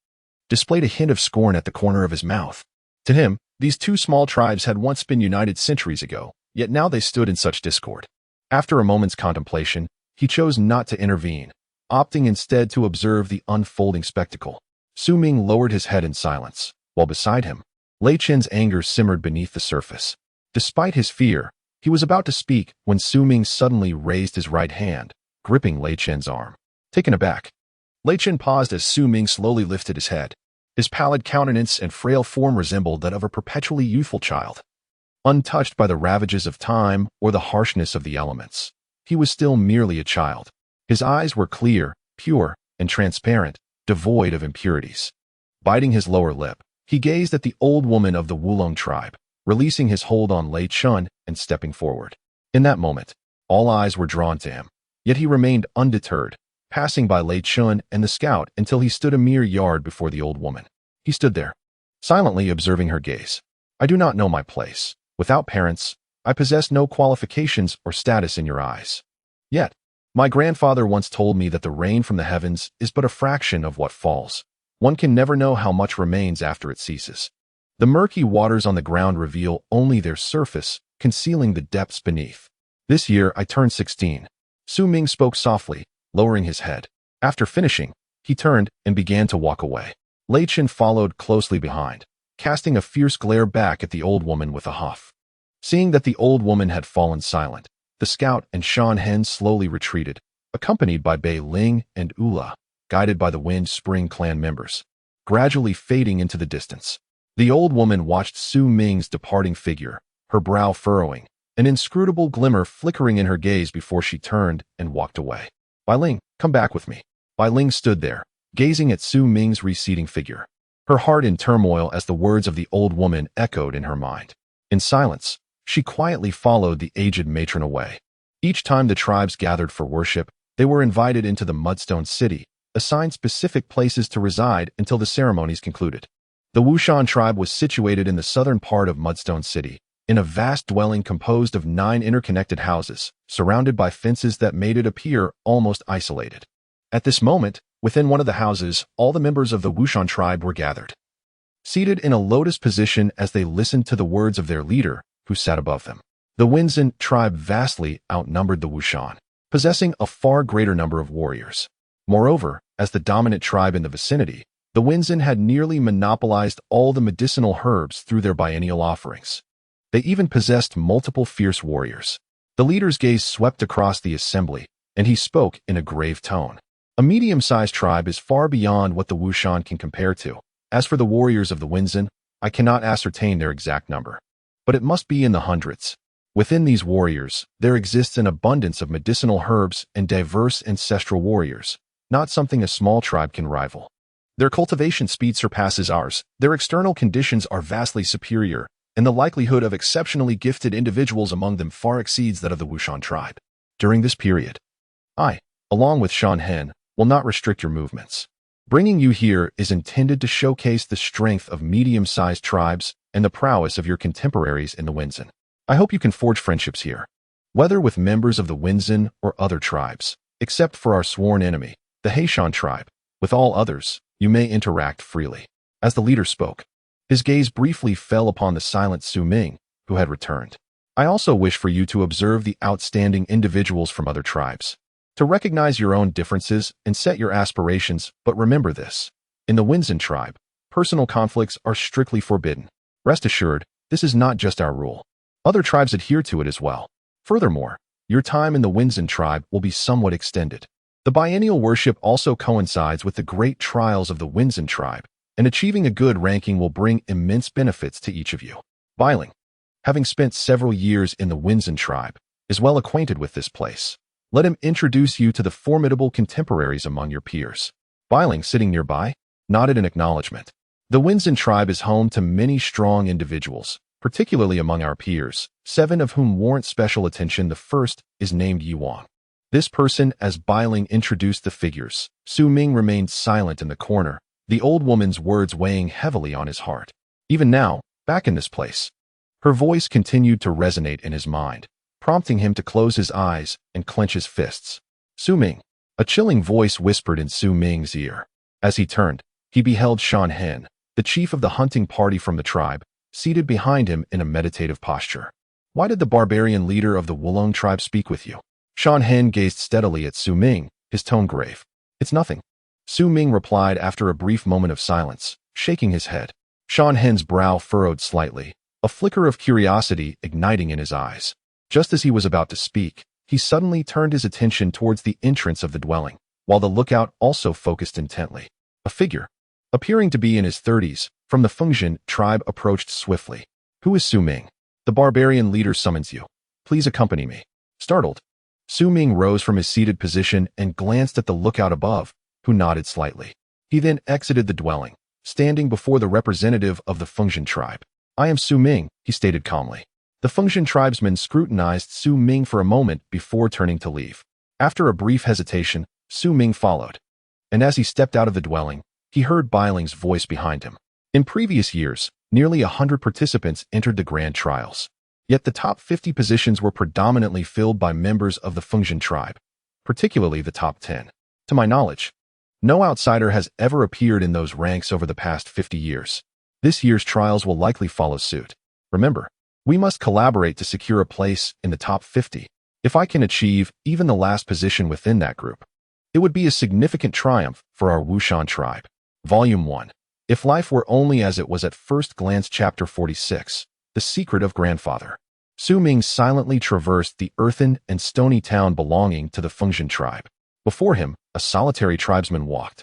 displayed a hint of scorn at the corner of his mouth. To him, these two small tribes had once been united centuries ago, yet now they stood in such discord. After a moment's contemplation, he chose not to intervene, opting instead to observe the unfolding spectacle. Su Ming lowered his head in silence, while beside him, Lei Chen's anger simmered beneath the surface. Despite his fear, he was about to speak when Su Ming suddenly raised his right hand, gripping Lei Chen's arm. Taken aback, Lei Chen paused as Su Ming slowly lifted his head. His pallid countenance and frail form resembled that of a perpetually youthful child. Untouched by the ravages of time or the harshness of the elements, he was still merely a child. His eyes were clear, pure, and transparent, devoid of impurities. Biting his lower lip, he gazed at the old woman of the Wulong tribe, releasing his hold on Lei Chun and stepping forward. In that moment, all eyes were drawn to him, yet he remained undeterred, passing by Lei Chun and the scout until he stood a mere yard before the old woman. He stood there, silently observing her gaze. I do not know my place. Without parents, I possess no qualifications or status in your eyes. Yet, my grandfather once told me that the rain from the heavens is but a fraction of what falls. One can never know how much remains after it ceases. The murky waters on the ground reveal only their surface, concealing the depths beneath. This year I turned 16. Su Ming spoke softly, lowering his head. After finishing, he turned and began to walk away. Lei Chun followed closely behind, casting a fierce glare back at the old woman with a huff. Seeing that the old woman had fallen silent, the scout and Shan Hen slowly retreated, accompanied by Bei Ling and Ula, guided by the Wind Spring clan members, gradually fading into the distance. The old woman watched Su Ming's departing figure, her brow furrowing, an inscrutable glimmer flickering in her gaze before she turned and walked away. Bai Ling, come back with me. Bai Ling stood there, gazing at Su Ming's receding figure, her heart in turmoil as the words of the old woman echoed in her mind. In silence, she quietly followed the aged matron away. Each time the tribes gathered for worship, they were invited into the Mudstone City, assigned specific places to reside until the ceremonies concluded. The Wu Shan tribe was situated in the southern part of Mudstone City, in a vast dwelling composed of 9 interconnected houses, surrounded by fences that made it appear almost isolated. At this moment, within one of the houses, all the members of the Wu Shan tribe were gathered, seated in a lotus position as they listened to the words of their leader, who sat above them. The Winzhen tribe vastly outnumbered the Wu Shan, possessing a far greater number of warriors. Moreover, as the dominant tribe in the vicinity, the Winzhen had nearly monopolized all the medicinal herbs through their biennial offerings. They even possessed multiple fierce warriors. The leader's gaze swept across the assembly, and he spoke in a grave tone. A medium-sized tribe is far beyond what the Wu Shan can compare to. As for the warriors of the Winzhen, I cannot ascertain their exact number, but it must be in the hundreds. Within these warriors, there exists an abundance of medicinal herbs and diverse ancestral warriors, not something a small tribe can rival. Their cultivation speed surpasses ours, their external conditions are vastly superior, and the likelihood of exceptionally gifted individuals among them far exceeds that of the Wu Shan tribe. During this period, I, along with Shan Hen, will not restrict your movements. Bringing you here is intended to showcase the strength of medium-sized tribes and the prowess of your contemporaries in the Winzhen. I hope you can forge friendships here, whether with members of the Winzhen or other tribes, except for our sworn enemy, the Heishan tribe. With all others, you may interact freely. As the leader spoke, his gaze briefly fell upon the silent Su Ming, who had returned. I also wish for you to observe the outstanding individuals from other tribes, to recognize your own differences and set your aspirations, but remember this. In the Winzhen tribe, personal conflicts are strictly forbidden. Rest assured, this is not just our rule. Other tribes adhere to it as well. Furthermore, your time in the Winzhen tribe will be somewhat extended. The biennial worship also coincides with the great trials of the Winzhen tribe, and achieving a good ranking will bring immense benefits to each of you. Bai Ling, having spent several years in the Winzhen tribe, is well acquainted with this place. Let him introduce you to the formidable contemporaries among your peers. Bai Ling, sitting nearby, nodded in acknowledgement. The Winzhen tribe is home to many strong individuals, particularly among our peers, 7 of whom warrant special attention. The first is named Yuan. This person, as Bai Ling introduced the figures, Su Ming remained silent in the corner, the old woman's words weighing heavily on his heart. Even now, back in this place, her voice continued to resonate in his mind, prompting him to close his eyes and clench his fists. Su Ming, a chilling voice whispered in Su Ming's ear. As he turned, he beheld Shan Hen, the chief of the hunting party from the tribe, seated behind him in a meditative posture. Why did the barbarian leader of the Wulong tribe speak with you? Shan Hen gazed steadily at Su Ming, his tone grave. It's nothing. Su Ming replied after a brief moment of silence, shaking his head. Shan Hen's brow furrowed slightly, a flicker of curiosity igniting in his eyes. Just as he was about to speak, he suddenly turned his attention towards the entrance of the dwelling, while the lookout also focused intently. A figure, appearing to be in his 30s, from the Fengzhen tribe approached swiftly. Who is Su Ming? The barbarian leader summons you. Please accompany me. Startled, Su Ming rose from his seated position and glanced at the lookout above, who nodded slightly. He then exited the dwelling, standing before the representative of the Fengzhen tribe. I am Su Ming, he stated calmly. The Fengshan tribesman scrutinized Su Ming for a moment before turning to leave. After a brief hesitation, Su Ming followed. And as he stepped out of the dwelling, he heard Biling's voice behind him. In previous years, nearly 100 participants entered the grand trials. Yet the top 50 positions were predominantly filled by members of the Fengshan tribe, particularly the top 10. To my knowledge, no outsider has ever appeared in those ranks over the past 50 years. This year's trials will likely follow suit. Remember, we must collaborate to secure a place in the top 50. If I can achieve even the last position within that group, it would be a significant triumph for our Wu Shan tribe. Volume 1. If Life Were Only as It Was at First Glance, Chapter 46. The Secret of Grandfather. Su Ming silently traversed the earthen and stony town belonging to the Fengshan tribe. Before him, a solitary tribesman walked,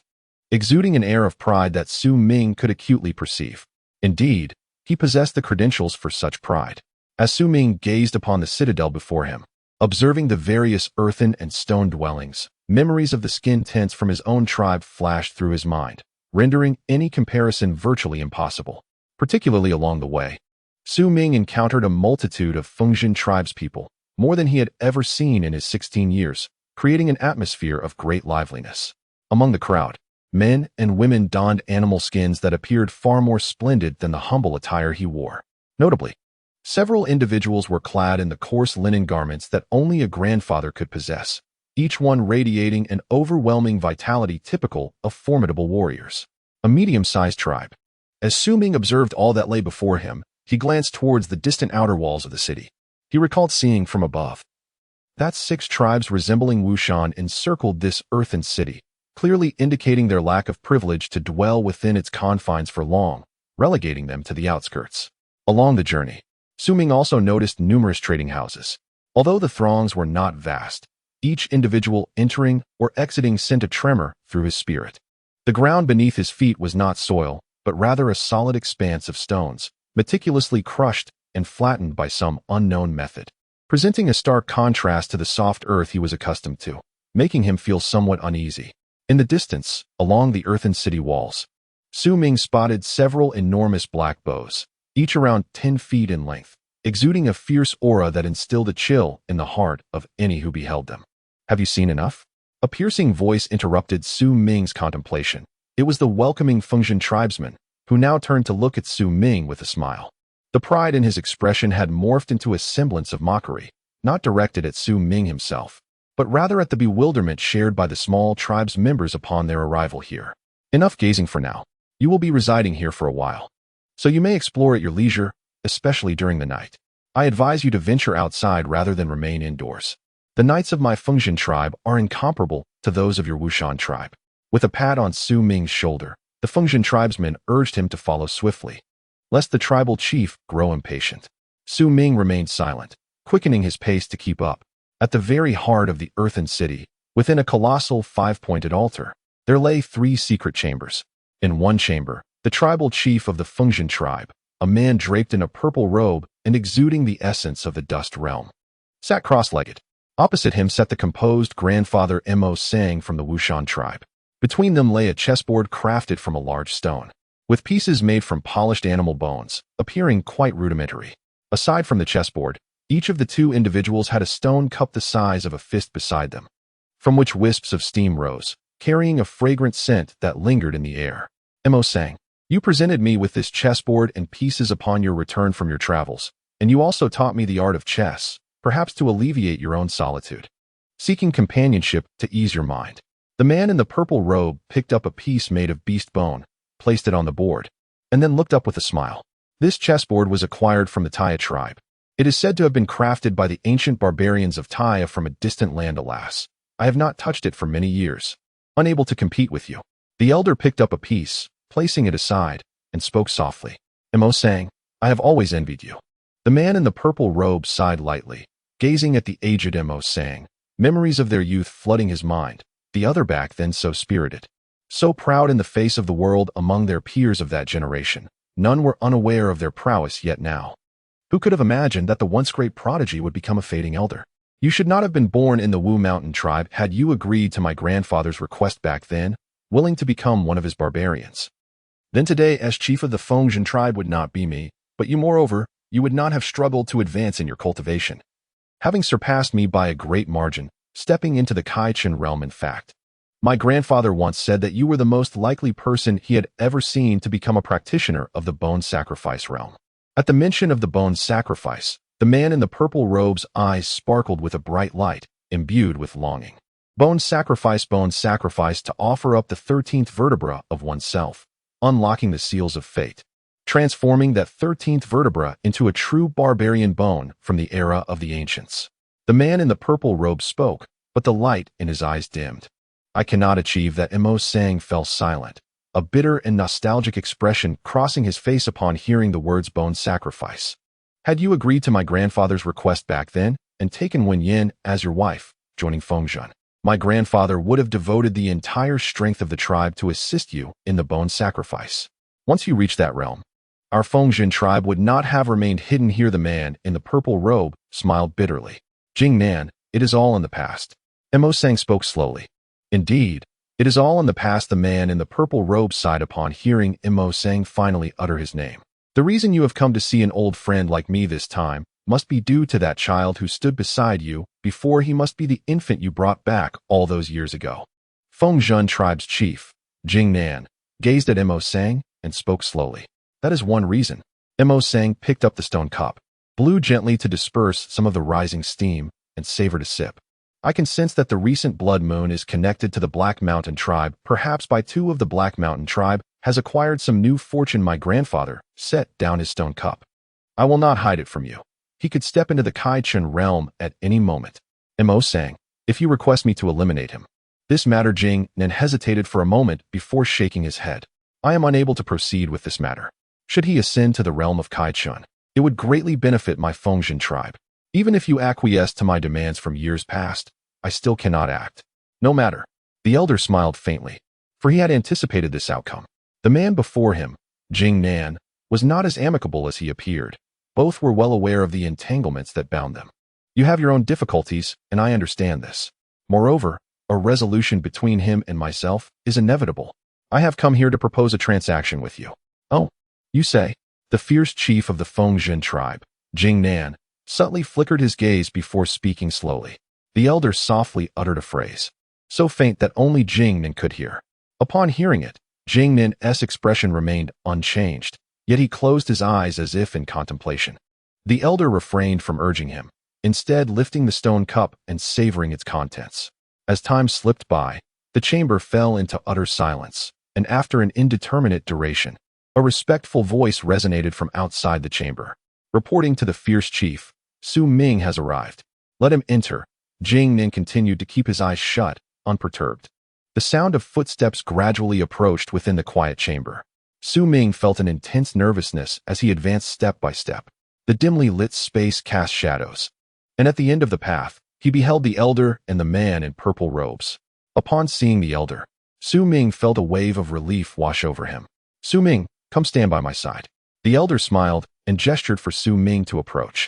exuding an air of pride that Su Ming could acutely perceive. Indeed, he possessed the credentials for such pride. As Su Ming gazed upon the citadel before him, observing the various earthen and stone dwellings, memories of the skin tints from his own tribe flashed through his mind, rendering any comparison virtually impossible. Particularly along the way, Su Ming encountered a multitude of Fengshan tribespeople, more than he had ever seen in his 16 years, creating an atmosphere of great liveliness. Among the crowd, men and women donned animal skins that appeared far more splendid than the humble attire he wore. Notably, several individuals were clad in the coarse linen garments that only a grandfather could possess, each one radiating an overwhelming vitality typical of formidable warriors. A medium-sized tribe. As Su Ming observed all that lay before him, he glanced towards the distant outer walls of the city. He recalled seeing from above that 6 tribes resembling Wu Shan encircled this earthen city, clearly indicating their lack of privilege to dwell within its confines for long, relegating them to the outskirts. Along the journey, Su Ming also noticed numerous trading houses. Although the throngs were not vast, each individual entering or exiting sent a tremor through his spirit. The ground beneath his feet was not soil, but rather a solid expanse of stones, meticulously crushed and flattened by some unknown method, presenting a stark contrast to the soft earth he was accustomed to, making him feel somewhat uneasy. In the distance, along the earthen city walls, Su Ming spotted several enormous black bows, each around 10 feet in length, exuding a fierce aura that instilled a chill in the heart of any who beheld them. Have you seen enough? A piercing voice interrupted Su Ming's contemplation. It was the welcoming Fengshan tribesman, who now turned to look at Su Ming with a smile. The pride in his expression had morphed into a semblance of mockery, not directed at Su Ming himself, but rather at the bewilderment shared by the small tribe's members upon their arrival here. Enough gazing for now. You will be residing here for a while, so you may explore at your leisure, especially during the night. I advise you to venture outside rather than remain indoors. The knights of my Fengshan tribe are incomparable to those of your Wu Shan tribe. With a pat on Su Ming's shoulder, the Fengshan tribesman urged him to follow swiftly, lest the tribal chief grow impatient. Su Ming remained silent, quickening his pace to keep up. At the very heart of the earthen city, within a colossal 5-pointed altar, there lay 3 secret chambers. In one chamber, the tribal chief of the Fengshan tribe, a man draped in a purple robe and exuding the essence of the dust realm, sat cross-legged. Opposite him sat the composed grandfather Mo Sang from the Wu Shan tribe. Between them lay a chessboard crafted from a large stone, with pieces made from polished animal bones, appearing quite rudimentary. Aside from the chessboard, each of the 2 individuals had a stone cup the size of a fist beside them, from which wisps of steam rose, carrying a fragrant scent that lingered in the air. Mo Sang, you presented me with this chessboard and pieces upon your return from your travels, and you also taught me the art of chess, perhaps to alleviate your own solitude, seeking companionship to ease your mind. The man in the purple robe picked up a piece made of beast bone, placed it on the board, and then looked up with a smile. This chessboard was acquired from the Tian tribe. It is said to have been crafted by the ancient barbarians of Tian from a distant land. Alas, I have not touched it for many years, unable to compete with you. The elder picked up a piece, placing it aside, and spoke softly. Mo Sang, I have always envied you. The man in the purple robe sighed lightly, gazing at the aged Mo Sang, memories of their youth flooding his mind. The other back then so spirited, so proud in the face of the world among their peers of that generation. None were unaware of their prowess yet now. Who could have imagined that the once great prodigy would become a fading elder? You should not have been born in the Wu Mountain tribe had you agreed to my grandfather's request back then, willing to become one of his barbarians. Then today, as chief of the Fengshan tribe would not be me, But you would not have struggled to advance in your cultivation, having surpassed me by a great margin, stepping into the Kai-Chen realm in fact. My grandfather once said that you were the most likely person he had ever seen to become a practitioner of the bone sacrifice realm. At the mention of the bone sacrifice, the man in the purple robe's eyes sparkled with a bright light, imbued with longing. Bone sacrifice to offer up the 13th vertebra of oneself, unlocking the seals of fate, transforming that 13th vertebra into a true barbarian bone from the era of the ancients. The man in the purple robe spoke, but the light in his eyes dimmed. I cannot achieve that. Imo Sang fell silent, a bitter and nostalgic expression crossing his face upon hearing the words bone sacrifice. Had you agreed to my grandfather's request back then and taken Wen Yin as your wife, joining Fengzhen, my grandfather would have devoted the entire strength of the tribe to assist you in the bone sacrifice. Once you reach that realm, our Fengzhen tribe would not have remained hidden here. The man in the purple robe smiled bitterly. Jing Nan, it is all in the past. Imo Sang spoke slowly. Indeed, it is all in the past. The man in the purple robe sighed upon hearing Imo Sang finally utter his name. The reason you have come to see an old friend like me this time must be due to that child who stood beside you before. He must be the infant you brought back all those years ago. Fengzhen tribe's chief, Jing Nan, gazed at Imo Sang and spoke slowly. That is one reason. Imo Sang picked up the stone cup, blew gently to disperse some of the rising steam, and savored a sip. I can sense that the recent blood moon is connected to the Black Mountain tribe, perhaps by two of the Black Mountain tribe, has acquired some new fortune. My grandfather set down his stone cup. I will not hide it from you. He could step into the Kai-Chen realm at any moment. Imo Sang, if you request me to eliminate him. This matter. Jing Nan hesitated for a moment before shaking his head. I am unable to proceed with this matter. Should he ascend to the realm of Kai-Chen, it would greatly benefit my Fengzhen tribe. Even if you acquiesce to my demands from years past, I still cannot act. No matter. The elder smiled faintly, for he had anticipated this outcome. The man before him, Jing Nan, was not as amicable as he appeared. Both were well aware of the entanglements that bound them. You have your own difficulties, and I understand this. Moreover, a resolution between him and myself is inevitable. I have come here to propose a transaction with you. Oh, you say? The fierce chief of the Fengzhen tribe, Jing Nan, subtly flickered his gaze before speaking slowly. The elder softly uttered a phrase, so faint that only Jing Nan could hear. Upon hearing it, Jing Nan's expression remained unchanged, yet he closed his eyes as if in contemplation. The elder refrained from urging him, instead lifting the stone cup and savoring its contents. As time slipped by, the chamber fell into utter silence, and after an indeterminate duration, a respectful voice resonated from outside the chamber, reporting to the fierce chief, Su Ming has arrived. Let him enter. Jing Nan continued to keep his eyes shut, unperturbed. The sound of footsteps gradually approached within the quiet chamber. Su Ming felt an intense nervousness as he advanced step by step. The dimly lit space cast shadows, and at the end of the path, he beheld the elder and the man in purple robes. Upon seeing the elder, Su Ming felt a wave of relief wash over him. Su Ming, come stand by my side. The elder smiled and gestured for Su Ming to approach.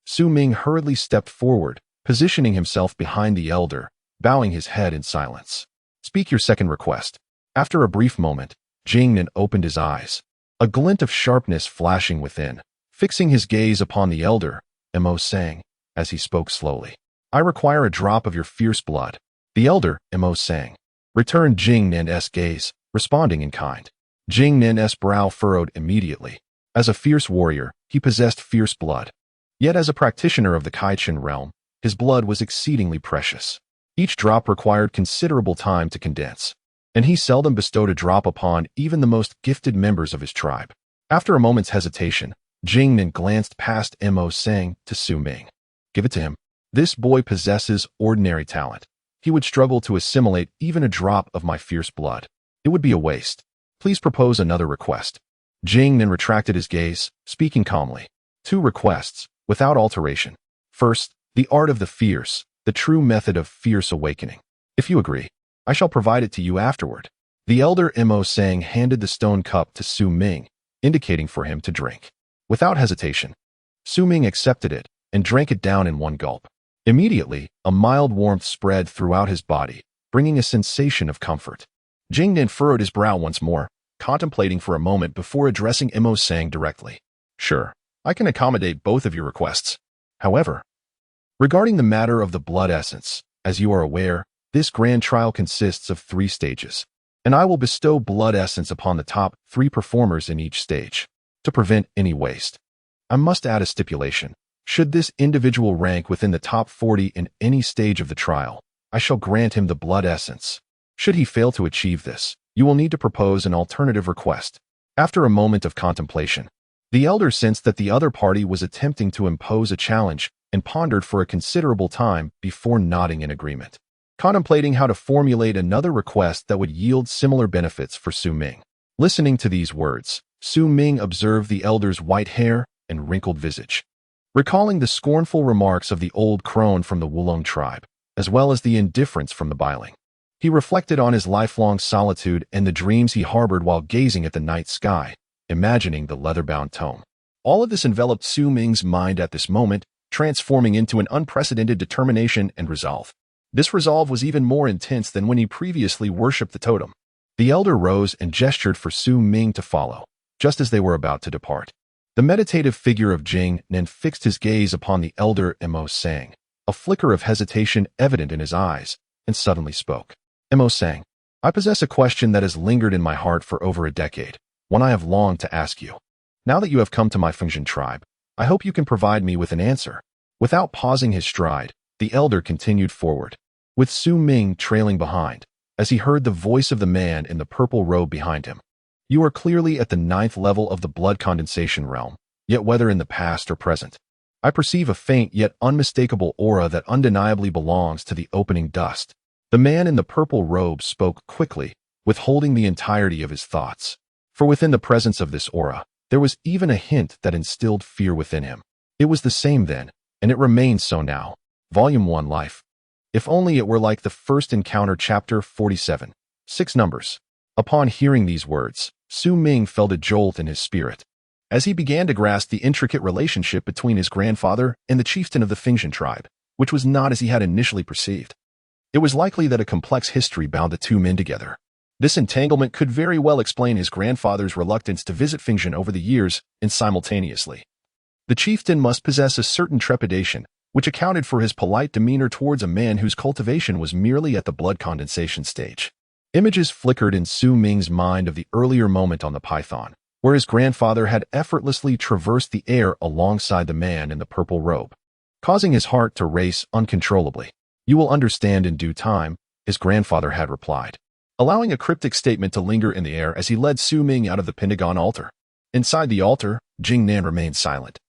Su Ming hurriedly stepped forward, positioning himself behind the elder, bowing his head in silence. Speak your second request. After a brief moment, Jing Nan opened his eyes, a glint of sharpness flashing within. Fixing his gaze upon the elder, Imo Sang, as he spoke slowly. I require a drop of your fierce blood. The elder, Imo Sang, returned Jing Nan's gaze, responding in kind. Jing Nan's brow furrowed immediately. As a fierce warrior, he possessed fierce blood. Yet as a practitioner of the Kai-Chen realm, his blood was exceedingly precious. Each drop required considerable time to condense, and he seldom bestowed a drop upon even the most gifted members of his tribe. After a moment's hesitation, Jing Nan glanced past Imo Sang to Su Ming. Give it to him. This boy possesses ordinary talent. He would struggle to assimilate even a drop of my fierce blood. It would be a waste. Please propose another request. Jing Nan retracted his gaze, speaking calmly. 2 requests, without alteration. First, the art of the fierce, the true method of fierce awakening. If you agree, I shall provide it to you afterward. The elder Imo Sang handed the stone cup to Su Ming, indicating for him to drink. Without hesitation, Su Ming accepted it and drank it down in one gulp. Immediately, a mild warmth spread throughout his body, bringing a sensation of comfort. Jing Nan furrowed his brow once more, contemplating for a moment before addressing Imo Sang directly. Sure, I can accommodate both of your requests. However, regarding the matter of the blood essence, as you are aware, this grand trial consists of 3 stages, and I will bestow blood essence upon the top 3 performers in each stage. To prevent any waste, I must add a stipulation. Should this individual rank within the top 40 in any stage of the trial, I shall grant him the blood essence. Should he fail to achieve this, you will need to propose an alternative request. After a moment of contemplation, the elder sensed that the other party was attempting to impose a challenge and pondered for a considerable time before nodding in agreement, contemplating how to formulate another request that would yield similar benefits for Su Ming. Listening to these words, Su Ming observed the elder's white hair and wrinkled visage, recalling the scornful remarks of the old crone from the Wulong tribe, as well as the indifference from the Biling. He reflected on his lifelong solitude and the dreams he harbored while gazing at the night sky, imagining the leather-bound tome. All of this enveloped Su Ming's mind at this moment, transforming into an unprecedented determination and resolve. This resolve was even more intense than when he previously worshipped the totem. The elder rose and gestured for Su Ming to follow, just as they were about to depart. The meditative figure of Jing Nan fixed his gaze upon the elder Mo Sang, a flicker of hesitation evident in his eyes, and suddenly spoke. Mo Sang, I possess a question that has lingered in my heart for over a decade, one I have longed to ask you. Now that you have come to my Fengshan tribe, I hope you can provide me with an answer. Without pausing his stride, the elder continued forward, with Su Ming trailing behind, as he heard the voice of the man in the purple robe behind him. You are clearly at the 9th level of the blood condensation realm, yet whether in the past or present, I perceive a faint yet unmistakable aura that undeniably belongs to the opening dust. The man in the purple robe spoke quickly, withholding the entirety of his thoughts. For within the presence of this aura, there was even a hint that instilled fear within him. It was the same then, and it remains so now. Volume 1 Life. If only it were like the first encounter, chapter 47. 6 numbers. Upon hearing these words, Su Ming felt a jolt in his spirit, as he began to grasp the intricate relationship between his grandfather and the chieftain of the Fengshan tribe, which was not as he had initially perceived. It was likely that a complex history bound the 2 men together. This entanglement could very well explain his grandfather's reluctance to visit Fengshan over the years and simultaneously. The chieftain must possess a certain trepidation, which accounted for his polite demeanor towards a man whose cultivation was merely at the blood condensation stage. Images flickered in Su Ming's mind of the earlier moment on the Python, where his grandfather had effortlessly traversed the air alongside the man in the purple robe, causing his heart to race uncontrollably. You will understand in due time, his grandfather had replied, allowing a cryptic statement to linger in the air as he led Su Ming out of the Pentagon altar. Inside the altar, Jing Nan remained silent,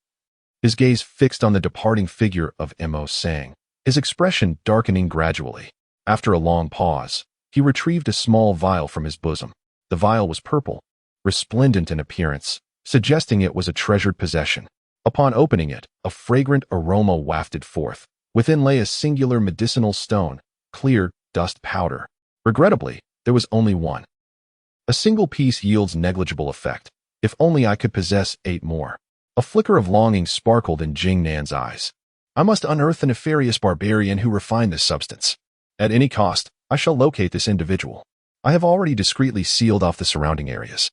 his gaze fixed on the departing figure of Mo Sang, his expression darkening gradually. After a long pause, he retrieved a small vial from his bosom. The vial was purple, resplendent in appearance, suggesting it was a treasured possession. Upon opening it, a fragrant aroma wafted forth. Within lay a singular medicinal stone, clear dust powder. Regrettably, there was only one. A single piece yields negligible effect. If only I could possess 8 more. A flicker of longing sparkled in Jing Nan's eyes. I must unearth the nefarious barbarian who refined this substance. At any cost, I shall locate this individual. I have already discreetly sealed off the surrounding areas.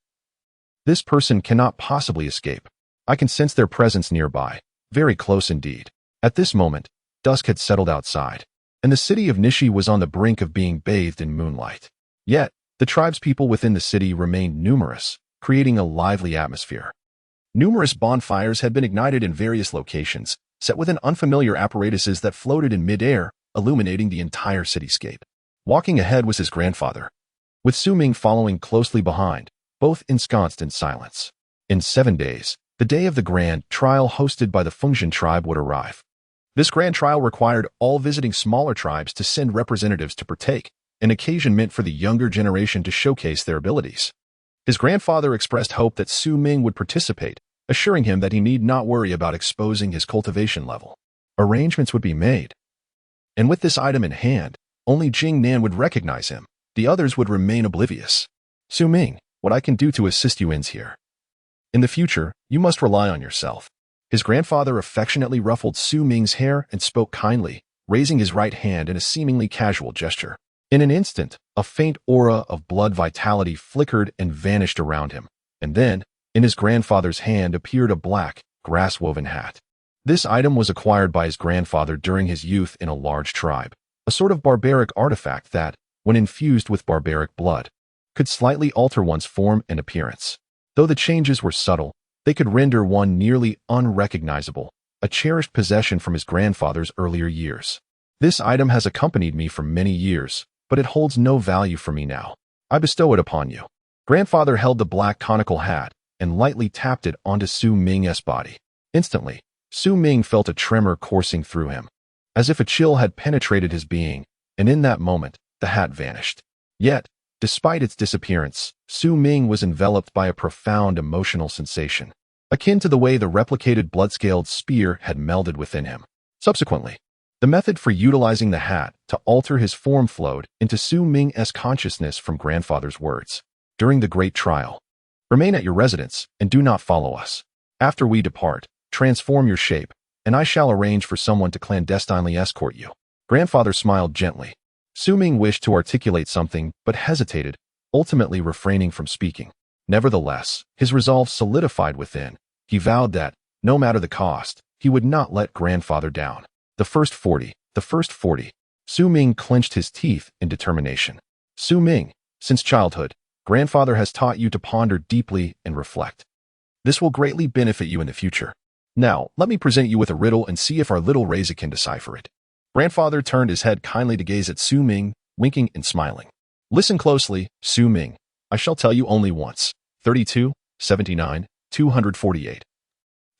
This person cannot possibly escape. I can sense their presence nearby, very close indeed. At this moment, dusk had settled outside, and the city of Nishi was on the brink of being bathed in moonlight. Yet, the tribespeople within the city remained numerous, creating a lively atmosphere. Numerous bonfires had been ignited in various locations, set within unfamiliar apparatuses that floated in mid-air, illuminating the entire cityscape. Walking ahead was his grandfather, with Su Ming following closely behind, both ensconced in silence. In 7 days, the day of the grand trial hosted by the Fengshan tribe would arrive. This grand trial required all visiting smaller tribes to send representatives to partake, an occasion meant for the younger generation to showcase their abilities. His grandfather expressed hope that Su Ming would participate, assuring him that he need not worry about exposing his cultivation level. Arrangements would be made. And with this item in hand, only Jing Nan would recognize him. The others would remain oblivious. Su Ming, what I can do to assist you ends here. In the future, you must rely on yourself. His grandfather affectionately ruffled Su Ming's hair and spoke kindly, raising his right hand in a seemingly casual gesture. In an instant, a faint aura of blood vitality flickered and vanished around him, and then, In his grandfather's hand appeared a black, grass-woven hat. This item was acquired by his grandfather during his youth in a large tribe, a sort of barbaric artifact that, when infused with barbaric blood, could slightly alter one's form and appearance. Though the changes were subtle, they could render one nearly unrecognizable, a cherished possession from his grandfather's earlier years. This item has accompanied me for many years, but it holds no value for me now. I bestow it upon you. Grandfather held the black conical hat and lightly tapped it onto Su Ming's body. Instantly, Su Ming felt a tremor coursing through him, as if a chill had penetrated his being, and in that moment, the hat vanished. Yet, despite its disappearance, Su Ming was enveloped by a profound emotional sensation, akin to the way the replicated blood-scaled spear had melded within him. Subsequently, the method for utilizing the hat to alter his form flowed into Su Ming's consciousness from grandfather's words. During the great trial, remain at your residence and do not follow us. After we depart, transform your shape, and I shall arrange for someone to clandestinely escort you. Grandfather smiled gently. Su Ming wished to articulate something, but hesitated, ultimately refraining from speaking. Nevertheless, his resolve solidified within. He vowed that, no matter the cost, he would not let grandfather down. The first 40. Su Ming clenched his teeth in determination. Su Ming, since childhood, grandfather has taught you to ponder deeply and reflect. This will greatly benefit you in the future. Now, let me present you with a riddle and see if our little Razor can decipher it. Grandfather turned his head kindly to gaze at Su Ming, winking and smiling. Listen closely, Su Ming. I shall tell you only once. 32, 79, 248.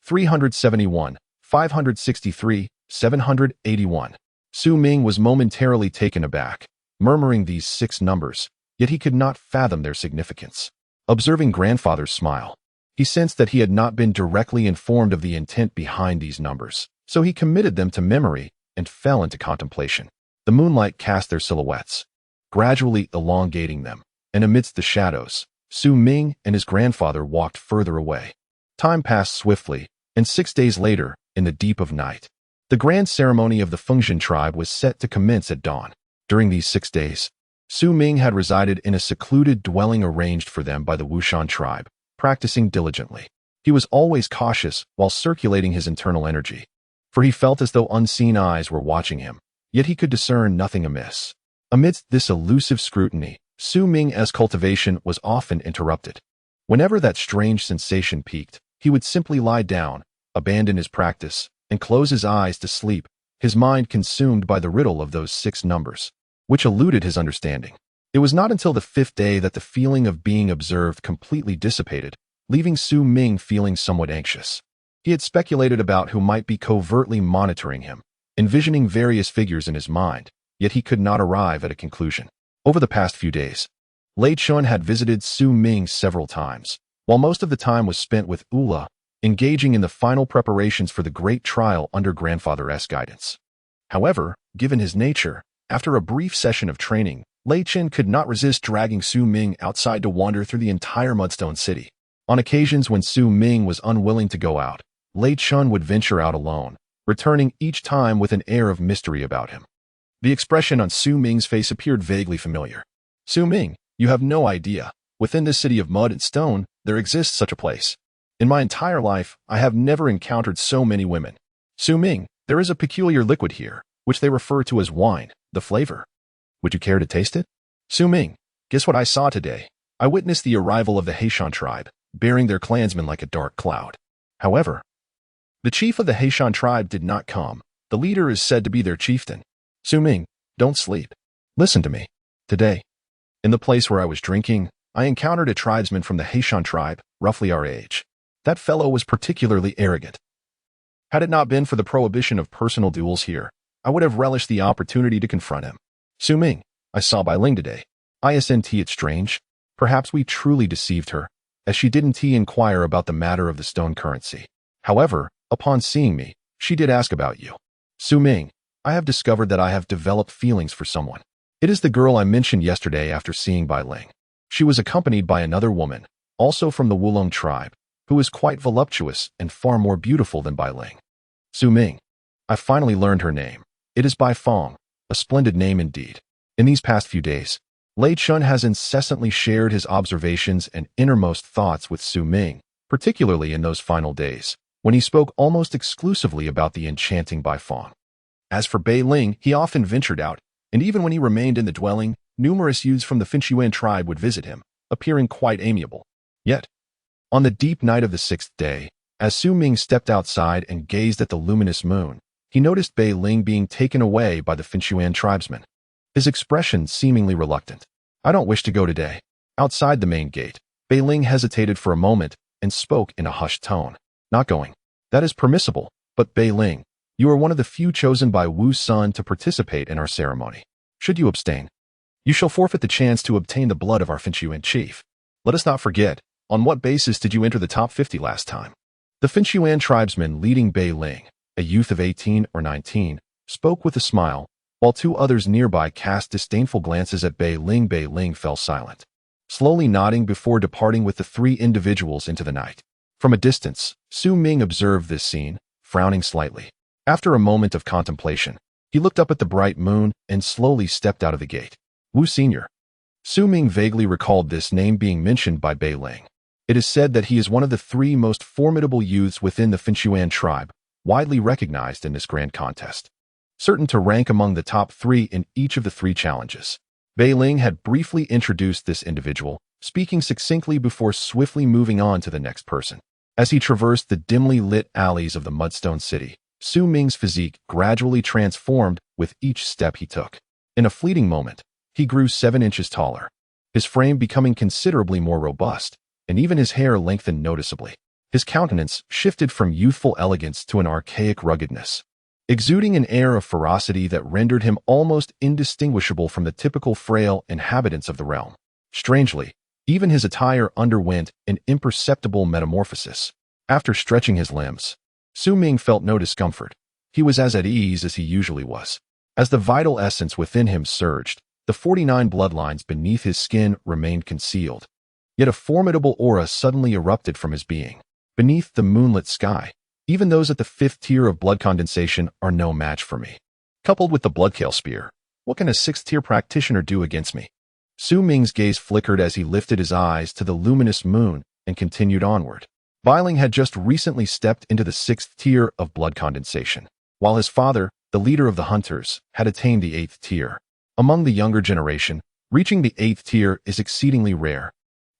371, 563, 781. Su Ming was momentarily taken aback, murmuring these 6 numbers, yet he could not fathom their significance. Observing grandfather's smile, he sensed that he had not been directly informed of the intent behind these numbers, so he committed them to memory and fell into contemplation. The moonlight cast their silhouettes, gradually elongating them, and amidst the shadows, Su Ming and his grandfather walked further away. Time passed swiftly, and 6 days later, in the deep of night, the grand ceremony of the Fengshan tribe was set to commence at dawn. During these 6 days, Su Ming had resided in a secluded dwelling arranged for them by the Wu Shan tribe, practicing diligently. He was always cautious while circulating his internal energy, for he felt as though unseen eyes were watching him, yet he could discern nothing amiss. Amidst this elusive scrutiny, Su Ming's cultivation was often interrupted. Whenever that strange sensation peaked, he would simply lie down, abandon his practice, and close his eyes to sleep, his mind consumed by the riddle of those 6 numbers, which eluded his understanding. It was not until the 5th day that the feeling of being observed completely dissipated, leaving Su Ming feeling somewhat anxious. He had speculated about who might be covertly monitoring him, envisioning various figures in his mind, yet he could not arrive at a conclusion. Over the past few days, Lei Chun had visited Su Ming several times, while most of the time was spent with Ula, engaging in the final preparations for the great trial under grandfather's guidance. However, given his nature, after a brief session of training, Lei Chun could not resist dragging Su Ming outside to wander through the entire Mudstone City. On occasions when Su Ming was unwilling to go out, Lei Chun would venture out alone, returning each time with an air of mystery about him. The expression on Su Ming's face appeared vaguely familiar. Su Ming, you have no idea. Within this city of mud and stone, there exists such a place. In my entire life, I have never encountered so many women. Su Ming, there is a peculiar liquid here, which they refer to as wine, the flavor. Would you care to taste it? Su Ming, guess what I saw today? I witnessed the arrival of the Heishan tribe, bearing their clansmen like a dark cloud. However, the chief of the Heishan tribe did not come. The leader is said to be their chieftain. Su Ming, don't sleep. Listen to me. Today, in the place where I was drinking, I encountered a tribesman from the Heishan tribe, roughly our age. That fellow was particularly arrogant. Had it not been for the prohibition of personal duels here, I would have relished the opportunity to confront him. Su Ming, I saw Bai Ling today. Isn't it strange? Perhaps we truly deceived her, as she didn't inquire about the matter of the stone currency. However, upon seeing me, she did ask about you. Su Ming, I have discovered that I have developed feelings for someone. It is the girl I mentioned yesterday after seeing Bai Ling. She was accompanied by another woman, also from the Wulong tribe, who is quite voluptuous and far more beautiful than Bai Ling. Su Ming, I finally learned her name. It is Bai Fong, a splendid name indeed. In these past few days, Lei Chun has incessantly shared his observations and innermost thoughts with Su Ming, particularly in those final days, when he spoke almost exclusively about the enchanting by Fang. As for Bei Ling, he often ventured out, and even when he remained in the dwelling, numerous youths from the Finchuan tribe would visit him, appearing quite amiable. Yet, on the deep night of the 6th day, as Su Ming stepped outside and gazed at the luminous moon, he noticed Bei Ling being taken away by the Finchuan tribesmen. His expression seemingly reluctant. "I don't wish to go today." Outside the main gate, Bei Ling hesitated for a moment and spoke in a hushed tone. "Not going. That is permissible, but Bei Ling, you are one of the few chosen by Wu Shan to participate in our ceremony. Should you abstain, you shall forfeit the chance to obtain the blood of our Finchuan chief. Let us not forget, on what basis did you enter the top 50 last time?" The Finchuan tribesman leading Bei Ling, a youth of 18 or 19, spoke with a smile, while two others nearby cast disdainful glances at Bei Ling. Bei Ling fell silent, slowly nodding before departing with the three individuals into the night. From a distance, Su Ming observed this scene, frowning slightly. After a moment of contemplation, he looked up at the bright moon and slowly stepped out of the gate. Wu Sr. Su Ming vaguely recalled this name being mentioned by Bei Ling. It is said that he is one of the three most formidable youths within the Finchuan tribe, widely recognized in this grand contest, certain to rank among the top 3 in each of the 3 challenges. Bei Ling had briefly introduced this individual, speaking succinctly before swiftly moving on to the next person. As he traversed the dimly lit alleys of the Mudstone City, Su Ming's physique gradually transformed with each step he took. In a fleeting moment, he grew 7 inches taller, his frame becoming considerably more robust, and even his hair lengthened noticeably. His countenance shifted from youthful elegance to an archaic ruggedness, exuding an air of ferocity that rendered him almost indistinguishable from the typical frail inhabitants of the realm. Strangely, even his attire underwent an imperceptible metamorphosis. After stretching his limbs, Su Ming felt no discomfort. He was as at ease as he usually was. As the vital essence within him surged, the 49 bloodlines beneath his skin remained concealed. Yet a formidable aura suddenly erupted from his being. Beneath the moonlit sky, even those at the 5th tier of blood condensation are no match for me. Coupled with the bloodcale spear, what can a 6th tier practitioner do against me? Su Ming's gaze flickered as he lifted his eyes to the luminous moon and continued onward. Bei Ling had just recently stepped into the 6th tier of blood condensation, while his father, the leader of the hunters, had attained the 8th tier. Among the younger generation, reaching the 8th tier is exceedingly rare,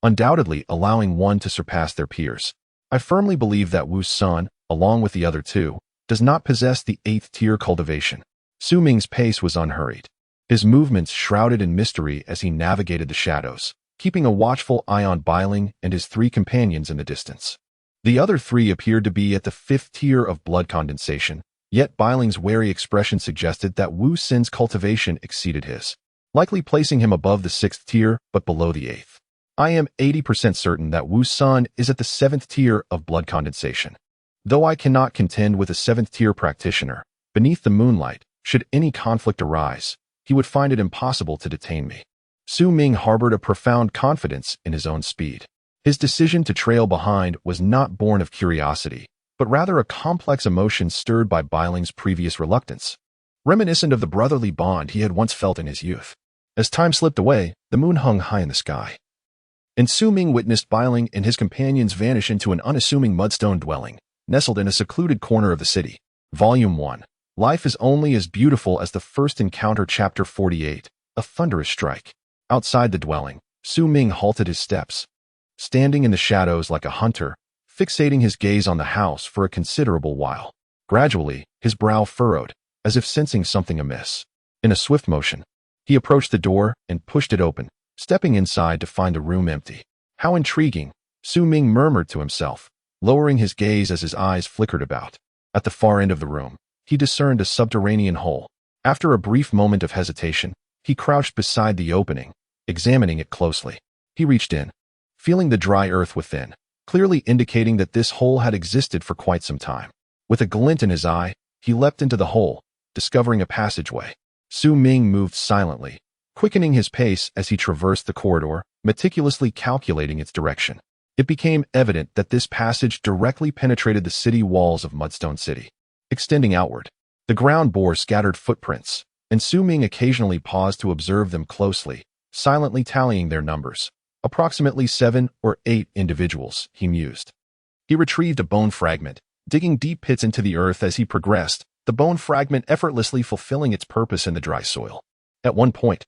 undoubtedly allowing one to surpass their peers. I firmly believe that Wu Shan, along with the other two, does not possess the 8th tier cultivation. Su Ming's pace was unhurried, his movements shrouded in mystery as he navigated the shadows, keeping a watchful eye on Bei Ling and his 3 companions in the distance. The other 3 appeared to be at the 5th tier of blood condensation, yet Bei Ling's wary expression suggested that Wu Shan's cultivation exceeded his, likely placing him above the 6th tier but below the 8th. I am 80% certain that Wu Shan is at the 7th tier of blood condensation. Though I cannot contend with a 7th tier practitioner, beneath the moonlight, should any conflict arise, he would find it impossible to detain me. Su Ming harbored a profound confidence in his own speed. His decision to trail behind was not born of curiosity, but rather a complex emotion stirred by Bei Ling's previous reluctance, reminiscent of the brotherly bond he had once felt in his youth. As time slipped away, the moon hung high in the sky, and Su Ming witnessed Bei Ling and his companions vanish into an unassuming mudstone dwelling, nestled in a secluded corner of the city. Volume 1. Life is only as beautiful as the first encounter. Chapter 48. A thunderous strike. Outside the dwelling, Su Ming halted his steps, standing in the shadows like a hunter, fixating his gaze on the house for a considerable while. Gradually, his brow furrowed, as if sensing something amiss. In a swift motion, he approached the door and pushed it open, stepping inside to find the room empty. How intriguing, Su Ming murmured to himself, lowering his gaze as his eyes flickered about. At the far end of the room, he discerned a subterranean hole. After a brief moment of hesitation, he crouched beside the opening, examining it closely. He reached in, feeling the dry earth within, clearly indicating that this hole had existed for quite some time. With a glint in his eye, he leapt into the hole, discovering a passageway. Su Ming moved silently, quickening his pace as he traversed the corridor, meticulously calculating its direction. It became evident that this passage directly penetrated the city walls of Mudstone City. Extending outward, the ground bore scattered footprints, and Su Ming occasionally paused to observe them closely, silently tallying their numbers. Approximately 7 or 8 individuals, he mused. He retrieved a bone fragment, digging deep pits into the earth as he progressed, the bone fragment effortlessly fulfilling its purpose in the dry soil. At one point,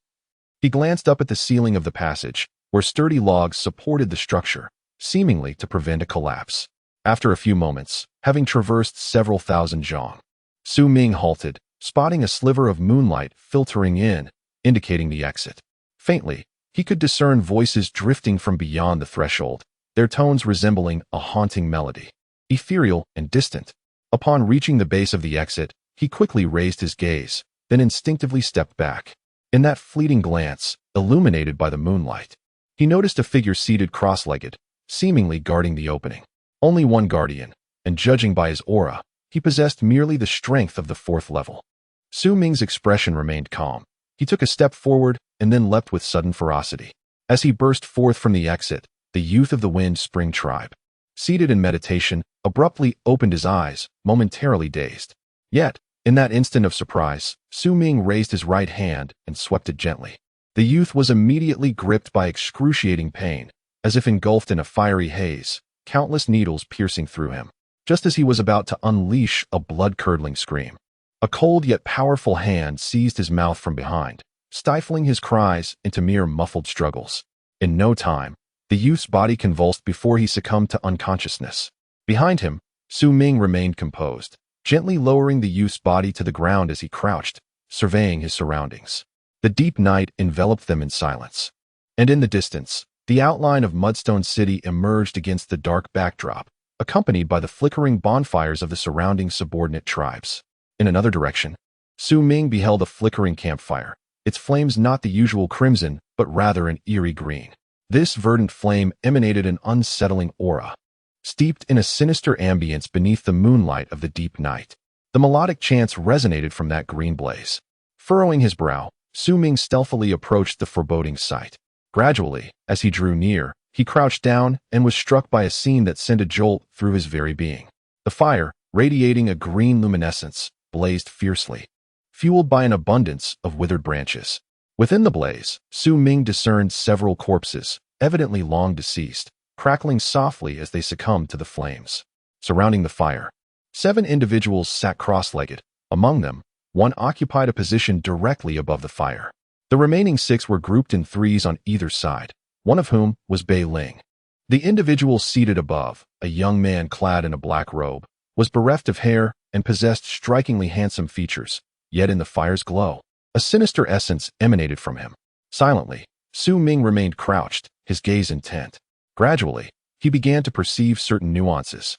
he glanced up at the ceiling of the passage, where sturdy logs supported the structure, seemingly to prevent a collapse. After a few moments, having traversed several thousand zhong, Su Ming halted, spotting a sliver of moonlight filtering in, indicating the exit. Faintly, he could discern voices drifting from beyond the threshold, their tones resembling a haunting melody, ethereal and distant. Upon reaching the base of the exit, he quickly raised his gaze, then instinctively stepped back. In that fleeting glance, illuminated by the moonlight, he noticed a figure seated cross-legged, seemingly guarding the opening. Only one guardian, and judging by his aura, he possessed merely the strength of the 4th level. Su Ming's expression remained calm. He took a step forward and then leapt with sudden ferocity. As he burst forth from the exit, the youth of the Wind Spring tribe, seated in meditation, abruptly opened his eyes, momentarily dazed. Yet, in that instant of surprise, Su Ming raised his right hand and swept it gently. The youth was immediately gripped by excruciating pain, as if engulfed in a fiery haze, countless needles piercing through him. Just as he was about to unleash a blood-curdling scream, a cold yet powerful hand seized his mouth from behind, stifling his cries into mere muffled struggles. In no time, the youth's body convulsed before he succumbed to unconsciousness. Behind him, Su Ming remained composed, gently lowering the youth's body to the ground as he crouched, surveying his surroundings. The deep night enveloped them in silence. And in the distance, the outline of Mudstone City emerged against the dark backdrop, accompanied by the flickering bonfires of the surrounding subordinate tribes. In another direction, Su Ming beheld a flickering campfire, its flames not the usual crimson, but rather an eerie green. This verdant flame emanated an unsettling aura, steeped in a sinister ambience beneath the moonlight of the deep night. The melodic chants resonated from that green blaze. Furrowing his brow, Su Ming stealthily approached the foreboding sight. Gradually, as he drew near, he crouched down and was struck by a scene that sent a jolt through his very being. The fire, radiating a green luminescence, blazed fiercely, fueled by an abundance of withered branches. Within the blaze, Su Ming discerned several corpses, evidently long deceased, crackling softly as they succumbed to the flames. Surrounding the fire, 7 individuals sat cross-legged. Among them, one occupied a position directly above the fire. The remaining 6 were grouped in threes on either side, one of whom was Bei Ling. The individual seated above, a young man clad in a black robe, was bereft of hair and possessed strikingly handsome features, yet in the fire's glow, a sinister essence emanated from him. Silently, Su Ming remained crouched, his gaze intent. Gradually, he began to perceive certain nuances.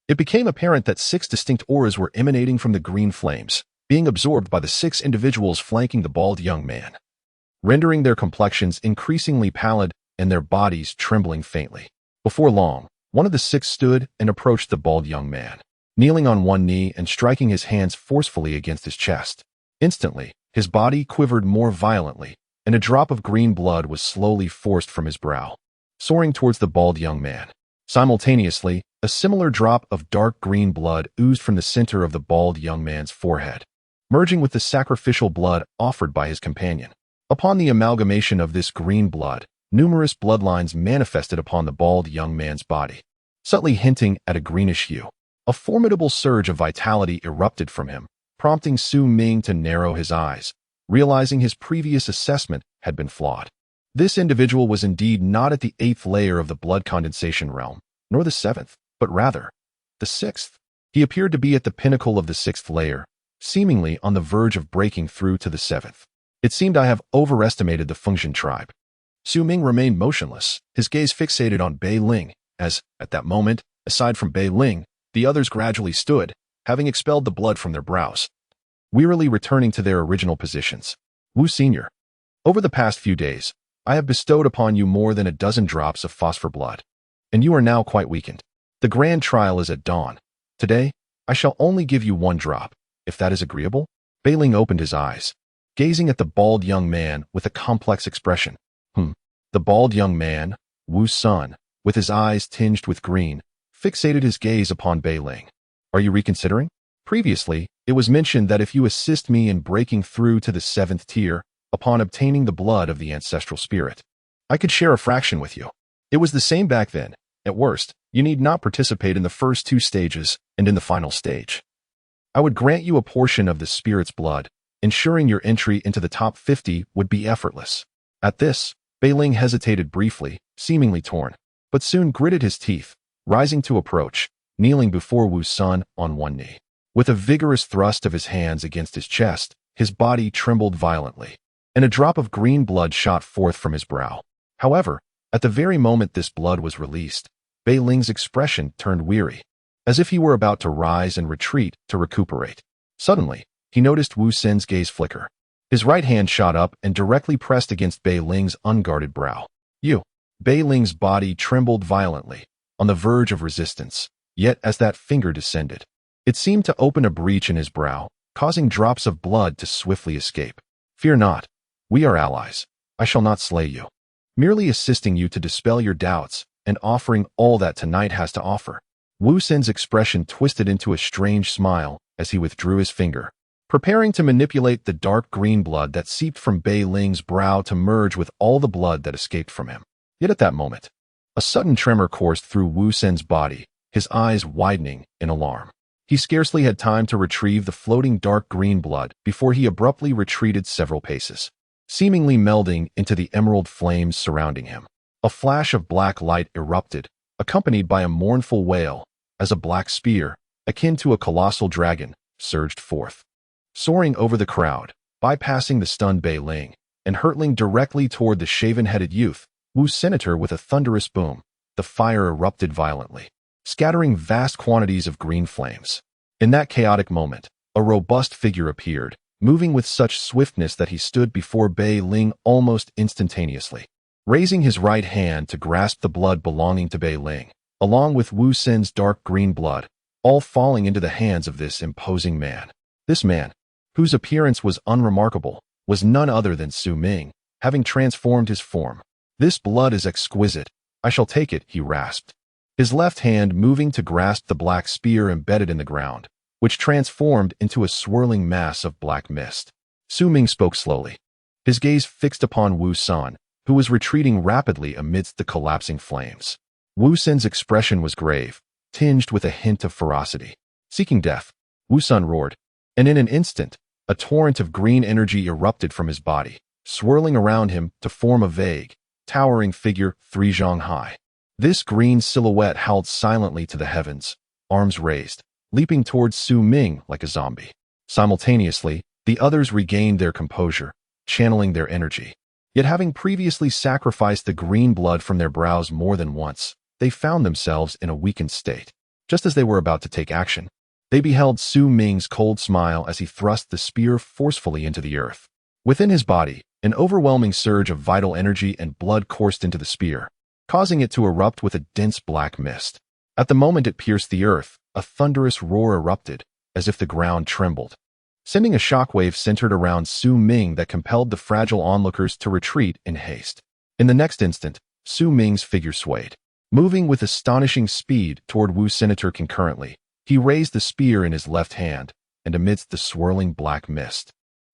It became apparent that 6 distinct auras were emanating from the green flames, being absorbed by the 6 individuals flanking the bald young man, rendering their complexions increasingly pallid and their bodies trembling faintly. Before long, one of the 6 stood and approached the bald young man, kneeling on one knee and striking his hands forcefully against his chest. Instantly, his body quivered more violently, and a drop of green blood was slowly forced from his brow, soaring towards the bald young man. Simultaneously, a similar drop of dark green blood oozed from the center of the bald young man's forehead, merging with the sacrificial blood offered by his companion. Upon the amalgamation of this green blood, numerous bloodlines manifested upon the bald young man's body, subtly hinting at a greenish hue. A formidable surge of vitality erupted from him, prompting Su Ming to narrow his eyes, realizing his previous assessment had been flawed. This individual was indeed not at the 8th layer of the blood condensation realm, nor the 7th, but rather the 6th. He appeared to be at the pinnacle of the 6th layer, seemingly on the verge of breaking through to the 7th. It seemed I have overestimated the Fengxian tribe. Su Ming remained motionless, his gaze fixated on Bei Ling, as, at that moment, aside from Bei Ling, the others gradually stood, having expelled the blood from their brows, wearily returning to their original positions. Wu Senior, over the past few days, I have bestowed upon you more than a dozen drops of phosphor blood, and you are now quite weakened. The grand trial is at dawn. Today, I shall only give you 1 drop, if that is agreeable. Bei Ling opened his eyes, gazing at the bald young man with a complex expression. The bald young man, Wu Shan, with his eyes tinged with green, fixated his gaze upon Bei Ling. Are you reconsidering? Previously, it was mentioned that if you assist me in breaking through to the 7th tier, upon obtaining the blood of the ancestral spirit, I could share a fraction with you. It was the same back then. At worst, You need not participate in the first 2 stages and in the final stage. I would grant you a portion of the spirit's blood, ensuring your entry into the top 50 would be effortless. At this, Bei Ling hesitated briefly, seemingly torn, but soon gritted his teeth, rising to approach, kneeling before Wu Shan on one knee. With a vigorous thrust of his hands against his chest, his body trembled violently, and a drop of green blood shot forth from his brow. However, at the very moment this blood was released, Bei Ling's expression turned weary, as if he were about to rise and retreat to recuperate. Suddenly, he noticed Wu Shan's gaze flicker. His right hand shot up and directly pressed against Bei Ling's unguarded brow. Bei Ling's body trembled violently, on the verge of resistance, yet as that finger descended, it seemed to open a breach in his brow, causing drops of blood to swiftly escape. Fear not. We are allies. I shall not slay you. Merely assisting you to dispel your doubts and offering all that tonight has to offer. Wu Shan's expression twisted into a strange smile as he withdrew his finger, preparing to manipulate the dark green blood that seeped from Bei Ling's brow to merge with all the blood that escaped from him. Yet at that moment, a sudden tremor coursed through Wu Shan's body, his eyes widening in alarm. He scarcely had time to retrieve the floating dark green blood before he abruptly retreated several paces, seemingly melding into the emerald flames surrounding him. A flash of black light erupted, accompanied by a mournful wail, as a black spear, akin to a colossal dragon, surged forth. Soaring over the crowd, bypassing the stunned Bei Ling, and hurtling directly toward the shaven-headed youth, Wu Senator with a thunderous boom, the fire erupted violently, scattering vast quantities of green flames. In that chaotic moment, a robust figure appeared, moving with such swiftness that he stood before Bei Ling almost instantaneously. Raising his right hand to grasp the blood belonging to Bei Ling, along with Wu Shan's dark green blood, all falling into the hands of this imposing man. This man, whose appearance was unremarkable, was none other than Ming, having transformed his form. This blood is exquisite. I shall take it, he rasped, his left hand moving to grasp the black spear embedded in the ground, which transformed into a swirling mass of black mist. Ming spoke slowly, his gaze fixed upon Wu Shan, who was retreating rapidly amidst the collapsing flames. Wu Shan's expression was grave, tinged with a hint of ferocity. Seeking death, Wu Shan roared, and in an instant, a torrent of green energy erupted from his body, swirling around him to form a vague, towering figure 3 zhang high. This green silhouette howled silently to the heavens, arms raised, leaping towards Ming like a zombie. Simultaneously, the others regained their composure, channeling their energy. Yet having previously sacrificed the green blood from their brows more than once, they found themselves in a weakened state. Just as they were about to take action, they beheld Ming's cold smile as he thrust the spear forcefully into the earth. Within his body, an overwhelming surge of vital energy and blood coursed into the spear, causing it to erupt with a dense black mist. At the moment it pierced the earth, a thunderous roar erupted, as if the ground trembled, sending a shockwave centered around Ming that compelled the fragile onlookers to retreat in haste. In the next instant, Ming's figure swayed. Moving with astonishing speed toward Wu Senator concurrently, he raised the spear in his left hand, and amidst the swirling black mist,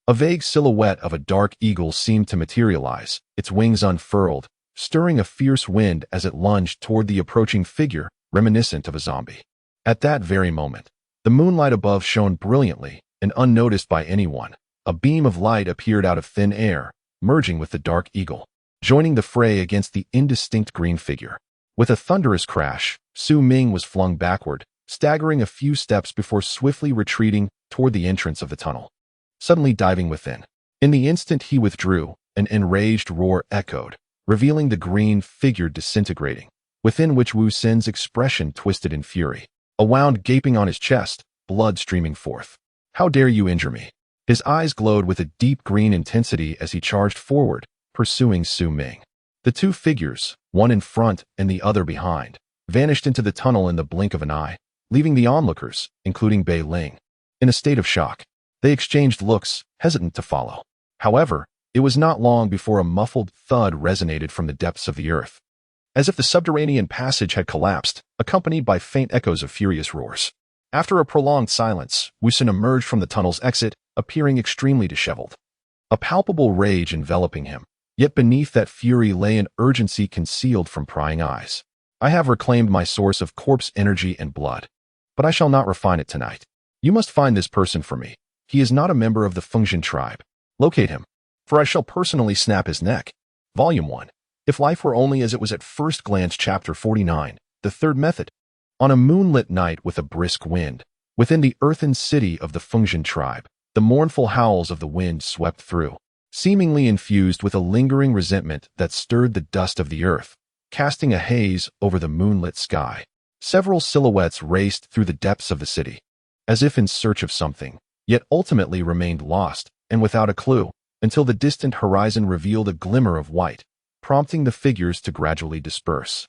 a vague silhouette of a dark eagle seemed to materialize, its wings unfurled, stirring a fierce wind as it lunged toward the approaching figure, reminiscent of a zombie. At that very moment, the moonlight above shone brilliantly, and unnoticed by anyone, a beam of light appeared out of thin air, merging with the dark eagle, joining the fray against the indistinct green figure. With a thunderous crash, Ming was flung backward, staggering a few steps before swiftly retreating toward the entrance of the tunnel, suddenly diving within. In the instant he withdrew, an enraged roar echoed, revealing the green figure disintegrating, within which Wu Shan's expression twisted in fury, a wound gaping on his chest, blood streaming forth. How dare you injure me? His eyes glowed with a deep green intensity as he charged forward, pursuing Ming. The two figures, one in front and the other behind, vanished into the tunnel in the blink of an eye, leaving the onlookers, including Bei Ling, in a state of shock. They exchanged looks, hesitant to follow. However, it was not long before a muffled thud resonated from the depths of the earth, as if the subterranean passage had collapsed, accompanied by faint echoes of furious roars. After a prolonged silence, Wu Shan emerged from the tunnel's exit, appearing extremely disheveled. A palpable rage enveloping him, yet beneath that fury lay an urgency concealed from prying eyes. I have reclaimed my source of corpse energy and blood, but I shall not refine it tonight. You must find this person for me. He is not a member of the Shan tribe. Locate him, for I shall personally snap his neck. Volume 1. If Life Were Only as It Was at First Glance, Chapter 49, The Third Method. On a moonlit night with a brisk wind, within the earthen city of the Shan tribe, the mournful howls of the wind swept through, seemingly infused with a lingering resentment that stirred the dust of the earth, casting a haze over the moonlit sky. Several silhouettes raced through the depths of the city, as if in search of something, yet ultimately remained lost and without a clue, until the distant horizon revealed a glimmer of white, prompting the figures to gradually disperse.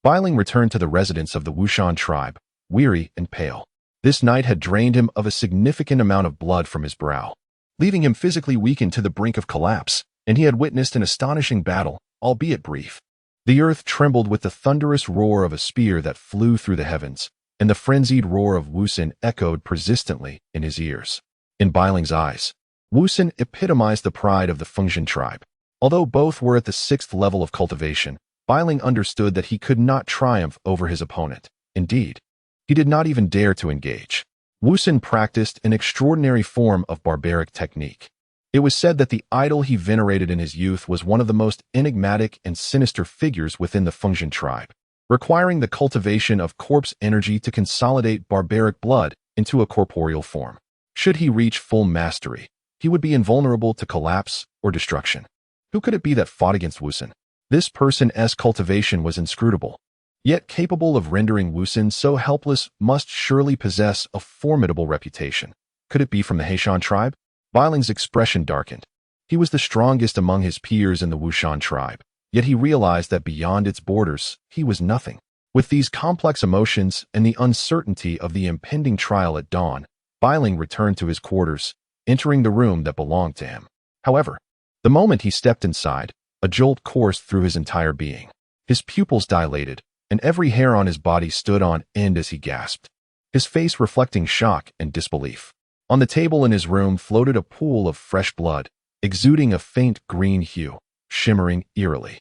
Biling returned to the residence of the Wu Shan tribe, weary and pale. This night had drained him of a significant amount of blood from his brow, leaving him physically weakened to the brink of collapse, and he had witnessed an astonishing battle, albeit brief. The earth trembled with the thunderous roar of a spear that flew through the heavens, and the frenzied roar of Wu Shan echoed persistently in his ears. In Biling's eyes, Wu Shan epitomized the pride of the Shan tribe. Although both were at the 6th level of cultivation, Biling understood that he could not triumph over his opponent. Indeed, he did not even dare to engage. Wu Shan practiced an extraordinary form of barbaric technique. It was said that the idol he venerated in his youth was one of the most enigmatic and sinister figures within the Shan tribe, requiring the cultivation of corpse energy to consolidate barbaric blood into a corporeal form. Should he reach full mastery, he would be invulnerable to collapse or destruction. Who could it be that fought against Wu Shan? This person's cultivation was inscrutable, yet capable of rendering Wu Shan so helpless must surely possess a formidable reputation. Could it be from the Shan tribe? Biling's expression darkened. He was the strongest among his peers in the Wu Shan tribe, yet he realized that beyond its borders, he was nothing. With these complex emotions and the uncertainty of the impending trial at dawn, Biling returned to his quarters, entering the room that belonged to him. However, the moment he stepped inside, a jolt coursed through his entire being. His pupils dilated, and every hair on his body stood on end as he gasped, his face reflecting shock and disbelief. On the table in his room floated a pool of fresh blood, exuding a faint green hue, shimmering eerily.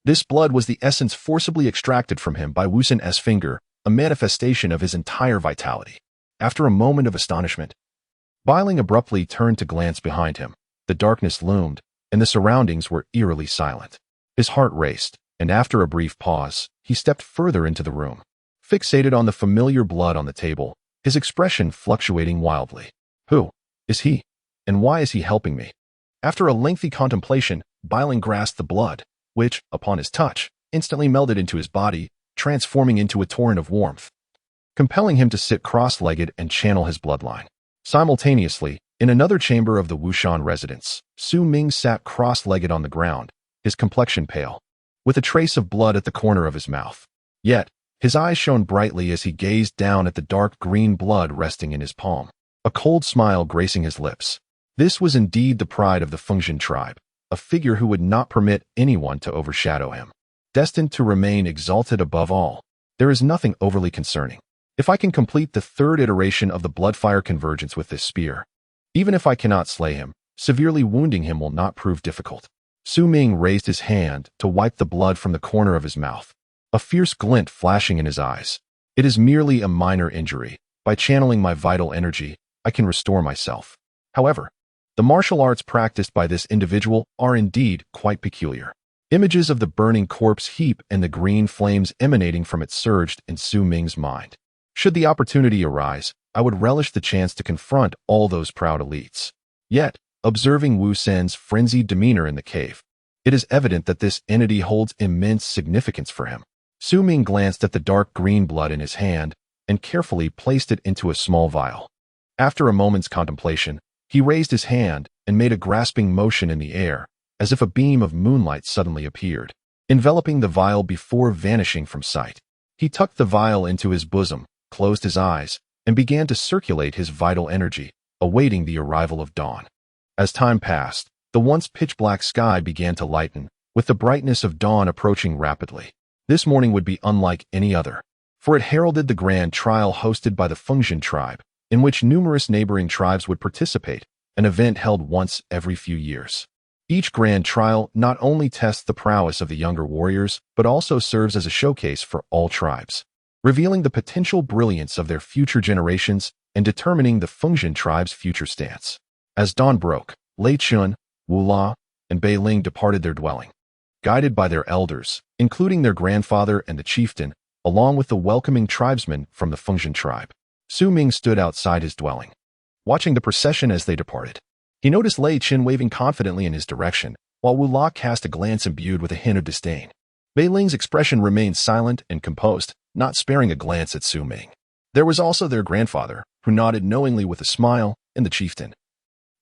This blood was the essence forcibly extracted from him by Wu Shan's finger, a manifestation of his entire vitality. After a moment of astonishment, Biling abruptly turned to glance behind him. The darkness loomed, and the surroundings were eerily silent. His heart raced, and after a brief pause, he stepped further into the room, fixated on the familiar blood on the table, his expression fluctuating wildly. Who is he, and why is he helping me? After a lengthy contemplation, Biling grasped the blood, which, upon his touch, instantly melted into his body, transforming into a torrent of warmth, compelling him to sit cross-legged and channel his bloodline. Simultaneously, in another chamber of the Wu Shan residence, Ming sat cross-legged on the ground, his complexion pale, with a trace of blood at the corner of his mouth. Yet, his eyes shone brightly as he gazed down at the dark green blood resting in his palm, a cold smile gracing his lips. This was indeed the pride of the Shan tribe, a figure who would not permit anyone to overshadow him. Destined to remain exalted above all, there is nothing overly concerning. If I can complete the 3rd iteration of the blood-fire convergence with this spear, even if I cannot slay him, severely wounding him will not prove difficult. Ming raised his hand to wipe the blood from the corner of his mouth, a fierce glint flashing in his eyes. It is merely a minor injury. By channeling my vital energy, I can restore myself. However, the martial arts practiced by this individual are indeed quite peculiar. Images of the burning corpse heap and the green flames emanating from it surged in Ming's mind. Should the opportunity arise, I would relish the chance to confront all those proud elites. Yet, observing Wu Shan's frenzied demeanor in the cave, it is evident that this entity holds immense significance for him. Ming glanced at the dark green blood in his hand and carefully placed it into a small vial. After a moment's contemplation, he raised his hand and made a grasping motion in the air, as if a beam of moonlight suddenly appeared, enveloping the vial before vanishing from sight. He tucked the vial into his bosom, closed his eyes, and began to circulate his vital energy, awaiting the arrival of dawn. As time passed, the once pitch-black sky began to lighten, with the brightness of dawn approaching rapidly. This morning would be unlike any other, for it heralded the grand trial hosted by the Shan tribe, in which numerous neighboring tribes would participate, an event held once every few years. Each grand trial not only tests the prowess of the younger warriors, but also serves as a showcase for all tribes, revealing the potential brilliance of their future generations and determining the Fengtian tribe's future stance. As dawn broke, Lei Chun, Wu La, and Bei Ling departed their dwelling, guided by their elders, including their grandfather and the chieftain, along with the welcoming tribesmen from the Fengtian tribe. Su Ming stood outside his dwelling, watching the procession as they departed. He noticed Lei Chun waving confidently in his direction, while Wu La cast a glance imbued with a hint of disdain. Bei Ling's expression remained silent and composed, not sparing a glance at Su Ming. There was also their grandfather, who nodded knowingly with a smile, and the chieftain,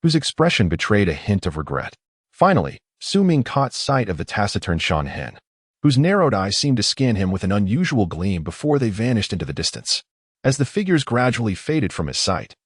whose expression betrayed a hint of regret. Finally, Su Ming caught sight of the taciturn Shan Hen, whose narrowed eyes seemed to scan him with an unusual gleam before they vanished into the distance. As the figures gradually faded from his sight,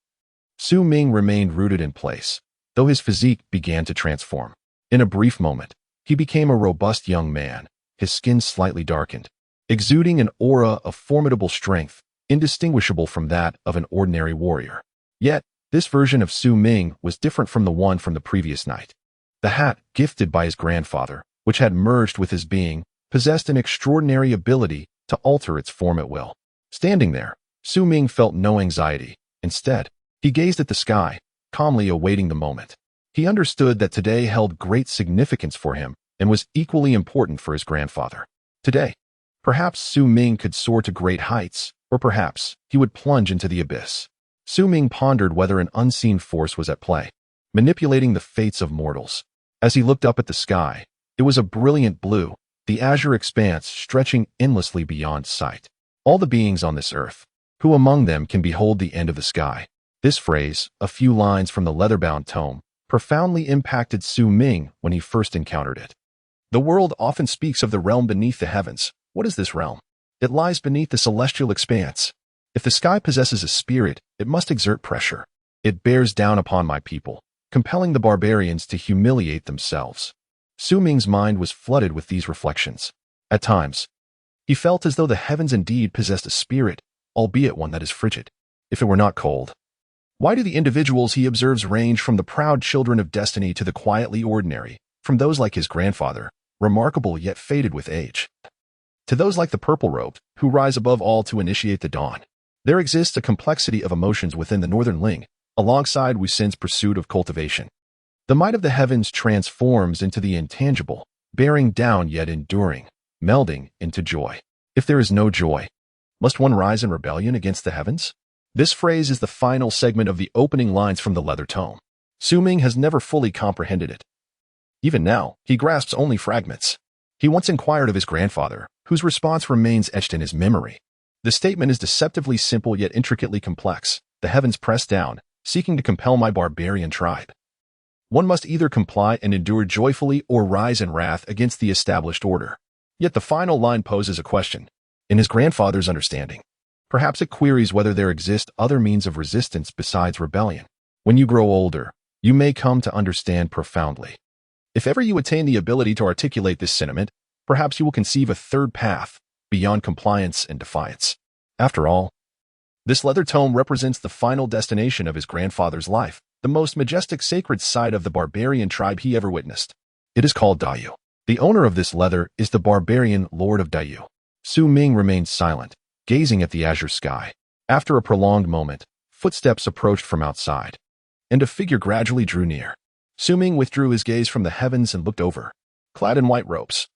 Su Ming remained rooted in place, though his physique began to transform. In a brief moment, he became a robust young man, his skin slightly darkened, exuding an aura of formidable strength, indistinguishable from that of an ordinary warrior. Yet, this version of Su Ming was different from the one from the previous night. The hat, gifted by his grandfather, which had merged with his being, possessed an extraordinary ability to alter its form at will. Standing there, Su Ming felt no anxiety. Instead, he gazed at the sky, calmly awaiting the moment. He understood that today held great significance for him and was equally important for his grandfather. Today, perhaps Su Ming could soar to great heights, or perhaps he would plunge into the abyss. Su Ming pondered whether an unseen force was at play, manipulating the fates of mortals. As he looked up at the sky, it was a brilliant blue, the azure expanse stretching endlessly beyond sight. All the beings on this earth, who among them can behold the end of the sky? This phrase, a few lines from the leather-bound tome, profoundly impacted Su Ming when he first encountered it. The world often speaks of the realm beneath the heavens. What is this realm? It lies beneath the celestial expanse. If the sky possesses a spirit, it must exert pressure. It bears down upon my people, compelling the barbarians to humiliate themselves. Su Ming's mind was flooded with these reflections. At times, he felt as though the heavens indeed possessed a spirit, albeit one that is frigid, if it were not cold. Why do the individuals he observes range from the proud children of destiny to the quietly ordinary, from those like his grandfather, remarkable yet faded with age, to those like the purple-robed, who rise above all to initiate the dawn? There exists a complexity of emotions within the Northern Ling, alongside Wu Shan's pursuit of cultivation. The might of the heavens transforms into the intangible, bearing down yet enduring, melding into joy. If there is no joy, must one rise in rebellion against the heavens? This phrase is the final segment of the opening lines from the leather tome. Su Ming has never fully comprehended it. Even now, he grasps only fragments. He once inquired of his grandfather, whose response remains etched in his memory. The statement is deceptively simple yet intricately complex. The heavens press down, seeking to compel my barbarian tribe. One must either comply and endure joyfully or rise in wrath against the established order. Yet the final line poses a question. In his grandfather's understanding, perhaps it queries whether there exist other means of resistance besides rebellion. When you grow older, you may come to understand profoundly. If ever you attain the ability to articulate this sentiment, perhaps you will conceive a third path, beyond compliance and defiance. After all, this leather tome represents the final destination of his grandfather's life, the most majestic sacred site of the barbarian tribe he ever witnessed. It is called Dayu. The owner of this leather is the barbarian Lord of Dayu. Su Ming remained silent, gazing at the azure sky. After a prolonged moment, footsteps approached from outside, and a figure gradually drew near. Su Ming withdrew his gaze from the heavens and looked over. Clad in white robes,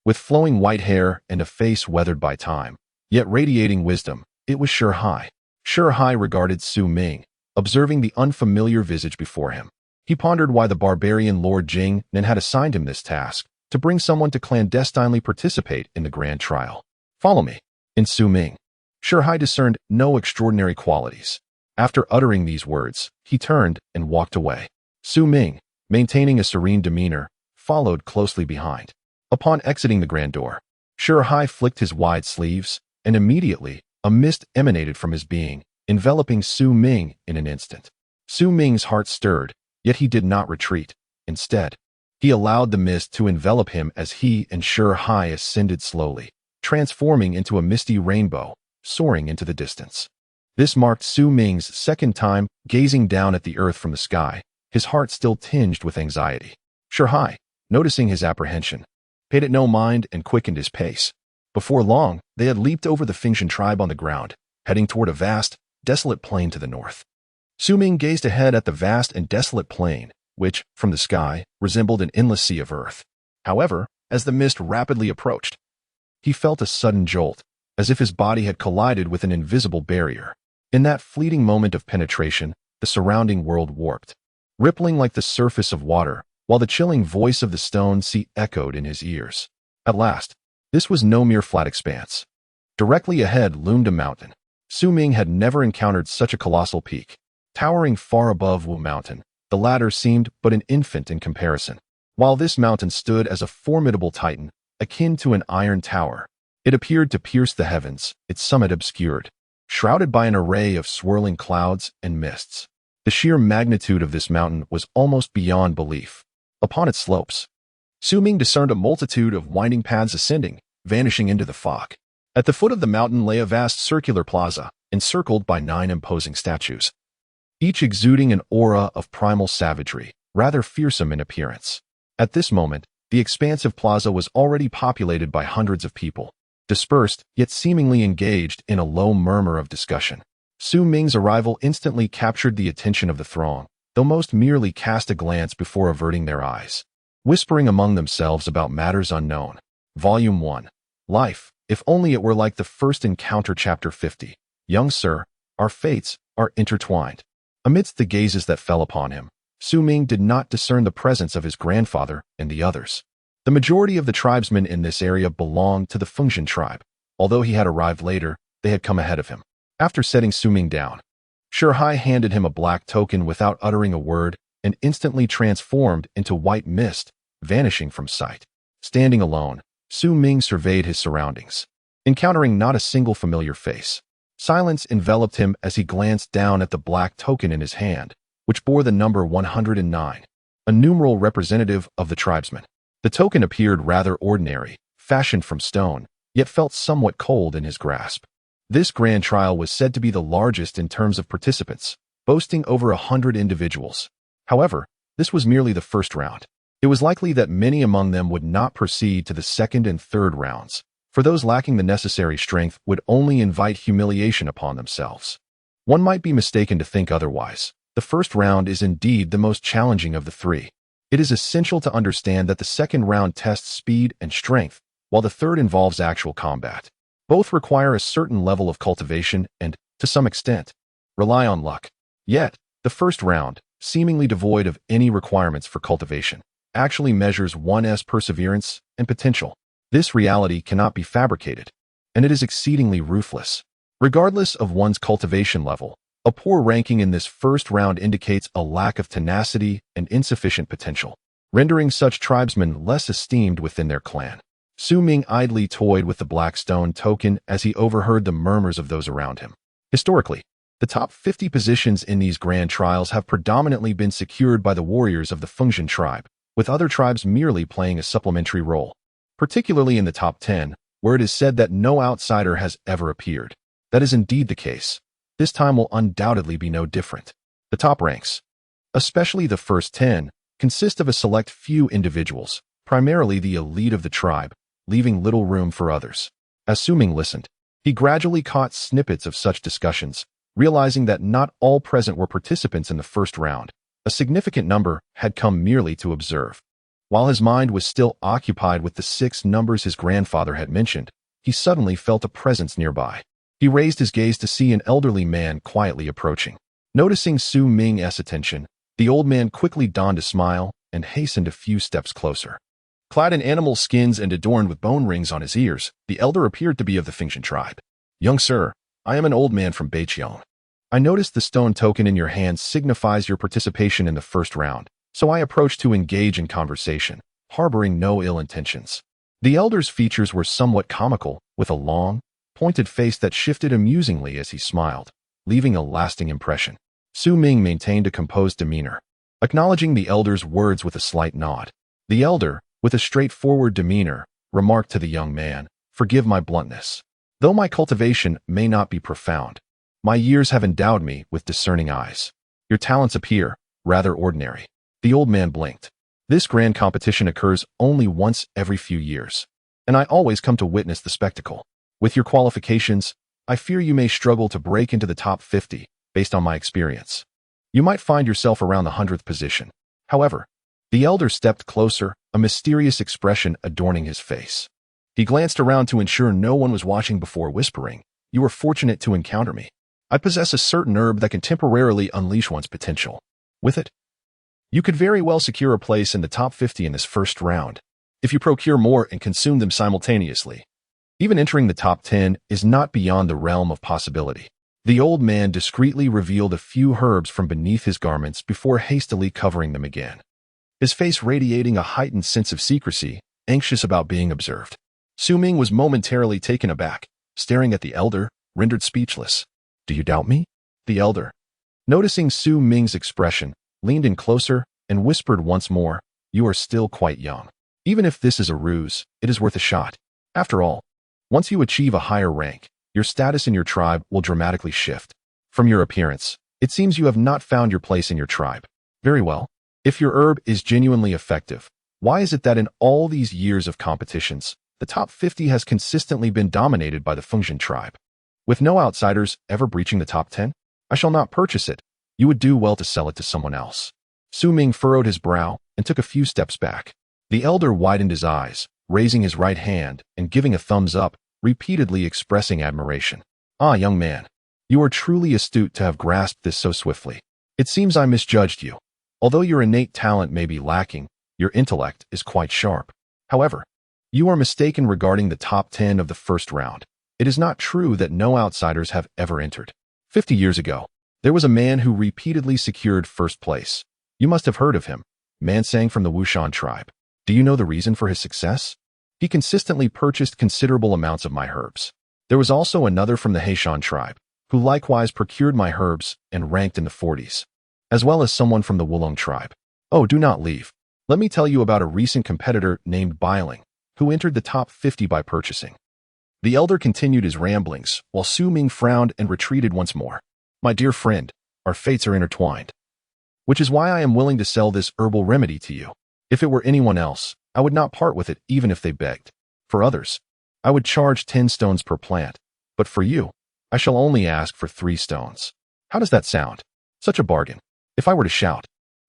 with flowing white hair and a face weathered by time, yet radiating wisdom, it was Shi Hai. Shi Hai regarded Su Ming, observing the unfamiliar visage before him. He pondered why the barbarian Lord Jing Nen had assigned him this task, to bring someone to clandestinely participate in the grand trial. Follow me. In Su Ming, Shi Hai discerned no extraordinary qualities. After uttering these words, he turned and walked away. Su Ming, maintaining a serene demeanor, followed closely behind. Upon exiting the grand door, Shi Hai flicked his wide sleeves, and immediately, a mist emanated from his being, enveloping Su Ming in an instant. Su Ming's heart stirred, yet he did not retreat. Instead, he allowed the mist to envelop him as he and Shi Hai ascended slowly, transforming into a misty rainbow, soaring into the distance. This marked Su Ming's second time gazing down at the earth from the sky, his heart still tinged with anxiety. Hai, noticing his apprehension, paid it no mind and quickened his pace. Before long, they had leaped over the Fengshan tribe on the ground, heading toward a vast, desolate plain to the north. Ming gazed ahead at the vast and desolate plain, which, from the sky, resembled an endless sea of earth. However, as the mist rapidly approached, he felt a sudden jolt, as if his body had collided with an invisible barrier. In that fleeting moment of penetration, the surrounding world warped, rippling like the surface of water, while the chilling voice of the stone sea echoed in his ears. At last, this was no mere flat expanse. Directly ahead loomed a mountain. Ming had never encountered such a colossal peak. Towering far above Wu Mountain, the latter seemed but an infant in comparison. While this mountain stood as a formidable titan, akin to an iron tower, it appeared to pierce the heavens, its summit obscured, shrouded by an array of swirling clouds and mists. The sheer magnitude of this mountain was almost beyond belief. Upon its slopes, Ming discerned a multitude of winding paths ascending, vanishing into the fog. At the foot of the mountain lay a vast circular plaza, encircled by 9 imposing statues, each exuding an aura of primal savagery, rather fearsome in appearance. At this moment, the expansive plaza was already populated by hundreds of people, dispersed yet seemingly engaged in a low murmur of discussion. Ming's arrival instantly captured the attention of the throng, though most merely cast a glance before averting their eyes, whispering among themselves about matters unknown. Volume 1. Life, if only it were like the first encounter. Chapter 50. Young sir, our fates are intertwined. Amidst the gazes that fell upon him, Ming did not discern the presence of his grandfather and the others. The majority of the tribesmen in this area belonged to the Fengshan tribe. Although he had arrived later, they had come ahead of him. After setting Ming down, Hai handed him a black token without uttering a word and instantly transformed into white mist, vanishing from sight. Standing alone, Ming surveyed his surroundings, encountering not a single familiar face. Silence enveloped him as he glanced down at the black token in his hand, which bore the number 109, a numeral representative of the tribesmen. The token appeared rather ordinary, fashioned from stone, yet felt somewhat cold in his grasp. This grand trial was said to be the largest in terms of participants, boasting over 100 individuals. However, this was merely the first round. It was likely that many among them would not proceed to the second and third rounds, for those lacking the necessary strength would only invite humiliation upon themselves. One might be mistaken to think otherwise. The first round is indeed the most challenging of the 3. It is essential to understand that the second round tests speed and strength, while the third involves actual combat. Both require a certain level of cultivation and, to some extent, rely on luck. Yet, the first round, seemingly devoid of any requirements for cultivation, actually measures one's perseverance and potential. This reality cannot be fabricated, and it is exceedingly ruthless. Regardless of one's cultivation level, a poor ranking in this first round indicates a lack of tenacity and insufficient potential, rendering such tribesmen less esteemed within their clan. Ming idly toyed with the black stone token as he overheard the murmurs of those around him. Historically, the top 50 positions in these grand trials have predominantly been secured by the warriors of the Fengshan tribe, with other tribes merely playing a supplementary role, particularly in the top 10, where it is said that no outsider has ever appeared. That is indeed the case. This time will undoubtedly be no different. The top ranks, especially the first 10, consist of a select few individuals, primarily the elite of the tribe, leaving little room for others. As Ming listened, he gradually caught snippets of such discussions, realizing that not all present were participants in the first round. A significant number had come merely to observe. While his mind was still occupied with the 6 numbers his grandfather had mentioned, he suddenly felt a presence nearby. He raised his gaze to see an elderly man quietly approaching. Noticing Ming's attention, the old man quickly donned a smile and hastened a few steps closer. Clad in animal skins and adorned with bone rings on his ears, the elder appeared to be of the Fengshan tribe. Young sir, I am an old man from Beiqiang. I noticed the stone token in your hand signifies your participation in the first round, so I approached to engage in conversation, harboring no ill intentions. The elder's features were somewhat comical, with a long, pointed face that shifted amusingly as he smiled, leaving a lasting impression. Ming maintained a composed demeanor, acknowledging the elder's words with a slight nod. The elder, with a straightforward demeanor, remarked to the young man, "Forgive my bluntness. Though my cultivation may not be profound, my years have endowed me with discerning eyes. Your talents appear rather ordinary." The old man blinked. This grand competition occurs only once every few years, and I always come to witness the spectacle. With your qualifications, I fear you may struggle to break into the top 50, based on my experience. You might find yourself around the 100th position. However, the elder stepped closer, a mysterious expression adorning his face. He glanced around to ensure no one was watching before whispering, "You are fortunate to encounter me. I possess a certain herb that can temporarily unleash one's potential. With it, you could very well secure a place in the top 50 in this first round, if you procure more and consume them simultaneously. Even entering the top 10 is not beyond the realm of possibility." The old man discreetly revealed a few herbs from beneath his garments before hastily covering them again, his face radiating a heightened sense of secrecy, anxious about being observed. Su Ming was momentarily taken aback, staring at the elder, rendered speechless. "Do you doubt me?" The elder, noticing Su Ming's expression, leaned in closer and whispered once more, "You are still quite young. Even if this is a ruse, it is worth a shot. After all, once you achieve a higher rank, your status in your tribe will dramatically shift. From your appearance, it seems you have not found your place in your tribe. Very well. If your herb is genuinely effective, why is it that in all these years of competitions, the top 50 has consistently been dominated by the Fengxian tribe? With no outsiders ever breaching the top 10? I shall not purchase it. You would do well to sell it to someone else." Su Ming furrowed his brow and took a few steps back. The elder widened his eyes, raising his right hand and giving a thumbs up, repeatedly expressing admiration. "Ah, young man, you are truly astute to have grasped this so swiftly. It seems I misjudged you. Although your innate talent may be lacking, your intellect is quite sharp. However, you are mistaken regarding the top 10 of the first round. It is not true that no outsiders have ever entered. 50 years ago, there was a man who repeatedly secured first place. You must have heard of him, Mansang from the Wu Shan tribe. Do you know the reason for his success? He consistently purchased considerable amounts of my herbs. There was also another from the Heishan tribe, who likewise procured my herbs and ranked in the 40s, as well as someone from the Wulong tribe. Oh, do not leave. Let me tell you about a recent competitor named Biling, who entered the top 50 by purchasing." The elder continued his ramblings, while Su Ming frowned and retreated once more. "My dear friend, our fates are intertwined, which is why I am willing to sell this herbal remedy to you. If it were anyone else, I would not part with it even if they begged. For others, I would charge 10 stones per plant, but for you, I shall only ask for 3 stones. How does that sound? Such a bargain. If I were to shout,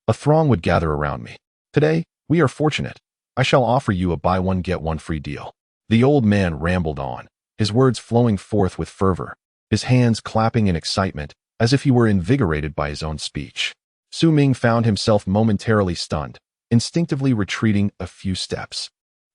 a throng would gather around me. Today, we are fortunate. I shall offer you a buy one get one free deal." The old man rambled on, his words flowing forth with fervor, his hands clapping in excitement, as if he were invigorated by his own speech. Su Ming found himself momentarily stunned, instinctively retreating a few steps.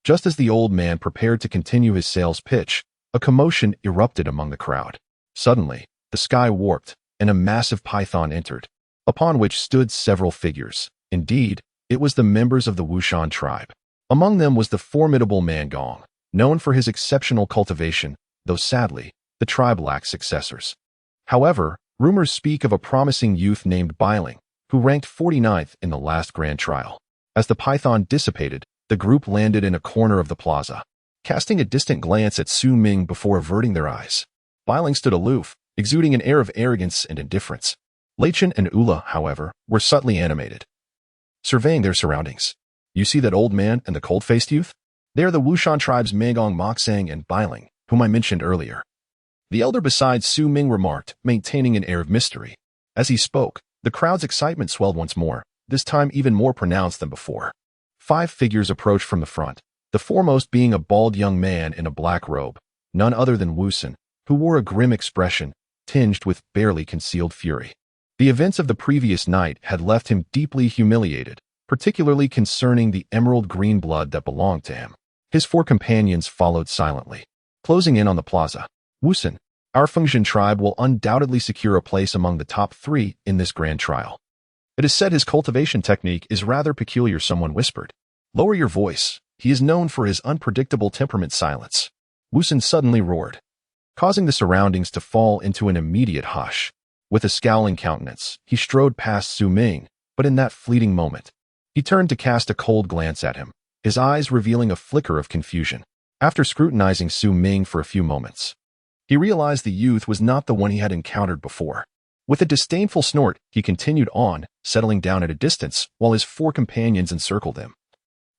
Just as the old man prepared to continue his sales pitch, a commotion erupted among the crowd. Suddenly, the sky warped, and a massive python entered, upon which stood several figures. Indeed, it was the members of the Wu Shan tribe. Among them was the formidable Mangong, known for his exceptional cultivation, though sadly, the tribe lacked successors. However, rumors speak of a promising youth named Biling, who ranked 49th in the last grand trial. As the python dissipated, the group landed in a corner of the plaza, casting a distant glance at Su Ming before averting their eyes. Biling stood aloof, exuding an air of arrogance and indifference. Leichen and Ula, however, were subtly animated, surveying their surroundings. "You see that old man and the cold-faced youth? They are the Wu Shan tribe's Mangong, Moksang, and Biling, whom I mentioned earlier." The elder beside Su Ming remarked, maintaining an air of mystery. As he spoke, the crowd's excitement swelled once more, this time even more pronounced than before. 5 figures approached from the front, the foremost being a bald young man in a black robe, none other than Wu Shan, who wore a grim expression, tinged with barely concealed fury. The events of the previous night had left him deeply humiliated, particularly concerning the emerald green blood that belonged to him. His 4 companions followed silently, closing in on the plaza. "Wu Shan, our Fengxian tribe will undoubtedly secure a place among the top 3 in this grand trial. It is said his cultivation technique is rather peculiar," someone whispered. "Lower your voice. He is known for his unpredictable temperament." Silence. Wu Shan suddenly roared, causing the surroundings to fall into an immediate hush. With a scowling countenance, he strode past Su Ming, but in that fleeting moment, he turned to cast a cold glance at him, his eyes revealing a flicker of confusion. After scrutinizing Su Ming for a few moments, he realized the youth was not the one he had encountered before. With a disdainful snort, he continued on, settling down at a distance while his 4 companions encircled him.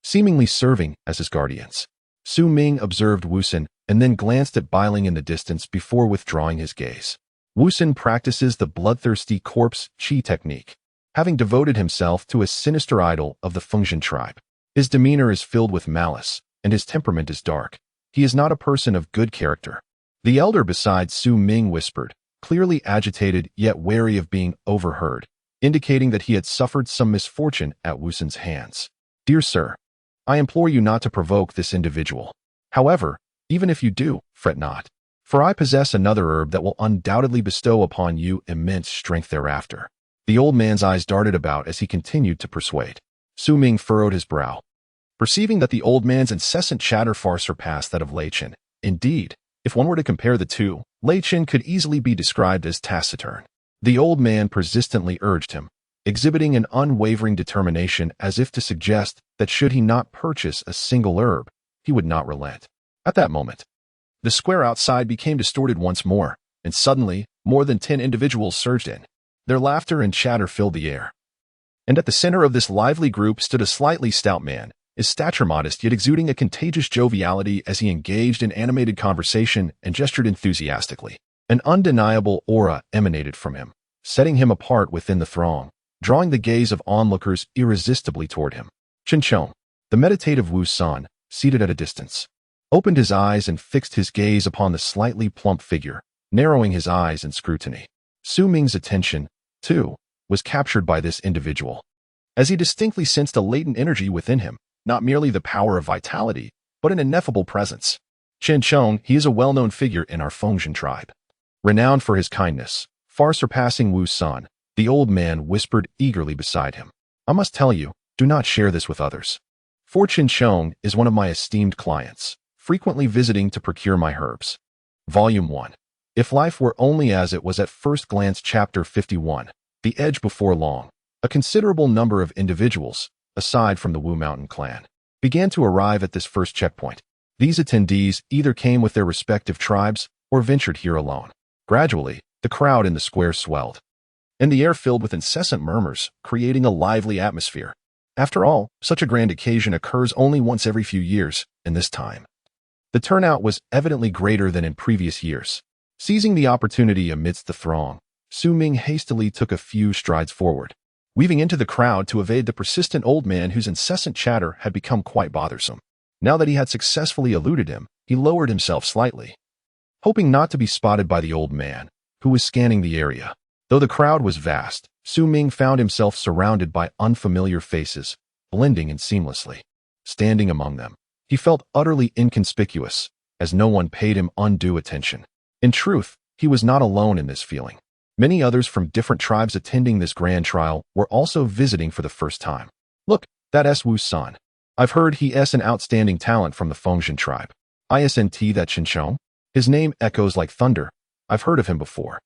seemingly serving as his guardians. Su Ming observed Wu Shan and then glanced at Bailing in the distance before withdrawing his gaze. Wu Shan practices the bloodthirsty corpse qi technique, having devoted himself to a sinister idol of the Fengshan tribe. His demeanor is filled with malice, and his temperament is dark. He is not a person of good character. The elder beside Su Ming whispered, clearly agitated yet wary of being overheard, indicating that he had suffered some misfortune at Wu Shan's hands. Dear sir, I implore you not to provoke this individual. However, even if you do, fret not, for I possess another herb that will undoubtedly bestow upon you immense strength thereafter. The old man's eyes darted about as he continued to persuade. Su Ming furrowed his brow, perceiving that the old man's incessant chatter far surpassed that of Lei Chen. Indeed, if one were to compare the two, Lei Chen could easily be described as taciturn. The old man persistently urged him, exhibiting an unwavering determination as if to suggest that should he not purchase a single herb, he would not relent. At that moment, the square outside became distorted once more, and suddenly, more than 10 individuals surged in. Their laughter and chatter filled the air. And at the center of this lively group stood a slightly stout man, his stature modest yet exuding a contagious joviality as he engaged in animated conversation and gestured enthusiastically. An undeniable aura emanated from him, setting him apart within the throng, drawing the gaze of onlookers irresistibly toward him. Chen Chong, the meditative Wu Shan, seated at a distance, opened his eyes and fixed his gaze upon the slightly plump figure, narrowing his eyes in scrutiny. Su Ming's attention, too, was captured by this individual, as he distinctly sensed a latent energy within him, not merely the power of vitality, but an ineffable presence. Chen Chong, he is a well-known figure in our Fengshan tribe, renowned for his kindness, far surpassing Wu Shan. The old man whispered eagerly beside him. I must tell you, do not share this with others. For Chen Chong is one of my esteemed clients, frequently visiting to procure my herbs. Volume 1. If Life Were Only As It Was at First Glance, Chapter 51. The Edge. Before long, a considerable number of individuals, aside from the Wu Mountain clan, began to arrive at this first checkpoint. These attendees either came with their respective tribes or ventured here alone. Gradually, the crowd in the square swelled, and the air filled with incessant murmurs, creating a lively atmosphere. After all, such a grand occasion occurs only once every few years, and this time, the turnout was evidently greater than in previous years. Seizing the opportunity amidst the throng, Su Ming hastily took a few strides forward, weaving into the crowd to evade the persistent old man whose incessant chatter had become quite bothersome. Now that he had successfully eluded him, he lowered himself slightly, hoping not to be spotted by the old man, who was scanning the area. Though the crowd was vast, Su Ming found himself surrounded by unfamiliar faces, blending in seamlessly. Standing among them, he felt utterly inconspicuous, as no one paid him undue attention. In truth, he was not alone in this feeling. Many others from different tribes attending this grand trial were also visiting for the first time. Look, that's Wu Shan. I've heard he is an outstanding talent from the Fengshan tribe. Isn't that Chen Chong? His name echoes like thunder. I've heard of him before,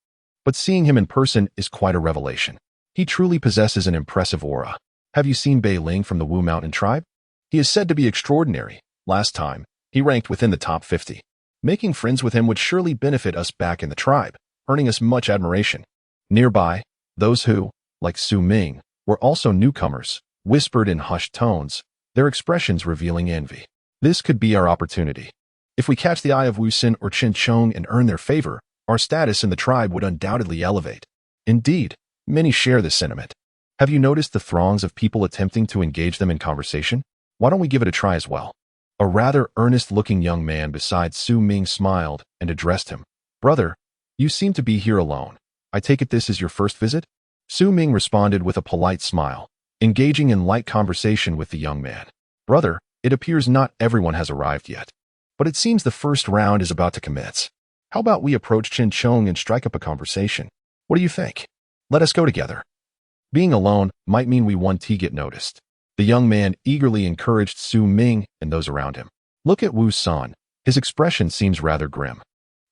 but seeing him in person is quite a revelation. He truly possesses an impressive aura. Have you seen Bei Ling from the Wu Mountain tribe? He is said to be extraordinary. Last time, he ranked within the top 50. Making friends with him would surely benefit us back in the tribe, earning us much admiration. Nearby, those who, like Su Ming, were also newcomers, whispered in hushed tones, their expressions revealing envy. This could be our opportunity. If we catch the eye of Wu Shan or Chen Chong and earn their favor, our status in the tribe would undoubtedly elevate. Indeed, many share this sentiment. Have you noticed the throngs of people attempting to engage them in conversation? Why don't we give it a try as well? A rather earnest-looking young man beside Su Ming smiled and addressed him. Brother, you seem to be here alone. I take it this is your first visit? Su Ming responded with a polite smile, engaging in light conversation with the young man. Brother, it appears not everyone has arrived yet, but it seems the first round is about to commence. How about we approach Chen Chong and strike up a conversation? What do you think? Let us go together. Being alone might mean we won't get noticed. The young man eagerly encouraged Su Ming and those around him. Look at Wu Shan. His expression seems rather grim,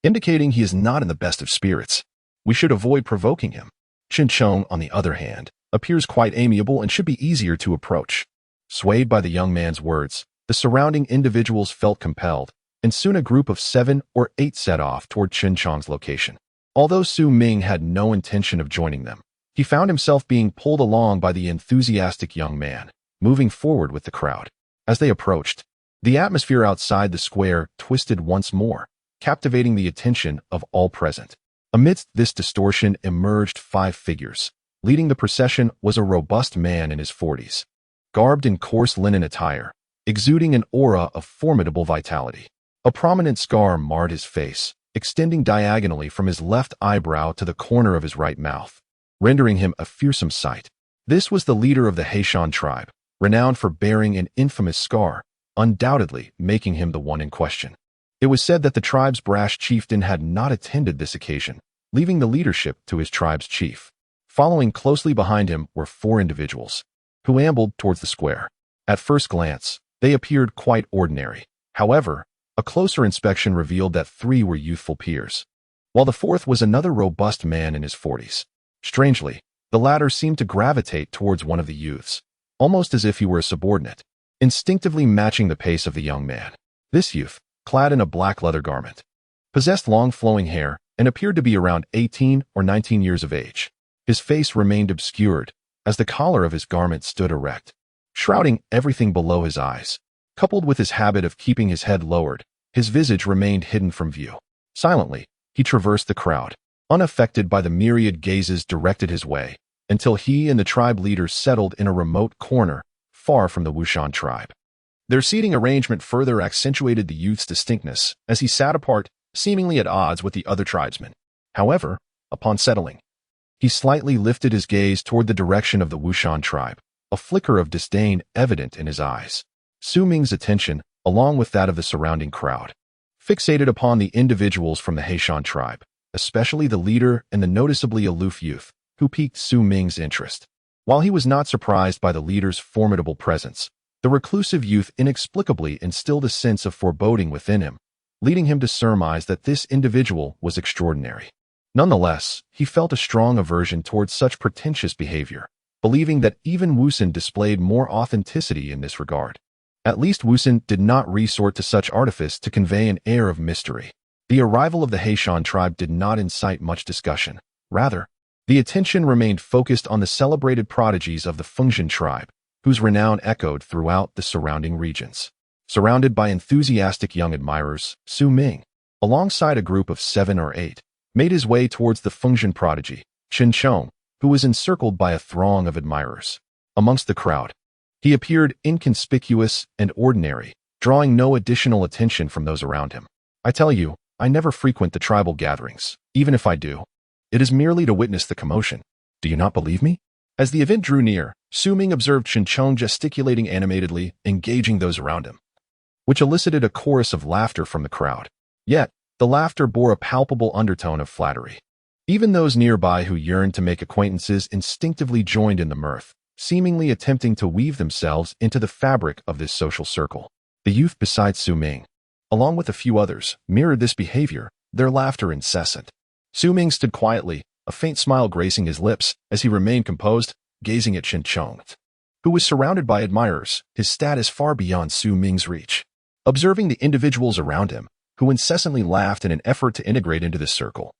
indicating he is not in the best of spirits. We should avoid provoking him. Chen Chong, on the other hand, appears quite amiable and should be easier to approach. Swayed by the young man's words, the surrounding individuals felt compelled, and soon a group of 7 or 8 set off toward Chen Chong's location. Although Su Ming had no intention of joining them, he found himself being pulled along by the enthusiastic young man, moving forward with the crowd. As they approached, the atmosphere outside the square twisted once more, captivating the attention of all present. Amidst this distortion emerged 5 figures. Leading the procession was a robust man in his 40s, garbed in coarse linen attire, exuding an aura of formidable vitality. A prominent scar marred his face, extending diagonally from his left eyebrow to the corner of his right mouth, rendering him a fearsome sight. This was the leader of the Wu Shan tribe, renowned for bearing an infamous scar, undoubtedly making him the one in question. It was said that the tribe's brash chieftain had not attended this occasion, leaving the leadership to his tribe's chief. Following closely behind him were 4 individuals, who ambled towards the square. At first glance, they appeared quite ordinary. However, a closer inspection revealed that 3 were youthful peers, while the 4th was another robust man in his 40s. Strangely, the latter seemed to gravitate towards one of the youths, almost as if he were a subordinate, instinctively matching the pace of the young man. This youth, clad in a black leather garment, possessed long flowing hair and appeared to be around 18 or 19 years of age. His face remained obscured, as the collar of his garment stood erect, shrouding everything below his eyes. Coupled with his habit of keeping his head lowered, his visage remained hidden from view. Silently, he traversed the crowd, unaffected by the myriad gazes directed his way, until he and the tribe leader settled in a remote corner, far from the Wu Shan tribe. Their seating arrangement further accentuated the youth's distinctness, as he sat apart, seemingly at odds with the other tribesmen. However, upon settling, he slightly lifted his gaze toward the direction of the Wu Shan tribe, a flicker of disdain evident in his eyes. Su Ming's attention, along with that of the surrounding crowd, fixated upon the individuals from the Wu Shan tribe, especially the leader and the noticeably aloof youth, who piqued Su Ming's interest. While he was not surprised by the leader's formidable presence, the reclusive youth inexplicably instilled a sense of foreboding within him, leading him to surmise that this individual was extraordinary. Nonetheless, he felt a strong aversion towards such pretentious behavior, believing that even Wu Shan displayed more authenticity in this regard. At least Wu Shan did not resort to such artifice to convey an air of mystery. The arrival of the Wu Shan tribe did not incite much discussion. Rather, the attention remained focused on the celebrated prodigies of the Fengshan tribe, whose renown echoed throughout the surrounding regions. Surrounded by enthusiastic young admirers, Su Ming, alongside a group of 7 or 8, made his way towards the Fengshan prodigy, Cheng, who was encircled by a throng of admirers. Amongst the crowd, he appeared inconspicuous and ordinary, drawing no additional attention from those around him. I tell you, I never frequent the tribal gatherings. Even if I do, it is merely to witness the commotion. Do you not believe me? As the event drew near, Su Ming observed Cheng gesticulating animatedly, engaging those around him, which elicited a chorus of laughter from the crowd. Yet, the laughter bore a palpable undertone of flattery. Even those nearby who yearned to make acquaintances instinctively joined in the mirth, seemingly attempting to weave themselves into the fabric of this social circle. The youth beside Su Ming, along with a few others, mirrored this behavior, their laughter incessant. Su Ming stood quietly, a faint smile gracing his lips as he remained composed, gazing at Cheng, who was surrounded by admirers, his status far beyond Su Ming's reach. Observing the individuals around him, who incessantly laughed in an effort to integrate into this circle,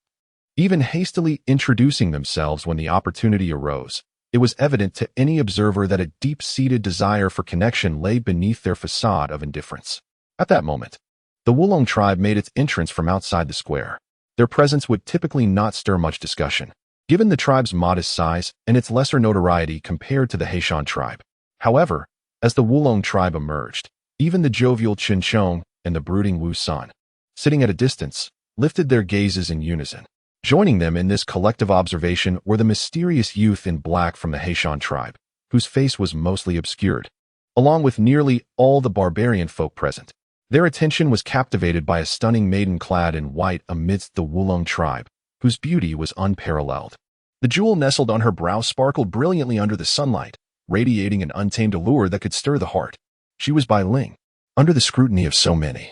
even hastily introducing themselves when the opportunity arose, it was evident to any observer that a deep-seated desire for connection lay beneath their facade of indifference. At that moment, the Wulong tribe made its entrance from outside the square. Their presence would typically not stir much discussion, given the tribe's modest size and its lesser notoriety compared to the Wu Shan tribe. However, as the Wulong tribe emerged, even the jovial Cheng and the brooding Wu Shan, sitting at a distance, lifted their gazes in unison. Joining them in this collective observation were the mysterious youth in black from the Wu Shan tribe, whose face was mostly obscured, along with nearly all the barbarian folk present. Their attention was captivated by a stunning maiden clad in white amidst the Wulong tribe, whose beauty was unparalleled. The jewel nestled on her brow sparkled brilliantly under the sunlight, radiating an untamed allure that could stir the heart. She was Bai Ling. Under the scrutiny of so many,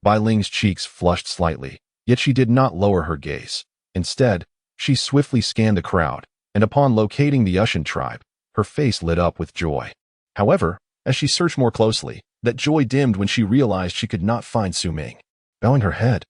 Bai Ling's cheeks flushed slightly, yet she did not lower her gaze. Instead, she swiftly scanned the crowd, and upon locating the Wu Shan tribe, her face lit up with joy. However, as she searched more closely, that joy dimmed when she realized she could not find Su Ming. Bowing her head,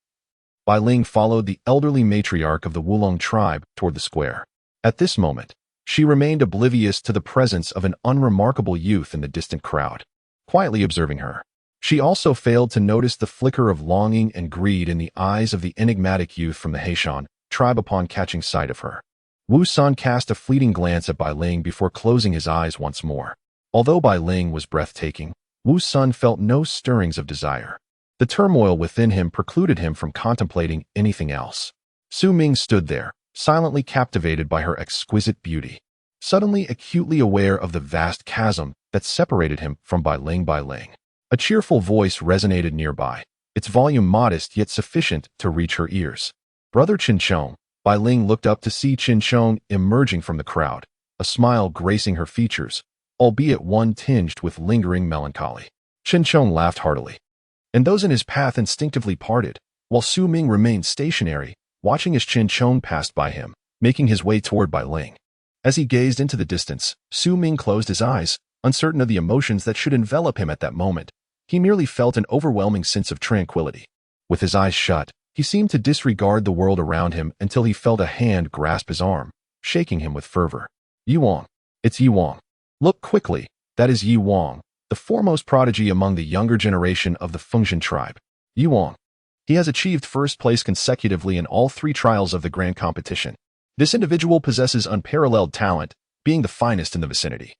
Bai Ling followed the elderly matriarch of the Wulong tribe toward the square. At this moment, she remained oblivious to the presence of an unremarkable youth in the distant crowd. quietly observing her. She also failed to notice the flicker of longing and greed in the eyes of the enigmatic youth from the Heishan tribe upon catching sight of her. Wu Shan cast a fleeting glance at Bai Ling before closing his eyes once more. Although Bai Ling was breathtaking, Wu Shan felt no stirrings of desire. The turmoil within him precluded him from contemplating anything else. Su Ming stood there, silently captivated by her exquisite beauty, suddenly acutely aware of the vast chasm that separated him from Bai Ling. A cheerful voice resonated nearby, its volume modest yet sufficient to reach her ears. "Brother Qinchong." Bai Ling looked up to see Qinchong emerging from the crowd, a smile gracing her features, albeit one tinged with lingering melancholy. Qinchong laughed heartily, and those in his path instinctively parted, while Su Ming remained stationary, watching as Qinchong passed by him, making his way toward Bai Ling. As he gazed into the distance, Su Ming closed his eyes, uncertain of the emotions that should envelop him at that moment. He merely felt an overwhelming sense of tranquility. With his eyes shut, he seemed to disregard the world around him until he felt a hand grasp his arm, shaking him with fervor. "Yi Wang. It's Yi Wang. Look quickly, that is Yi Wang, the foremost prodigy among the younger generation of the Fengshan tribe. Yi Wang. He has achieved first place consecutively in all 3 trials of the grand competition. This individual possesses unparalleled talent, being the finest in the vicinity.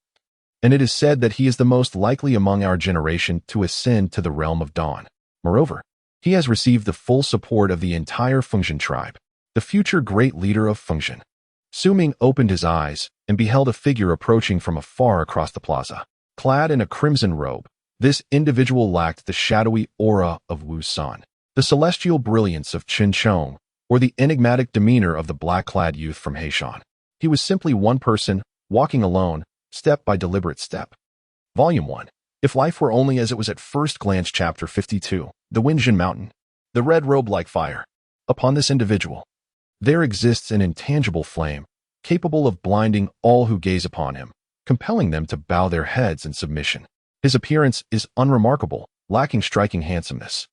And it is said that he is the most likely among our generation to ascend to the realm of dawn. Moreover, he has received the full support of the entire Fengshan tribe, the future great leader of Fengshan." Su Ming opened his eyes and beheld a figure approaching from afar across the plaza. Clad in a crimson robe, this individual lacked the shadowy aura of Wu Shan, the celestial brilliance of Qinchong, or the enigmatic demeanor of the black-clad youth from Heishan. He was simply one person, walking alone, step by deliberate step. Volume 1. If Life Were Only as It Was at First Glance. Chapter 52. The Wen Mountain. The red robe like fire. Upon this individual, there exists an intangible flame, capable of blinding all who gaze upon him, compelling them to bow their heads in submission. His appearance is unremarkable, lacking striking handsomeness,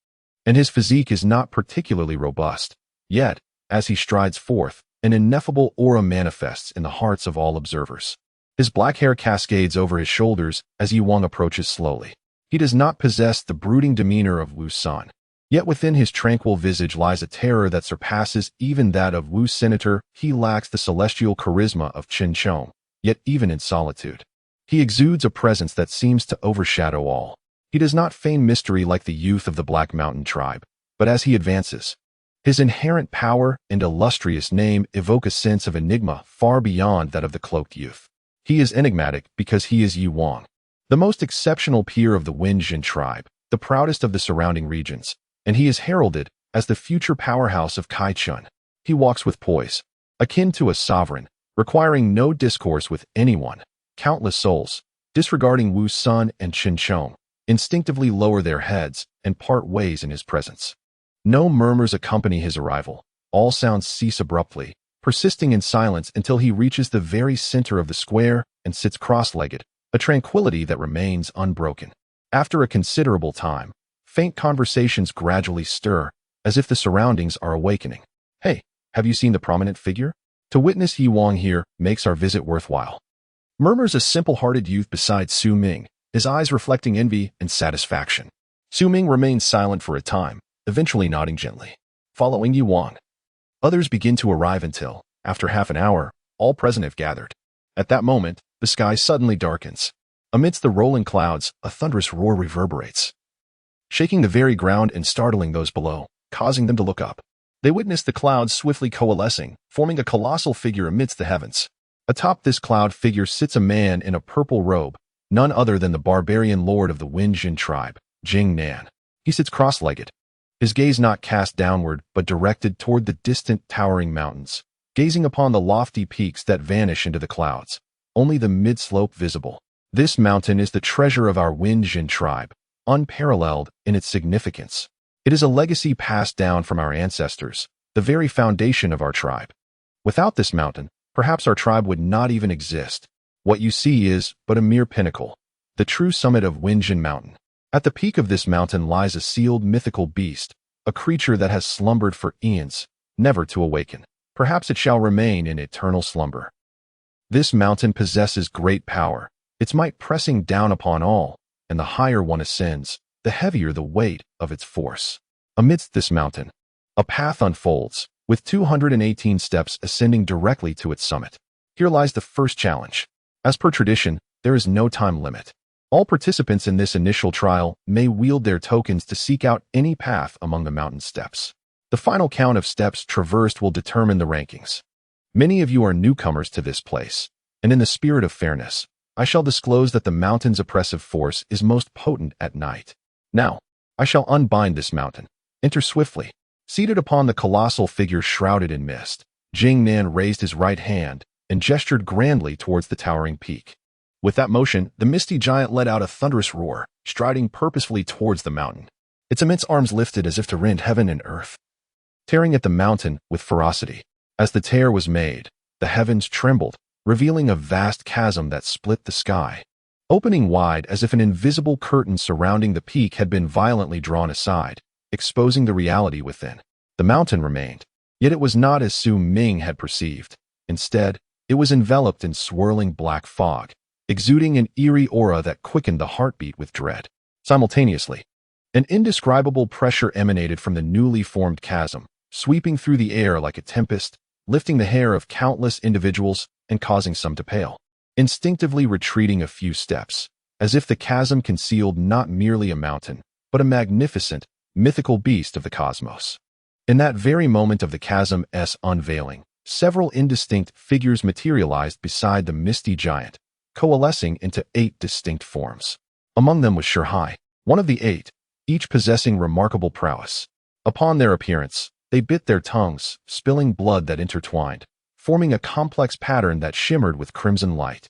and his physique is not particularly robust. Yet, as he strides forth, an ineffable aura manifests in the hearts of all observers. His black hair cascades over his shoulders as Yi Wang approaches slowly. He does not possess the brooding demeanor of Wu Shan, yet within his tranquil visage lies a terror that surpasses even that of Wu Senator. He lacks the celestial charisma of Qinchong, yet even in solitude, he exudes a presence that seems to overshadow all. He does not feign mystery like the youth of the Black Mountain tribe, but as he advances, his inherent power and illustrious name evoke a sense of enigma far beyond that of the cloaked youth. He is enigmatic because he is Yi Wang, the most exceptional peer of the Wen tribe, the proudest of the surrounding regions, and he is heralded as the future powerhouse of Kaichun. He walks with poise, akin to a sovereign, requiring no discourse with anyone. Countless souls, disregarding Wu Shan and Qinchong, instinctively lower their heads and part ways in his presence. No murmurs accompany his arrival. All sounds cease abruptly, persisting in silence until he reaches the very center of the square and sits cross-legged, a tranquility that remains unbroken. After a considerable time, faint conversations gradually stir, as if the surroundings are awakening. "Hey, have you seen the prominent figure? To witness Yi Wang here makes our visit worthwhile," murmurs a simple-hearted youth beside Su Ming, his eyes reflecting envy and satisfaction. Su Ming remains silent for a time, eventually nodding gently, following Yi Wang. Others begin to arrive until, after half an hour, all present have gathered. At that moment, the sky suddenly darkens. Amidst the rolling clouds, a thunderous roar reverberates, shaking the very ground and startling those below, causing them to look up. They witness the clouds swiftly coalescing, forming a colossal figure amidst the heavens. Atop this cloud figure sits a man in a purple robe, none other than the barbarian lord of the Wen tribe, Jing Nan. He sits cross-legged, his gaze not cast downward but directed toward the distant towering mountains, gazing upon the lofty peaks that vanish into the clouds, only the mid-slope visible. This mountain is the treasure of our Wen tribe, unparalleled in its significance. It is a legacy passed down from our ancestors, the very foundation of our tribe. Without this mountain, perhaps our tribe would not even exist. What you see is but a mere pinnacle, the true summit of Wen Mountain. At the peak of this mountain lies a sealed mythical beast, a creature that has slumbered for eons, never to awaken. Perhaps it shall remain in eternal slumber. This mountain possesses great power, its might pressing down upon all, and the higher one ascends, the heavier the weight of its force. Amidst this mountain, a path unfolds, with 218 steps ascending directly to its summit. Here lies the first challenge. As per tradition, there is no time limit. All participants in this initial trial may wield their tokens to seek out any path among the mountain steps. The final count of steps traversed will determine the rankings. Many of you are newcomers to this place, and in the spirit of fairness, I shall disclose that the mountain's oppressive force is most potent at night. Now, I shall unbind this mountain. Enter swiftly. Seated upon the colossal figure shrouded in mist, Jingnan raised his right hand and gestured grandly towards the towering peak. With that motion, the misty giant let out a thunderous roar, striding purposefully towards the mountain. Its immense arms lifted as if to rend heaven and earth, tearing at the mountain with ferocity. As the tear was made, the heavens trembled, revealing a vast chasm that split the sky. Opening wide as if an invisible curtain surrounding the peak had been violently drawn aside, exposing the reality within. The mountain remained, yet it was not as Ming had perceived. Instead, it was enveloped in swirling black fog, exuding an eerie aura that quickened the heartbeat with dread. Simultaneously, an indescribable pressure emanated from the newly formed chasm, sweeping through the air like a tempest, lifting the hair of countless individuals and causing some to pale, instinctively retreating a few steps, as if the chasm concealed not merely a mountain, but a magnificent, mythical beast of the cosmos. In that very moment of the chasm's unveiling, several indistinct figures materialized beside the misty giant, coalescing into 8 distinct forms. Among them was Shihai, one of the 8, each possessing remarkable prowess. Upon their appearance, they bit their tongues, spilling blood that intertwined, forming a complex pattern that shimmered with crimson light,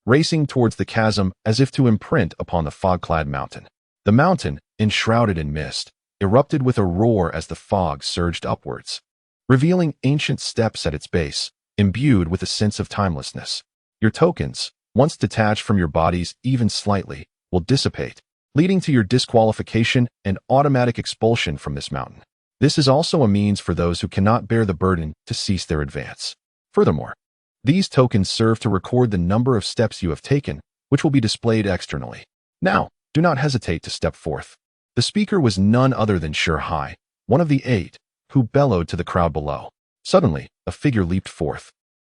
racing towards the chasm as if to imprint upon the fog-clad mountain. The mountain, enshrouded in mist, erupted with a roar as the fog surged upwards, revealing ancient steps at its base, imbued with a sense of timelessness. Your tokens, once detached from your bodies even slightly, will dissipate, leading to your disqualification and automatic expulsion from this mountain. This is also a means for those who cannot bear the burden to cease their advance. Furthermore, these tokens serve to record the number of steps you have taken, which will be displayed externally. Now, do not hesitate to step forth. The speaker was none other than Shihai, one of the 8, who bellowed to the crowd below. Suddenly, a figure leaped forth,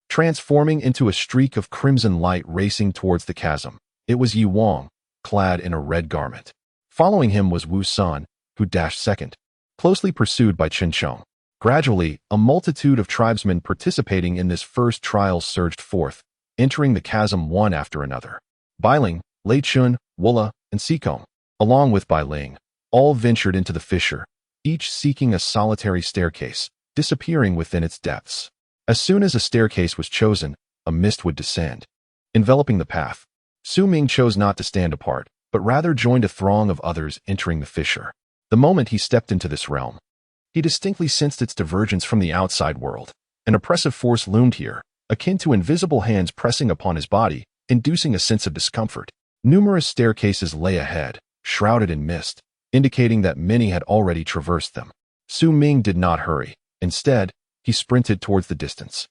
transforming into a streak of crimson light racing towards the chasm. It was Yi Wang, clad in a red garment. Following him was Wu Shan, who dashed second, closely pursued by Chen Chong. Gradually, a multitude of tribesmen participating in this first trial surged forth, entering the chasm one after another. Bailing, Lei Chun, Wula, and Sikong, along with Bai Ling, all ventured into the fissure, each seeking a solitary staircase, disappearing within its depths. As soon as a staircase was chosen, a mist would descend, enveloping the path. Ming chose not to stand apart, but rather joined a throng of others entering the fissure. The moment he stepped into this realm, he distinctly sensed its divergence from the outside world. An oppressive force loomed here, akin to invisible hands pressing upon his body, inducing a sense of discomfort. Numerous staircases lay ahead, shrouded in mist, indicating that many had already traversed them. Ming did not hurry. Instead, he sprinted towards the distance,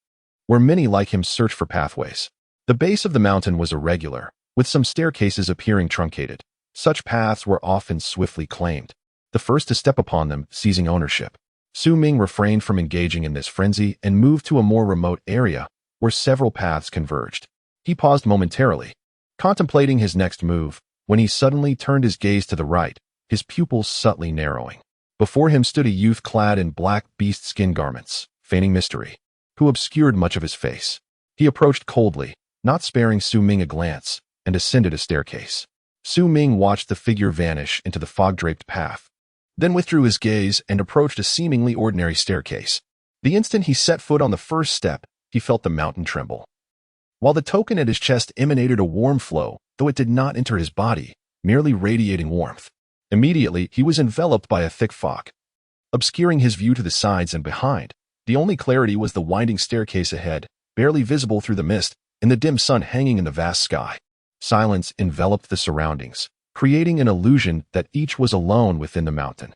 where many like him searched for pathways. The base of the mountain was irregular, with some staircases appearing truncated. Such paths were often swiftly claimed, the first to step upon them seizing ownership. Ming refrained from engaging in this frenzy and moved to a more remote area where several paths converged. He paused momentarily, contemplating his next move, when he suddenly turned his gaze to the right, his pupils subtly narrowing. Before him stood a youth clad in black beast skin garments, feigning mystery, who obscured much of his face. He approached coldly, not sparing Ming a glance, and ascended a staircase. Ming watched the figure vanish into the fog-draped path, then withdrew his gaze and approached a seemingly ordinary staircase. The instant he set foot on the first step, he felt the mountain tremble. While the token at his chest emanated a warm flow, though it did not enter his body, merely radiating warmth. Immediately, he was enveloped by a thick fog, obscuring his view to the sides and behind. The only clarity was the winding staircase ahead, barely visible through the mist, and the dim sun hanging in the vast sky. Silence enveloped the surroundings, creating an illusion that each was alone within the mountain.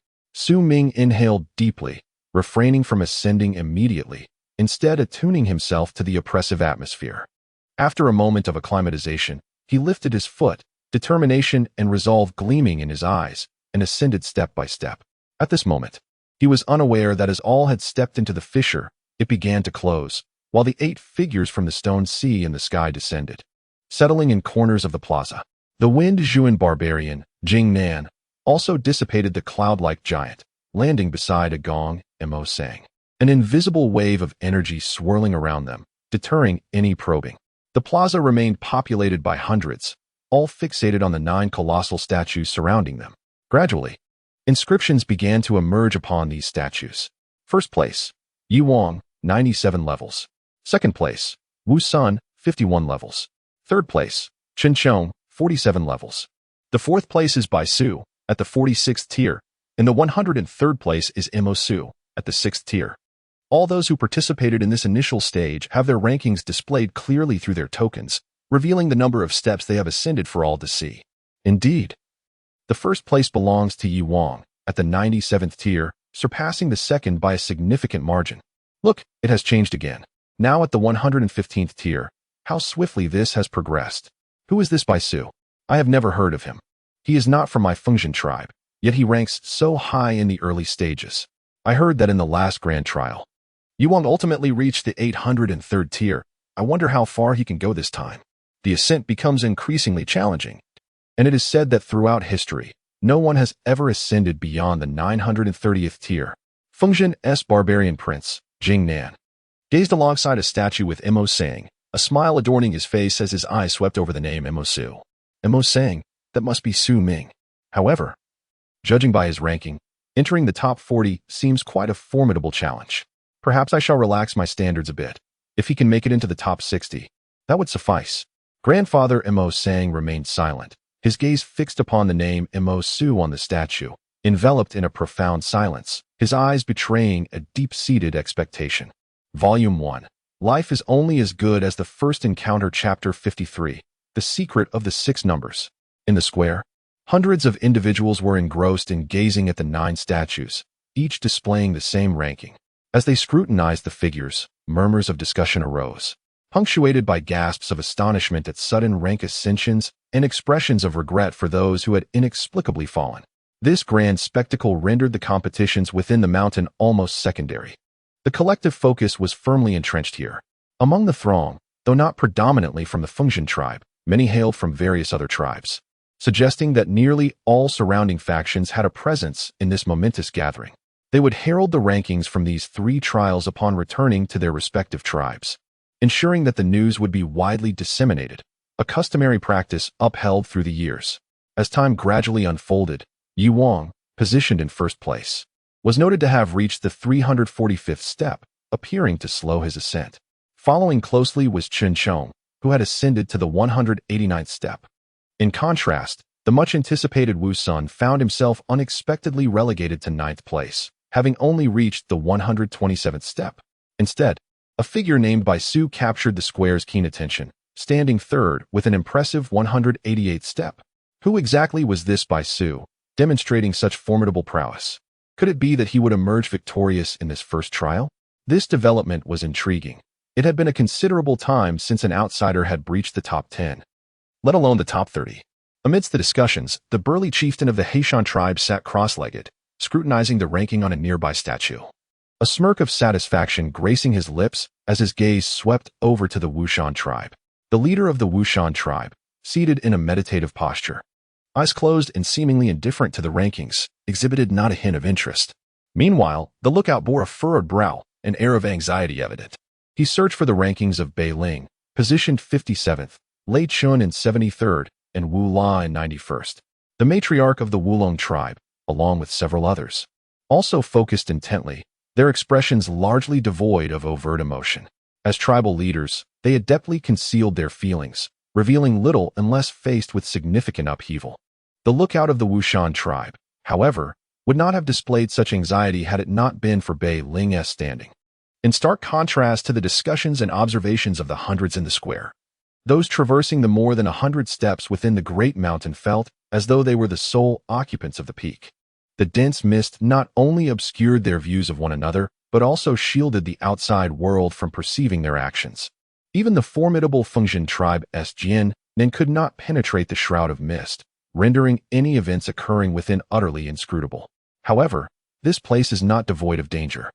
Ming inhaled deeply, refraining from ascending immediately, instead attuning himself to the oppressive atmosphere. After a moment of acclimatization, he lifted his foot, determination and resolve gleaming in his eyes, and ascended step by step. At this moment, he was unaware that as all had stepped into the fissure, it began to close, while the 8 figures from the stone sea in the sky descended, settling in corners of the plaza. The wind-Zhuan barbarian, Jing Nan, also dissipated the cloud-like giant, landing beside a gong, Mo sang. An invisible wave of energy swirling around them, deterring any probing. The plaza remained populated by hundreds, all fixated on the 9 colossal statues surrounding them. Gradually, inscriptions began to emerge upon these statues. First place, Yi Wang, 97 levels. Second place, Wu Shan, 51 levels. Third place, Chen Chong, 47 levels. The fourth place is Bai Su, at the 46th tier, and the 103rd place is Mo Su, at the 6th tier. All those who participated in this initial stage have their rankings displayed clearly through their tokens, revealing the number of steps they have ascended for all to see. Indeed, the first place belongs to Yi Wang, at the 97th tier, surpassing the second by a significant margin. Look, it has changed again. Now at the 115th tier. How swiftly this has progressed. Who is this Bai Su? I have never heard of him. He is not from my Fengxian tribe, yet he ranks so high in the early stages. I heard that in the last grand trial, Yi Wang ultimately reached the 803rd tier. I wonder how far he can go this time. The ascent becomes increasingly challenging, and it is said that throughout history, no one has ever ascended beyond the 930th tier. Fengxian's barbarian prince, Jing Nan, gazed alongside a statue with Mo saying, a smile adorning his face as his eyes swept over the name Mo Su. Mo saying, that must be Su Ming. However, judging by his ranking, entering the top 40 seems quite a formidable challenge. Perhaps I shall relax my standards a bit. If he can make it into the top 60, that would suffice. Grandfather Mo Sang remained silent, his gaze fixed upon the name Mo Su on the statue, enveloped in a profound silence, his eyes betraying a deep-seated expectation. Volume 1. Life is only as good as the first encounter. Chapter 53. The Secret of the 6 Numbers. In the square, hundreds of individuals were engrossed in gazing at the 9 statues, each displaying the same ranking. As they scrutinized the figures, murmurs of discussion arose, punctuated by gasps of astonishment at sudden rank ascensions and expressions of regret for those who had inexplicably fallen. This grand spectacle rendered the competitions within the mountain almost secondary. The collective focus was firmly entrenched here. Among the throng, though not predominantly from the Fengxian tribe, many hailed from various other tribes, suggesting that nearly all surrounding factions had a presence in this momentous gathering. They would herald the rankings from these 3 trials upon returning to their respective tribes, ensuring that the news would be widely disseminated, a customary practice upheld through the years. As time gradually unfolded, Yi Wang, positioned in first place, was noted to have reached the 345th step, appearing to slow his ascent. Following closely was Chen Chong, who had ascended to the 189th step. In contrast, the much-anticipated Wu Shan found himself unexpectedly relegated to 9th place, having only reached the 127th step. Instead, a figure named Bai Su captured the square's keen attention, standing third with an impressive 188th step. Who exactly was this Bai Su, demonstrating such formidable prowess? Could it be that he would emerge victorious in this first trial? This development was intriguing. It had been a considerable time since an outsider had breached the top 10, let alone the top 30. Amidst the discussions, the burly chieftain of the Haishan tribe sat cross-legged, scrutinizing the ranking on a nearby statue. A smirk of satisfaction gracing his lips as his gaze swept over to the Wu Shan tribe. The leader of the Wu Shan tribe, seated in a meditative posture, eyes closed and seemingly indifferent to the rankings, exhibited not a hint of interest. Meanwhile, the lookout bore a furrowed brow, an air of anxiety evident. He searched for the rankings of Bei Ling, positioned 57th, Lei Chun in 73rd, and Wu La in 91st. The matriarch of the Wulong tribe, along with several others, also focused intently, their expressions largely devoid of overt emotion. As tribal leaders, they adeptly concealed their feelings, revealing little unless faced with significant upheaval. The lookout of the Wu Shan tribe, however, would not have displayed such anxiety had it not been for Bei Ling's standing. In stark contrast to the discussions and observations of the hundreds in the square, those traversing the more than 100 steps within the great mountain felt as though they were the sole occupants of the peak. The dense mist not only obscured their views of one another, but also shielded the outside world from perceiving their actions. Even the formidable Fengxian tribe's Jian, and could not penetrate the shroud of mist, rendering any events occurring within utterly inscrutable. However, this place is not devoid of danger,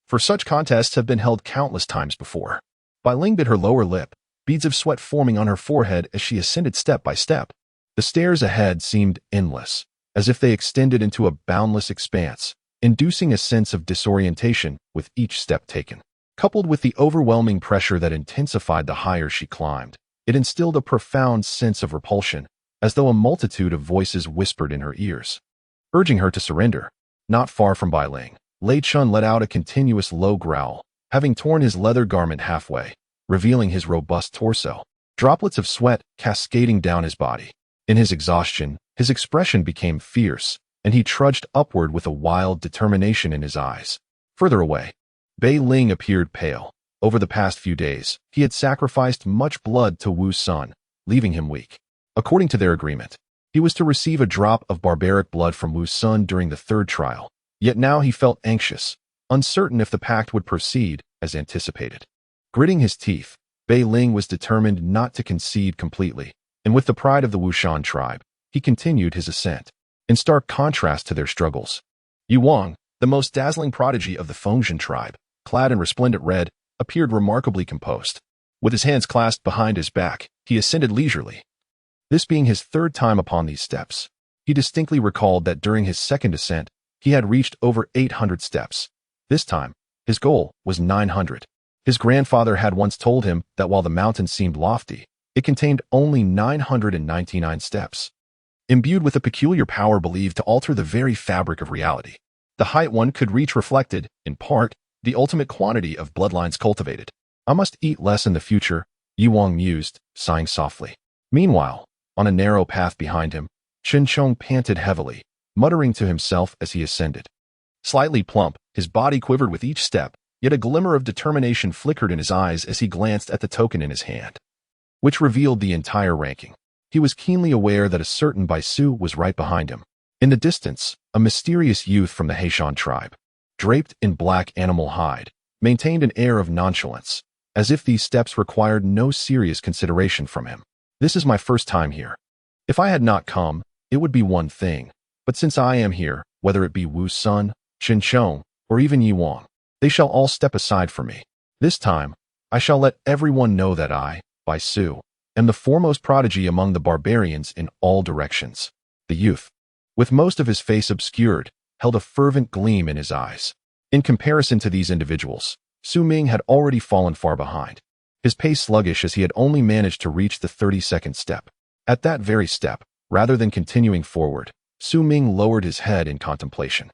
for such contests have been held countless times before. Bai Ling bit her lower lip, beads of sweat forming on her forehead as she ascended step by step. The stairs ahead seemed endless, as if they extended into a boundless expanse, inducing a sense of disorientation with each step taken. Coupled with the overwhelming pressure that intensified the higher she climbed, it instilled a profound sense of repulsion, as though a multitude of voices whispered in her ears, urging her to surrender. Not far from Bai Ling, Lei Chun let out a continuous low growl, having torn his leather garment halfway, revealing his robust torso, droplets of sweat cascading down his body. In his exhaustion, his expression became fierce, and he trudged upward with a wild determination in his eyes. Further away, Bai Ling appeared pale. Over the past few days, he had sacrificed much blood to Wu Shan, leaving him weak. According to their agreement, he was to receive a drop of barbaric blood from Wu Shan during the third trial, yet now he felt anxious, uncertain if the pact would proceed as anticipated. Gritting his teeth, Bai Ling was determined not to concede completely, and with the pride of the Wu Shan tribe, he continued his ascent. In stark contrast to their struggles, Yu Wang, the most dazzling prodigy of the Fengshan tribe, clad in resplendent red, appeared remarkably composed. With his hands clasped behind his back, he ascended leisurely. This being his third time upon these steps, he distinctly recalled that during his second ascent, he had reached over 800 steps. This time, his goal was 900. His grandfather had once told him that while the mountain seemed lofty, it contained only 999 steps. Imbued with a peculiar power believed to alter the very fabric of reality, the height one could reach reflected, in part, the ultimate quantity of bloodlines cultivated. I must eat less in the future, Yu Wang mused, sighing softly. Meanwhile, on a narrow path behind him, Chen Chong panted heavily, muttering to himself as he ascended. Slightly plump, his body quivered with each step, yet a glimmer of determination flickered in his eyes as he glanced at the token in his hand, which revealed the entire ranking. He was keenly aware that a certain Bai Su was right behind him. In the distance, a mysterious youth from the Heishan tribe, draped in black animal hide, maintained an air of nonchalance, as if these steps required no serious consideration from him. This is my first time here. If I had not come, it would be one thing, but since I am here, whether it be Wu Shan, Chen Chong, or even Yu Wang, they shall all step aside for me. This time, I shall let everyone know that I, Bai Su, am the foremost prodigy among the barbarians in all directions. The youth, with most of his face obscured, held a fervent gleam in his eyes. In comparison to these individuals, Su Ming had already fallen far behind, his pace sluggish as he had only managed to reach the 32nd step. At that very step, rather than continuing forward, Su Ming lowered his head in contemplation.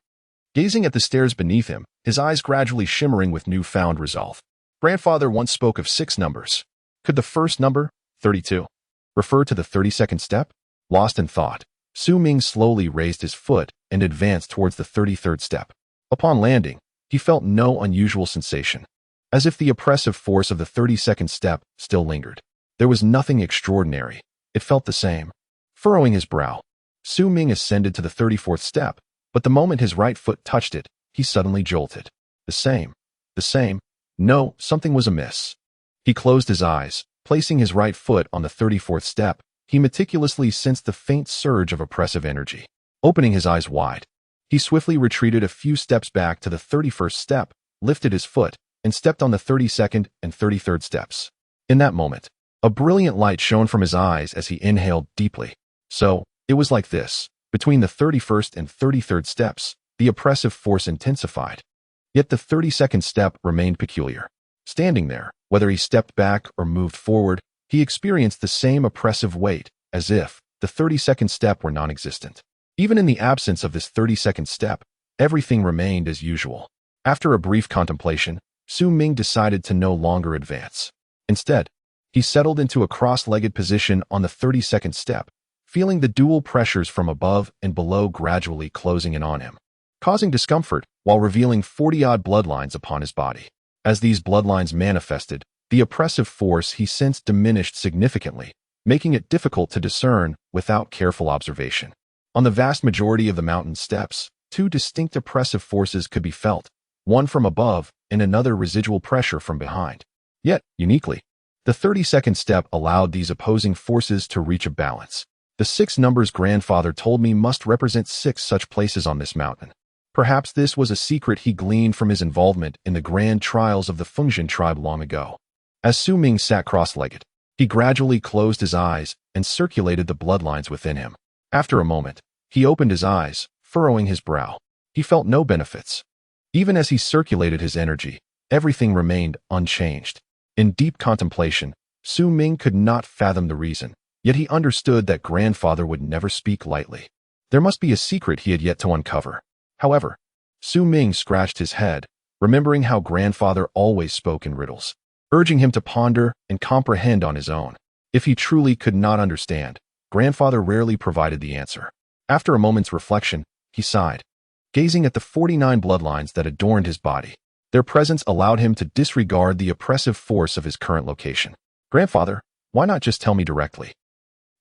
Gazing at the stairs beneath him, his eyes gradually shimmering with newfound resolve. Grandfather once spoke of 6 numbers. Could the first number, 32, refer to the 32nd step? Lost in thought, Su Ming slowly raised his foot and advanced towards the 33rd step. Upon landing, he felt no unusual sensation, as if the oppressive force of the 32nd step still lingered. There was nothing extraordinary. It felt the same. Furrowing his brow, Su Ming ascended to the 34th step, but the moment his right foot touched it, he suddenly jolted. The same. No, something was amiss. He closed his eyes, placing his right foot on the 34th step. He meticulously sensed the faint surge of oppressive energy. Opening his eyes wide, he swiftly retreated a few steps back to the 31st step, lifted his foot, and stepped on the 32nd and 33rd steps. In that moment, a brilliant light shone from his eyes as he inhaled deeply. So, it was like this. Between the 31st and 33rd steps, the oppressive force intensified. Yet the 32nd step remained peculiar. Standing there, whether he stepped back or moved forward, he experienced the same oppressive weight, as if the 32nd step were non-existent. Even in the absence of this 32nd step, everything remained as usual. After a brief contemplation, Su Ming decided to no longer advance. Instead, he settled into a cross-legged position on the 32nd step, feeling the dual pressures from above and below gradually closing in on him, causing discomfort while revealing 40-odd bloodlines upon his body. As these bloodlines manifested, the oppressive force he sensed diminished significantly, making it difficult to discern without careful observation. On the vast majority of the mountain steps, 2 distinct oppressive forces could be felt, one from above and another residual pressure from behind. Yet, uniquely, The 32nd step allowed these opposing forces to reach a balance. The 6 numbers grandfather told me must represent 6 such places on this mountain. Perhaps this was a secret he gleaned from his involvement in the grand trials of the Fengxian tribe long ago. As Su Ming sat cross-legged, he gradually closed his eyes and circulated the bloodlines within him. After a moment, he opened his eyes, furrowing his brow. He felt no benefits. Even as he circulated his energy, everything remained unchanged. In deep contemplation, Su Ming could not fathom the reason, yet he understood that grandfather would never speak lightly. There must be a secret he had yet to uncover. However, Su Ming scratched his head, remembering how grandfather always spoke in riddles, urging him to ponder and comprehend on his own. If he truly could not understand, grandfather rarely provided the answer. After a moment's reflection, he sighed, gazing at the 49 bloodlines that adorned his body. Their presence allowed him to disregard the oppressive force of his current location. Grandfather, why not just tell me directly?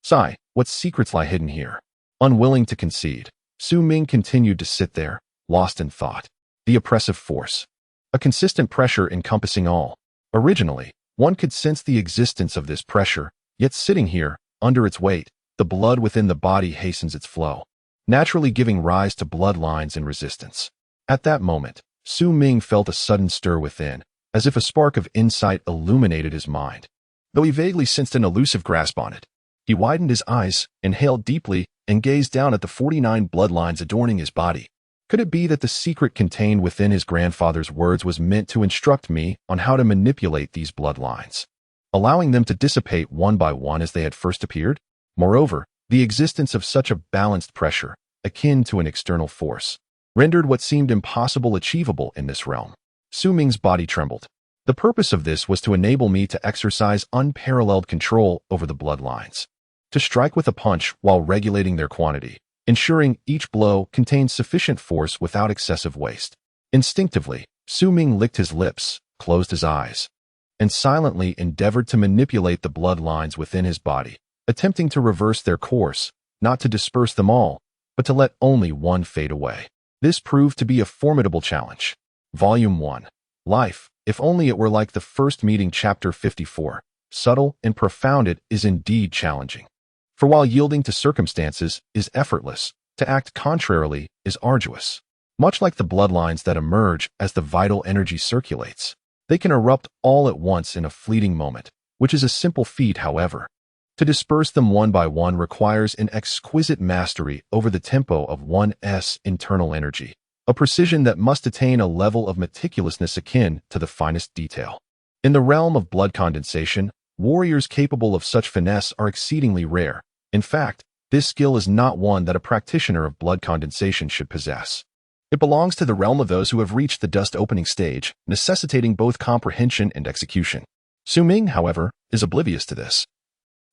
Sigh, what secrets lie hidden here? Unwilling to concede, Su Ming continued to sit there, lost in thought. The oppressive force. A consistent pressure encompassing all. Originally, one could sense the existence of this pressure, yet sitting here, under its weight, the blood within the body hastens its flow, naturally giving rise to bloodlines and resistance. At that moment, Su Ming felt a sudden stir within, as if a spark of insight illuminated his mind. Though he vaguely sensed an elusive grasp on it, he widened his eyes, inhaled deeply, and gazed down at the 49 bloodlines adorning his body. Could it be that the secret contained within his grandfather's words was meant to instruct me on how to manipulate these bloodlines, allowing them to dissipate one by one as they had first appeared? Moreover, the existence of such a balanced pressure, akin to an external force, rendered what seemed impossible achievable in this realm. Su Ming's body trembled. The purpose of this was to enable me to exercise unparalleled control over the bloodlines, to strike with a punch while regulating their quantity, ensuring each blow contained sufficient force without excessive waste. Instinctively, Su Ming licked his lips, closed his eyes, and silently endeavored to manipulate the bloodlines within his body, attempting to reverse their course, not to disperse them all, but to let only one fade away. This proved to be a formidable challenge. Volume 1. Life, if only it were like the first meeting. Chapter 54. Subtle and profound. It is indeed challenging. For while yielding to circumstances is effortless, to act contrarily is arduous. Much like the bloodlines that emerge as the vital energy circulates, they can erupt all at once in a fleeting moment, which is a simple feat. However, to disperse them one by one requires an exquisite mastery over the tempo of one's internal energy, a precision that must attain a level of meticulousness akin to the finest detail. In the realm of blood condensation, warriors capable of such finesse are exceedingly rare. In fact, this skill is not one that a practitioner of blood condensation should possess. It belongs to the realm of those who have reached the dust opening stage, necessitating both comprehension and execution. Su Ming, however, is oblivious to this.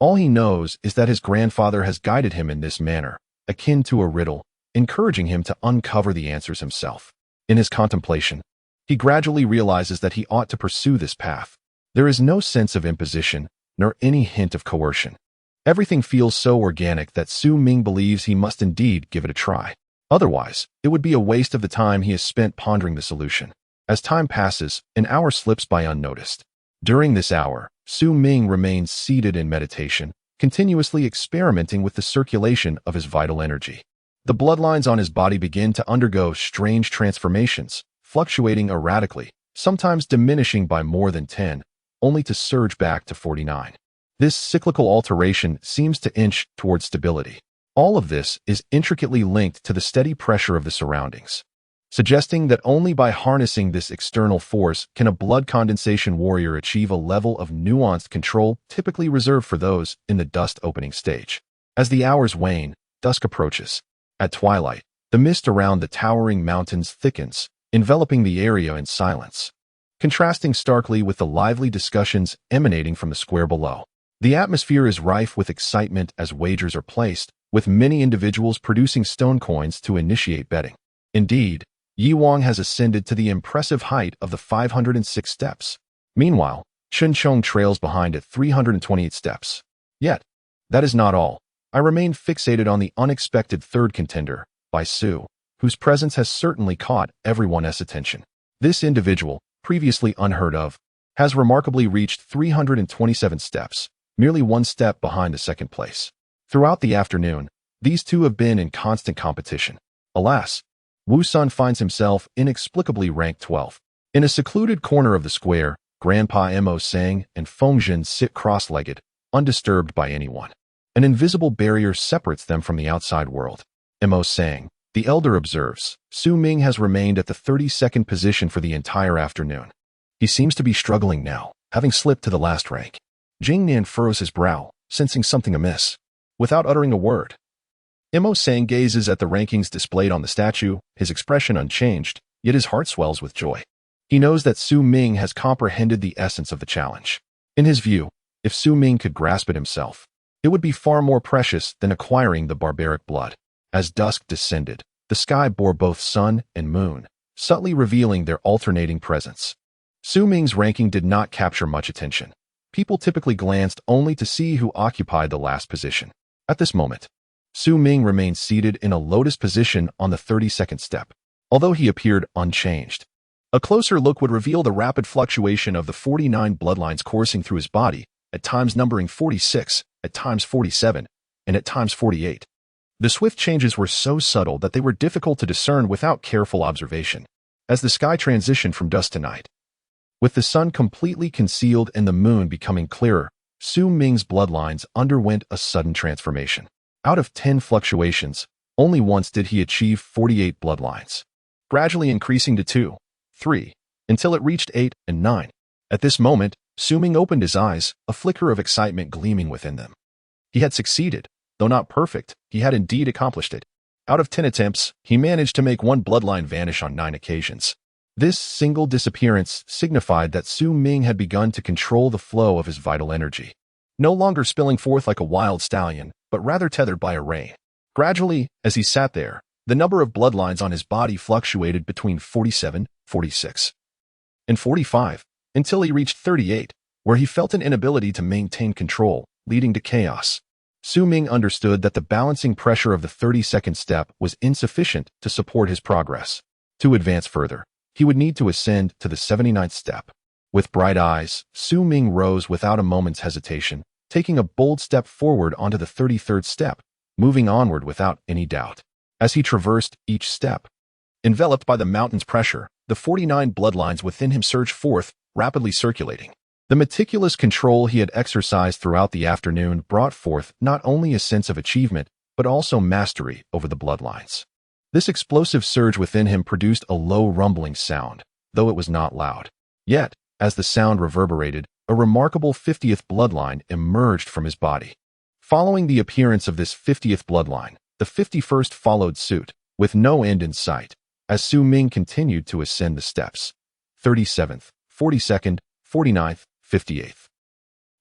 All he knows is that his grandfather has guided him in this manner, akin to a riddle, encouraging him to uncover the answers himself. In his contemplation, he gradually realizes that he ought to pursue this path. There is no sense of imposition, nor any hint of coercion. Everything feels so organic that Su Ming believes he must indeed give it a try. Otherwise, it would be a waste of the time he has spent pondering the solution. As time passes, an hour slips by unnoticed. During this hour, Su Ming remains seated in meditation, continuously experimenting with the circulation of his vital energy. The bloodlines on his body begin to undergo strange transformations, fluctuating erratically, sometimes diminishing by more than 10, only to surge back to 49. This cyclical alteration seems to inch towards stability. All of this is intricately linked to the steady pressure of the surroundings, suggesting that only by harnessing this external force can a blood condensation warrior achieve a level of nuanced control typically reserved for those in the dust opening stage. As the hours wane, dusk approaches. At twilight, the mist around the towering mountains thickens, enveloping the area in silence, contrasting starkly with the lively discussions emanating from the square below. The atmosphere is rife with excitement as wagers are placed, with many individuals producing stone coins to initiate betting. Indeed, Yi Wang has ascended to the impressive height of the 506 steps. Meanwhile, Chen Chong trails behind at 328 steps. Yet, that is not all. I remain fixated on the unexpected third contender, Bai Su, whose presence has certainly caught everyone's attention. This individual, previously unheard of, has remarkably reached 327 steps, merely one step behind the second place. Throughout the afternoon, these two have been in constant competition. Alas, Wu Shan finds himself inexplicably ranked 12th. In a secluded corner of the square, Grandpa Mo Sang and Fengzhen sit cross-legged, undisturbed by anyone. An invisible barrier separates them from the outside world. Mo Sang, the elder, observes, Su Ming has remained at the 32nd position for the entire afternoon. He seems to be struggling now, having slipped to the last rank. Jingnan furrows his brow, sensing something amiss. Without uttering a word, Mo Sang gazes at the rankings displayed on the statue, his expression unchanged, yet his heart swells with joy. He knows that Su Ming has comprehended the essence of the challenge. In his view, if Su Ming could grasp it himself, it would be far more precious than acquiring the barbaric blood. As dusk descended, the sky bore both sun and moon, subtly revealing their alternating presence. Su Ming's ranking did not capture much attention. People typically glanced only to see who occupied the last position. At this moment, Su Ming remained seated in a lotus position on the 32nd step, although he appeared unchanged. A closer look would reveal the rapid fluctuation of the 49 bloodlines coursing through his body, at times numbering 46, at times 47, and at times 48. The swift changes were so subtle that they were difficult to discern without careful observation. As the sky transitioned from dusk to night, with the sun completely concealed and the moon becoming clearer, Su Ming's bloodlines underwent a sudden transformation. Out of 10 fluctuations, only once did he achieve 48 bloodlines, gradually increasing to 2, 3, until it reached 8 and 9. At this moment, Su Ming opened his eyes, a flicker of excitement gleaming within them. He had succeeded. Though not perfect, he had indeed accomplished it. Out of 10 attempts, he managed to make one bloodline vanish on 9 occasions. This single disappearance signified that Su Ming had begun to control the flow of his vital energy, no longer spilling forth like a wild stallion, but rather tethered by a rein. Gradually, as he sat there, the number of bloodlines on his body fluctuated between 47, 46, and 45, until he reached 38, where he felt an inability to maintain control, leading to chaos. Su Ming understood that the balancing pressure of the 32nd step was insufficient to support his progress. To advance further, he would need to ascend to the 79th step. With bright eyes, Su Ming rose without a moment's hesitation, taking a bold step forward onto the 33rd step, moving onward without any doubt. As he traversed each step, enveloped by the mountain's pressure, the 49 bloodlines within him surged forth, rapidly circulating. The meticulous control he had exercised throughout the afternoon brought forth not only a sense of achievement, but also mastery over the bloodlines. This explosive surge within him produced a low rumbling sound, though it was not loud. Yet, as the sound reverberated, a remarkable 50th bloodline emerged from his body. Following the appearance of this 50th bloodline, the 51st followed suit, with no end in sight, as Su Ming continued to ascend the steps. 37th, 42nd, 49th, 58th.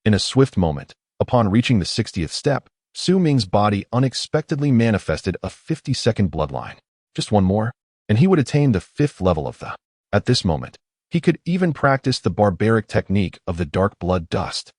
In a swift moment, upon reaching the 60th step, Su Ming's body unexpectedly manifested a 52nd bloodline. Just one more, and he would attain the 5th level of the. At this moment, he could even practice the barbaric technique of the dark blood dust.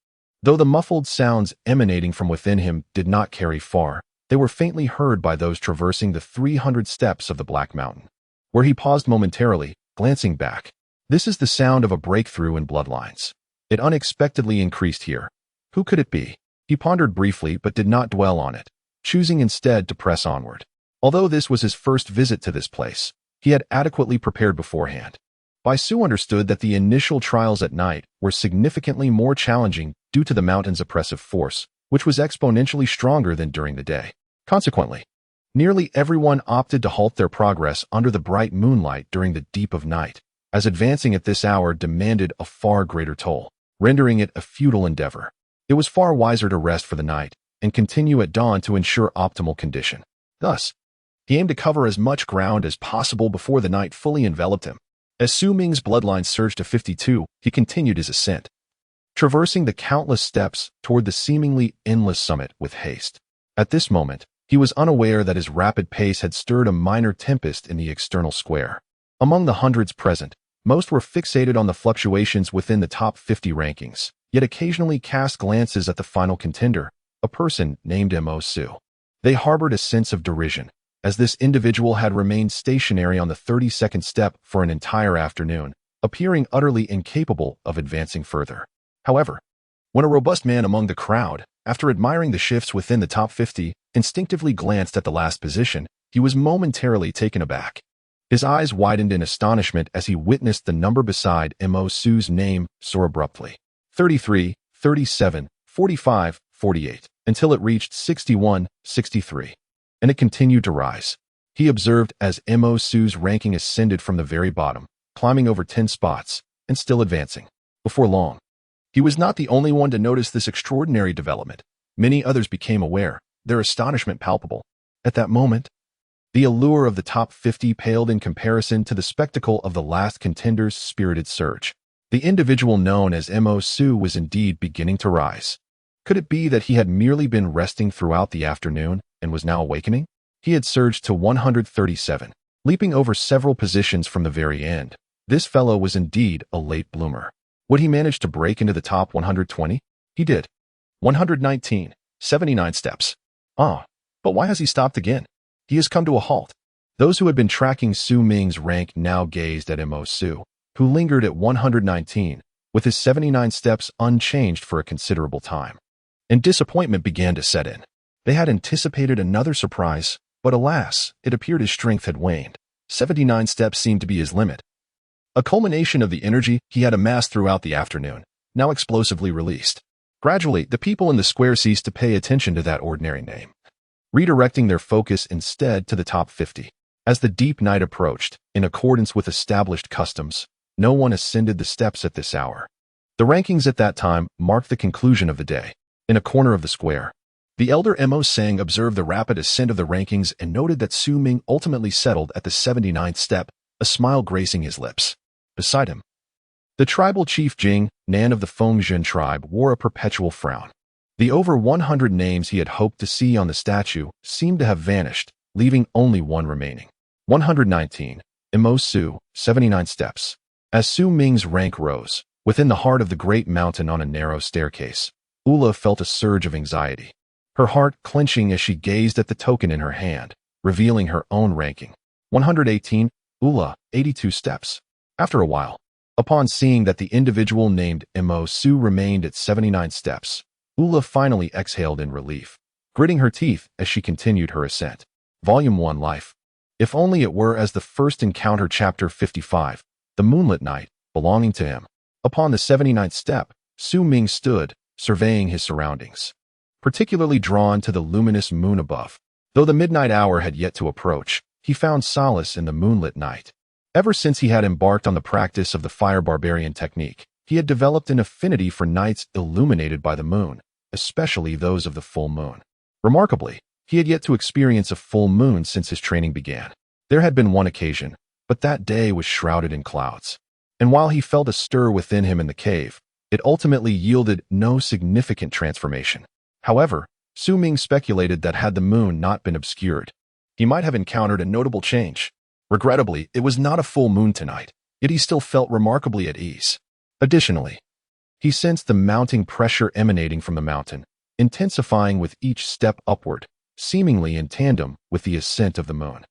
Though the muffled sounds emanating from within him did not carry far, they were faintly heard by those traversing the 300 steps of the Black Mountain, where he paused momentarily, glancing back. This is the sound of a breakthrough in bloodlines. It unexpectedly increased here. Who could it be? He pondered briefly but did not dwell on it, choosing instead to press onward. Although this was his first visit to this place, he had adequately prepared beforehand. Bai Su understood that the initial trials at night were significantly more challenging due to the mountain's oppressive force, which was exponentially stronger than during the day. Consequently, nearly everyone opted to halt their progress under the bright moonlight during the deep of night, as advancing at this hour demanded a far greater toll, rendering it a futile endeavor. It was far wiser to rest for the night and continue at dawn to ensure optimal condition. Thus, he aimed to cover as much ground as possible before the night fully enveloped him. As Su Ming's bloodline surged to 52, he continued his ascent, traversing the countless steps toward the seemingly endless summit with haste. At this moment, he was unaware that his rapid pace had stirred a minor tempest in the external square. Among the hundreds present, most were fixated on the fluctuations within the top 50 rankings, yet occasionally cast glances at the final contender, a person named Mo Su. They harbored a sense of derision, as this individual had remained stationary on the 32nd step for an entire afternoon, appearing utterly incapable of advancing further. However, when a robust man among the crowd, after admiring the shifts within the top 50, instinctively glanced at the last position, he was momentarily taken aback. His eyes widened in astonishment as he witnessed the number beside Mo Su's name soar abruptly. 33, 37, 45, 48, until it reached 61, 63. And it continued to rise. He observed as Mo Su's ranking ascended from the very bottom, climbing over 10 spots, and still advancing. Before long, he was not the only one to notice this extraordinary development. Many others became aware, their astonishment palpable. At that moment, the allure of the top 50 paled in comparison to the spectacle of the last contender's spirited surge. The individual known as Mo Su was indeed beginning to rise. Could it be that he had merely been resting throughout the afternoon and was now awakening? He had surged to 137, leaping over several positions from the very end. This fellow was indeed a late bloomer. Would he manage to break into the top 120? He did. 119, 79 steps. But why has he stopped again? He has come to a halt. Those who had been tracking Su Ming's rank now gazed at Mo Su, who lingered at 119, with his 79 steps unchanged for a considerable time. And disappointment began to set in. They had anticipated another surprise, but alas, it appeared his strength had waned. 79 steps seemed to be his limit. A culmination of the energy he had amassed throughout the afternoon, now explosively released. Gradually, the people in the square ceased to pay attention to that ordinary name, redirecting their focus instead to the top 50. As the deep night approached, in accordance with established customs, no one ascended the steps at this hour. The rankings at that time marked the conclusion of the day. In a corner of the square, the elder Mo Sang observed the rapid ascent of the rankings and noted that Su Ming ultimately settled at the 79th step, a smile gracing his lips. Beside him, the tribal chief Jing, Nan of the Fengzhen tribe, wore a perpetual frown. The over 100 names he had hoped to see on the statue seemed to have vanished, leaving only one remaining. 119, Mo Su, 79 steps. As Su Ming's rank rose, within the heart of the great mountain on a narrow staircase, Ula felt a surge of anxiety, her heart clenching as she gazed at the token in her hand, revealing her own ranking. 118, Ula, 82 steps. After a while, upon seeing that the individual named Mo Su remained at 79 steps, Ula finally exhaled in relief, gritting her teeth as she continued her ascent. Volume 1 Life. If only it were as the first encounter, Chapter 55, the moonlit night, belonging to him. Upon the 79th step, Su Ming stood, surveying his surroundings, particularly drawn to the luminous moon above. Though the midnight hour had yet to approach, he found solace in the moonlit night. Ever since he had embarked on the practice of the fire barbarian technique, he had developed an affinity for nights illuminated by the moon, especially those of the full moon. Remarkably, he had yet to experience a full moon since his training began. There had been one occasion, but that day was shrouded in clouds. And while he felt a stir within him in the cave, it ultimately yielded no significant transformation. However, Su Ming speculated that had the moon not been obscured, he might have encountered a notable change. Regrettably, it was not a full moon tonight, yet he still felt remarkably at ease. Additionally, he sensed the mounting pressure emanating from the mountain, intensifying with each step upward, seemingly in tandem with the ascent of the moon.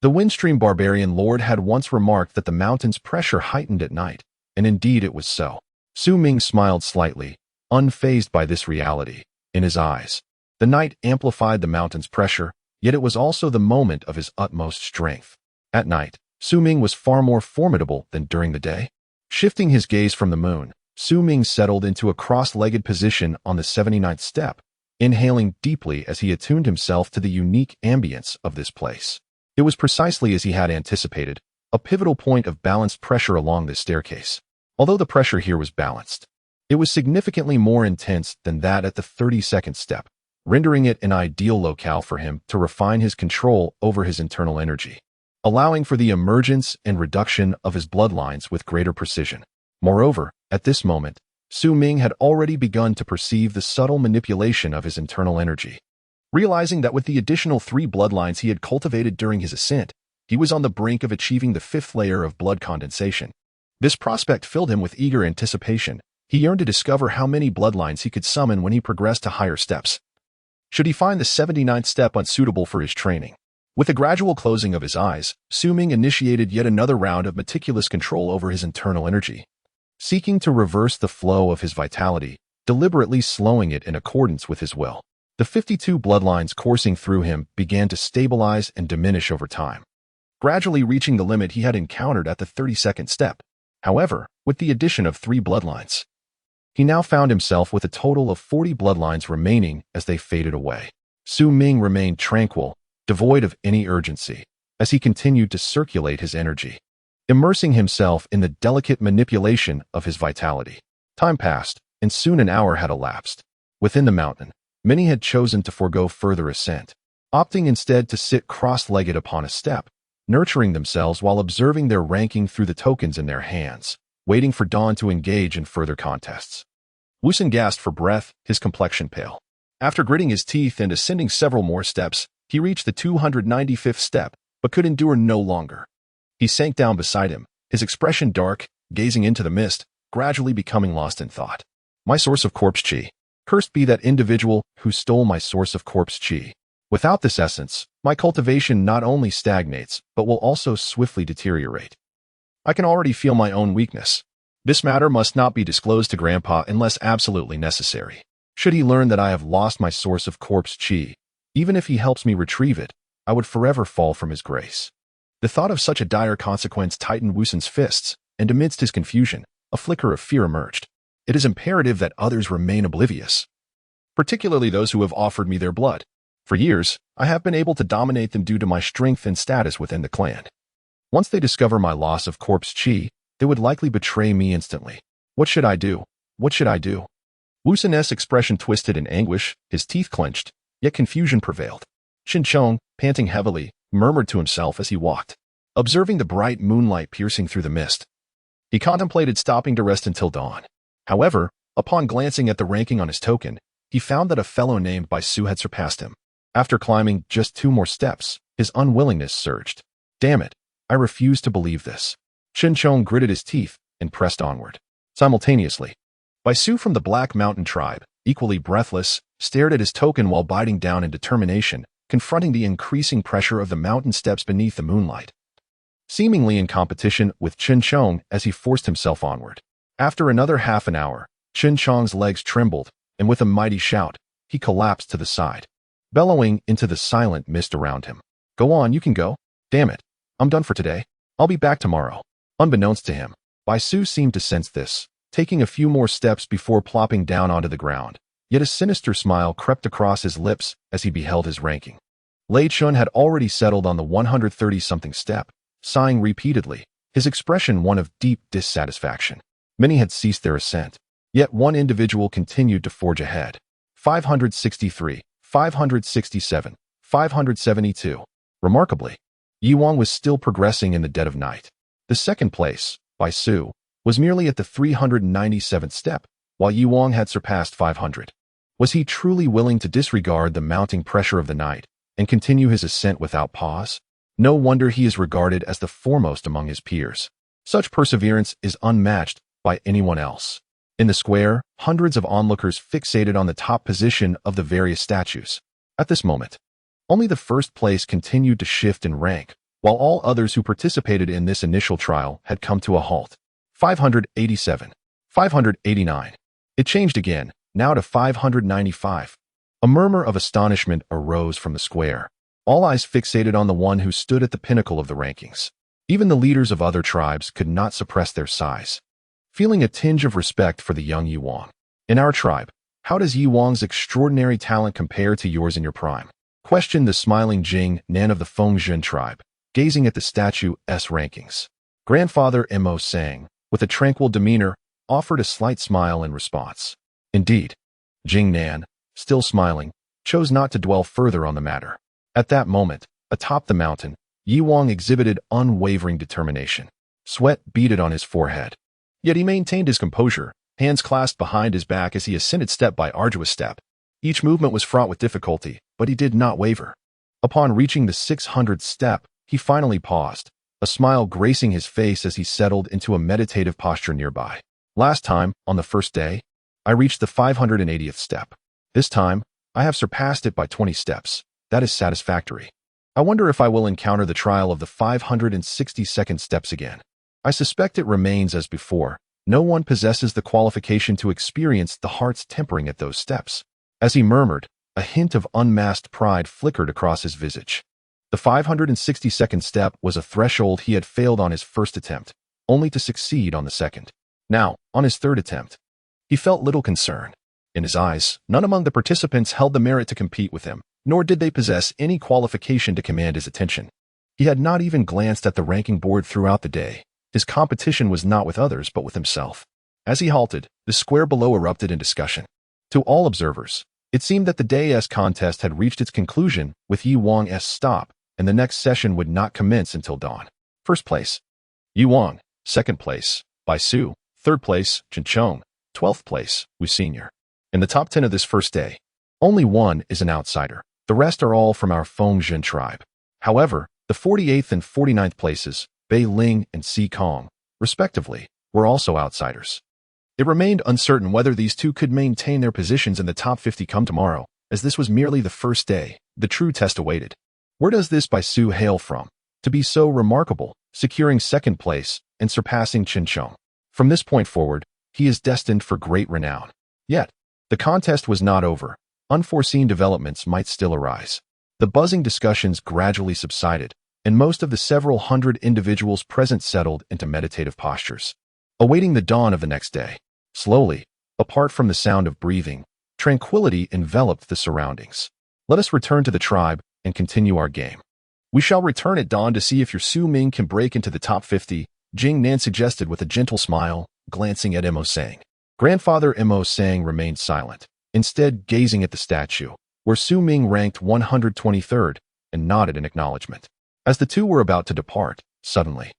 The Windstream barbarian lord had once remarked that the mountain's pressure heightened at night, and indeed it was so. Su Ming smiled slightly, unfazed by this reality. In his eyes, the night amplified the mountain's pressure, yet it was also the moment of his utmost strength. At night, Su Ming was far more formidable than during the day. Shifting his gaze from the moon, Su Ming settled into a cross-legged position on the 79th step, inhaling deeply as he attuned himself to the unique ambience of this place. It was precisely as he had anticipated, a pivotal point of balanced pressure along this staircase. Although the pressure here was balanced, it was significantly more intense than that at the 32nd step, rendering it an ideal locale for him to refine his control over his internal energy, allowing for the emergence and reduction of his bloodlines with greater precision. Moreover, at this moment, Su Ming had already begun to perceive the subtle manipulation of his internal energy. Realizing that with the additional 3 bloodlines he had cultivated during his ascent, he was on the brink of achieving the 5th layer of blood condensation. This prospect filled him with eager anticipation. He yearned to discover how many bloodlines he could summon when he progressed to higher steps. Should he find the 79th step unsuitable for his training, With the gradual closing of his eyes, Ming initiated yet another round of meticulous control over his internal energy, seeking to reverse the flow of his vitality, deliberately slowing it in accordance with his will. The 52 bloodlines coursing through him began to stabilize and diminish over time, gradually reaching the limit he had encountered at the 32nd step. However, with the addition of 3 bloodlines, he now found himself with a total of 40 bloodlines remaining as they faded away. Ming remained tranquil, devoid of any urgency, as he continued to circulate his energy, immersing himself in the delicate manipulation of his vitality. Time passed, and soon an hour had elapsed. Within the mountain, many had chosen to forego further ascent, opting instead to sit cross-legged upon a step, nurturing themselves while observing their ranking through the tokens in their hands, waiting for dawn to engage in further contests. Wu Shan gasped for breath, his complexion pale. After gritting his teeth and ascending several more steps, he reached the 295th step, but could endure no longer. He sank down beside him, his expression dark, gazing into the mist, gradually becoming lost in thought. My source of corpse chi. Cursed be that individual who stole my source of corpse chi. Without this essence, my cultivation not only stagnates, but will also swiftly deteriorate. I can already feel my own weakness. This matter must not be disclosed to Grandpa unless absolutely necessary. Should he learn that I have lost my source of corpse chi, even if he helps me retrieve it, I would forever fall from his grace. The thought of such a dire consequence tightened Wu Shan's fists, and amidst his confusion, a flicker of fear emerged. It is imperative that others remain oblivious, particularly those who have offered me their blood. For years, I have been able to dominate them due to my strength and status within the clan. Once they discover my loss of corpse chi, they would likely betray me instantly. What should I do? What should I do? Wu Shan's expression twisted in anguish, his teeth clenched, yet confusion prevailed. Qin, panting heavily, murmured to himself as he walked, observing the bright moonlight piercing through the mist. He contemplated stopping to rest until dawn. However, upon glancing at the ranking on his token, he found that a fellow named Baisu had surpassed him. After climbing just 2 more steps, his unwillingness surged. Damn it, I refuse to believe this. Qin gritted his teeth and pressed onward. Simultaneously, Baisu from the Black Mountain tribe, equally breathless, stared at his token while biting down in determination, confronting the increasing pressure of the mountain steps beneath the moonlight, seemingly in competition with Qin as he forced himself onward. After another half an hour, Qin's legs trembled, and with a mighty shout, he collapsed to the side, bellowing into the silent mist around him. Go on, you can go. Damn it, I'm done for today. I'll be back tomorrow. Unbeknownst to him, Baisu seemed to sense this, taking a few more steps before plopping down onto the ground. Yet a sinister smile crept across his lips as he beheld his ranking. Lei Chun had already settled on the 130-something step, sighing repeatedly, his expression one of deep dissatisfaction. Many had ceased their ascent, yet one individual continued to forge ahead. 563, 567, 572. Remarkably, Yiwang was still progressing in the dead of night. The second place, Baisu, was merely at the 397th step, while Yiwang had surpassed 500. Was he truly willing to disregard the mounting pressure of the night and continue his ascent without pause? No wonder he is regarded as the foremost among his peers. Such perseverance is unmatched by anyone else. In the square, hundreds of onlookers fixated on the top position of the various statues. At this moment, only the first place continued to shift in rank, while all others who participated in this initial trial had come to a halt. 587. 589. It changed again, now to 595. A murmur of astonishment arose from the square, all eyes fixated on the one who stood at the pinnacle of the rankings. Even the leaders of other tribes could not suppress their sighs, feeling a tinge of respect for the young Yiwang. In our tribe, how does Yiwang's extraordinary talent compare to yours in your prime? Questioned the smiling Jing Nan of the Fengjun tribe, gazing at the statue's rankings. Grandfather Mo sang, with a tranquil demeanor, offered a slight smile in response. Indeed, Jing Nan, still smiling, chose not to dwell further on the matter. At that moment, atop the mountain, Yiwang exhibited unwavering determination. Sweat beaded on his forehead. Yet he maintained his composure, hands clasped behind his back as he ascended step by arduous step. Each movement was fraught with difficulty, but he did not waver. Upon reaching the 600th step, he finally paused, a smile gracing his face as he settled into a meditative posture nearby. Last time, on the first day, I reached the 580th step. This time, I have surpassed it by 20 steps. That is satisfactory. I wonder if I will encounter the trial of the 562nd steps again. I suspect it remains as before. No one possesses the qualification to experience the heart's tempering at those steps. As he murmured, a hint of unmasked pride flickered across his visage. The 562nd step was a threshold he had failed on his first attempt, only to succeed on the second. Now, on his third attempt, he felt little concern. In his eyes, none among the participants held the merit to compete with him, nor did they possess any qualification to command his attention. He had not even glanced at the ranking board throughout the day. His competition was not with others but with himself. As he halted, the square below erupted in discussion. To all observers, it seemed that the day's contest had reached its conclusion with Yi Wang's stop, and the next session would not commence until dawn. First place, Yi Wang. Second place, Bai Su. Third place, Chen Chong. 12th place, Wu Senior. In the top 10 of this first day, only one is an outsider. The rest are all from our Fengjin tribe. However, the 48th and 49th places, Bei Ling and Si Kong, respectively, were also outsiders. It remained uncertain whether these two could maintain their positions in the top 50 come tomorrow, as this was merely the first day. The true test awaited. Where does this Bai Su hail from, to be so remarkable, securing second place and surpassing Chen Chong? From this point forward, he is destined for great renown. Yet, the contest was not over. Unforeseen developments might still arise. The buzzing discussions gradually subsided, and most of the several hundred individuals present settled into meditative postures, awaiting the dawn of the next day. Slowly, apart from the sound of breathing, tranquility enveloped the surroundings. Let us return to the tribe and continue our game. We shall return at dawn to see if your Su Ming can break into the top 50, Jing Nan suggested with a gentle smile, glancing at Mo Sang. Grandfather Mo Sang remained silent, instead gazing at the statue, where Su Ming ranked 123rd, and nodded in acknowledgement. As the two were about to depart, suddenly,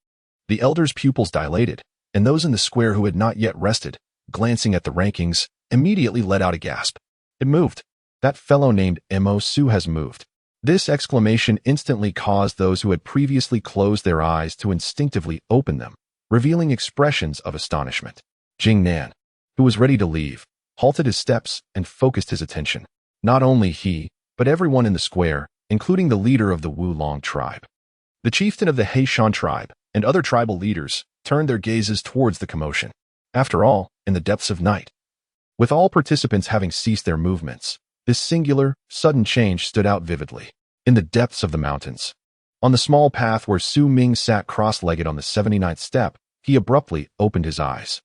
the elder's pupils dilated, and those in the square who had not yet rested, glancing at the rankings, immediately let out a gasp. It moved. That fellow named Mo Su has moved. This exclamation instantly caused those who had previously closed their eyes to instinctively open them, revealing expressions of astonishment. Jing Nan, who was ready to leave, halted his steps and focused his attention. Not only he, but everyone in the square, including the leader of the Wu Long tribe, the chieftain of the He Shan tribe, and other tribal leaders, turned their gazes towards the commotion. After all, in the depths of night, with all participants having ceased their movements, this singular, sudden change stood out vividly. In the depths of the mountains, on the small path where Su Ming sat cross-legged on the 79th step, he abruptly opened his eyes.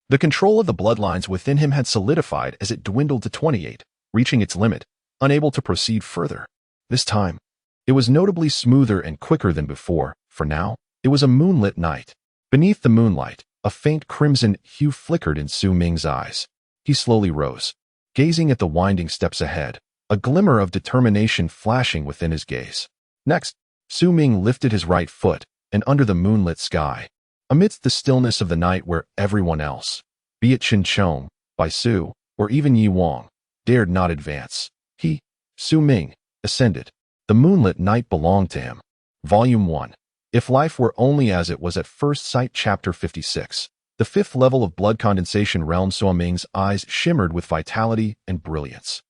The control of the bloodlines within him had solidified as it dwindled to 28, reaching its limit, unable to proceed further. This time, it was notably smoother and quicker than before, for now, it was a moonlit night. Beneath the moonlight, a faint crimson hue flickered in Su Ming's eyes. He slowly rose, gazing at the winding steps ahead, a glimmer of determination flashing within his gaze. Next, Su Ming lifted his right foot, and under the moonlit sky, amidst the stillness of the night where everyone else, be it Chen Chong, Bai Su, or even Yi Wang, dared not advance, he, Su Ming, ascended. The moonlit night belonged to him. Volume 1. If Life Were Only As It Was at First Sight, Chapter 56. The fifth level of blood condensation realm. Su Ming's eyes shimmered with vitality and brilliance.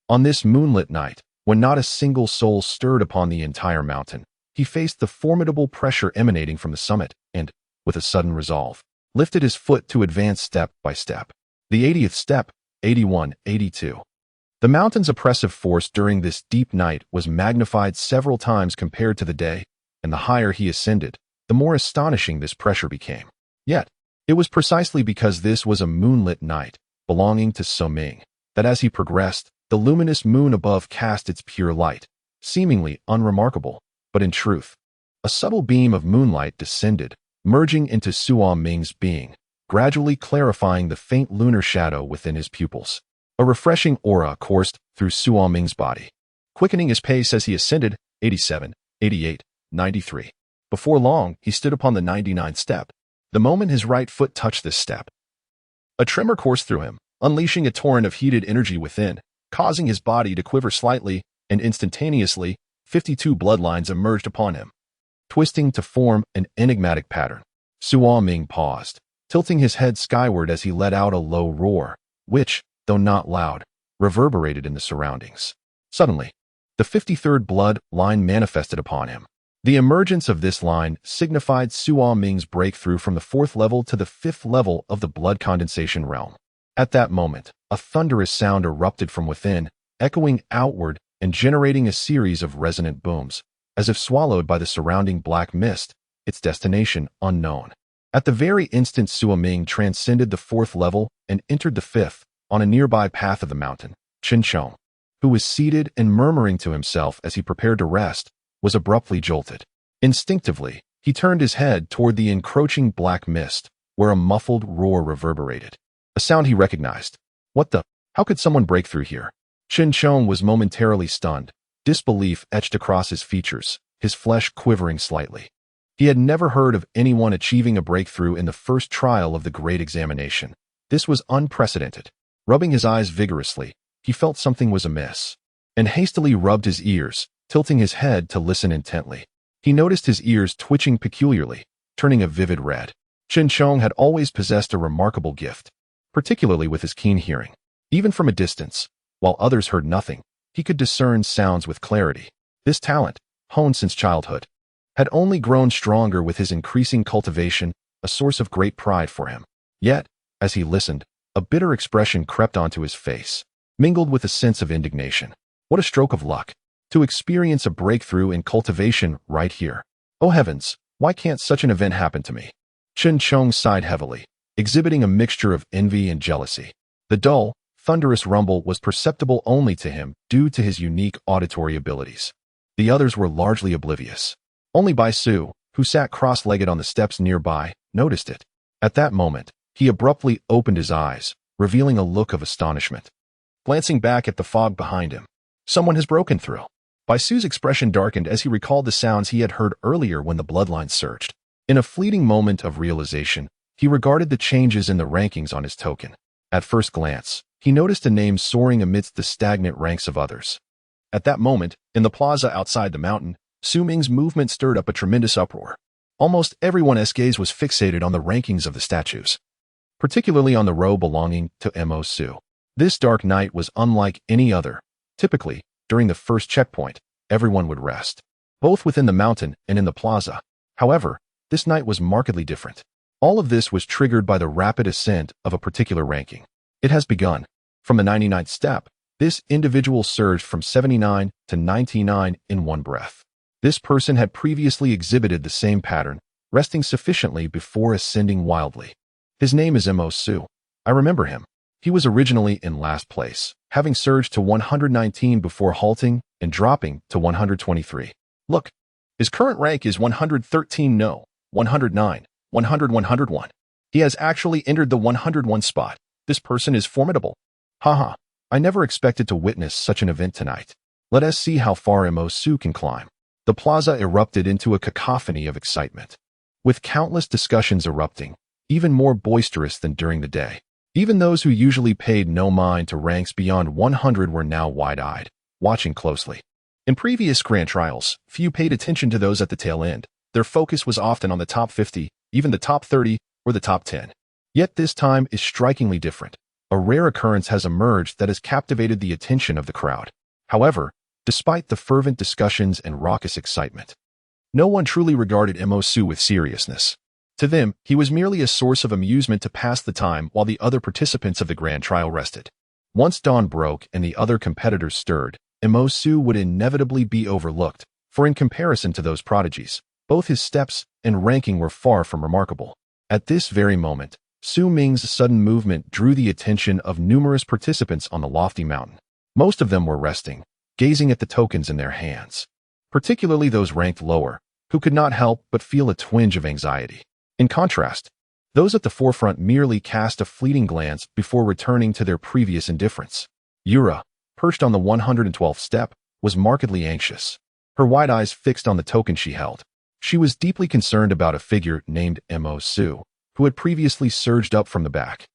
On this moonlit night, when not a single soul stirred upon the entire mountain, he faced the formidable pressure emanating from the summit and, with a sudden resolve, lifted his foot to advance step by step. The 80th step, 81, 82. The mountain's oppressive force during this deep night was magnified several times compared to the day, and the higher he ascended, the more astonishing this pressure became. Yet, it was precisely because this was a moonlit night, belonging to Su Ming, that as he progressed, the luminous moon above cast its pure light, seemingly unremarkable, but in truth, a subtle beam of moonlight descended, merging into Su Ming's being, gradually clarifying the faint lunar shadow within his pupils. A refreshing aura coursed through Su Ming's body, quickening his pace as he ascended. 87, 88, 93. Before long, he stood upon the 99th step. The moment his right foot touched this step, a tremor coursed through him, unleashing a torrent of heated energy within, causing his body to quiver slightly, and instantaneously, 52 bloodlines emerged upon him, twisting to form an enigmatic pattern. Su Ming paused, tilting his head skyward as he let out a low roar, which, though not loud, reverberated in the surroundings. Suddenly, The 53rd blood line manifested upon him. The emergence of this line signified Su Ming's breakthrough from the 4th level to the 5th level of the blood condensation realm. At that moment, a thunderous sound erupted from within, echoing outward and generating a series of resonant booms, as if swallowed by the surrounding black mist, its destination unknown. At the very instant Su Ming transcended the 4th level and entered the 5th, on a nearby path of the mountain, Chen Chong, who was seated and murmuring to himself as he prepared to rest, was abruptly jolted. Instinctively, he turned his head toward the encroaching black mist, where a muffled roar reverberated. A sound he recognized. What the? How could someone break through here? Chen Chong was momentarily stunned, disbelief etched across his features, his flesh quivering slightly. He had never heard of anyone achieving a breakthrough in the first trial of the Great Examination. This was unprecedented. Rubbing his eyes vigorously, he felt something was amiss, and hastily rubbed his ears, tilting his head to listen intently. He noticed his ears twitching peculiarly, turning a vivid red. Chen Chong had always possessed a remarkable gift, particularly with his keen hearing. Even from a distance, while others heard nothing, he could discern sounds with clarity. This talent, honed since childhood, had only grown stronger with his increasing cultivation, a source of great pride for him. Yet, as he listened, a bitter expression crept onto his face, mingled with a sense of indignation. What a stroke of luck! To experience a breakthrough in cultivation right here. Oh heavens, why can't such an event happen to me? Chen Chong sighed heavily, exhibiting a mixture of envy and jealousy. The dull, thunderous rumble was perceptible only to him due to his unique auditory abilities. The others were largely oblivious. Only Bai Su, who sat cross-legged on the steps nearby, noticed it. At that moment, he abruptly opened his eyes, revealing a look of astonishment. Glancing back at the fog behind him, someone has broken through. Bai Su's expression darkened as he recalled the sounds he had heard earlier when the bloodline surged. In a fleeting moment of realization, he regarded the changes in the rankings on his token. At first glance, he noticed a name soaring amidst the stagnant ranks of others. At that moment, in the plaza outside the mountain, Su Ming's movement stirred up a tremendous uproar. Almost everyone's gaze was fixated on the rankings of the statues, particularly on the row belonging to Mo Su. This dark night was unlike any other. Typically, during the first checkpoint, everyone would rest, both within the mountain and in the plaza. However, this night was markedly different. All of this was triggered by the rapid ascent of a particular ranking. It has begun. From the 99th step, this individual surged from 79 to 99 in one breath. This person had previously exhibited the same pattern, resting sufficiently before ascending wildly. His name is Mo Su. I remember him. He was originally in last place, having surged to 119 before halting and dropping to 123. Look, his current rank is 113 no, 109, 100 101. He has actually entered the 101 spot. This person is formidable. Haha, I never expected to witness such an event tonight. Let us see how far Mo Su can climb. The plaza erupted into a cacophony of excitement, with countless discussions erupting, even more boisterous than during the day. Even those who usually paid no mind to ranks beyond 100 were now wide-eyed, watching closely. In previous grand trials, few paid attention to those at the tail end. Their focus was often on the top 50, even the top 30, or the top 10. Yet this time is strikingly different. A rare occurrence has emerged that has captivated the attention of the crowd. However, despite the fervent discussions and raucous excitement, no one truly regarded Mo Su with seriousness. To them, he was merely a source of amusement to pass the time while the other participants of the grand trial rested. Once dawn broke and the other competitors stirred, Mo Su would inevitably be overlooked, for in comparison to those prodigies, both his steps and ranking were far from remarkable. At this very moment, Su Ming's sudden movement drew the attention of numerous participants on the lofty mountain. Most of them were resting, gazing at the tokens in their hands, particularly those ranked lower, who could not help but feel a twinge of anxiety. In contrast, those at the forefront merely cast a fleeting glance before returning to their previous indifference. Yura, perched on the 112th step, was markedly anxious, her wide eyes fixed on the token she held. She was deeply concerned about a figure named Mo Su, who had previously surged up from the back,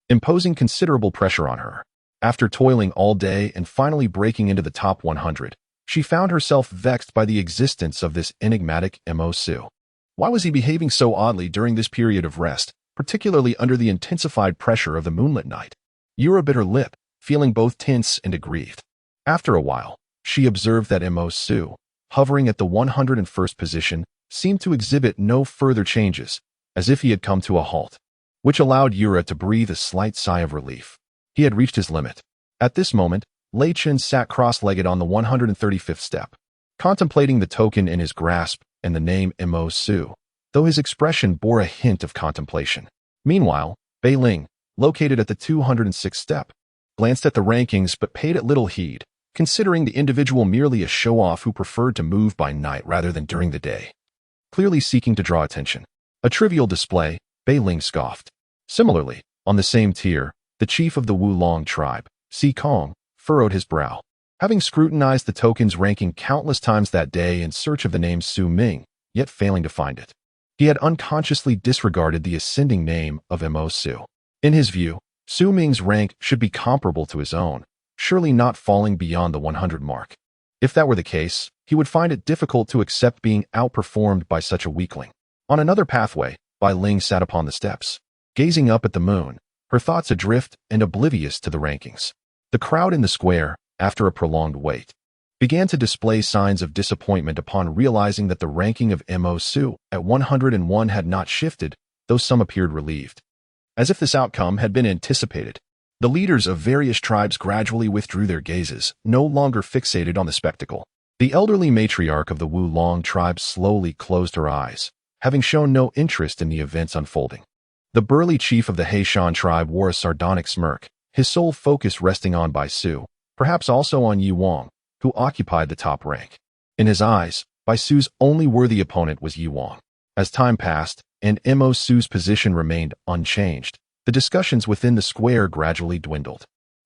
imposing considerable pressure on her. After toiling all day and finally breaking into the top 100, she found herself vexed by the existence of this enigmatic Mo Su. Why was he behaving so oddly during this period of rest, particularly under the intensified pressure of the moonlit night? Yura bit her lip, feeling both tense and aggrieved. After a while, she observed that Mo Su, hovering at the 101st position, seemed to exhibit no further changes, as if he had come to a halt, which allowed Yura to breathe a slight sigh of relief. He had reached his limit. At this moment, Lei Chen sat cross-legged on the 135th step, contemplating the token in his grasp and the name Mo Su, though his expression bore a hint of contemplation. Meanwhile, Bei Ling, located at the 206th step, glanced at the rankings but paid it little heed, considering the individual merely a show-off who preferred to move by night rather than during the day. Clearly seeking to draw attention. A trivial display, Bei Ling scoffed. Similarly, on the same tier, the chief of the Wu Long tribe, Si Kong, furrowed his brow. Having scrutinized the token's ranking countless times that day in search of the name Su Ming, yet failing to find it, he had unconsciously disregarded the ascending name of Mo Su. In his view, Su Ming's rank should be comparable to his own, surely not falling beyond the 100 mark. If that were the case, he would find it difficult to accept being outperformed by such a weakling. On another pathway, Bai Ling sat upon the steps, gazing up at the moon, her thoughts adrift and oblivious to the rankings. The crowd in the square, after a prolonged wait, began to display signs of disappointment upon realizing that the ranking of Mo Su at 101 had not shifted, though some appeared relieved. As if this outcome had been anticipated, the leaders of various tribes gradually withdrew their gazes, no longer fixated on the spectacle. The elderly matriarch of the Wu Long tribe slowly closed her eyes, having shown no interest in the events unfolding. The burly chief of the He Shan tribe wore a sardonic smirk, his sole focus resting on Bai Su, perhaps also on Yi Wang, who occupied the top rank. In his eyes, Bai Su's only worthy opponent was Yi Wang. As time passed, and Mo Su's position remained unchanged, the discussions within the square gradually dwindled.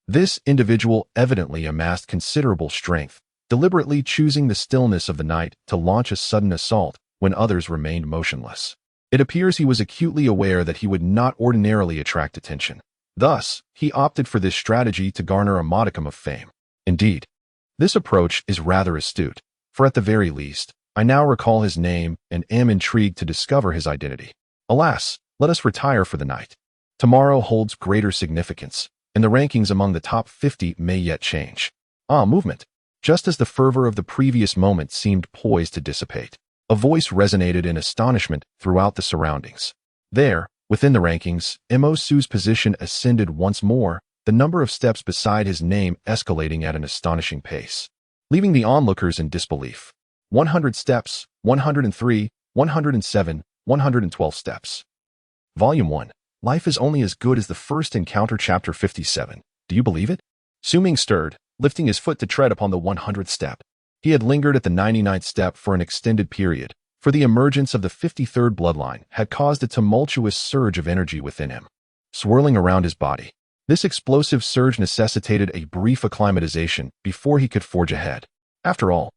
This individual evidently amassed considerable strength, deliberately choosing the stillness of the night to launch a sudden assault when others remained motionless. It appears he was acutely aware that he would not ordinarily attract attention. Thus, he opted for this strategy to garner a modicum of fame. Indeed, this approach is rather astute, for at the very least, I now recall his name and am intrigued to discover his identity. Alas, let us retire for the night. Tomorrow holds greater significance, and the rankings among the top 50 may yet change. Movement. Just as the fervor of the previous moment seemed poised to dissipate, a voice resonated in astonishment throughout the surroundings. There, within the rankings, Mo Su's position ascended once more, the number of steps beside his name escalating at an astonishing pace, leaving the onlookers in disbelief. 100 steps, 103, 107, 112 steps. Volume 1. Life is only as good as the first encounter. Chapter 57. Do you believe it? Su Ming stirred, lifting his foot to tread upon the 100th step. He had lingered at the 99th step for an extended period, for the emergence of the 53rd bloodline had caused a tumultuous surge of energy within him, swirling around his body. This explosive surge necessitated a brief acclimatization before he could forge ahead. After all,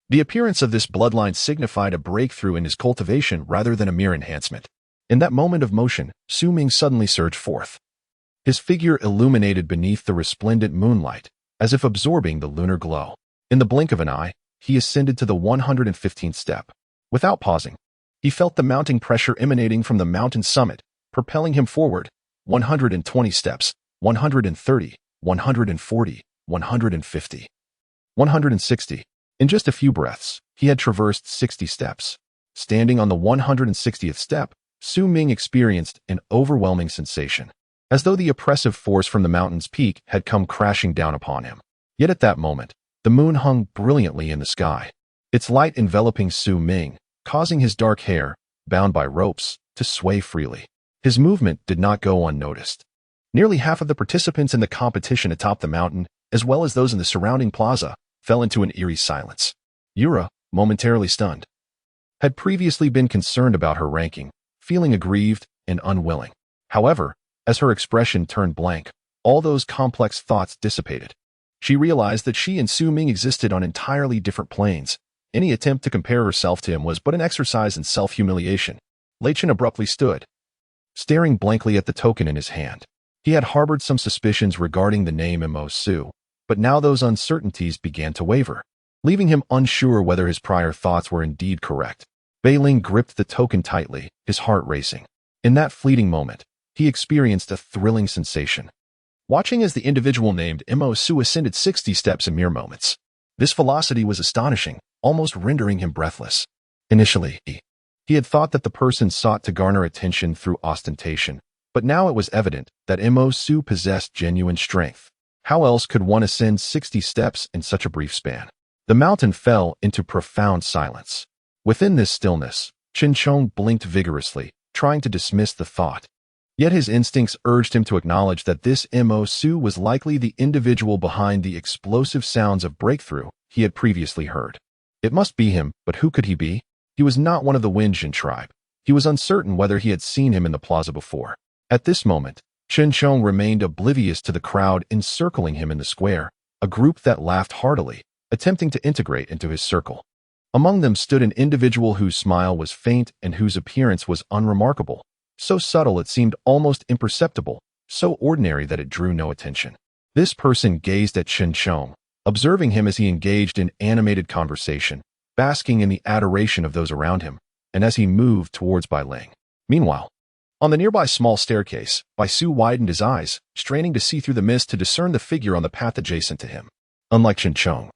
the appearance of this bloodline signified a breakthrough in his cultivation rather than a mere enhancement. In that moment of motion, Su Ming suddenly surged forth. His figure illuminated beneath the resplendent moonlight, as if absorbing the lunar glow. In the blink of an eye, he ascended to the 115th step. Without pausing, he felt the mounting pressure emanating from the mountain summit, propelling him forward. 120 steps, 130, 140, 150, 160. In just a few breaths, he had traversed 60 steps. Standing on the 160th step, Su Ming experienced an overwhelming sensation, as though the oppressive force from the mountain's peak had come crashing down upon him. Yet at that moment, the moon hung brilliantly in the sky, its light enveloping Su Ming, causing his dark hair, bound by ropes, to sway freely. His movement did not go unnoticed. Nearly half of the participants in the competition atop the mountain, as well as those in the surrounding plaza, fell into an eerie silence. Yura, momentarily stunned, had previously been concerned about her ranking, feeling aggrieved and unwilling. However, as her expression turned blank, all those complex thoughts dissipated. She realized that she and Su Ming existed on entirely different planes. Any attempt to compare herself to him was but an exercise in self-humiliation. Lei Chen abruptly stood, staring blankly at the token in his hand. He had harbored some suspicions regarding the name Mo Su, but now those uncertainties began to waver, leaving him unsure whether his prior thoughts were indeed correct. Bei Ling gripped the token tightly, his heart racing. In that fleeting moment, he experienced a thrilling sensation, watching as the individual named Mo Su ascended 60 steps in mere moments. This velocity was astonishing, almost rendering him breathless. Initially, he had thought that the person sought to garner attention through ostentation, but now it was evident that Mo Su possessed genuine strength. How else could one ascend 60 steps in such a brief span? The mountain fell into profound silence. Within this stillness, Chen Chong blinked vigorously, trying to dismiss the thought. Yet his instincts urged him to acknowledge that this Mo Su was likely the individual behind the explosive sounds of breakthrough he had previously heard. It must be him, but who could he be? He was not one of the Wenjin tribe. He was uncertain whether he had seen him in the plaza before. At this moment, Chen Chong remained oblivious to the crowd encircling him in the square, a group that laughed heartily, attempting to integrate into his circle. Among them stood an individual whose smile was faint and whose appearance was unremarkable, so subtle it seemed almost imperceptible, so ordinary that it drew no attention. This person gazed at Chen Chong, observing him as he engaged in animated conversation, basking in the adoration of those around him, and as he moved towards Bai Ling. Meanwhile, on the nearby small staircase, Bai Su widened his eyes, straining to see through the mist to discern the figure on the path adjacent to him. Unlike Chen Chong,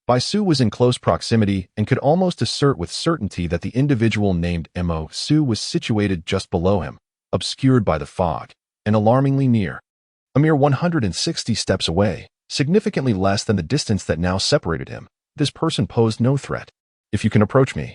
Bai Su was in close proximity and could almost assert with certainty that the individual named Mo Su was situated just below him, obscured by the fog, and alarmingly near. A mere 160 steps away, significantly less than the distance that now separated him, this person posed no threat. If you can approach me,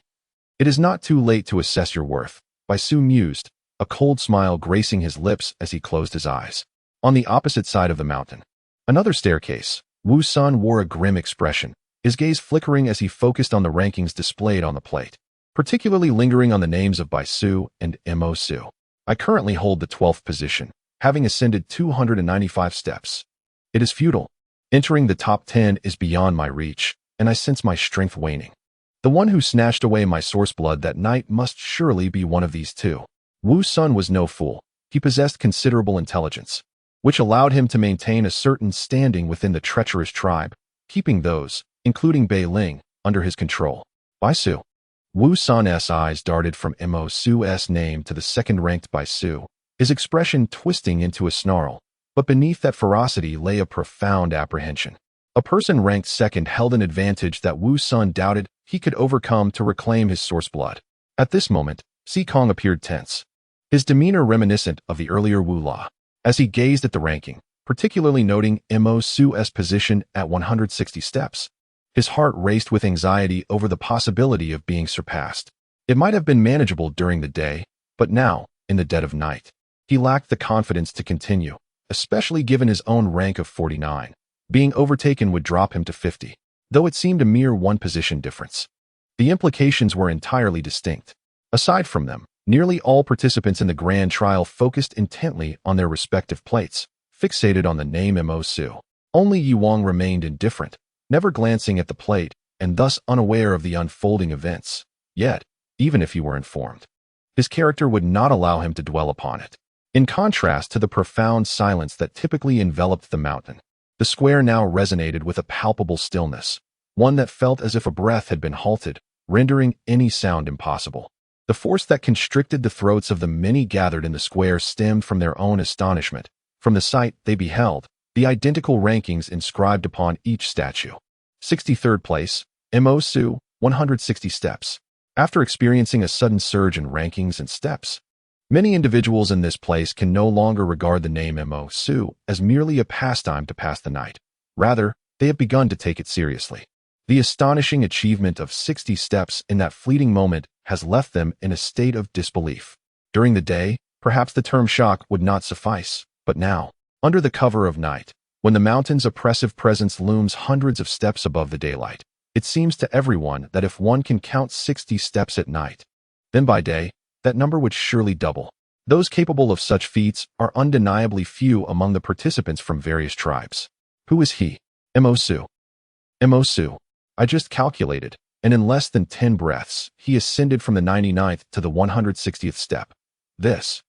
it is not too late to assess your worth, Bai Su mused, a cold smile gracing his lips as he closed his eyes. On the opposite side of the mountain, another staircase, Wu Shan wore a grim expression, his gaze flickering as he focused on the rankings displayed on the plate, particularly lingering on the names of Bai Su and Mo Su. I currently hold the 12th position, having ascended 295 steps. It is futile. Entering the top 10 is beyond my reach, and I sense my strength waning. The one who snatched away my source blood that night must surely be one of these two. Wu Shan was no fool. He possessed considerable intelligence, which allowed him to maintain a certain standing within the treacherous tribe, keeping those, including Bai Ling, under his control. Bai Su. Wu Shan's eyes darted from Mo Su's name to the second-ranked Bai Su, his expression twisting into a snarl, but beneath that ferocity lay a profound apprehension. A person ranked second held an advantage that Wu Shan doubted he could overcome to reclaim his source blood. At this moment, Si Kong appeared tense, his demeanor reminiscent of the earlier Wu La. As he gazed at the ranking, particularly noting Mo Su's position at 160 steps, his heart raced with anxiety over the possibility of being surpassed. It might have been manageable during the day, but now, in the dead of night, he lacked the confidence to continue, especially given his own rank of 49. Being overtaken would drop him to 50, though it seemed a mere one-position difference. The implications were entirely distinct. Aside from them, nearly all participants in the grand trial focused intently on their respective plates, fixated on the name Mo Su. Only Yuang remained indifferent, never glancing at the plate, and thus unaware of the unfolding events. Yet, even if he were informed, his character would not allow him to dwell upon it. In contrast to the profound silence that typically enveloped the mountain, the square now resonated with a palpable stillness, one that felt as if a breath had been halted, rendering any sound impossible. The force that constricted the throats of the many gathered in the square stemmed from their own astonishment, from the sight they beheld, the identical rankings inscribed upon each statue. 63rd place, Mo Su, 160 steps. After experiencing a sudden surge in rankings and steps, many individuals in this place can no longer regard the name Mo Su as merely a pastime to pass the night. Rather, they have begun to take it seriously. The astonishing achievement of 60 steps in that fleeting moment has left them in a state of disbelief. During the day, perhaps the term shock would not suffice, but now, under the cover of night, when the mountain's oppressive presence looms hundreds of steps above the daylight, it seems to everyone that if one can count 60 steps at night, then by day, that number would surely double. Those capable of such feats are undeniably few among the participants from various tribes. Who is he? Mo Su. Mo Su. I just calculated, and in less than 10 breaths, he ascended from the 99th to the 160th step. This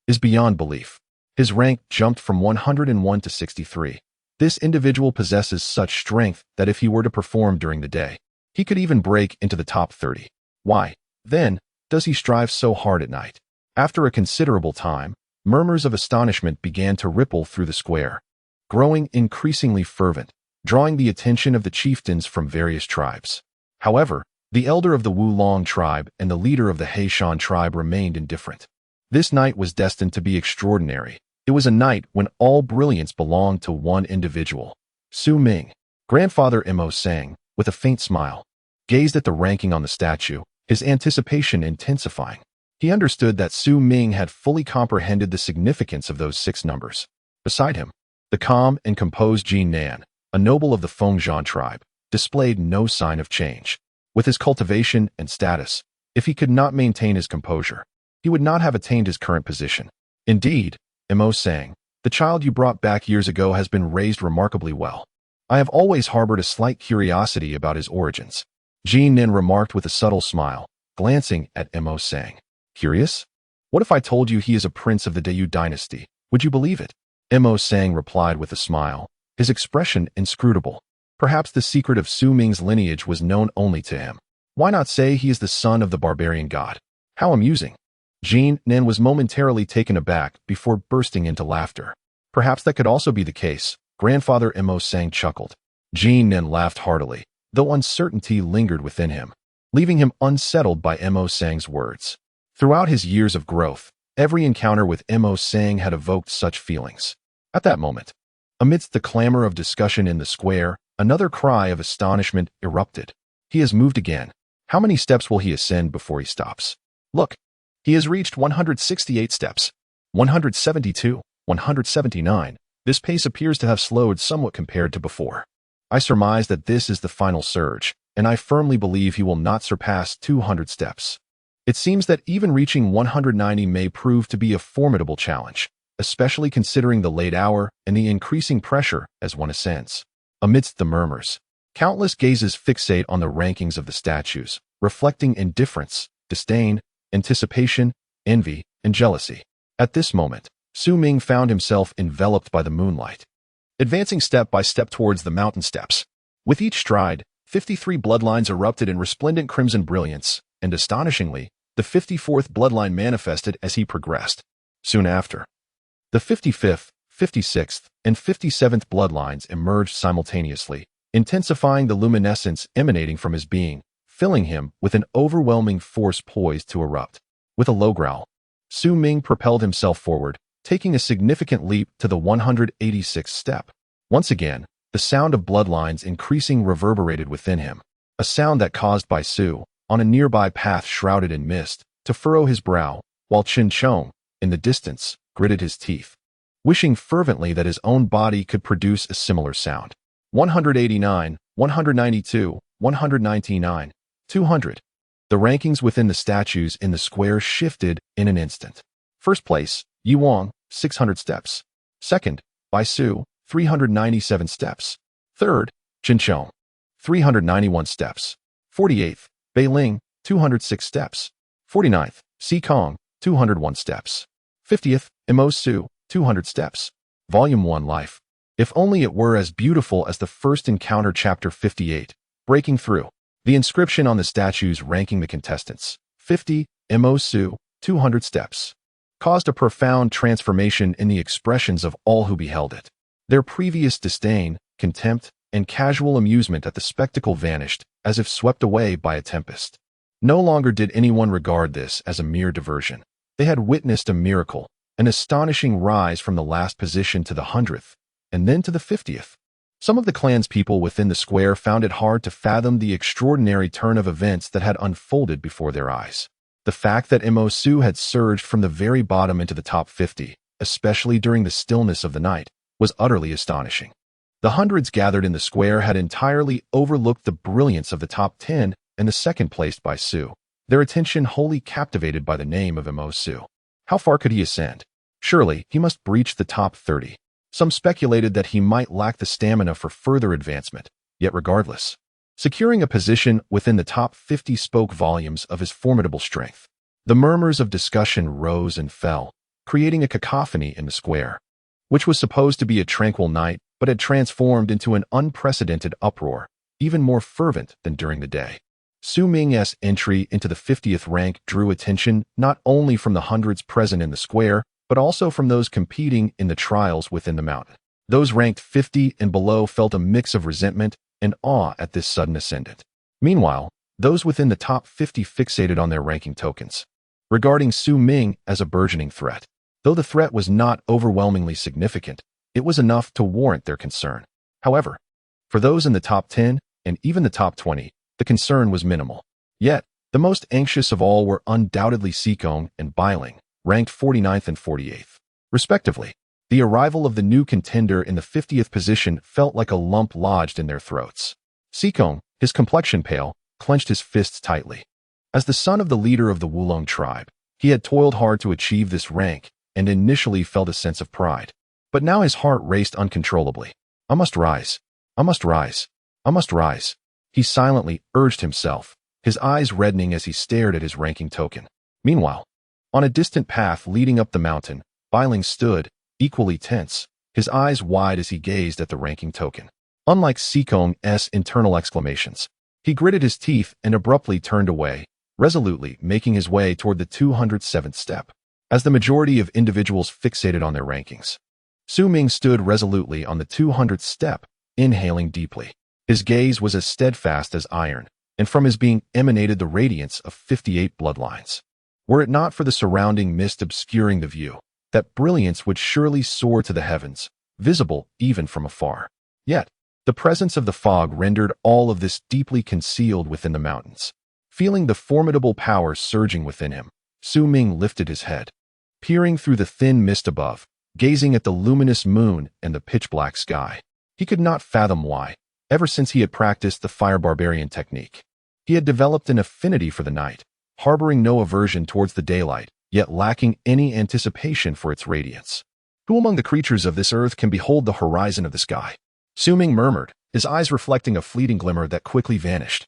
is beyond belief. His rank jumped from 101 to 63. This individual possesses such strength that if he were to perform during the day, he could even break into the top 30. Why, then, does he strive so hard at night? After a considerable time, murmurs of astonishment began to ripple through the square, growing increasingly fervent. drawing the attention of the chieftains from various tribes. However, the elder of the Wu Long tribe and the leader of the He Shan tribe remained indifferent. This night was destined to be extraordinary. It was a night when all brilliance belonged to one individual. Su Ming. Grandfather Mo sang, with a faint smile, gazed at the ranking on the statue, his anticipation intensifying. He understood that Su Ming had fully comprehended the significance of those 6 numbers. Beside him, the calm and composed Jin Nan, a noble of the Fengzhan tribe, displayed no sign of change. With his cultivation and status, if he could not maintain his composure, he would not have attained his current position. Indeed, Mo sang, the child you brought back years ago has been raised remarkably well. I have always harbored a slight curiosity about his origins. Jin Nan remarked with a subtle smile, glancing at Mo sang. Curious? What if I told you he is a prince of the Dayu dynasty? Would you believe it? Mo sang replied with a smile, his expression inscrutable. Perhaps the secret of Su Ming's lineage was known only to him. Why not say he is the son of the barbarian god? How amusing. Jin Nan was momentarily taken aback before bursting into laughter. Perhaps that could also be the case. Grandfather Mo sang chuckled. Jin Nan laughed heartily, though uncertainty lingered within him, leaving him unsettled by Mo sang's words. Throughout his years of growth, every encounter with Mo sang had evoked such feelings. At that moment, amidst the clamor of discussion in the square, another cry of astonishment erupted. He has moved again. How many steps will he ascend before he stops? Look, he has reached 168 steps. 172, 179. This pace appears to have slowed somewhat compared to before. I surmise that this is the final surge, and I firmly believe he will not surpass 200 steps. It seems that even reaching 190 may prove to be a formidable challenge, especially considering the late hour and the increasing pressure as one ascends. Amidst the murmurs, countless gazes fixate on the rankings of the statues, reflecting indifference, disdain, anticipation, envy, and jealousy. At this moment, Su Ming found himself enveloped by the moonlight, advancing step by step towards the mountain steps. With each stride, 53 bloodlines erupted in resplendent crimson brilliance, and astonishingly, the 54th bloodline manifested as he progressed. Soon after, the 55th, 56th, and 57th bloodlines emerged simultaneously, intensifying the luminescence emanating from his being, filling him with an overwhelming force poised to erupt. With a low growl, Su Ming propelled himself forward, taking a significant leap to the 186th step. Once again, the sound of bloodlines increasing reverberated within him, a sound that caused Bai Su, on a nearby path shrouded in mist, to furrow his brow, while Qin Chong, in the distance, gritted his teeth, wishing fervently that his own body could produce a similar sound. 189, 192, 199, 200. The rankings within the statues in the square shifted in an instant. First place, Yi Wang, 600 steps. Second, Bai Su, 397 steps. Third, Qin Chong, 391 steps. 48th, Bei Ling, 206 steps. 49th, Si Kong, 201 steps. 50th, Mo Su, 200 steps. Volume 1 Life. If only it were as beautiful as the first encounter. Chapter 58. Breaking Through. The inscription on the statues ranking the contestants, 50, Mo Su, 200 steps, caused a profound transformation in the expressions of all who beheld it. Their previous disdain, contempt, and casual amusement at the spectacle vanished, as if swept away by a tempest. No longer did anyone regard this as a mere diversion. They had witnessed a miracle, an astonishing rise from the last position to the 100th, and then to the 50th. Some of the clan's people within the square found it hard to fathom the extraordinary turn of events that had unfolded before their eyes. The fact that Mo Su had surged from the very bottom into the top 50, especially during the stillness of the night, was utterly astonishing. The hundreds gathered in the square had entirely overlooked the brilliance of the top 10 and the second-placed Bai Su, their attention wholly captivated by the name of Mo Su. How far could he ascend? Surely, he must breach the top 30. Some speculated that he might lack the stamina for further advancement, yet regardless, securing a position within the top 50 spoke volumes of his formidable strength. The murmurs of discussion rose and fell, creating a cacophony in the square, which was supposed to be a tranquil night but had transformed into an unprecedented uproar, even more fervent than during the day. Su Ming's entry into the 50th rank drew attention not only from the hundreds present in the square, but also from those competing in the trials within the mountain. Those ranked 50 and below felt a mix of resentment and awe at this sudden ascendant. Meanwhile, those within the top 50 fixated on their ranking tokens, regarding Su Ming as a burgeoning threat. Though the threat was not overwhelmingly significant, it was enough to warrant their concern. However, for those in the top 10 and even the top 20, the concern was minimal. Yet, the most anxious of all were undoubtedly Sikong and Bailing, ranked 49th and 48th, respectively. The arrival of the new contender in the 50th position felt like a lump lodged in their throats. Sikong, his complexion pale, clenched his fists tightly. As the son of the leader of the Wulong tribe, he had toiled hard to achieve this rank and initially felt a sense of pride. But now his heart raced uncontrollably. I must rise. I must rise. I must rise. He silently urged himself, his eyes reddening as he stared at his ranking token. Meanwhile, on a distant path leading up the mountain, Bailing stood, equally tense, his eyes wide as he gazed at the ranking token. Unlike Sikong's internal exclamations, he gritted his teeth and abruptly turned away, resolutely making his way toward the 207th step. As the majority of individuals fixated on their rankings, Su Ming stood resolutely on the 200th step, inhaling deeply. His gaze was as steadfast as iron, and from his being emanated the radiance of 58 bloodlines. Were it not for the surrounding mist obscuring the view, that brilliance would surely soar to the heavens, visible even from afar. Yet, the presence of the fog rendered all of this deeply concealed within the mountains. Feeling the formidable power surging within him, Su Ming lifted his head, peering through the thin mist above, gazing at the luminous moon and the pitch-black sky. He could not fathom why, ever since he had practiced the fire barbarian technique. He had developed an affinity for the night, harboring no aversion towards the daylight, yet lacking any anticipation for its radiance. Who among the creatures of this earth can behold the horizon of the sky? Su Ming murmured, his eyes reflecting a fleeting glimmer that quickly vanished.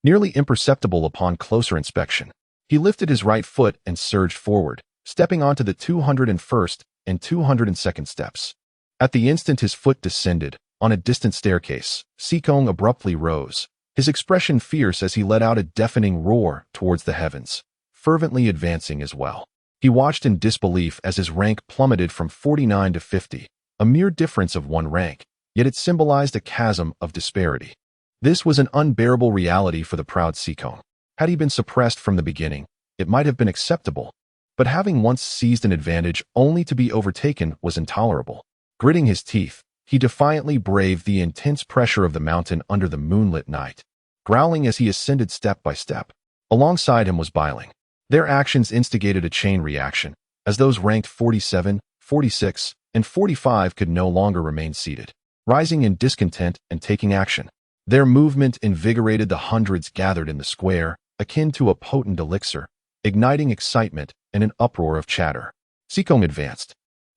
Nearly imperceptible upon closer inspection, he lifted his right foot and surged forward, stepping onto the 201st and 202nd steps. At the instant his foot descended, on a distant staircase, Sikong abruptly rose, his expression fierce as he let out a deafening roar towards the heavens, fervently advancing as well. He watched in disbelief as his rank plummeted from 49 to 50, a mere difference of one rank, yet it symbolized a chasm of disparity. This was an unbearable reality for the proud Sikong. Had he been suppressed from the beginning, it might have been acceptable, but having once seized an advantage only to be overtaken was intolerable. Gritting his teeth, he defiantly braved the intense pressure of the mountain under the moonlit night, growling as he ascended step by step. Alongside him was Bailing. Their actions instigated a chain reaction, as those ranked 47, 46, and 45 could no longer remain seated, rising in discontent and taking action. Their movement invigorated the hundreds gathered in the square, akin to a potent elixir, igniting excitement and an uproar of chatter. Sikong advanced.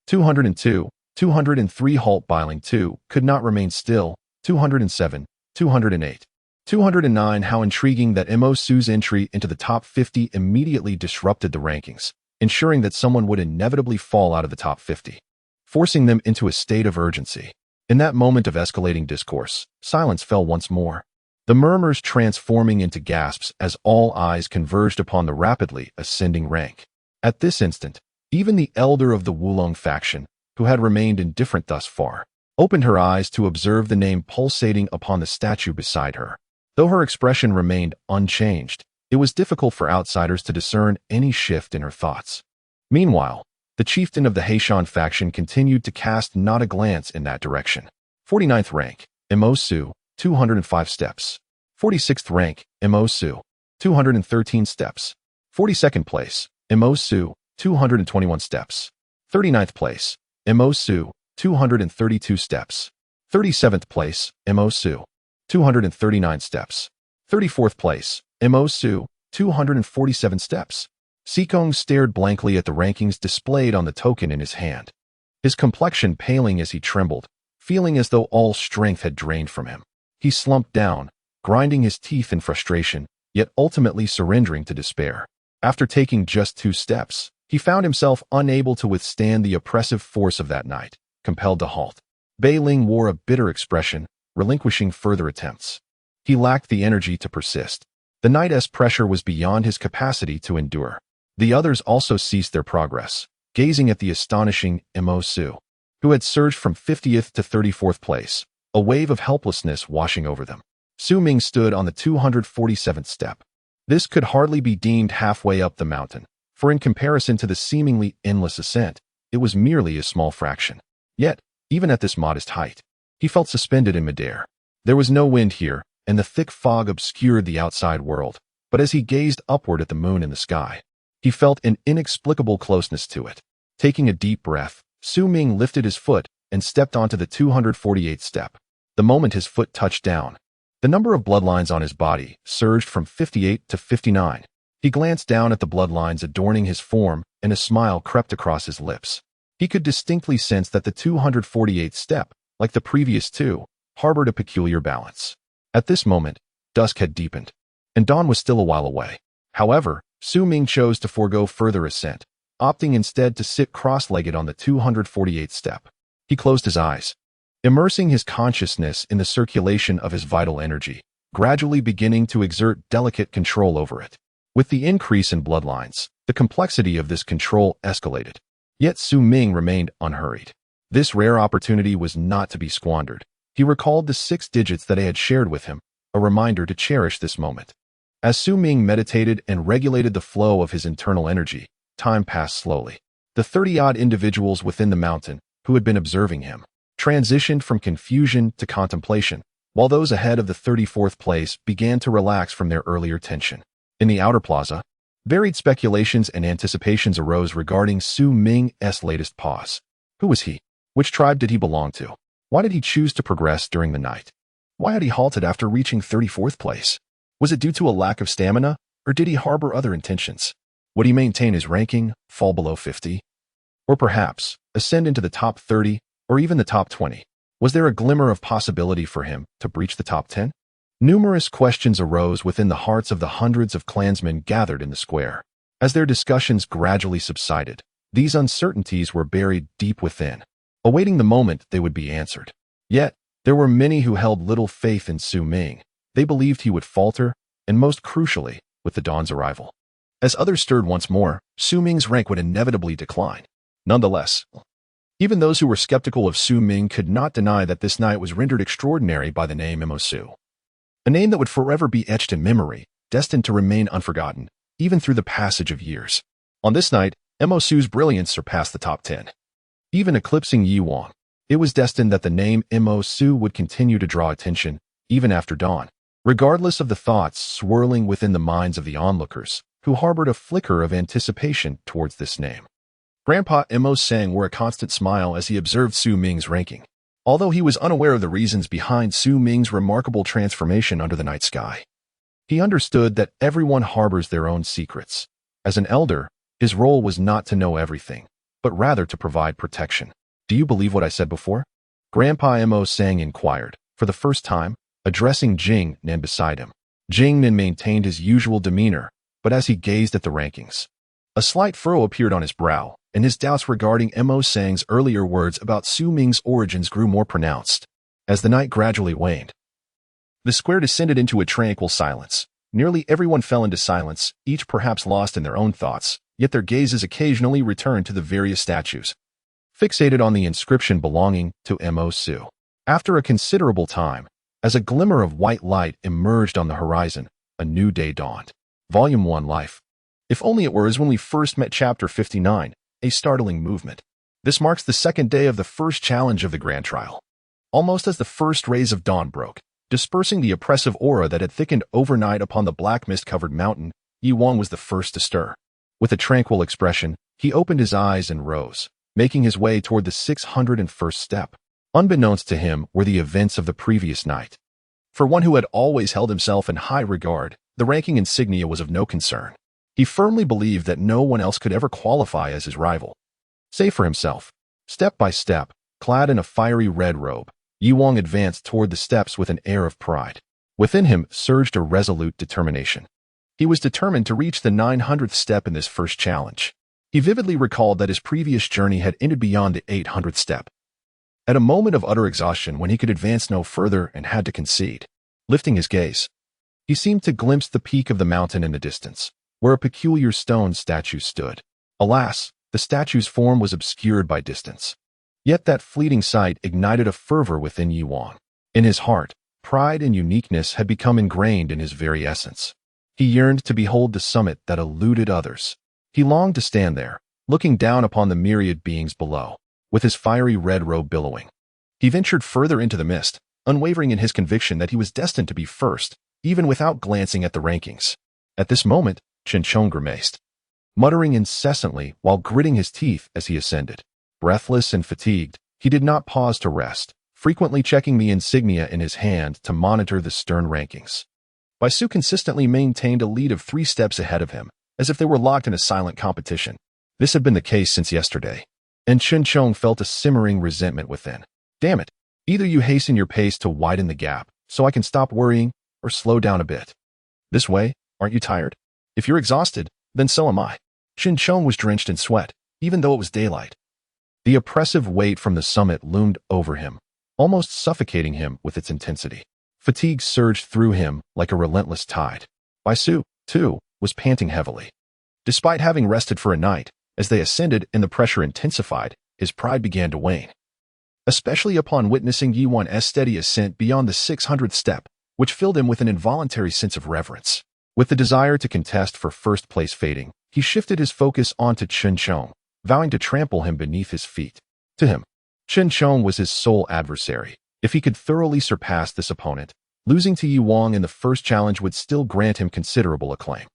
202, 203 halt. Bailing 2 could not remain still. 207, 208, 209. How intriguing that Mo Su's entry into the top 50 immediately disrupted the rankings, ensuring that someone would inevitably fall out of the top 50, forcing them into a state of urgency. In that moment of escalating discourse, silence fell once more, the murmurs transforming into gasps as all eyes converged upon the rapidly ascending rank. At this instant, even the elder of the Wulong faction, who had remained indifferent thus far, opened her eyes to observe the name pulsating upon the statue beside her. Though her expression remained unchanged, it was difficult for outsiders to discern any shift in her thoughts. Meanwhile, the chieftain of the Haishan faction continued to cast not a glance in that direction. 49th rank, Mo Su, 205 steps. 46th rank, Mo Su, 213 steps. 42nd place, Mo Su, 221 steps. 39th place, Mo Su, 232 steps. 37th place, Mo Su, 239 steps. 34th place, Mo Su, 247 steps. Sikong stared blankly at the rankings displayed on the token in his hand, his complexion paling as he trembled, feeling as though all strength had drained from him. He slumped down, grinding his teeth in frustration, yet ultimately surrendering to despair. After taking just 2 steps, he found himself unable to withstand the oppressive force of that night, compelled to halt. Bailing wore a bitter expression, relinquishing further attempts. He lacked the energy to persist. The night's pressure was beyond his capacity to endure. The others also ceased their progress, gazing at the astonishing Mo Su. who had surged from 50th to 34th place, a wave of helplessness washing over them. Su Ming stood on the 247th step. This could hardly be deemed halfway up the mountain, for in comparison to the seemingly endless ascent, it was merely a small fraction. Yet, even at this modest height, he felt suspended in midair. There was no wind here, and the thick fog obscured the outside world, but as he gazed upward at the moon in the sky, he felt an inexplicable closeness to it. Taking a deep breath, Su Ming lifted his foot and stepped onto the 248th step. The moment his foot touched down, the number of bloodlines on his body surged from 58 to 59. He glanced down at the bloodlines adorning his form, and a smile crept across his lips. He could distinctly sense that the 248th step, like the previous two, harbored a peculiar balance. At this moment, dusk had deepened, and dawn was still a while away. However, Su Ming chose to forego further ascent, opting instead to sit cross-legged on the 248th step. He closed his eyes, immersing his consciousness in the circulation of his vital energy, gradually beginning to exert delicate control over it. With the increase in bloodlines, the complexity of this control escalated. Yet Su Ming remained unhurried. This rare opportunity was not to be squandered. He recalled the 6 digits that they had shared with him, a reminder to cherish this moment. As Su Ming meditated and regulated the flow of his internal energy, time passed slowly. The 30-odd individuals within the mountain, who had been observing him, transitioned from confusion to contemplation, while those ahead of the 34th place began to relax from their earlier tension. In the outer plaza, varied speculations and anticipations arose regarding Su Ming's latest pause. Who was he? Which tribe did he belong to? Why did he choose to progress during the night? Why had he halted after reaching 34th place? Was it due to a lack of stamina, or did he harbor other intentions? Would he maintain his ranking, fall below 50? Or perhaps, ascend into the top 30, or even the top 20? Was there a glimmer of possibility for him to breach the top 10? Numerous questions arose within the hearts of the hundreds of clansmen gathered in the square. As their discussions gradually subsided, these uncertainties were buried deep within, awaiting the moment they would be answered. Yet, there were many who held little faith in Su Ming. They believed he would falter, and most crucially, with the dawn's arrival. As others stirred once more, Su Ming's rank would inevitably decline. Nonetheless, even those who were skeptical of Su Ming could not deny that this night was rendered extraordinary by the name Mo-Su. A name that would forever be etched in memory, destined to remain unforgotten, even through the passage of years. On this night, Mo-Su's brilliance surpassed the top 10. Even eclipsing Yi Wang, it was destined that the name Mo-Su would continue to draw attention, even after dawn, regardless of the thoughts swirling within the minds of the onlookers, who harbored a flicker of anticipation towards this name. Grandpa Mo Sang wore a constant smile as he observed Su Ming's ranking. Although he was unaware of the reasons behind Su Ming's remarkable transformation under the night sky, he understood that everyone harbors their own secrets. As an elder, his role was not to know everything, but rather to provide protection. Do you believe what I said before? Grandpa Mo Sang inquired, for the first time, addressing Jing Nen beside him. Jing Nen maintained his usual demeanor, but as he gazed at the rankings, a slight furrow appeared on his brow, and his doubts regarding Mo Sang's earlier words about Su Ming's origins grew more pronounced. As the night gradually waned, the square descended into a tranquil silence. Nearly everyone fell into silence, each perhaps lost in their own thoughts, yet their gazes occasionally returned to the various statues, fixated on the inscription belonging to Mo-Su. After a considerable time, as a glimmer of white light emerged on the horizon, a new day dawned. Volume 1 Life. If only it were as when we first met Chapter 59, a startling movement. This marks the second day of the first challenge of the grand trial. Almost as the first rays of dawn broke, dispersing the oppressive aura that had thickened overnight upon the black mist-covered mountain, Yi Wang was the first to stir. With a tranquil expression, he opened his eyes and rose, making his way toward the 601st step. Unbeknownst to him were the events of the previous night. For one who had always held himself in high regard, the ranking insignia was of no concern. He firmly believed that no one else could ever qualify as his rival. Save for himself. Step by step, clad in a fiery red robe, Yi Wang advanced toward the steps with an air of pride. Within him surged a resolute determination. He was determined to reach the 900th step in this first challenge. He vividly recalled that his previous journey had ended beyond the 800th step, at a moment of utter exhaustion when he could advance no further and had to concede. Lifting his gaze, he seemed to glimpse the peak of the mountain in the distance, where a peculiar stone statue stood. Alas, the statue's form was obscured by distance. Yet that fleeting sight ignited a fervor within Yi Wang. In his heart, pride and uniqueness had become ingrained in his very essence. He yearned to behold the summit that eluded others. He longed to stand there, looking down upon the myriad beings below, with his fiery red robe billowing. He ventured further into the mist, unwavering in his conviction that he was destined to be first, even without glancing at the rankings. At this moment, Chen Chong grimaced, muttering incessantly while gritting his teeth as he ascended. Breathless and fatigued, he did not pause to rest, frequently checking the insignia in his hand to monitor the stern rankings. Baisu consistently maintained a lead of 3 steps ahead of him, as if they were locked in a silent competition. This had been the case since yesterday, and Chen Chong felt a simmering resentment within. Damn it! Either you hasten your pace to widen the gap, so I can stop worrying, or slow down a bit. This way, aren't you tired? If you're exhausted, then so am I. Chen Chong was drenched in sweat, even though it was daylight. The oppressive weight from the summit loomed over him, almost suffocating him with its intensity. Fatigue surged through him like a relentless tide. Baisu, too, was panting heavily. Despite having rested for a night, as they ascended and the pressure intensified, his pride began to wane. Especially upon witnessing Yi Wan's steady ascent beyond the 600th step, which filled him with an involuntary sense of reverence. With the desire to contest for first place fading, he shifted his focus onto Chen Chong, vowing to trample him beneath his feet. To him, Chen Chong was his sole adversary. If he could thoroughly surpass this opponent, losing to Yi Wang in the first challenge would still grant him considerable acclaim.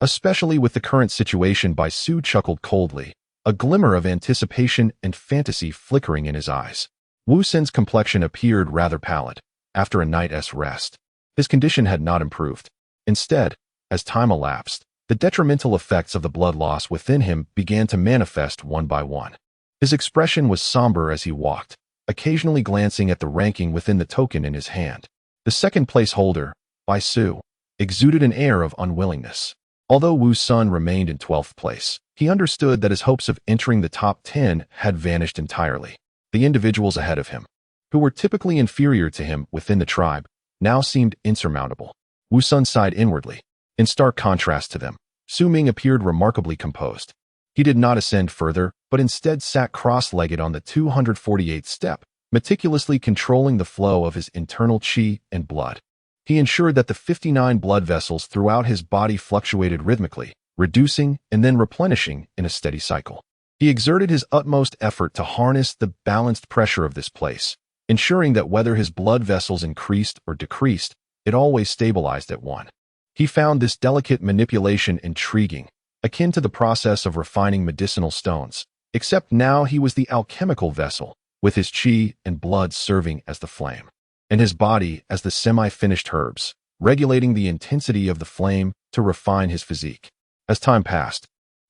Especially with the current situation, Baisu chuckled coldly, a glimmer of anticipation and fantasy flickering in his eyes. Wu Shan's complexion appeared rather pallid. After a night's rest, his condition had not improved. Instead, as time elapsed, the detrimental effects of the blood loss within him began to manifest one by one. His expression was somber as he walked, occasionally glancing at the ranking within the token in his hand. The second place holder, Baisu, exuded an air of unwillingness. Although Wu Shan remained in 12th place, he understood that his hopes of entering the top 10 had vanished entirely. The individuals ahead of him, who were typically inferior to him within the tribe, now seemed insurmountable. Wu Shan sighed inwardly. In stark contrast to them, Ming appeared remarkably composed. He did not ascend further, but instead sat cross-legged on the 248th step, meticulously controlling the flow of his internal qi and blood. He ensured that the 59 blood vessels throughout his body fluctuated rhythmically, reducing and then replenishing in a steady cycle. He exerted his utmost effort to harness the balanced pressure of this place, ensuring that whether his blood vessels increased or decreased, it always stabilized at 1. He found this delicate manipulation intriguing, akin to the process of refining medicinal stones, except now he was the alchemical vessel, with his qi and blood serving as the flame, and his body as the semi-finished herbs, regulating the intensity of the flame to refine his physique. As time passed,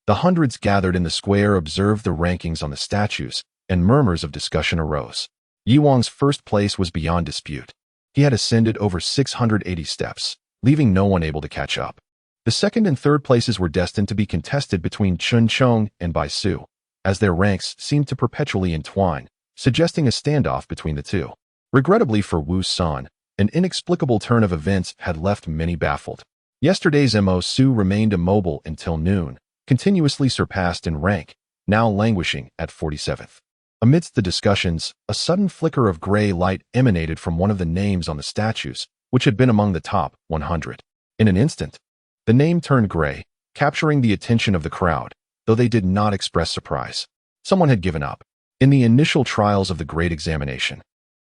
the hundreds gathered in the square observed the rankings on the statues, and murmurs of discussion arose. Yi Wang's first place was beyond dispute. He had ascended over 680 steps, leaving no one able to catch up. The second and third places were destined to be contested between Chen Chong and Baisu, as their ranks seemed to perpetually entwine, suggesting a standoff between the two. Regrettably for Wu Shan, an inexplicable turn of events had left many baffled. Yesterday's Mo Su remained immobile until noon, continuously surpassed in rank, now languishing at 47th. Amidst the discussions, a sudden flicker of gray light emanated from one of the names on the statues, which had been among the top 100. In an instant, the name turned gray, capturing the attention of the crowd, though they did not express surprise. Someone had given up. In the initial trials of the Great Examination,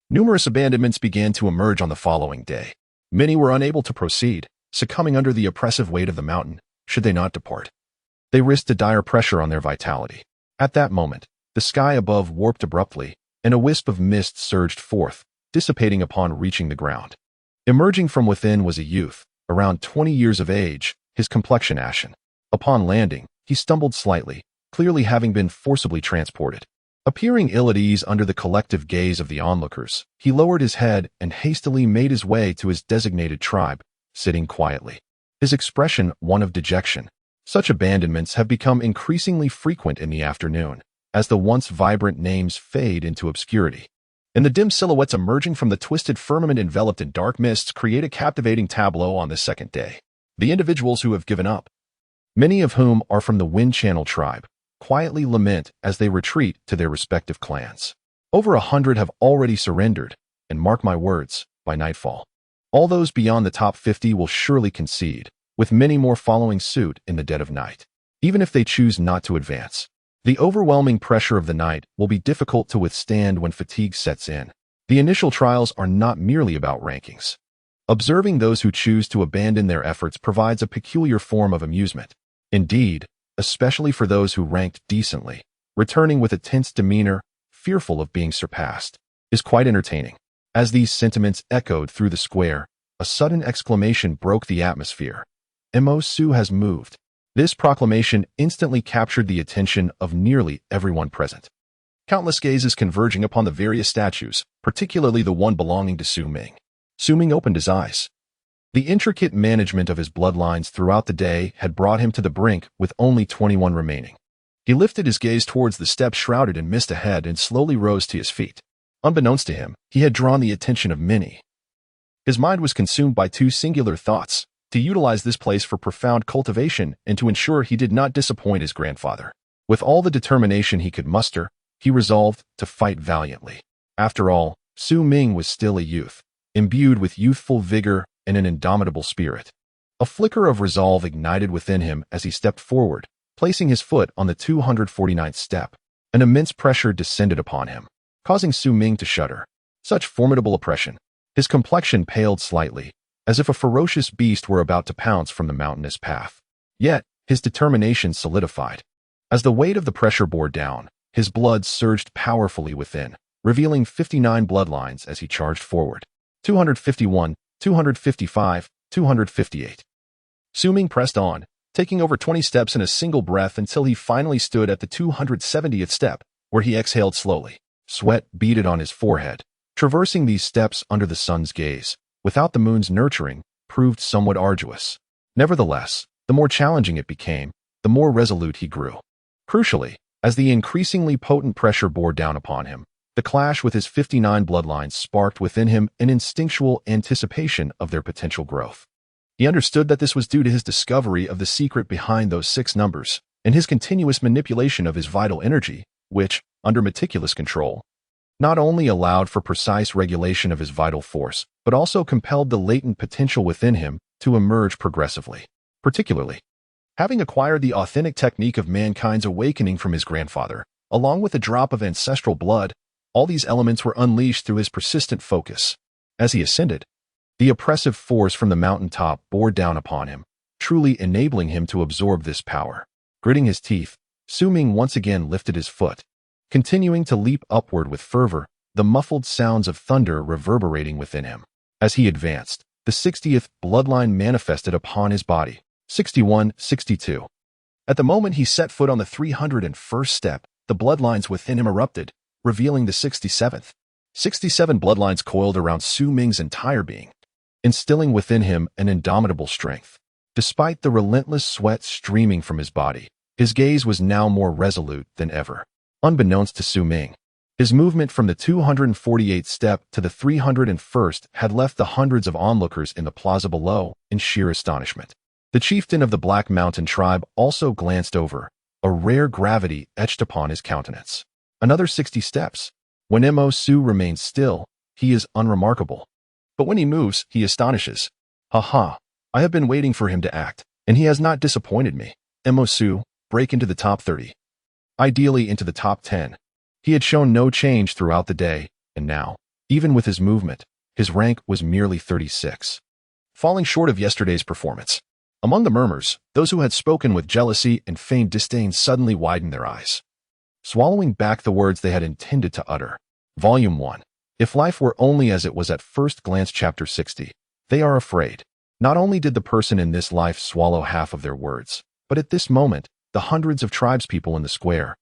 numerous abandonments began to emerge on the following day. Many were unable to proceed, succumbing under the oppressive weight of the mountain, should they not depart. They risked a dire pressure on their vitality. At that moment, the sky above warped abruptly, and a wisp of mist surged forth, dissipating upon reaching the ground. Emerging from within was a youth, around 20 years of age, his complexion ashen. Upon landing, he stumbled slightly, clearly having been forcibly transported. Appearing ill at ease under the collective gaze of the onlookers, he lowered his head and hastily made his way to his designated tribe, sitting quietly. His expression one of dejection. Such abandonments have become increasingly frequent in the afternoon, as the once vibrant names fade into obscurity. And the dim silhouettes emerging from the twisted firmament enveloped in dark mists create a captivating tableau on this second day. The individuals who have given up, many of whom are from the Wind Channel tribe, quietly lament as they retreat to their respective clans. Over 100 have already surrendered, and mark my words, by nightfall, all those beyond the top 50 will surely concede, with many more following suit in the dead of night. Even if they choose not to advance, the overwhelming pressure of the night will be difficult to withstand when fatigue sets in. The initial trials are not merely about rankings. Observing those who choose to abandon their efforts provides a peculiar form of amusement. Indeed, especially for those who ranked decently, returning with a tense demeanor, fearful of being surpassed, is quite entertaining. As these sentiments echoed through the square, a sudden exclamation broke the atmosphere. Mo Su has moved. This proclamation instantly captured the attention of nearly everyone present. Countless gazes converging upon the various statues, particularly the one belonging to Su Ming. Su Ming opened his eyes. The intricate management of his bloodlines throughout the day had brought him to the brink with only 21 remaining. He lifted his gaze towards the steps shrouded in mist ahead and slowly rose to his feet. Unbeknownst to him, he had drawn the attention of many. His mind was consumed by two singular thoughts: to utilize this place for profound cultivation and to ensure he did not disappoint his grandfather. With all the determination he could muster, he resolved to fight valiantly. After all, Su Ming was still a youth, imbued with youthful vigor and an indomitable spirit. A flicker of resolve ignited within him as he stepped forward, placing his foot on the 249th step. An immense pressure descended upon him, causing Su Ming to shudder. Such formidable oppression. His complexion paled slightly, as if a ferocious beast were about to pounce from the mountainous path. Yet, his determination solidified. As the weight of the pressure bore down, his blood surged powerfully within, revealing 59 bloodlines as he charged forward. 251, 255, 258. Su Ming pressed on, taking over 20 steps in a single breath until he finally stood at the 270th step, where he exhaled slowly. Sweat beaded on his forehead. Traversing these steps under the sun's gaze, without the moon's nurturing, proved somewhat arduous. Nevertheless, the more challenging it became, the more resolute he grew. Crucially, as the increasingly potent pressure bore down upon him, the clash with his 59 bloodlines sparked within him an instinctual anticipation of their potential growth. He understood that this was due to his discovery of the secret behind those 6 numbers, and his continuous manipulation of his vital energy, which, under meticulous control, not only allowed for precise regulation of his vital force, but also compelled the latent potential within him to emerge progressively. Particularly, having acquired the authentic technique of mankind's awakening from his grandfather, along with a drop of ancestral blood, all these elements were unleashed through his persistent focus. As he ascended, the oppressive force from the mountaintop bore down upon him, truly enabling him to absorb this power. Gritting his teeth, Su Ming once again lifted his foot, continuing to leap upward with fervor, the muffled sounds of thunder reverberating within him. As he advanced, the 60th bloodline manifested upon his body. 61, 62. At the moment he set foot on the 301st step, the bloodlines within him erupted, revealing the 67th. 67 bloodlines coiled around Su Ming's entire being, instilling within him an indomitable strength. Despite the relentless sweat streaming from his body, his gaze was now more resolute than ever. Unbeknownst to Su Ming, his movement from the 248th step to the 301st had left the hundreds of onlookers in the plaza below in sheer astonishment. The chieftain of the Black Mountain tribe also glanced over, a rare gravity etched upon his countenance. Another 60 steps. When Mo Su remains still, he is unremarkable. But when he moves, he astonishes. Ha ha, I have been waiting for him to act, and he has not disappointed me. Mo Su, break into the top 30. Ideally into the top 10. He had shown no change throughout the day, and now, even with his movement, his rank was merely 36. Falling short of yesterday's performance. Among the murmurs, those who had spoken with jealousy and feigned disdain suddenly widened their eyes, swallowing back the words they had intended to utter. Volume 1. If life were only as it was at first glance, Chapter 60. They are afraid. Not only did the person in this life swallow half of their words, but at this moment, the hundreds of tribespeople in the square,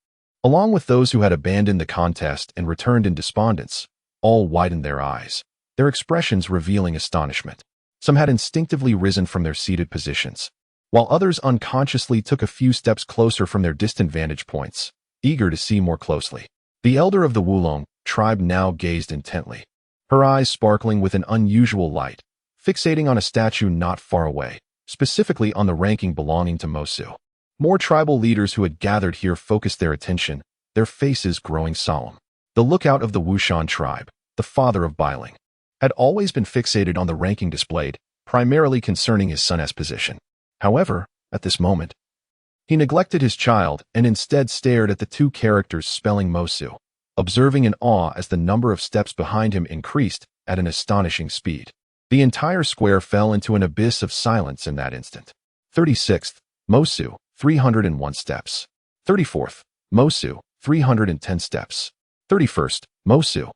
along with those who had abandoned the contest and returned in despondence, all widened their eyes, their expressions revealing astonishment. Some had instinctively risen from their seated positions, while others unconsciously took a few steps closer from their distant vantage points, eager to see more closely. The elder of the Wulong tribe now gazed intently, her eyes sparkling with an unusual light, fixating on a statue not far away, specifically on the ranking belonging to Mo Su. More tribal leaders who had gathered here focused their attention, their faces growing solemn. The lookout of the Wu Shan tribe, the father of Biling, had always been fixated on the ranking displayed, primarily concerning his son's position. However, at this moment, he neglected his child and instead stared at the two characters spelling Mosu, observing in awe as the number of steps behind him increased at an astonishing speed. The entire square fell into an abyss of silence in that instant. 36th, Mosu, 301 steps. 34th, Mosu, 310 steps. 31st, Mosu,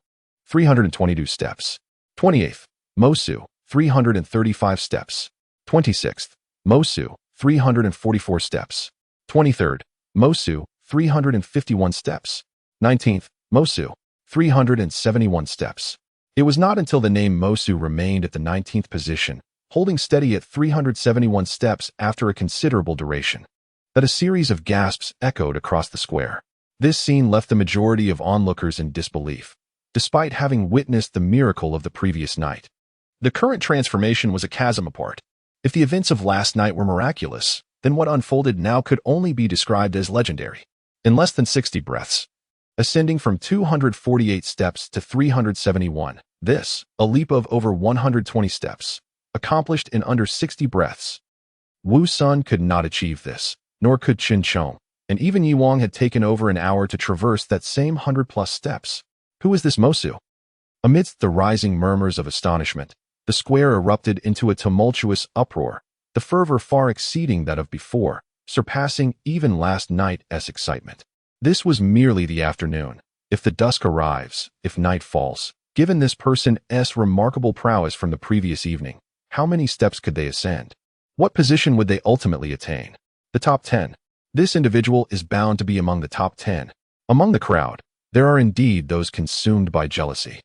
322 steps. 28th, Mosu, 335 steps. 26th, Mosu, 344 steps. 23rd, Mosu, 351 steps. 19th, Mosu, 371 steps. It was not until the name Mosu remained at the 19th position, holding steady at 371 steps after a considerable duration, that a series of gasps echoed across the square. This scene left the majority of onlookers in disbelief, despite having witnessed the miracle of the previous night. The current transformation was a chasm apart. If the events of last night were miraculous, then what unfolded now could only be described as legendary. In less than 60 breaths, ascending from 248 steps to 371, this, a leap of over 120 steps, accomplished in under 60 breaths. Wu Shan could not achieve this, nor could Qin Chong, and even Yi Wang had taken over an hour to traverse that same 100+ steps. Who is this Mosu? Amidst the rising murmurs of astonishment, the square erupted into a tumultuous uproar, the fervor far exceeding that of before, surpassing even last night's excitement. This was merely the afternoon. If the dusk arrives, if night falls, given this person's remarkable prowess from the previous evening, how many steps could they ascend? What position would they ultimately attain? The top 10. This individual is bound to be among the top 10. Among the crowd, there are indeed those consumed by jealousy.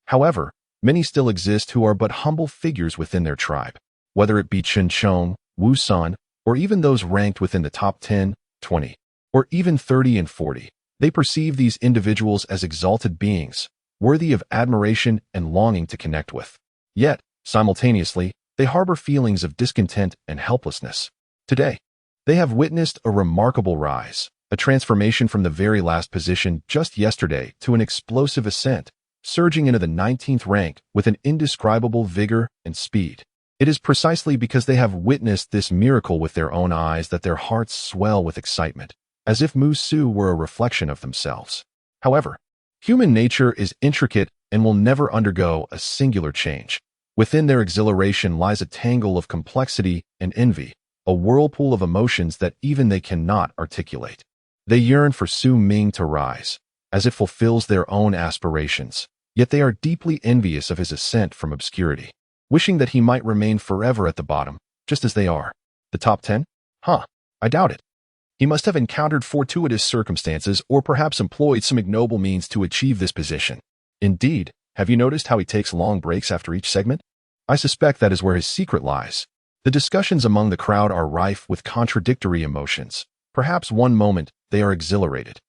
However, many still exist who are but humble figures within their tribe, whether it be Qin Chong, Wu Shan, or even those ranked within the top 10, 20, or even 30 and 40. They perceive these individuals as exalted beings, worthy of admiration and longing to connect with. Yet, simultaneously, they harbor feelings of discontent and helplessness. Today, they have witnessed a remarkable rise, a transformation from the very last position just yesterday to an explosive ascent, surging into the 19th rank with an indescribable vigor and speed. It is precisely because they have witnessed this miracle with their own eyes that their hearts swell with excitement, as if Mosu were a reflection of themselves. However, human nature is intricate and will never undergo a singular change. Within their exhilaration lies a tangle of complexity and envy, a whirlpool of emotions that even they cannot articulate. They yearn for Ming to rise, as it fulfills their own aspirations, yet they are deeply envious of his ascent from obscurity, wishing that he might remain forever at the bottom, just as they are. The top 10? I doubt it. He must have encountered fortuitous circumstances or perhaps employed some ignoble means to achieve this position. Indeed, have you noticed how he takes long breaks after each segment? I suspect that is where his secret lies. The discussions among the crowd are rife with contradictory emotions. Perhaps one moment they are exhilarated,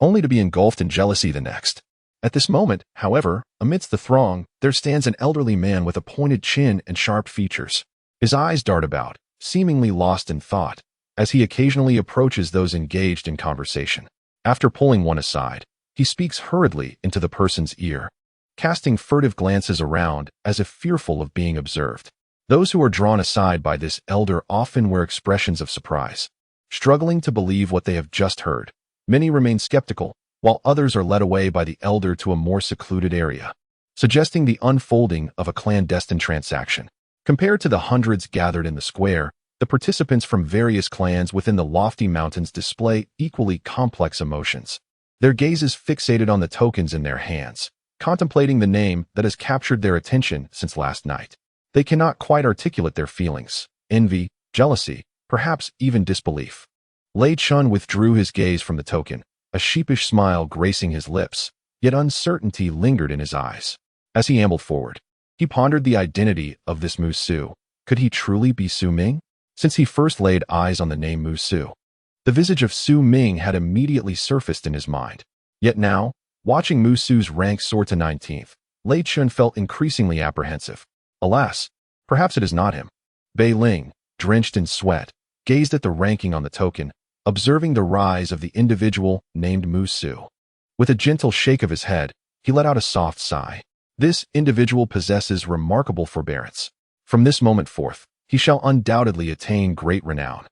only to be engulfed in jealousy the next. At this moment, however, amidst the throng, there stands an elderly man with a pointed chin and sharp features. His eyes dart about, seemingly lost in thought, as he occasionally approaches those engaged in conversation. After pulling one aside, he speaks hurriedly into the person's ear, casting furtive glances around as if fearful of being observed. Those who are drawn aside by this elder often wear expressions of surprise, struggling to believe what they have just heard. Many remain skeptical, while others are led away by the elder to a more secluded area, suggesting the unfolding of a clandestine transaction. Compared to the hundreds gathered in the square, the participants from various clans within the lofty mountains display equally complex emotions. Their gaze is fixated on the tokens in their hands, contemplating the name that has captured their attention since last night. They cannot quite articulate their feelings: envy, jealousy, perhaps even disbelief. Lei Chun withdrew his gaze from the token, a sheepish smile gracing his lips, yet uncertainty lingered in his eyes. As he ambled forward, he pondered the identity of this Mosu. Could he truly be Ming? Since he first laid eyes on the name Mosu, the visage of Ming had immediately surfaced in his mind. Yet now, watching Musu's rank soar to 19th, Lei Chun felt increasingly apprehensive. Alas, perhaps it is not him. Bei Ling, drenched in sweat, gazed at the ranking on the token, observing the rise of the individual named Mosu. With a gentle shake of his head, he let out a soft sigh. This individual possesses remarkable forbearance. From this moment forth, he shall undoubtedly attain great renown.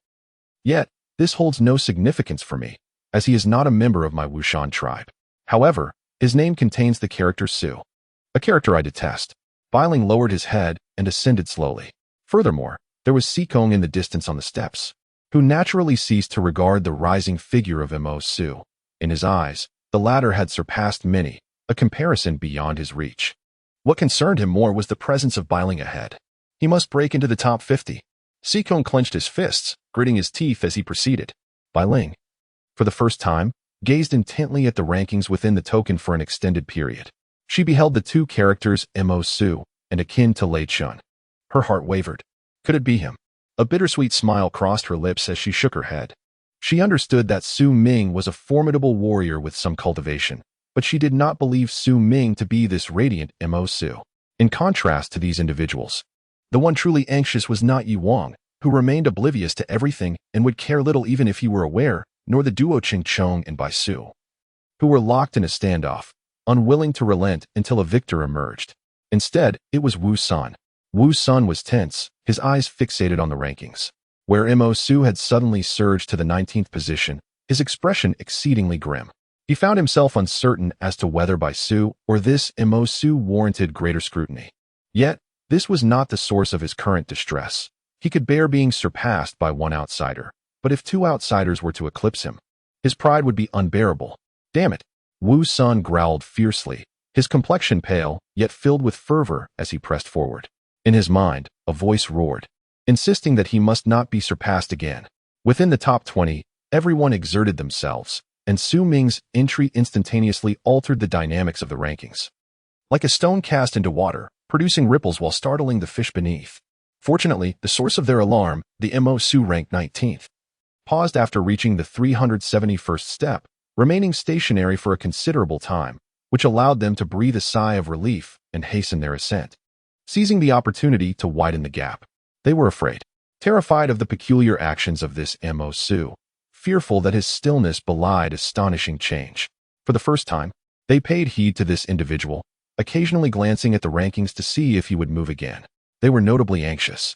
Yet, this holds no significance for me, as he is not a member of my Wu Shan tribe. However, his name contains the character Su, a character I detest. Bai Ling lowered his head and ascended slowly. Furthermore, there was Sikong in the distance on the steps, who naturally ceased to regard the rising figure of Mo Su. In his eyes, the latter had surpassed many, a comparison beyond his reach. What concerned him more was the presence of Bai Ling ahead. He must break into the top 50. Sikong clenched his fists, gritting his teeth as he proceeded. Bai Ling, for the first time, gazed intently at the rankings within the token for an extended period. She beheld the two characters Mo Su and akin to Lei Chun. Her heart wavered. Could it be him? A bittersweet smile crossed her lips as she shook her head. She understood that Su Ming was a formidable warrior with some cultivation, but she did not believe Su Ming to be this radiant Mo Su. In contrast to these individuals, the one truly anxious was not Yi Wang, who remained oblivious to everything and would care little even if he were aware, nor the duo Ching Chong and Bai Su, who were locked in a standoff, unwilling to relent until a victor emerged. Instead, it was Wu Shan. Wu Shan was tense, his eyes fixated on the rankings. Where Mo Su had suddenly surged to the 19th position, his expression exceedingly grim. He found himself uncertain as to whether Bai Su or this Mo Su warranted greater scrutiny. Yet, this was not the source of his current distress. He could bear being surpassed by one outsider, but if two outsiders were to eclipse him, his pride would be unbearable. Damn it! Wu Shan growled fiercely, his complexion pale, yet filled with fervor as he pressed forward. In his mind, a voice roared, insisting that he must not be surpassed again. Within the top 20, everyone exerted themselves, and Su Ming's entry instantaneously altered the dynamics of the rankings. Like a stone cast into water, producing ripples while startling the fish beneath. Fortunately, the source of their alarm, the Mo Su ranked 19th, paused after reaching the 371st step, remaining stationary for a considerable time, which allowed them to breathe a sigh of relief and hasten their ascent. Seizing the opportunity to widen the gap, they were afraid, terrified of the peculiar actions of this Mo Su, fearful that his stillness belied astonishing change. For the first time, they paid heed to this individual, occasionally glancing at the rankings to see if he would move again. They were notably anxious,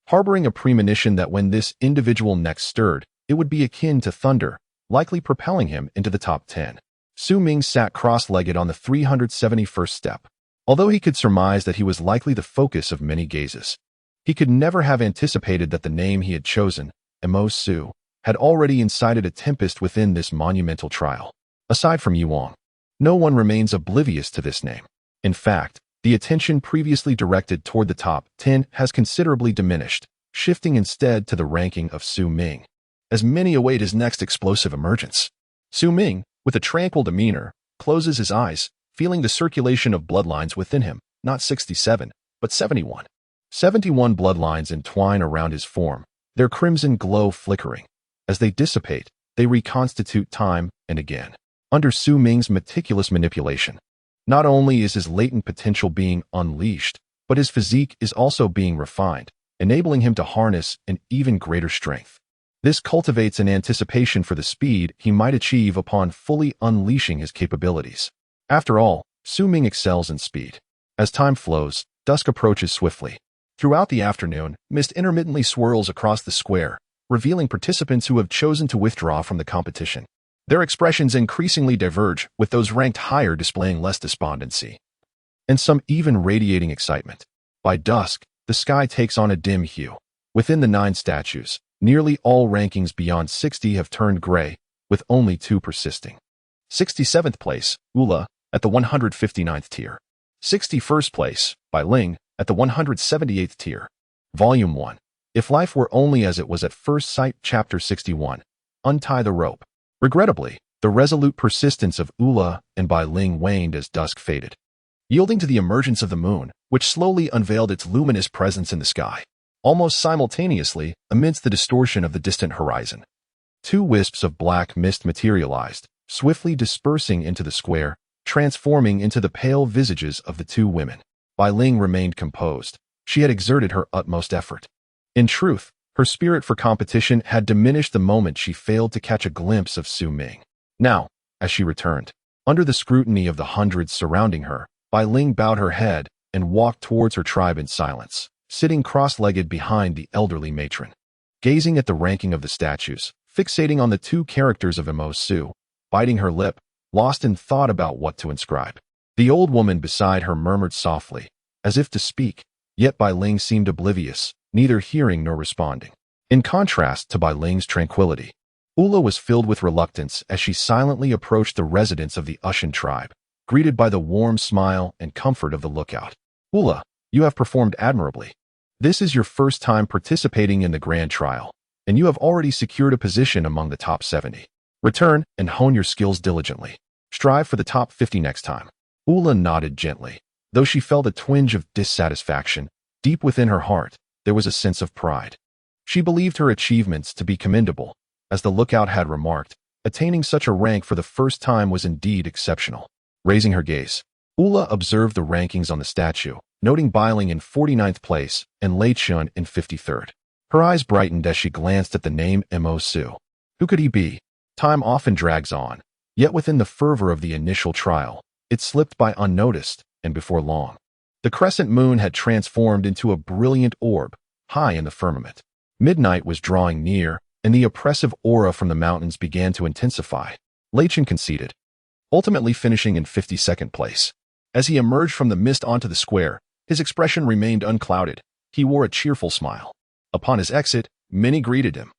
harboring a premonition that when this individual next stirred, it would be akin to thunder, likely propelling him into the top 10. Su Ming sat cross-legged on the 371st step. Although he could surmise that he was likely the focus of many gazes, he could never have anticipated that the name he had chosen, Mo Su, had already incited a tempest within this monumental trial. Aside from Yi Wang, no one remains oblivious to this name. In fact, the attention previously directed toward the top 10 has considerably diminished, shifting instead to the ranking of Su Ming, as many await his next explosive emergence. Su Ming, with a tranquil demeanor, closes his eyes, feeling the circulation of bloodlines within him, not 67, but 71. 71 bloodlines entwine around his form, their crimson glow flickering. As they dissipate, they reconstitute time and again. Under Su Ming's meticulous manipulation, not only is his latent potential being unleashed, but his physique is also being refined, enabling him to harness an even greater strength. This cultivates an anticipation for the speed he might achieve upon fully unleashing his capabilities. After all, Su Ming excels in speed. As time flows, dusk approaches swiftly. Throughout the afternoon, mist intermittently swirls across the square, revealing participants who have chosen to withdraw from the competition. Their expressions increasingly diverge, with those ranked higher displaying less despondency, and some even radiating excitement. By dusk, the sky takes on a dim hue. Within the 9 statues, nearly all rankings beyond 60 have turned gray, with only 2 persisting. 67th place, Ula, at the 159th tier. 61st place, Bai Ling, at the 178th tier. Volume 1. If Life Were Only As It Was at First Sight, Chapter 61. Untie the Rope. Regrettably, the resolute persistence of Ula and Bai Ling waned as dusk faded, yielding to the emergence of the moon, which slowly unveiled its luminous presence in the sky, almost simultaneously amidst the distortion of the distant horizon. 2 wisps of black mist materialized, swiftly dispersing into the square, transforming into the pale visages of the 2 women. Bai Ling remained composed. She had exerted her utmost effort. In truth, her spirit for competition had diminished the moment she failed to catch a glimpse of Su Ming. Now, as she returned, Under the scrutiny of the hundreds surrounding her, Bai Ling bowed her head and walked towards her tribe in silence, sitting cross-legged behind the elderly matron. Gazing at the ranking of the statues, fixating on the two characters of Emo Su, biting her lip, lost in thought about what to inscribe. The old woman beside her murmured softly, as if to speak, yet Bai Ling seemed oblivious, neither hearing nor responding. In contrast to Bai Ling's tranquility, Ula was filled with reluctance as she silently approached the residents of the Ushan tribe, greeted by the warm smile and comfort of the lookout. Ula, you have performed admirably. This is your first time participating in the grand trial, and you have already secured a position among the top 70. Return and hone your skills diligently. Strive for the top 50 next time. Ula nodded gently. Though she felt a twinge of dissatisfaction, deep within her heart, there was a sense of pride. She believed her achievements to be commendable. As the lookout had remarked, attaining such a rank for the first time was indeed exceptional. Raising her gaze, Ula observed the rankings on the statue, noting Bai Ling in 49th place and Lei Chun in 53rd. Her eyes brightened as she glanced at the name Emo Su. Who could he be? Time often drags on, yet within the fervor of the initial trial, it slipped by unnoticed, and before long, the crescent moon had transformed into a brilliant orb, high in the firmament. Midnight was drawing near, and the oppressive aura from the mountains began to intensify. Lei Chun conceded, ultimately finishing in 52nd place. As he emerged from the mist onto the square, his expression remained unclouded. He wore a cheerful smile. Upon his exit, many greeted him,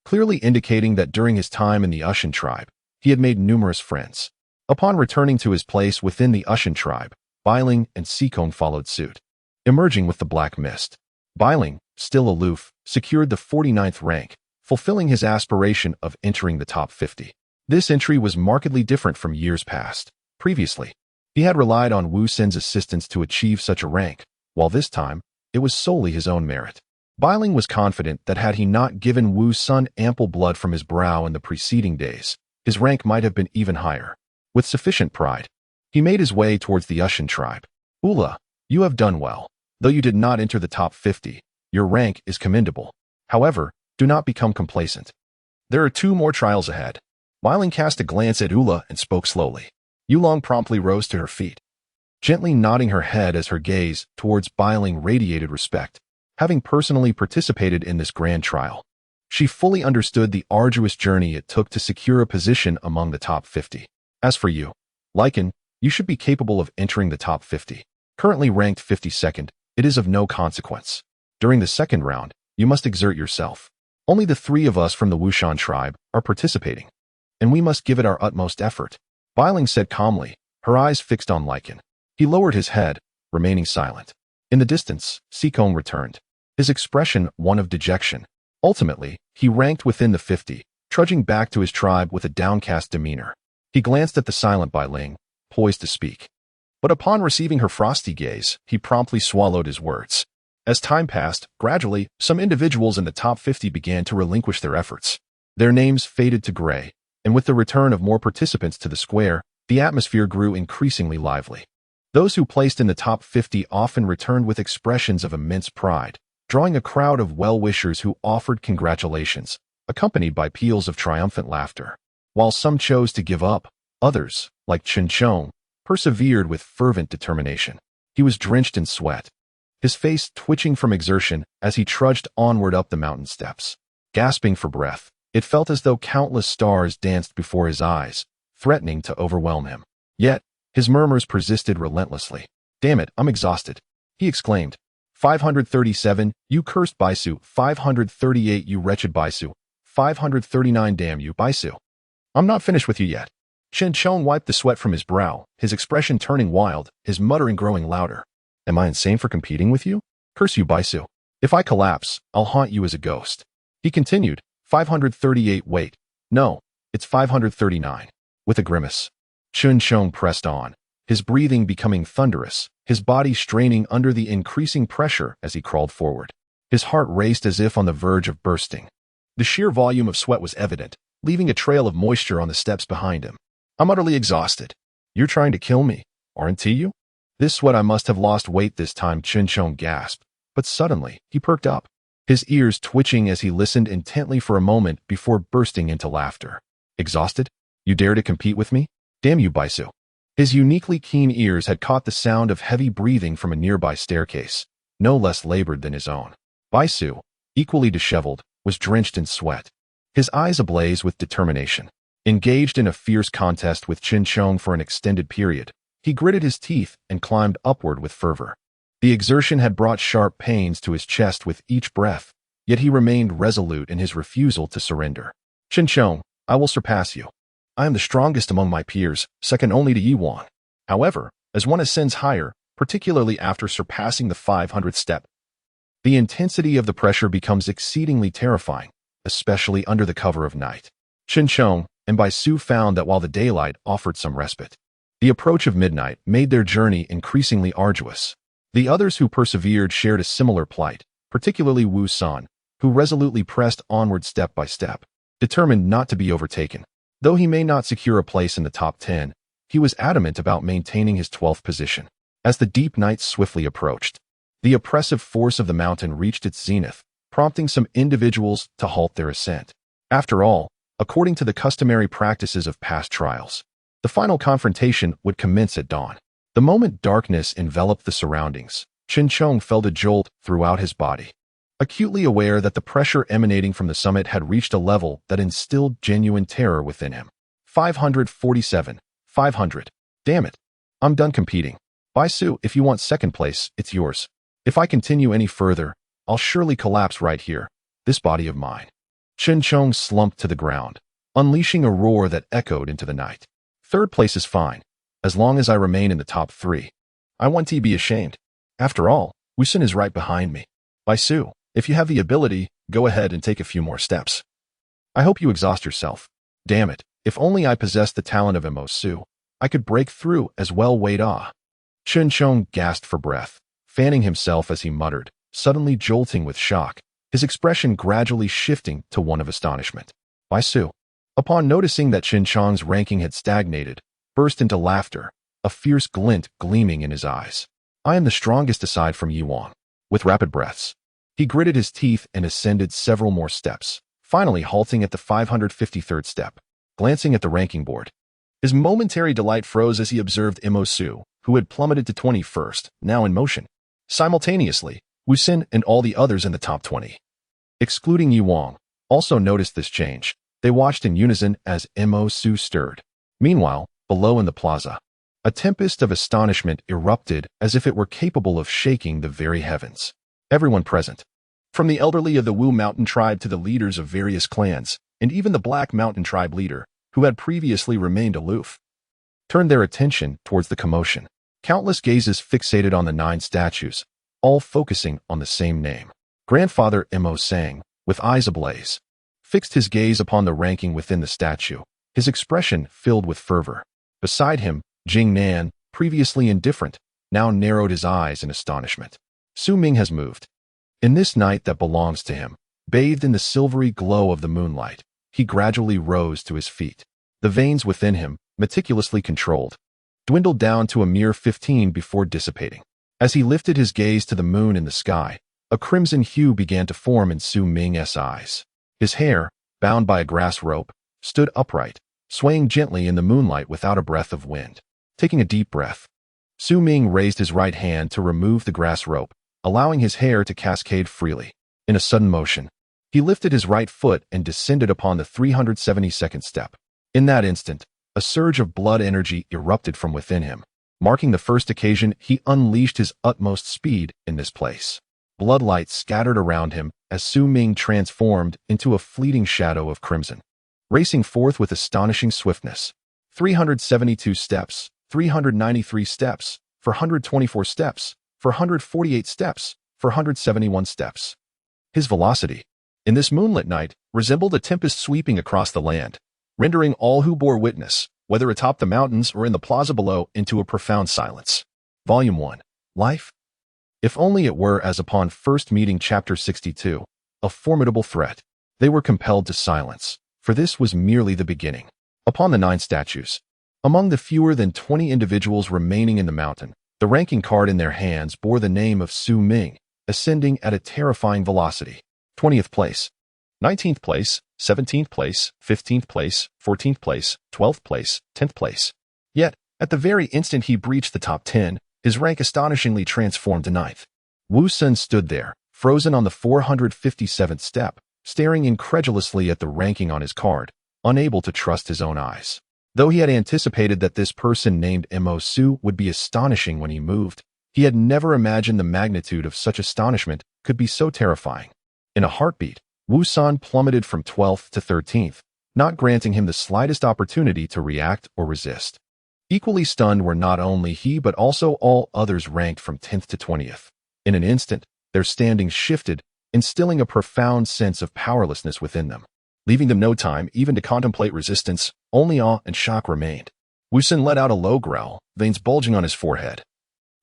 clearly indicating that during his time in the Ushan tribe, he had made numerous friends. Upon returning to his place within the Ushan tribe, Bai Ling and Sikong followed suit. Emerging with the black mist, Bai Ling, still aloof, secured the 49th rank, fulfilling his aspiration of entering the top 50. This entry was markedly different from years past. Previously, he had relied on Wu Shan's assistance to achieve such a rank, while this time, it was solely his own merit. Bai Ling was confident that had he not given Wu Shan ample blood from his brow in the preceding days, his rank might have been even higher. With sufficient pride, he made his way towards the Ushan tribe. Ula, you have done well. Though you did not enter the top 50, your rank is commendable. However, do not become complacent. There are 2 more trials ahead. Bai Ling cast a glance at Ula and spoke slowly. Yulong promptly rose to her feet, gently nodding her head as her gaze towards Bai Ling radiated respect. Having personally participated in this grand trial, she fully understood the arduous journey it took to secure a position among the top 50. As for you, Lycan, you should be capable of entering the top 50. Currently ranked 52nd, it is of no consequence. During the second round, you must exert yourself. Only the 3 of us from the Wu Shan tribe are participating, and we must give it our utmost effort. Bai Ling said calmly, her eyes fixed on Lycan. He lowered his head, remaining silent. In the distance, Sikong returned, his expression one of dejection. Ultimately, he ranked within the 50, trudging back to his tribe with a downcast demeanor. He glanced at the silent Bai Ling, poised to speak. But upon receiving her frosty gaze, he promptly swallowed his words. As time passed, gradually, some individuals in the top 50 began to relinquish their efforts. Their names faded to gray, and with the return of more participants to the square, the atmosphere grew increasingly lively. Those who placed in the top 50 often returned with expressions of immense pride, drawing a crowd of well-wishers who offered congratulations, accompanied by peals of triumphant laughter. While some chose to give up, others, like Chen Chong, persevered with fervent determination. He was drenched in sweat, his face twitching from exertion as he trudged onward up the mountain steps. Gasping for breath, it felt as though countless stars danced before his eyes, threatening to overwhelm him. Yet, his murmurs persisted relentlessly. "Damn it, I'm exhausted," he exclaimed. 537, you cursed Baisu. 538, you wretched Baisu. 539, damn you, Baisu. I'm not finished with you yet. Chen Chong wiped the sweat from his brow, his expression turning wild, his muttering growing louder. Am I insane for competing with you? Curse you, Baisu. If I collapse, I'll haunt you as a ghost. He continued, 538, wait. No, it's 539. With a grimace, Chen Chong pressed on, his breathing becoming thunderous, his body straining under the increasing pressure as he crawled forward. His heart raced as if on the verge of bursting. The sheer volume of sweat was evident, leaving a trail of moisture on the steps behind him. I'm utterly exhausted. You're trying to kill me, aren't you? This sweat, I must have lost weight this time, Chen Chong gasped, but suddenly he perked up, his ears twitching as he listened intently for a moment before bursting into laughter. Exhausted? You dare to compete with me? Damn you, Baisu. His uniquely keen ears had caught the sound of heavy breathing from a nearby staircase, no less labored than his own. Baisu, equally disheveled, was drenched in sweat, his eyes ablaze with determination. Engaged in a fierce contest with Qin Chong for an extended period, he gritted his teeth and climbed upward with fervor. The exertion had brought sharp pains to his chest with each breath, yet he remained resolute in his refusal to surrender. Qin Chong, I will surpass you. I am the strongest among my peers, second only to Yuan. However, as one ascends higher, particularly after surpassing the 500th step, the intensity of the pressure becomes exceedingly terrifying, especially under the cover of night. Qin Chong and Baisu found that while the daylight offered some respite, the approach of midnight made their journey increasingly arduous. The others who persevered shared a similar plight, particularly Wu Shan, who resolutely pressed onward step by step, determined not to be overtaken. Though he may not secure a place in the top 10, he was adamant about maintaining his 12th position. As the deep night swiftly approached, the oppressive force of the mountain reached its zenith, prompting some individuals to halt their ascent. After all, according to the customary practices of past trials, the final confrontation would commence at dawn. The moment darkness enveloped the surroundings, Qin Chong felt a jolt throughout his body. Acutely aware that the pressure emanating from the summit had reached a level that instilled genuine terror within him. 547. 500. Damn it. I'm done competing. Baisu, if you want second place, it's yours. If I continue any further, I'll surely collapse right here, this body of mine. Qin Chong slumped to the ground, unleashing a roar that echoed into the night. Third place is fine, as long as I remain in the top 3. I want to be ashamed. After all, Wu Shan is right behind me. Baisu, if you have the ability, go ahead and take a few more steps. I hope you exhaust yourself. Damn it, if only I possessed the talent of Su, I could break through as well. Wait ah. Qin Chong gasped for breath, fanning himself as he muttered, suddenly jolting with shock, his expression gradually shifting to one of astonishment. Baisu, upon noticing that Qin Chong's ranking had stagnated, burst into laughter, a fierce glint gleaming in his eyes. I am the strongest aside from Yuan. With rapid breaths, he gritted his teeth and ascended several more steps, finally halting at the 553rd step. Glancing at the ranking board, his momentary delight froze as he observed Su, who had plummeted to 21st, now in motion. Simultaneously, Wu Shan and all the others in the top 20, excluding Yuan, also noticed this change. They watched in unison as Su stirred. Meanwhile, below in the plaza, a tempest of astonishment erupted as if it were capable of shaking the very heavens. Everyone present, from the elderly of the Wu Mountain tribe to the leaders of various clans, and even the Black Mountain tribe leader, who had previously remained aloof, turned their attention towards the commotion. Countless gazes fixated on the 9 statues, all focusing on the same name. Grandfather Sang, with eyes ablaze, fixed his gaze upon the ranking within the statue, his expression filled with fervor. Beside him, Jing Nan, previously indifferent, now narrowed his eyes in astonishment. Ming has moved. In this night that belongs to him, bathed in the silvery glow of the moonlight, he gradually rose to his feet. The veins within him, meticulously controlled, dwindled down to a mere 15 before dissipating. As he lifted his gaze to the moon in the sky, a crimson hue began to form in Ming's eyes. His hair, bound by a grass rope, stood upright, swaying gently in the moonlight without a breath of wind. Taking a deep breath, Ming raised his right hand to remove the grass rope, allowing his hair to cascade freely. In a sudden motion, he lifted his right foot and descended upon the 372nd step. In that instant, a surge of blood energy erupted from within him. Marking the first occasion he unleashed his utmost speed in this place. Bloodlight scattered around him as Ming transformed into a fleeting shadow of crimson, racing forth with astonishing swiftness. 372 steps, 393 steps, 424 steps, 448 steps, 471 steps. His velocity, in this moonlit night, resembled a tempest sweeping across the land, rendering all who bore witness, whether atop the mountains or in the plaza below, into a profound silence. Volume 1. Life? If only it were as upon first meeting Chapter 62, a formidable threat. They were compelled to silence, for this was merely the beginning. Upon the 9 statues, among the fewer than 20 individuals remaining in the mountain, the ranking card in their hands bore the name of Ming, ascending at a terrifying velocity. 20th place, 19th place, 17th place, 15th place, 14th place, 12th place, 10th place. Yet, At the very instant he breached the top 10, his rank astonishingly transformed to 9th. Wu Shan stood there, frozen on the 457th step, staring incredulously at the ranking on his card, unable to trust his own eyes. Though he had anticipated that this person named Mo Su would be astonishing when he moved, he had never imagined the magnitude of such astonishment could be so terrifying. In a heartbeat, Wu Shan plummeted from 12th to 13th, not granting him the slightest opportunity to react or resist. Equally stunned were not only he but also all others ranked from 10th to 20th. In an instant, their standings shifted, instilling a profound sense of powerlessness within them. Leaving them no time even to contemplate resistance, only awe and shock remained. Wu Shan let out a low growl, veins bulging on his forehead,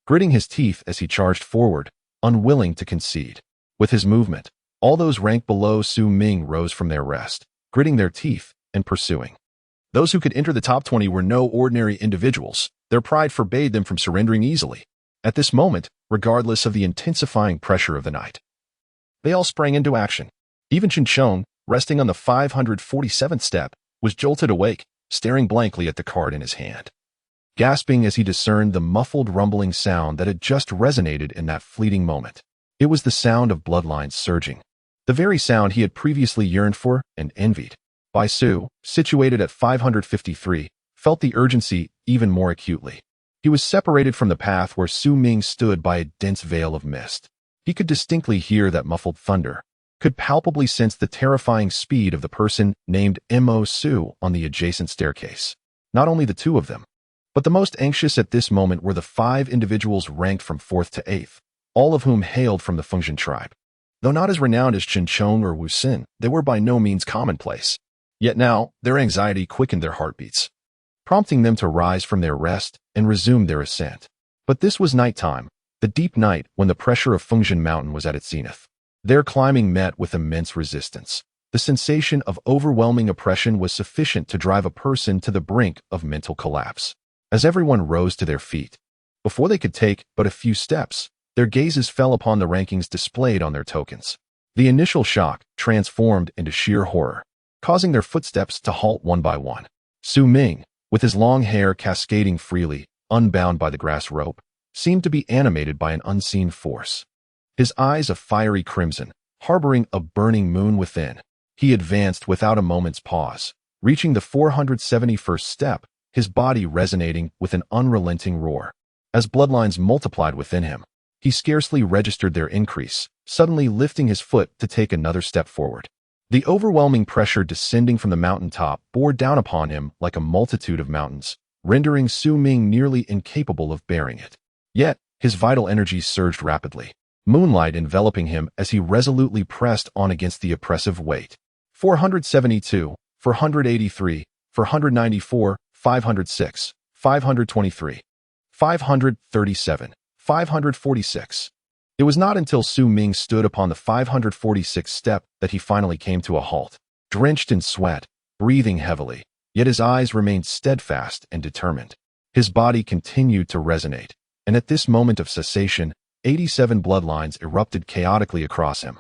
gritting his teeth as he charged forward, unwilling to concede. With his movement, all those ranked below Su Ming rose from their rest, gritting their teeth and pursuing. Those who could enter the top 20 were no ordinary individuals. Their pride forbade them from surrendering easily. At this moment, regardless of the intensifying pressure of the night, they all sprang into action. Even Chen Chong, resting on the 547th step, was jolted awake, staring blankly at the card in his hand, gasping as he discerned the muffled rumbling sound that had just resonated in that fleeting moment. It was the sound of bloodlines surging, the very sound he had previously yearned for and envied. Bai Su, situated at 553, felt the urgency even more acutely. He was separated from the path where Su Ming stood by a dense veil of mist. He could distinctly hear that muffled thunder, could palpably sense the terrifying speed of the person named Mo Su on the adjacent staircase. Not only the two of them, but the most anxious at this moment were the 5 individuals ranked from 4th to 8th, all of whom hailed from the Fengxian tribe. Though not as renowned as Chen Chong or Wu Shan, they were by no means commonplace. Yet now, their anxiety quickened their heartbeats, prompting them to rise from their rest and resume their ascent. But this was nighttime, the deep night when the pressure of Fengxian Mountain was at its zenith. Their climbing met with immense resistance. The sensation of overwhelming oppression was sufficient to drive a person to the brink of mental collapse. As everyone rose to their feet, before they could take but a few steps, their gazes fell upon the rankings displayed on their tokens. The initial shock transformed into sheer horror, causing their footsteps to halt one by one. Su Ming, with his long hair cascading freely, unbound by the grass rope, seemed to be animated by an unseen force. His eyes a fiery crimson, harboring a burning moon within. He advanced without a moment's pause, reaching the 471st step, his body resonating with an unrelenting roar. As bloodlines multiplied within him, he scarcely registered their increase, suddenly lifting his foot to take another step forward. The overwhelming pressure descending from the mountaintop bore down upon him like a multitude of mountains, rendering Su Ming nearly incapable of bearing it. Yet, his vital energy surged rapidly, moonlight enveloping him as he resolutely pressed on against the oppressive weight. 472, 483, 494, 506, 523, 537, 546. It was not until Su Ming stood upon the 546th step that he finally came to a halt, drenched in sweat, breathing heavily, yet his eyes remained steadfast and determined. His body continued to resonate, and at this moment of cessation, 87 bloodlines erupted chaotically across him,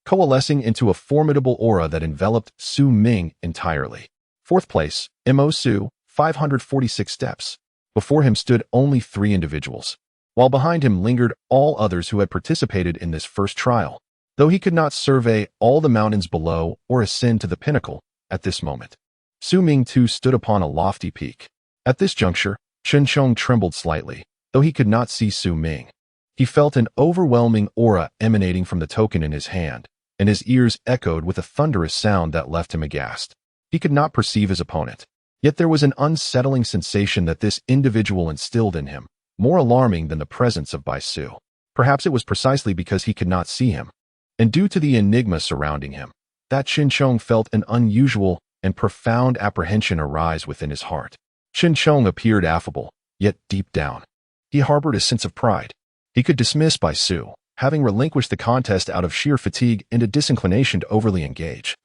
coalescing into a formidable aura that enveloped Su Ming entirely. 4th place, Mo Su, 546 steps. Before him stood only 3 individuals, while behind him lingered all others who had participated in this first trial. Though he could not survey all the mountains below or ascend to the pinnacle at this moment, Su Ming too stood upon a lofty peak. At this juncture, Chen Chong trembled slightly, though he could not see Su Ming. He felt an overwhelming aura emanating from the token in his hand, and his ears echoed with a thunderous sound that left him aghast. He could not perceive his opponent, yet there was an unsettling sensation that this individual instilled in him, more alarming than the presence of Bai Su. Perhaps it was precisely because he could not see him, and due to the enigma surrounding him, that Chen Chong felt an unusual and profound apprehension arise within his heart. Chen Chong appeared affable, yet deep down, he harbored a sense of pride. He could dismiss Bai Su, having relinquished the contest out of sheer fatigue and a disinclination to overly engage.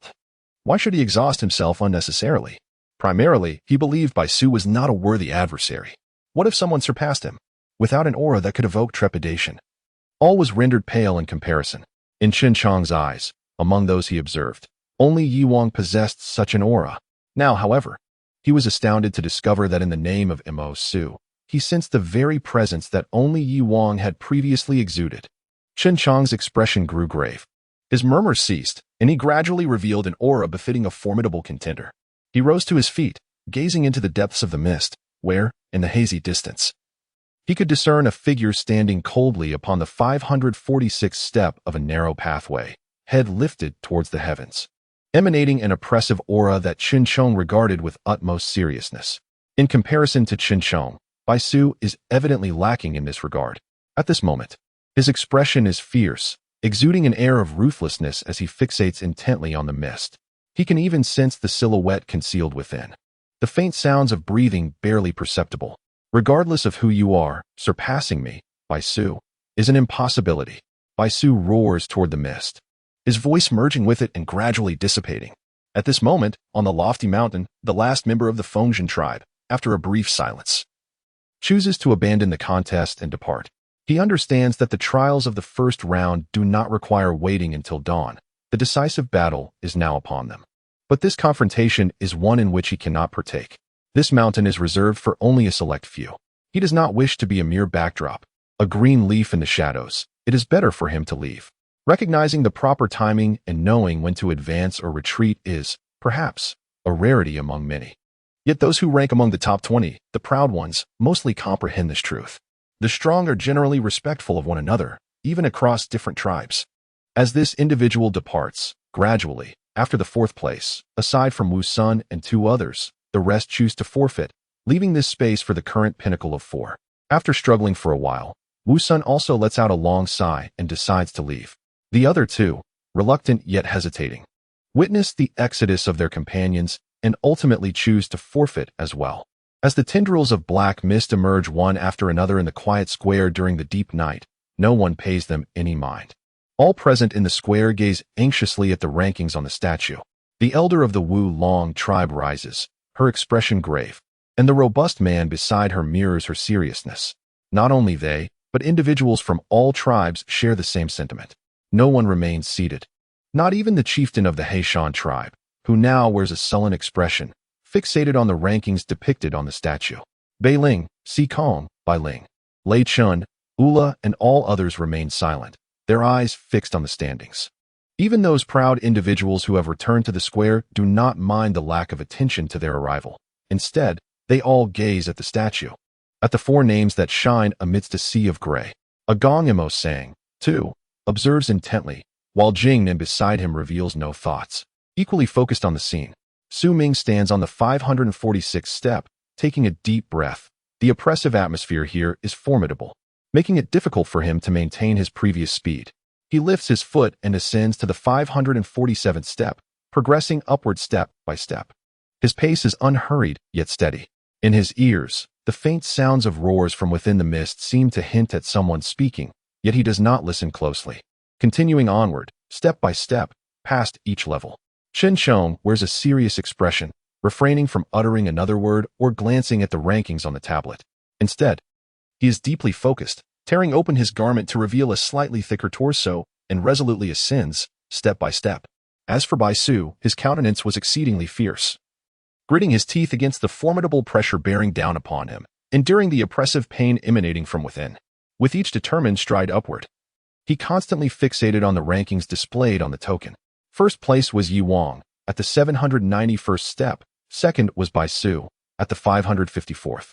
Why should he exhaust himself unnecessarily? Primarily, he believed Bai Su was not a worthy adversary. What if someone surpassed him, without an aura that could evoke trepidation? All was rendered pale in comparison. In Chen Chong's eyes, among those he observed, only Yi Wang possessed such an aura. Now, however, He was astounded to discover that in the name of Mo Su, he sensed the very presence that only Yi Wang had previously exuded. Chen Chang's expression grew grave. His murmurs ceased, and he gradually revealed an aura befitting a formidable contender. He rose to his feet, gazing into the depths of the mist, where, in the hazy distance, he could discern a figure standing coldly upon the 546th step of a narrow pathway, head lifted towards the heavens, emanating an oppressive aura that Chen Chong regarded with utmost seriousness. In comparison to Chen Chong, Bai Su is evidently lacking in this regard. At this moment, his expression is fierce, exuding an air of ruthlessness as he fixates intently on the mist. He can even sense the silhouette concealed within. The faint sounds of breathing barely perceptible. Regardless of who you are, surpassing me, Bai Su, is an impossibility. Bai Su roars toward the mist, his voice merging with it and gradually dissipating. At this moment, on the lofty mountain, the last member of the Fengzhen tribe, after a brief silence, chooses to abandon the contest and depart. He understands that the trials of the first round do not require waiting until dawn. The decisive battle is now upon them. But this confrontation is one in which he cannot partake. This mountain is reserved for only a select few. He does not wish to be a mere backdrop, a green leaf in the shadows. It is better for him to leave. Recognizing the proper timing and knowing when to advance or retreat is, perhaps, a rarity among many. Yet those who rank among the top 20, the proud ones, mostly comprehend this truth. The strong are generally respectful of one another, even across different tribes. As this individual departs, gradually, after the fourth place, aside from Wu Shan and two others, the rest choose to forfeit, leaving this space for the current pinnacle of 4. After struggling for a while, Wu Shan also lets out a long sigh and decides to leave. The other two, reluctant yet hesitating, witness the exodus of their companions and ultimately choose to forfeit as well. As the tendrils of black mist emerge one after another in the quiet square during the deep night, no one pays them any mind. All present in the square gaze anxiously at the rankings on the statue. The elder of the Wu Long tribe rises, her expression grave, and the robust man beside her mirrors her seriousness. Not only they, but individuals from all tribes share the same sentiment. No one remains seated. Not even the chieftain of the Heishan tribe, who now wears a sullen expression, fixated on the rankings depicted on the statue. Bei Ling, Si Kong, Bai Ling, Lei Chun, Ula, and all others remain silent, their eyes fixed on the standings. Even those proud individuals who have returned to the square do not mind the lack of attention to their arrival. Instead, they all gaze at the statue, at the 4 names that shine amidst a sea of gray. A gong Mo sang, too, observes intently, while Jing Nim beside him reveals no thoughts. Equally focused on the scene, Su Ming stands on the 546th step, taking a deep breath. The oppressive atmosphere here is formidable, making it difficult for him to maintain his previous speed. He lifts his foot and ascends to the 547th step, progressing upward step by step. His pace is unhurried yet steady. In his ears, the faint sounds of roars from within the mist seem to hint at someone speaking, yet he does not listen closely. Continuing onward, step by step, past each level, Chen Chong wears a serious expression, refraining from uttering another word or glancing at the rankings on the tablet. Instead, he is deeply focused, tearing open his garment to reveal a slightly thicker torso, and resolutely ascends, step by step. As for Bai Su, his countenance was exceedingly fierce, gritting his teeth against the formidable pressure bearing down upon him, enduring the oppressive pain emanating from within. With each determined stride upward, he constantly fixated on the rankings displayed on the token. First place was Yi Wang, at the 791st step. Second was Bai Su, at the 554th.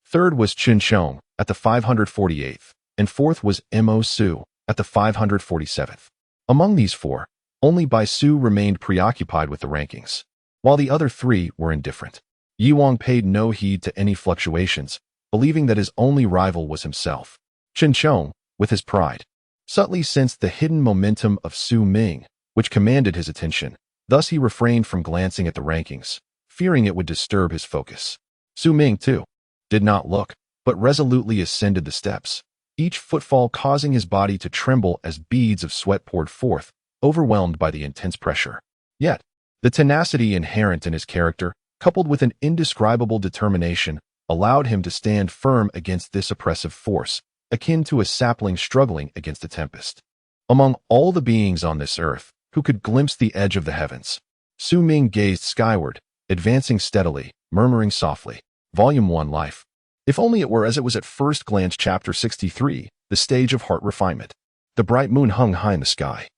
Third was Chen Chong, at the 548th. And fourth was Mo Su, at the 547th. Among these 4, only Bai Su remained preoccupied with the rankings, while the other 3 were indifferent. Yi Wang paid no heed to any fluctuations, believing that his only rival was himself. Chen Chong, with his pride, subtly sensed the hidden momentum of Su Ming, which commanded his attention. Thus he refrained from glancing at the rankings, fearing it would disturb his focus. Su Ming, too, did not look, but resolutely ascended the steps, each footfall causing his body to tremble as beads of sweat poured forth, overwhelmed by the intense pressure. Yet, the tenacity inherent in his character, coupled with an indescribable determination, allowed him to stand firm against this oppressive force, akin to a sapling struggling against a tempest. Among all the beings on this earth who could glimpse the edge of the heavens, Su Ming gazed skyward, advancing steadily, murmuring softly. Volume 1 Life. If only it were as it was at first glance. Chapter 63, The Stage of Heart Refinement. The bright moon hung high in the sky,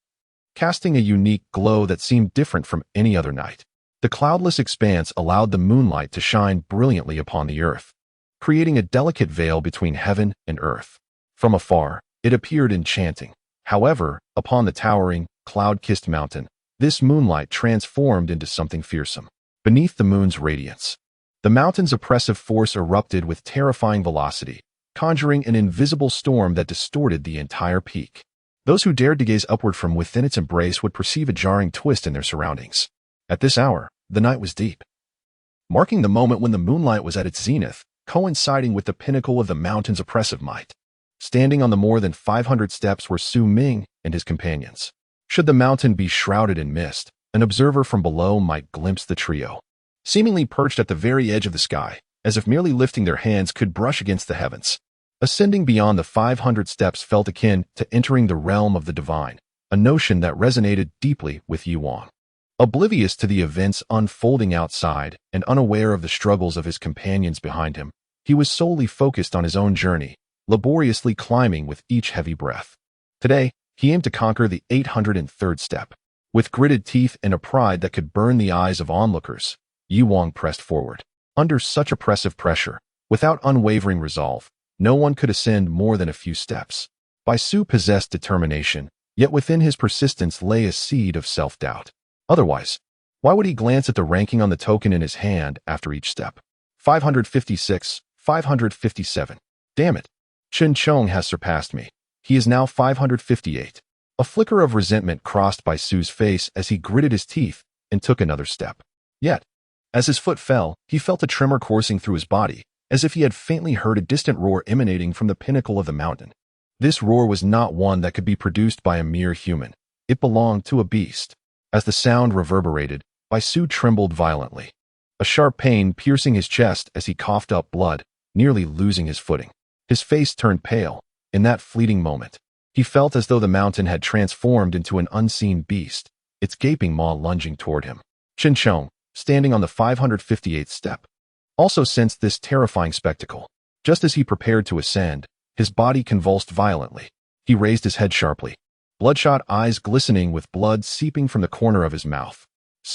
casting a unique glow that seemed different from any other night. The cloudless expanse allowed the moonlight to shine brilliantly upon the earth, creating a delicate veil between heaven and earth. From afar, it appeared enchanting. However, upon the towering, cloud-kissed mountain, this moonlight transformed into something fearsome. Beneath the moon's radiance, the mountain's oppressive force erupted with terrifying velocity, conjuring an invisible storm that distorted the entire peak. Those who dared to gaze upward from within its embrace would perceive a jarring twist in their surroundings. At this hour, the night was deep, marking the moment when the moonlight was at its zenith, coinciding with the pinnacle of the mountain's oppressive might. Standing on the more than 500 steps were Ming and his companions. Should the mountain be shrouded in mist, an observer from below might glimpse the trio, seemingly perched at the very edge of the sky, as if merely lifting their hands could brush against the heavens. Ascending beyond the 500 steps felt akin to entering the realm of the divine, a notion that resonated deeply with Yuan. Oblivious to the events unfolding outside and unaware of the struggles of his companions behind him, he was solely focused on his own journey, laboriously climbing with each heavy breath. Today, he aimed to conquer the 803rd step. With gritted teeth and a pride that could burn the eyes of onlookers, Yuan pressed forward. Under such oppressive pressure, without unwavering resolve, no one could ascend more than a few steps. Su possessed determination, yet within his persistence lay a seed of self-doubt. Otherwise, why would he glance at the ranking on the token in his hand after each step? 556, 557. Damn it. Chen Chong has surpassed me. He is now 558. A flicker of resentment crossed by Su's face as he gritted his teeth and took another step. Yet, as his foot fell, he felt a tremor coursing through his body, as if he had faintly heard a distant roar emanating from the pinnacle of the mountain. This roar was not one that could be produced by a mere human. It belonged to a beast. As the sound reverberated, Su trembled violently, a sharp pain piercing his chest as he coughed up blood, nearly losing his footing. His face turned pale. In that fleeting moment, he felt as though the mountain had transformed into an unseen beast, its gaping maw lunging toward him. Chen Chong, standing on the 558th step, also sensed this terrifying spectacle. Just as he prepared to ascend, his body convulsed violently. He raised his head sharply, bloodshot eyes glistening with blood seeping from the corner of his mouth.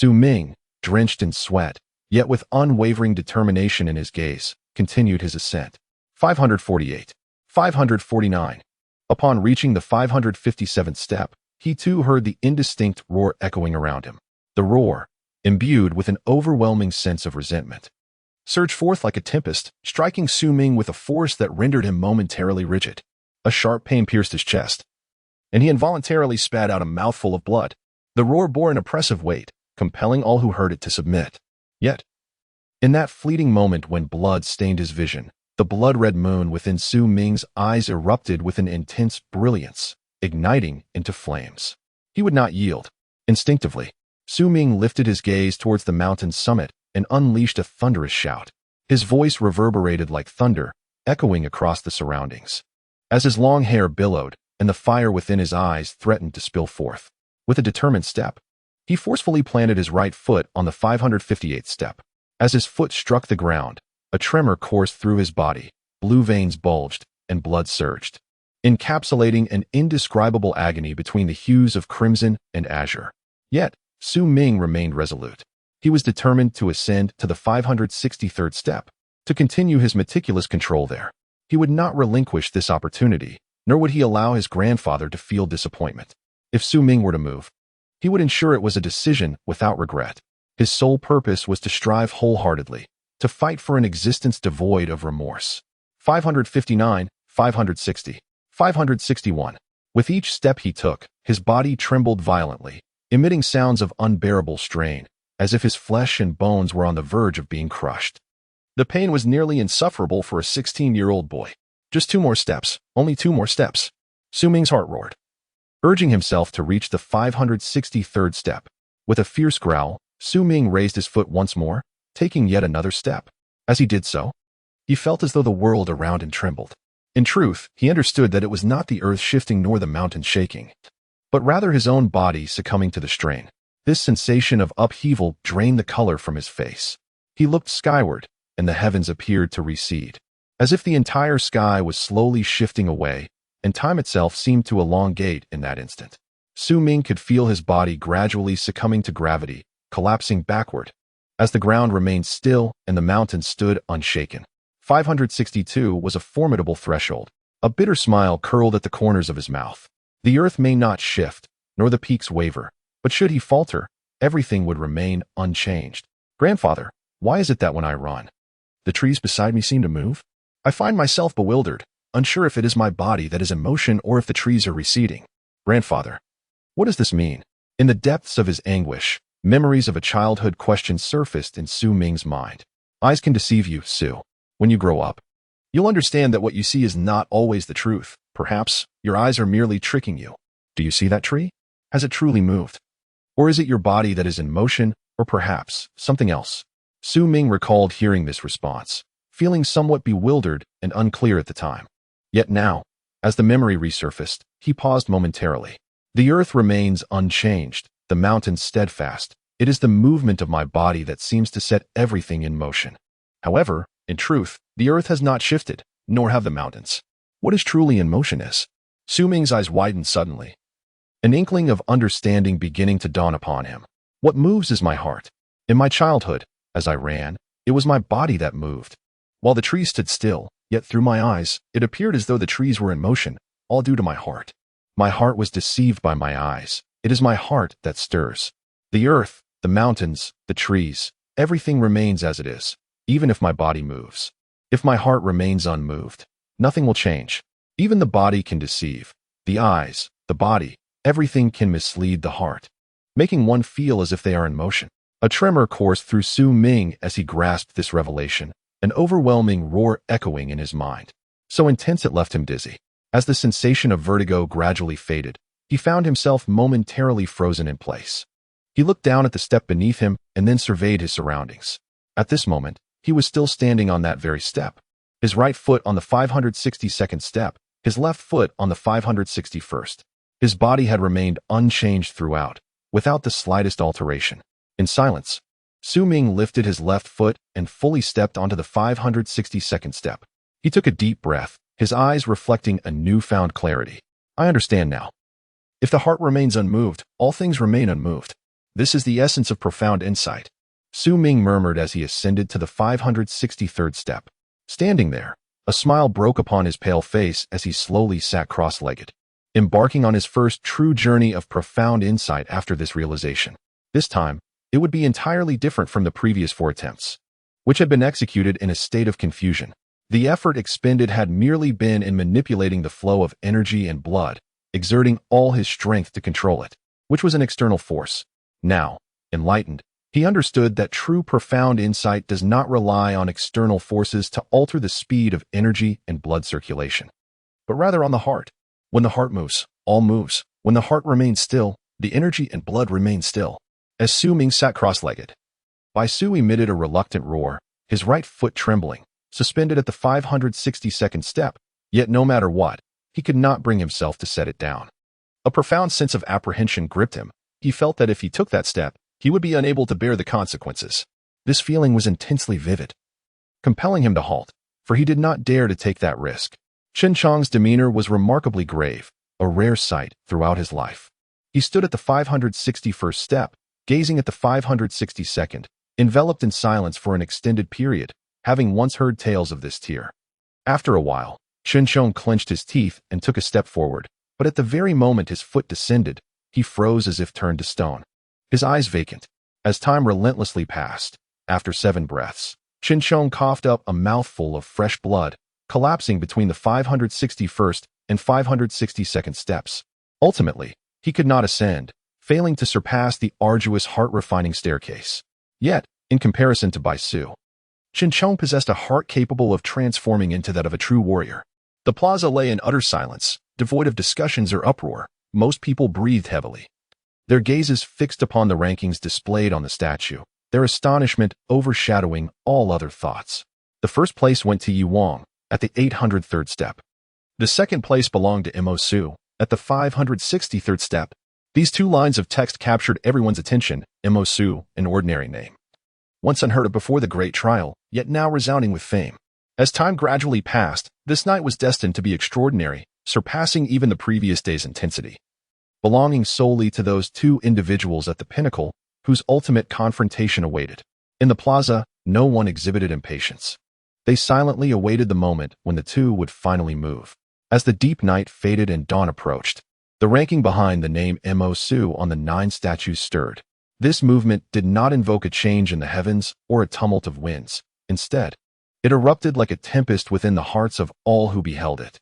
Ming, drenched in sweat, yet with unwavering determination in his gaze, continued his ascent. 548. 549. Upon reaching the 557th step, he too heard the indistinct roar echoing around him. The roar, imbued with an overwhelming sense of resentment, surged forth like a tempest, striking Ming with a force that rendered him momentarily rigid. A sharp pain pierced his chest, and he involuntarily spat out a mouthful of blood. The roar bore an oppressive weight, compelling all who heard it to submit. Yet, in that fleeting moment when blood stained his vision, the blood-red moon within Ming's eyes erupted with an intense brilliance, igniting into flames. He would not yield. Instinctively, Ming lifted his gaze towards the mountain's summit and unleashed a thunderous shout. His voice reverberated like thunder, echoing across the surroundings. As his long hair billowed and the fire within his eyes threatened to spill forth, with a determined step, he forcefully planted his right foot on the 558th step. As his foot struck the ground, a tremor coursed through his body, blue veins bulged, and blood surged, encapsulating an indescribable agony between the hues of crimson and azure. Yet, Ming remained resolute. He was determined to ascend to the 563rd step, to continue his meticulous control there. He would not relinquish this opportunity, nor would he allow his grandfather to feel disappointment. If Ming were to move, he would ensure it was a decision without regret. His sole purpose was to strive wholeheartedly, to fight for an existence devoid of remorse. 559, 560, 561. With each step he took, his body trembled violently, emitting sounds of unbearable strain, as if his flesh and bones were on the verge of being crushed. The pain was nearly insufferable for a 16-year-old boy. Just 2 more steps, only 2 more steps. Ming's heart roared, urging himself to reach the 563rd step. With a fierce growl, Ming raised his foot once more, taking yet another step. As he did so, he felt as though the world around him trembled. In truth, he understood that it was not the earth shifting nor the mountain shaking, but rather his own body succumbing to the strain. This sensation of upheaval drained the color from his face. He looked skyward, and the heavens appeared to recede, as if the entire sky was slowly shifting away, and time itself seemed to elongate in that instant. Ming could feel his body gradually succumbing to gravity, collapsing backward, as the ground remained still and the mountain stood unshaken. 562 was a formidable threshold. A bitter smile curled at the corners of his mouth. The earth may not shift, nor the peaks waver, but should he falter, everything would remain unchanged. Grandfather, why is it that when I run, the trees beside me seem to move? I find myself bewildered, unsure if it is my body that is in motion or if the trees are receding. Grandfather, what does this mean? In the depths of his anguish, memories of a childhood question surfaced in Ming's mind. Eyes can deceive you, Su. When you grow up, you'll understand that what you see is not always the truth. Perhaps your eyes are merely tricking you. Do you see that tree? Has it truly moved? Or is it your body that is in motion, or perhaps something else? Ming recalled hearing this response, feeling somewhat bewildered and unclear at the time. Yet now, as the memory resurfaced, he paused momentarily. The earth remains unchanged, the mountains steadfast. It is the movement of my body that seems to set everything in motion. However, in truth, the earth has not shifted, nor have the mountains. What is truly in motion is? Ming's eyes widened suddenly, an inkling of understanding beginning to dawn upon him. What moves is my heart. In my childhood, as I ran, it was my body that moved, while the trees stood still, yet through my eyes, it appeared as though the trees were in motion, all due to my heart. My heart was deceived by my eyes. It is my heart that stirs. The earth, the mountains, the trees, everything remains as it is, even if my body moves. If my heart remains unmoved, nothing will change. Even the body can deceive. The eyes, the body, everything can mislead the heart, making one feel as if they are in motion. A tremor coursed through Ming as he grasped this revelation, an overwhelming roar echoing in his mind. So intense it left him dizzy. As the sensation of vertigo gradually faded, he found himself momentarily frozen in place. He looked down at the step beneath him and then surveyed his surroundings. At this moment, he was still standing on that very step, his right foot on the 562nd step, his left foot on the 561st. His body had remained unchanged throughout, without the slightest alteration. In silence, Ming lifted his left foot and fully stepped onto the 562nd step. He took a deep breath, his eyes reflecting a newfound clarity. I understand now. If the heart remains unmoved, all things remain unmoved. This is the essence of profound insight. Ming murmured as he ascended to the 563rd step. Standing there, a smile broke upon his pale face as he slowly sat cross-legged, embarking on his first true journey of profound insight after this realization. This time, it would be entirely different from the previous 4 attempts, which had been executed in a state of confusion. The effort expended had merely been in manipulating the flow of energy and blood, exerting all his strength to control it, which was an external force. Now, enlightened, he understood that true profound insight does not rely on external forces to alter the speed of energy and blood circulation, but rather on the heart. When the heart moves, all moves. When the heart remains still, the energy and blood remain still. As Ming sat cross-legged, Bai Su emitted a reluctant roar, his right foot trembling, suspended at the 562nd step, yet no matter what, he could not bring himself to set it down. A profound sense of apprehension gripped him. He felt that if he took that step, he would be unable to bear the consequences. This feeling was intensely vivid, compelling him to halt, for he did not dare to take that risk. Chen Chong's demeanor was remarkably grave, a rare sight throughout his life. He stood at the 561st step, gazing at the 562nd, enveloped in silence for an extended period, having once heard tales of this tier. After a while, Chen Chong clenched his teeth and took a step forward, but at the very moment his foot descended, he froze as if turned to stone, his eyes vacant. As time relentlessly passed, after 7 breaths, Chen Chong coughed up a mouthful of fresh blood, collapsing between the 561st and 562nd steps. Ultimately, he could not ascend, failing to surpass the arduous heart-refining staircase. Yet, in comparison to Bai Su, Chen Chong possessed a heart capable of transforming into that of a true warrior. The plaza lay in utter silence, devoid of discussions or uproar. Most people breathed heavily, their gazes fixed upon the rankings displayed on the statue, their astonishment overshadowing all other thoughts. The first place went to Yi Wang, at the 803rd step. The second place belonged to Mo Su, at the 563rd step. These two lines of text captured everyone's attention. Mo Su, an ordinary name, once unheard of before the Great Trial, yet now resounding with fame. As time gradually passed, this night was destined to be extraordinary, surpassing even the previous day's intensity. Belonging solely to those two individuals at the pinnacle, whose ultimate confrontation awaited. In the plaza, no one exhibited impatience. They silently awaited the moment when the two would finally move. As the deep night faded and dawn approached, the ranking behind the name Mo Su on the 9 statues stirred. This movement did not invoke a change in the heavens or a tumult of winds. Instead, it erupted like a tempest within the hearts of all who beheld it.